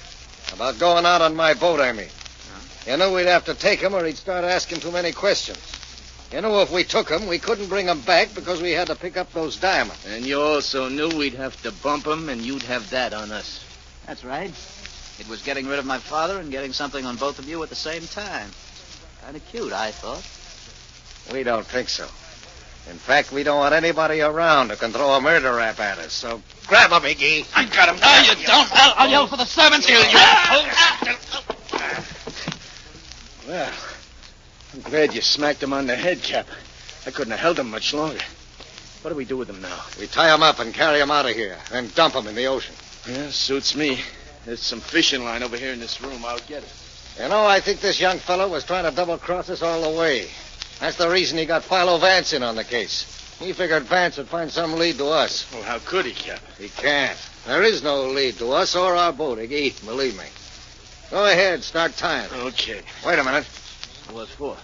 About going out on my boat, I mean. You knew we'd have to take him or he'd start asking too many questions. You knew if we took him, we couldn't bring him back because we had to pick up those diamonds. And you also knew we'd have to bump him, and you'd have that on us. That's right. It was getting rid of my father and getting something on both of you at the same time. Kind of cute, I thought. We don't think so. In fact, we don't want anybody around who can throw a murder rap at us, so grab him, Iggy. I got him. No, you don't. I'll yell for the servants. Well, I'm glad you smacked him on the head, Cap. I couldn't have held him much longer. What do we do with him now? We tie him up and carry him out of here, then dump him in the ocean. Yeah, suits me. There's some fishing line over here in this room. I'll get it. You know, I think this young fellow was trying to double-cross us all the way. That's the reason he got Philo Vance in on the case. He figured Vance would find some lead to us. Well, how could he, Cap? He can't. There is no lead to us or our boat, Iggy. Believe me. Go ahead, start tying. Okay. Wait a minute. What for?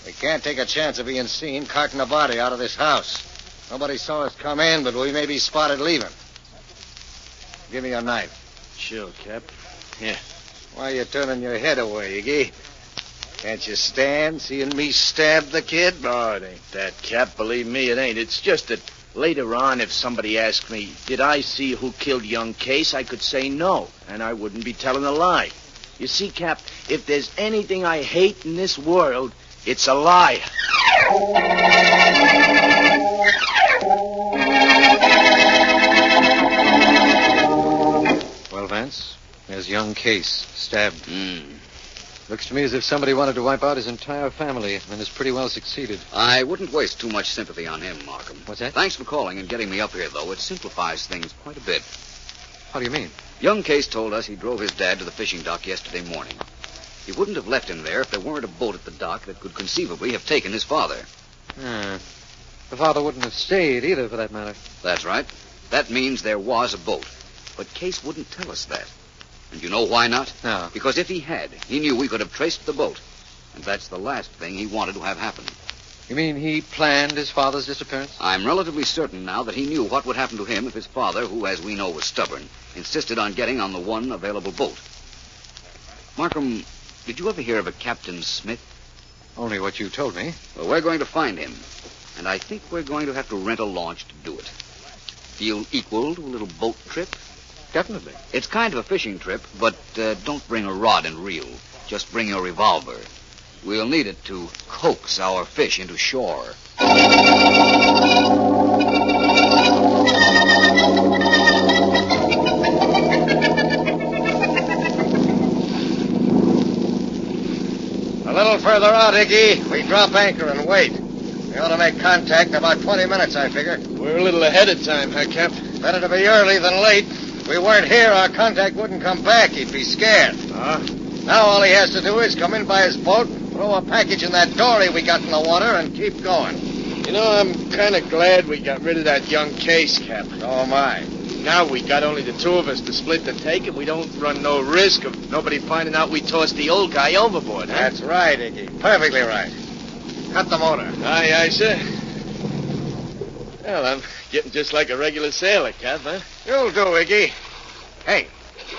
We can't take a chance of being seen carting a body out of this house. Nobody saw us come in, but we may be spotted leaving. Give me your knife. Sure, Cap. Here. Why are you turning your head away, Iggy? Can't you stand seeing me stab the kid? Oh, it ain't that, Cap. Believe me, it ain't. It's just that later on, if somebody asked me, did I see who killed young Case, I could say no, and I wouldn't be telling a lie. You see, Cap, if there's anything I hate in this world, it's a lie. Well, Vance, there's young Case, stabbed. Looks to me as if somebody wanted to wipe out his entire family, and has pretty well succeeded. I wouldn't waste too much sympathy on him, Markham. What's that? Thanks for calling and getting me up here, though. It simplifies things quite a bit. How do you mean? Young Case told us he drove his dad to the fishing dock yesterday morning. He wouldn't have left him there if there weren't a boat at the dock that could conceivably have taken his father. The father wouldn't have stayed either, for that matter. That's right. That means there was a boat. But Case wouldn't tell us that. And you know why not? No. Because if he had, he knew we could have traced the boat. And that's the last thing he wanted to have happen. You mean he planned his father's disappearance? I'm relatively certain now that he knew what would happen to him if his father, who, as we know, was stubborn, insisted on getting on the one available boat. Markham, did you ever hear of a Captain Smith? Only what you told me. Well, we're going to find him. And I think we're going to have to rent a launch to do it. Feel equal to a little boat trip? Definitely. It's kind of a fishing trip, but don't bring a rod and reel. Just bring your revolver. We'll need it to coax our fish into shore. A little further out, Iggy. We drop anchor and wait. We ought to make contact in about 20 minutes, I figure. We're a little ahead of time, huh, Cap? Better to be early than late. If we weren't here, our contact wouldn't come back. He'd be scared. Now all he has to do is come in by his boat, throw a package in that dory we got in the water, and keep going. You know, I'm kind of glad we got rid of that young Case, Cap. So am I. Now we got only the two of us to split the take, and we don't run no risk of nobody finding out we tossed the old guy overboard, huh? That's right, Iggy. Perfectly right. Cut the motor. Aye, sir. Well, I'm getting just like a regular sailor, Cap, huh? You'll do, Iggy. Hey,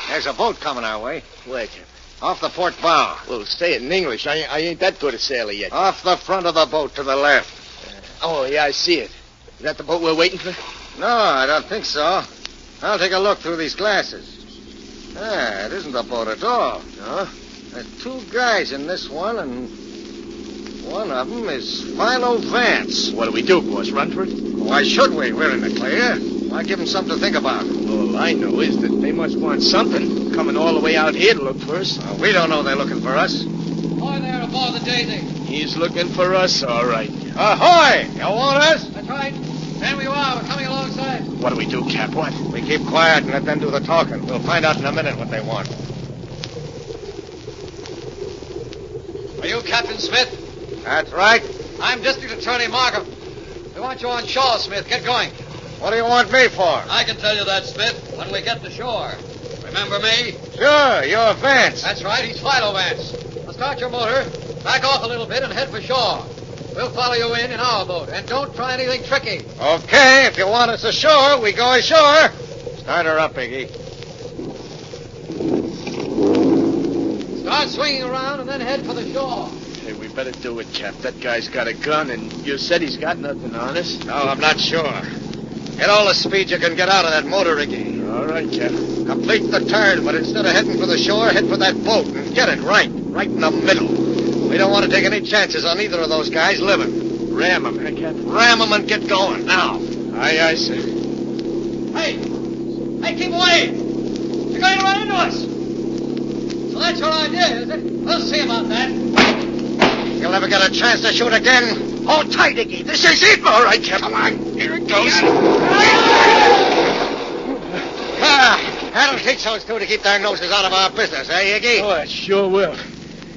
there's a boat coming our way. Where, Cap? Off the port bow. Well, say it in English. I ain't that good a sailor yet. Off the front of the boat to the left. Oh, yeah, I see it. Is that the boat we're waiting for? No, I don't think so. I'll take a look through these glasses. It isn't a boat at all. No? There's two guys in this one, and one of them is Philo Vance. What do we do, boss? Run for it? Why should we? We're in the clear. Why give them something to think about? All I know is that they must want something, coming all the way out here to look for us. We don't know they're looking for us. Ahoy there aboard the Daisy. He's looking for us, all right. Ahoy! You want us? That's right. There we are. We're coming alongside. What do we do, Cap? What? We keep quiet and let them do the talking. We'll find out in a minute what they want. Are you Captain Smith? That's right. I'm District Attorney Markham. We want you on shore, Smith. Get going. What do you want me for? I can tell you that, Smith, when we get to shore. Remember me? Sure, you're Vance. That's right. He's Philo Vance. Now start your motor, back off a little bit, and head for shore. We'll follow you in our boat, and don't try anything tricky. Okay, if you want us ashore, we go ashore. Start her up, Iggy. Start swinging around and then head for the shore. Hey, we better do it, Cap. That guy's got a gun, and you said he's got nothing on us. No, I'm not sure. Get all the speed you can get out of that motor, Iggy. All right, Cap. Complete the turn, but instead of heading for the shore, head for that boat and get it right in the middle. We don't want to take any chances on either of those guys living. Ram them, huh, Cap? Ram them and get going, now. Aye, sir. Hey, keep away. You're going to run into us. So that's your idea, is it? We'll see about that. You'll never get a chance to shoot again. Hold tight, Iggy. This is it. All right, Cap. Come on. Here it goes. That'll teach those two to keep their noses out of our business, eh, Iggy? Oh, it sure will.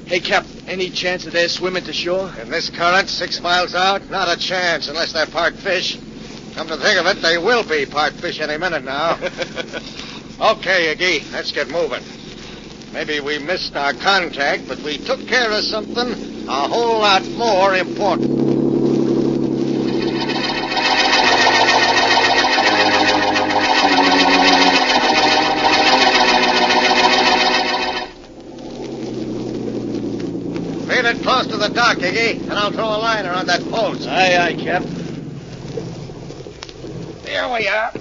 Hey, Cap, any chance of their swimming to shore? In this current, 6 miles out, not a chance unless they're part fish. Come to think of it, they will be part fish any minute now. Okay, Iggy, let's get moving. Maybe we missed our contact, but we took care of something a whole lot more important. Lead it close to the dock, Iggy, and I'll throw a line around that post. Aye, Cap. Here we are.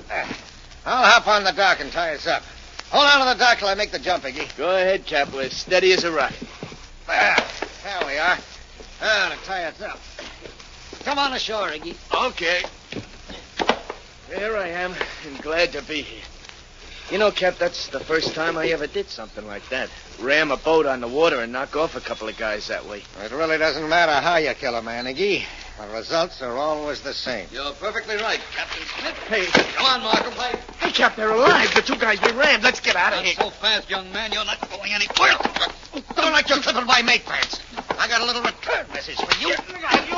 I'll hop on the dock and tie us up. Hold on to the dock till I make the jump, Iggy. Go ahead, Cap. We're steady as a rock. There we are. Now to tie us up. Come on ashore, Iggy. Okay. There I am, and glad to be here. You know, Cap, that's the first time I ever did something like that. Ram a boat on the water and knock off a couple of guys that way. It really doesn't matter how you kill a man, Iggy. The results are always the same. You're perfectly right, Captain Smith. Hey, Come on, Markham. hey, Cap, they're alive. The two guys we rammed. Let's get out of here. Not so fast, young man. You're not going anywhere. Don't let you triple my mate, Vance. I got a little return message for you.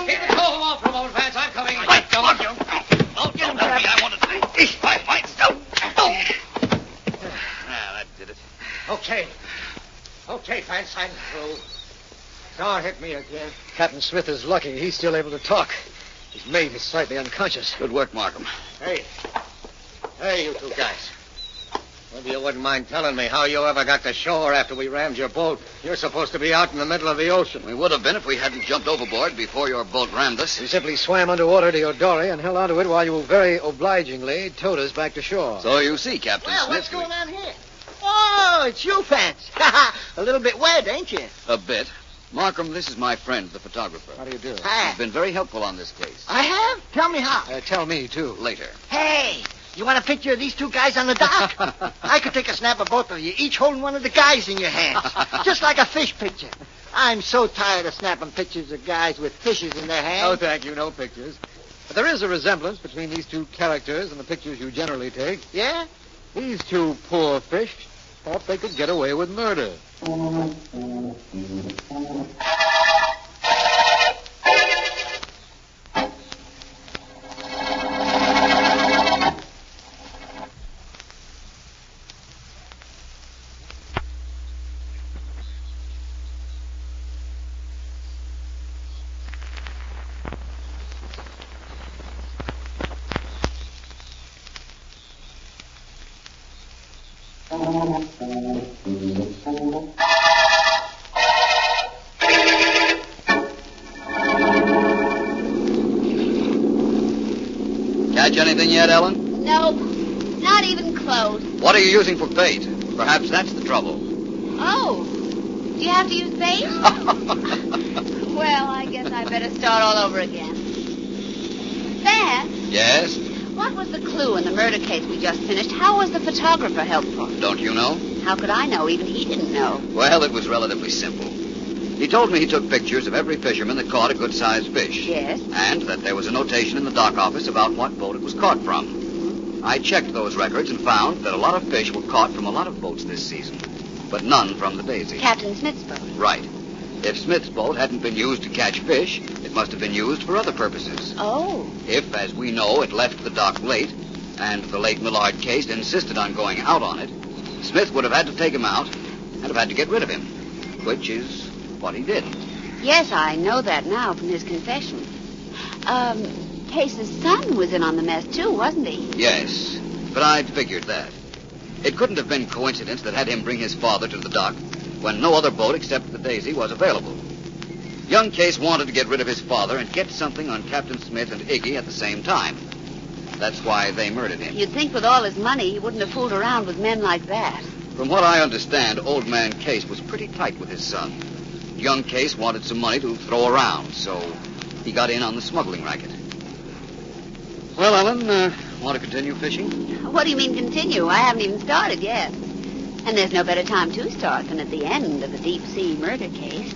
Here, hold him off for a moment, Vance. I'm coming. Right, don't you. Don't get him to me. I want to... My stuff. That did it. Okay, Vance, I'm through. Don't hit me again. Captain Smith is lucky. He's still able to talk. His mate is slightly unconscious. Good work, Markham. Hey, you two guys. Maybe you wouldn't mind telling me how you ever got to shore after we rammed your boat. You're supposed to be out in the middle of the ocean. We would have been if we hadn't jumped overboard before your boat rammed us. We simply swam underwater to your dory and held onto it while you very obligingly towed us back to shore. So you see, Captain Well, Smith. what's going on here? Oh, it's you, Vance. A little bit wet, ain't you? A bit. Markham, this is my friend, the photographer. How do you do? Hi. He's been very helpful on this case. I have? Tell me how. Tell me, too. Later. Hey, you want a picture of these two guys on the dock? I could take a snap of both of you, each holding one of the guys in your hands. Just like a fish picture. I'm so tired of snapping pictures of guys with fishes in their hands. Oh, thank you. No pictures. But there is a resemblance between these two characters and the pictures you generally take. Yeah? These two poor fish thought they could get away with murder. Catch anything yet, Ellen? Nope. Not even close. What are you using for bait? Perhaps that's the trouble. Oh. Do you have to use bait? Well, I guess I better start all over again. Vance, Yes? what was the clue in the murder case we just finished? How was the photographer helpful? Don't you know? How could I know? Even he didn't know. Well, it was relatively simple. He told me he took pictures of every fisherman that caught a good-sized fish. Yes? And that there was a notation in the dock office about what boat it was caught from. I checked those records and found that a lot of fish were caught from a lot of boats this season, but none from the Daisy. Captain Smith's boat. Right. If Smith's boat hadn't been used to catch fish, it must have been used for other purposes. Oh. If, as we know, it left the dock late, and the late Millard Case insisted on going out on it, Smith would have had to take him out and have had to get rid of him, which is what he did. Yes, I know that now from his confession. Case's son was in on the mess, too, wasn't he? Yes, but I'd figured that. It couldn't have been coincidence that had him bring his father to the dock when no other boat except the Daisy was available. Young Case wanted to get rid of his father and get something on Captain Smith and Iggy at the same time. That's why they murdered him. You'd think with all his money he wouldn't have fooled around with men like that. From what I understand, old man Case was pretty tight with his son. Young Case wanted some money to throw around, so he got in on the smuggling racket. Well, Ellen, want to continue fishing? What do you mean continue? I haven't even started yet. And there's no better time to start than at the end of a deep-sea murder case.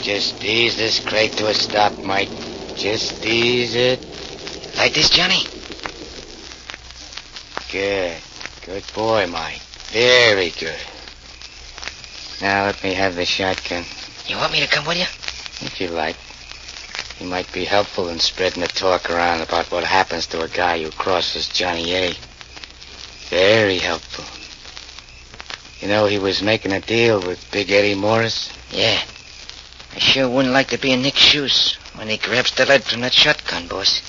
Just ease this crate to a stop, Mike. Just ease it. Like this, Johnny? Good. Good boy, Mike. Very good. Now let me have the shotgun. You want me to come with you? If you like. You might be helpful in spreading the talk around about what happens to a guy who crosses Johnny A. Very helpful. You know, he was making a deal with Big Eddie Morris? Yeah. I sure wouldn't like to be in Nick's shoes when he grabs the lead from that shotgun, boss.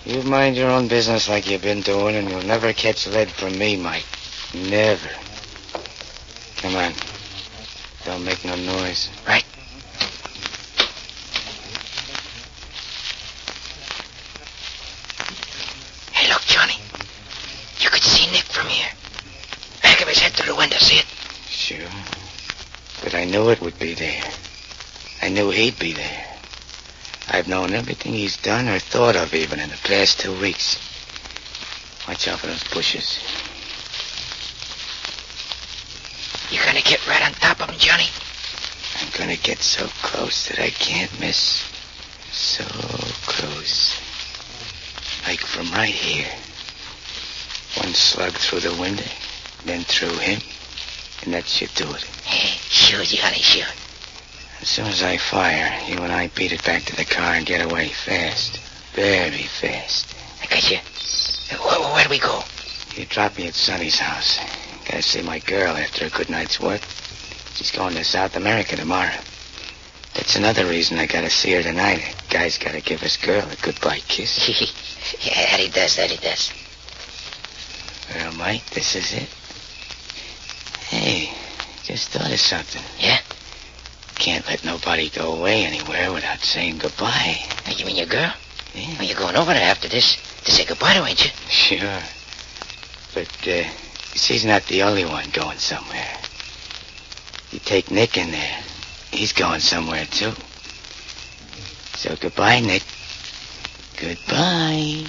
You mind your own business like you've been doing, and you'll never catch lead from me, Mike. Never. Come on. Don't make no noise. Right. knew it would be there. I knew he'd be there. I've known everything he's done or thought of even in the past 2 weeks. Watch out for those bushes. You're gonna get right on top of him, Johnny? I'm gonna get so close that I can't miss. So close. Like from right here. One slug through the window, then through him, and that should do it. Shoot, Johnny, shoot. As soon as I fire, you and I beat it back to the car and get away fast. Very fast. I got you. Where do we go? You drop me at Sonny's house. Gotta see my girl after a good night's work. She's going to South America tomorrow. That's another reason I gotta see her tonight. A guy's gotta give his girl a goodbye kiss. Yeah, that he does. Well, Mike, this is it. Hey, just thought of something. Yeah? Can't let nobody go away anywhere without saying goodbye. You mean your girl? Yeah. Well, you're going over there after this to say goodbye to, ain't you? Sure. But, she's not the only one going somewhere. You take Nick in there. He's going somewhere, too. So goodbye, Nick. Goodbye.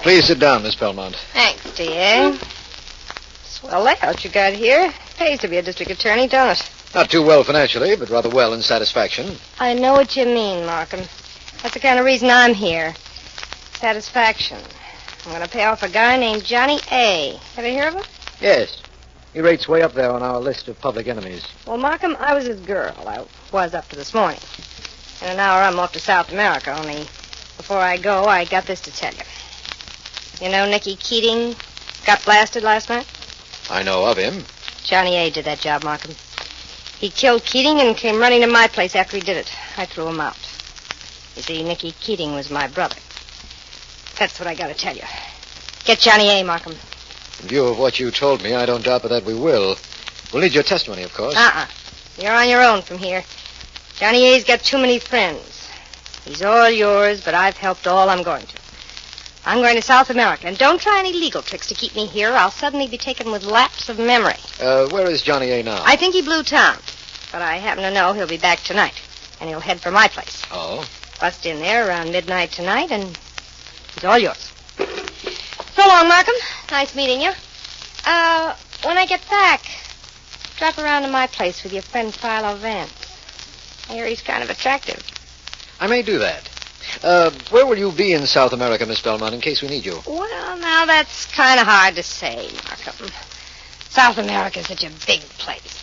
Please sit down, Miss Belmont. Thanks, dear. Swell layout you got here. Pays to be a district attorney, don't it? Not too well financially, but rather well in satisfaction. I know what you mean, Markham. That's the kind of reason I'm here. Satisfaction. I'm going to pay off a guy named Johnny A. Ever hear of him? Yes. He rates way up there on our list of public enemies. Well, Markham, I was his girl. I was up to this morning. In an hour, I'm off to South America, only before I go, I got this to tell you. You know Nicky Keating got blasted last night? I know of him. Johnny A. did that job, Markham. He killed Keating and came running to my place after he did it. I threw him out. You see, Nicky Keating was my brother. That's what I got to tell you. Get Johnny A., Markham. In view of what you told me, I don't doubt but that we will. We'll need your testimony, of course. You're on your own from here. Johnny A.'s got too many friends. He's all yours, but I've helped all I'm going to. I'm going to South America, and don't try any legal tricks to keep me here. I'll suddenly be taken with lapse of memory. Where is Johnny A. now? I think he blew town, but I happen to know he'll be back tonight, and he'll head for my place. Oh? Bust in there around midnight tonight, and he's all yours. So long, Markham. Nice meeting you. When I get back, drop around to my place with your friend Philo Vance. I hear he's kind of attractive. I may do that. Where will you be in South America, Miss Belmont, in case we need you? Well, now that's kind of hard to say, Markham. South America's such a big place.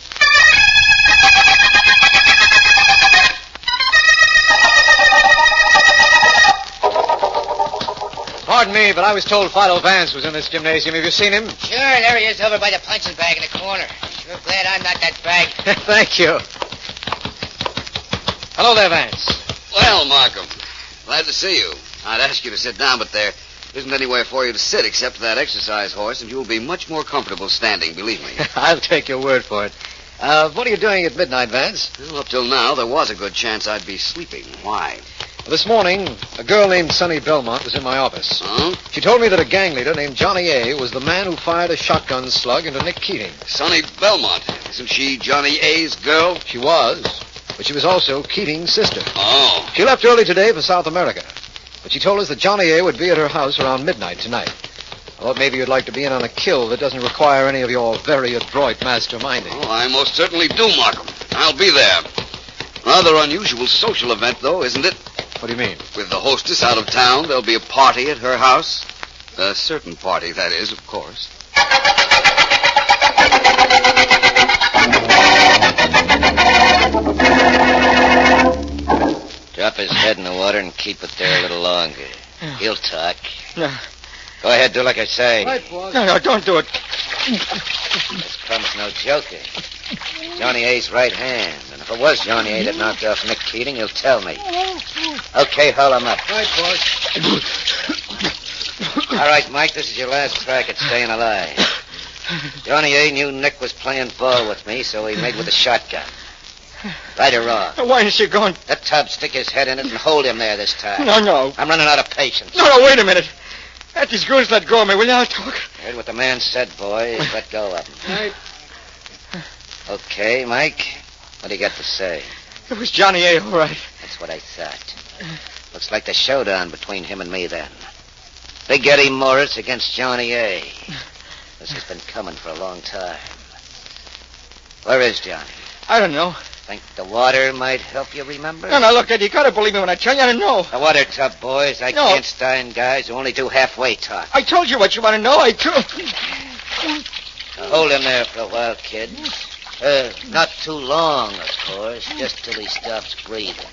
Pardon me, but I was told Philo Vance was in this gymnasium. Have you seen him? Sure, there he is over by the punching bag in the corner. Sure glad I'm not that bag. Thank you. Hello there, Vance. Well, Markham, glad to see you. I'd ask you to sit down, but there isn't anywhere for you to sit except that exercise horse, and you'll be much more comfortable standing, believe me. I'll take your word for it. What are you doing at midnight, Vance? Well, up till now, there was a good chance I'd be sleeping. Why? This morning, a girl named Sonny Belmont was in my office. Huh? She told me that a gang leader named Johnny A. was the man who fired a shotgun slug into Nick Keating. Sonny Belmont. Isn't she Johnny A.'s girl? She was, but she was also Keating's sister. Oh. She left early today for South America, but she told us that Johnny A. would be at her house around midnight tonight. I thought maybe you'd like to be in on a kill that doesn't require any of your very adroit masterminding. Oh, I most certainly do, Markham. I'll be there. Rather unusual social event, though, isn't it? What do you mean? With the hostess out of town, there'll be a party at her house. A certain party, that is, of course. Drop his head in the water and keep it there a little longer. He'll talk. No. Go ahead, do like I say. Right, boss. No, don't do it. This Crumb's no joker. Johnny A.'s right hand. And if it was Johnny A. that knocked off Nick Keating, he'll tell me. Okay, haul him up. Right, boss. All right, Mike, this is your last crack at staying alive. Johnny A. knew Nick was playing ball with me, so he made with a shotgun. Right or wrong? Why is he going? Let Tubbs stick his head in it and hold him there this time. No. I'm running out of patience. No, wait a minute. Let these girls let go of me, will you? I'll talk. Heard what the man said, boys. Let go of him. Right. Okay, Mike. What do you got to say? It was Johnny A., all right. That's what I thought. Looks like the showdown between him and me, then. Big Eddie Morris against Johnny A. This has been coming for a long time. Where is Johnny? I don't know. Think the water might help you remember? No, look, Eddie, you gotta believe me when I tell you I don't know. The water tub, boys. I can't stand guys who only do halfway talk. I told you what you want to know. Hold him there for a while, kid. Not too long, of course, just till he stops breathing.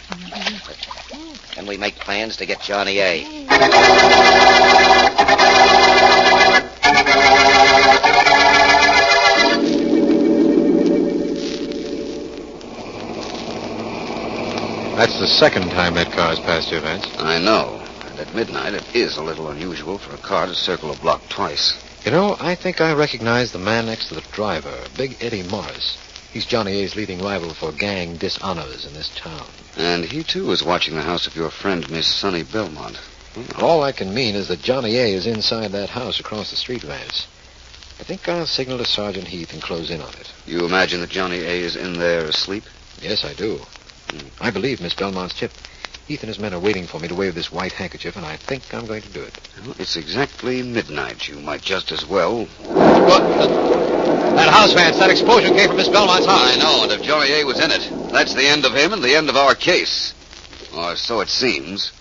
Then we make plans to get Johnny A. That's the second time that car's passed you, Vance. I know. And at midnight, it is a little unusual for a car to circle a block twice. You know, I think I recognize the man next to the driver, Big Eddie Morris. He's Johnny A.'s leading rival for gang dishonors in this town. And he, too, is watching the house of your friend, Miss Sonny Belmont. All I can mean is that Johnny A. is inside that house across the street, Vance. I think I'll signal to Sergeant Heath and close in on it. You imagine that Johnny A. is in there asleep? Yes, I do. I believe Miss Belmont's tip. Heath and his men are waiting for me to wave this white handkerchief, and I think I'm going to do it. Well, it's exactly midnight. You might just as well. That house, Vance, that explosion came from Miss Belmont's house. I know, and if Johnny A. was in it, that's the end of him and the end of our case. Or so it seems.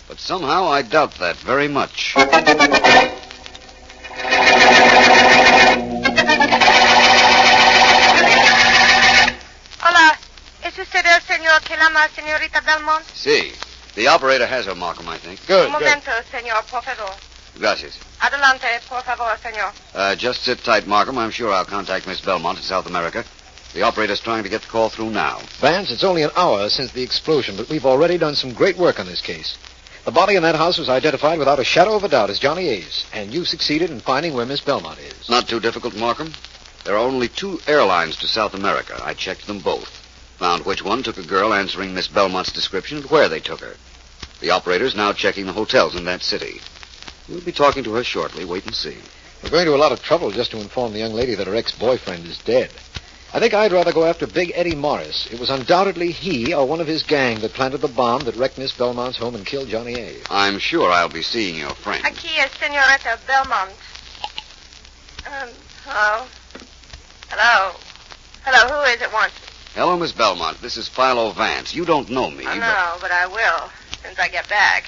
But somehow I doubt that very much. Hola. ¿Es usted el señor que llama señorita Belmont? See, the operator has her, Markham, I think. Un momento, señor, por favor. Gracias. Adelante, por favor, señor. Just sit tight, Markham. I'm sure I'll contact Miss Belmont in South America. The operator's trying to get the call through now. Vance, it's only an hour since the explosion, but we've already done some great work on this case. The body in that house was identified without a shadow of a doubt as Johnny A.'s, and you succeeded in finding where Miss Belmont is. Not too difficult, Markham. There are only 2 airlines to South America. I checked them both. Found which one took a girl answering Miss Belmont's description and where they took her. The operator's now checking the hotels in that city. We'll be talking to her shortly. Wait and see. We're going to a lot of trouble just to inform the young lady that her ex-boyfriend is dead. I think I'd rather go after Big Eddie Morris. It was undoubtedly he or one of his gang that planted the bomb that wrecked Miss Belmont's home and killed Johnny A. I'm sure I'll be seeing your friend. Aquí es señorita Belmont. Hello? Hello, who is it wants me? Hello, Miss Belmont. This is Philo Vance. You don't know me. No, but I will, since I get back.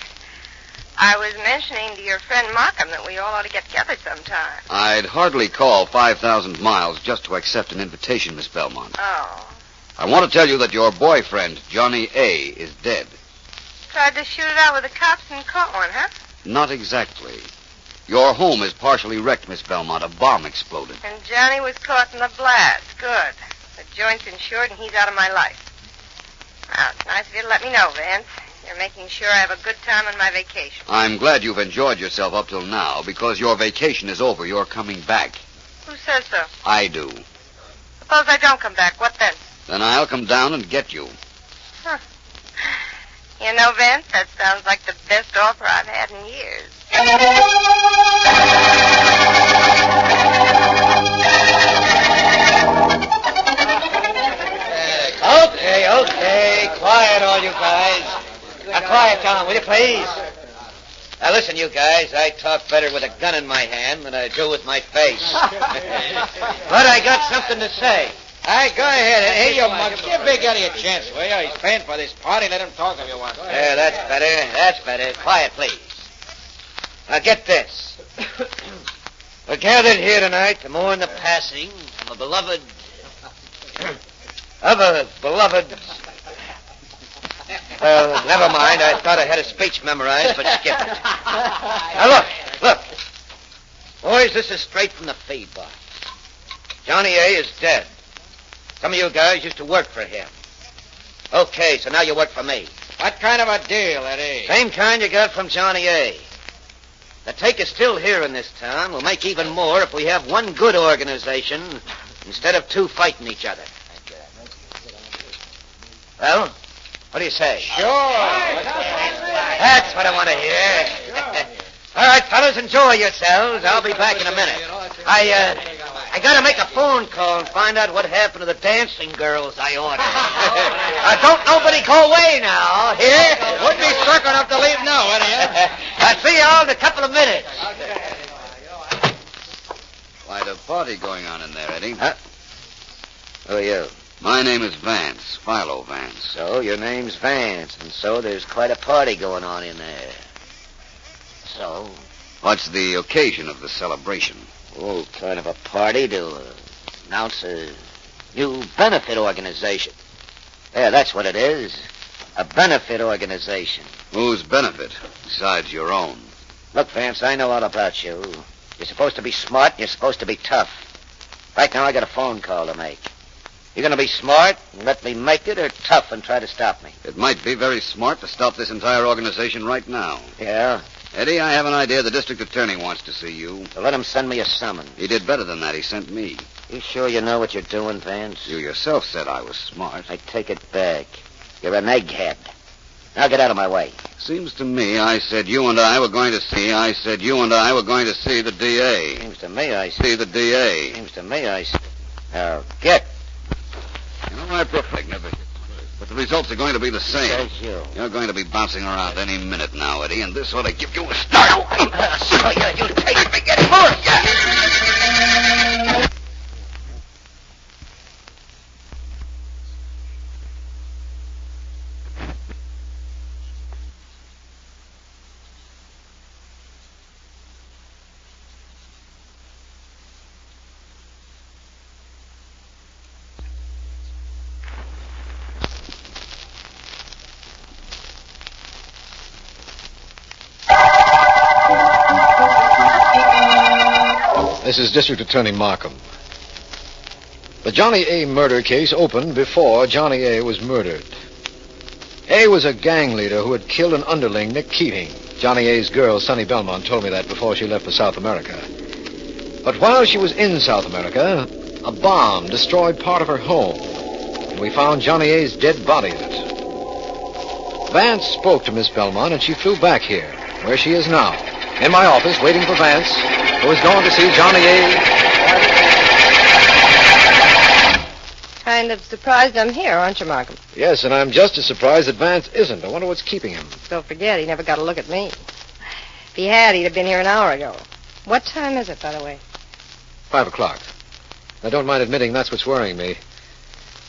I was mentioning to your friend Markham that we all ought to get together sometime. I'd hardly call 5,000 miles just to accept an invitation, Miss Belmont. Oh. I want to tell you that your boyfriend, Johnny A., is dead. Tried to shoot it out with the cops and caught one, huh? Not exactly. Your home is partially wrecked, Miss Belmont. A bomb exploded. And Johnny was caught in the blast. Good. The joint's insured and he's out of my life. Well, it's nice of you to let me know, Vance. You're making sure I have a good time on my vacation. I'm glad you've enjoyed yourself up till now, because your vacation is over. You're coming back. Who says so? I do. Suppose I don't come back. What then? Then I'll come down and get you. Huh. You know, Vance, that sounds like the best offer I've had in years. Okay. Quiet, all you guys. Quiet down, will you, please? Now, listen, you guys. I talk better with a gun in my hand than I do with my face. But I got something to say. All right, go ahead. Hey, you mug. Give Big Eddie a chance, will you? He's paying for this party. Let him talk if you want. Yeah, that's better. Quiet, please. Now, get this. We're gathered here tonight to mourn the passing of a beloved... Well, never mind. I thought I had a speech memorized, but skip it. Now, look. Boys, this is straight from the feed box. Johnny A. is dead. Some of you guys used to work for him. Okay, so now you work for me. What kind of a deal, Eddie? Same kind you got from Johnny A. The take is still here in this town. We'll make even more if we have one good organization instead of two fighting each other. Well, what do you say? Sure. That's what I want to hear. All right, fellas, enjoy yourselves. I'll be back in a minute. I gotta make a phone call and find out what happened to the dancing girls I ordered. Don't nobody go away now. Here? Would be circle enough to leave now, Eddie. I'll see you all in a couple of minutes. Quite a party going on in there, Eddie. Who are you? My name is Vance, Philo Vance. So your name's Vance, and so there's quite a party going on in there. So? What's the occasion of the celebration? Oh, kind of a party to announce a new benefit organization. Yeah, that's what it is. A benefit organization. Whose benefit, besides your own? Look, Vance, I know all about you. You're supposed to be smart, and you're supposed to be tough. Right now, I got a phone call to make. You're going to be smart and let me make it, or tough and try to stop me? It might be very smart to stop this entire organization right now. Yeah? Eddie, I have an idea the district attorney wants to see you. So let him send me a summons. He did better than that. He sent me. You sure you know what you're doing, Vance? You yourself said I was smart. I take it back. You're an egghead. Now get out of my way. Seems to me I said you and I were going to see the DA. Seems to me I see the DA. Seems to me I see. Now, get. You know, I prefer never. But the results are going to be the same. Says you. You're going to be bouncing around any minute now, Eddie, and this ought to give you a start. So you take me, get more. Yeah. This is District Attorney Markham. The Johnny A. murder case opened before Johnny A. was murdered. A was a gang leader who had killed an underling, Nick Keating. Johnny A.'s girl, Sonny Belmont, told me that before she left for South America. But while she was in South America, a bomb destroyed part of her home, and we found Johnny A.'s dead body in it. Vance spoke to Miss Belmont, and she flew back here, where she is now, in my office, waiting for Vance, who is going to see Johnny A. Kind of surprised I'm here, aren't you, Markham? Yes, and I'm just as surprised that Vance isn't. I wonder what's keeping him. Don't forget, he never got a look at me. If he had, he'd have been here an hour ago. What time is it, by the way? 5 o'clock. I don't mind admitting that's what's worrying me.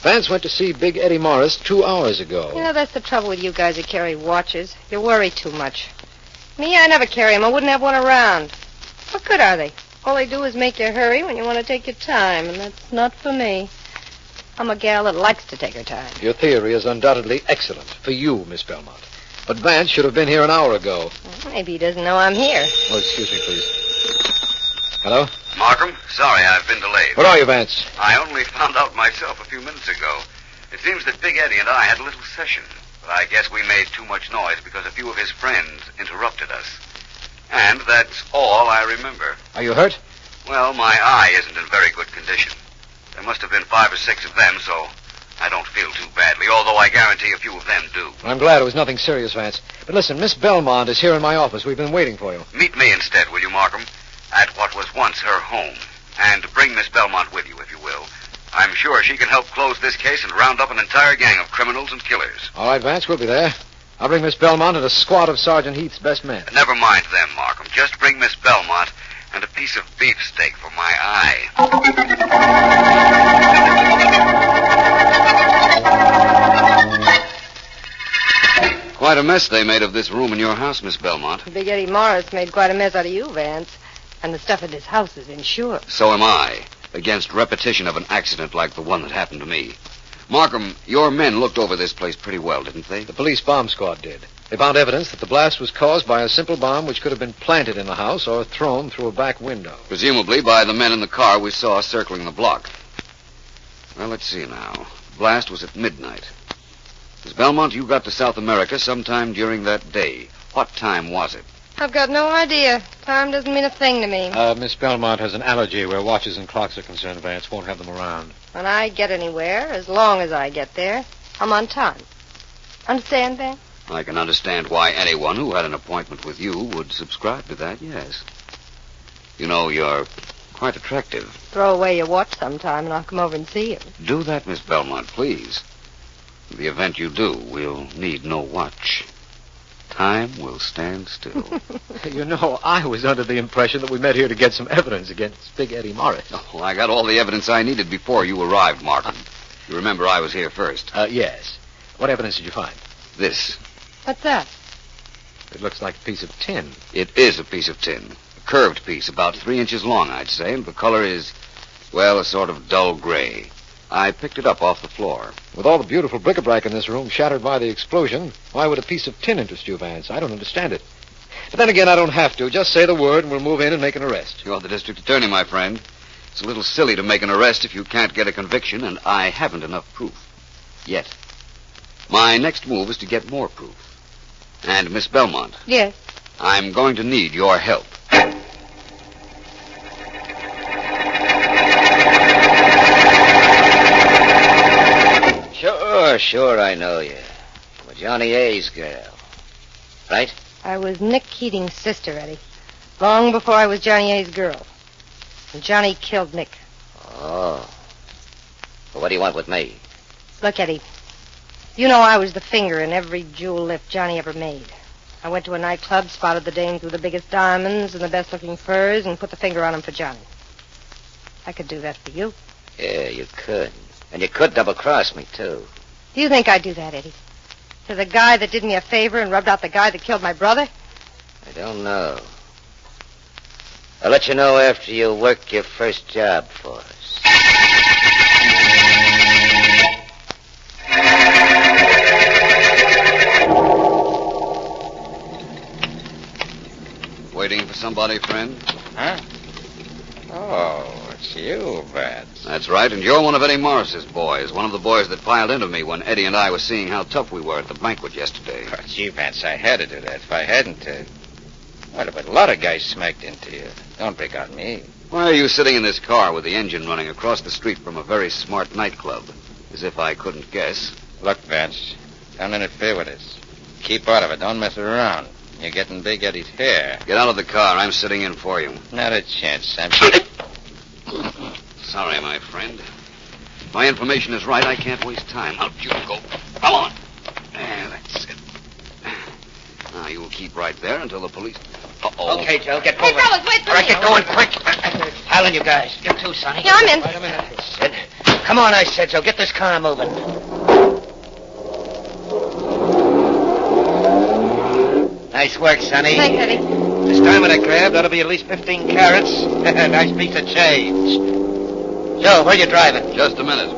Vance went to see Big Eddie Morris 2 hours ago. You know, that's the trouble with you guys who carry watches. You worry too much. Me, I never carry them. I wouldn't have one around. What good are they? All they do is make you hurry when you want to take your time, and that's not for me. I'm a gal that likes to take her time. Your theory is undoubtedly excellent for you, Miss Belmont. But Vance should have been here an hour ago. Well, maybe he doesn't know I'm here. Oh, excuse me, please. Hello? Markham, sorry I've been delayed. Where are you, Vance? I only found out myself a few minutes ago. It seems that Big Eddie and I had a little session. But I guess we made too much noise because a few of his friends interrupted us. And that's all I remember. Are you hurt? Well, my eye isn't in very good condition. There must have been 5 or 6 of them, so I don't feel too badly, although I guarantee a few of them do. I'm glad it was nothing serious, Vance. But listen, Miss Belmont is here in my office. We've been waiting for you. Meet me instead, will you, Markham? At what was once her home. And bring Miss Belmont with you, if you will. I'm sure she can help close this case and round up an entire gang of criminals and killers. All right, Vance, we'll be there. I'll bring Miss Belmont and a squad of Sergeant Heath's best men. Never mind them, Markham. Just bring Miss Belmont and a piece of beefsteak for my eye. Quite a mess they made of this room in your house, Miss Belmont. Big Eddie Morris made quite a mess out of you, Vance. And the stuff at this house is insured. So am I, against repetition of an accident like the one that happened to me. Markham, your men looked over this place pretty well, didn't they? The police bomb squad did. They found evidence that the blast was caused by a simple bomb which could have been planted in the house or thrown through a back window. Presumably by the men in the car we saw circling the block. Well, let's see now. The blast was at midnight. Miss Belmont, you got to South America sometime during that day. What time was it? I've got no idea. Time doesn't mean a thing to me. Miss Belmont has an allergy where watches and clocks are concerned, Vance. Won't have them around. When I get anywhere, as long as I get there, I'm on time. Understand, Van? I can understand why anyone who had an appointment with you would subscribe to that, yes. You know, you're quite attractive. Throw away your watch sometime and I'll come over and see you. Do that, Miss Belmont, please. In the event you do, we'll need no watch. Time will stand still. You know, I was under the impression that we met here to get some evidence against Big Eddie Morris. Oh, I got all the evidence I needed before you arrived, Markham. You remember I was here first. Yes. What evidence did you find? This. What's that? It looks like a piece of tin. It is a piece of tin. A curved piece, about 3 inches long, I'd say, and the color is, well, a sort of dull gray. I picked it up off the floor. With all the beautiful bric-a-brac in this room shattered by the explosion, why would a piece of tin interest you, Vance? I don't understand it. But then again, I don't have to. Just say the word and we'll move in and make an arrest. You're the district attorney, my friend. It's a little silly to make an arrest if you can't get a conviction, and I haven't enough proof. Yet. My next move is to get more proof. And, Miss Belmont. Yes? I'm going to need your help. Sure, I know you. You're Johnny A's girl. Right? I was Nick Keating's sister, Eddie. Long before I was Johnny A's girl. And Johnny killed Nick. Oh. Well, what do you want with me? Look, Eddie. You know I was the finger in every jewel lift Johnny ever made. I went to a nightclub, spotted the dames with the biggest diamonds and the best-looking furs, and put the finger on them for Johnny. I could do that for you. Yeah, you could. And you could double-cross me, too. Do you think I'd do that, Eddie? To the guy that did me a favor and rubbed out the guy that killed my brother? I don't know. I'll let you know after you work your first job for us. Waiting for somebody, friend? Huh? Oh, it's you, Vance. That's right, and you're one of Eddie Morris's boys. One of the boys that piled into me when Eddie and I were seeing how tough we were at the banquet yesterday. Oh, gee, Vance, I had to do that. If I hadn't, well, but a lot of guys smacked into you. Don't pick on me. Why are you sitting in this car with the engine running across the street from a very smart nightclub? As if I couldn't guess. Look, Vance, don't interfere with us. Keep out of it. Don't mess around. You're getting Big Eddie's hair. Get out of the car. I'm sitting in for you. Not a chance, Sam. Sorry, my friend. If my information is right, I can't waste time. Out you go. Come on. There, that's it. Now, you will keep right there until the police... Uh-oh. Okay, Joe, get moving. Hey, fellas, wait for All right, me. get going quick. Piling you guys. You too, Sonny. Yeah, I'm in. Wait a minute. Sid. Come on, I said so. Get this car moving. Nice work, Sonny. Thanks, Eddie. This diamond I grabbed ought to be at least 15 carats. Nice piece of change. Joe, where you driving? Just a minute.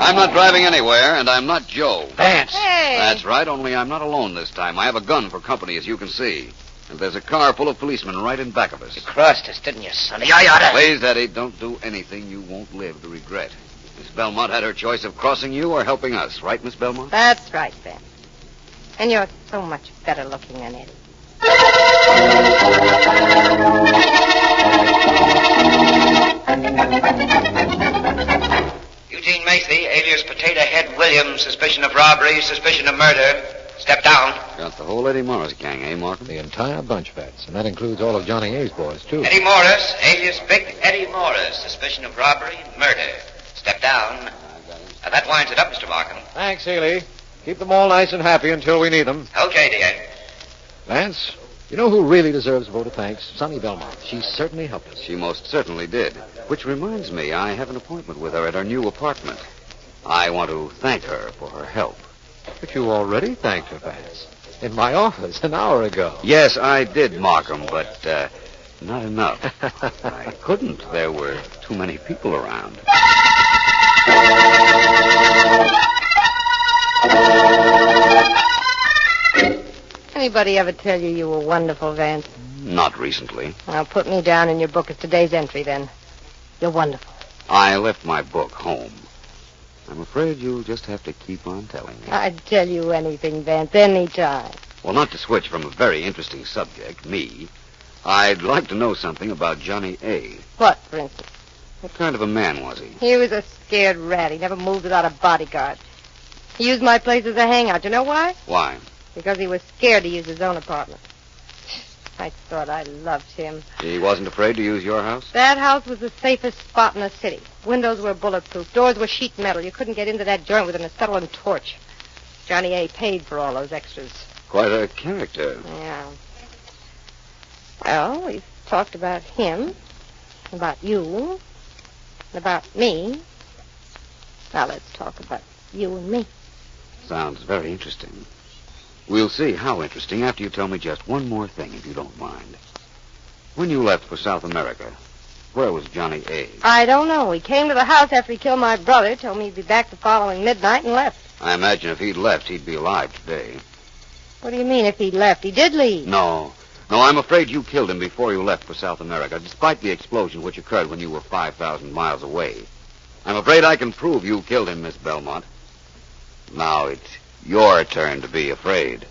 I'm not driving anywhere, and I'm not Joe. Vance. Hey. That's right, only I'm not alone this time. I have a gun for company, as you can see. And there's a car full of policemen right in back of us. You crossed us, didn't you, Sonny? I oughta... Please, Eddie, don't do anything you won't live to regret. Miss Belmont had her choice of crossing you or helping us, right, Miss Belmont? That's right, Ben. And you're so much better looking than Eddie. Eugene Macy, alias Potato Head Williams, suspicion of robbery, suspicion of murder. Step down. Got the whole Eddie Morris gang, eh, Markham? The entire bunch, Vance. And that includes all of Johnny A's boys, too. Eddie Morris, alias Big Eddie Morris, suspicion of robbery and murder. Step down. Now, that winds it up, Mr. Markham. Thanks, Healy. Keep them all nice and happy until we need them. Okay, dear. Vance, you know who really deserves a vote of thanks? Sonny Belmont. She certainly helped us. She most certainly did. Which reminds me, I have an appointment with her at her new apartment. I want to thank her for her help. But you already thanked her, Vance. In my office an hour ago. Yes, I did, Markham, but not enough. I couldn't. There were too many people around. Anybody ever tell you you were wonderful, Vance? Not recently. Well, put me down in your book as today's entry, then. You're wonderful. I left my book home. I'm afraid you'll just have to keep on telling me. I'd tell you anything, Vance, any time. Well, not to switch from a very interesting subject, me, I'd like to know something about Johnny A. What, for instance? What kind of a man was he? He was a scared rat. He never moved without a bodyguard. He used my place as a hangout. You know why? Why? Because he was scared to use his own apartment. I thought I loved him. He wasn't afraid to use your house? That house was the safest spot in the city. Windows were bulletproof. Doors were sheet metal. You couldn't get into that joint with an acetylene torch. Johnny A. paid for all those extras. Quite a character. Yeah. Well, we've talked about him, about you, about me. Now let's talk about you and me. Sounds very interesting. We'll see how interesting after you tell me just one more thing, if you don't mind. When you left for South America, where was Johnny A? I don't know. He came to the house after he killed my brother, told me he'd be back the following midnight, and left. I imagine if he'd left, he'd be alive today. What do you mean, if he left? He did leave. No, I'm afraid you killed him before you left for South America, despite the explosion which occurred when you were 5,000 miles away. I'm afraid I can prove you killed him, Miss Belmont. Now it's your turn to be afraid.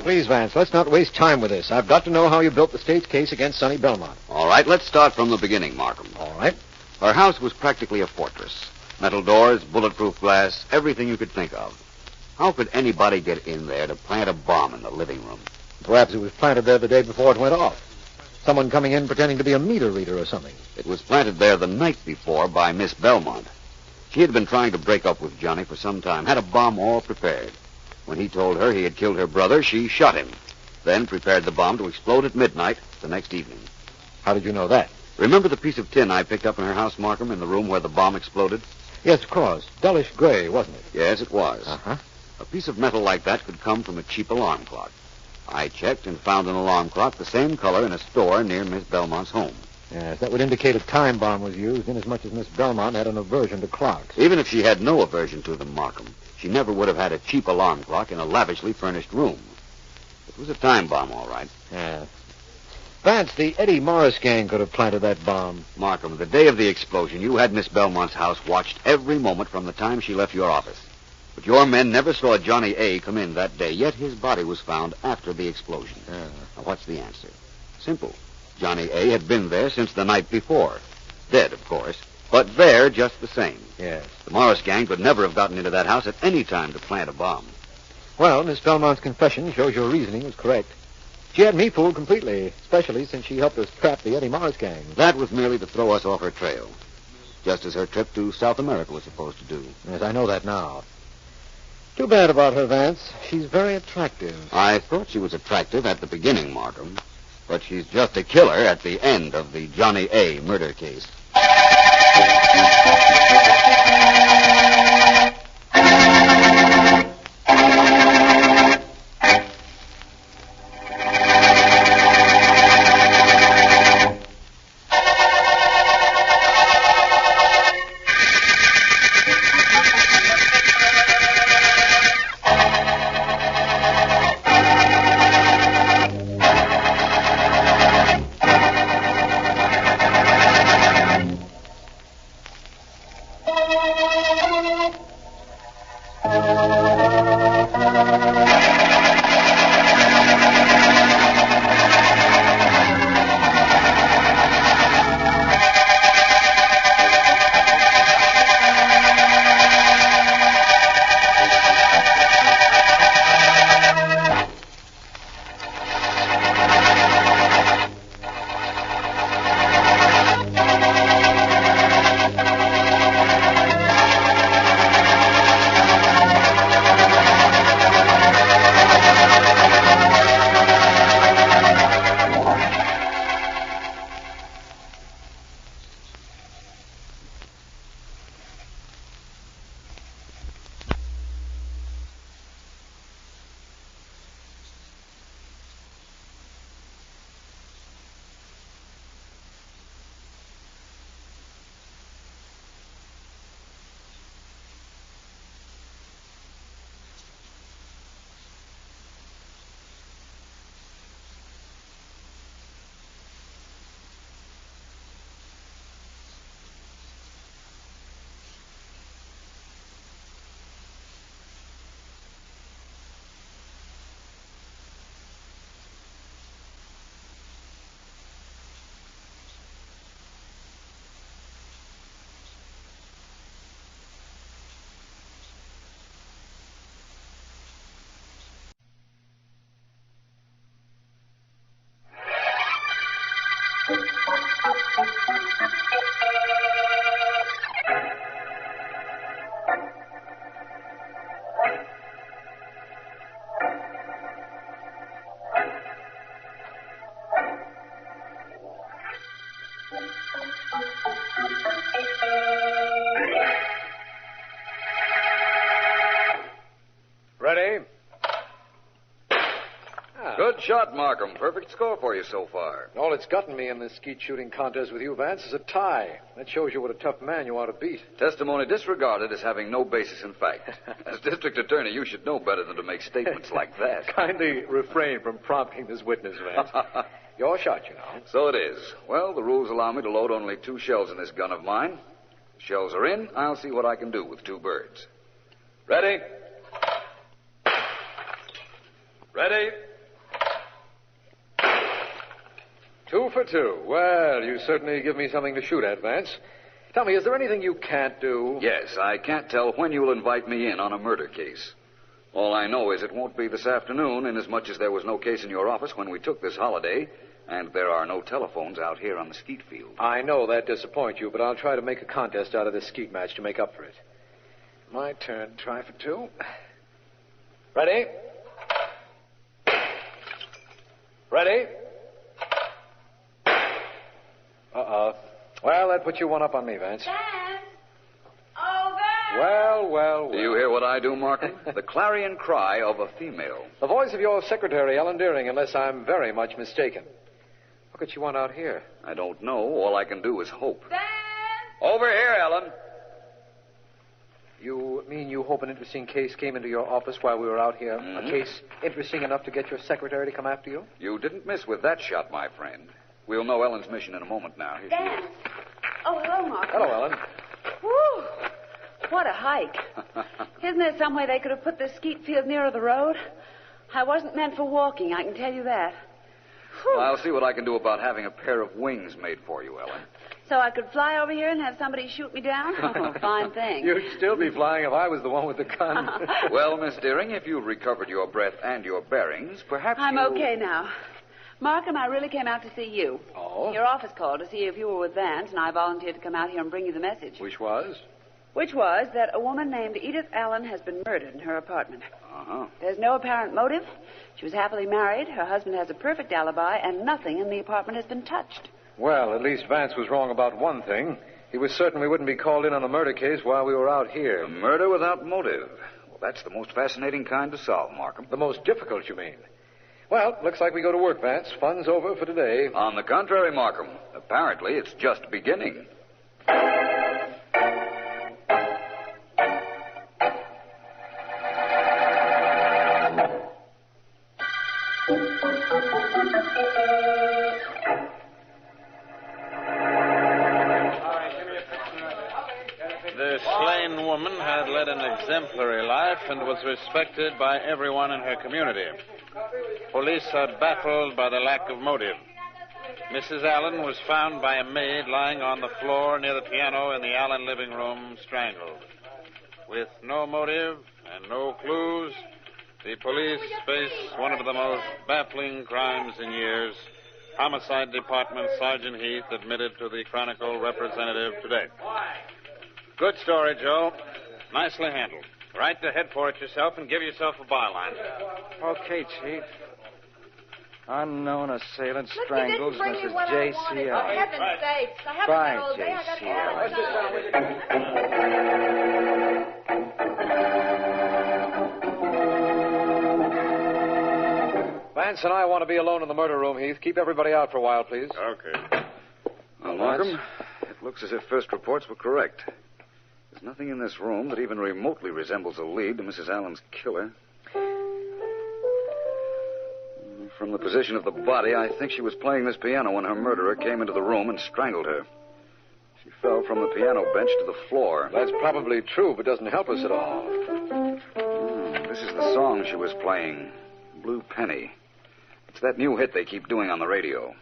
Please, Vance, let's not waste time with this. I've got to know how you built the state's case against Sonny Belmont. All right, let's start from the beginning, Markham. All right. Our house was practically a fortress. Metal doors, bulletproof glass, everything you could think of. How could anybody get in there to plant a bomb in the living room? Perhaps it was planted there the day before it went off. Someone coming in pretending to be a meter reader or something. It was planted there the night before by Miss Belmont. She had been trying to break up with Johnny for some time, had a bomb all prepared. When he told her he had killed her brother, she shot him, then prepared the bomb to explode at midnight the next evening. How did you know that? Remember the piece of tin I picked up in her house, Markham, in the room where the bomb exploded? Yes, of course. Dullish gray, wasn't it? Yes, it was. Uh-huh. A piece of metal like that could come from a cheap alarm clock. I checked and found an alarm clock the same color in a store near Miss Belmont's home. Yes, that would indicate a time bomb was used, inasmuch as Miss Belmont had an aversion to clocks. Even if she had no aversion to them, Markham, she never would have had a cheap alarm clock in a lavishly furnished room. It was a time bomb, all right. Yeah. Vance, the Eddie Morris gang could have planted that bomb. Markham, the day of the explosion, you had Miss Belmont's house watched every moment from the time she left your office. But your men never saw Johnny A. come in that day, yet his body was found after the explosion. Now, what's the answer? Simple. Johnny A. had been there since the night before. Dead, of course, but there just the same. Yes. The Morris gang could never have gotten into that house at any time to plant a bomb. Well, Miss Belmont's confession shows your reasoning was correct. She had me fooled completely, especially since she helped us trap the Eddie Morris gang. That was merely to throw us off her trail, just as her trip to South America was supposed to do. Yes, I know that now. Too bad about her, Vance. She's very attractive. I thought she was attractive at the beginning, Markham, but she's just a killer at the end of the Johnny A. murder case. Ready? Good shot, Markham. Perfect score for you so far. All it's gotten me in this skeet shooting contest with you, Vance, is a tie. That shows you what a tough man you are to beat. Testimony disregarded as having no basis in fact. As district attorney, you should know better than to make statements like that. Kindly refrain from prompting this witness, Vance. Your shot, you know. So it is. Well, the rules allow me to load only 2 shells in this gun of mine. The shells are in. I'll see what I can do with 2 birds. Ready? Ready? 2 for 2. Well, you certainly give me something to shoot at, Vance. Tell me, is there anything you can't do? Yes, I can't tell when you'll invite me in on a murder case. All I know is it won't be this afternoon, inasmuch as there was no case in your office when we took this holiday, and there are no telephones out here on the skeet field. I know that disappoints you, but I'll try to make a contest out of this skeet match to make up for it. My turn. Try for 2. Ready? Ready? Uh-oh. Well, that puts you 1 up on me, Vance. Vance! Oh, Vance! Well. Do you hear what I do, Markham? The clarion cry of a female. The voice of your secretary, Ellen Deering, unless I'm very much mistaken. What could she want out here? I don't know. All I can do is hope. Vance! Over here, Ellen. You mean you hope an interesting case came into your office while we were out here? Mm-hmm. A case interesting enough to get your secretary to come after you? You didn't miss with that shot, my friend. We'll know Ellen's mission in a moment now. Here she Vance. is. Oh, hello, Mark. Hello, Ellen. Whew. What a hike. Isn't there some way they could have put this skeet field nearer the road? I wasn't meant for walking, I can tell you that. Whew. I'll see what I can do about having a pair of wings made for you, Ellen. So I could fly over here and have somebody shoot me down? Oh, fine thing. You'd still be flying if I was the one with the gun. Well, Miss Deering, if you've recovered your breath and your bearings, perhaps I'm you... okay now. Markham, I really came out to see you. Oh? Your office called to see if you were with Vance, and I volunteered to come out here and bring you the message. Which was? Which was that a woman named Edith Allen has been murdered in her apartment. Uh-huh. There's no apparent motive. She was happily married. Her husband has a perfect alibi, and nothing in the apartment has been touched. Well, at least Vance was wrong about one thing. He was certain we wouldn't be called in on a murder case while we were out here. A murder without motive. Well, that's the most fascinating kind to solve, Markham. The most difficult, you mean? Well, looks like we go to work, Vance. Fun's over for today. On the contrary, Markham. Apparently, it's just beginning. The slain woman had led an exemplary life and was respected by everyone in her community. Police are baffled by the lack of motive. Mrs. Allen was found by a maid lying on the floor near the piano in the Allen living room, strangled. With no motive and no clues, the police face one of the most baffling crimes in years. Homicide Department Sergeant Heath admitted to the Chronicle representative today. Good story, Joe. Nicely handled. Right to head for it yourself and give yourself a byline. Okay, Chief. Unknown assailant Look, strangles you didn't bring me Mrs. what I J.C. wanted. For Allen. heaven's sakes. I haven't Bye, got all day. I got J.C. Allen. Vance and I want to be alone in the murder room, Heath. Keep everybody out for a while, please. Okay. Well, Markham, it looks as if first reports were correct. There's nothing in this room that even remotely resembles a lead to Mrs. Allen's killer. From the position of the body, I think she was playing this piano when her murderer came into the room and strangled her. She fell from the piano bench to the floor. That's probably true, but doesn't help us at all. This is the song she was playing, Blue Penny. It's that new hit they keep doing on the radio.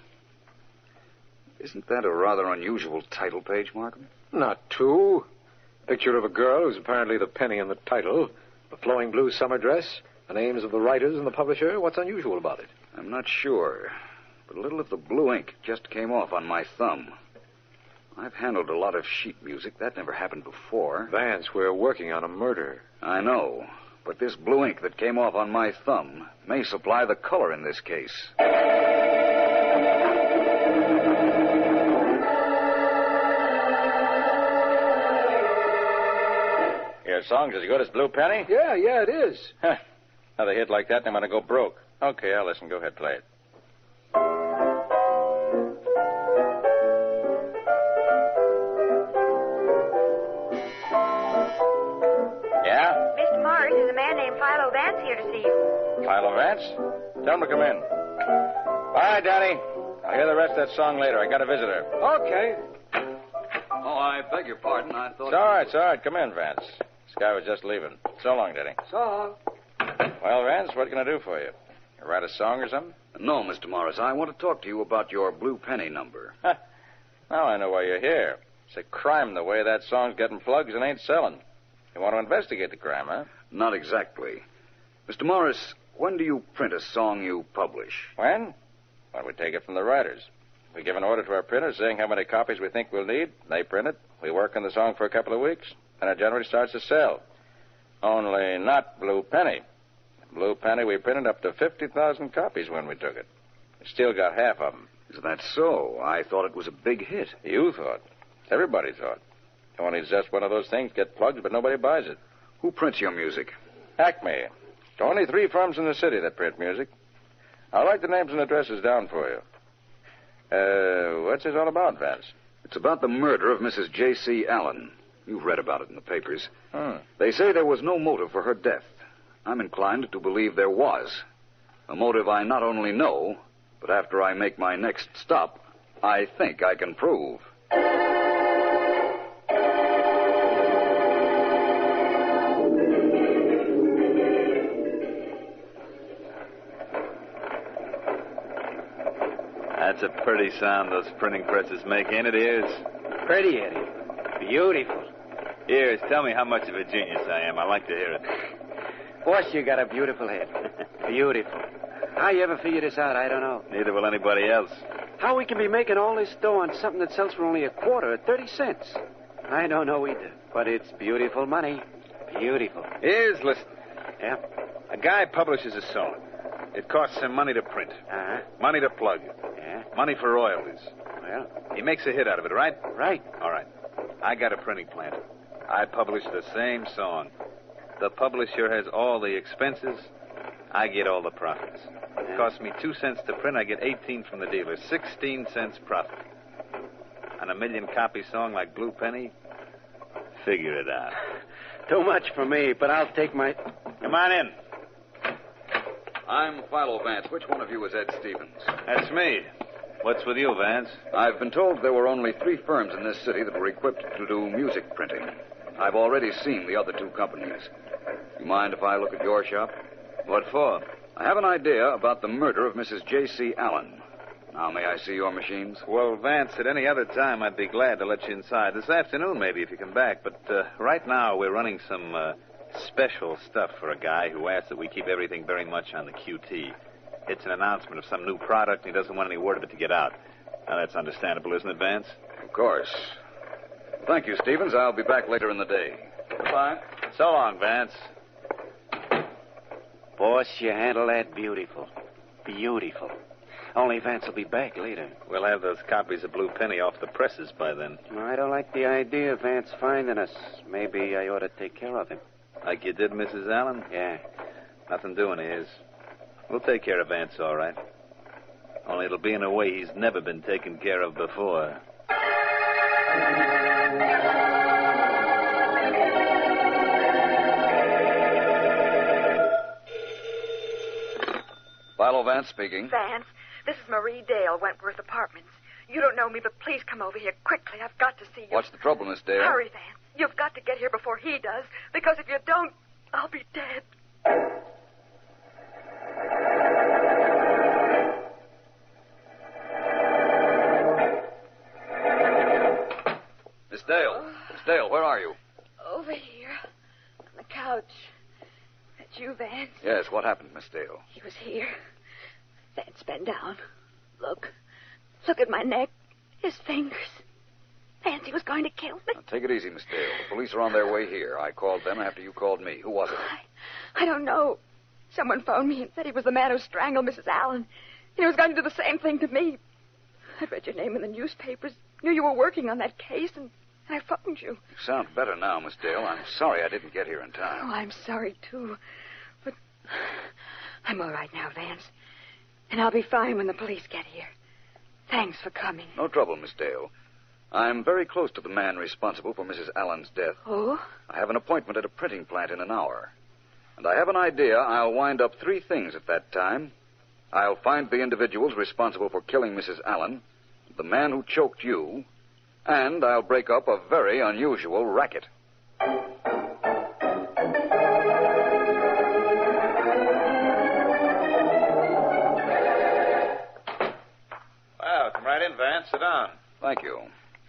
Isn't that a rather unusual title page, Markham? Not too. Picture of a girl who's apparently the penny in the title, the flowing blue summer dress, the names of the writers and the publisher. What's unusual about it? I'm not sure. but a little of the blue ink just came off on my thumb. I've handled a lot of sheet music. That never happened before. Vance, we're working on a murder. I know, but this blue ink that came off on my thumb may supply the color in this case. Your song's as good as Blue Penny? Yeah, it is. Another hit like that, and I'm going to go broke. Okay, I'll listen. Go ahead, play it. Yeah? Mr. Morris, there's a man named Philo Vance here to see you. Philo Vance? Tell him to come in. Bye, Daddy. I'll hear the rest of that song later. I got a visitor. Okay. Oh, I beg your pardon. I thought... It's all right. Come in, Vance. This guy was just leaving. So long, Daddy. So long. Well, Vance, what can I do for you? You write a song or something? No, Mr. Morris. I want to talk to you about your Blue Penny number. Now I know why you're here. It's a crime the way that song's getting plugs and ain't selling. You want to investigate the crime, huh? Not exactly. Mr. Morris, when do you print a song you publish? When? Well, we take it from the writers. We give an order to our printers saying how many copies we think we'll need. They print it. We work on the song for a couple of weeks. And it generally starts to sell. Only not Blue Penny. Blue Penny, we printed up to 50,000 copies when we took it. We still got half of them. Is that so? I thought it was a big hit. You thought. Everybody thought. Only it's just one of those things, get plugged, but nobody buys it. Who prints your music? Acme. Only 3 firms in the city that print music. I'll write the names and addresses down for you. What's this all about, Vance? It's about the murder of Mrs. J.C. Allen. You've read about it in the papers. They say there was no motive for her death. I'm inclined to believe there was. A motive I not only know, but after I make my next stop, I think I can prove. That's a pretty sound those printing presses make, ain't it, Ears? Pretty, Eddie. Beautiful. Ears, tell me how much of a genius I am. I like to hear it. Boss, you got a beautiful head. Beautiful. How you ever figure this out, I don't know. Neither will anybody else. How we can be making all this dough on something that sells for only a quarter at 30 cents? I don't know either, but it's beautiful money. Beautiful. Ears, listen. Yeah? A guy publishes a song. It costs him money to print. Uh-huh. Money to plug. Yeah? Money for royalties. Well? He makes a hit out of it, right? Right. All right. I got a printing plant. I publish the same song. The publisher has all the expenses. I get all the profits. It costs me 2 cents to print. I get 18 from the dealer. 16 cents profit. On a 1,000,000-copy song like Blue Penny, figure it out. Too much for me, but I'll take my... Come on in. I'm Philo Vance. Which one of you is Ed Stevens? That's me. What's with you, Vance? I've been told there were only 3 firms in this city that were equipped to do music printing. I've already seen the other 2 companies. You mind if I look at your shop? What for? I have an idea about the murder of Mrs. J.C. Allen. Now, may I see your machines? Well, Vance, at any other time, I'd be glad to let you inside. This afternoon, maybe, if you come back. But right now, we're running some special stuff for a guy who asked that we keep everything very much on the QT. It's an announcement of some new product, and he doesn't want any word of it to get out. Now, that's understandable, isn't it, Vance? Of course. Thank you, Stevens. I'll be back later in the day. Goodbye. So long, Vance. Boss, you handle that beautiful. Beautiful. Only Vance will be back later. We'll have those copies of Blue Penny off the presses by then. I don't like the idea of Vance finding us. Maybe I ought to take care of him. Like you did Mrs. Allen? Yeah. Nothing doing, Ears. We'll take care of Vance, all right. Only it'll be in a way he's never been taken care of before. Philo Vance speaking. Vance, this is Marie Dale, Wentworth Apartments. You don't know me, but please come over here quickly. I've got to see you. What's the trouble, Miss Dale? Hurry, Vance. You've got to get here before he does, because if you don't, I'll be dead. Miss Dale. Miss Dale, where are you? Over here, on the couch. That you, Vance? Yes, what happened, Miss Dale? He was here. Vance, bend down. Look. Look at my neck. His fingers. Fancy was going to kill me. Now, take it easy, Miss Dale. The police are on their way here. I called them after you called me. Who was it? I don't know. Someone phoned me and said he was the man who strangled Mrs. Allen. He was going to do the same thing to me. I'd read your name in the newspapers, knew you were working on that case, and I phoned you. You sound better now, Miss Dale. I'm sorry I didn't get here in time. Oh, I'm sorry, too. But I'm all right now, Vance. And I'll be fine when the police get here. Thanks for coming. No trouble, Miss Dale. I'm very close to the man responsible for Mrs. Allen's death. Oh? I have an appointment at a printing plant in an hour. And I have an idea I'll wind up 3 things at that time. I'll find the individuals responsible for killing Mrs. Allen, the man who choked you, and I'll break up a very unusual racket. Well, come right in, Vance. Sit down. Thank you.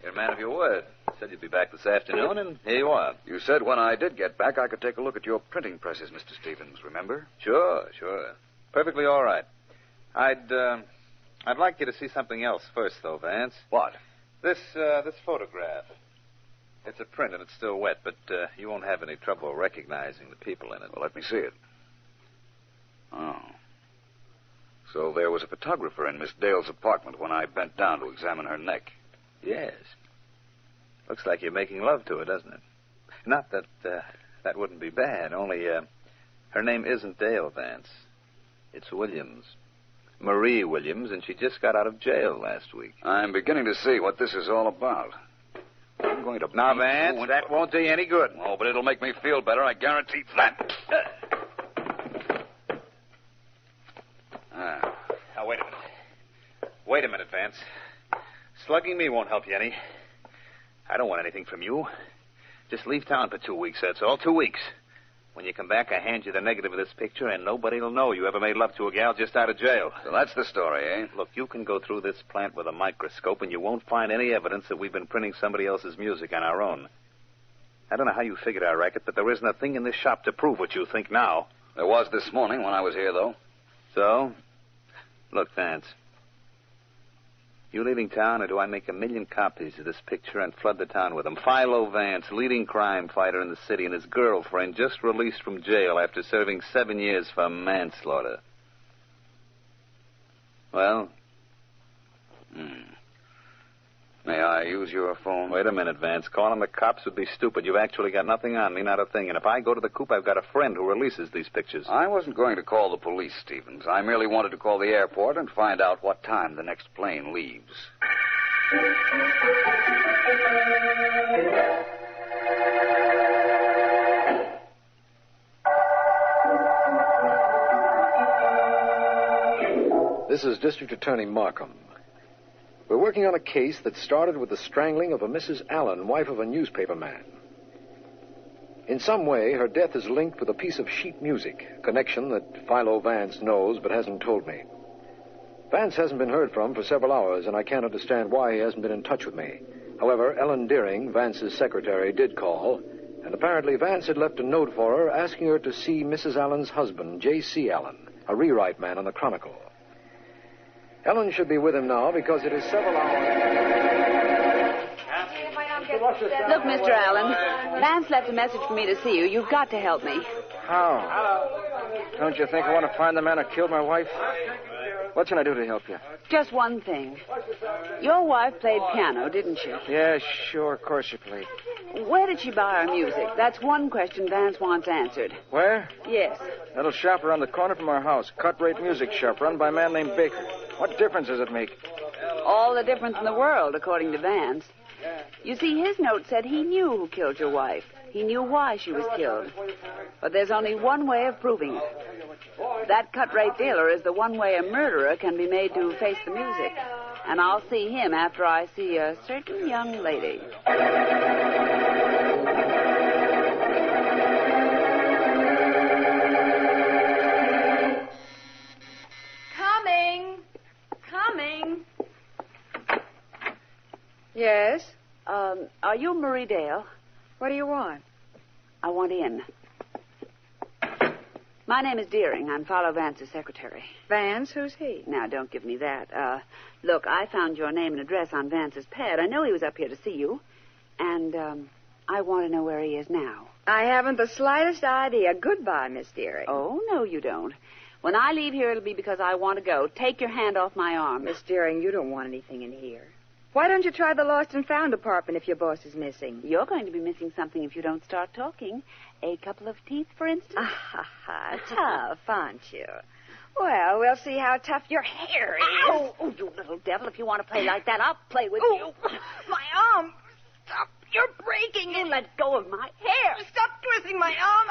You're a man of your word. Said you'd be back this afternoon, and here you are. You said when I did get back, I could take a look at your printing presses, Mr. Stevens, remember? Sure. Perfectly all right. I'd like you to see something else first, though, Vance. What? This photograph. It's a print, and it's still wet, but you won't have any trouble recognizing the people in it. Well, let me see it. Oh. So there was a photographer in Miss Dale's apartment when I bent down to examine her neck. Yes. Looks like you're making love to her, doesn't it? Not that that wouldn't be bad, only her name isn't Dale, Vance. It's Williams. Marie Williams, and she just got out of jail last week. I'm beginning to see what this is all about. I'm going to... Now, Vance, that won't do you any good. Oh, but it'll make me feel better, I guarantee that. Now, wait a minute. Wait a minute, Vance. Slugging me won't help you any. I don't want anything from you. Just leave town for 2 weeks, that's all. 2 weeks. When you come back, I hand you the negative of this picture, and nobody will know you ever made love to a gal just out of jail. So that's the story, eh? Look, you can go through this plant with a microscope, and you won't find any evidence that we've been printing somebody else's music on our own. I don't know how you figured our racket, but there isn't a thing in this shop to prove what you think now. There was this morning when I was here, though. So? Look, Vance. You leaving town, or do I make 1 million copies of this picture and flood the town with them? Philo Vance, leading crime fighter in the city, and his girlfriend just released from jail after serving 7 years for manslaughter. Well? May I use your phone? Wait a minute, Vance. Calling the cops would be stupid. You've actually got nothing on me, not a thing. And if I go to the coop, I've got a friend who releases these pictures. I wasn't going to call the police, Stevens. I merely wanted to call the airport and find out what time the next plane leaves. This is District Attorney Markham. We're working on a case that started with the strangling of a Mrs. Allen, wife of a newspaper man. In some way, her death is linked with a piece of sheet music, a connection that Philo Vance knows but hasn't told me. Vance hasn't been heard from for several hours, and I can't understand why he hasn't been in touch with me. However, Ellen Deering, Vance's secretary, did call, and apparently Vance had left a note for her asking her to see Mrs. Allen's husband, J.C. Allen, a rewrite man on the Chronicle. Ellen should be with him now because it is several hours. Look, Mr. Allen, Vance left a message for me to see you. You've got to help me. How? Don't you think I want to find the man who killed my wife? What can I do to help you? Just one thing. Your wife played piano, didn't she? Yeah, sure, of course she played. Where did she buy her music? That's one question Vance wants answered. Where? Yes. That little shop around the corner from our house. Cut-rate music shop run by a man named Baker. What difference does it make? All the difference in the world, according to Vance. You see, his note said he knew who killed your wife. He knew why she was killed. But there's only one way of proving it. That cut-rate dealer is the one way a murderer can be made to face the music. And I'll see him after I see a certain young lady. Coming. Yes? Are you Marie Dale? What do you want? I want in. My name is Deering. I'm Philo Vance's secretary. Vance? Who's he? Now, don't give me that. Look, I found your name and address on Vance's pad. I know he was up here to see you. And, I want to know where he is now. I haven't the slightest idea. Goodbye, Miss Deering. Oh, no, you don't. When I leave here, it'll be because I want to go. Take your hand off my arm. Miss Deering, you don't want anything in here. Why don't you try the lost and found department if your boss is missing? You're going to be missing something if you don't start talking. A couple of teeth, for instance. Tough, aren't you? Well, we'll see how tough your hair is. Ow! Oh, you little devil. If you want to play like that, I'll play with you. My arm. Stop. You're breaking it. Let go of my hair. Stop twisting my arm.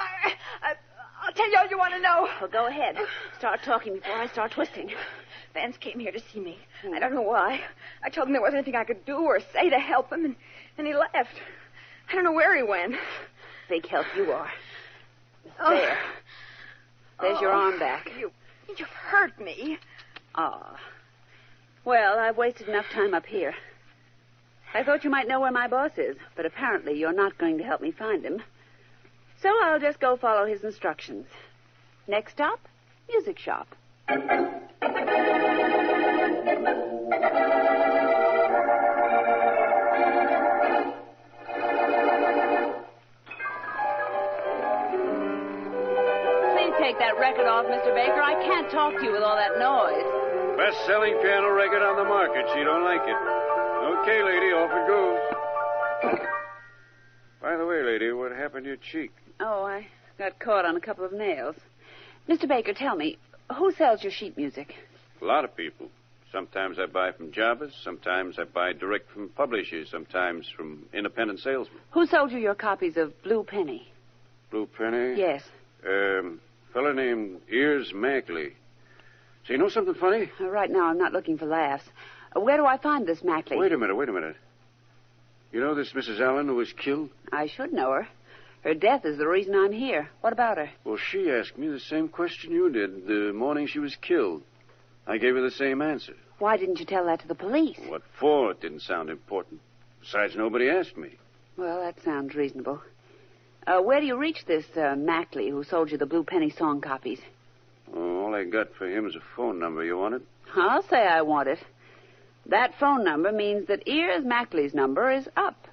I'll tell you all you want to know. Well, go ahead. Start talking before I start twisting. Vance came here to see me. I don't know why. I told him there wasn't anything I could do or say to help him, and he left. I don't know where he went. Big help you are. There. There's your arm back. You've hurt me. Ah. Well, I've wasted enough time up here. I thought you might know where my boss is, but apparently you're not going to help me find him. So I'll just go follow his instructions. Next stop, music shop. Please take that record off, Mr. Baker. I can't talk to you with all that noise. Best-selling piano record on the market. She don't like it. Okay, lady, off it goes. By the way, lady, what happened to your cheek? Oh, I got caught on a couple of nails. Mr. Baker, tell me, who sells your sheet music? A lot of people. Sometimes I buy from jobbers. Sometimes I buy direct from publishers. Sometimes from independent salesmen. Who sold you your copies of Blue Penny? Blue Penny? Yes. Fella named Ears Mackley. So you know something funny? Right now, I'm not looking for laughs. Where do I find this Mackley? Wait a minute. You know this Mrs. Allen who was killed? I should know her. Her death is the reason I'm here. What about her? Well, she asked me the same question you did the morning she was killed. I gave her the same answer. Why didn't you tell that to the police? What for? It didn't sound important. Besides, nobody asked me. Well, that sounds reasonable. Where do you reach this Mackley who sold you the Blue Penny song copies? Oh, all I got for him is a phone number. You want it? I'll say I want it. That phone number means that Ears Mackley's number is up.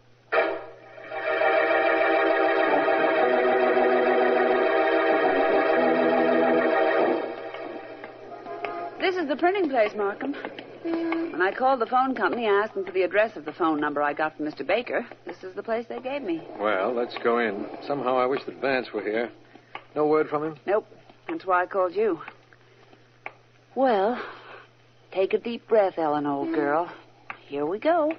This is the printing place, Markham. When I called the phone company, I asked them for the address of the phone number I got from Mr. Baker. This is the place they gave me. Well, let's go in. Somehow I wish that Vance were here. No word from him? Nope. That's why I called you. Well, take a deep breath, Ellen, old girl. Here we go.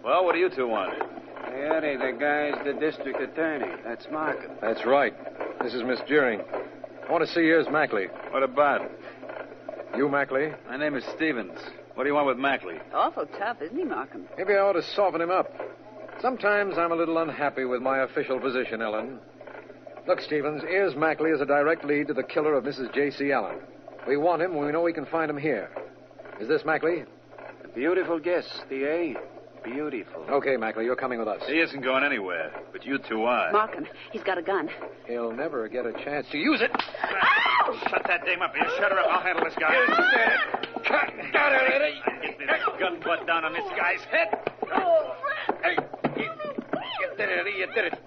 Well, what do you two want? Hey, Eddie, the guy's the district attorney. That's Markham. That's right. This is Miss Deering. I want to see Ears Mackley. What about? You, Mackley? My name is Stevens. What do you want with Mackley? Awful tough, isn't he, Markham? Maybe I ought to soften him up. Sometimes I'm a little unhappy with my official position, Ellen. Look, Stevens, Ears Mackley is a direct lead to the killer of Mrs. J.C. Allen. We want him when we know we can find him here. Is this Mackley? A beautiful guess, D.A. Beautiful. Okay, Mackley, you're coming with us. He isn't going anywhere, but you two are. Markham, he's got a gun. He'll never get a chance to use it. Ow! Shut that dame up. You shut her up. I'll handle this guy. Got her, Eddie. Get this gun butt down on this guy's head. Hey, you did it, Eddie. You did it.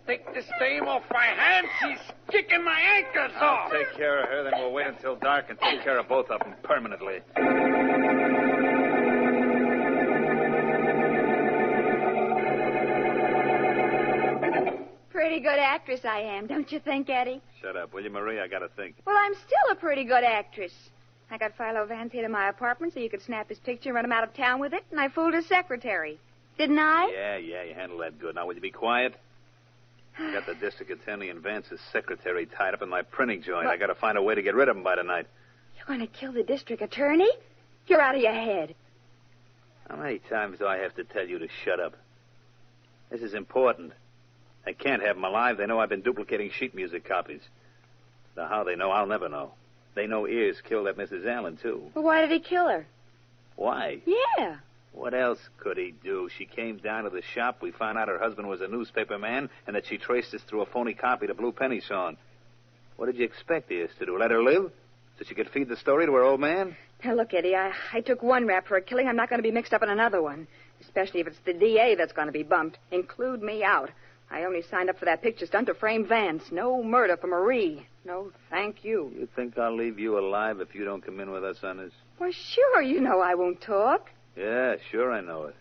Take this dame off my hands. She's kicking my ankles off. I'll take care of her, then we'll wait until dark and take care of both of them permanently. Pretty good actress I am, don't you think, Eddie? Shut up, will you, Marie? I gotta think. Well, I'm still a pretty good actress. I got Philo Vance here to my apartment so you could snap his picture and run him out of town with it, and I fooled his secretary. Didn't I? Yeah, you handled that good. Now, will you be quiet? I got the district attorney and Vance's secretary tied up in my printing joint. I gotta find a way to get rid of them by tonight. You're going to kill the district attorney? You're out of your head. How many times do I have to tell you to shut up? This is important. I can't have them alive. They know I've been duplicating sheet music copies. Now, how they know, I'll never know. They know Ears killed that Mrs. Allen, too. Well, why did he kill her? Why? Yeah. What else could he do? She came down to the shop. We found out her husband was a newspaper man and that she traced us through a phony copy of the Blue Penny song. What did you expect he is to do? Let her live? So she could feed the story to her old man? Now, look, Eddie, I took one rap for a killing. I'm not going to be mixed up in another one, especially if it's the DA that's going to be bumped. Include me out. I only signed up for that picture stunt to frame Vance. No murder for Marie. No, thank you. You think I'll leave you alive if you don't come in with us on this? Well, sure, you know I won't talk. Yeah, sure I know it.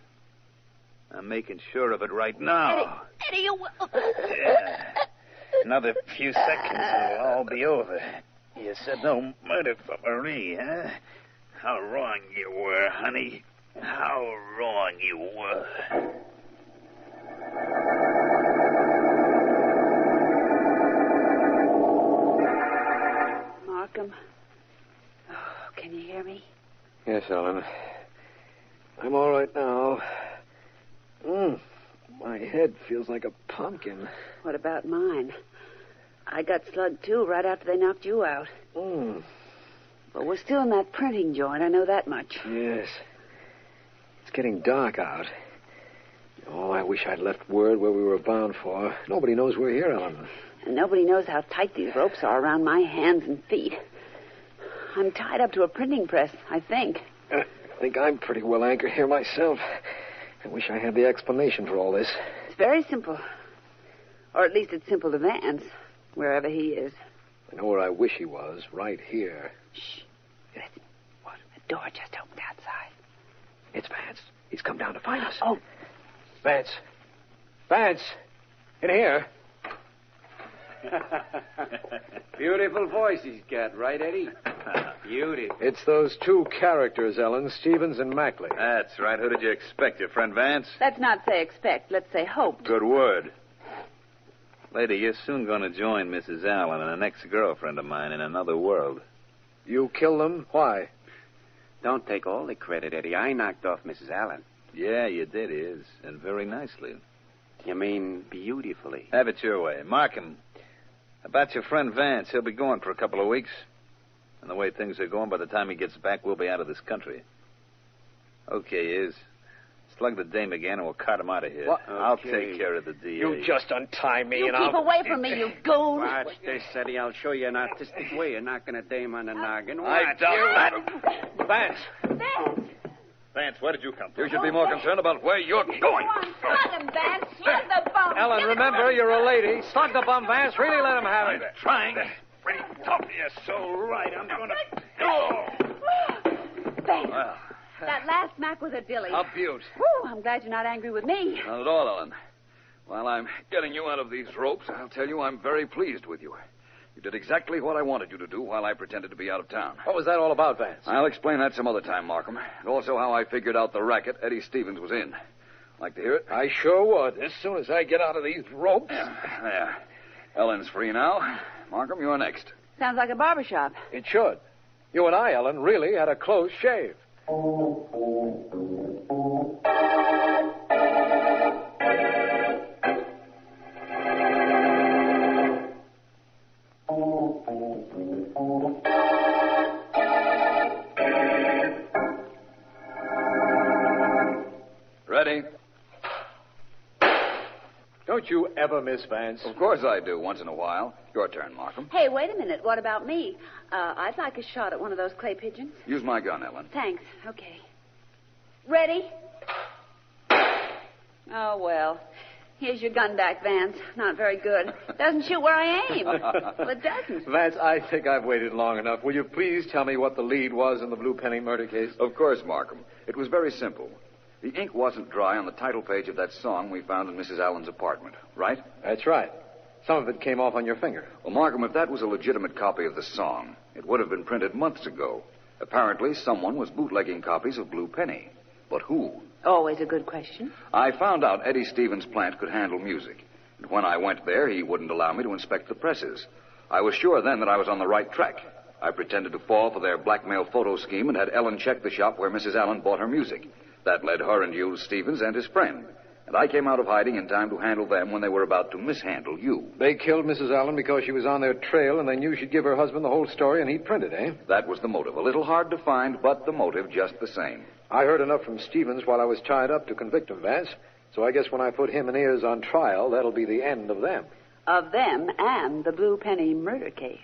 I'm making sure of it right now. Eddie, you... Yeah. Another few seconds and it'll all be over. You said no murder for Marie, huh? How wrong you were, honey. How wrong you were. Markham. Oh, can you hear me? Yes, Ellen. I'm all right now. My head feels like a pumpkin. What about mine? I got slugged, too, right after they knocked you out. But we're still in that printing joint. I know that much. Yes. It's getting dark out. Oh, I wish I'd left word where we were bound for. Nobody knows we're here, Ellen. And nobody knows how tight these ropes are around my hands and feet. I'm tied up to a printing press, I think. I think I'm pretty well anchored here myself. I wish I had the explanation for all this. It's very simple. Or at least it's simple to Vance, wherever he is. I know where I wish he was, right here. Shh. Listen. What? The door just opened outside. It's Vance. He's come down to find us. Oh. Vance. Vance. In here. Beautiful voice he's got, right, Eddie? Beautiful. It's those two characters, Ellen, Stevens and Mackley. That's right. Who did you expect, your friend Vance? Let's not say expect. Let's say hope. Good word. Lady, you're soon going to join Mrs. Allen and an ex-girlfriend of mine in another world. You killed them? Why? Don't take all the credit, Eddie. I knocked off Mrs. Allen. Yeah, you did, Iz, and very nicely. You mean beautifully? Have it your way. Markham, about your friend Vance, he'll be going for a couple of weeks. And the way things are going, by the time he gets back, we'll be out of this country. Okay, Iz. Slug the dame again, and we'll cart him out of here. What? I'll Okay. take care of the DA. You just untie me You and keep I'll... away from me, you goon. Watch this, Eddie. I'll show you an artistic way of knocking a dame on the noggin. I Watch doubt you. that. Vance. Vance! Vance, where did you come from? You should be more concerned about where you're going. Go on, slug him, Vance. Slug the bum. Ellen, remember, you're a lady. Slug the bum, Vance. Really let him have it. Trying. Pretty tough. You're so right. I'm going to... Oh! Vance, Well, that last Mac was a dilly. A beaut. Whew, I'm glad you're not angry with me. Not at all, Ellen. While I'm getting you out of these ropes, I'll tell you I'm very pleased with you. You did exactly what I wanted you to do while I pretended to be out of town. What was that all about, Vance? I'll explain that some other time, Markham. And also how I figured out the racket Eddie Stevens was in. Like to hear it? I sure would, as soon as I get out of these ropes. There. Ellen's free now. Markham, you're next. Sounds like a barbershop. It should. You and I, Ellen, really had a close shave. Ready? Don't you ever miss Vance? Of course I do, once in a while. Your turn, Markham. Hey, wait a minute. What about me? I'd like a shot at one of those clay pigeons. Use my gun, Ellen. Thanks. Okay. Ready? Oh, well. Here's your gun back, Vance. Not very good. Doesn't shoot where I aim. Well, it doesn't. Vance, I think I've waited long enough. Will you please tell me what the lead was in the Blue Penny murder case? Of course, Markham. It was very simple. The ink wasn't dry on the title page of that song we found in Mrs. Allen's apartment, right? That's right. Some of it came off on your finger. Well, Markham, if that was a legitimate copy of the song, it would have been printed months ago. Apparently, someone was bootlegging copies of Blue Penny. But who? Always a good question. I found out Eddie Stevens' plant could handle music. And when I went there, he wouldn't allow me to inspect the presses. I was sure then that I was on the right track. I pretended to fall for their blackmail photo scheme and had Ellen check the shop where Mrs. Allen bought her music. That led her and you to Stevens and his friend. And I came out of hiding in time to handle them when they were about to mishandle you. They killed Mrs. Allen because she was on their trail and they knew she'd give her husband the whole story and he'd print it, eh? That was the motive. A little hard to find, but the motive just the same. I heard enough from Stevens while I was tied up to convict him, Vance. So I guess when I put him and Ayers on trial, that'll be the end of them. Of them and the Blue Penny murder case.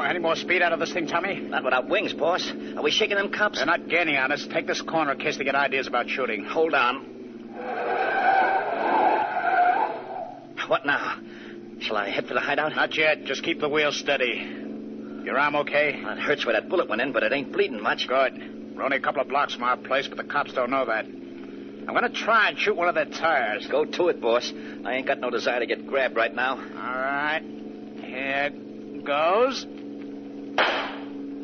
Any more speed out of this thing, Tommy? Not without wings, boss. Are we shaking them cops? They're not gaining on us. Take this corner in case they get ideas about shooting. Hold on. What now? Shall I head for the hideout? Not yet. Just keep the wheel steady. Your arm okay? Well, it hurts where that bullet went in, but it ain't bleeding much. Good. We're only a couple of blocks from our place, but the cops don't know that. I'm going to try and shoot one of their tires. Go to it, boss. I ain't got no desire to get grabbed right now. All right. Here goes.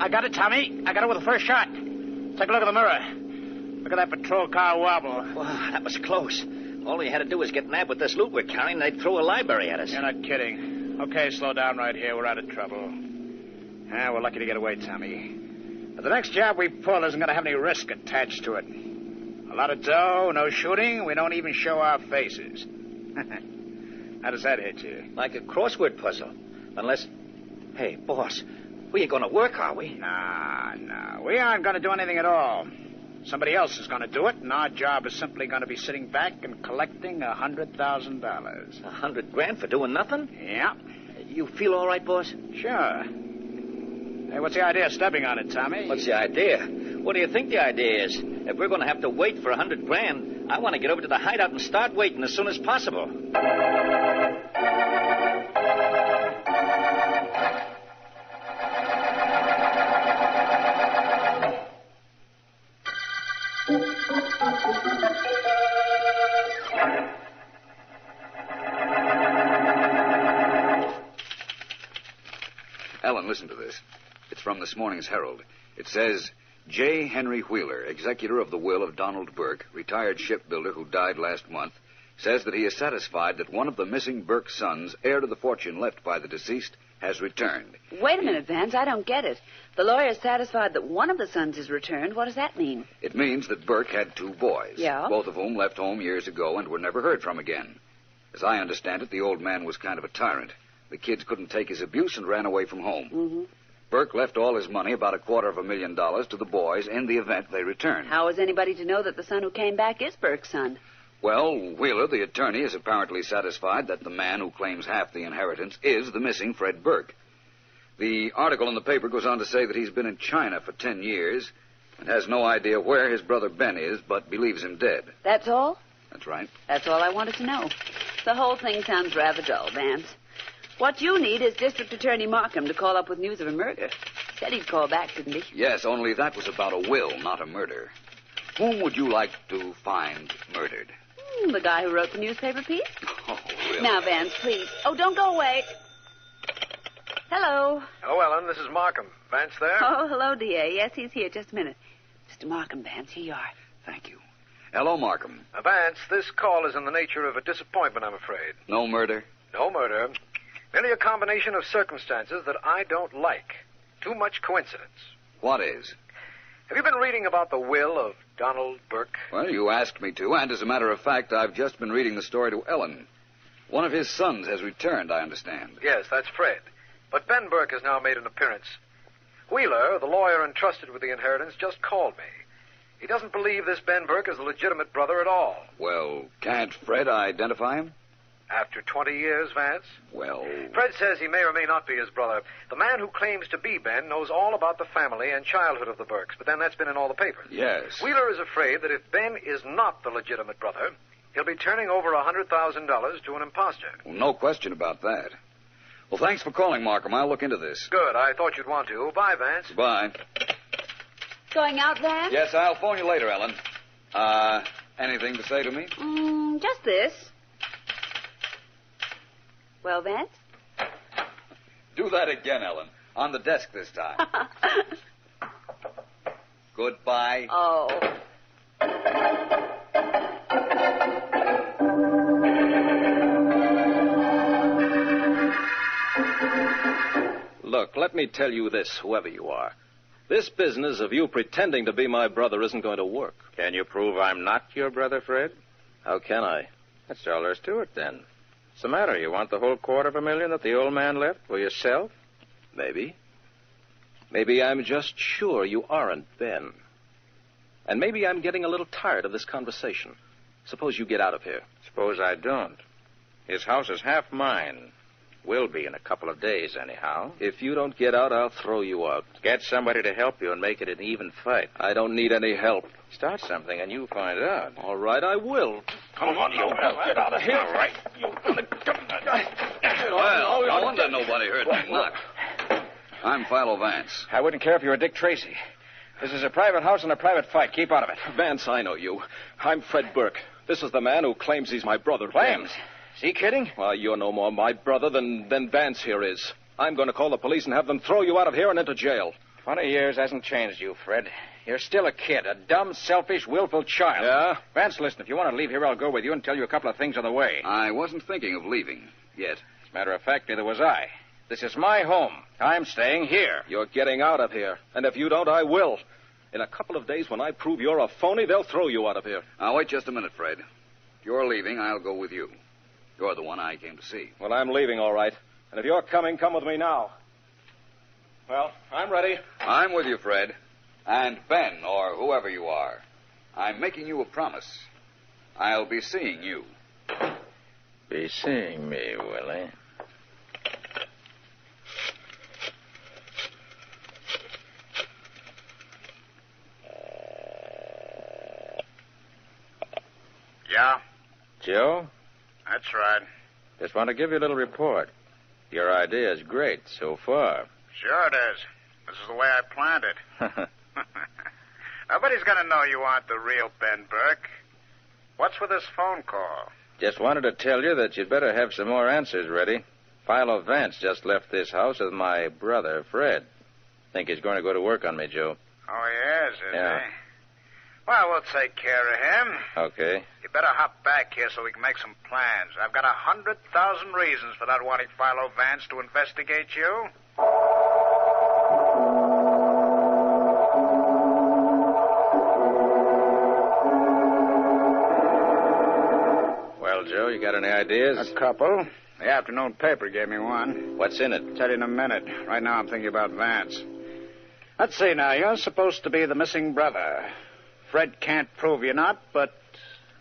I got it, Tommy. I got it with the first shot. Take a look at the mirror. Look at that patrol car wobble. Wow, that was close. All you had to do was get nabbed with this loot we're carrying, and they'd throw a library at us. You're not kidding. Okay, slow down right here. We're out of trouble. Yeah, we're lucky to get away, Tommy. But the next job we pull isn't going to have any risk attached to it. A lot of dough, no shooting. We don't even show our faces. How does that hit you? Like a crossword puzzle. Unless... Hey, boss... We ain't going to work, are we? No. We aren't going to do anything at all. Somebody else is going to do it, and our job is simply going to be sitting back and collecting $100,000. $100,000 for doing nothing? Yeah. You feel all right, boss? Sure. Hey, what's the idea of stepping on it, Tommy? What's the idea? What do you think the idea is? If we're going to have to wait for $100,000, I want to get over to the hideout and start waiting as soon as possible. Ellen, listen to this. It's from this morning's Herald. It says, J. Henry Wheeler, executor of the will of Donald Burke, retired shipbuilder who died last month, says that he is satisfied that one of the missing Burke sons, heir to the fortune left by the deceased, has returned. Wait a minute, Vance. I don't get it. The lawyer's satisfied that one of the sons is returned. What does that mean? It means that Burke had two boys. Yeah? Both of whom left home years ago and were never heard from again. As I understand it, the old man was kind of a tyrant. The kids couldn't take his abuse and ran away from home. Mm-hmm. Burke left all his money, about $250,000, to the boys in the event they returned. How is anybody to know that the son who came back is Burke's son? Well, Wheeler, the attorney, is apparently satisfied that the man who claims half the inheritance is the missing Fred Burke. The article in the paper goes on to say that he's been in China for 10 years and has no idea where his brother Ben is, but believes him dead. That's all? That's right. That's all I wanted to know. The whole thing sounds rather dull, Vance. What you need is District Attorney Markham to call up with news of a murder. Said he'd call back, didn't he? Yes, only that was about a will, not a murder. Whom would you like to find murdered? The guy who wrote the newspaper piece. Oh, really? Now, Vance, please. Oh, don't go away. Hello. Hello, Ellen. This is Markham. Vance there? Oh, hello, D.A. Yes, he's here. Just a minute. Mr. Markham, Vance, here you are. Thank you. Hello, Markham. Vance, this call is in the nature of a disappointment, I'm afraid. No murder? No murder. Merely a combination of circumstances that I don't like. Too much coincidence. What is? Have you been reading about the will of Donald Burke? Well, you asked me to, and as a matter of fact, I've just been reading the story to Ellen. One of his sons has returned, I understand. Yes, that's Fred. But Ben Burke has now made an appearance. Wheeler, the lawyer entrusted with the inheritance, just called me. He doesn't believe this Ben Burke is a legitimate brother at all. Well, can't Fred identify him? After 20 years, Vance? Well... Fred says he may or may not be his brother. The man who claims to be Ben knows all about the family and childhood of the Burkes, but then that's been in all the papers. Yes. Wheeler is afraid that if Ben is not the legitimate brother, he'll be turning over $100,000 to an imposter. Well, no question about that. Well, thanks for calling, Markham. I'll look into this. Good. I thought you'd want to. Bye, Vance. Bye. Going out, Vance? Yes, I'll phone you later, Ellen. Anything to say to me? Just this. Well, Vance? Do that again, Ellen. On the desk this time. Goodbye. Oh. Look, let me tell you this, whoever you are. This business of you pretending to be my brother isn't going to work. Can you prove I'm not your brother, Fred? How can I? That's all there is to it, then. What's the matter? You want the whole $250,000 that the old man left for yourself? Maybe. Maybe I'm just sure you aren't Ben. And maybe I'm getting a little tired of this conversation. Suppose you get out of here. Suppose I don't. His house is half mine. Will be in a couple of days, anyhow. If you don't get out, I'll throw you out. Get somebody to help you and make it an even fight. I don't need any help. Start something and you'll find out. All right, I will. Come on, you. Get out of here. All right. Well, no wonder nobody heard me knock. I'm Philo Vance. I wouldn't care if you were Dick Tracy. This is a private house and a private fight. Keep out of it. Vance, I know you. I'm Fred Burke. This is the man who claims he's my brother. Claims? Is he kidding? Well, you're no more my brother than Vance here is. I'm going to call the police and have them throw you out of here and into jail. 20 years hasn't changed you, Fred. You're still a kid, a dumb, selfish, willful child. Yeah? Vance, listen, if you want to leave here, I'll go with you and tell you a couple of things on the way. I wasn't thinking of leaving yet. As a matter of fact, neither was I. This is my home. I'm staying here. You're getting out of here. And if you don't, I will. In a couple of days, when I prove you're a phony, they'll throw you out of here. Now, wait just a minute, Fred. If you're leaving, I'll go with you. You're the one I came to see. Well, I'm leaving, all right. And if you're coming, come with me now. Well, I'm ready. I'm with you, Fred. And Ben, or whoever you are, I'm making you a promise. I'll be seeing you. Be seeing me, Willie. Yeah? Joe? That's right. Just want to give you a little report. Your idea is great so far. Sure it is. This is the way I planned it. Nobody's going to know you aren't the real Ben Burke. What's with this phone call? Just wanted to tell you that you'd better have some more answers ready. Philo Vance just left this house with my brother, Fred. Think he's going to go to work on me, Joe. Oh, he is Yeah. he? Well, we'll take care of him. Okay. You better hop back here so we can make some plans. I've got 100,000 reasons for not wanting Philo Vance to investigate you. Well, Joe, you got any ideas? A couple. The afternoon paper gave me one. What's in it? Tell you in a minute. Right now I'm thinking about Vance. Let's see now. You're supposed to be the missing brother. Fred can't prove you're not, but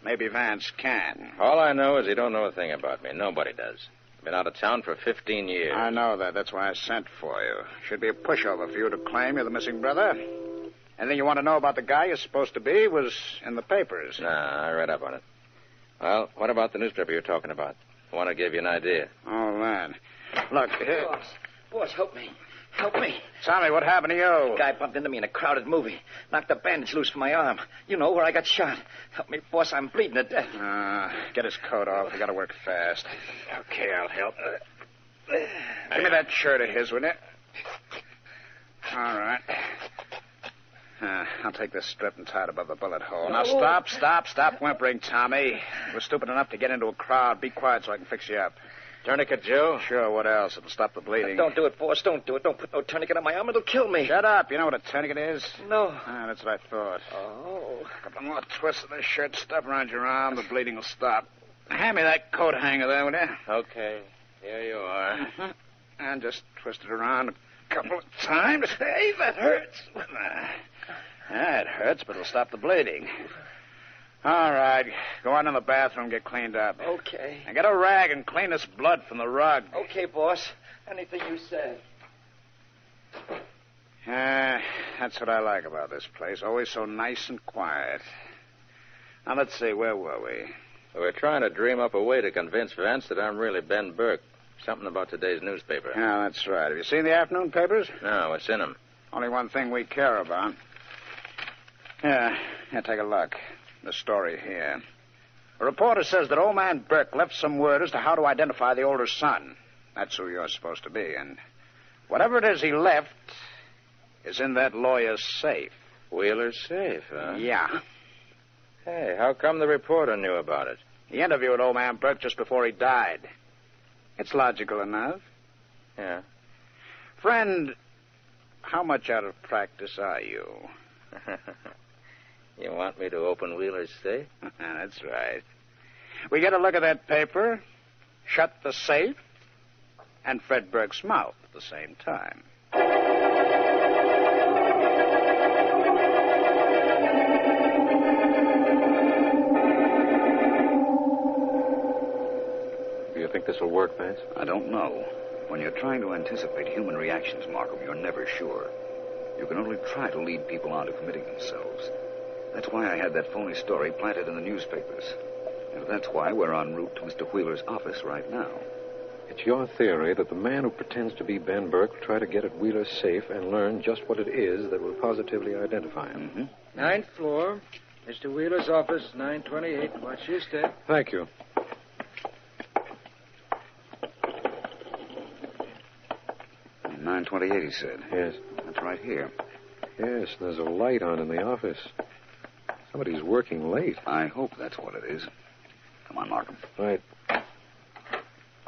maybe Vance can. All I know is he don't know a thing about me. Nobody does. I've been out of town for 15 years. I know that. That's why I sent for you. Should be a pushover for you to claim you're the missing brother. Anything you want to know about the guy you're supposed to be was in the papers. Nah, I read up on it. Well, what about the newspaper you're talking about? I want to give you an idea. Oh, man. Look, here. Boss, help me. Help me. Tommy, what happened to you? A guy bumped into me in a crowded movie. Knocked the bandage loose from my arm. You know, where I got shot. Help me, boss. I'm bleeding to death. Get his coat off. We got to work fast. Okay, I'll help. Give me that shirt of his, will you? All right. I'll take this strip and tie it above the bullet hole. Now, stop whimpering, Tommy. We're stupid enough to get into a crowd. Be quiet so I can fix you up. Tourniquet, Joe? Sure, what else? It'll stop the bleeding. Don't do it, boss. Don't do it. Don't put no tourniquet on my arm. It'll kill me. Shut up. You know what a tourniquet is? No. That's what I thought. Oh. A couple more twists of this shirt stuff around your arm. The bleeding will stop. Hand me that coat hanger there, will you? Okay. Here you are. And just twist it around a couple of times. Hey, that hurts. It hurts, but it'll stop the bleeding. All right. Go on in the bathroom, get cleaned up. Okay. And get a rag and clean this blood from the rug. Okay, boss. Anything you say. That's what I like about this place. Always so nice and quiet. Now, let's see. Where were we? We're trying to dream up a way to convince Vance that I'm really Ben Burke. Something about today's newspaper. Yeah, that's right. Have you seen the afternoon papers? No, what's in them? Only one thing we care about. Yeah, take a look. The story here. A reporter says that old man Burke left some word as to how to identify the older son. That's who you're supposed to be. And whatever it is he left is in that lawyer's safe. Wheeler's safe, huh? Yeah. Hey, how come the reporter knew about it? He interviewed old man Burke just before he died. It's logical enough. Yeah. Friend, how much out of practice are you? You want me to open Wheeler's safe? That's right. We get a look at that paper, shut the safe, and Fred Burke's mouth at the same time. Do you think this will work, Vance? I don't know. When you're trying to anticipate human reactions, Markham, you're never sure. You can only try to lead people on to committing themselves. That's why I had that phony story planted in the newspapers. And that's why we're en route to Mr. Wheeler's office right now. It's your theory that the man who pretends to be Ben Burke will try to get at Wheeler's safe and learn just what it is that will positively identify him. Mm-hmm. Ninth floor. Mr. Wheeler's office, 928. Watch your step. Thank you. And 928, he said. Yes. That's right here. Yes, there's a light on in the office. Somebody's working late. I hope that's what it is. Come on, Markham. Right.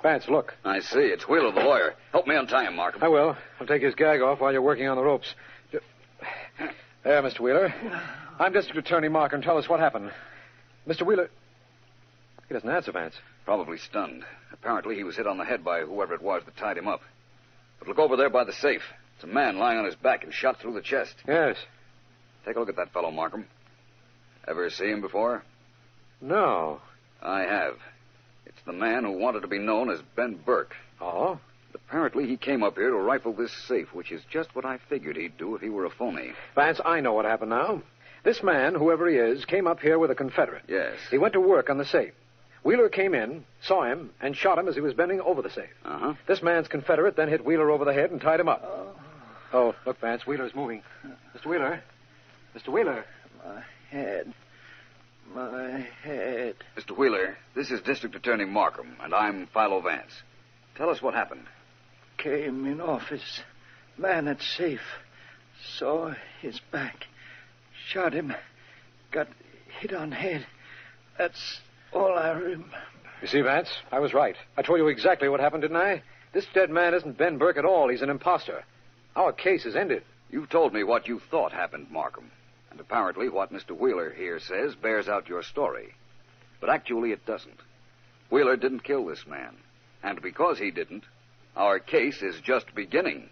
Vance, look. I see. It's Wheeler, the lawyer. Help me untie him, Markham. I will. I'll take his gag off while you're working on the ropes. There, Mr. Wheeler. I'm District Attorney Markham. Tell us what happened. Mr. Wheeler... He doesn't answer, Vance. Probably stunned. Apparently he was hit on the head by whoever it was that tied him up. But look over there by the safe. It's a man lying on his back and shot through the chest. Yes. Take a look at that fellow, Markham. Ever see him before? No. I have. It's the man who wanted to be known as Ben Burke. Oh? Apparently he came up here to rifle this safe, which is just what I figured he'd do if he were a phony. Vance, I know what happened now. This man, whoever he is, came up here with a Confederate. Yes. He went to work on the safe. Wheeler came in, saw him, and shot him as he was bending over the safe. Uh-huh. This man's Confederate then hit Wheeler over the head and tied him up. Oh, look, Vance, Wheeler's moving. Mr. Wheeler? Mr. Wheeler? My head. My head. Mr. Wheeler, this is District Attorney Markham, and I'm Philo Vance. Tell us what happened. Came in office. Man at safe. Saw his back. Shot him. Got hit on head. That's all I remember. You see, Vance, I was right. I told you exactly what happened, didn't I? This dead man isn't Ben Burke at all. He's an imposter. Our case is ended. You've told me what you thought happened, Markham. And apparently what Mr. Wheeler here says bears out your story. But actually it doesn't. Wheeler didn't kill this man. And because he didn't, our case is just beginning.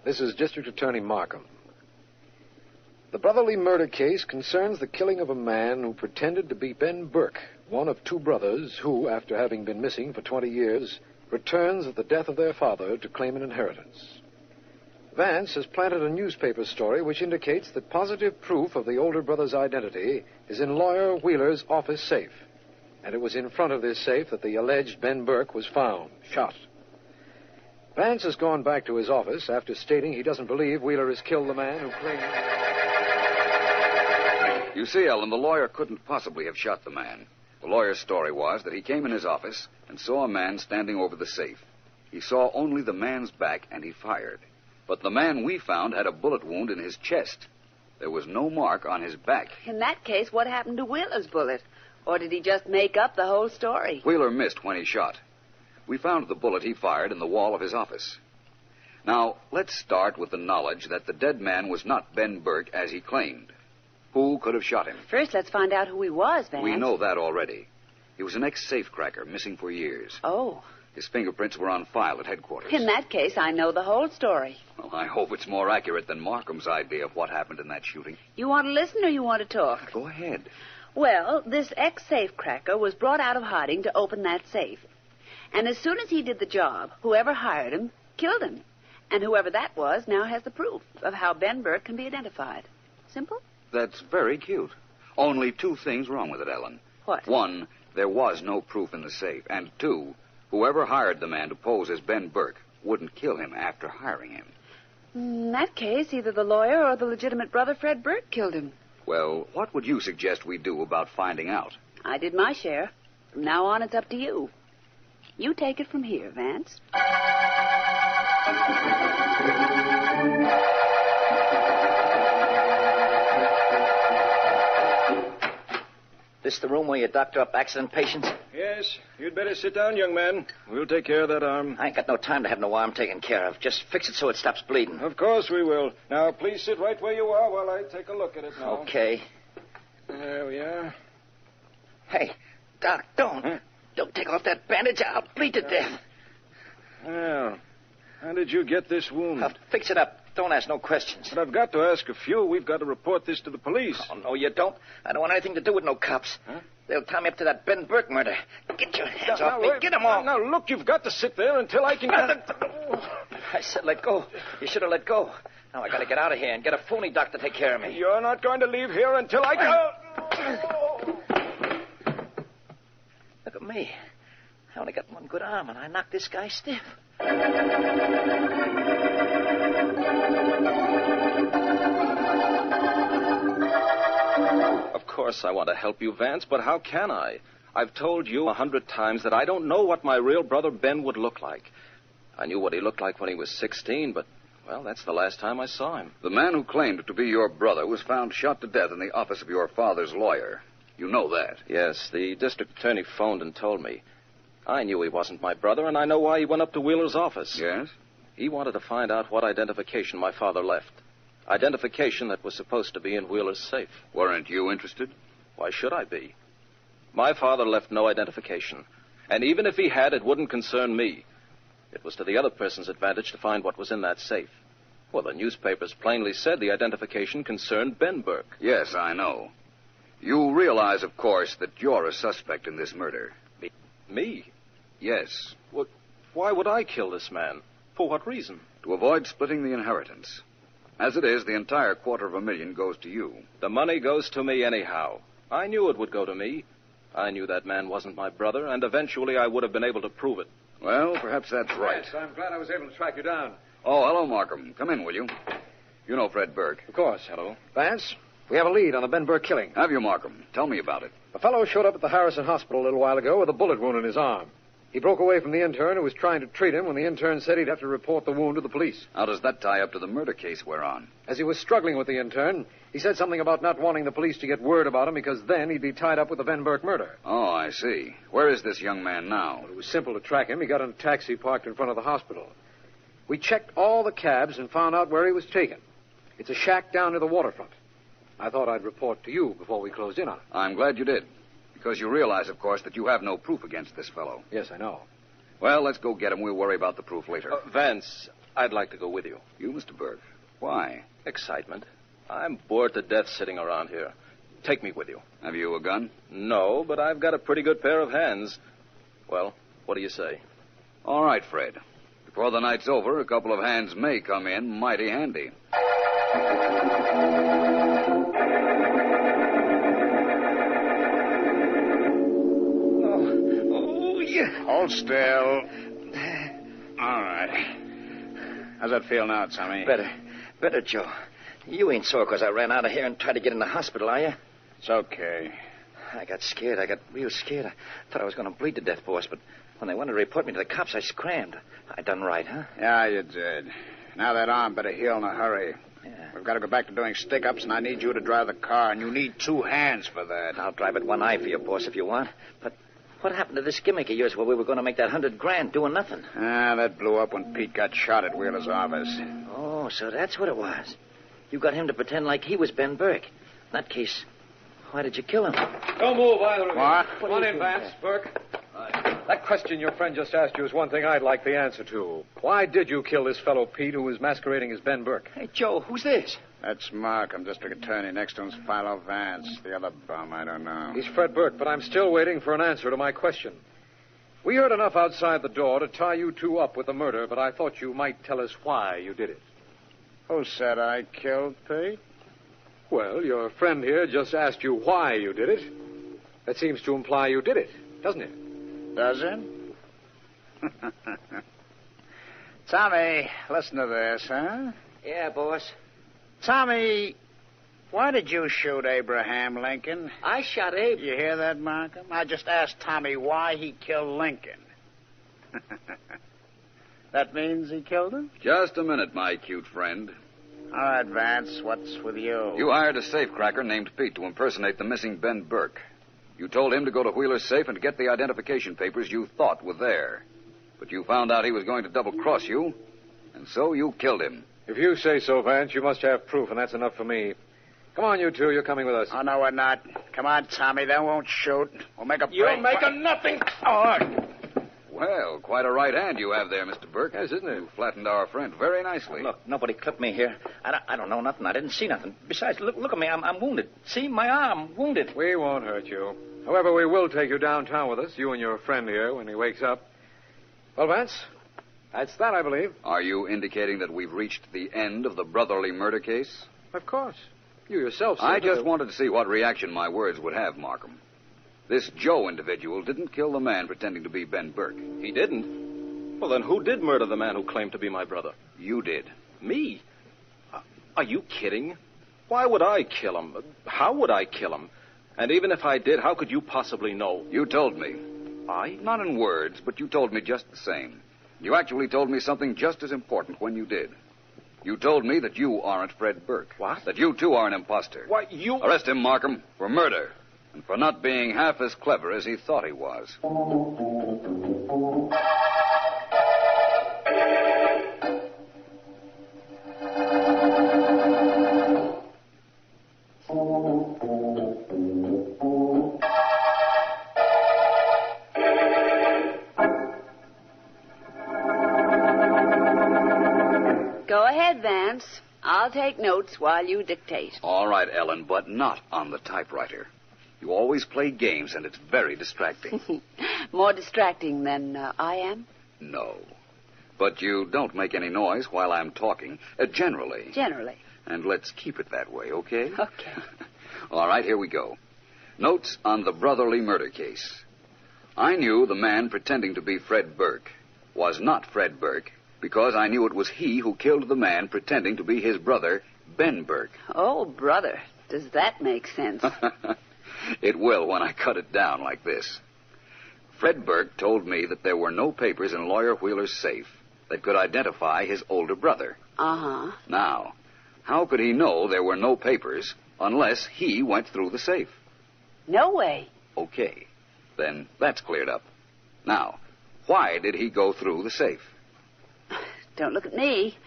This is District Attorney Markham. The brotherly murder case concerns the killing of a man who pretended to be Ben Burke, one of two brothers who, after having been missing for 20 years, returns at the death of their father to claim an inheritance. Vance has planted a newspaper story which indicates that positive proof of the older brother's identity is in Lawyer Wheeler's office safe. And it was in front of this safe that the alleged Ben Burke was found, shot. Vance has gone back to his office after stating he doesn't believe Wheeler has killed the man who claimed... You see, Ellen, the lawyer couldn't possibly have shot the man. The lawyer's story was that he came in his office and saw a man standing over the safe. He saw only the man's back, and he fired. But the man we found had a bullet wound in his chest. There was no mark on his back. In that case, what happened to Wheeler's bullet? Or did he just make up the whole story? Wheeler missed when he shot. We found the bullet he fired in the wall of his office. Now, let's start with the knowledge that the dead man was not Ben Burke as he claimed. Who could have shot him? First, let's find out who he was, Vance. We know that already. He was an ex-safecracker, missing for years. Oh. His fingerprints were on file at headquarters. In that case, I know the whole story. Well, I hope it's more accurate than Markham's idea of what happened in that shooting. You want to listen or you want to talk? Go ahead. Well, this ex-safecracker was brought out of hiding to open that safe. And as soon as he did the job, whoever hired him killed him. And whoever that was now has the proof of how Ben Burke can be identified. Simple? That's very cute. Only two things wrong with it, Ellen. What? One, there was no proof in the safe. And two, whoever hired the man to pose as Ben Burke wouldn't kill him after hiring him. In that case, either the lawyer or the legitimate brother, Fred Burke, killed him. Well, what would you suggest we do about finding out? I did my share. From now on, it's up to you. You take it from here, Vance. This the room where you doctor up accident patients? Yes. You'd better sit down, young man. We'll take care of that arm. I ain't got no time to have no arm taken care of. Just fix it so it stops bleeding. Of course we will. Now, please sit right where you are while I take a look at it now. Okay. There we are. Hey, Doc, don't. Huh? Don't take off that bandage. I'll bleed to death. Well, how did you get this wound? I'll fix it up. Don't ask no questions. But I've got to ask a few. We've got to report this to the police. Oh, no, you don't. I don't want anything to do with no cops. Huh? They'll tie me up to that Ben Burke murder. Get your hands off me. Get them off. Now, look, you've got to sit there until I can get... I said let go. You should have let go. Now I got to get out of here and get a phony doc to take care of me. You're not going to leave here until I can... Look at me. I only got one good arm, and I knocked this guy stiff. Of course I want to help you, Vance, but how can I? I've told you 100 times that I don't know what my real brother Ben would look like. I knew what he looked like when he was 16, but, well, that's the last time I saw him. The man who claimed to be your brother was found shot to death in the office of your father's lawyer. You know that. Yes, the district attorney phoned and told me. I knew he wasn't my brother, and I know why he went up to Wheeler's office. Yes? He wanted to find out what identification my father left. Identification that was supposed to be in Wheeler's safe. Weren't you interested? Why should I be? My father left no identification. And even if he had, it wouldn't concern me. It was to the other person's advantage to find what was in that safe. Well, the newspapers plainly said the identification concerned Ben Burke. Yes, I know. You realize, of course, that you're a suspect in this murder. Me? Yes. Why would I kill this man? For what reason? To avoid splitting the inheritance. As it is, the entire $250,000 goes to you. The money goes to me anyhow. I knew it would go to me. I knew that man wasn't my brother, and eventually I would have been able to prove it. Well, perhaps that's right. Yes, I'm glad I was able to track you down. Oh, hello, Markham. Come in, will you? You know Fred Burke. Of course. Hello. Vance, we have a lead on the Ben Burke killing. Have you, Markham? Tell me about it. A fellow showed up at the Harrison Hospital a little while ago with a bullet wound in his arm. He broke away from the intern who was trying to treat him when the intern said he'd have to report the wound to the police. How does that tie up to the murder case we're on? As he was struggling with the intern, he said something about not wanting the police to get word about him because then he'd be tied up with the Ben Burke murder. Oh, I see. Where is this young man now? Well, it was simple to track him. He got in a taxi parked in front of the hospital. We checked all the cabs and found out where he was taken. It's a shack down near the waterfront. I thought I'd report to you before we closed in on it. I'm glad you did. Because you realize, of course, that you have no proof against this fellow. Yes, I know. Well, let's go get him. We'll worry about the proof later. Vance, I'd like to go with you. You, Mr. Burke? Why? Excitement. I'm bored to death sitting around here. Take me with you. Have you a gun? No, but I've got a pretty good pair of hands. Well, what do you say? All right, Fred. Before the night's over, a couple of hands may come in mighty handy. Oh, yeah. Hold still. All right. How's that feel now, Tommy? Better, Joe. You ain't sore because I ran out of here and tried to get in the hospital, are you? It's okay. I got scared. I got real scared. I thought I was going to bleed to death, boss, but when they wanted to report me to the cops, I scrammed. I done right, huh? Yeah, you did. Now that arm better heal in a hurry. Yeah. We've got to go back to doing stick-ups, and I need you to drive the car, and you need 2 hands for that. I'll drive it one eye for you, boss, if you want. But what happened to this gimmick of yours where we were going to make that $100,000 doing nothing? That blew up when Pete got shot at Wheeler's office. Oh, so that's what it was. You got him to pretend like he was Ben Burke. In that case, why did you kill him? Don't move, either of you. What? Come on in, Vance, Burke. That question your friend just asked you is one thing I'd like the answer to. Why did you kill this fellow Pete who was masquerading as Ben Burke? Hey, Joe, who's this? That's Markham, district attorney. Next to him's Philo Vance. The other bum, I don't know. He's Fred Burke, but I'm still waiting for an answer to my question. We heard enough outside the door to tie you two up with the murder, but I thought you might tell us why you did it. Who said I killed Pete? Well, your friend here just asked you why you did it. That seems to imply you did it, doesn't it? Does it? Tommy, listen to this, huh? Yeah, boss. Tommy, why did you shoot Abraham Lincoln? I shot Abe. You hear that, Markham? I just asked Tommy why he killed Lincoln. That means he killed him? Just a minute, my cute friend. All right, Vance, what's with you? You hired a safecracker named Pete to impersonate the missing Ben Burke. You told him to go to Wheeler's safe and to get the identification papers you thought were there. But you found out he was going to double-cross you, and so you killed him. If you say so, Vance, you must have proof, and that's enough for me. Come on, you two. You're coming with us. Oh, no, we're not. Come on, Tommy. They won't shoot. We'll make a break. You'll make a nothing. Oh, Well, quite a right hand you have there, Mr. Burke. Yes, isn't it? You flattened our friend very nicely. Look, nobody clipped me here. I don't know nothing. I didn't see nothing. Besides, look at me. I'm wounded. See, my arm, wounded. We won't hurt you. However, we will take you downtown with us, you and your friend here, when he wakes up. Well, Vance, that's that, I believe. Are you indicating that we've reached the end of the brotherly murder case? Of course. You yourself said I just that wanted to see what reaction my words would have, Markham. This Joe individual didn't kill the man pretending to be Ben Burke. He didn't? Well, then who did murder the man who claimed to be my brother? You did. Me? Are you kidding? Why would I kill him? How would I kill him? And even if I did, how could you possibly know? You told me. I? Not in words, but you told me just the same. You actually told me something just as important when you did. You told me that you aren't Fred Burke. What? That you, too, are an imposter. Why, you... Arrest him, Markham, for murder. And for not being half as clever as he thought he was. Go ahead, Vance. I'll take notes while you dictate. All right, Ellen, but not on the typewriter. You always play games, and it's very distracting. More distracting than I am? No. But you don't make any noise while I'm talking, generally. Generally. And let's keep it that way, okay? Okay. All right, here we go. Notes on the brotherly murder case. I knew the man pretending to be Fred Burke was not Fred Burke because I knew it was he who killed the man pretending to be his brother, Ben Burke. Oh, brother. Does that make sense? It will when I cut it down like this. Fred Burke told me that there were no papers in Lawyer Wheeler's safe that could identify his older brother. Uh-huh. Now, how could he know there were no papers unless he went through the safe? No way. Okay. Then that's cleared up. Now, why did he go through the safe? Don't look at me.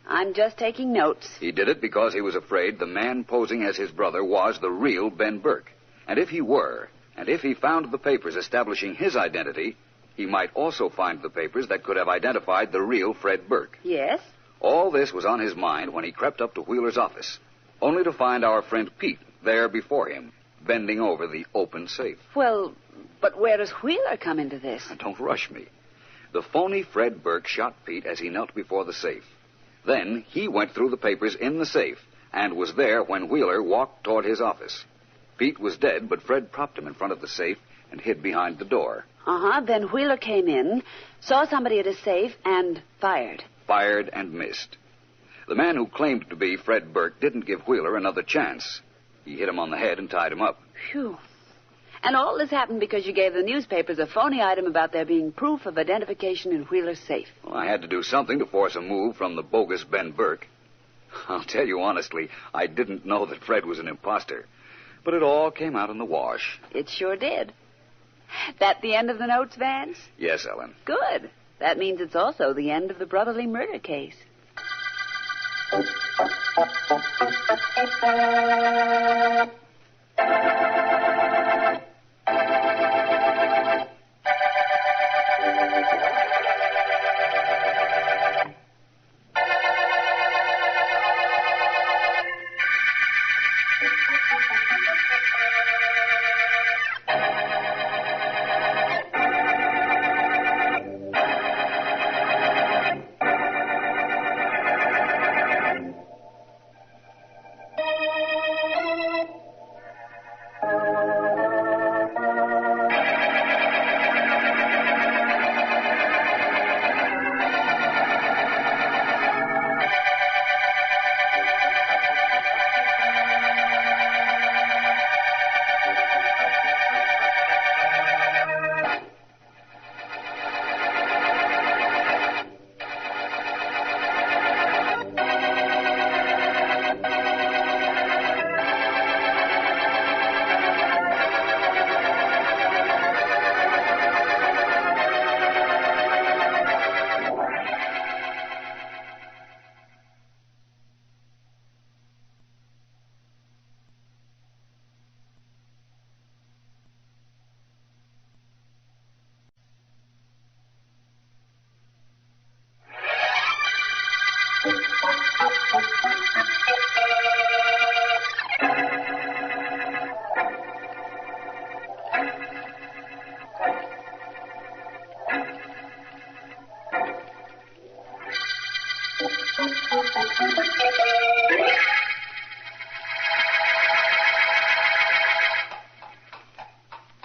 I'm just taking notes. He did it because he was afraid the man posing as his brother was the real Ben Burke. And if he were, and if he found the papers establishing his identity, he might also find the papers that could have identified the real Fred Burke. Yes? All this was on his mind when he crept up to Wheeler's office, only to find our friend Pete there before him, bending over the open safe. Well, but where does Wheeler come into this? Don't rush me. The phony Fred Burke shot Pete as he knelt before the safe. Then he went through the papers in the safe and was there when Wheeler walked toward his office. Pete was dead, but Fred propped him in front of the safe and hid behind the door. Then Wheeler came in, saw somebody at his safe, and fired. Fired and missed. The man who claimed to be Fred Burke didn't give Wheeler another chance. He hit him on the head and tied him up. Phew. And all this happened because you gave the newspapers a phony item about there being proof of identification in Wheeler's safe. Well, I had to do something to force a move from the bogus Ben Burke. I'll tell you honestly, I didn't know that Fred was an imposter. But it all came out in the wash. It sure did. That the end of the notes, Vance? Yes, Ellen. Good. That means it's also the end of the brotherly murder case.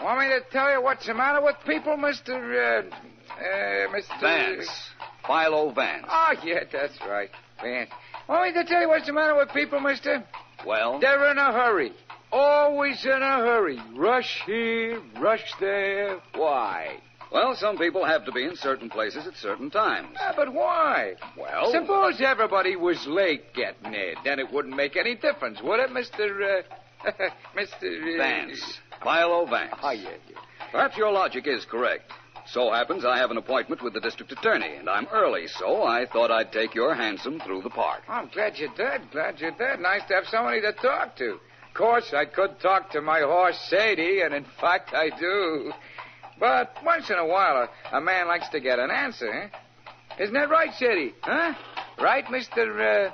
Want me to tell you what's the matter with people, Mr. Vance. Philo Vance. Oh, yeah, that's right. Vance. Want me to tell you what's the matter with people, mister? Well? They're in a hurry. Always in a hurry. Rush here, rush there. Why? Well, some people have to be in certain places at certain times. Yeah, but why? Well... Suppose everybody was late getting there. Then it wouldn't make any difference, would it, Mr. Mr. Vance. Philo Vance. Oh, yeah. Perhaps your logic is correct. So happens I have an appointment with the district attorney, and I'm early, so I thought I'd take your hansom through the park. Oh, I'm glad you did. Nice to have somebody to talk to. Of course, I could talk to my horse, Sadie, and in fact, I do. But once in a while, a man likes to get an answer, eh? Isn't that right, Sadie? Huh? Right, Mr.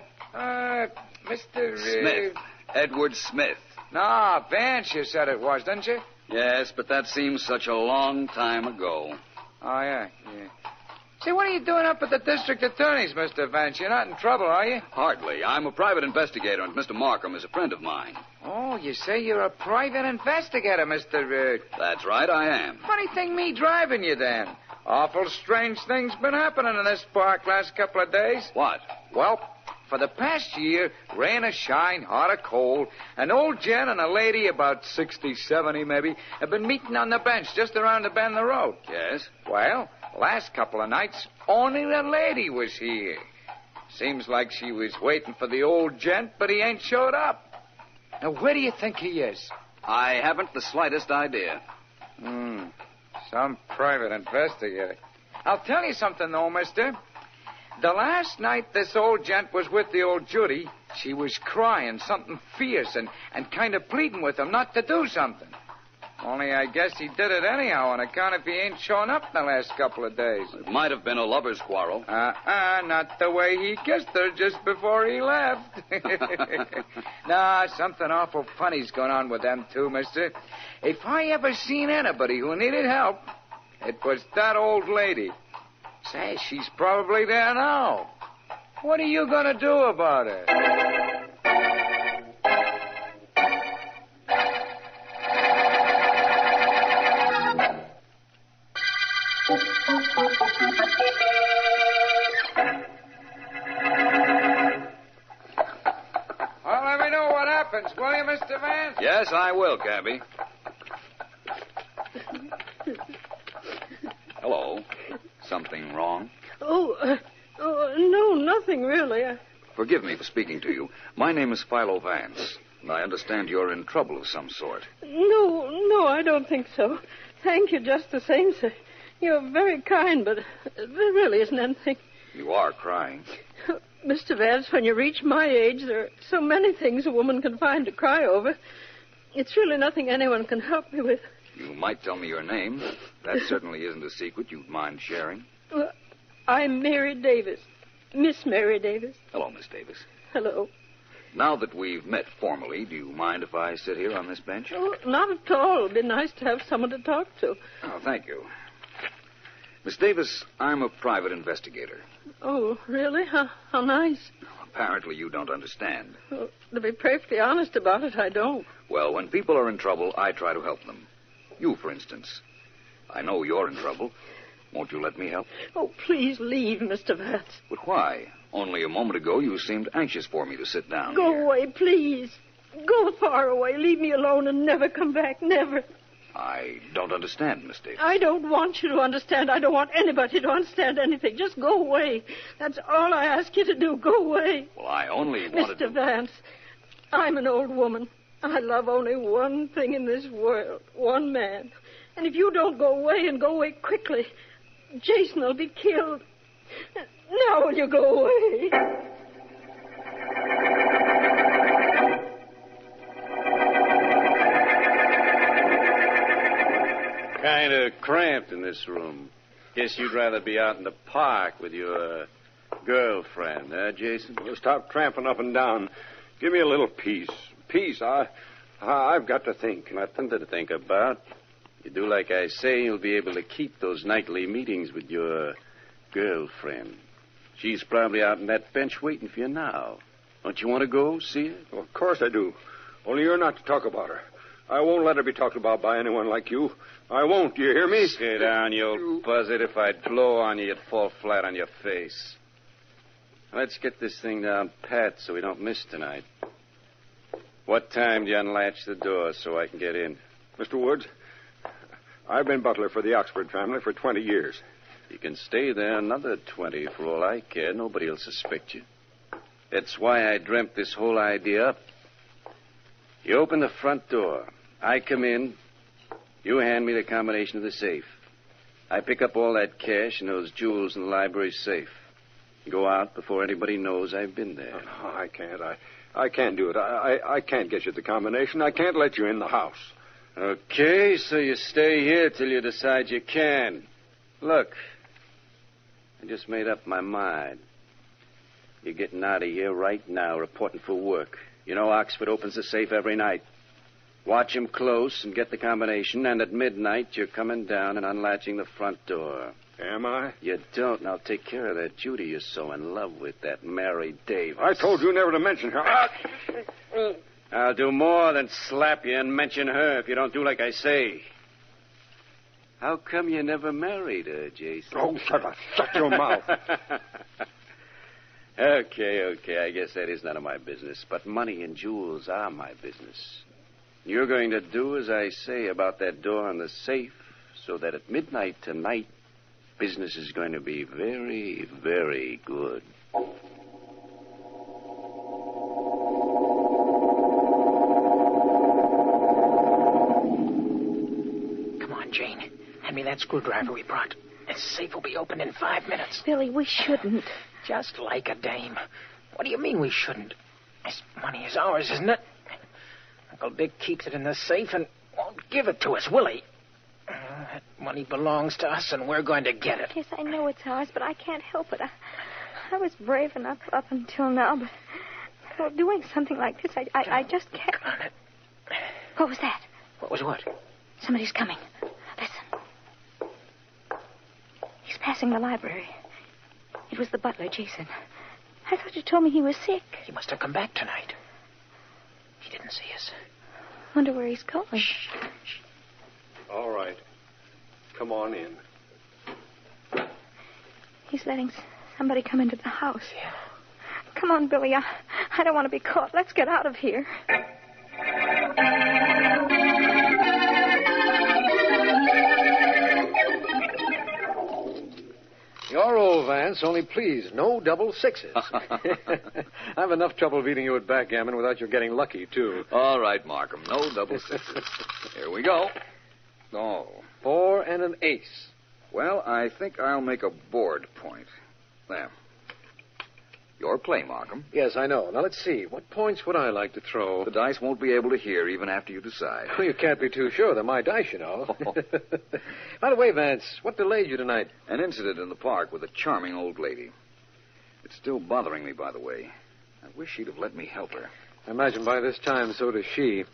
Smith. Edward Smith. No, Vance, you said it was, didn't you? Yes, but that seems such a long time ago. Oh, yeah. Say, what are you doing up at the district attorney's, Mr. Vance? You're not in trouble, are you? Hardly. I'm a private investigator, and Mr. Markham is a friend of mine. Oh, you say you're a private investigator, Mr. That's right, I am. Funny thing me driving you, then. Awful strange things been happening in this park last couple of days. What? Well, for the past year, rain or shine, hot or cold, an old gent and a lady, about 60, 70 maybe, have been meeting on the bench just around the bend of the road. Yes? Well, last couple of nights, only the lady was here. Seems like she was waiting for the old gent, but he ain't showed up. Now, where do you think he is? I haven't the slightest idea. Some private investigator. I'll tell you something, though, mister. The last night this old gent was with the old Judy, she was crying something fierce and kind of pleading with him not to do something. Only I guess he did it anyhow on account if he ain't shown up in the last couple of days. It might have been a lover's quarrel. Not the way he kissed her just before he left. Nah, something awful funny's going on with them two, mister. If I ever seen anybody who needed help, it was that old lady. Say, she's probably there now. What are you going to do about it? Well, let me know what happens, will you, Mr. Vance? Yes, I will, Cabby. Hello. Something wrong? No, nothing really. Forgive me for speaking to you. My name is Philo Vance, and I understand you're in trouble of some sort. No, I don't think so. Thank you just the same, sir. You're very kind, but there really isn't anything. You are crying. Mr. Vance, when you reach my age, there are so many things a woman can find to cry over. It's really nothing anyone can help me with. You might tell me your name. That certainly isn't a secret you'd mind sharing. Well, I'm Mary Davis. Miss Mary Davis. Hello, Miss Davis. Hello. Now that we've met formally, do you mind if I sit here on this bench? Oh, not at all. It'd be nice to have someone to talk to. Oh, thank you. Miss Davis, I'm a private investigator. Oh, really? How nice. Apparently you don't understand. Well, to be perfectly honest about it, I don't. Well, when people are in trouble, I try to help them. You, for instance. I know you're in trouble. Won't you let me help? Oh, please leave, Mr. Vance. But why? Only a moment ago you seemed anxious for me to sit down. Go away, please. Go far away. Leave me alone and never come back. Never. I don't understand, Miss Davis. I don't want you to understand. I don't want anybody to understand anything. Just go away. That's all I ask you to do. Go away. Well, I only wanted Mr. Vance, I'm an old woman. I love only one thing in this world. One man. And if you don't go away and go away quickly, Jason will be killed. Now will you go away? Kind of cramped in this room. Guess you'd rather be out in the park with your girlfriend, Jason? Well, stop tramping up and down. Give me a little peace. Peace. I've got to think. Nothing to think about. You do like I say, you'll be able to keep those nightly meetings with your girlfriend. She's probably out on that bench waiting for you now. Don't you want to go see her? Well, of course I do. Only you're not to talk about her. I won't let her be talked about by anyone like you. I won't. Do you hear me? Sit down, you old buzzard. If I'd blow on you, you'd fall flat on your face. Let's get this thing down pat so we don't miss tonight. What time do you unlatch the door so I can get in? Mr. Woods, I've been butler for the Oxford family for 20 years. You can stay there another 20 for all I care. Nobody will suspect you. That's why I dreamt this whole idea up. You open the front door. I come in. You hand me the combination of the safe. I pick up all that cash and those jewels in the library safe. Go out before anybody knows I've been there. Oh, I can't. I can't do it. I can't get you the combination. I can't let you in the house. Okay, so you stay here till you decide you can. Look, I just made up my mind. You're getting out of here right now, reporting for work. You know Oxford opens the safe every night. Watch him close and get the combination, and at midnight you're coming down and unlatching the front door. Am I? You don't. Now take care of that Judy you're so in love with, that Mary Davis. I told you never to mention her. I'll do more than slap you and mention her if you don't do like I say. How come you never married her, Jason? Oh, shut your mouth. Okay, I guess that is none of my business. But money and jewels are my business. You're going to do as I say about that door and the safe, so that at midnight tonight, business is going to be very, very good. Come on, Jane. Hand me that screwdriver we brought. This safe will be open in 5 minutes. Billy, we shouldn't. Just like a dame. What do you mean we shouldn't? This money is ours, isn't it? Uncle Dick keeps it in the safe and won't give it to us, will he? That money belongs to us, and we're going to get it. Yes, I know it's ours, but I can't help it. I was brave enough up until now, but well, doing something like this, I just can't. Come on. What was that? What was what? Somebody's coming. Listen. He's passing the library. It was the butler, Jason. I thought you told me he was sick. He must have come back tonight. He didn't see us. Wonder where he's going. Shh. All right. Come on in. He's letting somebody come into the house. Yeah. Come on, Billy. I don't want to be caught. Let's get out of here. You're old, Vance, only please, no double sixes. I have enough trouble beating you at backgammon without your getting lucky, too. All right, Markham, no double sixes. Here we go. Oh. 4 and an ace. Well, I think I'll make a board point. There. Your play, Markham. Yes, I know. Now, let's see. What points would I like to throw? The dice won't be able to hear even after you decide. Oh, you can't be too sure. They're my dice, you know. By the way, Vance, what delayed you tonight? An incident in the park with a charming old lady. It's still bothering me, by the way. I wish she'd have let me help her. I imagine by this time, so does she.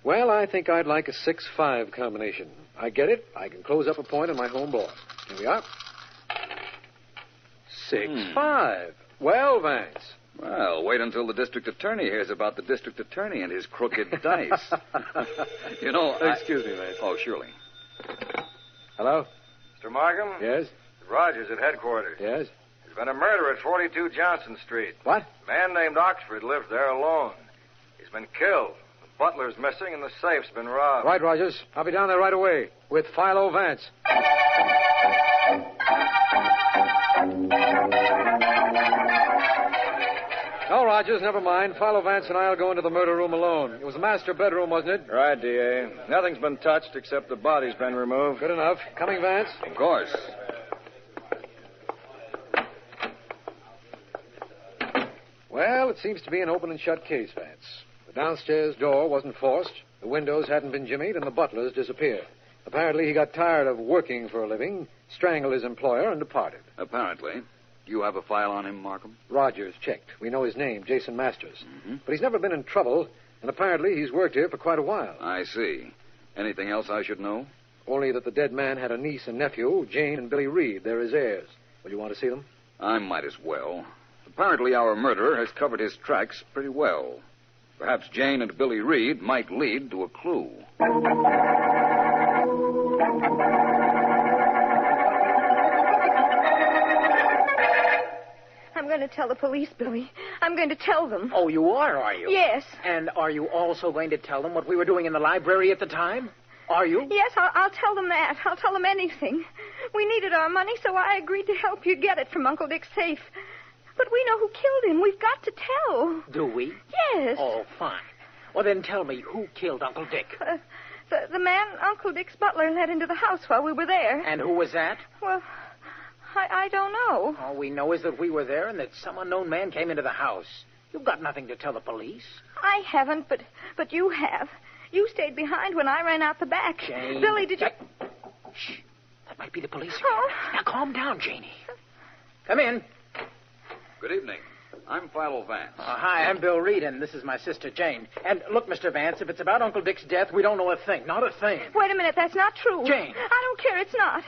Well, I think I'd like a 6-5 combination. I get it. I can close up a point on my home board. Here we are. 6-5. Well, Vance. Well, wait until the district attorney hears about the district attorney and his crooked dice. You know, Excuse me, Vance. Oh, surely. Hello? Mr. Markham? Yes? Rogers at headquarters. Yes? There's been a murder at 42 Johnson Street. What? A man named Oxford lives there alone. He's been killed. The butler's missing and the safe's been robbed. Right, Rogers. I'll be down there right away with Philo Vance. No, Rogers, never mind. Philo Vance and I'll go into the murder room alone. It was the master bedroom, wasn't it? Right, D.A. Nothing's been touched except the body's been removed. Good enough. Coming, Vance? Of course. Well, it seems to be an open and shut case, Vance. The downstairs door wasn't forced, the windows hadn't been jimmied, and the butler's disappeared. Apparently, he got tired of working for a living, strangled his employer, and departed. Apparently. Do you have a file on him, Markham? Rogers checked. We know his name, Jason Masters. Mm-hmm. But he's never been in trouble, and apparently he's worked here for quite a while. I see. Anything else I should know? Only that the dead man had a niece and nephew, Jane and Billy Reed. They're his heirs. Will you want to see them? I might as well. Apparently our murderer has covered his tracks pretty well. Perhaps Jane and Billy Reed might lead to a clue. I'm going to tell the police, Billy. I'm going to tell them. Oh, you are you? Yes. And are you also going to tell them what we were doing in the library at the time? Are you? Yes, I'll tell them that. I'll tell them anything. We needed our money, so I agreed to help you get it from Uncle Dick's safe. But we know who killed him. We've got to tell. Do we? Yes. Oh, fine. Well, then tell me, who killed Uncle Dick? The man Uncle Dick's butler let into the house while we were there. And who was that? Well, I don't know. All we know is that we were there and that some unknown man came into the house. You've got nothing to tell the police. I haven't, but you have. You stayed behind when I ran out the back. Jane. Billy, did you... Shh. That might be the police. Oh. Now, calm down, Janie. Come in. Good evening. I'm Philo Vance. Hi, I'm Bill Reed, and this is my sister, Jane. And look, Mr. Vance, if it's about Uncle Dick's death, we don't know a thing. Not a thing. Wait a minute. That's not true. Jane. I don't care. It's not.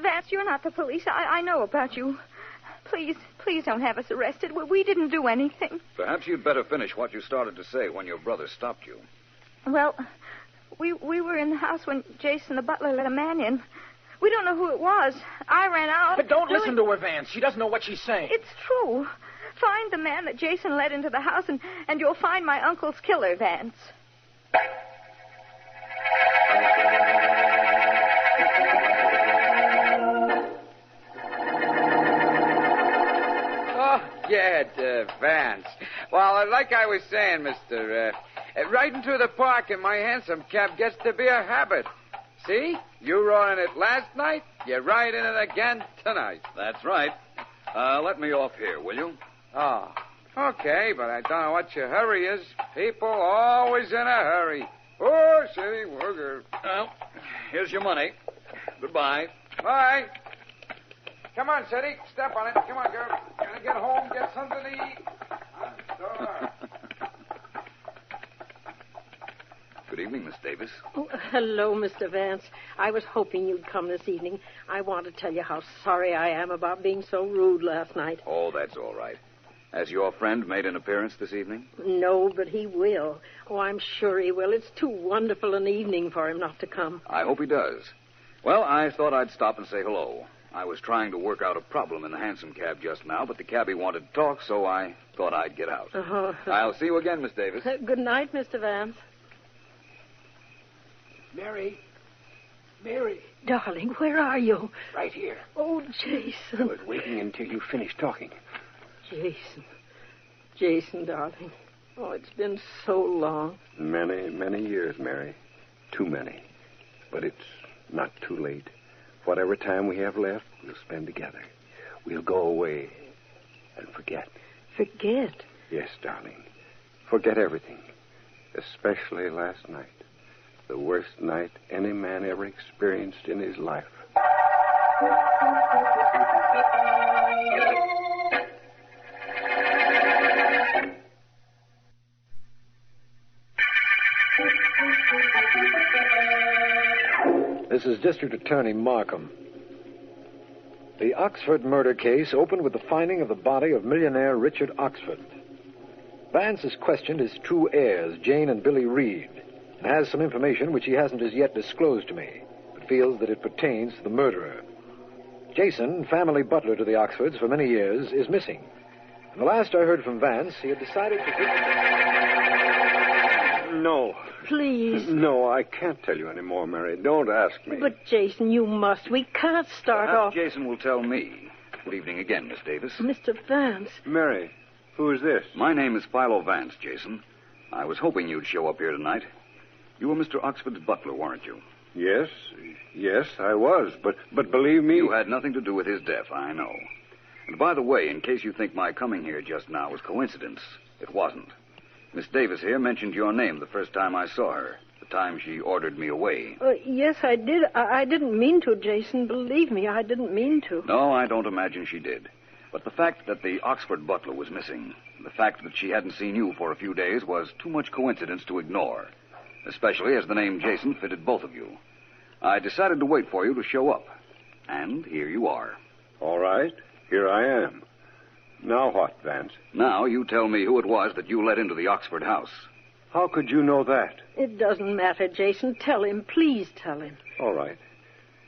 Vance, you're not the police. I know about you. Please don't have us arrested. We didn't do anything. Perhaps you'd better finish what you started to say when your brother stopped you. Well, we were in the house when Jason the butler let a man in. We don't know who it was. I ran out. But don't listen to her, Vance. She doesn't know what she's saying. It's true. Find the man that Jason led into the house, and you'll find my uncle's killer, Vance. Vance. Well, like I was saying, mister, riding through the park in my hansom cab gets to be a habit. See? You rode in it last night, you ride in it again tonight. That's right. Let me off here, will you? Oh, okay, but I don't know what your hurry is. People always in a hurry. Oh, city worker. Well, here's your money. Goodbye. Bye. Come on, City. Step on it. Come on, girl. Gotta get home, get something to eat. I'm starved. Good evening, Miss Davis. Oh, hello, Mr. Vance. I was hoping you'd come this evening. I want to tell you how sorry I am about being so rude last night. Oh, that's all right. Has your friend made an appearance this evening? No, but he will. Oh, I'm sure he will. It's too wonderful an evening for him not to come. I hope he does. Well, I thought I'd stop and say hello. I was trying to work out a problem in the hansom cab just now, but the cabbie wanted to talk, so I thought I'd get out. I'll see you again, Miss Davis. Good night, Mr. Vance. Mary. Darling, where are you? Right here. Oh, Jason. I was waiting until you finished talking. Jason, darling. Oh, it's been so long. Many, many years, Mary. Too many. But it's not too late. Whatever time we have left, we'll spend together. We'll go away and forget. Forget? Yes, darling. Forget everything. Especially last night. The worst night any man ever experienced in his life. This is District Attorney Markham. The Oxford murder case opened with the finding of the body of millionaire Richard Oxford. Vance has questioned his true heirs, Jane and Billy Reed, and has some information which he hasn't as yet disclosed to me, but feels that it pertains to the murderer. Jason, family butler to the Oxfords for many years, is missing. And the last I heard from Vance, he had decided to... No. Please. No, I can't tell you any more, Mary. Don't ask me. But, Jason, you must. We can't start off... Jason will tell me. Good evening again, Miss Davis. Mr. Vance. Mary, who is this? My name is Philo Vance, Jason. I was hoping you'd show up here tonight. You were Mr. Oxford's butler, weren't you? Yes, I was. But believe me... You had nothing to do with his death, I know. And by the way, in case you think my coming here just now was coincidence, it wasn't. Miss Davis here mentioned your name the first time I saw her, the time she ordered me away. Yes, I did. I didn't mean to, Jason. Believe me, I didn't mean to. No, I don't imagine she did. But the fact that the Oxford butler was missing, the fact that she hadn't seen you for a few days, was too much coincidence to ignore, especially as the name Jason fitted both of you. I decided to wait for you to show up. And here you are. All right, here I am. Now what, Vance? Now you tell me who it was that you let into the Oxford house. How could you know that? It doesn't matter, Jason. Tell him. Please tell him. All right.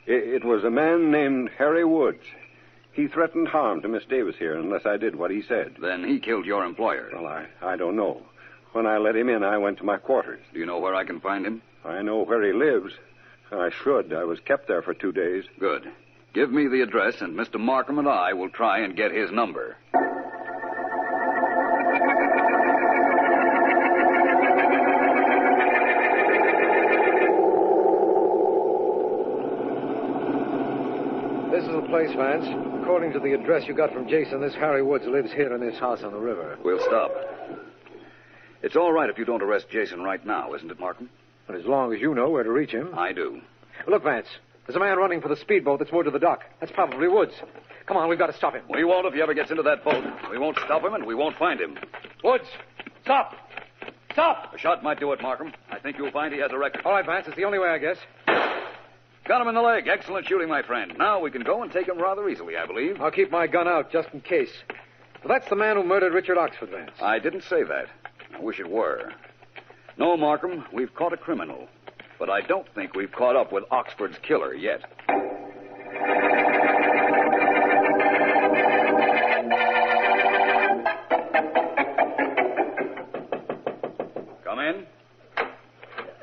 It was a man named Harry Woods. He threatened harm to Miss Davis here unless I did what he said. Then he killed your employer. Well, I don't know. When I let him in, I went to my quarters. Do you know where I can find him? I know where he lives. I should. I was kept there for 2 days. Good. Give me the address, and Mr. Markham and I will try and get his number. This is the place, Vance. According to the address you got from Jason, this Harry Woods lives here in this house on the river. We'll stop. It's all right if you don't arrest Jason right now, isn't it, Markham? But as long as you know where to reach him. I do. Look, Vance, there's a man running for the speedboat that's moored to the dock. That's probably Woods. Come on, we've got to stop him. We won't if he ever gets into that boat. We won't stop him, and we won't find him. Woods, stop! Stop! A shot might do it, Markham. I think you'll find he has a record. All right, Vance, it's the only way, I guess. Got him in the leg. Excellent shooting, my friend. Now we can go and take him rather easily, I believe. I'll keep my gun out, just in case. Well, that's the man who murdered Richard Oxford, Vance. I didn't say that. I wish it were. No, Markham, we've caught a criminal. But I don't think we've caught up with Oxford's killer yet. Come in.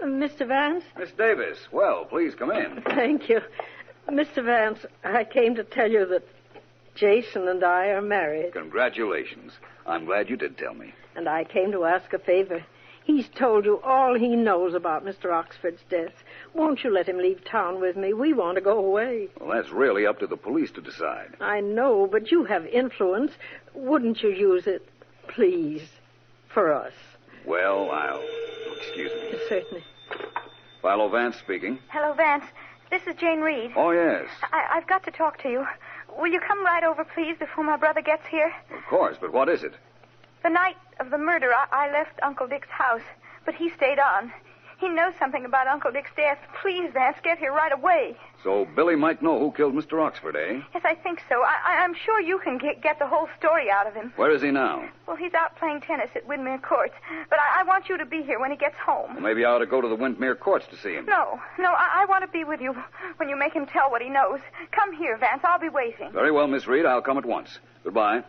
Mr. Vance? Miss Davis. Well, please come in. Thank you. Mr. Vance, I came to tell you that Jason and I are married. Congratulations. I'm glad you did tell me. And I came to ask a favor. He's told you all he knows about Mr. Oxford's death. Won't you let him leave town with me? We want to go away. Well, that's really up to the police to decide. I know, but you have influence. Wouldn't you use it, please, for us? Well, excuse me. Certainly. Philo Vance speaking. Hello, Vance. This is Jane Reed. Oh, yes. I've got to talk to you. Will you come right over, please, before my brother gets here? Of course, but what is it? The night of the murder, I left Uncle Dick's house, but he stayed on. He knows something about Uncle Dick's death. Please, Vance, get here right away. So Billy might know who killed Mr. Oxford, eh? Yes, I think so. I'm sure you can get the whole story out of him. Where is he now? Well, he's out playing tennis at Windmere Courts. But I want you to be here when he gets home. Well, maybe I ought to go to the Windmere Courts to see him. No, I want to be with you when you make him tell what he knows. Come here, Vance. I'll be waiting. Very well, Miss Reed. I'll come at once. Goodbye.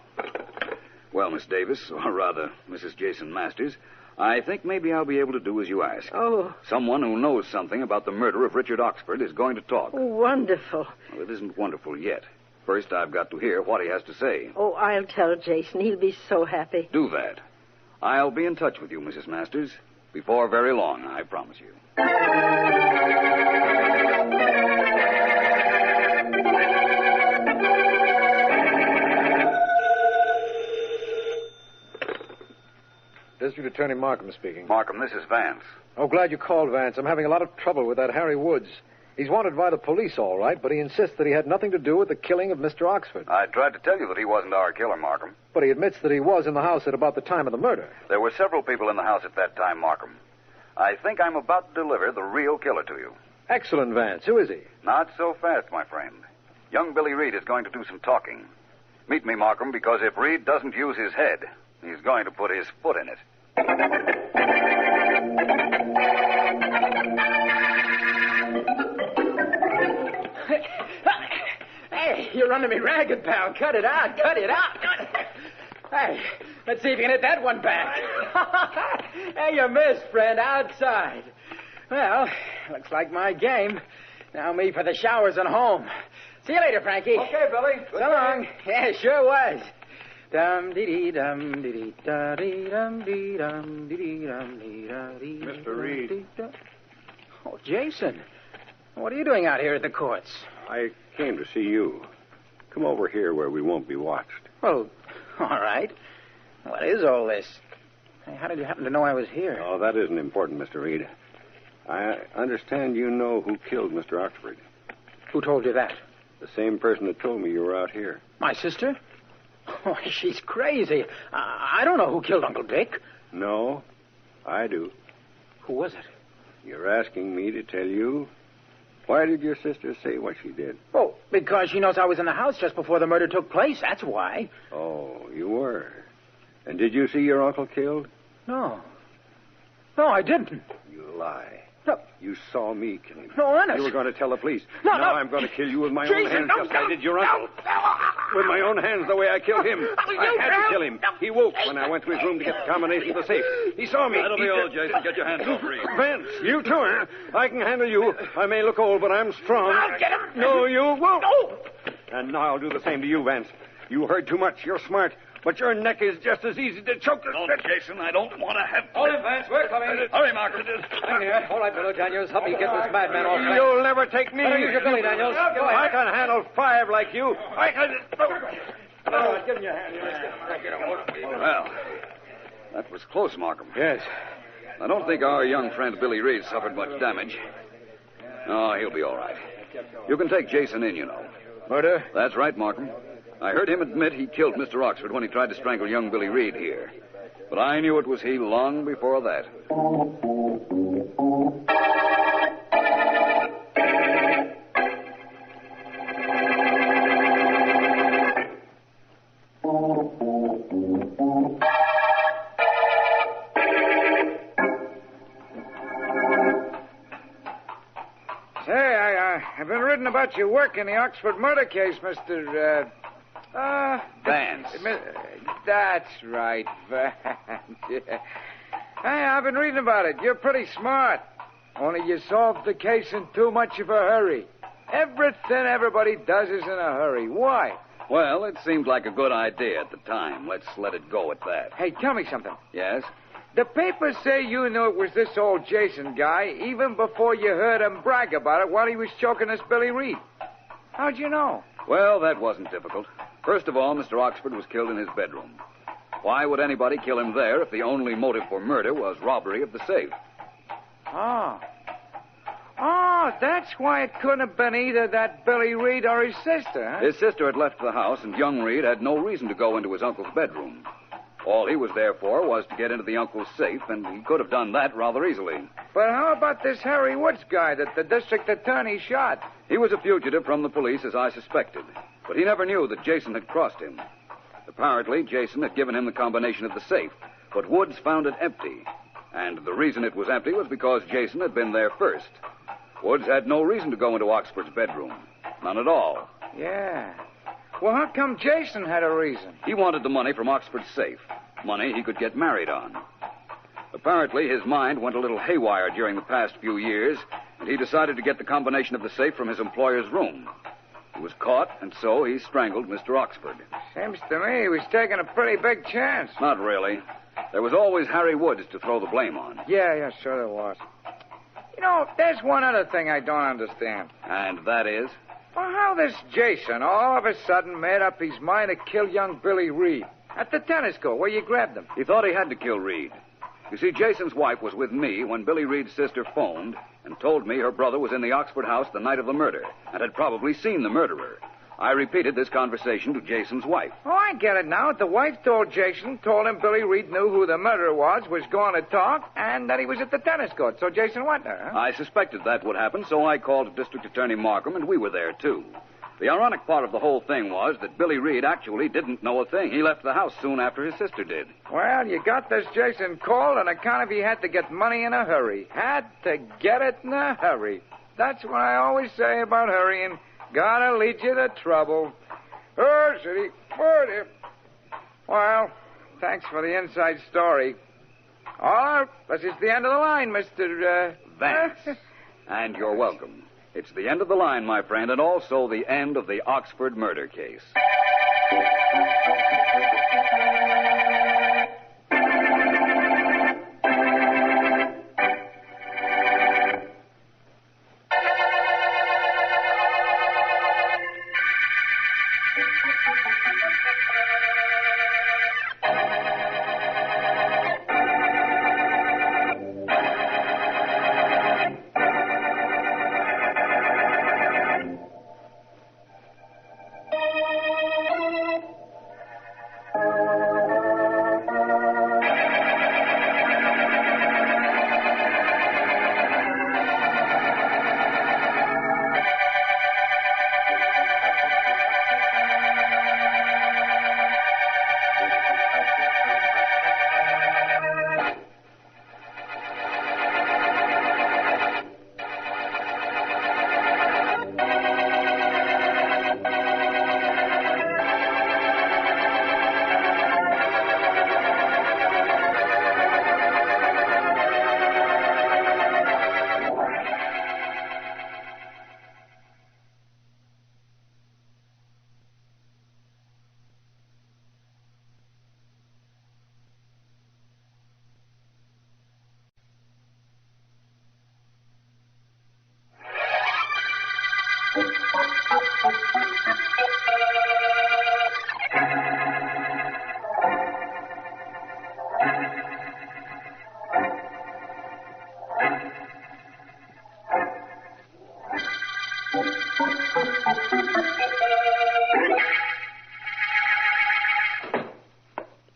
Well, Miss Davis, or rather, Mrs. Jason Masters, I think maybe I'll be able to do as you ask. Oh. Someone who knows something about the murder of Richard Oxford is going to talk. Oh, wonderful. Well, it isn't wonderful yet. First, I've got to hear what he has to say. Oh, I'll tell Jason. He'll be so happy. Do that. I'll be in touch with you, Mrs. Masters. Before very long, I promise you. District Attorney Markham speaking. Markham, this is Vance. Oh, glad you called, Vance. I'm having a lot of trouble with that Harry Woods. He's wanted by the police, all right, but he insists that he had nothing to do with the killing of Mr. Oxford. I tried to tell you that he wasn't our killer, Markham. But he admits that he was in the house at about the time of the murder. There were several people in the house at that time, Markham. I think I'm about to deliver the real killer to you. Excellent, Vance. Who is he? Not so fast, my friend. Young Billy Reed is going to do some talking. Meet me, Markham, because if Reed doesn't use his head, he's going to put his foot in it. Hey, you're running me ragged, pal. Cut it out. Cut it out. Hey, let's see if you can hit that one back. Hey, you missed, friend. Outside. Well, looks like my game. Now me for the showers and home. See you later, Frankie. Okay, Billy. So long. Yeah, sure was. Mr. Reed. Oh, Jason. What are you doing out here at the courts? I came to see you. Come over here where we won't be watched. Well, all right. What is all this? Hey, how did you happen to know I was here? Oh, that isn't important, Mr. Reed. I understand you know who killed Mr. Oxford. Who told you that? The same person that told me you were out here. My sister? Oh, she's crazy. I don't know who killed Uncle Dick. No, I do. Who was it? You're asking me to tell you? Why did your sister say what she did? Oh, because she knows I was in the house just before the murder took place. That's why. Oh, you were. And did you see your uncle killed? No. No, I didn't. You lie. No. You saw me kill him. No, honest. You were going to tell the police. No, now no. I'm going to kill you with my Jason, own hands, no, just no, like I did your uncle. With my own hands, the way I killed him. I had to kill him. He woke when I went to his room to get the combination of the safe. He saw me. That'll be all, Jason. Get your hands off Reed. Vance, you too, huh? I can handle you. I may look old, but I'm strong. I'll get him. No, you won't. No. And now I'll do the same to you, Vance. You heard too much. You're smart. But your neck is just as easy to choke as... Don't, Jason. I don't want to have... Hold him, Vance. We're coming. Hurry, Markham. I'm here. All right, Billy Daniels. Help me get this madman off. You'll never take me. Use your Billy Daniels. Go I ahead. can handle 5 like you. I can... All right, give him your hand. Well, that was close, Markham. Yes. I don't think our young friend Billy Reed suffered much damage. Oh, he'll be all right. You can take Jason in, you know. Murder? That's right, Markham. I heard him admit he killed Mr. Oxford when he tried to strangle young Billy Reed here. But I knew it was he long before that. Say, I've been reading about your work in the Oxford murder case, Mr. Vance. That's right, Vance. Yeah. Hey, I've been reading about it. You're pretty smart. Only you solved the case in too much of a hurry. Everything everybody does is in a hurry. Why? Well, it seemed like a good idea at the time. Let's let it go at that. Hey, tell me something. Yes? The papers say you knew it was this old Jason guy even before you heard him brag about it while he was choking this Billy Reed. How'd you know? Well, that wasn't difficult. First of all, Mr. Oxford was killed in his bedroom. Why would anybody kill him there if the only motive for murder was robbery of the safe? Oh, that's why it couldn't have been either that Billy Reed or his sister, huh? His sister had left the house, and young Reed had no reason to go into his uncle's bedroom. All he was there for was to get into the uncle's safe, and he could have done that rather easily. But how about this Harry Woods guy that the district attorney shot? He was a fugitive from the police, as I suspected, but he never knew that Jason had crossed him. Apparently, Jason had given him the combination of the safe, but Woods found it empty. And the reason it was empty was because Jason had been there first. Woods had no reason to go into Oxford's bedroom. None at all. Yeah. Well, how come Jason had a reason? He wanted the money from Oxford's safe. Money he could get married on. Apparently, his mind went a little haywire during the past few years, and he decided to get the combination of the safe from his employer's room. He was caught, and so he strangled Mr. Oxford. Seems to me he was taking a pretty big chance. Not really. There was always Harry Woods to throw the blame on. Yeah, sure there was. You know, there's one other thing I don't understand. And that is? Well, how this Jason all of a sudden made up his mind to kill young Billy Reed at the tennis court where you grabbed him. He thought he had to kill Reed. You see, Jason's wife was with me when Billy Reed's sister phoned and told me her brother was in the Oxford house the night of the murder and had probably seen the murderer. I repeated this conversation to Jason's wife. Oh, I get it now. The wife told him Billy Reed knew who the murderer was going to talk, and that he was at the tennis court. So Jason went there, huh? I suspected that would happen, so I called District Attorney Markham, and we were there, too. The ironic part of the whole thing was that Billy Reed actually didn't know a thing. He left the house soon after his sister did. Well, you got this Jason called on account of he had to get money in a hurry. Had to get it in a hurry. That's what I always say about hurrying. Gotta lead you to trouble. Oh, city. Well, thanks for the inside story. All right, this is the end of the line, Mr. Vance. And you're welcome. It's the end of the line, my friend, and also the end of the Oxford murder case.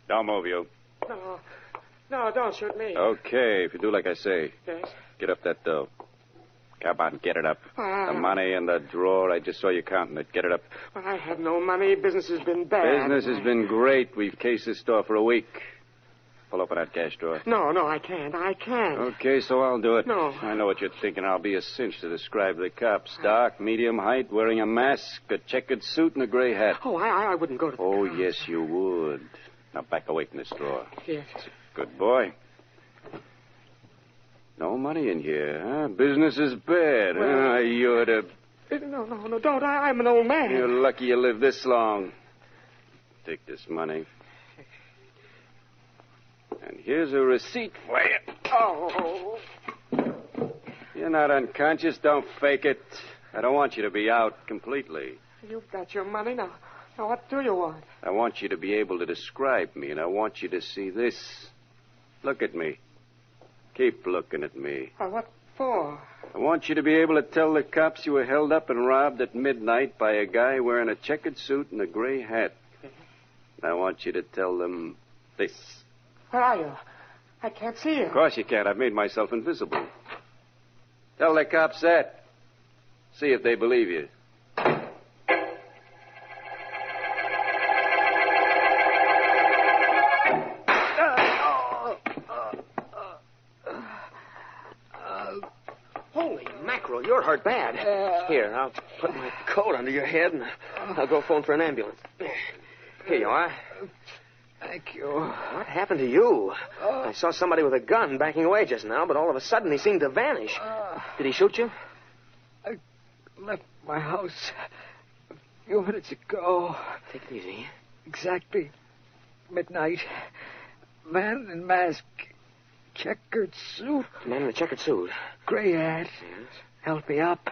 Don't move, you. No, don't shoot me. Okay, if you do like I say. Yes? Get up that dough. Come on, get it up. The money in the drawer, I just saw you counting it. Get it up. I have no money. Business has been bad. Business has been great. We've cased this store for a week. Pull open that cash drawer. No, I can't. Okay, so I'll do it. No. I know what you're thinking. I'll be a cinch to describe the cops. Dark, medium height, wearing a mask, a checkered suit, and a gray hat. Oh, I wouldn't go to the cops. Yes, you would. Now back away from this drawer. Yes. Good boy. No money in here, huh? Business is bad. Well, You're the... No, don't. I'm an old man. You're lucky you lived this long. Take this money. And here's a receipt for you. Oh. You're not unconscious. Don't fake it. I don't want you to be out completely. You've got your money now. Now, what do you want? I want you to be able to describe me, and I want you to see this. Look at me. Keep looking at me. What for? I want you to be able to tell the cops you were held up and robbed at midnight by a guy wearing a checkered suit and a gray hat. And I want you to tell them This. Where are you? I can't see you. Of course you can't. I've made myself invisible. Tell the cops that. See if they believe you. Holy mackerel, you're hurt bad. Here, I'll put my coat under your head and I'll go phone for an ambulance. Here you are. Thank you. What happened to you? I saw somebody with a gun backing away just now, but all of a sudden he seemed to vanish. Did he shoot you? I left my house a few minutes ago. Take it easy. Exactly midnight. Man in mask. Checkered suit. Man in a checkered suit. Gray hat. Yes. Held me up.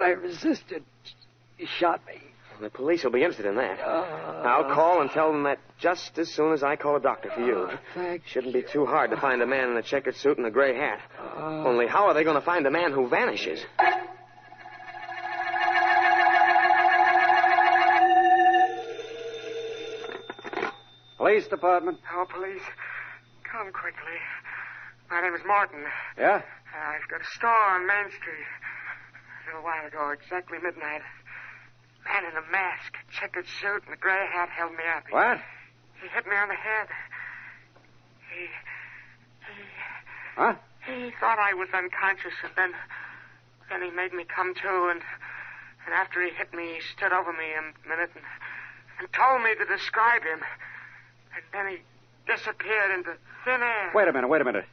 I resisted. He shot me. The police will be interested in that. I'll call and tell them that just as soon as I call a doctor for you. Thanks. Shouldn't be too hard to find a man in a checkered suit and a gray hat. Only how are they going to find a man who vanishes? Police department. Oh, police. Come quickly. My name is Martin. Yeah? I've got a store on Main Street. A little while ago, exactly midnight, man in a mask, checkered suit, and a gray hat held me up. What? He hit me on the head. Huh? He thought I was unconscious, and then he made me come to, and after he hit me, he stood over me a minute and told me to describe him. And then he disappeared into thin air. Wait a minute.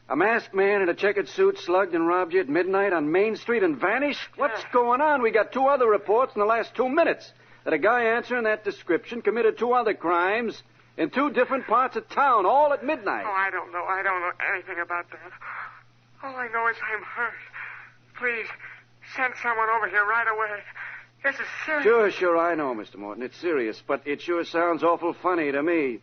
A masked man in a checkered suit slugged and robbed you at midnight on Main Street and vanished? What's going on? We got 2 other reports in the last 2 minutes that a guy answering that description committed 2 other crimes in 2 different parts of town, all at midnight. Oh, I don't know anything about that. All I know is I'm hurt. Please, send someone over here right away. This is serious. Sure, I know, Mr. Morton. It's serious, but it sure sounds awful funny to me.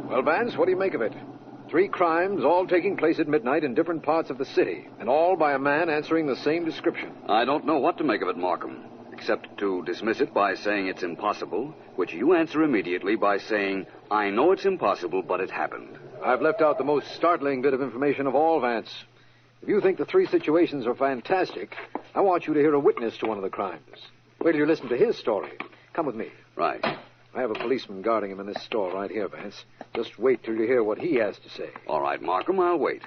Well, Vance, what do you make of it? 3 crimes, all taking place at midnight in different parts of the city, and all by a man answering the same description. I don't know what to make of it, Markham, except to dismiss it by saying it's impossible, which you answer immediately by saying, I know it's impossible, but it happened. I've left out the most startling bit of information of all, Vance. If you think the 3 situations are fantastic, I want you to hear a witness to one of the crimes. Wait till you listen to his story. Come with me. Right. I have a policeman guarding him in this store right here, Vance. Just wait till you hear what he has to say. All right, Markham, I'll wait.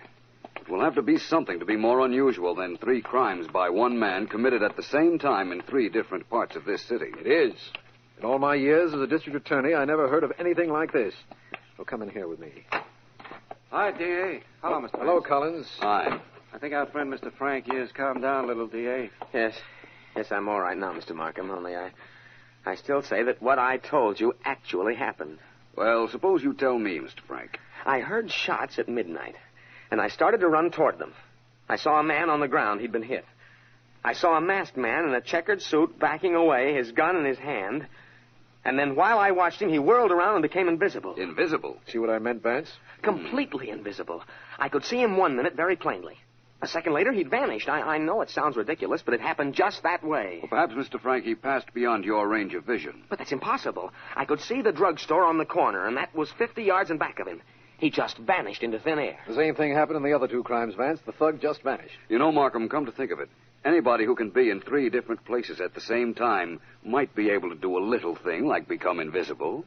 It will have to be something to be more unusual than 3 crimes by one man committed at the same time in 3 different parts of this city. It is. In all my years as a district attorney, I never heard of anything like this. So come in here with me. Hi, D.A. Hello, Mr. Hello, Vance. Collins. Hi. I think our friend Mr. Frank here has calmed down a little, D.A. Yes, I'm all right now, Mr. Markham, only I still say that what I told you actually happened. Well, suppose you tell me, Mr. Frank. I heard shots at midnight, and I started to run toward them. I saw a man on the ground. He'd been hit. I saw a masked man in a checkered suit backing away, his gun in his hand. And then while I watched him, he whirled around and became invisible. Invisible? See what I meant, Vance? Completely invisible. I could see him 1 minute very plainly. A second later, he'd vanished. I know it sounds ridiculous, but it happened just that way. Well, perhaps, Mr. Frank, he passed beyond your range of vision. But that's impossible. I could see the drugstore on the corner, and that was 50 yards in back of him. He just vanished into thin air. The same thing happened in the other 2 crimes, Vance. The thug just vanished. You know, Markham, come to think of it, anybody who can be in 3 different places at the same time might be able to do a little thing like become invisible.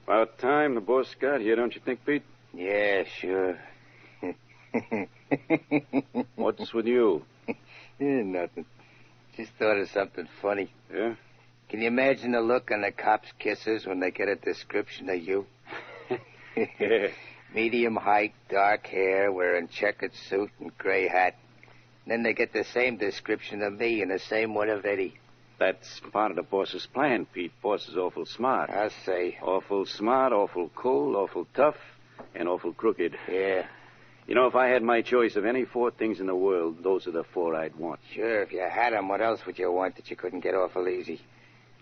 About time the boss got here, don't you think, Pete? Yeah, sure. What's with you? Nothing. Just thought of something funny. Yeah? Can you imagine the look on the cops' kisses when they get a description of you? Yeah. Medium height, dark hair, wearing checkered suit and gray hat. Then they get the same description of me and the same one of Eddie. That's part of the boss's plan, Pete. Boss is awful smart. I'll say. Awful smart, awful cool, awful tough, and awful crooked. Yeah. You know, if I had my choice of any 4 things in the world, those are the 4 I'd want. Sure, if you had 'em, what else would you want that you couldn't get awful easy?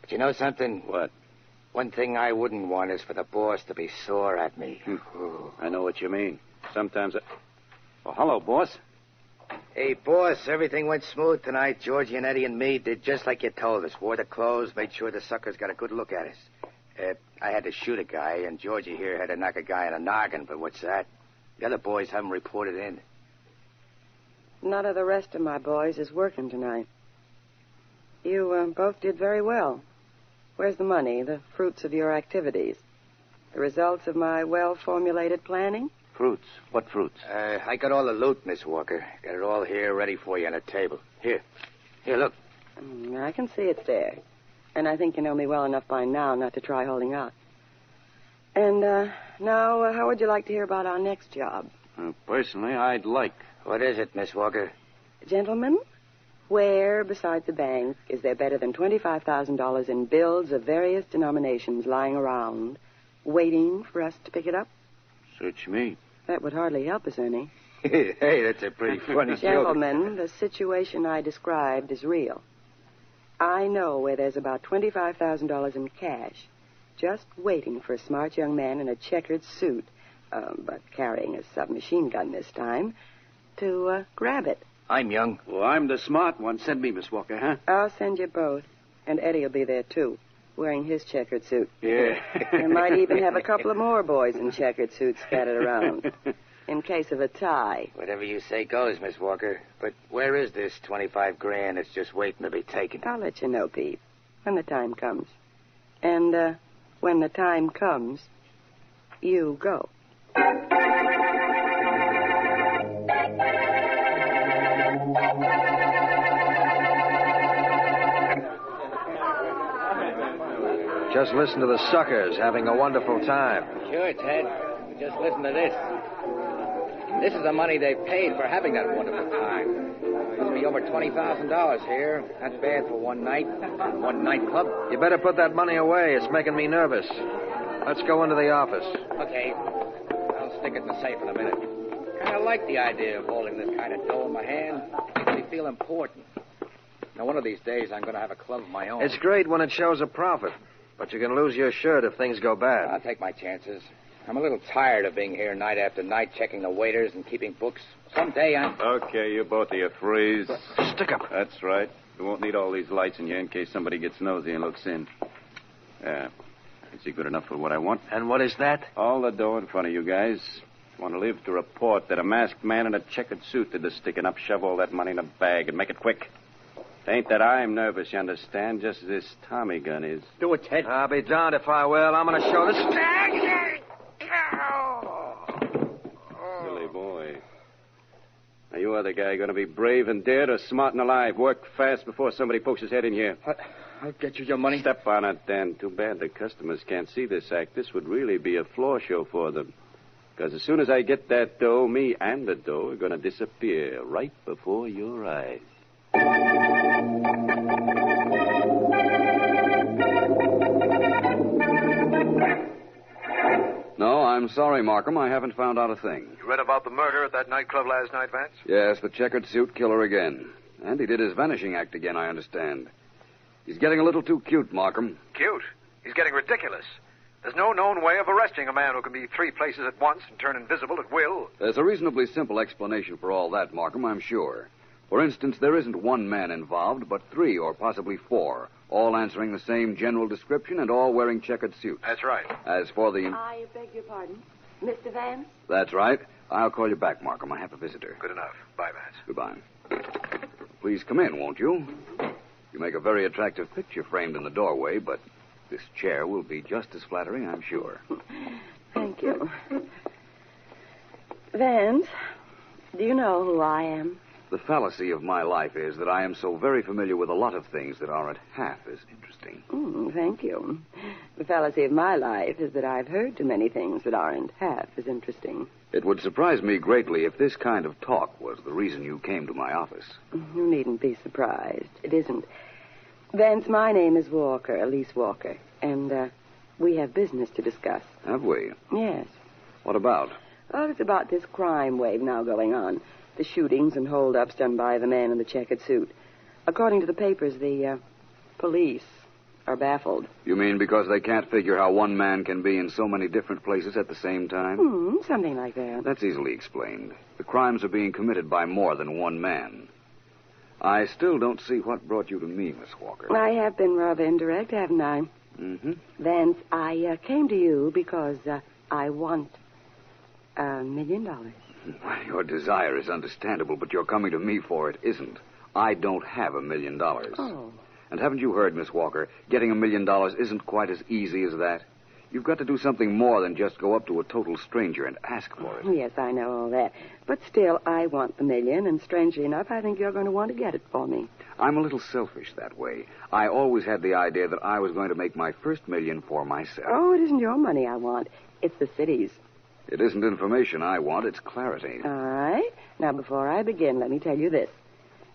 But you know something? What? One thing I wouldn't want is for the boss to be sore at me. I know what you mean. Sometimes Oh, hello, boss. Hey, boss, everything went smooth tonight. Georgie and Eddie and me did just like you told us. Wore the clothes, made sure the suckers got a good look at us. I had to shoot a guy, and Georgie here had to knock a guy on a noggin, but what's that? The other boys haven't reported in. None of the rest of my boys is working tonight. You both did very well. Where's the money, the fruits of your activities? The results of my well-formulated planning? Fruits? What fruits? I got all the loot, Miss Walker. Got it all here ready for you on a table. Here, look. I can see it's there. And I think you know me well enough by now not to try holding out. And now, how would you like to hear about our next job? Personally, I'd like. What is it, Miss Walker? Gentlemen, where, besides the bank, is there better than $25,000 in bills of various denominations lying around, waiting for us to pick it up? Search me. That would hardly help us any. Hey, that's a pretty funny joke. Gentlemen, the situation I described is real. I know where there's about $25,000 in cash, just waiting for a smart young man in a checkered suit, but carrying a submachine gun this time, to grab it. I'm young. Well, I'm the smart one. Send me, Miss Walker, huh? I'll send you both. And Eddie will be there, too, wearing his checkered suit. Yeah. You might even have a couple of more boys in checkered suits scattered around, in case of a tie. Whatever you say goes, Miss Walker. But where is this $25,000 that's just waiting to be taken? I'll let you know, Pete, when the time comes. And when the time comes, you go. Just listen to the suckers having a wonderful time. Sure, Ted. Just listen to this. This is the money they paid for having that wonderful time. It'll be over $20,000 here. That's bad for one night, one nightclub. You better put that money away. It's making me nervous. Let's go into the office. Okay. I'll stick it in the safe in a minute. Kind of like the idea of holding this kind of dough in my hand. Makes me feel important. Now, one of these days, I'm going to have a club of my own. It's great when it shows a profit, but you can lose your shirt if things go bad. I'll take my chances. I'm a little tired of being here night after night, checking the waiters and keeping books. Someday I'm... Okay, you both of you freeze. Stick up. That's right. We won't need all these lights in here in case somebody gets nosy and looks in. Is he good enough for what I want? And what is that? All the dough in front of you guys. Want to live to report that a masked man in a checkered suit did the sticking up, shove all that money in a bag, and make it quick. It ain't that I'm nervous, you understand, just this Tommy gun is. Do it, Ted. I'll be darned if I will. I'm going to show this... Silly boy. Now, you other guy going to be brave and dead or smart and alive? Work fast before somebody pokes his head in here. I'll get you your money. Step on it, then. Too bad the customers can't see this act. This would really be a floor show for them. Because as soon as I get that dough, me and the dough are going to disappear right before your eyes. No, I'm sorry, Markham. I haven't found out a thing. You read about the murder at that nightclub last night, Vance? Yes, the checkered suit killer again. And he did his vanishing act again, I understand. He's getting a little too cute, Markham. Cute? He's getting ridiculous. There's no known way of arresting a man who can be 3 places at once and turn invisible at will. There's a reasonably simple explanation for all that, Markham, I'm sure. For instance, there isn't one man involved, but 3 or possibly 4, all answering the same general description and all wearing checkered suits. That's right. As for the... I beg your pardon. Mr. Vance? That's right. I'll call you back, Markham. I have a visitor. Good enough. Bye, Vance. Goodbye. Please come in, won't you? You make a very attractive picture framed in the doorway, but this chair will be just as flattering, I'm sure. Thank you. Vance, do you know who I am? The fallacy of my life is that I am so very familiar with a lot of things that aren't half as interesting. Thank you. The fallacy of my life is that I've heard too many things that aren't half as interesting. It would surprise me greatly if this kind of talk was the reason you came to my office. You needn't be surprised. It isn't. Vance, my name is Walker, Elise Walker, and we have business to discuss. Have we? Yes. What about? Oh, it's about this crime wave now going on. The shootings and hold-ups done by the man in the checkered suit. According to the papers, the police are baffled. You mean because they can't figure how one man can be in so many different places at the same time? Something like that. That's easily explained. The crimes are being committed by more than one man. I still don't see what brought you to me, Miss Walker. I have been rather indirect, haven't I? Mm-hmm. Vance, I came to you because I want $1 million. Well, your desire is understandable, but your coming to me for it isn't. I don't have $1 million. Oh. And haven't you heard, Miss Walker, getting $1 million isn't quite as easy as that. You've got to do something more than just go up to a total stranger and ask for it. Yes, I know all that. But still, I want the $1 million, and strangely enough, I think you're going to want to get it for me. I'm a little selfish that way. I always had the idea that I was going to make my first $1 million for myself. Oh, it isn't your money I want. It's the city's. It isn't information I want, it's clarity. All right. Now, before I begin, let me tell you this.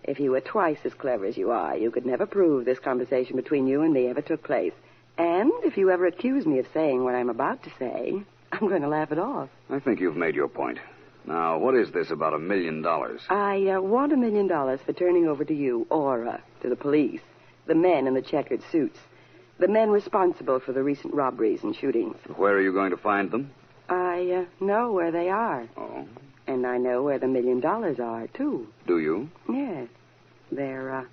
If you were twice as clever as you are, you could never prove this conversation between you and me ever took place. And if you ever accuse me of saying what I'm about to say, I'm going to laugh it off. I think you've made your point. Now, what is this about $1 million? I want $1 million for turning over to you, or to the police, the men in the checkered suits, the men responsible for the recent robberies and shootings. Where are you going to find them? I know where they are. Oh? And I know where the $1 million are, too. Do you? Yes. They're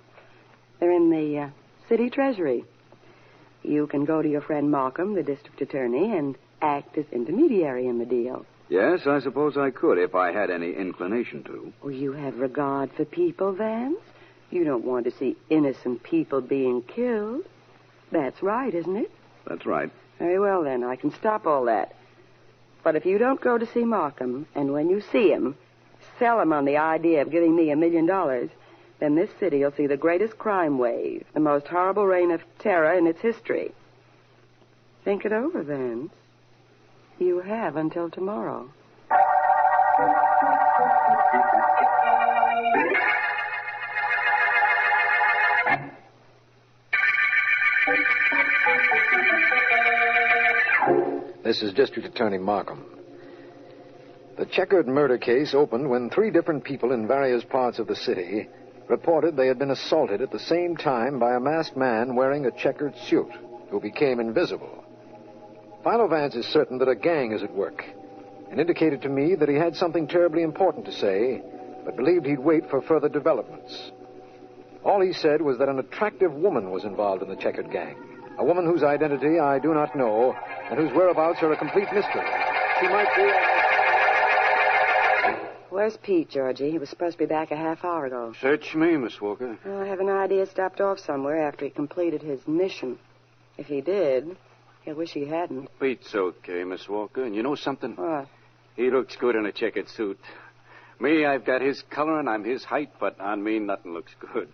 in the city treasury. You can go to your friend Markham, the district attorney, and act as intermediary in the deal. Yes, I suppose I could if I had any inclination to. Well, you have regard for people, Vance. You don't want to see innocent people being killed. That's right, isn't it? That's right. Very well, then. I can stop all that. But if you don't go to see Markham, and when you see him, sell him on the idea of giving me $1 million, then this city will see the greatest crime wave, the most horrible reign of terror in its history. Think it over, Vance. You have until tomorrow. This is District Attorney Markham. The checkered murder case opened when 3 different people in various parts of the city reported they had been assaulted at the same time by a masked man wearing a checkered suit who became invisible. Philo Vance is certain that a gang is at work and indicated to me that he had something terribly important to say, but believed he'd wait for further developments. All he said was that an attractive woman was involved in the checkered gang, a woman whose identity I do not know and whose whereabouts are a complete mystery. She might be... Where's Pete, Georgie? He was supposed to be back a half hour ago. Search me, Miss Walker. Well, I have an idea he stopped off somewhere after he completed his mission. If he did, he'll wish he hadn't. Pete's okay, Miss Walker. And you know something? What? He looks good in a checkered suit. Me, I've got his color and I'm his height, but on me, nothing looks good.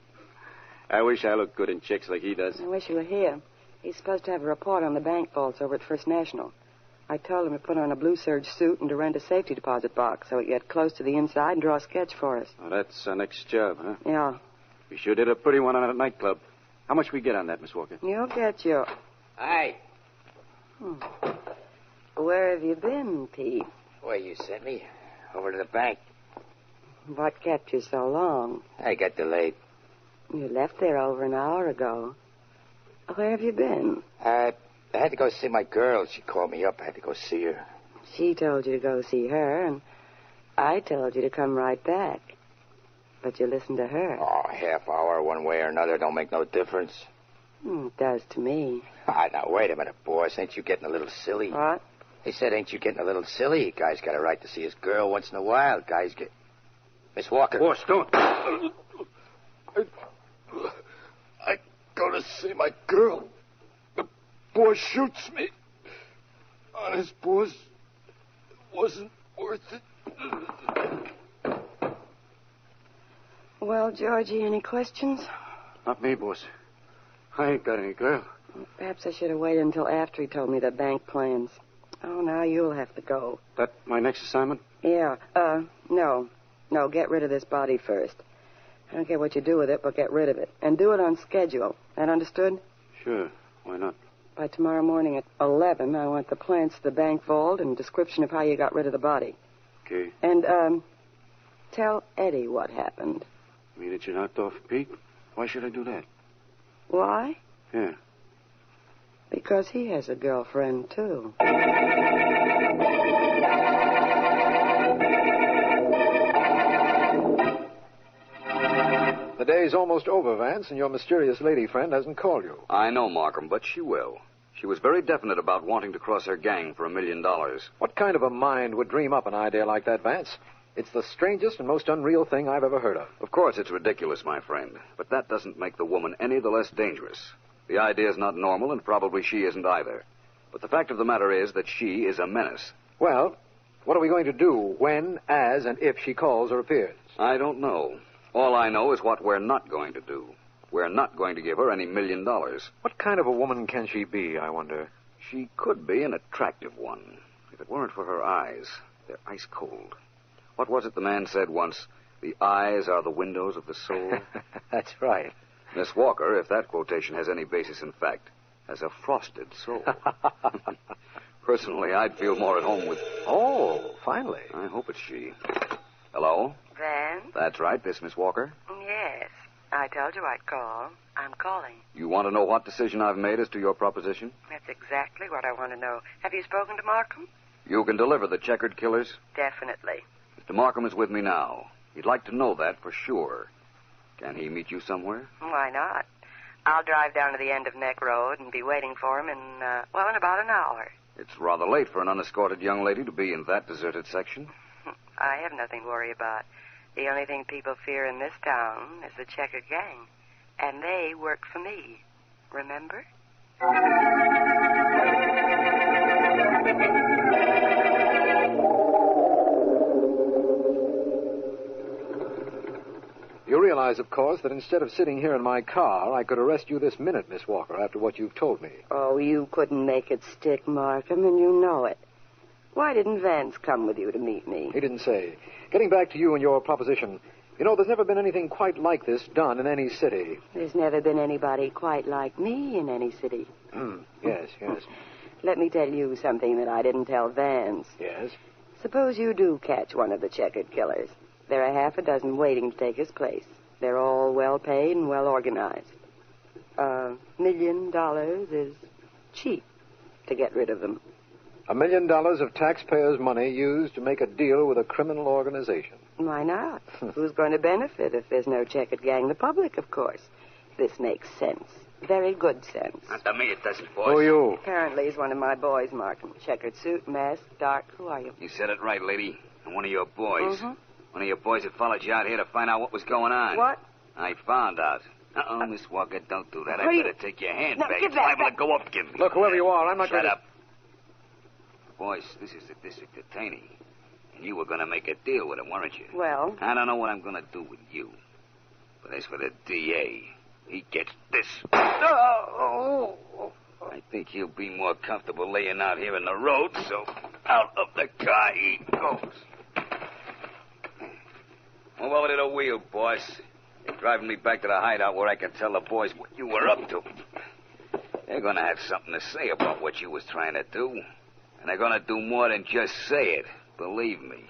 I wish I looked good in checks like he does. I wish you were here. He's supposed to have a report on the bank vaults over at First National. I told him to put on a blue serge suit and to rent a safety deposit box so he could get close to the inside and draw a sketch for us. Oh, that's our next job, huh? Yeah. We sure did a pretty one on a nightclub. How much we get on that, Miss Walker? You'll get your... Hi. Where have you been, Pete? Where you sent me? Over to the bank. What kept you so long? I got delayed. You left there over an hour ago. Where have you been? I had to go see my girl. She called me up. I had to go see her. She told you to go see her, and I told you to come right back. But you listened to her. Oh, half hour one way or another don't make no difference. It does to me. Now, wait a minute, boss. Ain't you getting a little silly? What? He said, ain't you getting a little silly? A guy's got a right to see his girl once in a while. Guys get... Miss Walker. Boss, don't. I go to see my girl. The boy shoots me. Honest, boss, it wasn't worth it. Well, Georgie, any questions? Not me, boss. I ain't got any girl. Perhaps I should have waited until after he told me the bank plans. Oh, now you'll have to go. That my next assignment? Yeah. No. No, get rid of this body first. I don't care what you do with it, but get rid of it. And do it on schedule. That understood? Sure. Why not? By tomorrow morning at 11, I want the plans to the bank vault and a description of how you got rid of the body. Okay. And, tell Eddie what happened. You mean that you knocked off Pete? Why should I do that? Why? Yeah. Because he has a girlfriend, too. The day's almost over, Vance, and your mysterious lady friend hasn't called you. I know, Markham, but she will. She was very definite about wanting to cross her gang for $1 million. What kind of a mind would dream up an idea like that, Vance? It's the strangest and most unreal thing I've ever heard of. Of course, it's ridiculous, my friend, but that doesn't make the woman any the less dangerous. The idea is not normal, and probably she isn't either. But the fact of the matter is that she is a menace. Well, what are we going to do when, as, and if she calls or appears? I don't know. All I know is what we're not going to do. We're not going to give her any $1 million. What kind of a woman can she be, I wonder? She could be an attractive one, if it weren't for her eyes. They're ice cold. What was it the man said once? The eyes are the windows of the soul. That's right. Miss Walker, if that quotation has any basis in fact, has a frosted soul. Personally, I'd feel more at home with... Oh, finally. I hope it's she. Hello? Vance? That's right, this Miss Walker. Yes. I told you I'd call. I'm calling. You want to know what decision I've made as to your proposition? That's exactly what I want to know. Have you spoken to Markham? You can deliver the checkered killers? Definitely. Mr. Markham is with me now. He'd like to know that for sure. Can he meet you somewhere? Why not? I'll drive down to the end of Neck Road and be waiting for him in about an hour. It's rather late for an unescorted young lady to be in that deserted section. I have nothing to worry about. The only thing people fear in this town is the checkered gang. And they work for me. Remember? You realize, of course, that instead of sitting here in my car, I could arrest you this minute, Miss Walker, after what you've told me. Oh, you couldn't make it stick, Markham, and you know it. Why didn't Vance come with you to meet me? He didn't say. Getting back to you and your proposition, you know, there's never been anything quite like this done in any city. There's never been anybody quite like me in any city. Yes. Let me tell you something that I didn't tell Vance. Yes? Suppose you do catch one of the checkered killers. There are half a dozen waiting to take his place. They're all well paid and well organized. $1 million is cheap to get rid of them. $1 million of taxpayers' money used to make a deal with a criminal organization. Why not? Who's going to benefit if there's no checkered gang? The public, of course. This makes sense. Very good sense. Not to me, it doesn't, boss. Who are you? Apparently he's one of my boys, Markham. Checkered suit, mask, dark. Who are you? You said it right, lady. I'm one of your boys. Mm-hmm. One of your boys that followed you out here to find out what was going on. What? I found out. Miss Walker, don't do that. I better take your hand back. Give It's that liable to go up, give me. Look, whoever you are, I'm not going to... Shut up. Boys, this is the district attorney. And you were going to make a deal with him, weren't you? Well? I don't know what I'm going to do with you. But as for the DA, he gets this. I think he'll be more comfortable laying out here in the road, so out of the car he goes. Move over to the wheel, boss. You're driving me back to the hideout where I can tell the boys what you were up to. They're going to have something to say about what you was trying to do. And they're going to do more than just say it. Believe me.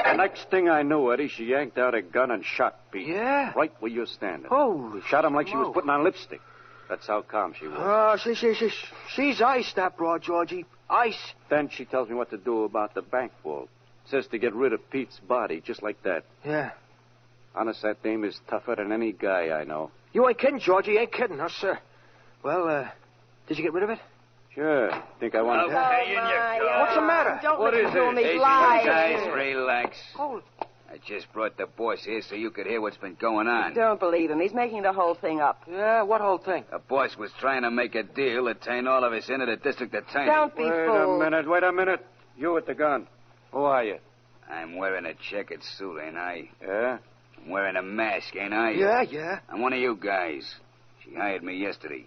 The next thing I knew, Eddie, she yanked out a gun and shot Pete. Yeah? Right where you're standing. Holy Shot him like she was smoke. putting on lipstick. That's how calm she was. She's ice, that broad, Georgie. Ice. Then she tells me what to do about the bank vault. Says to get rid of Pete's body, just like that. Yeah. Honest, that dame is tougher than any guy I know. You ain't kidding, Georgie. You ain't kidding, no, sir. Well, did you get rid of it? Sure. Think I want to... What's the matter? What is it? These Easy, lies. guys, relax. Oh. I just brought the boss here so you could hear what's been going on. Don't believe him. He's making the whole thing up. Yeah, what whole thing? The boss was trying to make a deal to turn all of us into the district attorney. Don't be fooled. Wait a minute. You with the gun. Who are you? I'm wearing a checkered suit, ain't I? Yeah? I'm wearing a mask, ain't I? Yeah. I'm one of you guys. She hired me yesterday.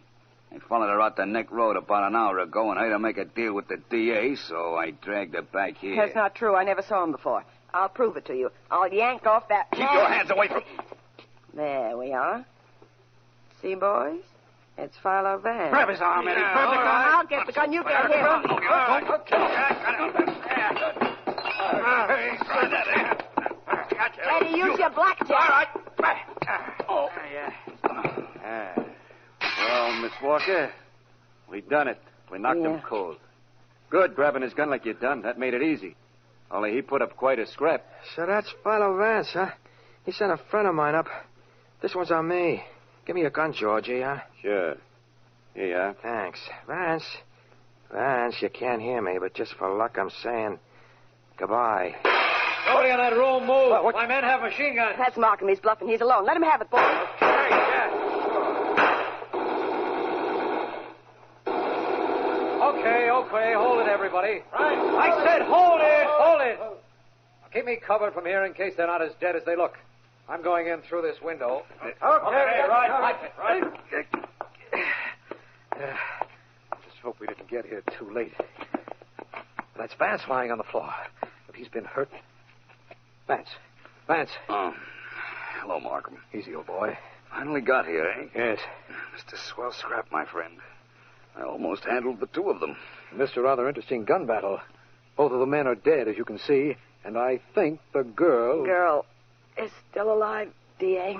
I followed her out the Neck Road about an hour ago and had to make a deal with the DA, so I dragged her back here. That's not true. I never saw him before. I'll prove it to you. I'll yank off that... Keep your hands away from... There we are. See, boys? It's Philo Vance. Grab his arm, Eddie. Grab the gun. I'll get the gun. You get him. Eddie, use your blackjack. All right. Oh. Yeah. Well, Miss Walker, we done it. We knocked him cold. Good, grabbing his gun like you done. That made it easy. Only he put up quite a scrap. So that's Philo Vance, huh? He sent a friend of mine up. This one's on me. Give me your gun, Georgie, huh? Sure. Here you are. Thanks. Vance, you can't hear me, but just for luck, I'm saying goodbye. Nobody on that room move. What? My men have machine guns. That's Markham. He's bluffing. He's alone. Let him have it, boy. Hey, yeah. Okay. Hold it, everybody. Right. I said hold it. Now, keep me covered from here in case they're not as dead as they look. I'm going in through this window. Okay, right. Just hope we didn't get here too late. That's Vance lying on the floor. But he's been hurt. Vance. Oh, hello, Markham. Easy, old boy. Finally got here, eh? Yes. Just a swell scrap, my friend. I almost handled the two of them. Missed a rather interesting gun battle. Both of the men are dead, as you can see, and I think the girl... Girl is still alive, D.A.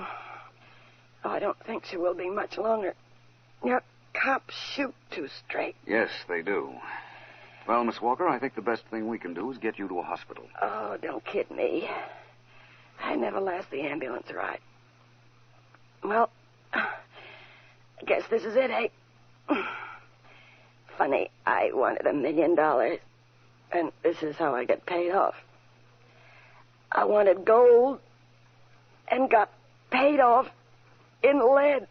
Oh, I don't think she will be much longer. Your cops shoot too straight. Yes, they do. Well, Miss Walker, I think the best thing we can do is get you to a hospital. Oh, don't kid me. I never last the ambulance ride. Well, I guess this is it, eh? Funny, I wanted $1 million, and this is how I got paid off. I wanted gold and got paid off in lead.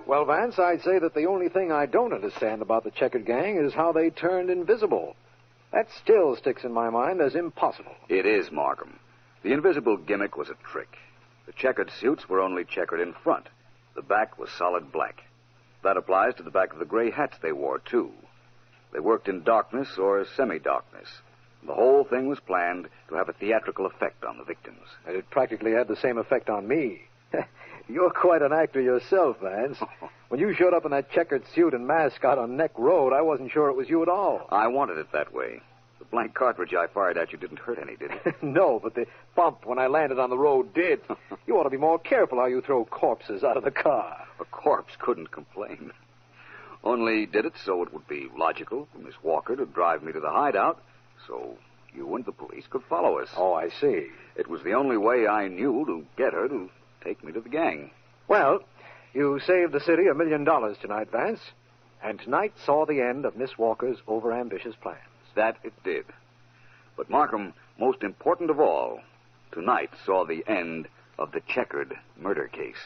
Well, Vance, I'd say that the only thing I don't understand about the Checkered Gang is how they turned invisible. That still sticks in my mind as impossible. It is, Markham. The invisible gimmick was a trick. The checkered suits were only checkered in front. The back was solid black. That applies to the back of the gray hats they wore, too. They worked in darkness or semi-darkness. The whole thing was planned to have a theatrical effect on the victims. And it practically had the same effect on me. You're quite an actor yourself, Vance. When you showed up in that checkered suit and mask out on Neck Road, I wasn't sure it was you at all. I wanted it that way. The blank cartridge I fired at you didn't hurt any, did it? No, but the bump when I landed on the road did. You ought to be more careful how you throw corpses out of the car. A corpse couldn't complain. Only did it so it would be logical for Miss Walker to drive me to the hideout so you and the police could follow us. Oh, I see. It was the only way I knew to get her to take me to the gang. Well, you saved the city $1 million tonight, Vance. And tonight saw the end of Miss Walker's overambitious plans. That it did. But, Markham, most important of all, tonight saw the end of the Checkered murder case.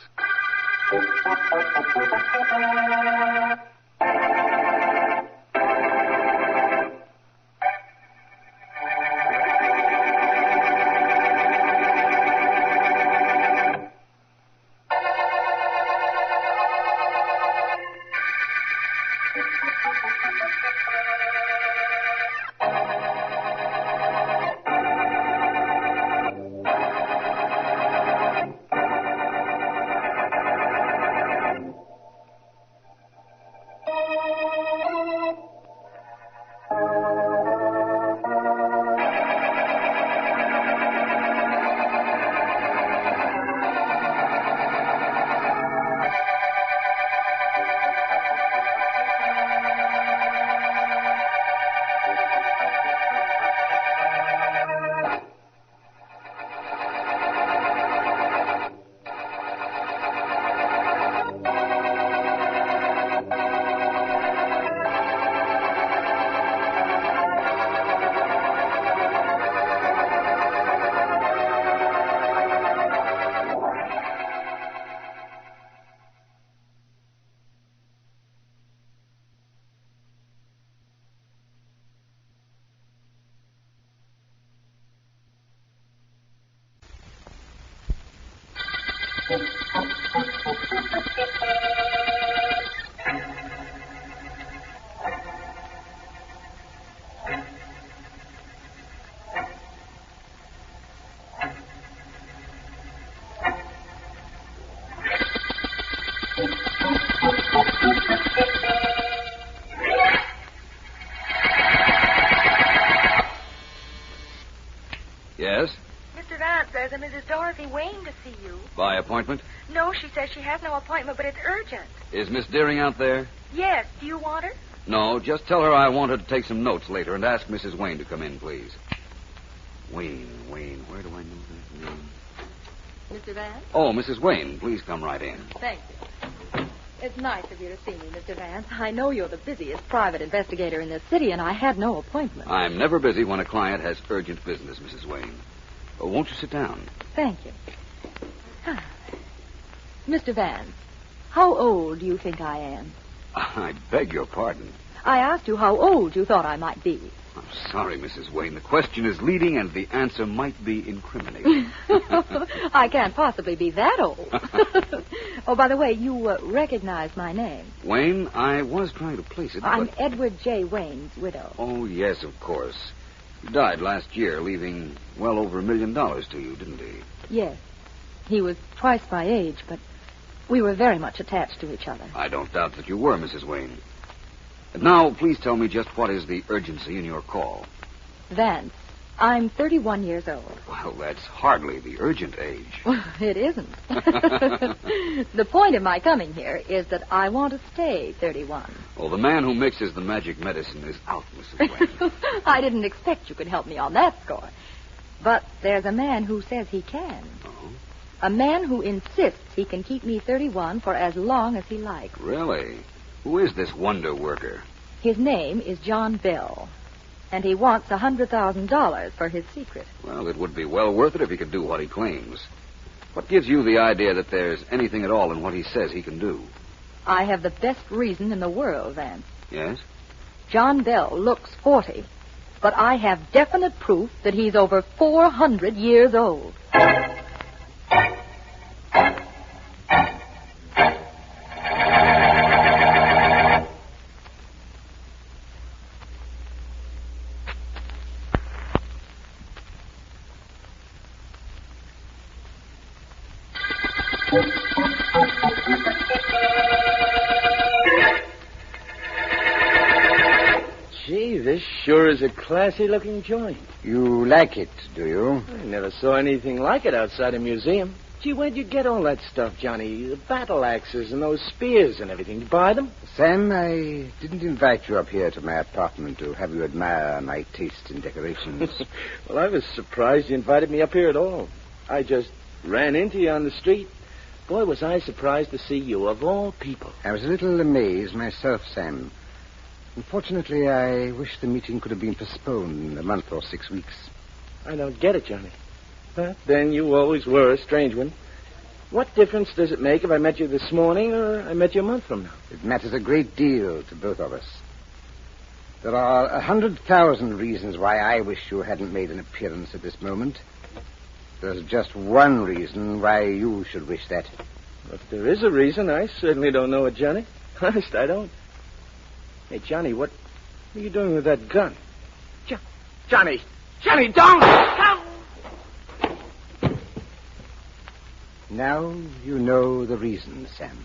Dorothy Wayne to see you. By appointment? No, she says she has no appointment, but it's urgent. Is Miss Deering out there? Yes. Do you want her? No, just tell her I want her to take some notes later and ask Mrs. Wayne to come in, please. Wayne, where do I know that name? Mr. Vance? Oh, Mrs. Wayne, please come right in. Thank you. It's nice of you to see me, Mr. Vance. I know you're the busiest private investigator in this city, and I had no appointment. I'm never busy when a client has urgent business, Mrs. Wayne. Oh, won't you sit down? Thank you. Mr. Vance, how old do you think I am? I beg your pardon. I asked you how old you thought I might be. I'm sorry, Mrs. Wayne. The question is leading, and the answer might be incriminating. I can't possibly be that old. Oh, by the way, you recognize my name. Wayne, I was trying to place it, I'm but... Edward J. Wayne's widow. Oh, yes, of course. He died last year, leaving well over $1 million to you, didn't he? Yes. He was twice my age, but we were very much attached to each other. I don't doubt that you were, Mrs. Wayne. And now, please tell me just what is the urgency in your call. Vance, I'm 31 years old. Well, that's hardly the urgent age. Well, it isn't. The point of my coming here is that I want to stay 31. Well, the man who mixes the magic medicine is out, Mrs. Wayne. I didn't expect you could help me on that score. But there's a man who says he can. Oh? A man who insists he can keep me 31 for as long as he likes. Really? Who is this wonder worker? His name is John Bell, and he wants $100,000 for his secret. Well, it would be well worth it if he could do what he claims. What gives you the idea that there's anything at all in what he says he can do? I have the best reason in the world, Vance. Yes? John Bell looks 40, but I have definite proof that he's over 400 years old. Gee, this sure is a classy-looking joint. You like it, do you? I never saw anything like it outside a museum. Gee, where'd you get all that stuff, Johnny? The battle axes and those spears and everything. Did you buy them? Sam, I didn't invite you up here to my apartment to have you admire my taste in decorations. Well, I was surprised you invited me up here at all. I just ran into you on the street. Boy, was I surprised to see you, of all people. I was a little amazed myself, Sam. Unfortunately, I wish the meeting could have been postponed a month or 6 weeks. I don't get it, Johnny. But then you always were a strange one. What difference does it make if I met you this morning or I met you a month from now? It matters a great deal to both of us. There are 100,000 reasons why I wish you hadn't made an appearance at this moment. There's just one reason why you should wish that. If there is a reason, I certainly don't know it, Johnny. Honest, I don't. Hey, Johnny, what are you doing with that gun? Johnny! Johnny, don't! Now you know the reason, Sam.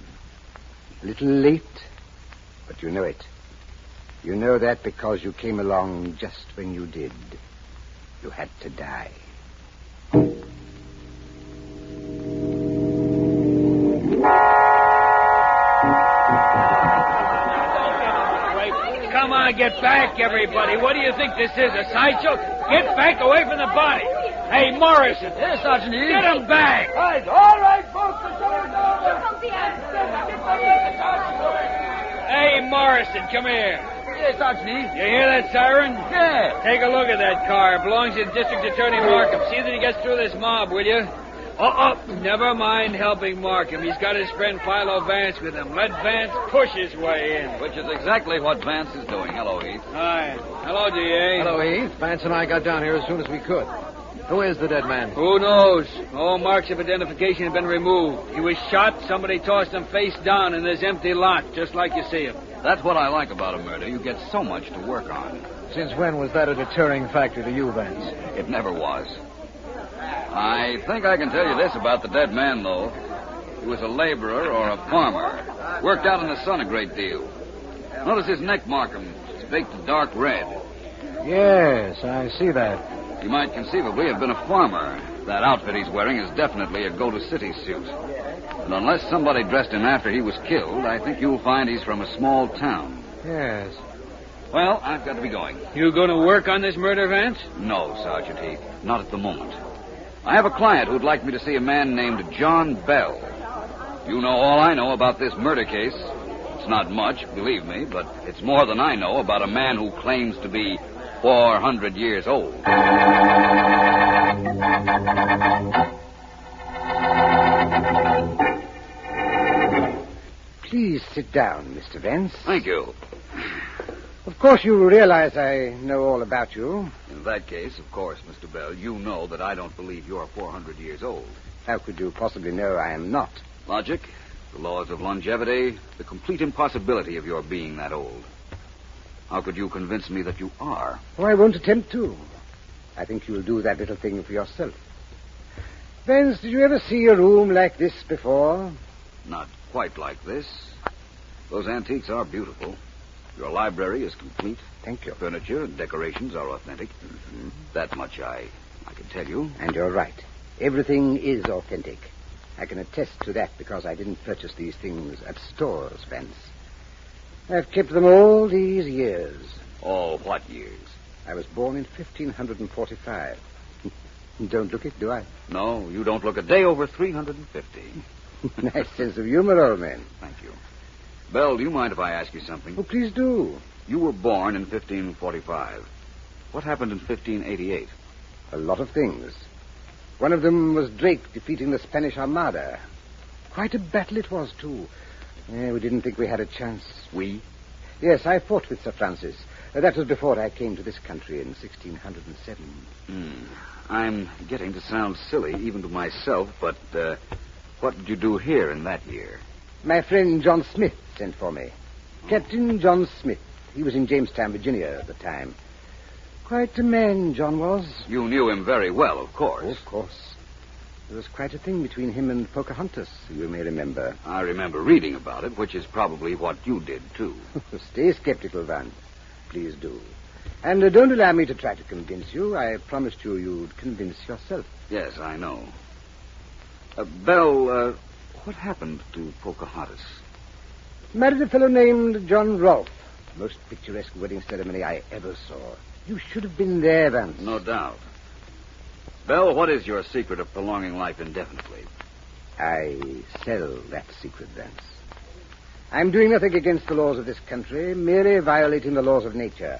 A little late, but you know it. You know that because you came along just when you did. You had to die. Come on, get back, everybody. What do you think this is, a sideshow? Get back away from the body. Hey, Morrison. Yes, Sergeant. Get him back. All right, folks. Hey, Morrison, come here. Yes, Sergeant. You hear that siren? Yeah. Take a look at that car. It belongs to District Attorney Markham. See that he gets through this mob, will you? Never mind helping Markham. He's got his friend Philo Vance with him. Let Vance push his way in. Which is exactly what Vance is doing. Hello, Heath. Hi. Hello, D.A. Hello, Heath. Vance and I got down here as soon as we could. Who is the dead man? Who knows? All marks of identification have been removed. He was shot. Somebody tossed him face down in this empty lot, just like you see him. That's what I like about a murder. You get so much to work on. Since when was that a deterring factor to you, Vance? It never was. I think I can tell you this about the dead man, though. He was a laborer or a farmer. Worked out in the sun a great deal. Notice his neck marking. It's baked a dark red. Yes, I see that. He might conceivably have been a farmer. That outfit he's wearing is definitely a go-to-city suit. And unless somebody dressed him after he was killed, I think you'll find he's from a small town. Yes. Well, I've got to be going. You going to work on this murder, Vance? No, Sergeant Heath. Not at the moment. I have a client who'd like me to see a man named John Bell. You know all I know about this murder case. It's not much, believe me, but it's more than I know about a man who claims to be 400 years old. Please sit down, Mr. Vance. Thank you. Of course, you realize I know all about you. In that case, of course, Mr. Bell, you know that I don't believe you're 400 years old. How could you possibly know I am not? Logic, the laws of longevity, the complete impossibility of your being that old. How could you convince me that you are? Oh, I won't attempt to. I think you'll do that little thing for yourself. Vance, did you ever see a room like this before? Not quite like this. Those antiques are beautiful. Your library is complete. Thank you. Furniture and decorations are authentic. Mm-hmm. That much I can tell you. And you're right. Everything is authentic. I can attest to that because I didn't purchase these things at stores, Vance. I've kept them all these years. Oh, what years? I was born in 1545. Don't look it, do I? No, you don't look a day over 350. Nice sense of humor, old man. Thank you. Bell, do you mind if I ask you something? Oh, please do. You were born in 1545. What happened in 1588? A lot of things. One of them was Drake defeating the Spanish Armada. Quite a battle it was, too. We didn't think we had a chance. We? Yes, I fought with Sir Francis. That was before I came to this country in 1607. I'm getting to sound silly, even to myself, but what did you do here in that year? My friend John Smith sent for me. Captain John Smith. He was in Jamestown, Virginia at the time. Quite a man, John was. You knew him very well, of course. Oh, of course. There was quite a thing between him and Pocahontas, you may remember. I remember reading about it, which is probably what you did, too. Stay skeptical, Vance. Please do. And don't allow me to try to convince you. I promised you you'd convince yourself. Yes, I know. Bell, what happened to Pocahontas? Married a fellow named John Rolfe. Most picturesque wedding ceremony I ever saw. You should have been there, Vance. No doubt. Bell, what is your secret of prolonging life indefinitely? I sell that secret, Vance. I'm doing nothing against the laws of this country, merely violating the laws of nature.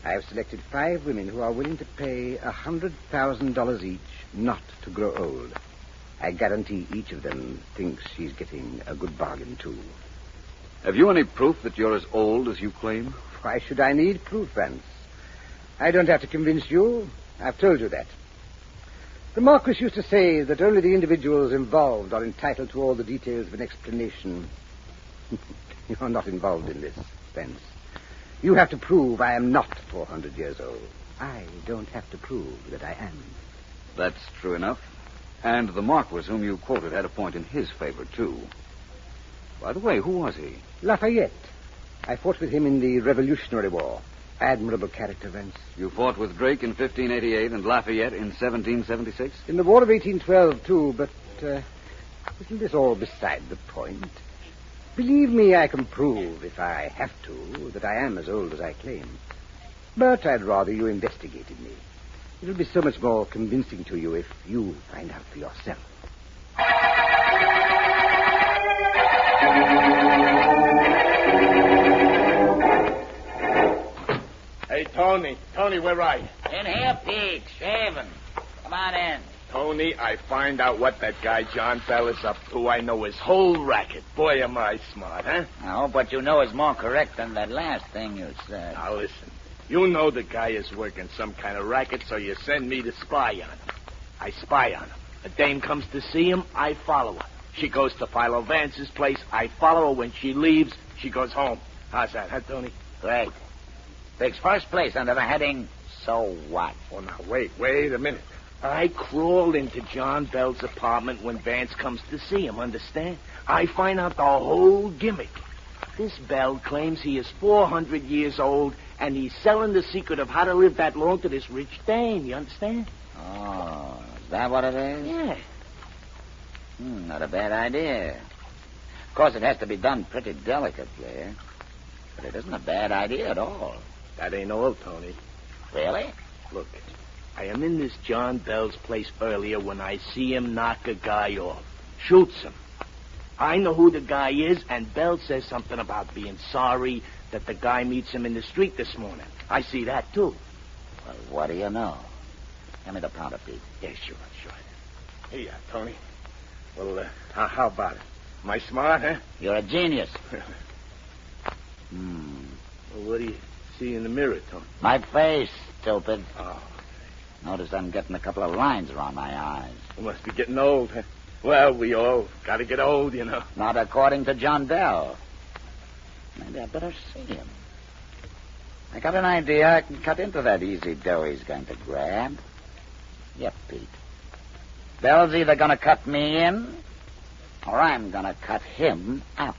I have selected 5 women who are willing to pay $100,000 each not to grow old. I guarantee each of them thinks she's getting a good bargain, too. Have you any proof that you're as old as you claim? Why should I need proof, Vance? I don't have to convince you. I've told you that. The Marquis used to say that only the individuals involved are entitled to all the details of an explanation. You're not involved in this, Vance. You have to prove I am not 400 years old. I don't have to prove that I am. That's true enough. And the Marquis whom you quoted had a point in his favor, too. By the way, who was he? Lafayette. I fought with him in the Revolutionary War. Admirable character, Vance. You fought with Drake in 1588 and Lafayette in 1776? In the War of 1812, too, but isn't this all beside the point? Believe me, I can prove, if I have to, that I am as old as I claim. But I'd rather you investigated me. It'll be so much more convincing to you if you find out for yourself. Hey, Tony. Tony, where are you? In here, pig, shaving. Come on in. Tony, I find out what that guy John Bell is up to. I know his whole racket. Boy, am I smart, huh? Oh, but you know it's more correct than that last thing you said. Now, listen. You know the guy is working some kind of racket, so you send me to spy on him. I spy on him. A dame comes to see him, I follow her. She goes to Philo Vance's place. I follow her. When she leaves, she goes home. How's that, huh, Tony? Great. Pig's first place under the heading, so what? Oh, now, wait a minute. I crawled into John Bell's apartment when Vance comes to see him, understand? I find out the whole gimmick. This Bell claims he is 400 years old, and he's selling the secret of how to live that long to this rich dame, you understand? Oh, Is that what it is? Yeah. Not a bad idea. Of course, it has to be done pretty delicately. But it isn't a bad idea at all. That ain't all, Tony. Really? Look, I am in this John Bell's place earlier when I see him knock a guy off. Shoots him. I know who the guy is, and Bell says something about being sorry that the guy meets him in the street this morning. I see that, too. Well, what do you know? Give me the powder, Pete. Yeah, sure. Here you are, Tony. Well, how about it? Am I smart, huh? You're a genius. Well, what do you see in the mirror, Tony? My face, stupid. Oh. Notice I'm getting a couple of lines around my eyes. You must be getting old, huh? Well, we all got to get old, you know. Not according to John Bell. Maybe I better see him. I got an idea I can cut into that easy dough he's going to grab. Yep, Pete. Bell's either going to cut me in, or I'm going to cut him out.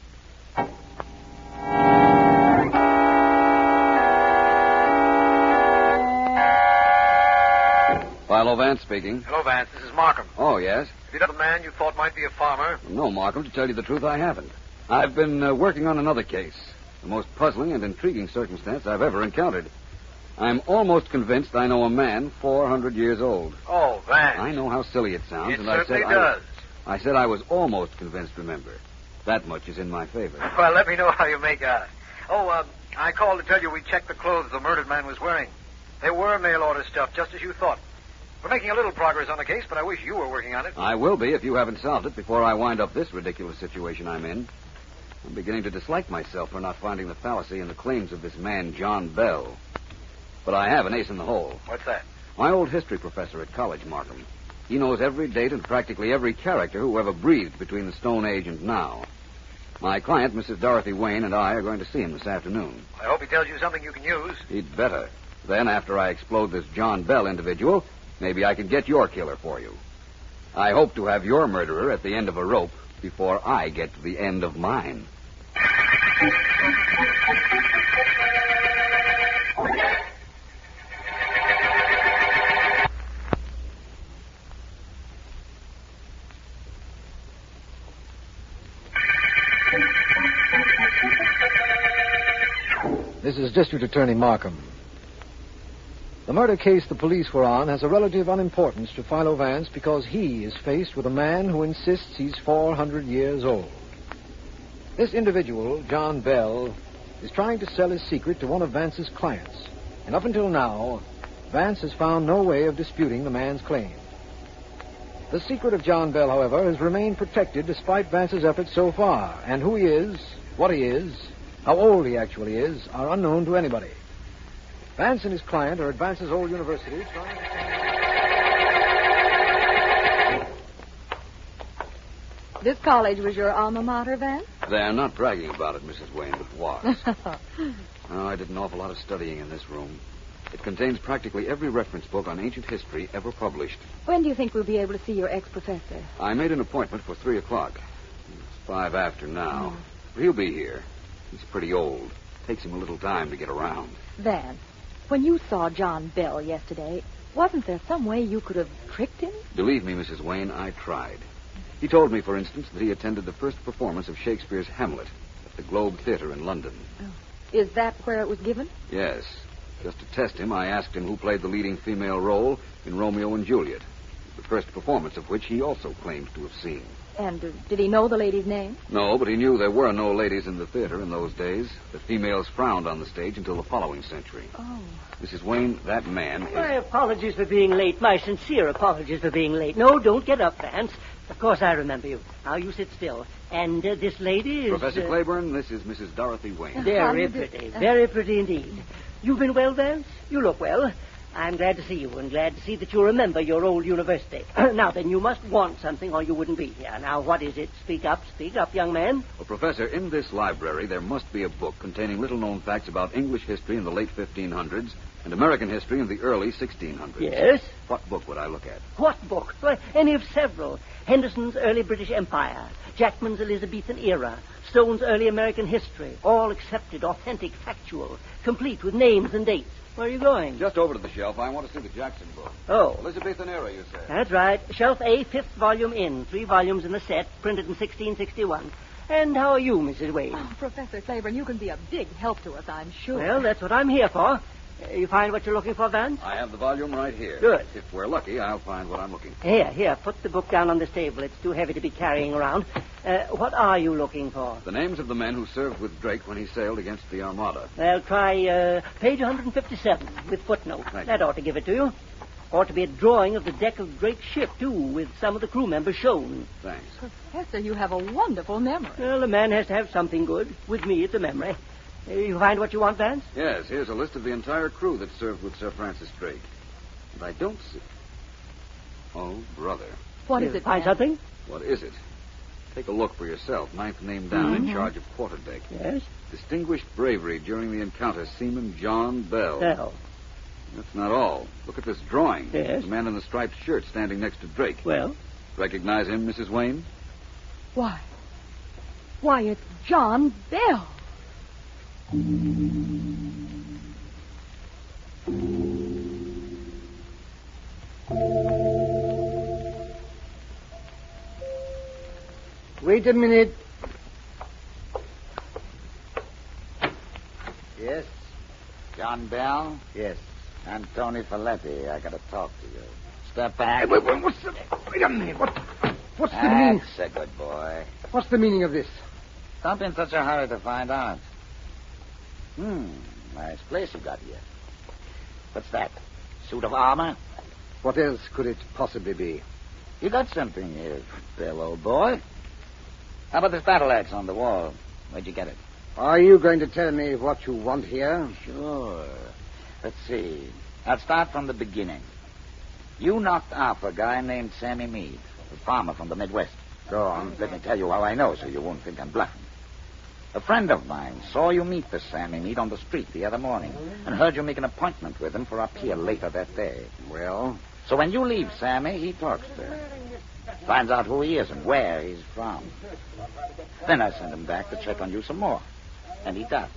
Philo Vance speaking. Hello, Vance. This is Markham. Oh, yes? Have you got a man you thought might be a farmer? No, Markham, to tell you the truth, I haven't. I've been working on another case. The most puzzling and intriguing circumstance I've ever encountered. I'm almost convinced I know a man 400 years old. Oh, Vance. I know how silly it sounds. It and certainly does. I said I was almost convinced, remember. That much is in my favor. Well, let me know how you make out. Oh, I called to tell you we checked the clothes the murdered man was wearing. They were mail-order stuff, just as you thought. We're making a little progress on the case, but I wish you were working on it. I will be if you haven't solved it before I wind up this ridiculous situation I'm in. I'm beginning to dislike myself for not finding the fallacy in the claims of this man, John Bell. But I have an ace in the hole. What's that? My old history professor at college, Markham. He knows every date and practically every character who ever breathed between the Stone Age and now. My client, Mrs. Dorothy Wayne, and I are going to see him this afternoon. I hope he tells you something you can use. He'd better. Then, after I explode this John Bell individual, maybe I can get your killer for you. I hope to have your murderer at the end of a rope before I get to the end of mine. This is District Attorney Markham. The murder case the police were on has a relative unimportance to Philo Vance because he is faced with a man who insists he's 400 years old. This individual, John Bell, is trying to sell his secret to one of Vance's clients. And up until now, Vance has found no way of disputing the man's claim. The secret of John Bell, however, has remained protected despite Vance's efforts so far. And who he is, what he is, how old he actually is, are unknown to anybody. Vance and his client are at Vance's old university trying to... This college was your alma mater, Vance? They're not bragging about it, Mrs. Wayne, but was. Oh, I did an awful lot of studying in this room. It contains practically every reference book on ancient history ever published. When do you think we'll be able to see your ex-professor? I made an appointment for 3 o'clock. It's 5 after now. He'll be here. He's pretty old. Takes him a little time to get around. Vance, when you saw John Bell yesterday, wasn't there some way you could have tricked him? Believe me, Mrs. Wayne, I tried. He told me, for instance, that he attended the first performance of Shakespeare's Hamlet at the Globe Theatre in London. Oh. Is that where it was given? Yes. Just to test him, I asked him who played the leading female role in Romeo and Juliet, the first performance of which he also claims to have seen. And did he know the lady's name? No, but he knew there were no ladies in the theater in those days. The females frowned on the stage until the following century. Oh. Mrs. Wayne, that man is... My apologies for being late. My sincere apologies for being late. No, don't get up, Vance. Of course I remember you. Now you sit still. And this lady is... Professor Claiborne, this is Mrs. Dorothy Wayne. Very pretty indeed. You've been well, Vance? You look well. I'm glad to see you, and glad to see that you remember your old university. Now, then, you must want something, or you wouldn't be here. Now, what is it? Speak up, young man. Well, Professor, in this library, there must be a book containing little-known facts about English history in the late 1500s and American history in the early 1600s. Yes? What book would I look at? What book? Well, any of several. Henderson's Early British Empire, Jackman's Elizabethan Era, Stone's early American history. All accepted, authentic, factual, complete with names and dates. Where are you going? Just over to the shelf. I want to see the Jackson book. Oh. Elizabethan era, you say? That's right. Shelf A, 5th volume in. 3 volumes in the set, printed in 1661. And how are you, Mrs. Wade? Oh, Professor Claiborne, you can be a big help to us, I'm sure. Well, that's what I'm here for. You find what you're looking for, Vance? I have the volume right here. Good. If we're lucky, I'll find what I'm looking for. Here, put the book down on this table. It's too heavy to be carrying around. What are you looking for? The names of the men who served with Drake when he sailed against the Armada. Well, try page 157 with footnotes. That ought to give it to you. Ought to be a drawing of the deck of Drake's ship, too, with some of the crew members shown. Thanks. Professor, you have a wonderful memory. Well, a man has to have something good. With me, it's a memory. You find what you want, Vance? Yes, here's a list of the entire crew that served with Sir Francis Drake. And I don't see... Oh, brother. What is it, Find Vance? something? What is it? Take a look for yourself. 9th name down, in charge of quarterdeck. Yes? Distinguished bravery during the encounter, Seaman John Bell. Bell. That's not all. Look at this drawing. Yes? The man in the striped shirt standing next to Drake. Well? Recognize him, Mrs. Wayne? Why, it's John Bell. Wait a minute. Yes? John Bell? Yes. I'm Tony Folletti. I got to talk to you. Step back. Wait a minute. What's the meaning? That's a good boy. What's the meaning of this? Don't be in such a hurry to find out. Nice place you got here. What's that? Suit of armor? What else could it possibly be? You got something here, Bill, old boy. How about this battle axe on the wall? Where'd you get it? Are you going to tell me what you want here? Sure. Let's see. I'll start from the beginning. You knocked off a guy named Sammy Meade, a farmer from the Midwest. Go on. Let me tell you how I know so you won't think I'm bluffing. A friend of mine saw you meet this Sammy Meade on the street the other morning and heard you make an appointment with him for up here later that day. Well? So when you leave Sammy, he talks to him. Finds out who he is and where he's from. Then I send him back to check on you some more. And he does.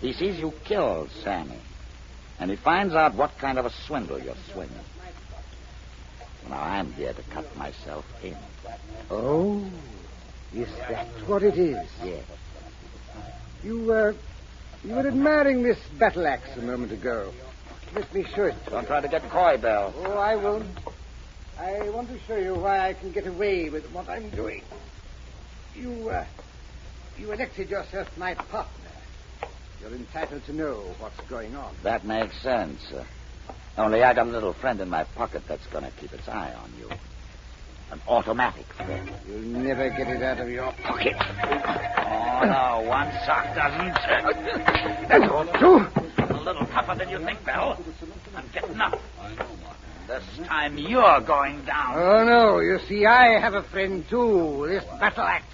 He sees you kill Sammy. And he finds out what kind of a swindle you're swinging. Now I'm here to cut myself in. Oh, is that what it is? Yes. You were admiring this battle axe a moment ago. Let me show it. Don't try to get coy, Bell. Oh, I won't. I want to show you why I can get away with what I'm doing. You elected yourself my partner. You're entitled to know what's going on. That makes sense. Only I got a little friend in my pocket that's going to keep its eye on you. An automatic friend. You'll never get it out of your pocket. Oh, no, one sock doesn't. That ought to. A little tougher than you think, Bell. I'm getting up. This time you're going down. Oh, no. You see, I have a friend, too. This battle axe.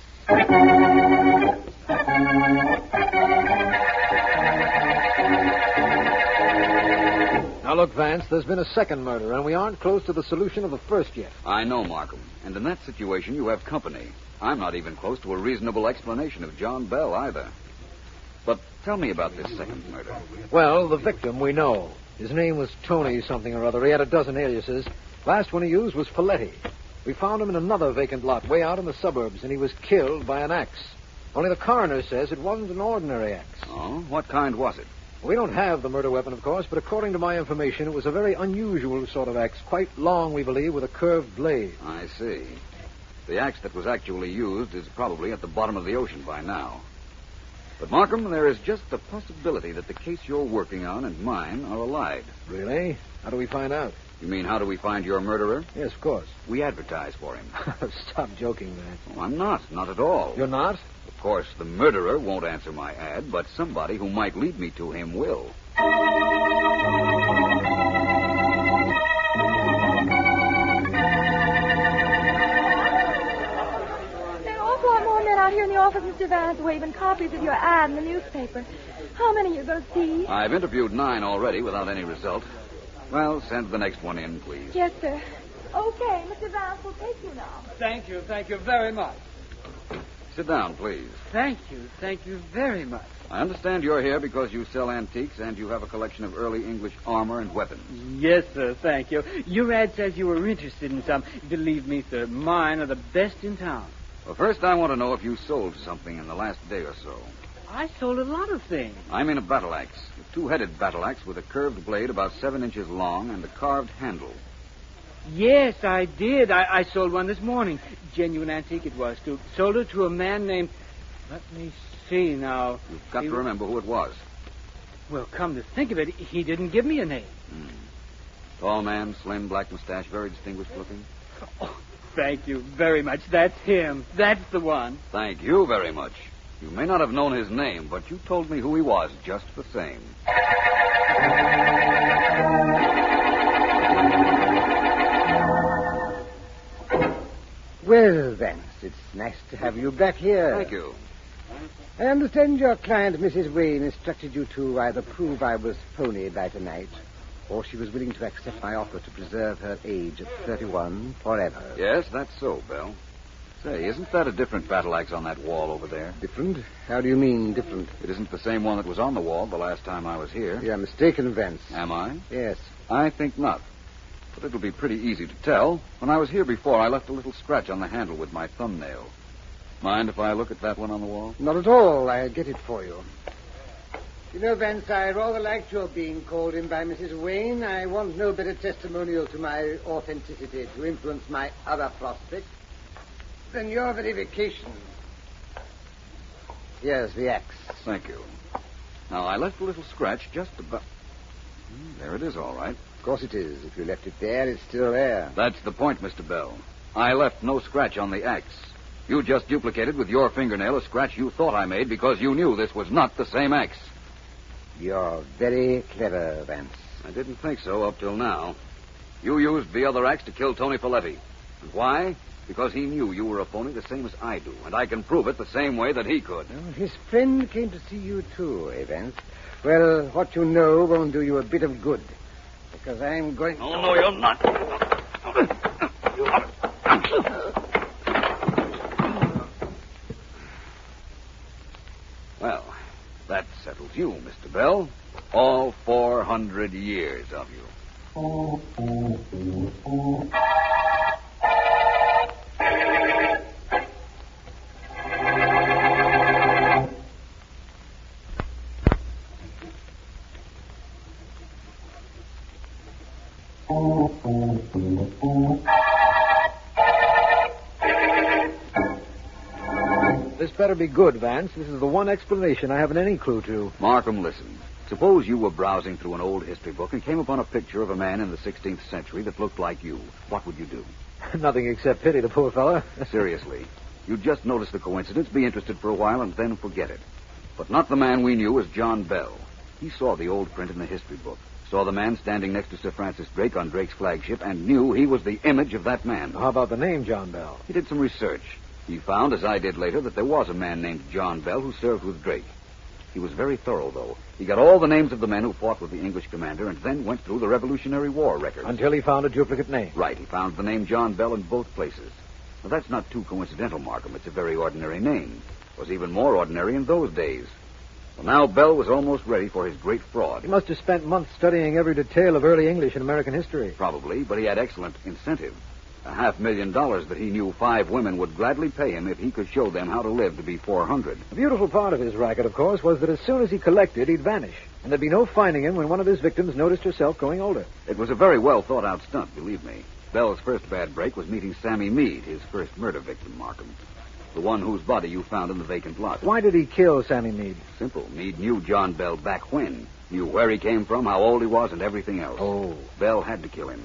Now, look, Vance, there's been a second murder, and we aren't close to the solution of the first yet. I know, Markham. And in that situation, you have company. I'm not even close to a reasonable explanation of John Bell, either. But tell me about this second murder. Well, the victim we know. His name was Tony something or other. He had a dozen aliases. Last one he used was Folletti. We found him in another vacant lot way out in the suburbs, and he was killed by an axe. Only the coroner says it wasn't an ordinary axe. Oh? What kind was it? We don't have the murder weapon, of course, but according to my information, it was a very unusual sort of axe, quite long, we believe, with a curved blade. I see. The axe that was actually used is probably at the bottom of the ocean by now. But, Markham, there is just a possibility that the case you're working on and mine are allied. Really? How do we find out? You mean, how do we find your murderer? Yes, of course. We advertise for him. Stop joking, man. Oh, I'm not at all. You're not? Of course, the murderer won't answer my ad, but somebody who might lead me to him will. There are an awful lot more men out here in the office, Mr. Vance, waving copies of your ad in the newspaper. How many are you going to see? I've interviewed 9 already without any result. Well, send the next one in, please. Yes, sir. Okay, Mr. Vance will take you now. Thank you very much. Sit down, please. Thank you very much. I understand you're here because you sell antiques and you have a collection of early English armor and weapons. Yes, sir, thank you. Your ad says you were interested in some. Believe me, sir, mine are the best in town. Well, first I want to know if you sold something in the last day or so. I sold a lot of things. I mean a battle axe. A two-headed battle axe with a curved blade about 7 inches long and a carved handle. Yes, I did. I sold one this morning. Genuine antique it was, too. Sold it to a man named... Let me see now. You've got to remember who it was. Well, come to think of it, he didn't give me a name. Tall man, slim, black mustache, very distinguished looking. Oh, thank you very much. That's him. That's the one. Thank you very much. You may not have known his name, but you told me who he was just the same. Well, Vance, it's nice to have you back here. Thank you. I understand your client, Mrs. Wayne, instructed you to either prove I was phony by tonight, or she was willing to accept my offer to preserve her age at 31 forever. Yes, that's so, Bell. Say, isn't that a different battle axe on that wall over there? Different? How do you mean, different? It isn't the same one that was on the wall the last time I was here. You're mistaken, Vance. Am I? Yes. I think not. But it'll be pretty easy to tell. When I was here before, I left a little scratch on the handle with my thumbnail. Mind if I look at that one on the wall? Not at all. I'll get it for you. You know, Vance, I rather liked your being called in by Mrs. Wayne. I want no better testimonial to my authenticity to influence my other prospects than your verification. Here's the axe. Thank you. Now, I left a little scratch just about... There it is, all right. Of course it is. If you left it there, it's still there. That's the point, Mr. Bell. I left no scratch on the axe. You just duplicated with your fingernail a scratch you thought I made because you knew this was not the same axe. You're very clever, Vance. I didn't think so up till now. You used the other axe to kill Tony Folletti. And why? Because he knew you were a phony the same as I do, and I can prove it the same way that he could. Well, his friend came to see you, too, Vance. Well, what you know won't do you a bit of good, because I'm going... Oh, no, you're not. Well, that settles you, Mr. Bell. All 400 years of you. This better be good, Vance. This is the one explanation I haven't any clue to. Markham, listen. Suppose you were browsing through an old history book and came upon a picture of a man in the 16th century that looked like you. What would you do? Nothing except pity the poor fellow. Seriously. You'd just notice the coincidence, be interested for a while, and then forget it. But not the man we knew as John Bell. He saw the old print in the history book, saw the man standing next to Sir Francis Drake on Drake's flagship, and knew he was the image of that man. How about the name John Bell? He did some research. He found, as I did later, that there was a man named John Bell who served with Drake. He was very thorough, though. He got all the names of the men who fought with the English commander and then went through the Revolutionary War records. Until he found a duplicate name. Right. He found the name John Bell in both places. Now, that's not too coincidental, Markham. It's a very ordinary name. It was even more ordinary in those days. Well, now Bell was almost ready for his great fraud. He must have spent months studying every detail of early English and American history. Probably, but he had excellent incentive. $500,000 that he knew 5 women would gladly pay him if he could show them how to live to be 400. The beautiful part of his racket, of course, was that as soon as he collected, he'd vanish. And there'd be no finding him when one of his victims noticed herself growing older. It was a very well thought-out stunt, believe me. Bell's first bad break was meeting Sammy Meade, his first murder victim, Markham. The one whose body you found in the vacant lot. Why did he kill Sammy Meade? Simple. Meade knew John Bell back when. Knew where he came from, how old he was, and everything else. Oh. Bell had to kill him.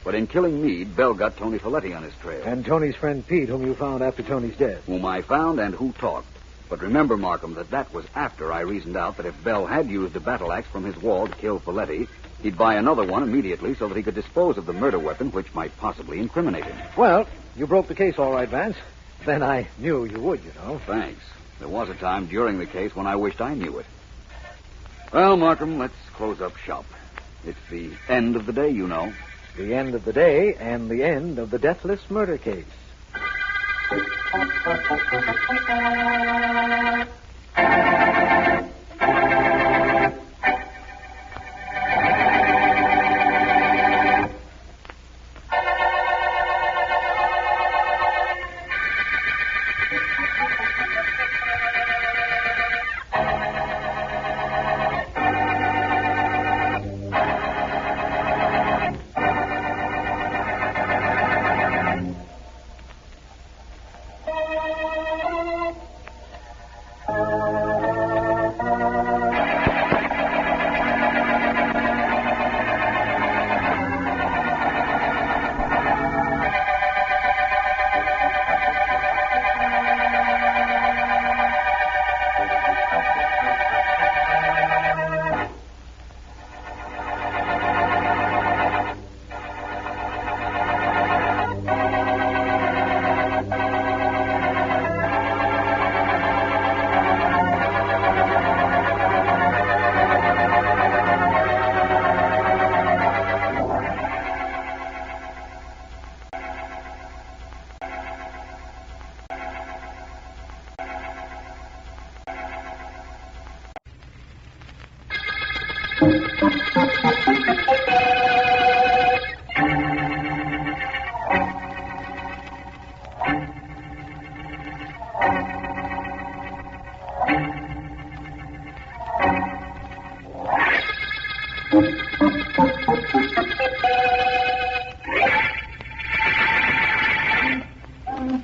But in killing Meade, Bell got Tony Folletti on his trail. And Tony's friend Pete, whom you found after Tony's death. Whom I found and who talked. But remember, Markham, that was after I reasoned out that if Bell had used a battle axe from his wall to kill Folletti, he'd buy another one immediately so that he could dispose of the murder weapon which might possibly incriminate him. Well, you broke the case all right, Vance. Then I knew you would, you know. Thanks. There was a time during the case when I wished I knew it. Well, Markham, let's close up shop. It's the end of the day, you know. The end of the day and the end of the deathless murder case.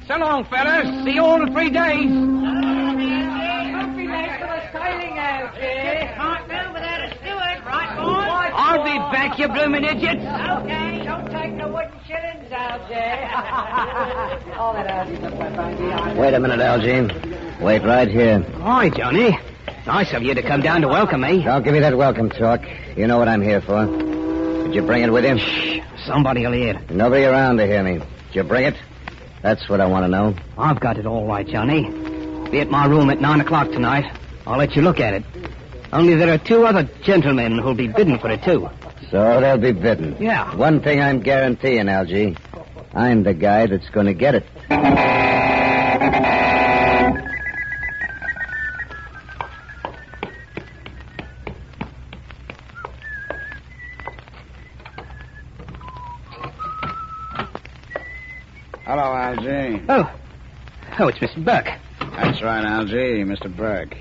So long, fellas. See you all in 3 days. I'll be back, you blooming idiots. Okay, don't take no wooden shillings, Algy. All that Algy's up my funky. Wait a minute, Algy. Wait right here. Hi, Johnny. Nice of you to come down to welcome me. Don't give me that welcome talk. You know what I'm here for. Did you bring it with you? Shh. Somebody'll hear. Nobody around to hear me. Did you bring it? That's what I want to know. I've got it all right, Johnny. Be at my room at 9 o'clock tonight. I'll let you look at it. Only there are 2 other gentlemen who'll be bidding for it, too. So they'll be bidden. Yeah. One thing I'm guaranteeing, Algy. I'm the guy that's going to get it. Hello, Algy. Oh, it's Mr. Burke. That's right, Algy, Mr. Burke.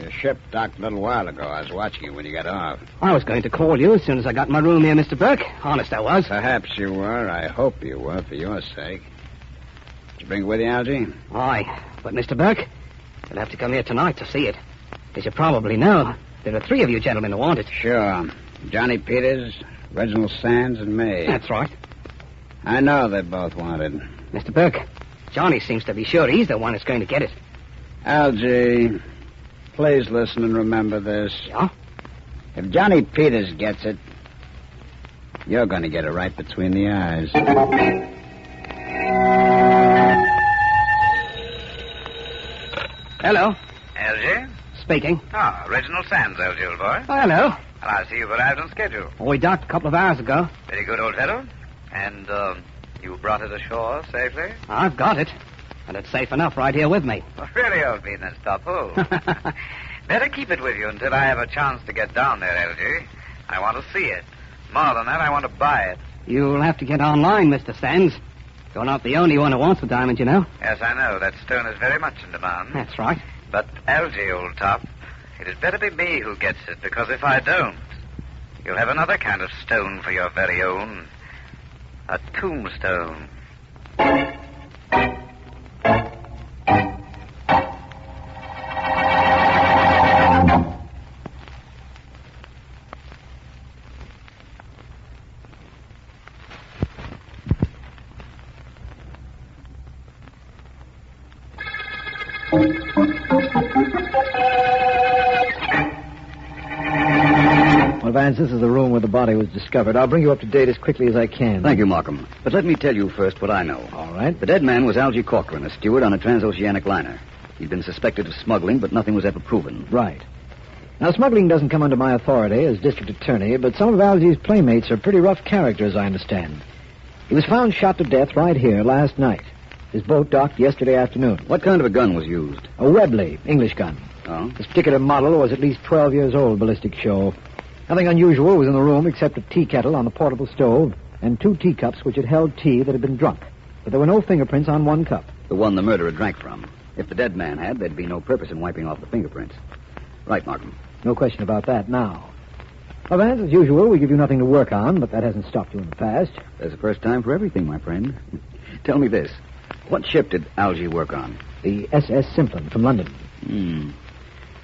Your ship docked a little while ago. I was watching you when you got off. I was going to call you as soon as I got my room here, Mr. Burke. Honest, I was. Perhaps you were. I hope you were, for your sake. Did you bring it with you, Algy? Aye, but Mr. Burke, you'll have to come here tonight to see it. As you probably know, there are 3 of you gentlemen who want it. Sure. Johnny Peters, Reginald Sands, and me. That's right. I know they both want it. Mr. Burke, Johnny seems to be sure he's the one that's going to get it. Algy, please listen and remember this. Yeah? If Johnny Peters gets it, you're going to get it right between the eyes. Hello. Algy? Speaking. Ah, Reginald Sands, Algy, old boy. Oh, hello. Well, I see you've arrived on schedule. Oh, we docked a couple of hours ago. Very good, old fellow. And, you brought it ashore safely? I've got it. And it's safe enough right here with me. Well, really, old bean, then stop hold. Better keep it with you until I have a chance to get down there, Algy. I want to see it. More than that, I want to buy it. You'll have to get online, Mr. Sands. You're not the only one who wants the diamond, you know. Yes, I know. That stone is very much in demand. That's right. But, Algy, old top, it had better be me who gets it, because if I don't, you'll have another kind of stone for your very own. A tombstone. Well, Vance, this is the room where the body was discovered. I'll bring you up to date as quickly as I can. Thank you, Markham. But let me tell you first what I know. All right. The dead man was Algy Corcoran, a steward on a transoceanic liner. He'd been suspected of smuggling, but nothing was ever proven. Right. Now, smuggling doesn't come under my authority as district attorney, but some of Algy's playmates are pretty rough characters, I understand. He was found shot to death right here last night. His boat docked yesterday afternoon. What kind of a gun was used? A Webley, English gun. Oh? This particular model was at least 12 years old, ballistic show. Nothing unusual was in the room except a tea kettle on the portable stove and 2 teacups which had held tea that had been drunk. But there were no fingerprints on one cup. The one the murderer drank from. If the dead man had, there'd be no purpose in wiping off the fingerprints. Right, Markham. No question about that now. Well, Vance, as usual, we give you nothing to work on, but that hasn't stopped you in the past. There's a first time for everything, my friend. Tell me this. What ship did Algy work on? The SS Simplon from London.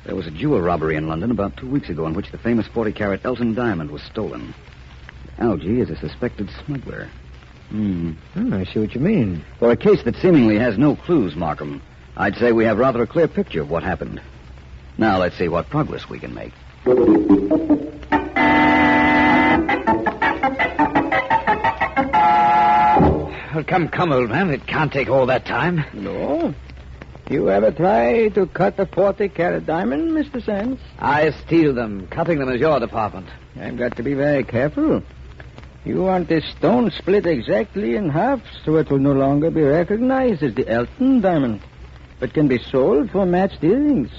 There was a jewel robbery in London about 2 weeks ago in which the famous 40-carat Elton diamond was stolen. Algy is a suspected smuggler. I see what you mean. For a case that seemingly has no clues, Markham, I'd say we have rather a clear picture of what happened. Now let's see what progress we can make. Well, come, old man. It can't take all that time. No. You ever try to cut a 40-carat diamond, Mr. Sands? I steal them. Cutting them is your department. I've got to be very careful. You want this stone split exactly in half so it will no longer be recognized as the Elton diamond, but can be sold for matched earrings.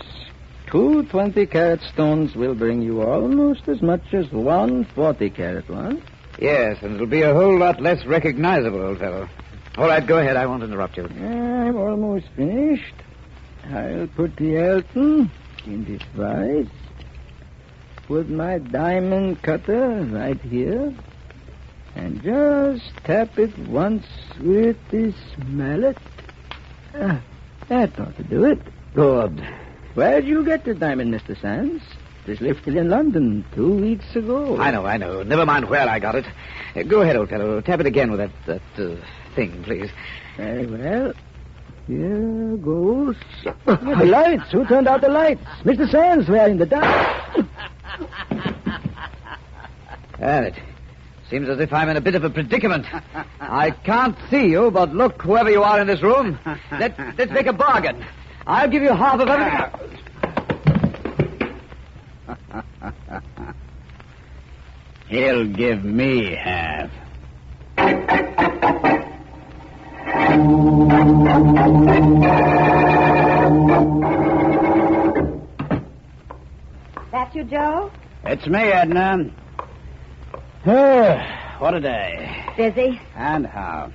2 20-carat stones will bring you almost as much as 1 40-carat one. Yes, and it'll be a whole lot less recognizable, old fellow. All right, go ahead. I won't interrupt you. I'm almost finished. I'll put the Elton in this vise. Put my diamond cutter right here. And just tap it once with this mallet. That ought to do it. Good. Where'd you get the diamond, Mr. Sands? It was lifted in London 2 weeks ago. I know. Never mind where I got it. Go ahead, old fellow. Tap it again with that thing, please. Very well. Here goes. The lights. Who turned out the lights? Mr. Sands, we're in the dark. And it seems as if I'm in a bit of a predicament. I can't see you, but look, whoever you are in this room, let's make a bargain. I'll give you half of everything. He'll give me half. That you, Joe? It's me, Edna. What a day. Busy? And how?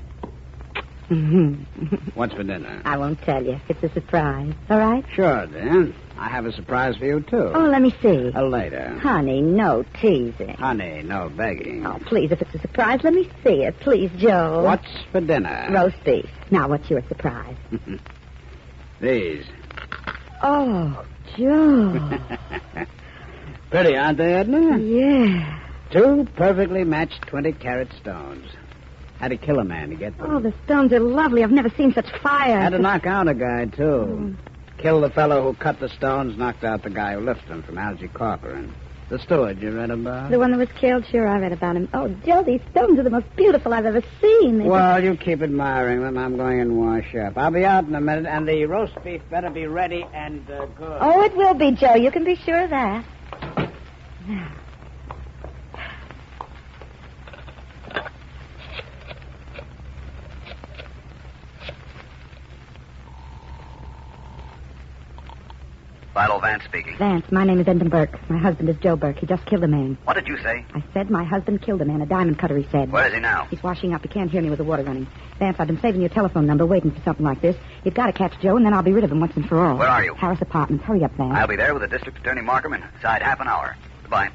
What's for dinner? I won't tell you. It's a surprise. All right? Sure, then. I have a surprise for you, too. Oh, let me see. Later. Honey, no teasing. Honey, no begging. Oh, please, if it's a surprise, let me see it. Please, Joe. What's for dinner? Roast beef. Now, what's your surprise? These. Oh, Joe. Pretty, aren't they, Edna? Yeah. 2 perfectly matched 20-carat stones. Had to kill a man to get them. Oh, the stones are lovely. I've never seen such fire. Had to knock out a guy, too. Killed the fellow who cut the stones, knocked out the guy who lifted them from Algy Carper. And the steward you read about? The one that was killed? Sure, I read about him. Oh, Joe, these stones are the most beautiful I've ever seen. Well, you keep admiring them. I'm going and wash up. I'll be out in a minute, and the roast beef better be ready and good. Oh, it will be, Joe. You can be sure of that. Philo Vance speaking. Vance, my name is Endon Burke. My husband is Joe Burke. He just killed a man. What did you say? I said my husband killed a man, a diamond cutter, he said. Where is he now? He's washing up. He can't hear me with the water running. Vance, I've been saving your telephone number, waiting for something like this. You've got to catch Joe, and then I'll be rid of him once and for all. Where are you? Harris Apartments. Hurry up, Vance. I'll be there with the District Attorney Markham inside half an hour. Goodbye.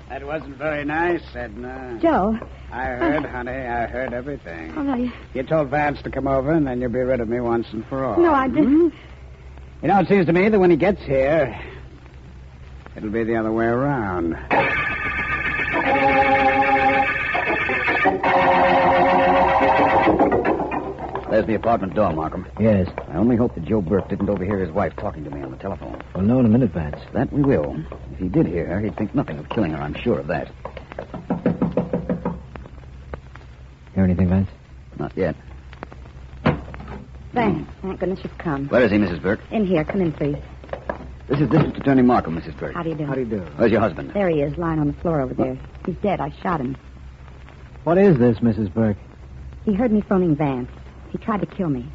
That wasn't very nice, Edna. Joe. I heard, honey. I heard everything. Oh, no, You told Vance to come over, and then you'll be rid of me once and for all. No, I didn't. You know, it seems to me that when he gets here, it'll be the other way around. There's the apartment door, Markham. Yes. I only hope that Joe Burke didn't overhear his wife talking to me on the telephone. We'll know in a minute, Vance. That we will. If he did hear her, he'd think nothing of killing her. I'm sure of that. Hear anything, Vance? Not yet. Vance, thank goodness you've come. Where is he, Mrs. Burke? In here. Come in, please. This is District Attorney Markham, Mrs. Burke. How do you do? How do you do? Where's your husband? There he is, lying on the floor over there. He's dead. I shot him. What is this, Mrs. Burke? He heard me phoning Vance. He tried to kill me.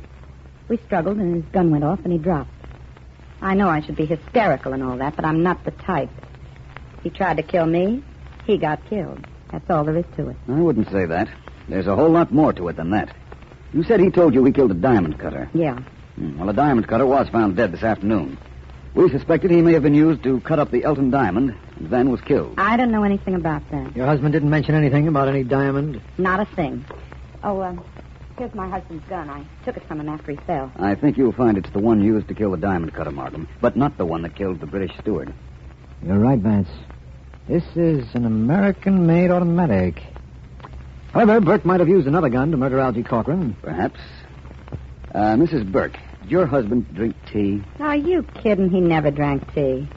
We struggled, and his gun went off, and he dropped. I know I should be hysterical and all that, but I'm not the type. He tried to kill me. He got killed. That's all there is to it. I wouldn't say that. There's a whole lot more to it than that. You said he told you he killed a diamond cutter. Yeah. Well, a diamond cutter was found dead this afternoon. We suspected he may have been used to cut up the Elton diamond and then was killed. I don't know anything about that. Your husband didn't mention anything about any diamond? Not a thing. Oh, here's my husband's gun. I took it from him after he fell. I think you'll find it's the one used to kill the diamond cutter, Markham, but not the one that killed the British steward. You're right, Vance. This is an American-made automatic. However, Burke might have used another gun to murder Algie Corcoran. Perhaps. Mrs. Burke, did your husband drink tea? Are you kidding? He never drank tea.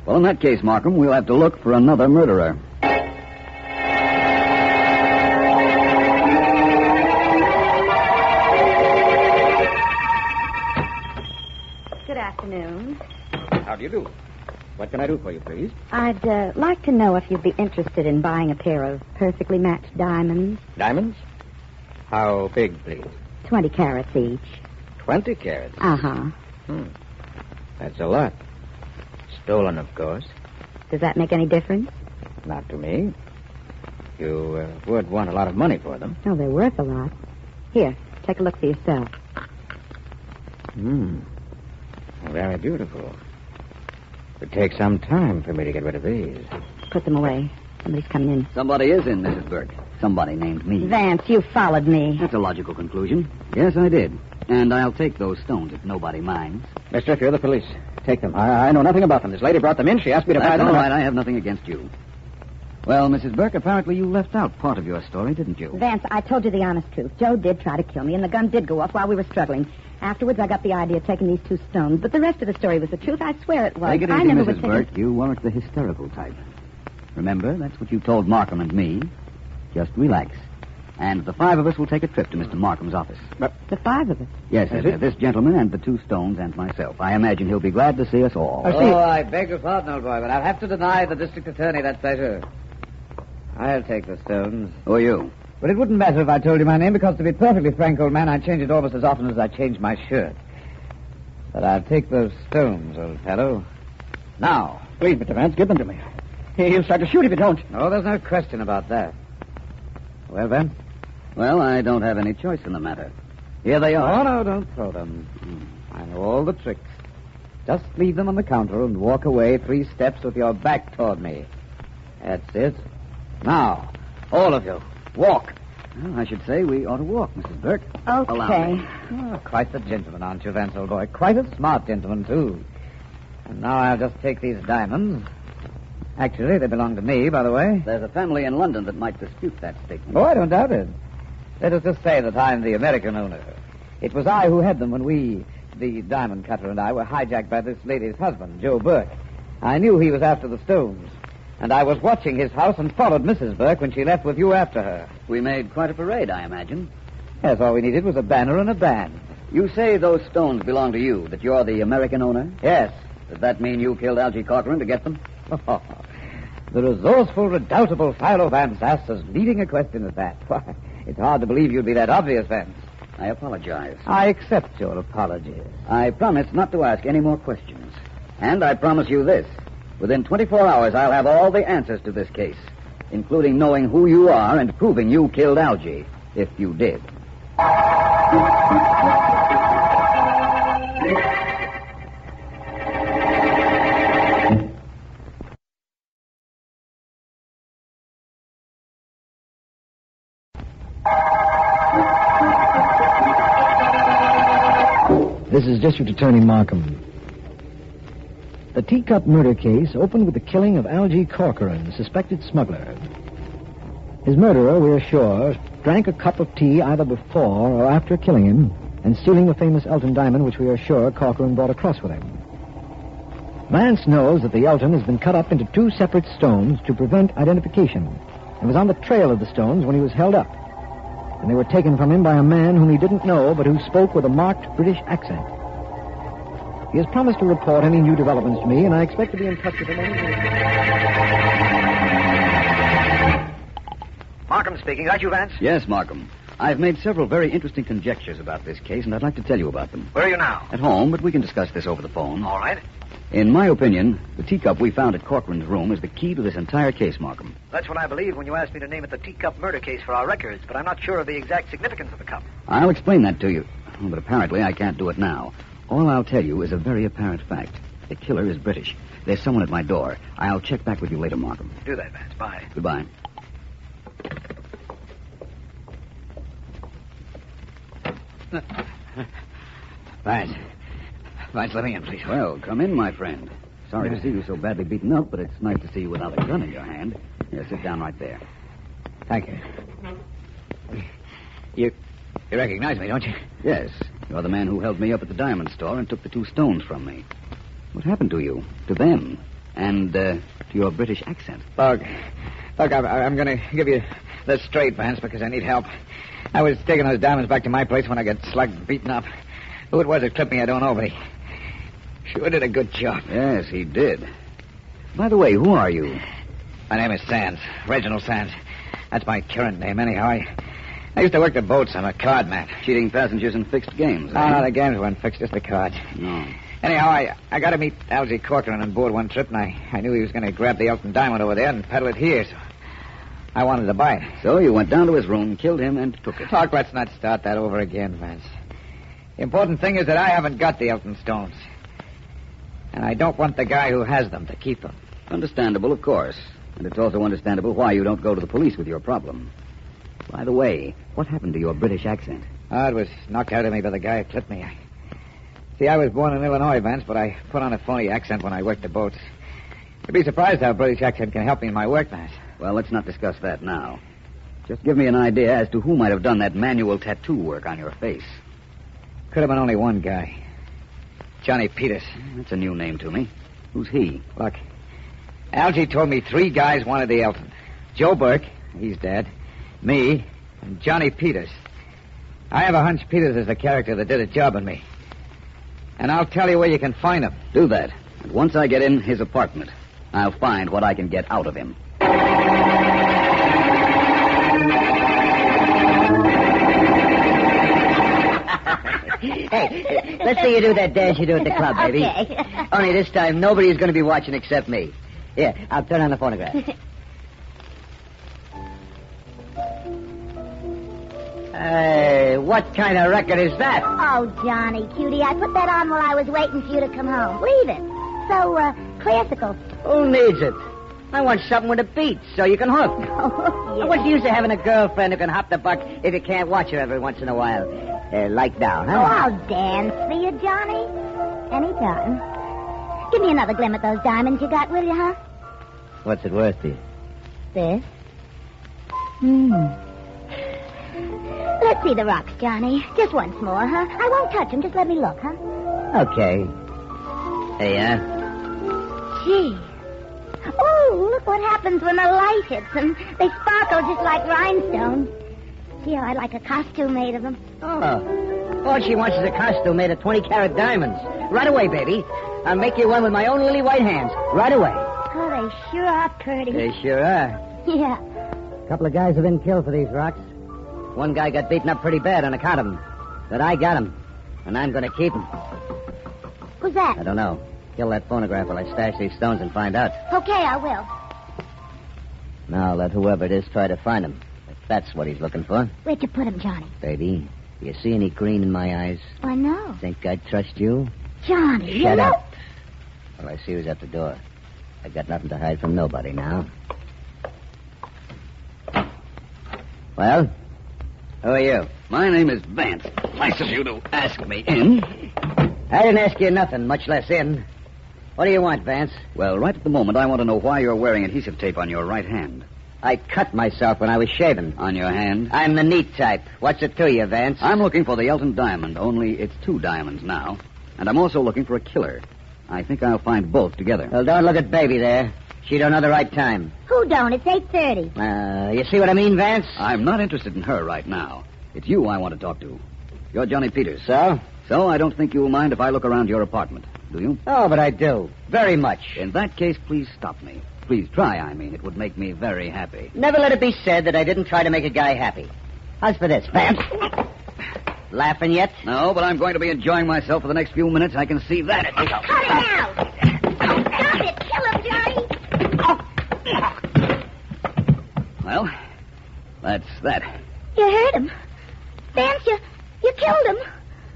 Well, in that case, Markham, we'll have to look for another murderer. Good afternoon. How do you do? What can I do for you, please? I'd like to know if you'd be interested in buying a pair of perfectly matched diamonds. Diamonds? How big, please? 20 carats each. 20 carats? Uh-huh. That's a lot. Stolen, of course. Does that make any difference? Not to me. You would want a lot of money for them. Oh, they're worth a lot. Here, take a look for yourself. Very beautiful. It would take some time for me to get rid of these. Put them away. Somebody's coming in. Somebody is in, Mrs. Burke. Somebody named me. Vance, you followed me. That's a logical conclusion. Yes, I did. And I'll take those stones if nobody minds. Mister, if you're the police, take them. I know nothing about them. This lady brought them in. She asked me to buy them. All right, I have nothing against you. Well, Mrs. Burke, apparently you left out part of your story, didn't you? Vance, I told you the honest truth. Joe did try to kill me, and the gun did go off while we were struggling. Afterwards, I got the idea of taking these 2 stones, but the rest of the story was the truth. I swear it was. Take it easy, I never Mrs. Burke. You weren't the hysterical type. Remember, that's what you told Markham and me. Just relax. And the 5 of us will take a trip to Mr. Markham's office. The 5 of us? Yes, this gentleman and the 2 stones and myself. I imagine he'll be glad to see us all. I beg your pardon, old boy, but I'll have to deny the district attorney that pleasure. I'll take the stones. Who are you? But it wouldn't matter if I told you my name, because to be perfectly frank, old man, I change it almost as often as I change my shirt. But I'll take those stones, old fellow. Now. Please, Mr. Vance, give them to me. He'll start to shoot if you don't. Oh, there's no question about that. Well, then? Well, I don't have any choice in the matter. Here they are. Oh, no, don't throw them. I know all the tricks. Just leave them on the counter and walk away 3 steps with your back toward me. That's it. Now, all of you, walk. Well, I should say we ought to walk, Mrs. Burke. Okay. Oh, quite the gentleman, aren't you, Vance, old boy? Quite a smart gentleman, too. And now I'll just take these diamonds. Actually, they belong to me, by the way. There's a family in London that might dispute that statement. Oh, I don't doubt it. Let us just say that I'm the American owner. It was I who had them when we, the diamond cutter and I, were hijacked by this lady's husband, Joe Burke. I knew he was after the stones. And I was watching his house and followed Mrs. Burke when she left with you after her. We made quite a parade, I imagine. Yes, all we needed was a banner and a band. You say those stones belong to you, that you're the American owner? Yes. Does that mean you killed Algie Corcoran to get them? The resourceful, redoubtable Philo Vance asks as leading a question as that. Why, it's hard to believe you'd be that obvious, Vance. I apologize. I accept your apologies. I promise not to ask any more questions. And I promise you this. Within 24 hours, I'll have all the answers to this case, including knowing who you are and proving you killed Algie, if you did. This is District Attorney Markham. The teacup murder case opened with the killing of Algie Corcoran, suspected smuggler. His murderer, we're sure, drank a cup of tea either before or after killing him and stealing the famous Elton diamond, which we are sure Corcoran brought across with him. Vance knows that the Elton has been cut up into 2 separate stones to prevent identification and was on the trail of the stones when he was held up. And they were taken from him by a man whom he didn't know but who spoke with a marked British accent. He has promised to report any new developments to me, and I expect to be in touch with him any Markham speaking. Is that you, Vance? Yes, Markham. I've made several very interesting conjectures about this case, and I'd like to tell you about them. Where are you now? At home, but we can discuss this over the phone. All right. In my opinion, the teacup we found at Corcoran's room is the key to this entire case, Markham. That's what I believed when you asked me to name it the Teacup Murder case for our records, but I'm not sure of the exact significance of the cup. I'll explain that to you, but apparently I can't do it now. All I'll tell you is a very apparent fact. The killer is British. There's someone at my door. I'll check back with you later, Markham. Do that, Vance. Bye. Goodbye. Vance, let me in, please. Well, come in, my friend. Sorry to see you so badly beaten up, but it's nice to see you without a gun in your hand. Here, sit down right there. Thank you. You recognize me, don't you? Yes. You're the man who held me up at the diamond store and took the 2 stones from me. What happened to you? To them? And, to your British accent? Look, I'm going to give you this straight, Vance, because I need help. I was taking those diamonds back to my place when I got slugged and beaten up. Who it was that clipped me, I don't know, but he sure did a good job. Yes, he did. By the way, who are you? My name is Sands, Reginald Sands. That's my current name, anyhow. I used to work the boats. I'm a card man. Cheating passengers in fixed games, No, the games weren't fixed, just the cards. No. Anyhow, I got to meet Algie Corcoran on board one trip, and I knew he was going to grab the Elton diamond over there and peddle it here, so I wanted to buy it. So you went down to his room, killed him, and took it. Tock, let's not start that over again, Vance. The important thing is that I haven't got the Elton stones. And I don't want the guy who has them to keep them. Understandable, of course. And it's also understandable why you don't go to the police with your problem. By the way, what happened to your British accent? It was knocked out of me by the guy who clipped me. See, I was born in Illinois, Vance, but I put on a phony accent when I worked the boats. You'd be surprised how a British accent can help me in my work, Vance. Well, let's not discuss that now. Just give me an idea as to who might have done that manual tattoo work on your face. Could have been only one guy. Johnny Peters. That's a new name to me. Who's he? Look, Algie told me 3 guys wanted the Elton. Joe Burke, he's dead, me, and Johnny Peters. I have a hunch Peters is the character that did a job on me. And I'll tell you where you can find him. Do that. And once I get in his apartment, I'll find what I can get out of him. Hey, let's see you do that dance you do at the club, baby. Okay. Only this time, nobody's going to be watching except me. Here, I'll turn on the phonograph. Hey, what kind of record is that? Oh, Johnny, cutie, I put that on while I was waiting for you to come home. Leave it. So, classical. Who needs it? I want something with a beat so you can hook. Oh, yeah. What's the use of having a girlfriend who can hop the buck if you can't watch her every once in a while? Like now, huh? Oh, I'll dance for you, Johnny. Anytime. Give me another glim at those diamonds you got, will you, huh? What's it worth to you? This? Let's see the rocks, Johnny. Just once more, huh? I won't touch them. Just let me look, huh? Okay. There you are. Gee. Oh, look what happens when the light hits them. They sparkle just like rhinestones. Gee, I'd like a costume made of them. Oh. All she wants is a costume made of 20-carat diamonds. Right away, baby. I'll make you one with my own lily white hands. Right away. Oh, they sure are pretty. They sure are. Yeah. A couple of guys have been killed for these rocks. One guy got beaten up pretty bad on account of them. But I got him. And I'm going to keep him. Who's that? I don't know. Kill that phonograph while I stash these stones and find out. Okay, I will. Now let whoever it is try to find him. If that's what he's looking for. Where'd you put him, Johnny? Baby, do you see any green in my eyes? Why, no. Think I'd trust you? Johnny, Shut you up. Well, I see who's at the door. I got nothing to hide from nobody now. Well, who are you? My name is Vance. Nice of you to ask me in. I didn't ask you nothing, much less in. What do you want, Vance? Well, right at the moment, I want to know why you're wearing adhesive tape on your right hand. I cut myself when I was shaving. On your hand? I'm the neat type. What's it to you, Vance? I'm looking for the Elton diamond, only it's 2 diamonds now. And I'm also looking for a killer. I think I'll find both together. Well, don't look at Baby there. She don't know the right time. Who don't? It's 8:30. You see what I mean, Vance? I'm not interested in her right now. It's you I want to talk to. You're Johnny Peters. So? So I don't think you'll mind if I look around your apartment. do you? Oh, but I do. Very much. In that case, please stop me. Please try, I mean. It would make me very happy. Never let it be said that I didn't try to make a guy happy. How's for this, Vance? Laughing yet? No, but I'm going to be enjoying myself for the next few minutes. I can see that. Cut it out! Oh, stop it! Kill him, Johnny! Well, that's that. You hurt him. Vance, you killed him.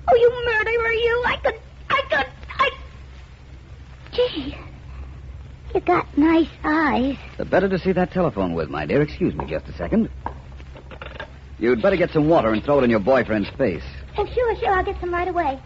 Oh, you murderer, you. I could. Gee, you got nice eyes. The better to see that telephone with, my dear. Excuse me just a second. You'd better get some water and throw it in your boyfriend's face. Oh, sure, I'll get some right away.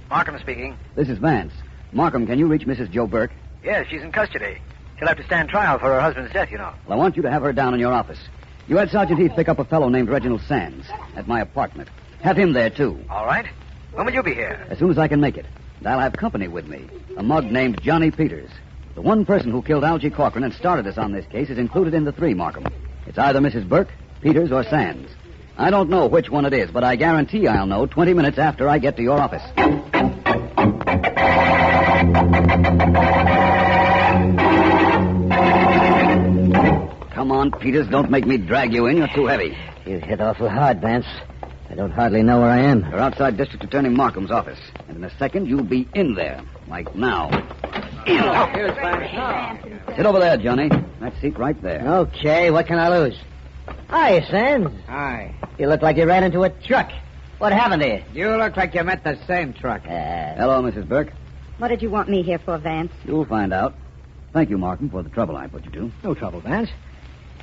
Markham speaking. This is Vance. Markham, can you reach Mrs. Joe Burke? Yes, she's in custody. She'll have to stand trial for her husband's death, you know. Well, I want you to have her down in your office. You had Sergeant Heath pick up a fellow named Reginald Sands at my apartment. Have him there, too. All right. When will you be here? As soon as I can make it. And I'll have company with me. A mug named Johnny Peters. The one person who killed Algie Corcoran and started us on this case is included in the three, Markham. It's either Mrs. Burke, Peters, or Sands. I don't know which one it is, but I guarantee I'll know 20 minutes after I get to your office. Come on, Peters. Don't make me drag you in. You're too heavy. You hit awful hard, Vance. I don't hardly know where I am. You're outside District Attorney Markham's office. And in a second, you'll be in there. Like now. Here's Vance. Sit over there, Johnny. That seat right there. Okay, what can I lose? Hi, Sands. Hi. You look like you ran into a truck. What happened to you? You look like you met the same truck. Hello, Mrs. Burke. What did you want me here for, Vance? You'll find out. Thank you, Markham, for the trouble I put you to. No trouble, Vance.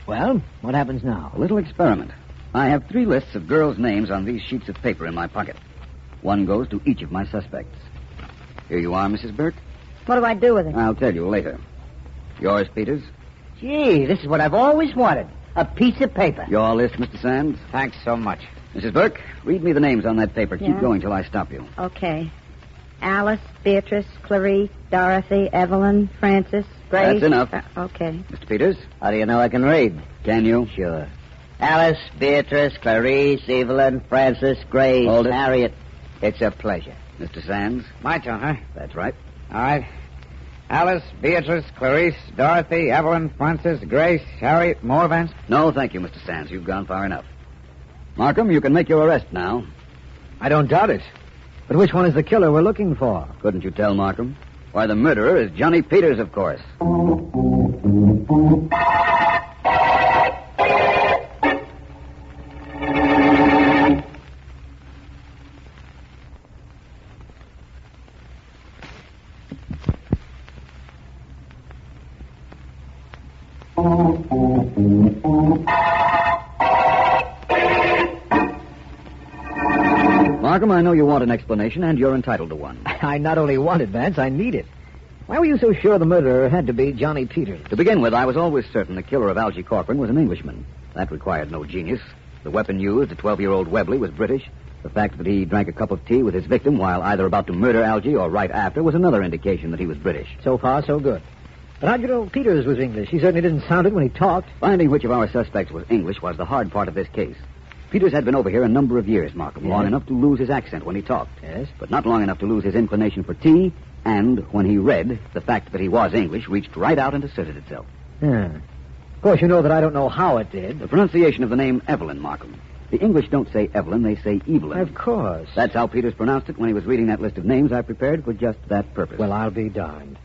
Well, what happens now? A little experiment. I have 3 lists of girls' names on these sheets of paper in my pocket. One goes to each of my suspects. Here you are, Mrs. Burke. What do I do with it? I'll tell you later. Yours, Peters. Gee, this is what I've always wanted. A piece of paper. Your list, Mr. Sands. Thanks so much. Mrs. Burke, read me the names on that paper. Keep Yeah. going till I stop you. Okay. Alice, Beatrice, Clarice, Dorothy, Evelyn, Frances, Grace. That's enough. Okay. Mr. Peters? How do you know I can read? Can you? Sure. Alice, Beatrice, Clarice, Evelyn, Frances, Grace, Hold it. Harriet. It's a pleasure. Mr. Sands? My turn, huh? That's right. All right. Alice, Beatrice, Clarice, Dorothy, Evelyn, Frances, Grace, Harriet, more, Vance? No, thank you, Mr. Sands. You've gone far enough. Markham, you can make your arrest now. I don't doubt it. But which one is the killer we're looking for? Couldn't you tell, Markham? Why, the murderer is Johnny Peters, of course. Markham, I know you want an explanation, and you're entitled to one. I not only want it, Vance, I need it. Why were you so sure the murderer had to be Johnny Peters? To begin with, I was always certain the killer of Algie Corcoran was an Englishman. That required no genius. The weapon used, a 12-year-old Webley, was British. The fact that he drank a cup of tea with his victim while either about to murder Algie or right after was another indication that he was British. So far, so good. But how'd you know Peters was English? He certainly didn't sound it when he talked. Finding which of our suspects was English was the hard part of this case. Peters had been over here a number of years, Markham, long enough to lose his accent when he talked. Yes. But not long enough to lose his inclination for tea, and when he read, the fact that he was English reached right out and asserted itself. Yeah. Of course, you know that I don't know how it did. The pronunciation of the name Evelyn, Markham. The English don't say Evelyn, they say Evelyn. Of course. That's how Peters pronounced it when he was reading that list of names I prepared for just that purpose. Well, I'll be darned.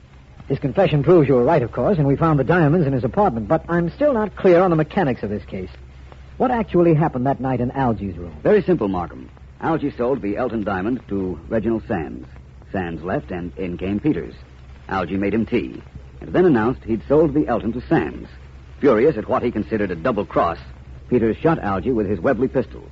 His confession proves you were right, of course, and we found the diamonds in his apartment, but I'm still not clear on the mechanics of this case. What actually happened that night in Algie's room? Very simple, Markham. Algie sold the Elton diamond to Reginald Sands. Sands left, and in came Peters. Algie made him tea, and then announced he'd sold the Elton to Sands. Furious at what he considered a double cross, Peters shot Algie with his Webley pistol.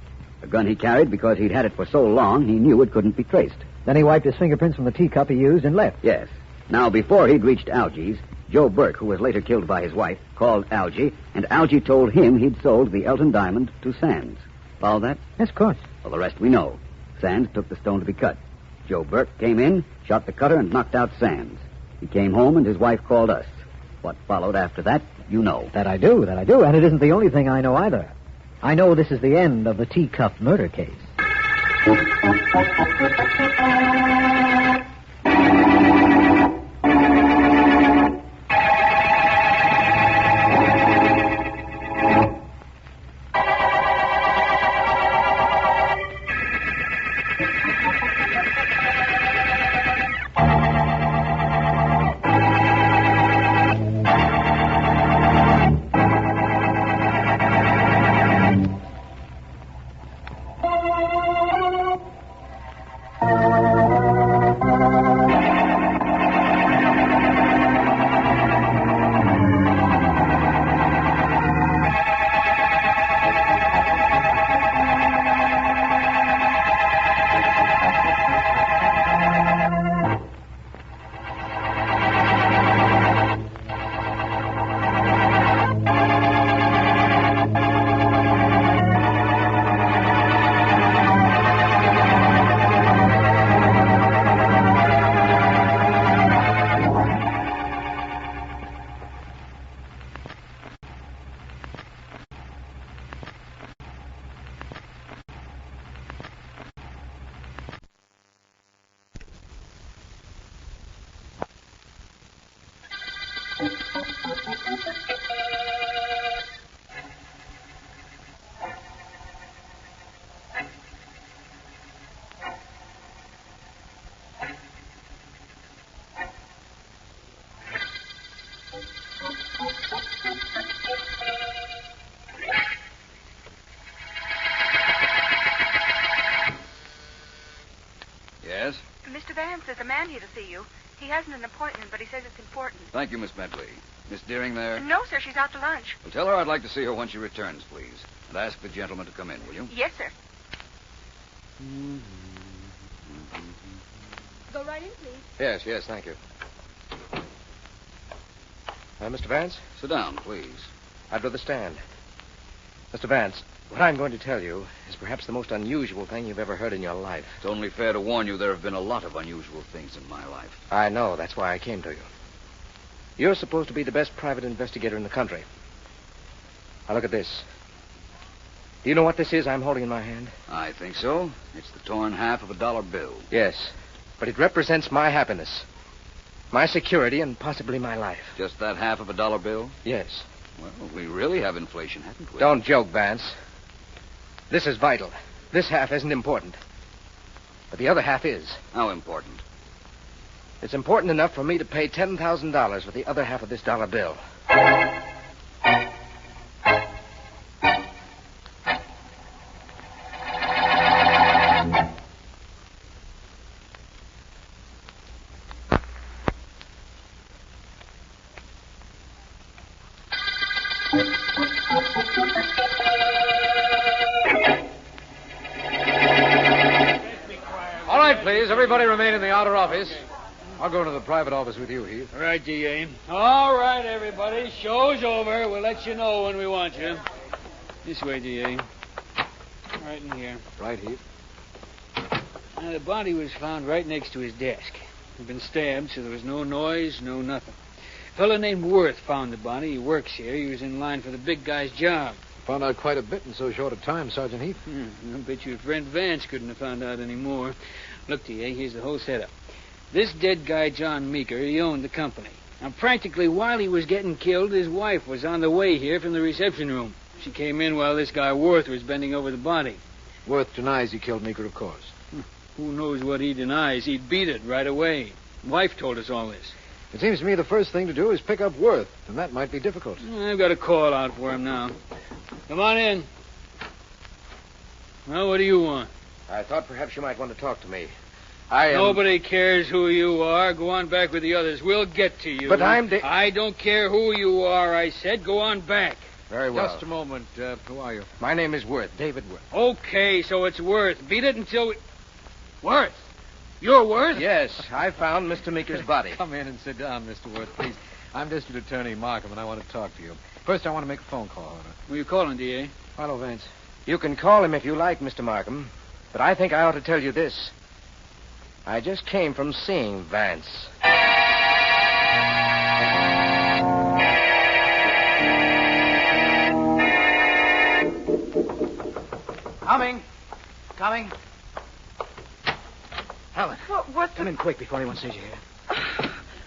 A gun he carried because he'd had it for so long he knew it couldn't be traced. Then he wiped his fingerprints from the teacup he used and left. Yes. Now, before he'd reached Algie's, Joe Burke, who was later killed by his wife, called Algie, and Algie told him he'd sold the Elton diamond to Sands. Follow that? Yes, of course. Well, the rest we know. Sands took the stone to be cut. Joe Burke came in, shot the cutter, and knocked out Sands. He came home, and his wife called us. What followed after that, you know. That I do. And it isn't the only thing I know either. I know this is the end of the teacup murder case. Yes? Mr. Vance, there's a man here to see you. He hasn't an appointment, but he says it's important. Thank you, Miss Bentley. Miss Deering there? No, sir, she's out to lunch. Well, tell her I'd like to see her when she returns, please. And ask the gentleman to come in, will you? Yes, sir. Go right in, please. Yes, thank you. Mr. Vance? Sit down, please. I'd rather stand. Mr. Vance, what I'm going to tell you is perhaps the most unusual thing you've ever heard in your life. It's only fair to warn you there have been a lot of unusual things in my life. I know. That's why I came to you. You're supposed to be the best private investigator in the country. Now, look at this. Do you know what this is I'm holding in my hand? I think so. It's the torn half of a dollar bill. Yes, but it represents my happiness, my security, and possibly my life. Just that half of a dollar bill? Yes. Well, we really have inflation, haven't we? Don't joke, Vance. This is vital. This half isn't important. But the other half is. How important? It's important enough for me to pay $10,000 for the other half of this dollar bill. All right, please. Everybody remain in the outer office. I'll go into the private office with you, Heath. Right, DA. All right, everybody. Show's over. We'll let you know when we want you. This way, DA. Right in here. Right, Heath. Now, the body was found right next to his desk. He'd been stabbed, so there was no noise, no nothing. A fellow named Worth found the body. He works here. He was in line for the big guy's job. Found out quite a bit in so short a time, Sergeant Heath. I bet your friend Vance couldn't have found out any more. Look, DA, here's the whole setup. This dead guy, John Meeker, he owned the company. Now, practically while he was getting killed, his wife was on the way here from the reception room. She came in while this guy Worth was bending over the body. Worth denies he killed Meeker, of course. Who knows what he denies? He'd beat it right away. Wife told us all this. It seems to me the first thing to do is pick up Worth, and that might be difficult. I've got a call out for him now. Come on in. Well, what do you want? I thought perhaps you might want to talk to me. Nobody cares who you are. Go on back with the others. We'll get to you. But I don't care who you are, I said. Go on back. Very well. Just a moment. Who are you? My name is Worth, David Worth. Okay, so it's Worth. Beat it until we... Worth? You're Worth? Yes, I found Mr. Meeker's body. Come in and sit down, Mr. Worth, please. I'm District Attorney Markham, and I want to talk to you. First, I want to make a phone call, however. Who are you calling, D.A.? Philo Vance. You can call him if you like, Mr. Markham, but I think I ought to tell you this. I just came from seeing Vance. Coming. Helen. What Come in quick before anyone sees you here.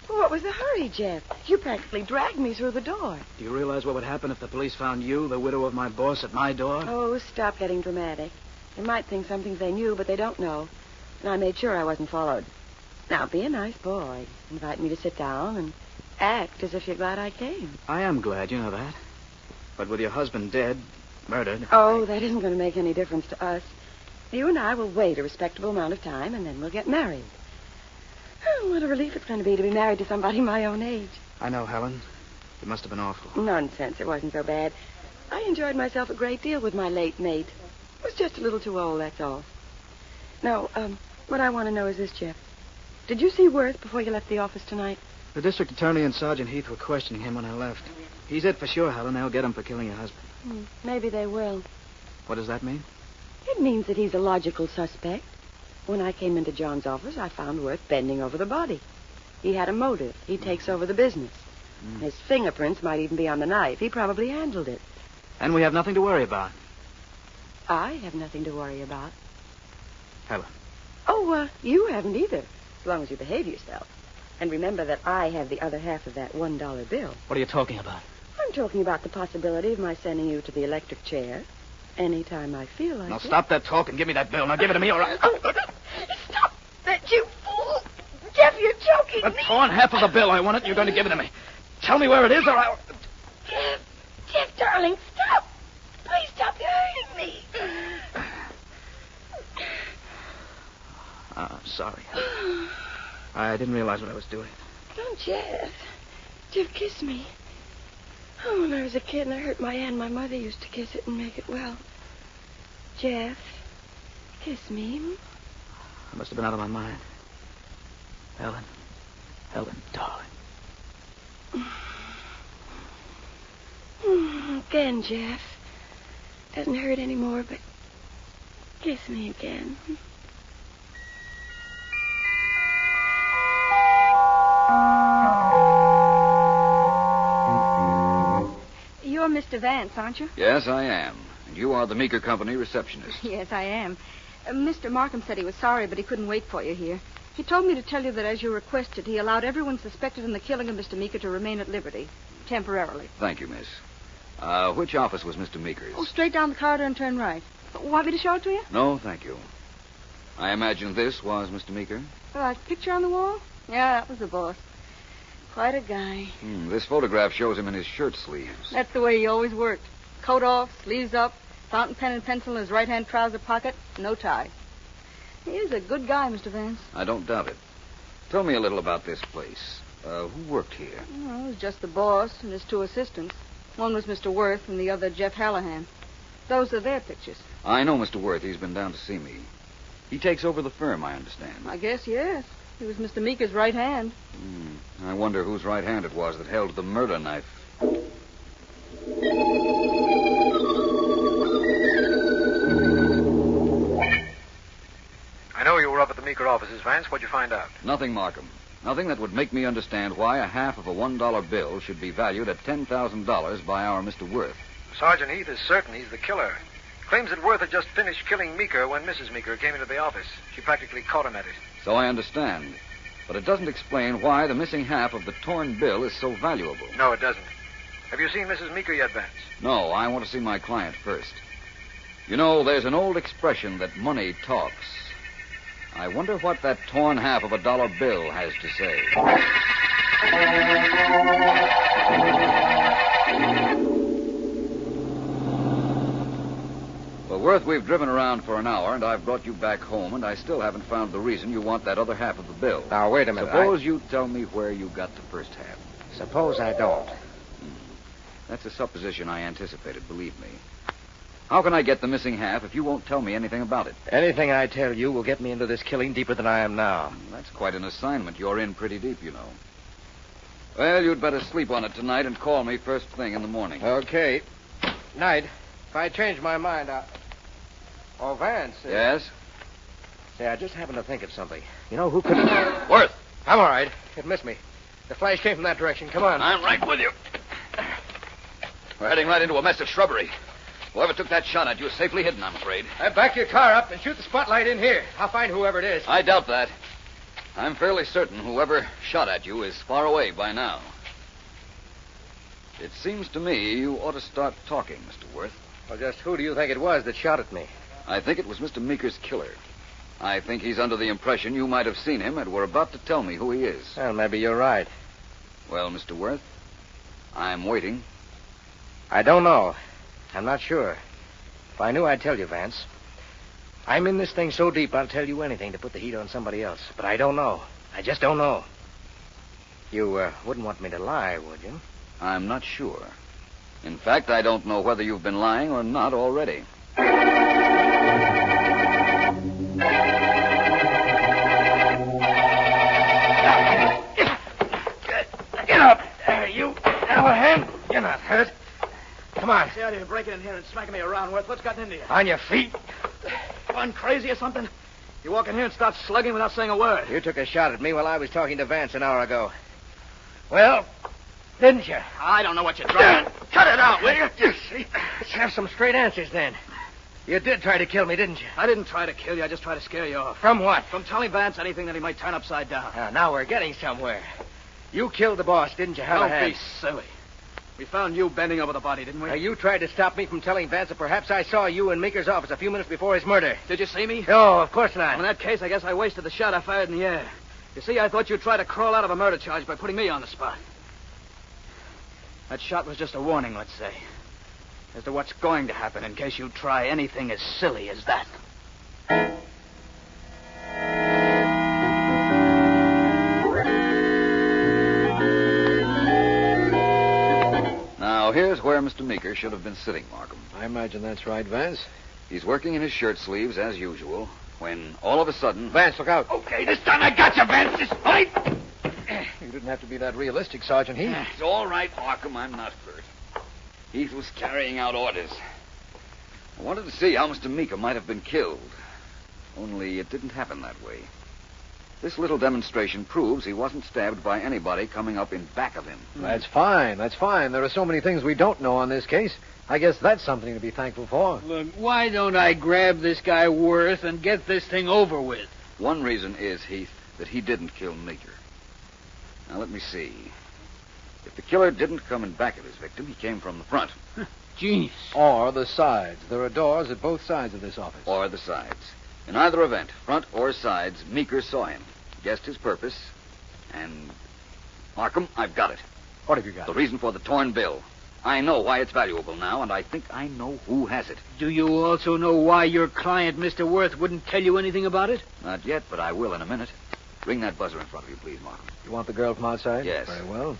What was the hurry, Jeff? You practically dragged me through the door. Do you realize what would happen if the police found you, the widow of my boss, at my door? Oh, stop getting dramatic. They might think some things they knew, but they don't know. And I made sure I wasn't followed. Now, be a nice boy. Invite me to sit down and act as if you're glad I came. I am glad, you know that. But with your husband dead, murdered... Oh, that isn't going to make any difference to us. You and I will wait a respectable amount of time, and then we'll get married. Oh, what a relief it's going to be married to somebody my own age. I know, Helen. It must have been awful. Nonsense. It wasn't so bad. I enjoyed myself a great deal with my late mate. I was just a little too old, that's all. Now, what I want to know is this, Jeff. Did you see Worth before you left the office tonight? The district attorney and Sergeant Heath were questioning him when I left. He's it for sure, Helen. They'll get him for killing your husband. Maybe they will. What does that mean? It means that he's a logical suspect. When I came into John's office, I found Worth bending over the body. He had a motive. He takes over the business. His fingerprints might even be on the knife. He probably handled it. And we have nothing to worry about. I have nothing to worry about. Helen. Oh, you haven't either, as long as you behave yourself. And remember that I have the other half of that $1 bill. What are you talking about? I'm talking about the possibility of my sending you to the electric chair anytime I feel like it. Now stop that talk and give me that bill. Now give it to me, all right? Oh, stop that, you fool! Jeff, you're choking the me. torn half of the bill, I want it, and you're going to give it to me. Tell me where it is, or I'll... Jeff, darling, stop. Please stop, you're hurting me. Sorry. I didn't realize what I was doing. Don't, Jeff. Jeff, kiss me. Oh, when I was a kid and I hurt my hand, my mother used to kiss it and make it well. Jeff, kiss me. I must have been out of my mind. Helen, darling. Again, Jeff. Doesn't hurt anymore, but kiss me again. You're Mr. Vance, aren't you? Yes, I am. And you are the Meeker Company receptionist. Yes, I am. Mr. Markham said he was sorry, but he couldn't wait for you here. He told me to tell you that as you requested, he allowed everyone suspected in the killing of Mr. Meeker to remain at liberty, temporarily. Thank you, miss. Which office was Mr. Meeker's? Oh, straight down the corridor and turn right. Want me to show it to you? No, thank you. I imagine this was Mr. Meeker? That picture on the wall? Yeah, that was the boss. Quite a guy. This photograph shows him in his shirt sleeves. That's the way he always worked. Coat off, sleeves up, fountain pen and pencil in his right-hand trouser pocket, no tie. He's a good guy, Mr. Vance. I don't doubt it. Tell me a little about this place. Who worked here? Well, it was just the boss and his two assistants. One was Mr. Worth and the other Jeff Hallahan. Those are their pictures. I know Mr. Worth. He's been down to see me. He takes over the firm, I understand. I guess, yes. He was Mr. Meeker's right hand. I wonder whose right hand it was that held the murder knife. I know you were up at the Meeker offices, Vance. What'd you find out? Nothing, Markham. Nothing that would make me understand why a half of a $1 bill should be valued at $10,000 by our Mr. Worth. Sergeant Heath is certain he's the killer. Claims that Worth had just finished killing Meeker when Mrs. Meeker came into the office. She practically caught him at it. So I understand. But it doesn't explain why the missing half of the torn bill is so valuable. No, it doesn't. Have you seen Mrs. Meeker yet, Vance? No, I want to see my client first. You know, there's an old expression that money talks. I wonder what that torn half of a dollar bill has to say. Well, Worth, we've driven around for an hour, and I've brought you back home, and I still haven't found the reason you want that other half of the bill. Now, wait a minute. Suppose you tell me where you got the first half. Suppose I don't. That's a supposition I anticipated, believe me. How can I get the missing half if you won't tell me anything about it? Anything I tell you will get me into this killing deeper than I am now. That's quite an assignment. You're in pretty deep, you know. Well, you'd better sleep on it tonight and call me first thing in the morning. Okay. Night. If I change my mind, I'll... Oh, Vance. Yes? Say, I just happened to think of something. You know who could... Worth! I'm all right. It missed me. The flash came from that direction. Come on. I'm right with you. We're heading right into a mess of shrubbery. Whoever took that shot at you is safely hidden, I'm afraid. Back your car up and shoot the spotlight in here. I'll find whoever it is. I doubt that. I'm fairly certain whoever shot at you is far away by now. It seems to me you ought to start talking, Mr. Worth. Well, just who do you think it was that shot at me? I think it was Mr. Meeker's killer. I think he's under the impression you might have seen him and were about to tell me who he is. Well, maybe you're right. Well, Mr. Worth, I'm waiting. I don't know. I'm not sure. If I knew, I'd tell you, Vance. I'm in this thing so deep, I'll tell you anything to put the heat on somebody else. But I don't know. I just don't know. You wouldn't want me to lie, would you? I'm not sure. In fact, I don't know whether you've been lying or not already. Get up! You, Callahan. You're not hurt. Come on. See how you're breaking in here and smacking me around, Worth. What's gotten into you? On your feet. Gone crazy or something? You walk in here and start slugging without saying a word. You took a shot at me while I was talking to Vance an hour ago. Well, didn't you? I don't know what you're trying. Cut it out, will you? Let's have some straight answers then. You did try to kill me, didn't you? I didn't try to kill you. I just tried to scare you off. From what? From telling Vance anything that he might turn upside down. Now we're getting somewhere. You killed the boss, didn't you, Callahan? Don't be silly. We found you bending over the body, didn't we? You tried to stop me from telling Vance that perhaps I saw you in Meeker's office a few minutes before his murder. Did you see me? No, of course not. Well, in that case, I guess I wasted the shot I fired in the air. You see, I thought you'd try to crawl out of a murder charge by putting me on the spot. That shot was just a warning, let's say, as to what's going to happen in case you try anything as silly as that. Now, here's where Mr. Meeker should have been sitting, Markham. I imagine that's right, Vance. He's working in his shirt sleeves, as usual, when all of a sudden... Vance, look out. Okay, this time I got you, Vance. This fight! You didn't have to be that realistic, Sergeant Heath. It's all right, Markham. I'm not hurt. Heath was carrying out orders. I wanted to see how Mr. Meeker might have been killed. Only it didn't happen that way. This little demonstration proves he wasn't stabbed by anybody coming up in back of him. That's fine. That's fine. There are so many things we don't know on this case. I guess that's something to be thankful for. Look, why don't I grab this guy Worth and get this thing over with? One reason is, Heath, that he didn't kill Meeker. Now, let me see. If the killer didn't come in back of his victim, he came from the front. Genius. Or the sides. There are doors at both sides of this office. Or the sides. In either event, front or sides, Meeker saw him, guessed his purpose, and... Markham, I've got it. What have you got? The reason for the torn bill. I know why it's valuable now, and I think I know who has it. Do you also know why your client, Mr. Worth, wouldn't tell you anything about it? Not yet, but I will in a minute. Ring that buzzer in front of you, please, Markham. You want the girl from outside? Yes. Very well.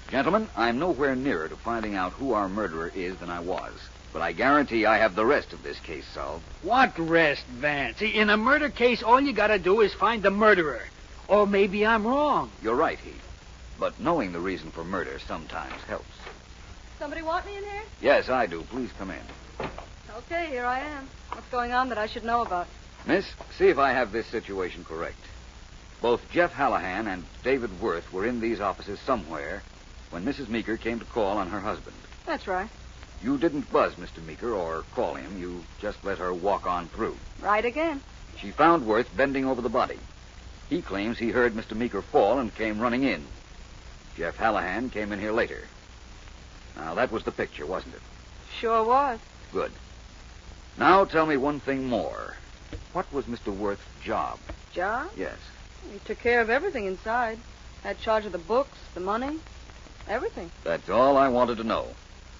Gentlemen, I'm nowhere nearer to finding out who our murderer is than I was. But I guarantee I have the rest of this case solved. What rest, Vance? See, in a murder case, all you gotta do is find the murderer. Or maybe I'm wrong. You're right, Heath. But knowing the reason for murder sometimes helps. Somebody want me in here? Yes, I do. Please come in. Okay, here I am. What's going on that I should know about? Miss, see if I have this situation correct. Both Jeff Hallahan and David Worth were in these offices somewhere when Mrs. Meeker came to call on her husband. That's right. You didn't buzz Mr. Meeker or call him. You just let her walk on through. Right again. She found Worth bending over the body. He claims he heard Mr. Meeker fall and came running in. Jeff Hallahan came in here later. Now, that was the picture, wasn't it? Sure was. Good. Now, tell me one thing more. What was Mr. Worth's job? Job? Yes. He took care of everything inside. Had charge of the books, the money, everything. That's all I wanted to know.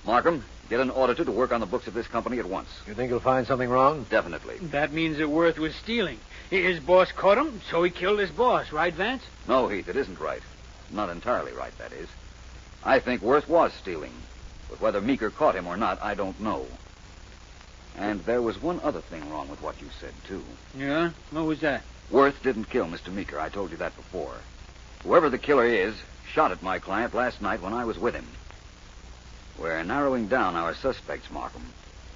Markham, get an auditor to work on the books of this company at once. You think you'll find something wrong? Definitely. That means that Worth was stealing. His boss caught him, so he killed his boss, right, Vance? No, Heath, it isn't right. Not entirely right, that is. I think Worth was stealing. But whether Meeker caught him or not, I don't know. And there was one other thing wrong with what you said, too. Yeah? What was that? Worth didn't kill Mr. Meeker. I told you that before. Whoever the killer is shot at my client last night when I was with him. We're narrowing down our suspects, Markham.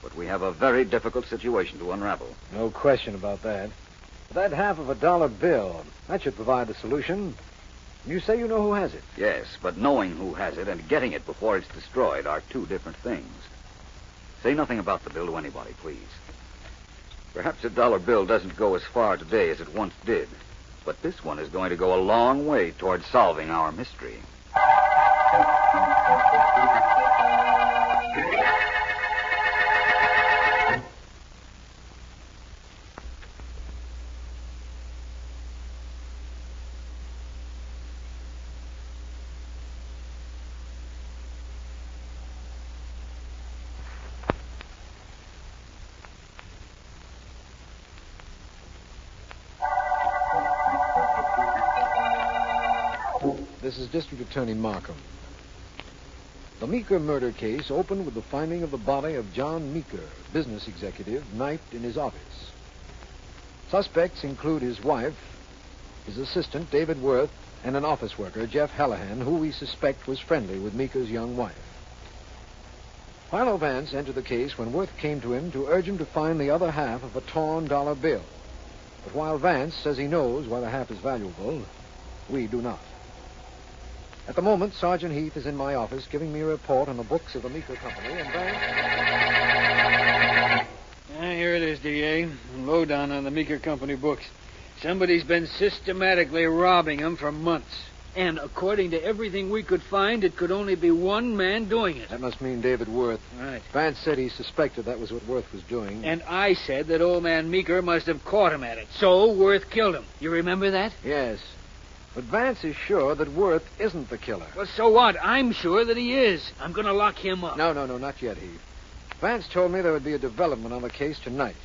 But we have a very difficult situation to unravel. No question about that. That half of $1 bill, that should provide the solution. You say you know who has it? Yes, but knowing who has it and getting it before it's destroyed are two different things. Say nothing about the bill to anybody, please. Perhaps $1 bill doesn't go as far today as it once did. But this one is going to go a long way towards solving our mystery. This is District Attorney Markham. The Meeker murder case opened with the finding of the body of John Meeker, business executive, knifed in his office. Suspects include his wife, his assistant, David Worth, and an office worker, Jeff Hallahan, who we suspect was friendly with Meeker's young wife. Philo Vance entered the case when Worth came to him to urge him to find the other half of a torn dollar bill. But while Vance says he knows why the half is valuable, we do not. At the moment, Sergeant Heath is in my office giving me a report on the books of the Meeker Company, and Vance... Here it is, D.A. Lowdown on the Meeker Company books. Somebody's been systematically robbing them for months. And according to everything we could find, it could only be one man doing it. That must mean David Worth. Right. Vance said he suspected that was what Worth was doing. And I said that old man Meeker must have caught him at it. So Worth killed him. You remember that? Yes. But Vance is sure that Worth isn't the killer. Well, so what? I'm sure that he is. I'm going to lock him up. No, not yet, Heath. Vance told me there would be a development on the case tonight.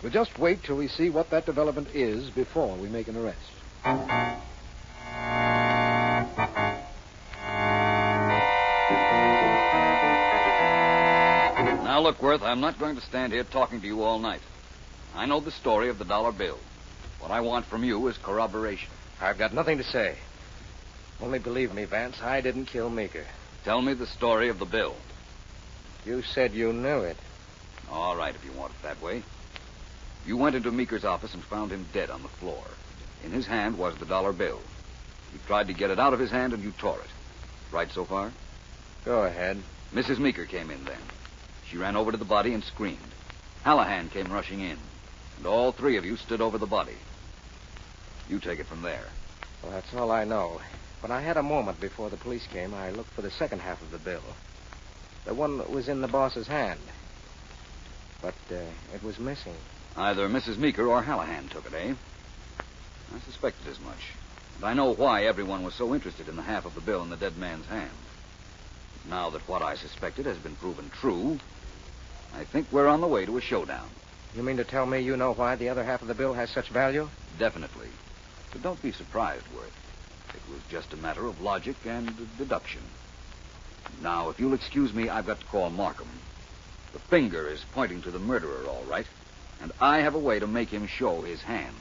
We'll just wait till we see what that development is before we make an arrest. Now, look, Worth, I'm not going to stand here talking to you all night. I know the story of the dollar bill. What I want from you is corroboration. I've got nothing to say. Only believe me, Vance, I didn't kill Meeker. Tell me the story of the bill. You said you knew it. All right, if you want it that way. You went into Meeker's office and found him dead on the floor. In his hand was the dollar bill. You tried to get it out of his hand and you tore it. Right so far? Go ahead. Mrs. Meeker came in then. She ran over to the body and screamed. Hallahan came rushing in. And all three of you stood over the body. You take it from there. Well, that's all I know. When I had a moment before the police came, I looked for the second half of the bill. The one that was in the boss's hand. But it was missing. Either Mrs. Meeker or Hallahan took it, eh? I suspected as much. And I know why everyone was so interested in the half of the bill in the dead man's hand. Now that what I suspected has been proven true, I think we're on the way to a showdown. You mean to tell me you know why the other half of the bill has such value? Definitely. But don't be surprised, Worth. It was just a matter of logic and deduction. Now, if you'll excuse me, I've got to call Markham. The finger is pointing to the murderer, all right. And I have a way to make him show his hand.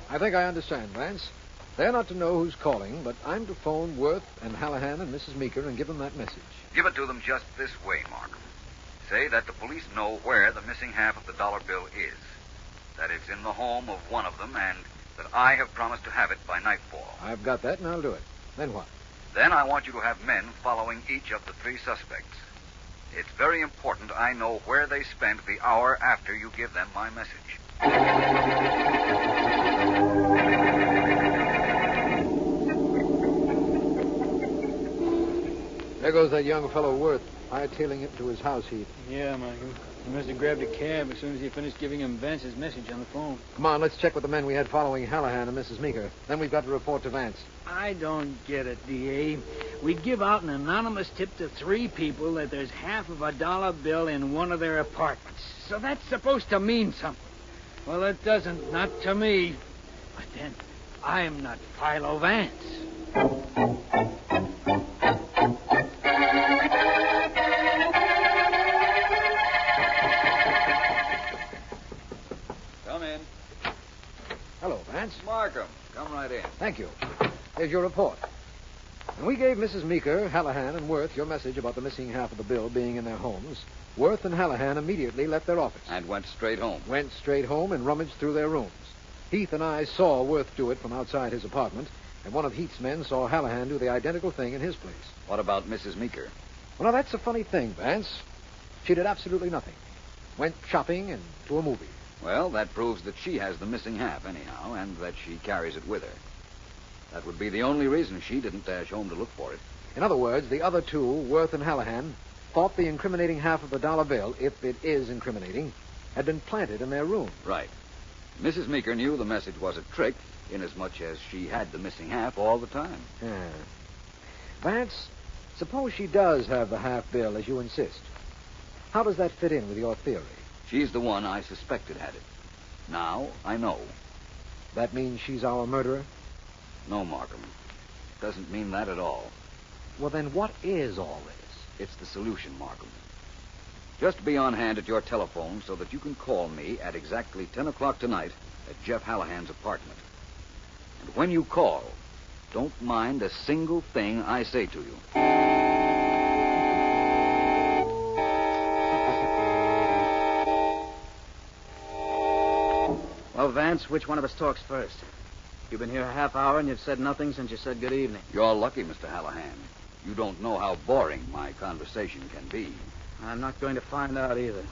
I think I understand, Vance. They're not to know who's calling, but I'm to phone Worth and Hallahan and Mrs. Meeker and give them that message. Give it to them just this way, Markham. Say that the police know where the missing half of the dollar bill is. That it's in the home of one of them, and that I have promised to have it by nightfall. I've got that, and I'll do it. Then what? Then I want you to have men following each of the three suspects. It's very important I know where they spent the hour after you give them my message. There goes that young fellow Worth, hightailing it to his house, Heath. Yeah, Michael. He must have grabbed a cab as soon as he finished giving him Vance's message on the phone. Come on, let's check with the men we had following Hallahan and Mrs. Meeker. Then we've got to report to Vance. I don't get it, D.A. We give out an anonymous tip to 3 people that there's half of a dollar bill in one of their apartments. So that's supposed to mean something. Well, it doesn't. Not to me. But then, I'm not Philo Vance. Come in. Hello, Vance. Markham, come right in. Thank you. Here's your report. When we gave Mrs. Meeker, Hallahan, and Worth your message about the missing half of the bill being in their homes, Worth and Hallahan immediately left their office. And went straight home. Went straight home and rummaged through their rooms. Heath and I saw Worth do it from outside his apartment, and one of Heath's men saw Hallahan do the identical thing in his place. What about Mrs. Meeker? Well, now, that's a funny thing, Vance. She did absolutely nothing. Went shopping and to a movie. Well, that proves that she has the missing half, anyhow, and that she carries it with her. That would be the only reason she didn't dash home to look for it. In other words, the other two, Worth and Hallahan, thought the incriminating half of the dollar bill, if it is incriminating, had been planted in their room. Right. Mrs. Meeker knew the message was a trick, inasmuch as she had the missing half all the time. Yeah. Vance, suppose she does have the half bill, as you insist. How does that fit in with your theory? She's the one I suspected had it. Now I know. That means she's our murderer? No, Markham. Doesn't mean that at all. Well, then what is all this? It's the solution, Markham. Just be on hand at your telephone so that you can call me at exactly 10 o'clock tonight at Jeff Hallahan's apartment. And when you call, don't mind a single thing I say to you. Well, Vance, which one of us talks first? You've been here a half hour and you've said nothing since you said good evening. You're lucky, Mr. Hallahan. You don't know how boring my conversation can be. I'm not going to find out either.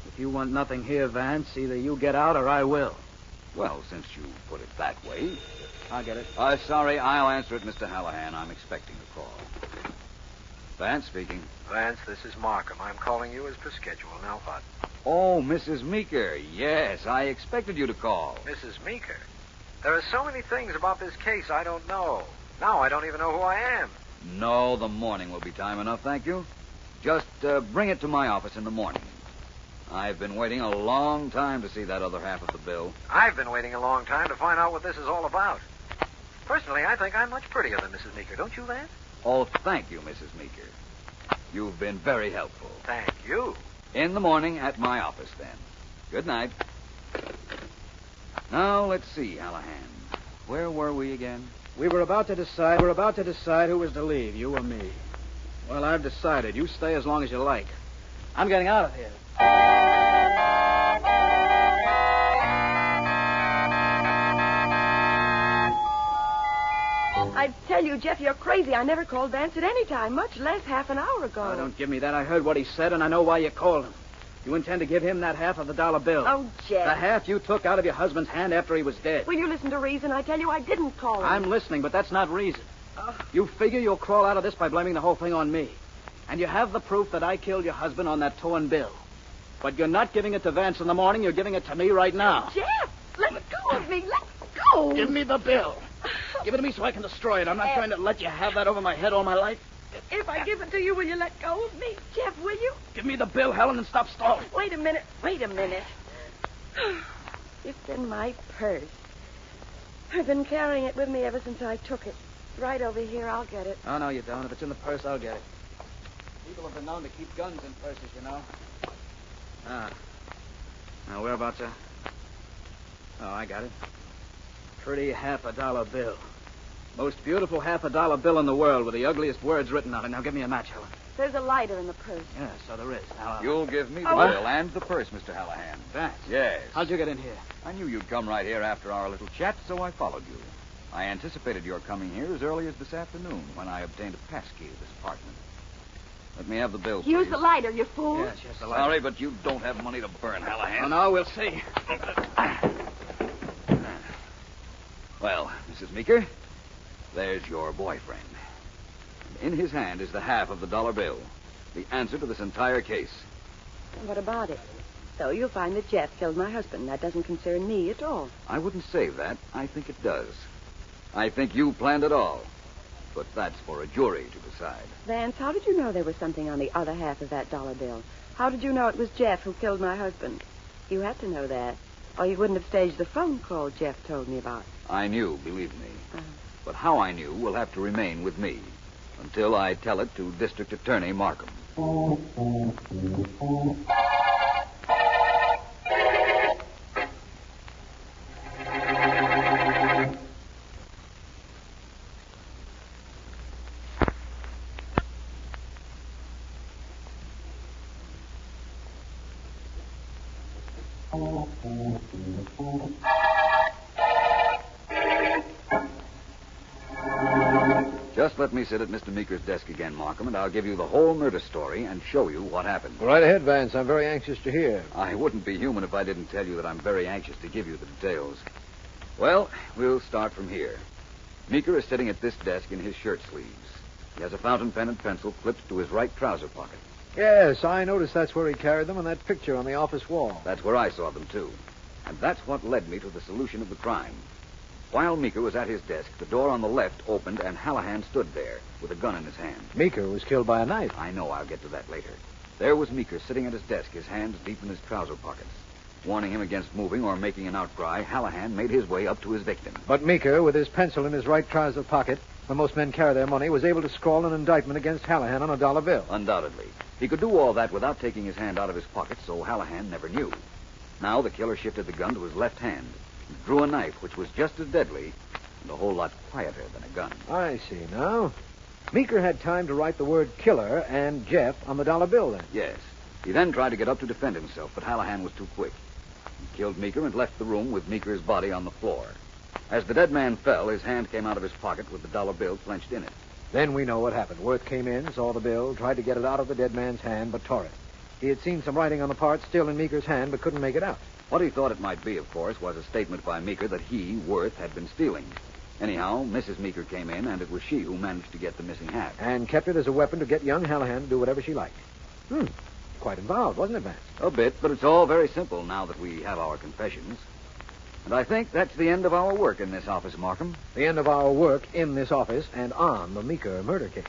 If you want nothing here, Vance, either you get out or I will. Well, since you put it that way... I'll get it. Sorry, I'll answer it, Mr. Hallahan. I'm expecting a call. Vance speaking. Vance, this is Markham. I'm calling you as per schedule. Now what? Oh, Mrs. Meeker. Yes, I expected you to call. Mrs. Meeker? There are so many things about this case I don't know. Now I don't even know who I am. No, the morning will be time enough, thank you. Just bring it to my office in the morning. I've been waiting a long time to see that other half of the bill. I've been waiting a long time to find out what this is all about. Personally, I think I'm much prettier than Mrs. Meeker. Don't you, Vance? Oh, thank you, Mrs. Meeker. You've been very helpful. Thank you. In the morning at my office, then. Good night. Now, let's see, Hallahan. Where were we again? We were about to decide who was to leave, you or me. Well, I've decided. You stay as long as you like. I'm getting out of here. I tell you, Jeff, you're crazy. I never called Vance at any time, much less half an hour ago. Oh, don't give me that. I heard what he said, and I know why you called him. You intend to give him that half of the dollar bill. Oh, Jeff. The half you took out of your husband's hand after he was dead. Will you listen to reason? I tell you, I didn't call him. I'm listening, but that's not reason. You figure you'll crawl out of this by blaming the whole thing on me. And you have the proof that I killed your husband on that torn bill. But you're not giving it to Vance in the morning. You're giving it to me right now. Jeff, let go of me. Let go. Give me the bill. Give it to me so I can destroy it. I'm not going to let you have that over my head all my life. If I give it to you, will you let go of me? Jeff, will you? Give me the bill, Helen, and stop stalling. Wait a minute. It's in my purse. I've been carrying it with me ever since I took it. Right over here, I'll get it. Oh, no, you don't. If it's in the purse, I'll get it. People have been known to keep guns in purses, you know. Now, whereabouts are... Oh, I got it. Pretty $half-a-dollar bill. Most beautiful $half-a-dollar bill in the world with the ugliest words written on it. Now, give me a match, Helen. There's a lighter in the purse. Yeah, so there is. Now, You'll give me the bill and the purse, Mr. Hallahan. Vance? Yes. How'd you get in here? I knew you'd come right here after our little chat, so I followed you. I anticipated your coming here as early as this afternoon when I obtained a pass key to this apartment. Let me have the bill, please. Use the lighter, you fool. Yes, the lighter. Sorry, but you don't have money to burn, Hallahan. Oh, no, we'll see. Well, Mrs. Meeker, there's your boyfriend. In his hand is the half of the dollar bill. The answer to this entire case. What about it? So you'll find that Jeff killed my husband. That doesn't concern me at all. I wouldn't say that. I think it does. I think you planned it all. But that's for a jury to decide. Vance, how did you know there was something on the other half of that dollar bill? How did you know it was Jeff who killed my husband? You had to know that, or you wouldn't have staged the phone call Jeff told me about. I knew, believe me. But how I knew will have to remain with me until I tell it to District Attorney Markham. Just let me sit at Mr. Meeker's desk again, Markham, and I'll give you the whole murder story and show you what happened. Right ahead, Vance. I'm very anxious to hear. I wouldn't be human if I didn't tell you that I'm very anxious to give you the details. Well, we'll start from here. Meeker is sitting at this desk in his shirt sleeves. He has a fountain pen and pencil clipped to his right trouser pocket. Yes, I noticed that's where he carried them on that picture on the office wall. That's where I saw them, too. And that's what led me to the solution of the crime. While Meeker was at his desk, the door on the left opened and Hallahan stood there with a gun in his hand. Meeker was killed by a knife. I know. I'll get to that later. There was Meeker sitting at his desk, his hands deep in his trouser pockets. Warning him against moving or making an outcry, Hallahan made his way up to his victim. But Meeker, with his pencil in his right trouser pocket, where most men carry their money, was able to scrawl an indictment against Hallahan on a dollar bill. Undoubtedly. He could do all that without taking his hand out of his pocket, so Hallahan never knew. Now the killer shifted the gun to his left hand and drew a knife, which was just as deadly and a whole lot quieter than a gun. I see now. Meeker had time to write the word killer and Jeff on the dollar bill then. Yes. He then tried to get up to defend himself, but Hallahan was too quick. He killed Meeker and left the room with Meeker's body on the floor. As the dead man fell, his hand came out of his pocket with the dollar bill clenched in it. Then we know what happened. Worth came in, saw the bill, tried to get it out of the dead man's hand, but tore it. He had seen some writing on the part still in Meeker's hand, but couldn't make it out. What he thought it might be, of course, was a statement by Meeker that he, Worth, had been stealing. Anyhow, Mrs. Meeker came in, and it was she who managed to get the missing hat. And kept it as a weapon to get young Hallahan to do whatever she liked. Quite involved, wasn't it, Vance? A bit, but it's all very simple now that we have our confessions. And I think that's the end of our work in this office, Markham. The end of our work in this office and on the Meeker murder case.